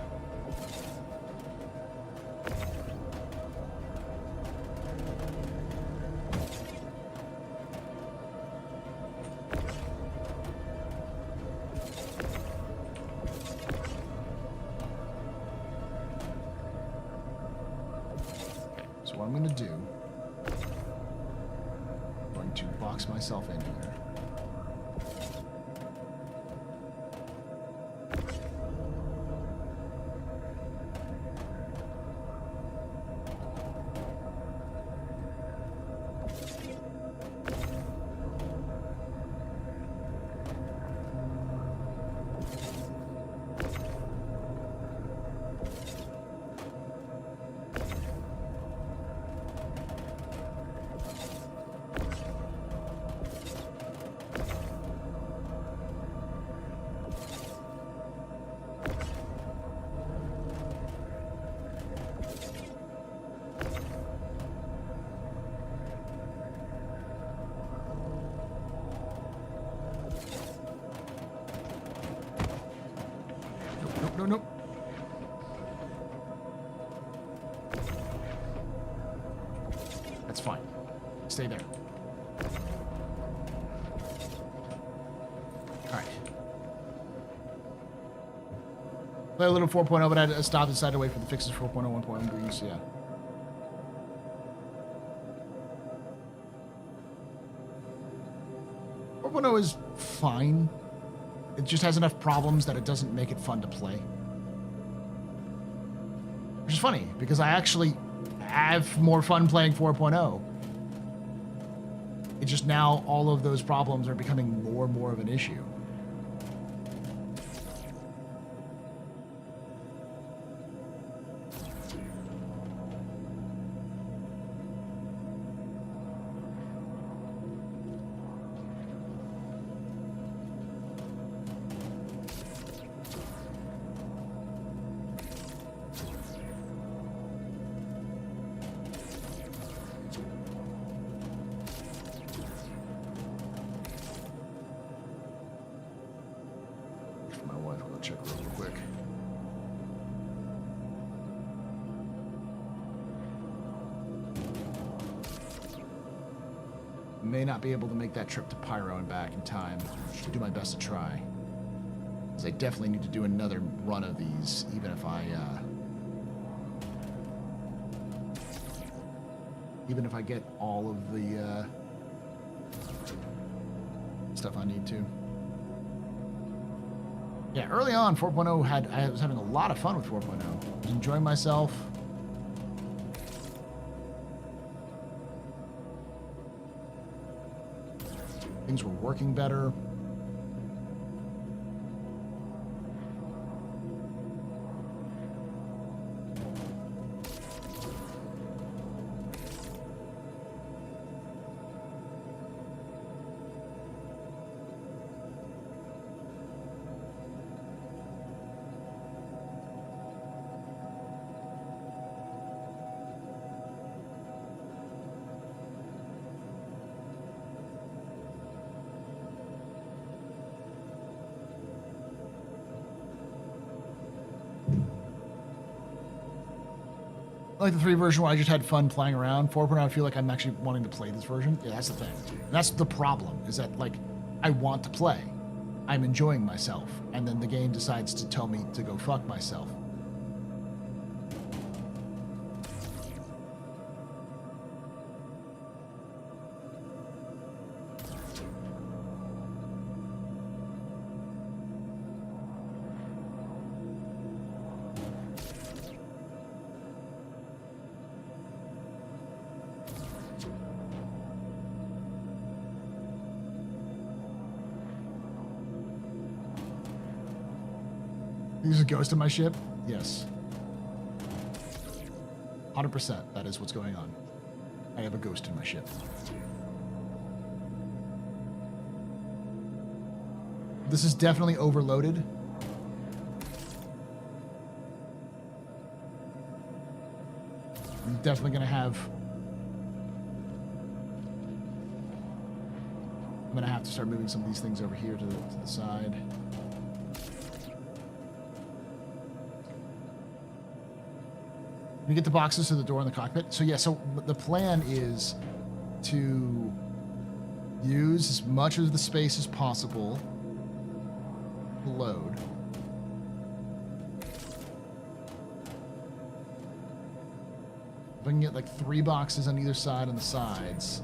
What I'm going to do, I'm going to box myself in here. Nope. That's fine. Stay there. Alright. Play a little 4.0, but I had to stop and decide to wait for the fixes for 4.0, 1.1 Greece, yeah. Is fine. It just has enough problems that it doesn't make it fun to play. Which is funny, because I actually have more fun playing 4.0. It's just now all of those problems are becoming more and more of an issue. May not be able to make that trip to Pyro and back in time. I'll do my best to try. Because I definitely need to do another run of these, even if I get all of the stuff I need to. Yeah, early on, 4.0 I was having a lot of fun with 4.0. I was enjoying myself. Things were working better. I like the 3 version where I just had fun playing around. 4.0, I feel like I'm actually wanting to play this version. Yeah, that's the thing. And that's the problem, is that, like, I want to play. I'm enjoying myself. And then the game decides to tell me to go fuck myself. There's a ghost in my ship? Yes. 100%. That is what's going on. I have a ghost in my ship. This is definitely overloaded. I'm definitely gonna have to start moving some of these things over here to the side. We get the boxes to the door in the cockpit. So yeah, so the plan is to use as much of the space as possible to load. If I can get like 3 boxes on either side on the sides,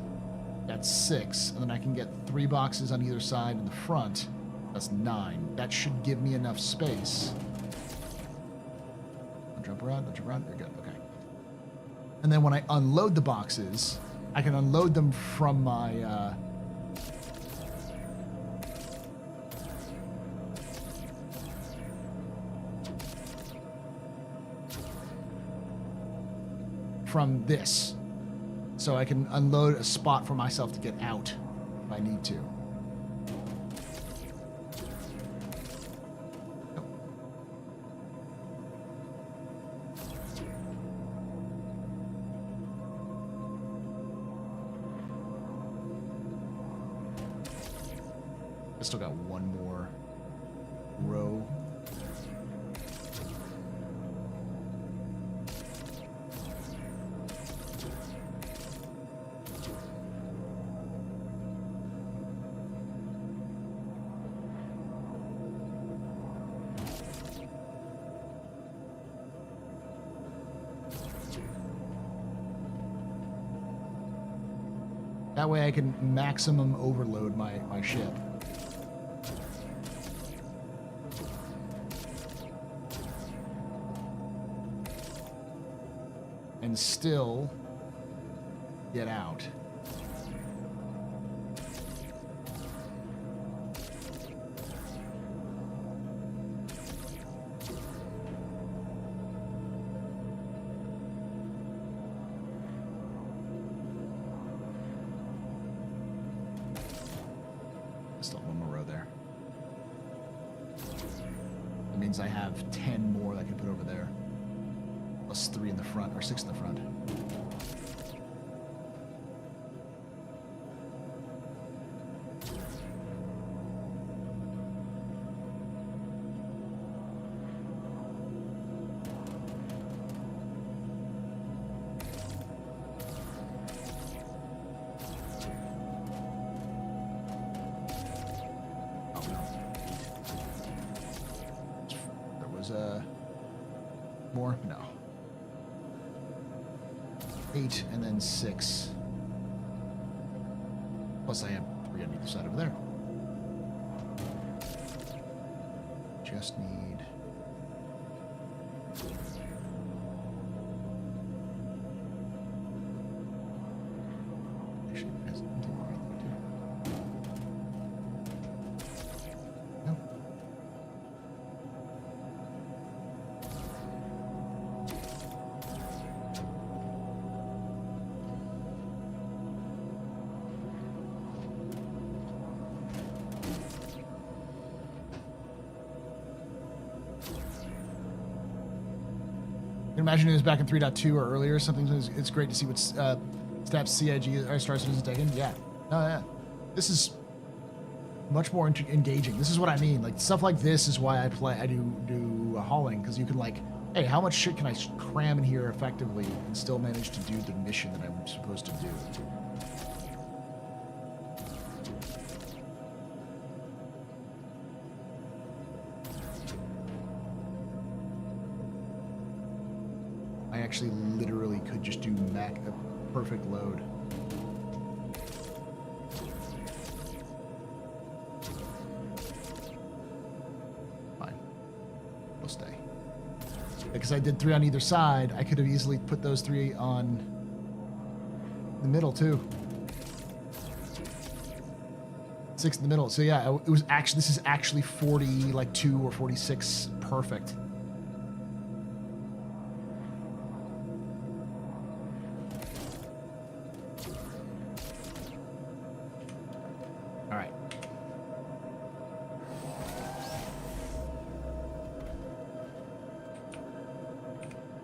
that's 6. And then I can get 3 boxes on either side in the front, that's 9. That should give me enough space. Don't jump around, don't jump around. You're good, okay. And then when I unload the boxes, I can unload them from my, from this. So I can unload a spot for myself to get out if I need to. I still got one more row. That way I can maximum overload my ship. And still get out. Still one more row there. That means I have 10 more that I can put over there. Plus 3 in the front, or 6 in the front. More? No. 8 and then 6. Plus I have 3 on either side over there. Just need... Actually, it has more on there too. Nope. Imagine it was back in 3.2 or earlier or something. It's great to see what steps CIG or Star Citizen is taking. Yeah. Oh, yeah. This is much more engaging. This is what I mean. Like, stuff like this is why I do hauling, because you can, like, hey, how much shit can I cram in here effectively and still manage to do the mission that I'm supposed to do? I actually literally could just do a perfect load. Fine. We'll stay. Because I did 3 on either side, I could have easily put those 3 on the middle too. 6 in the middle. So yeah, it was actually, this is actually 42 or 46 perfect.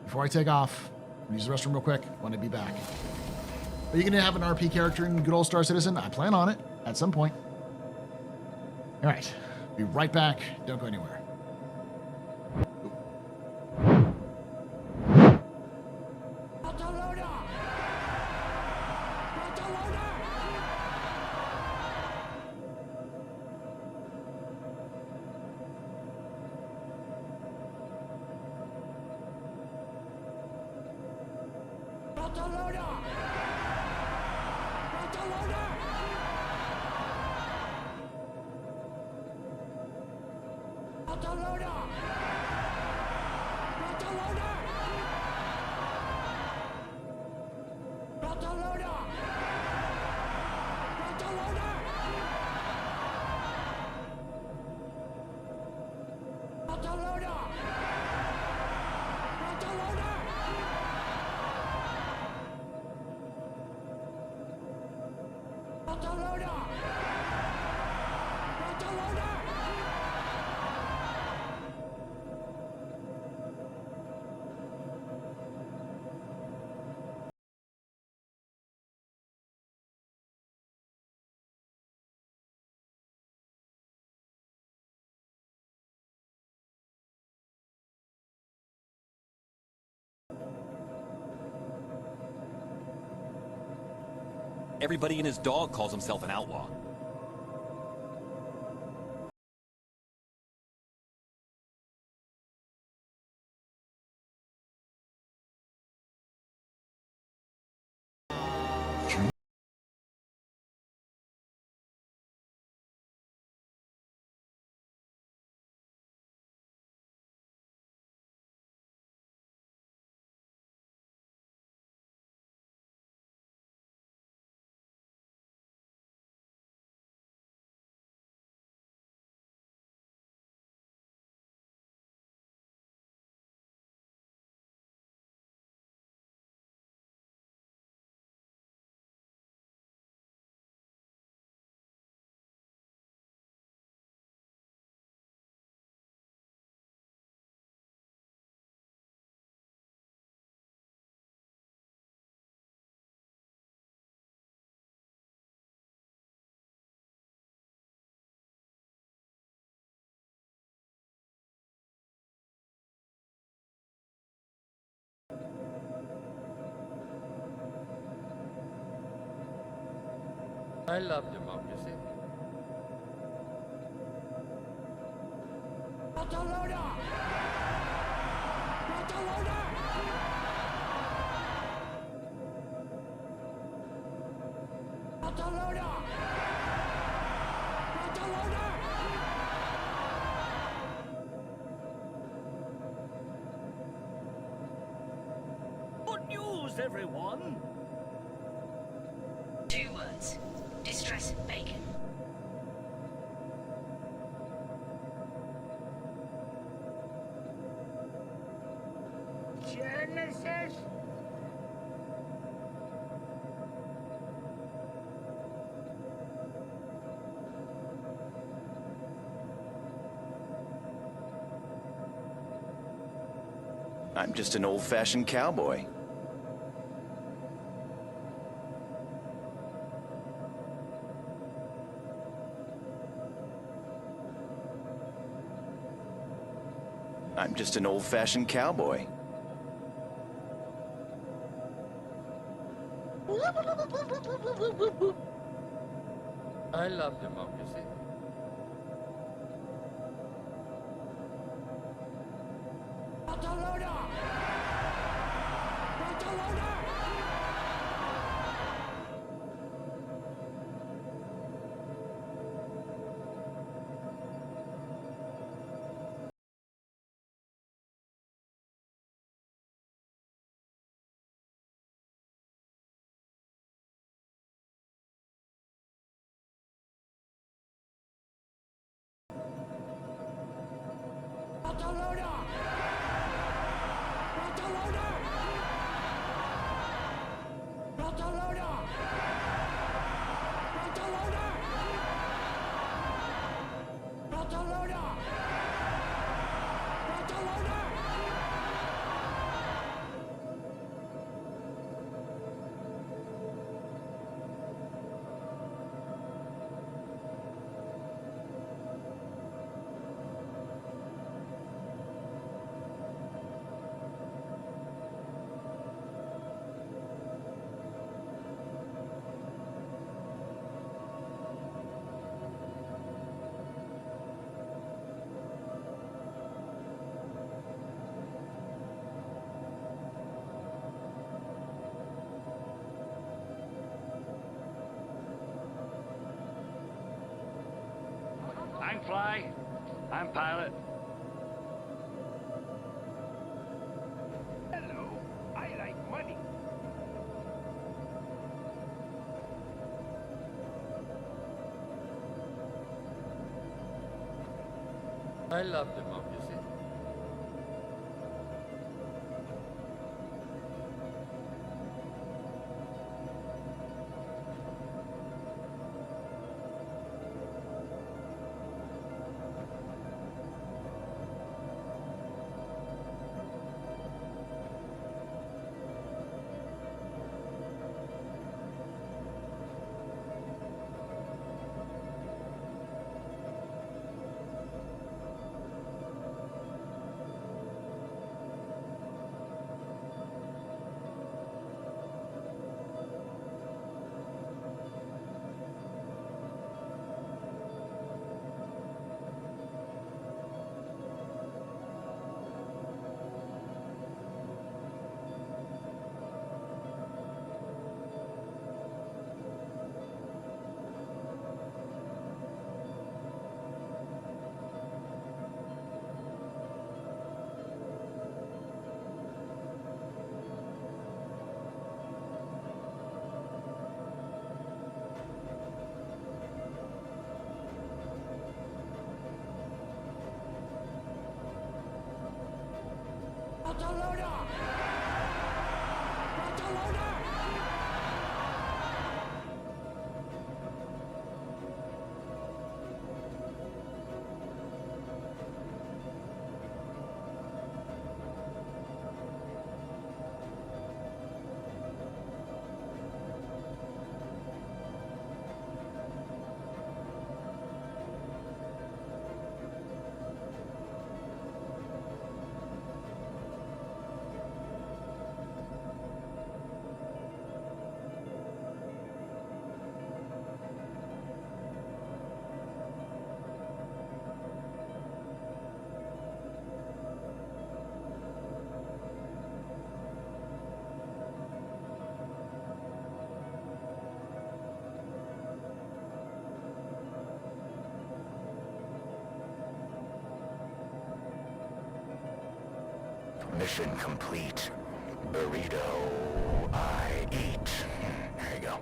Before I take off, Use the restroom real quick. Want to be back. Are you going to have an RP character in good old Star Citizen? I plan on it at some point. All right. Be right back. Don't go anywhere. Everybody and his dog calls himself an outlaw. I love democracy. Good news, everyone! 2 words. Distress bacon. Genesis? I'm just an old-fashioned cowboy. I'm just an old-fashioned cowboy. I love democracy. fly? I'm pilot. Hello, I like money. I love democracy. Mission complete. Burrito I eat. There you go.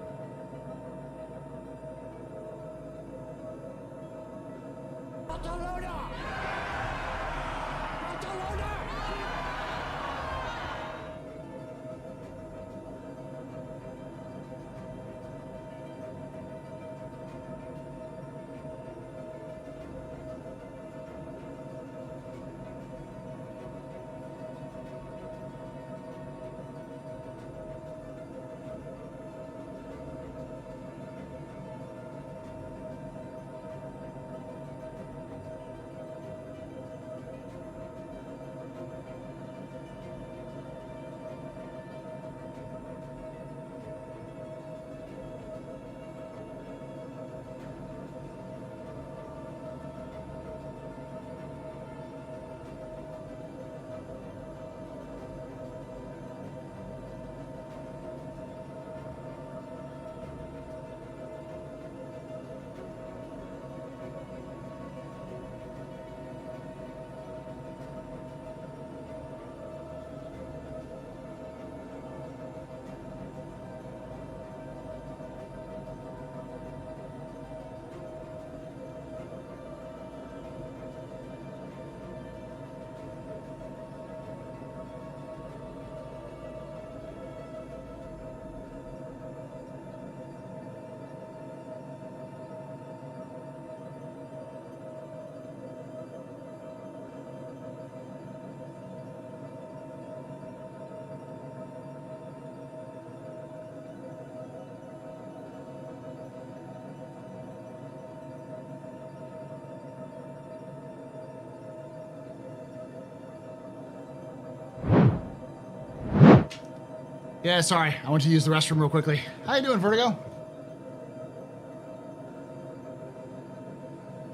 Yeah, sorry. I went to use the restroom real quickly. How you doing, Vertigo?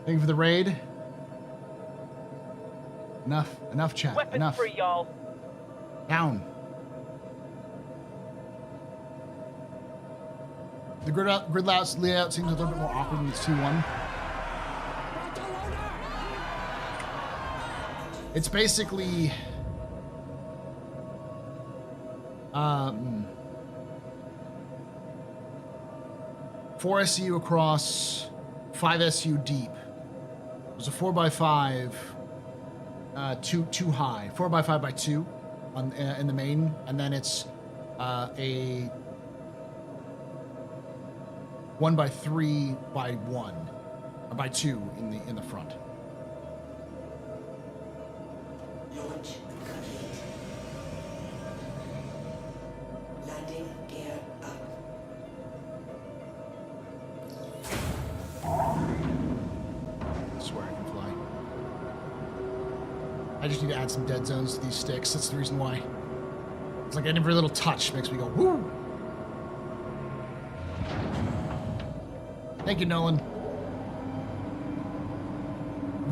Thank you for the raid. Enough, chat. Weapons Enough. free, y'all. Down. The grid layout seems a little bit more awkward than it's 2-1. It's basically 4 SU across, 5 SU deep. There's a 4x5, too high. 4x5 by 2 on in the main, and then it's a 1x3 by 1 or by 2 in the front. Launch complete. Landing gear up. I swear I can fly. I just need to add some dead zones to these sticks. That's the reason why. It's like every little touch makes me go, whoo! Thank you, Nolan.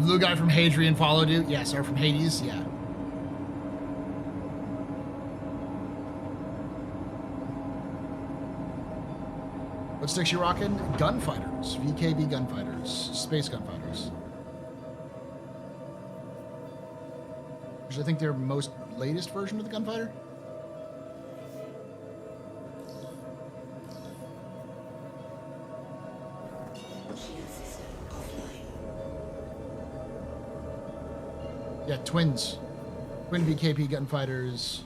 The guy from Hadrian followed you? Yes, or from Hades? Yeah. What sticks you rocking? Gunfighters. VKB gunfighters. Space gunfighters. Which I think their most latest version of the gunfighter. Yeah, twins. Twin VKP gunfighters.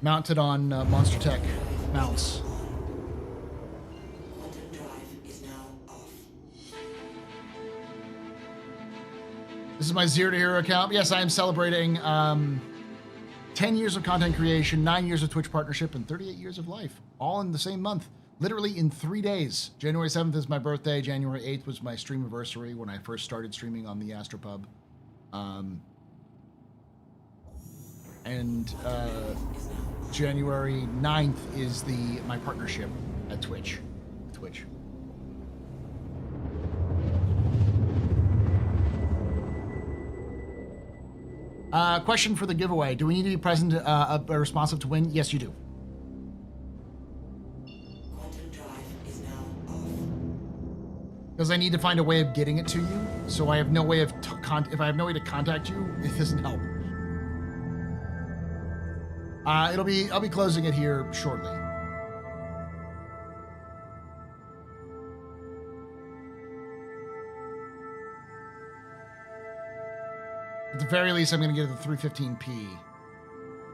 Mounted on Monster Tech mounts. Quantum drive is now off. This is my Zero to Hero account. Yes, I am celebrating 10 years of content creation, 9 years of Twitch partnership, and 38 years of life. All in the same month. Literally in 3 days. January 7th is my birthday. January 8th was my stream anniversary when I first started streaming on the TheAstroPub. And January 9th is my partnership at Twitch. Question for the giveaway. Do we need to be present, responsive to win? Yes, you do. Because I need to find a way of getting it to you, so I have no way of if I have no way to contact you, it doesn't help. I'll be closing it here shortly. At the very least, I'm going to get the 315p.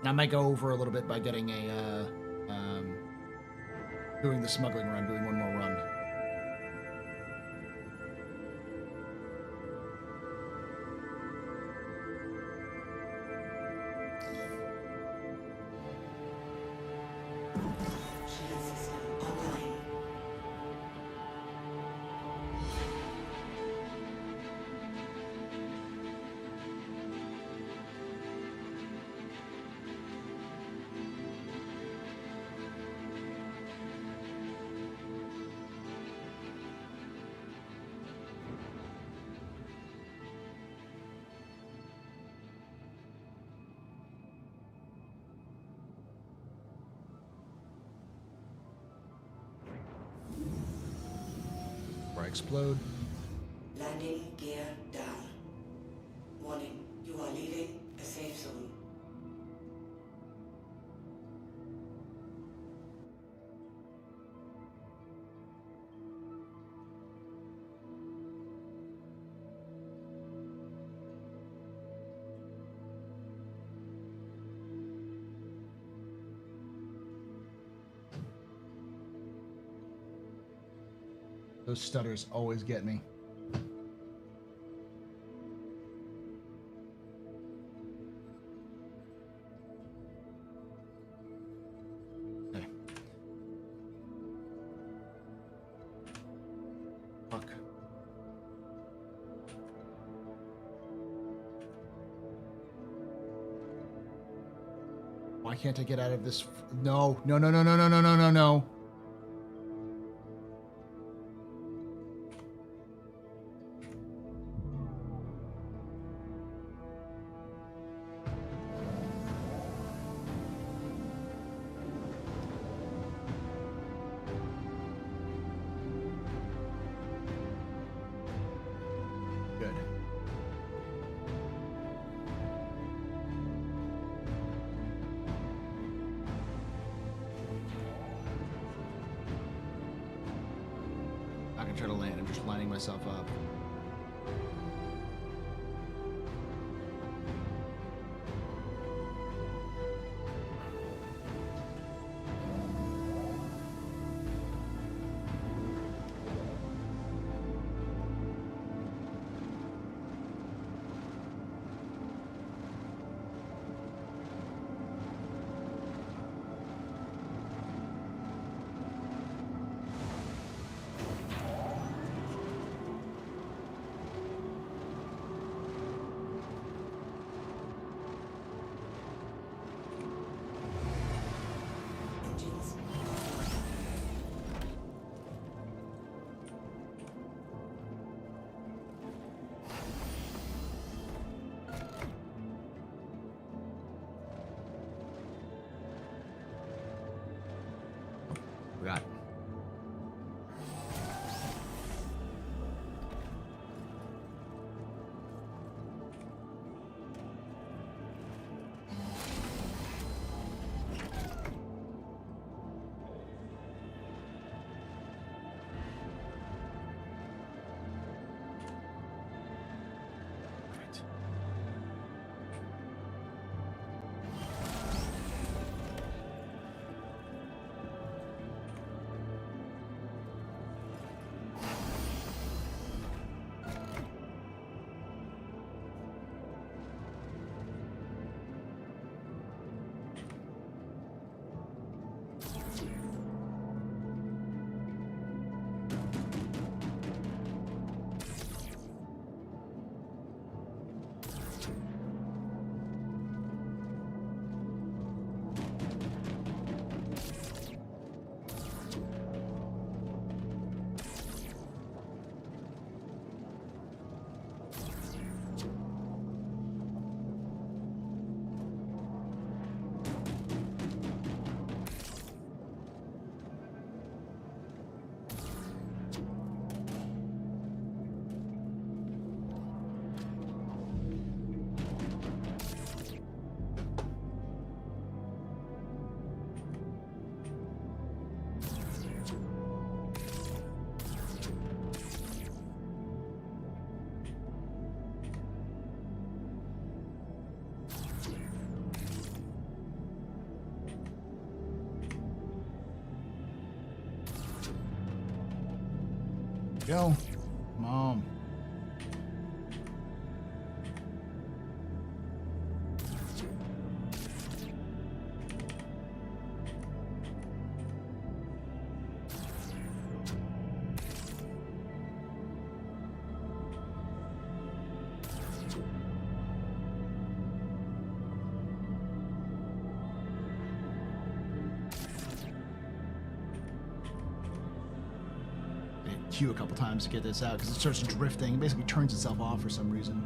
And I might go over a little bit by getting doing the smuggling run, doing one more run. Explode. Landing gear down. Warning, you are leaving a safe zone. Those stutters always get me. Okay. Fuck. Why can't I get out of this? No. gonna try to land. I'm just lining myself up. Forgot. Go. Come on. Q a couple times to get this out because it starts drifting. It basically turns itself off for some reason.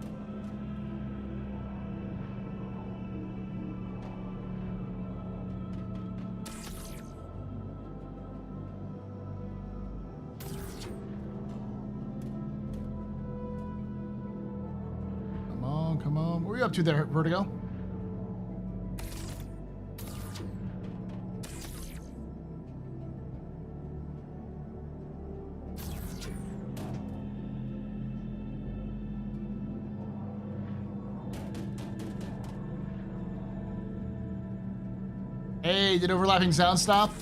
Come on, come on. What are you up to there, Vertigo? Hey, did overlapping sound stop?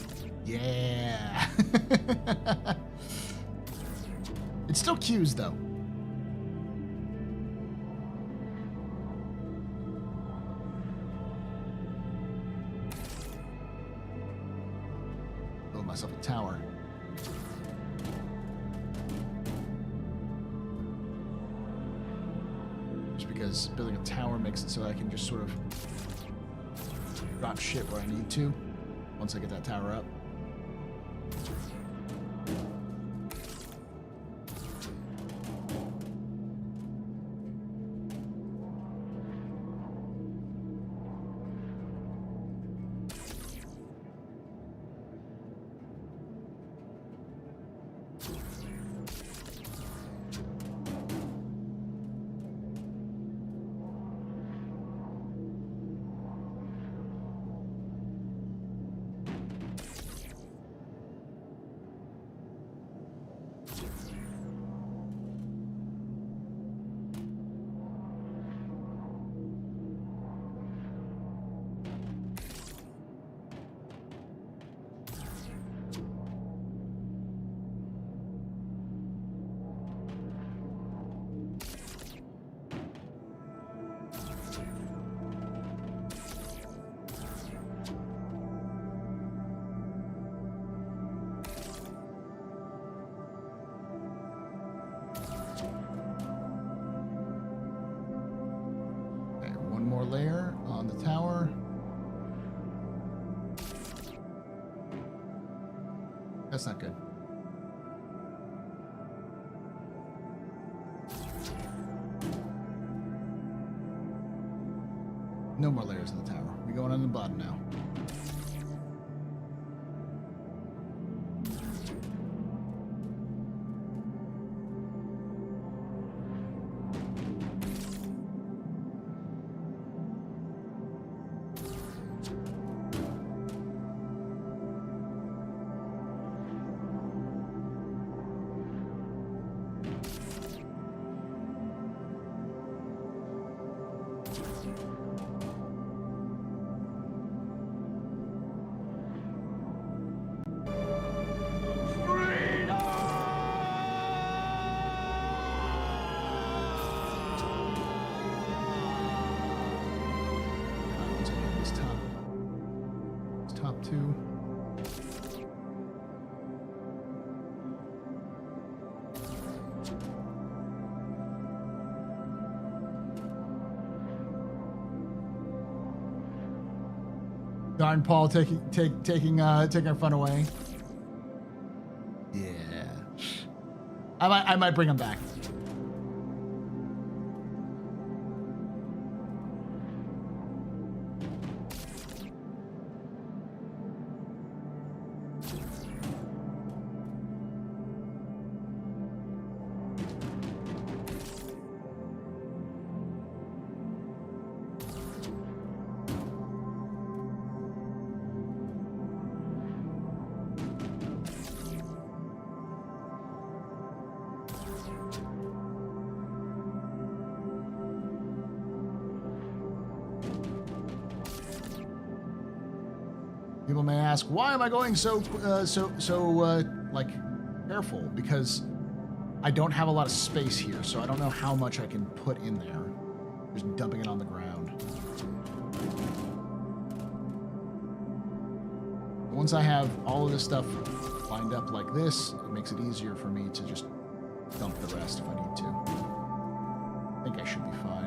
Yeah. It still cues though. Build myself a tower. Just because building a tower makes it so I can just sort of drop shit where I need to once I get that tower up. That's not good. No more layers in the tower. We're going on the bottom now. Top two. Darn Paul taking our fun away. Yeah. I might bring him back. People may ask, why am I going so like careful? Because I don't have a lot of space here, so I don't know how much I can put in there. Just dumping it on the ground. Once I have all of this stuff lined up like this, it makes it easier for me to just dump the rest if I need to. I think I should be fine.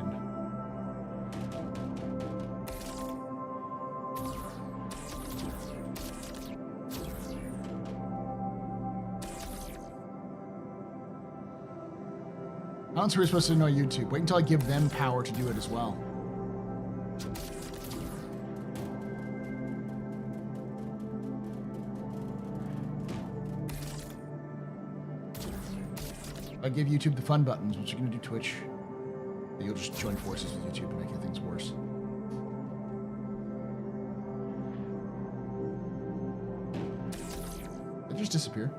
How else are we supposed to know YouTube? Wait until I give them power to do it as well. I give YouTube the fun buttons, what you're gonna do, Twitch? You'll just join forces with YouTube and make things worse. Did it just disappear?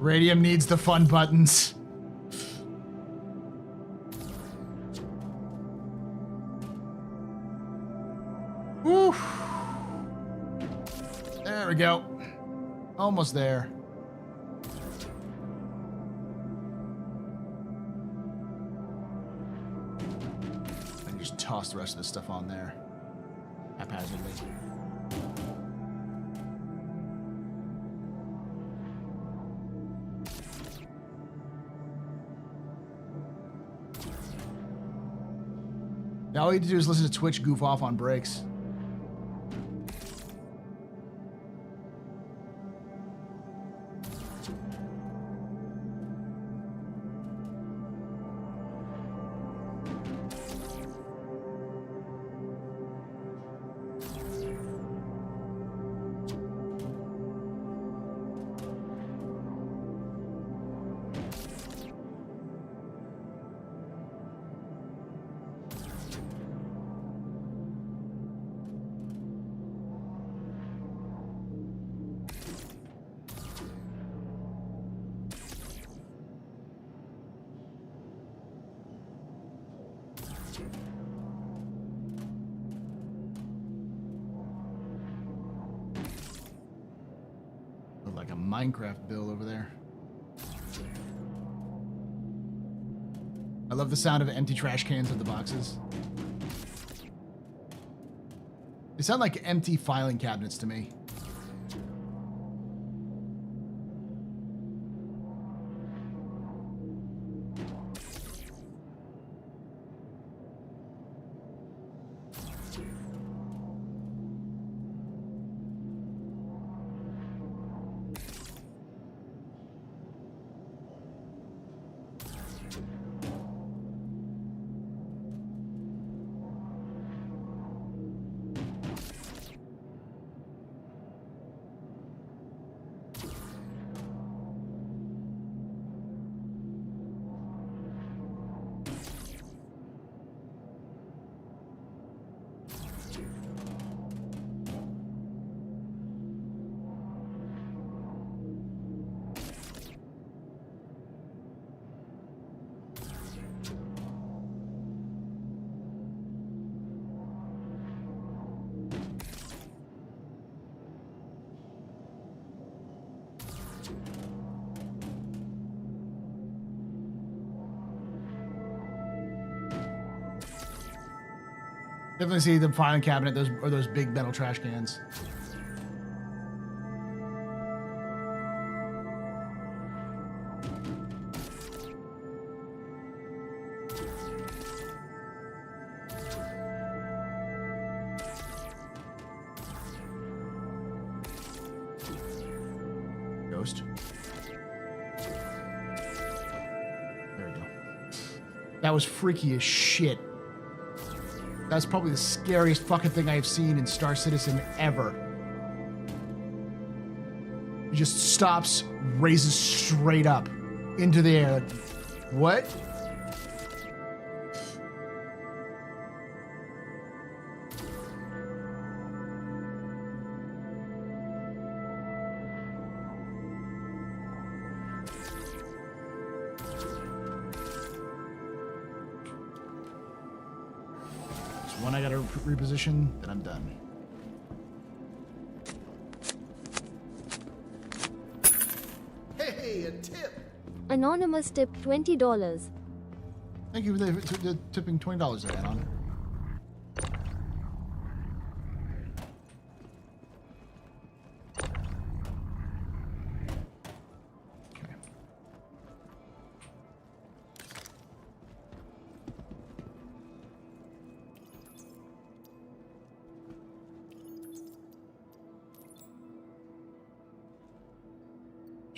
Radium needs the fun buttons. Woo. There we go. Almost there. I can just toss the rest of this stuff on there haphazardly. Now all you have to do is listen to Twitch goof off on breaks. Like a Minecraft build over there. I love the sound of empty trash cans of the boxes. They sound like empty filing cabinets to me. Definitely see the filing cabinet, those big metal trash cans. Ghost. There we go. That was freaky as shit. That's probably the scariest fucking thing I've seen in Star Citizen ever. He just stops, raises straight up into the air. What? One I gotta reposition, then I'm done. Hey, a tip! Anonymous tip $20. Thank you for the tipping $20 there, Anon.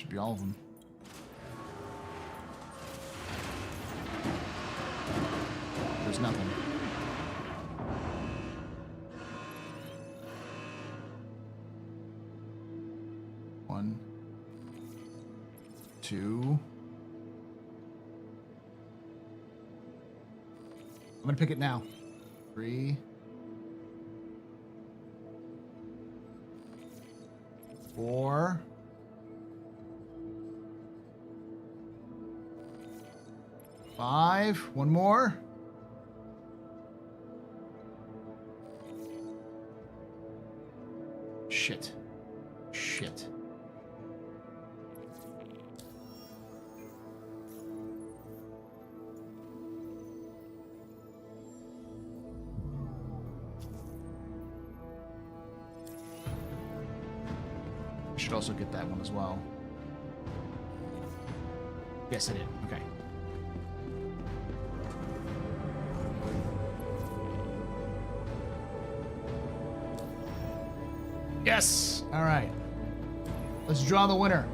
Be all of them. There's nothing. One, two. I'm gonna pick it now. 3, 4. 5. One more. Shit. Shit. I should also get that one as well. Yes, I did. Okay. Yes! All right. Let's draw the winner.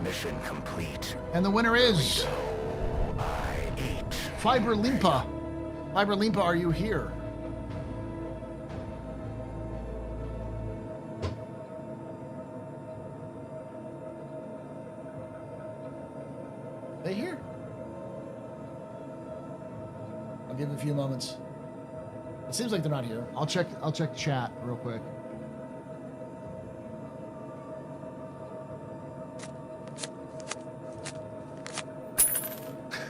Mission complete. And the winner is Fiber Limpa. Fiber Limpa, are you here? They here? I'll give it a few moments. It seems like they're not here. I'll check the chat real quick.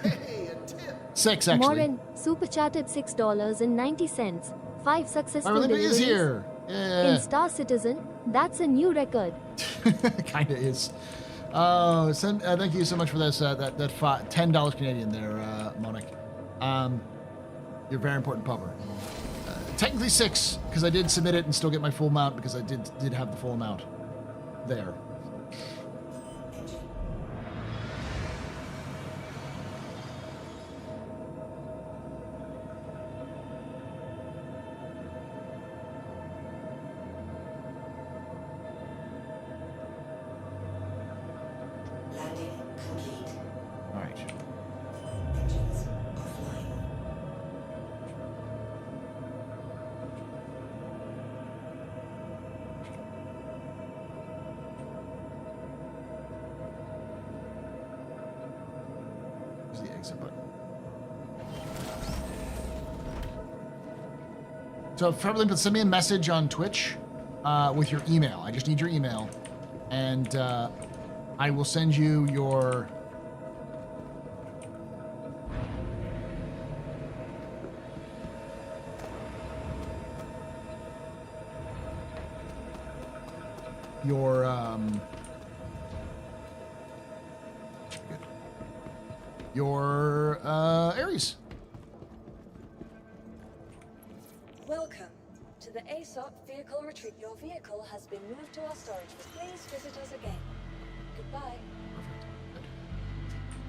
Hey, a tip. 6 actually. Morin super chatted $6.90. 5 successful Olympia is deliveries. here. Yeah. In Star Citizen, that's a new record. Kinda is. Thank you so much for this. That $10 Canadian there, Monic. You're a very important pupper. Technically 6 because I did submit it and still get my full amount because I did have the full amount there. So probably send me a message on Twitch with your email. I just need your email, and I will send you your Aries. Welcome to the ASOC vehicle retreat. Your vehicle has been moved to our storage. Please visit us again. Goodbye.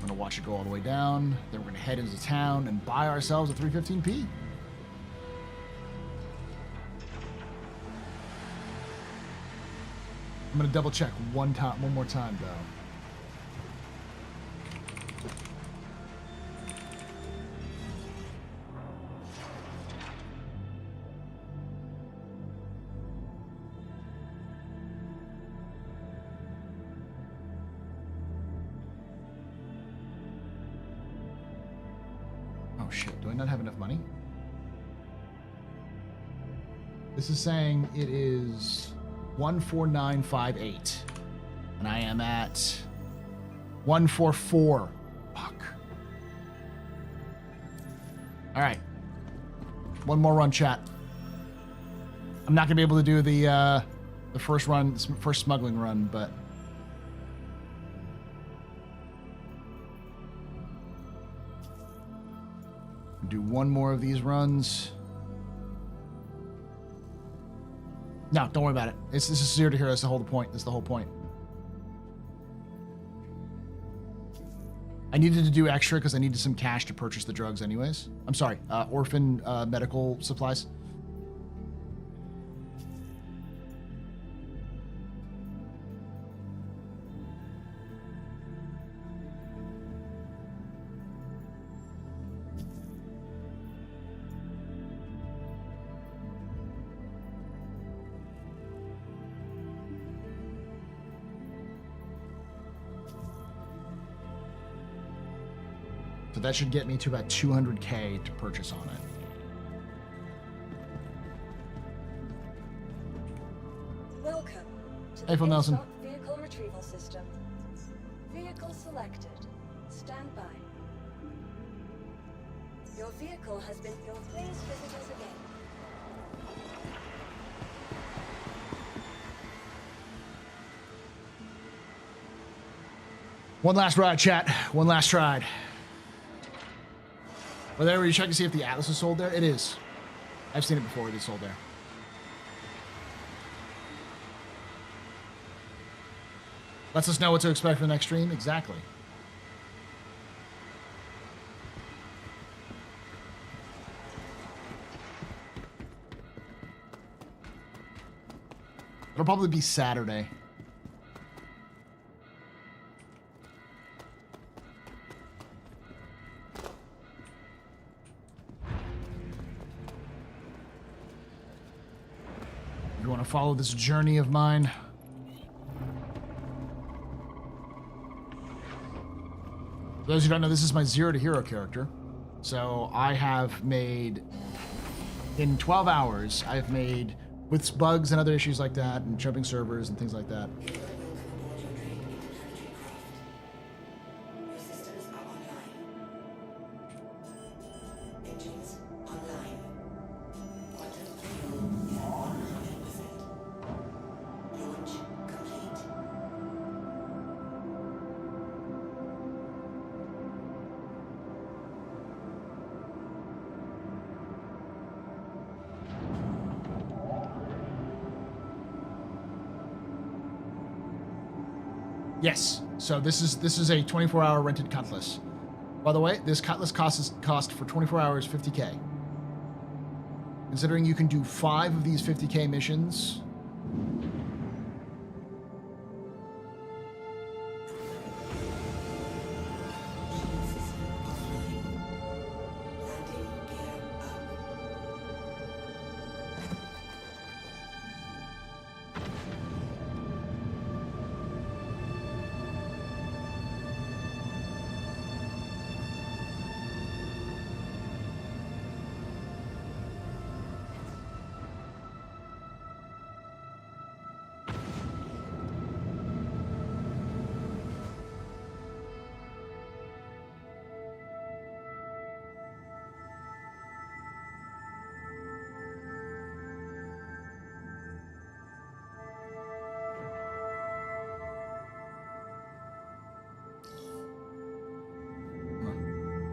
I'm gonna watch it go all the way down. Then we're gonna head into town and buy ourselves a 315p. I'm gonna double check one more time though. Oh shit, do I not have enough money? This is saying it is 14958. And I am at 144. Fuck. Alright. One more run, chat. I'm not gonna be able to do the first smuggling run, but do one more of these runs. No, don't worry about it. This is 0 to hero. That's the whole point. That's the whole point. I needed to do extra because I needed some cash to purchase the drugs anyways. I'm sorry, orphan medical supplies. So that should get me to about 200K to purchase on it. Welcome to Hey, Phil the Nelson. ASOC vehicle retrieval system. Vehicle selected. Stand by. Your vehicle has been. Please visit us again. One last ride, chat. One last ride. Well, there, were you checking to see if the Atlas is sold there? It is. I've seen it before. It is sold there. Lets us know what to expect for the next stream. Exactly. It'll probably be Saturday. You want to follow this journey of mine? For those who don't know, this is my 0 to hero character. So I have made, in 12 hours, I've made, with bugs and other issues like that, and jumping servers and things like that. Yes. So this is a 24-hour rented cutlass. By the way, this cutlass cost for 24 hours 50K. Considering you can do 5 of these 50K missions.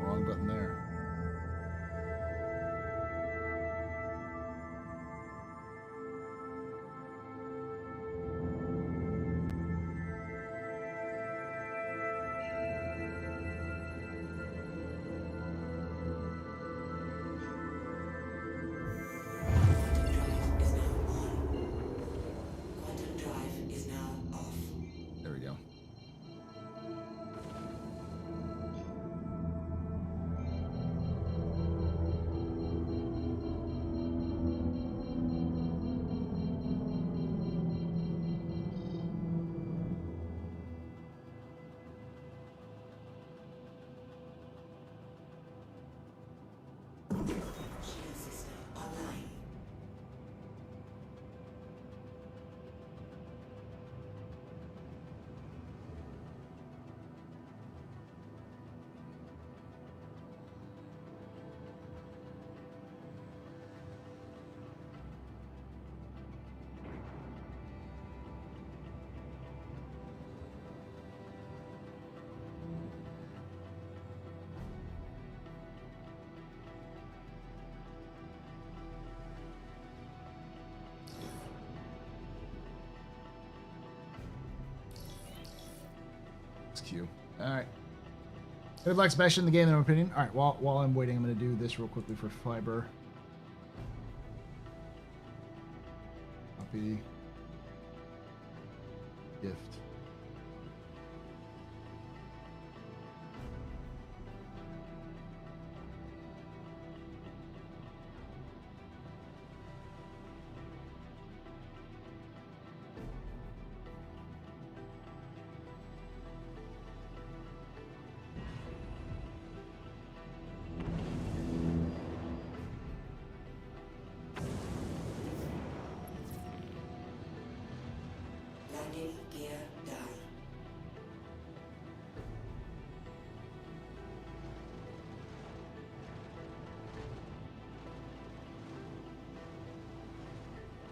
Wrong button there. There we go. Q. All right. Good luck special in the game, in my opinion. All right. While I'm waiting, I'm going to do this real quickly for fiber. Copy. Gift.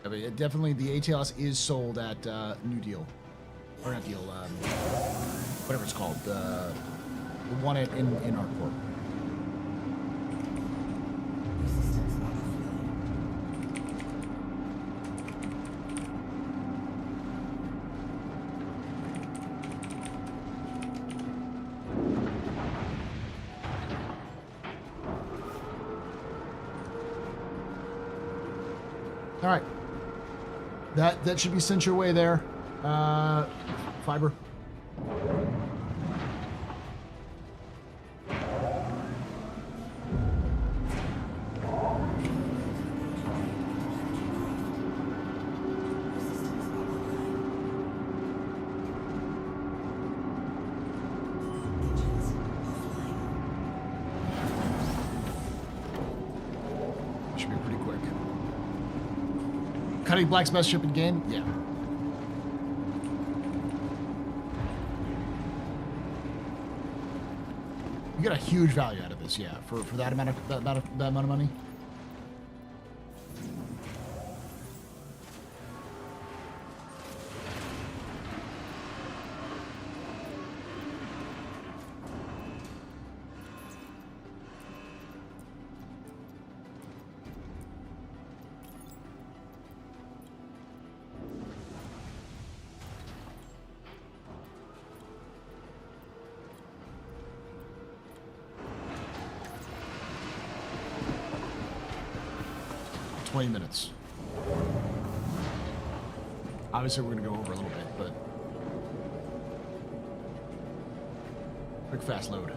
I mean, definitely the ATLS is sold at New Deal. Or not Deal, whatever it's called. The one in our corp. All right. That should be sent your way there. Fiber. Should be pretty quick. Cutting Black's best ship in game? Yeah. You get a huge value out of this, yeah, for that amount of money. 20 minutes. Obviously, we're going to go over a little bit, but quick, fast load.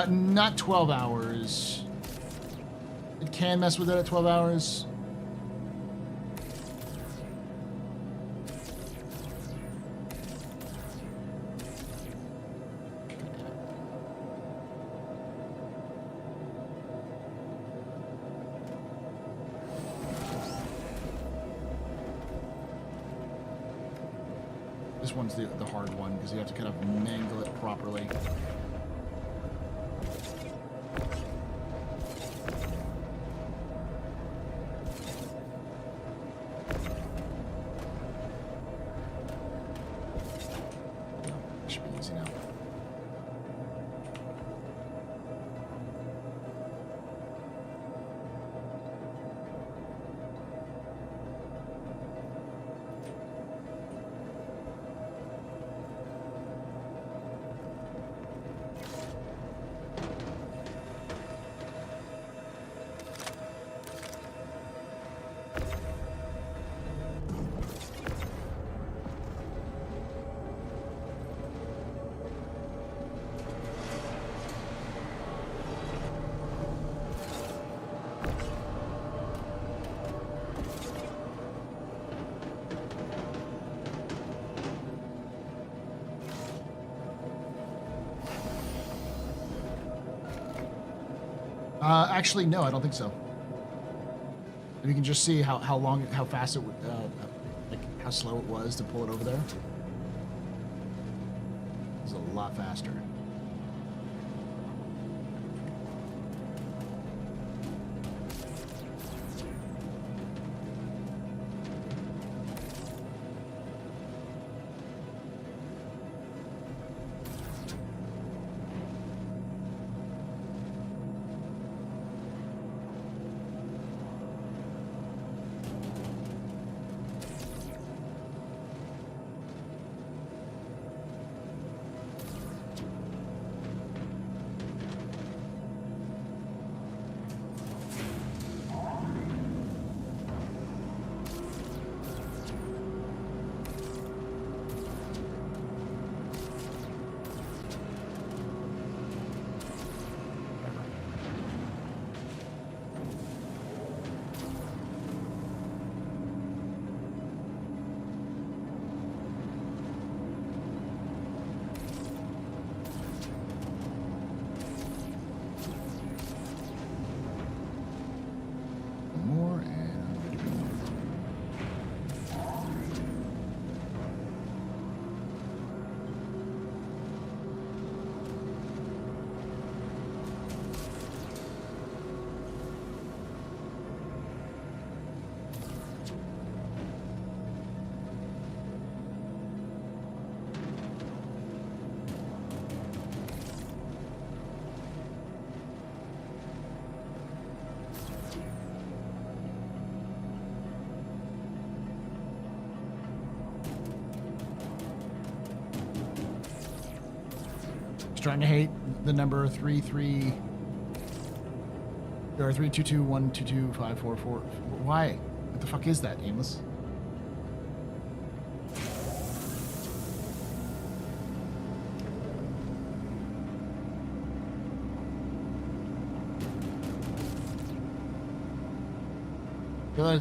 Not 12 hours. It can mess with it at 12 hours. This one's the hard one because you have to kind of mangle it properly. Actually, no, I don't think so. You can just see how fast it would, like how slow it was to pull it over there. It was a lot faster. Trying to hate the number 33 or 322122544. Why? What the fuck is that, Aimless?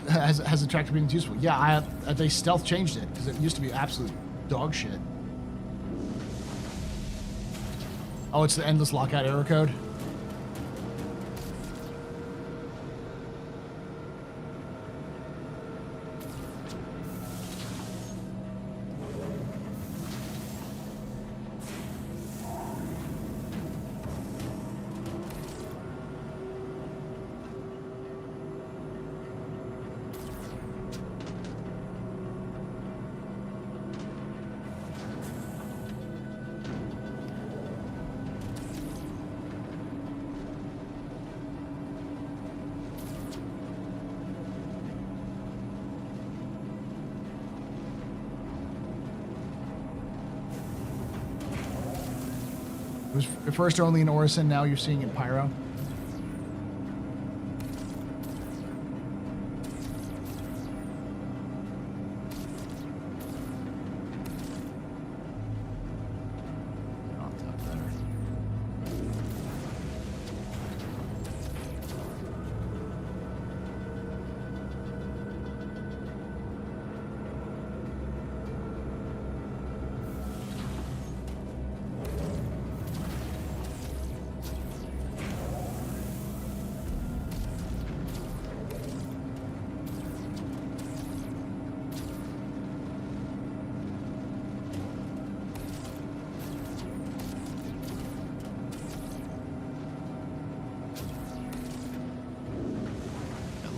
Has attracted being useful. Yeah, they stealth changed it because it used to be absolute dog shit. Oh, it's the endless lockout error code? It was at first only in Orison, now you're seeing in Pyro.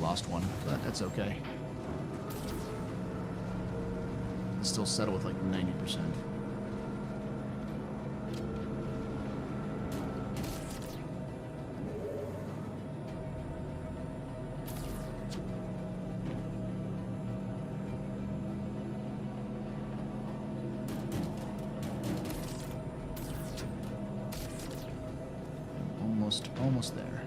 Lost one, but that's okay. It's still settle with like 90%. Almost there.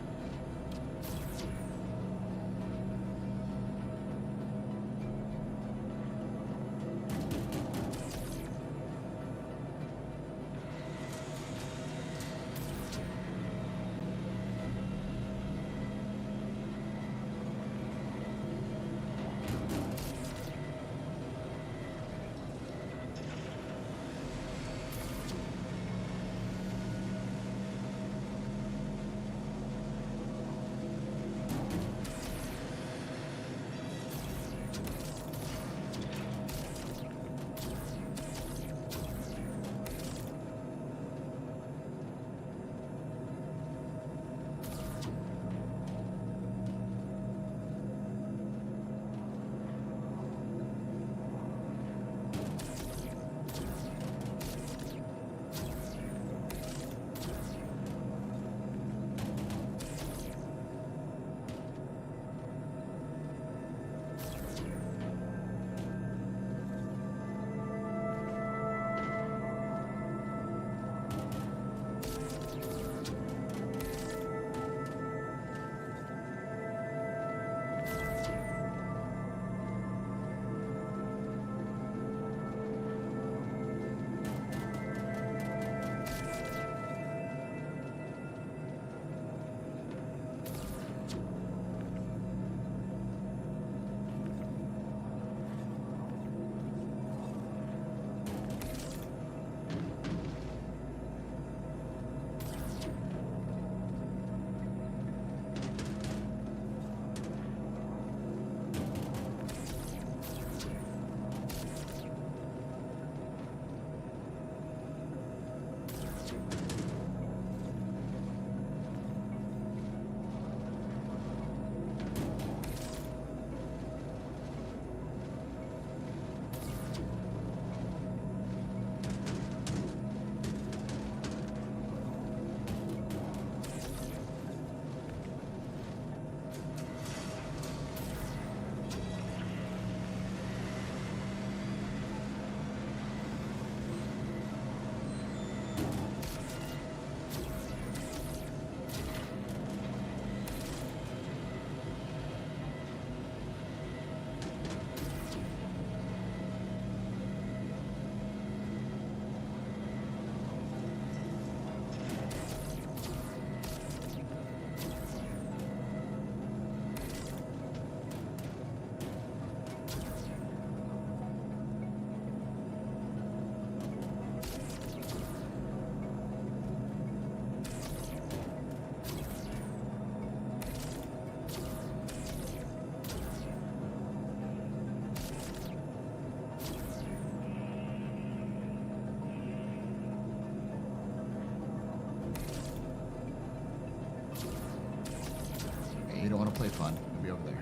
You don't want to play fun. You'll be over there.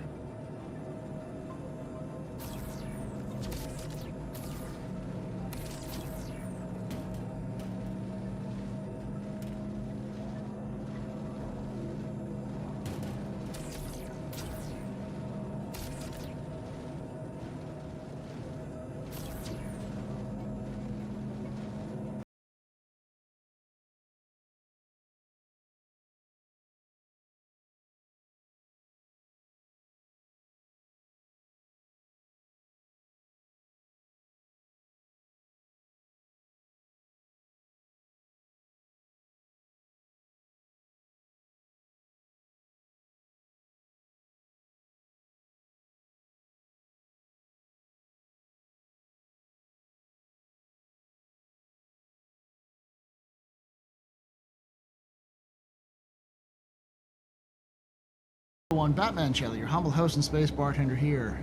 One Batman Shelley, your humble host and space bartender here.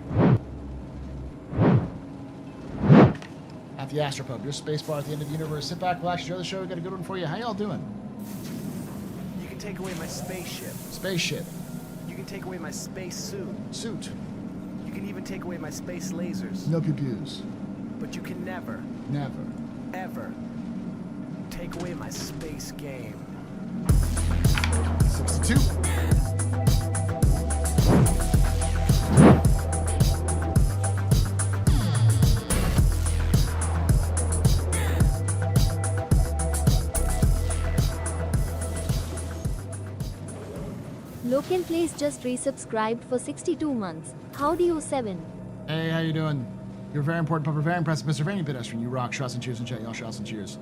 At the AstroPub, your space bar at the end of the universe. Sit back, relax, enjoy the show. We got a good one for you. How y'all doing? You can take away my spaceship. Spaceship. You can take away my space suit. Suit. You can even take away my space lasers. No pew-pews. But you can never, ever take away my space game. 62. Loken Place just resubscribed for 62 months. How do you 7? Hey, how you doing? You're very important, Pupper. Very impressive, Mr. Vanny Pedestrian. You rock. Shots and cheers and chat. Y'all shots and cheers.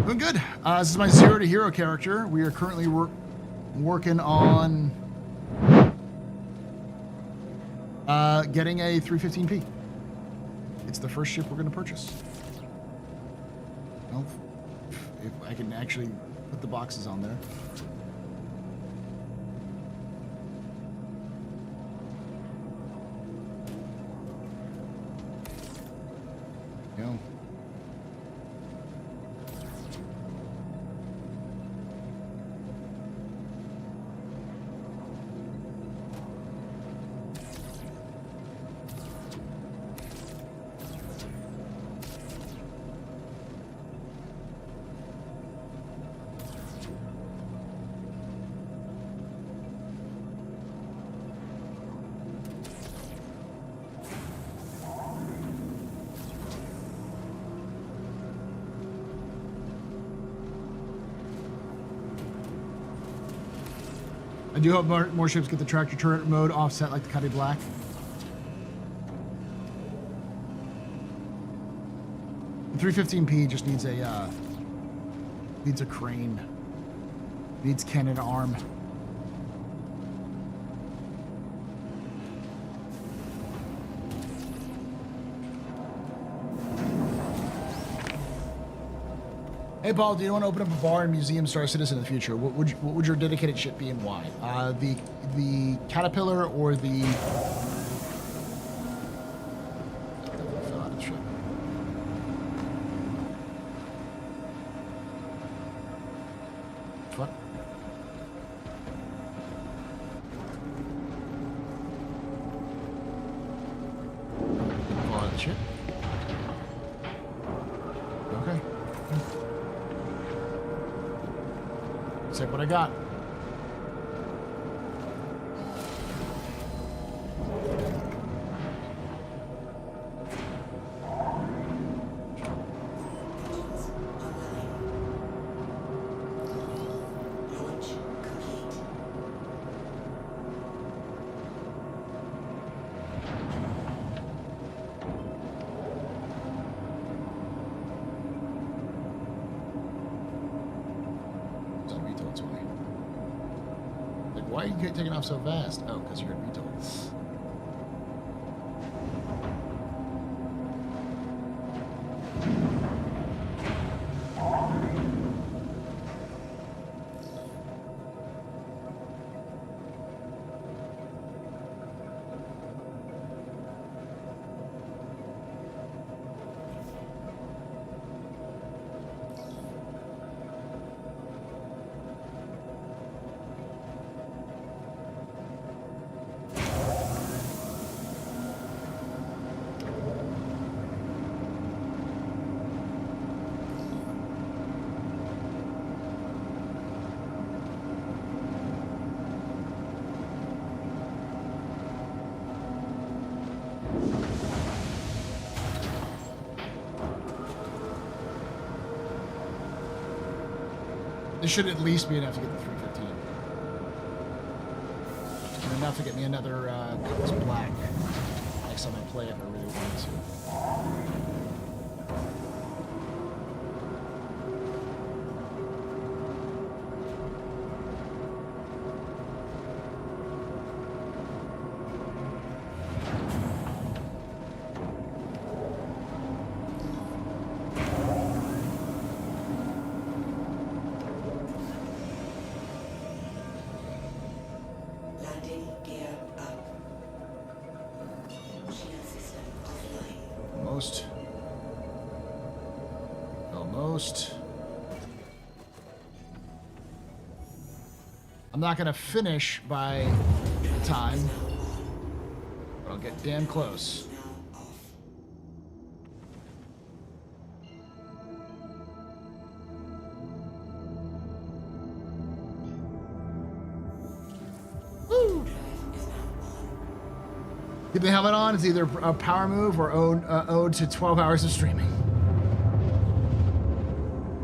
Doing good. This is my 0 to hero character. We are currently working on getting a 315p. It's the first ship we're going to purchase. Well, if I can actually put the boxes on there. Go. I do hope more ships get the tractor turret mode offset like the Cuddy Black. The 315p just needs a crane. Needs cannon arm. Hey Paul, do you want to open up a bar and museum Star Citizen in the future? What would your dedicated ship be and why? The Caterpillar or the... fell out of the ship. What? Fall out of the ship? Okay. Check what I got. Why are you taking off so fast? Oh, because you're in VTOL. This should at least be enough to get the 315. And enough to get me another Cook's Black next time I play if I really wanted to. Almost. Almost. I'm not gonna finish by the time, but I'll get damn close. Woo! Keep the helmet on. It's either a power move or ode to 12 hours of streaming.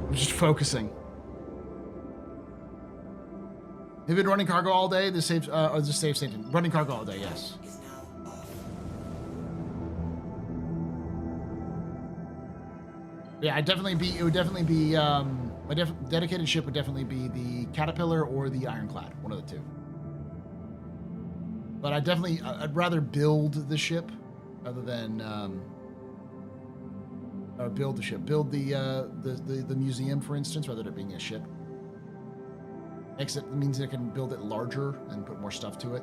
I'm just focusing. Have you been running cargo all day? This saves, or just save station. Running cargo all day, yes. Yeah, it would definitely be, my dedicated ship would definitely be the Caterpillar or the Ironclad, one of the two. But I'd rather build the ship rather than, or build the ship. Build the museum, for instance, rather than it being a ship. It means I can build it larger and put more stuff to it.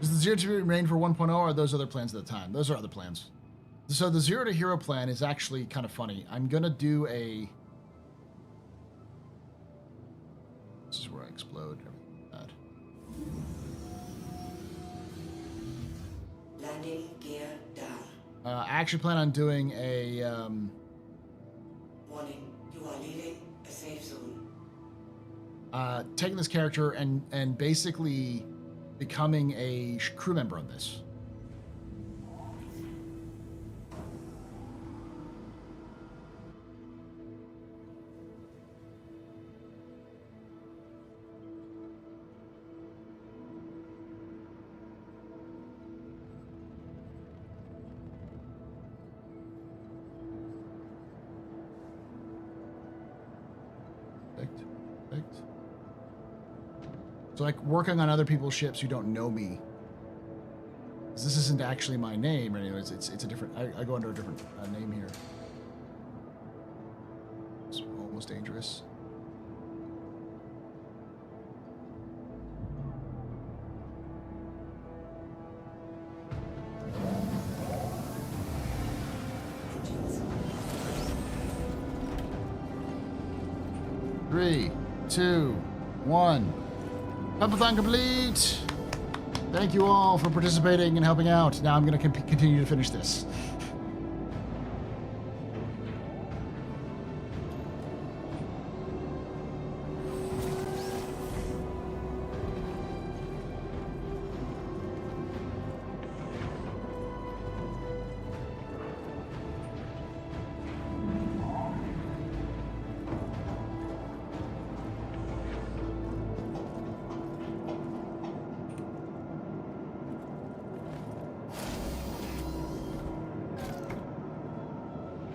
Does the 0 to remain for 1.0 or are those other plans at the time? Those are other plans. So the 0 to hero plan is actually kind of funny. I'm going to do a... This is where I explode. Bad. Landing gear down. I actually plan on doing a... Warning, you are leaving a safe zone. Taking this character and basically becoming a crew member on this. Perfect. So like working on other people's ships who don't know me. This isn't actually my name, or anyways. It's a different. I go under a different name here. It's almost dangerous. Three, 2, 1. Pub-A-Thon complete! Thank you all for participating and helping out. Now I'm going to continue to finish this.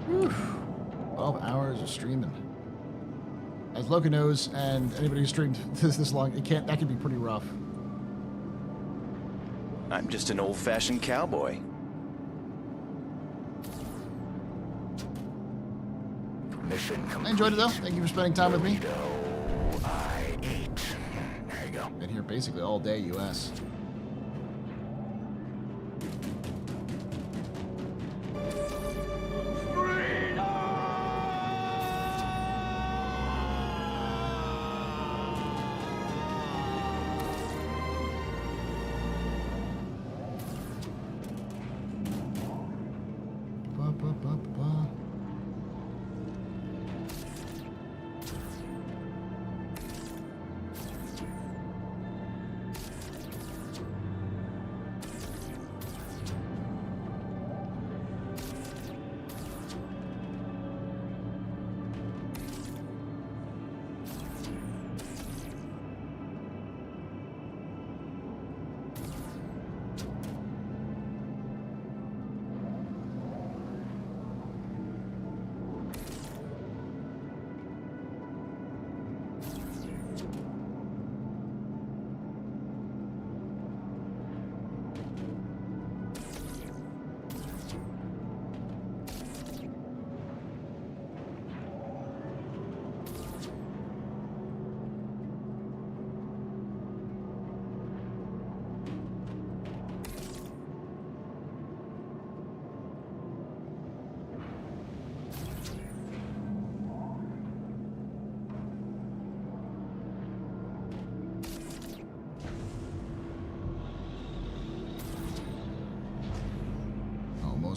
Whew. 12 hours of streaming. As Loka knows, and anybody who streamed this long, that can be pretty rough. I'm just an old-fashioned cowboy. I enjoyed it though. Thank you for spending time with me. There you go. Been here basically all day, US.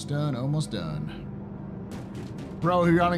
Almost done, almost done. Bro, who you running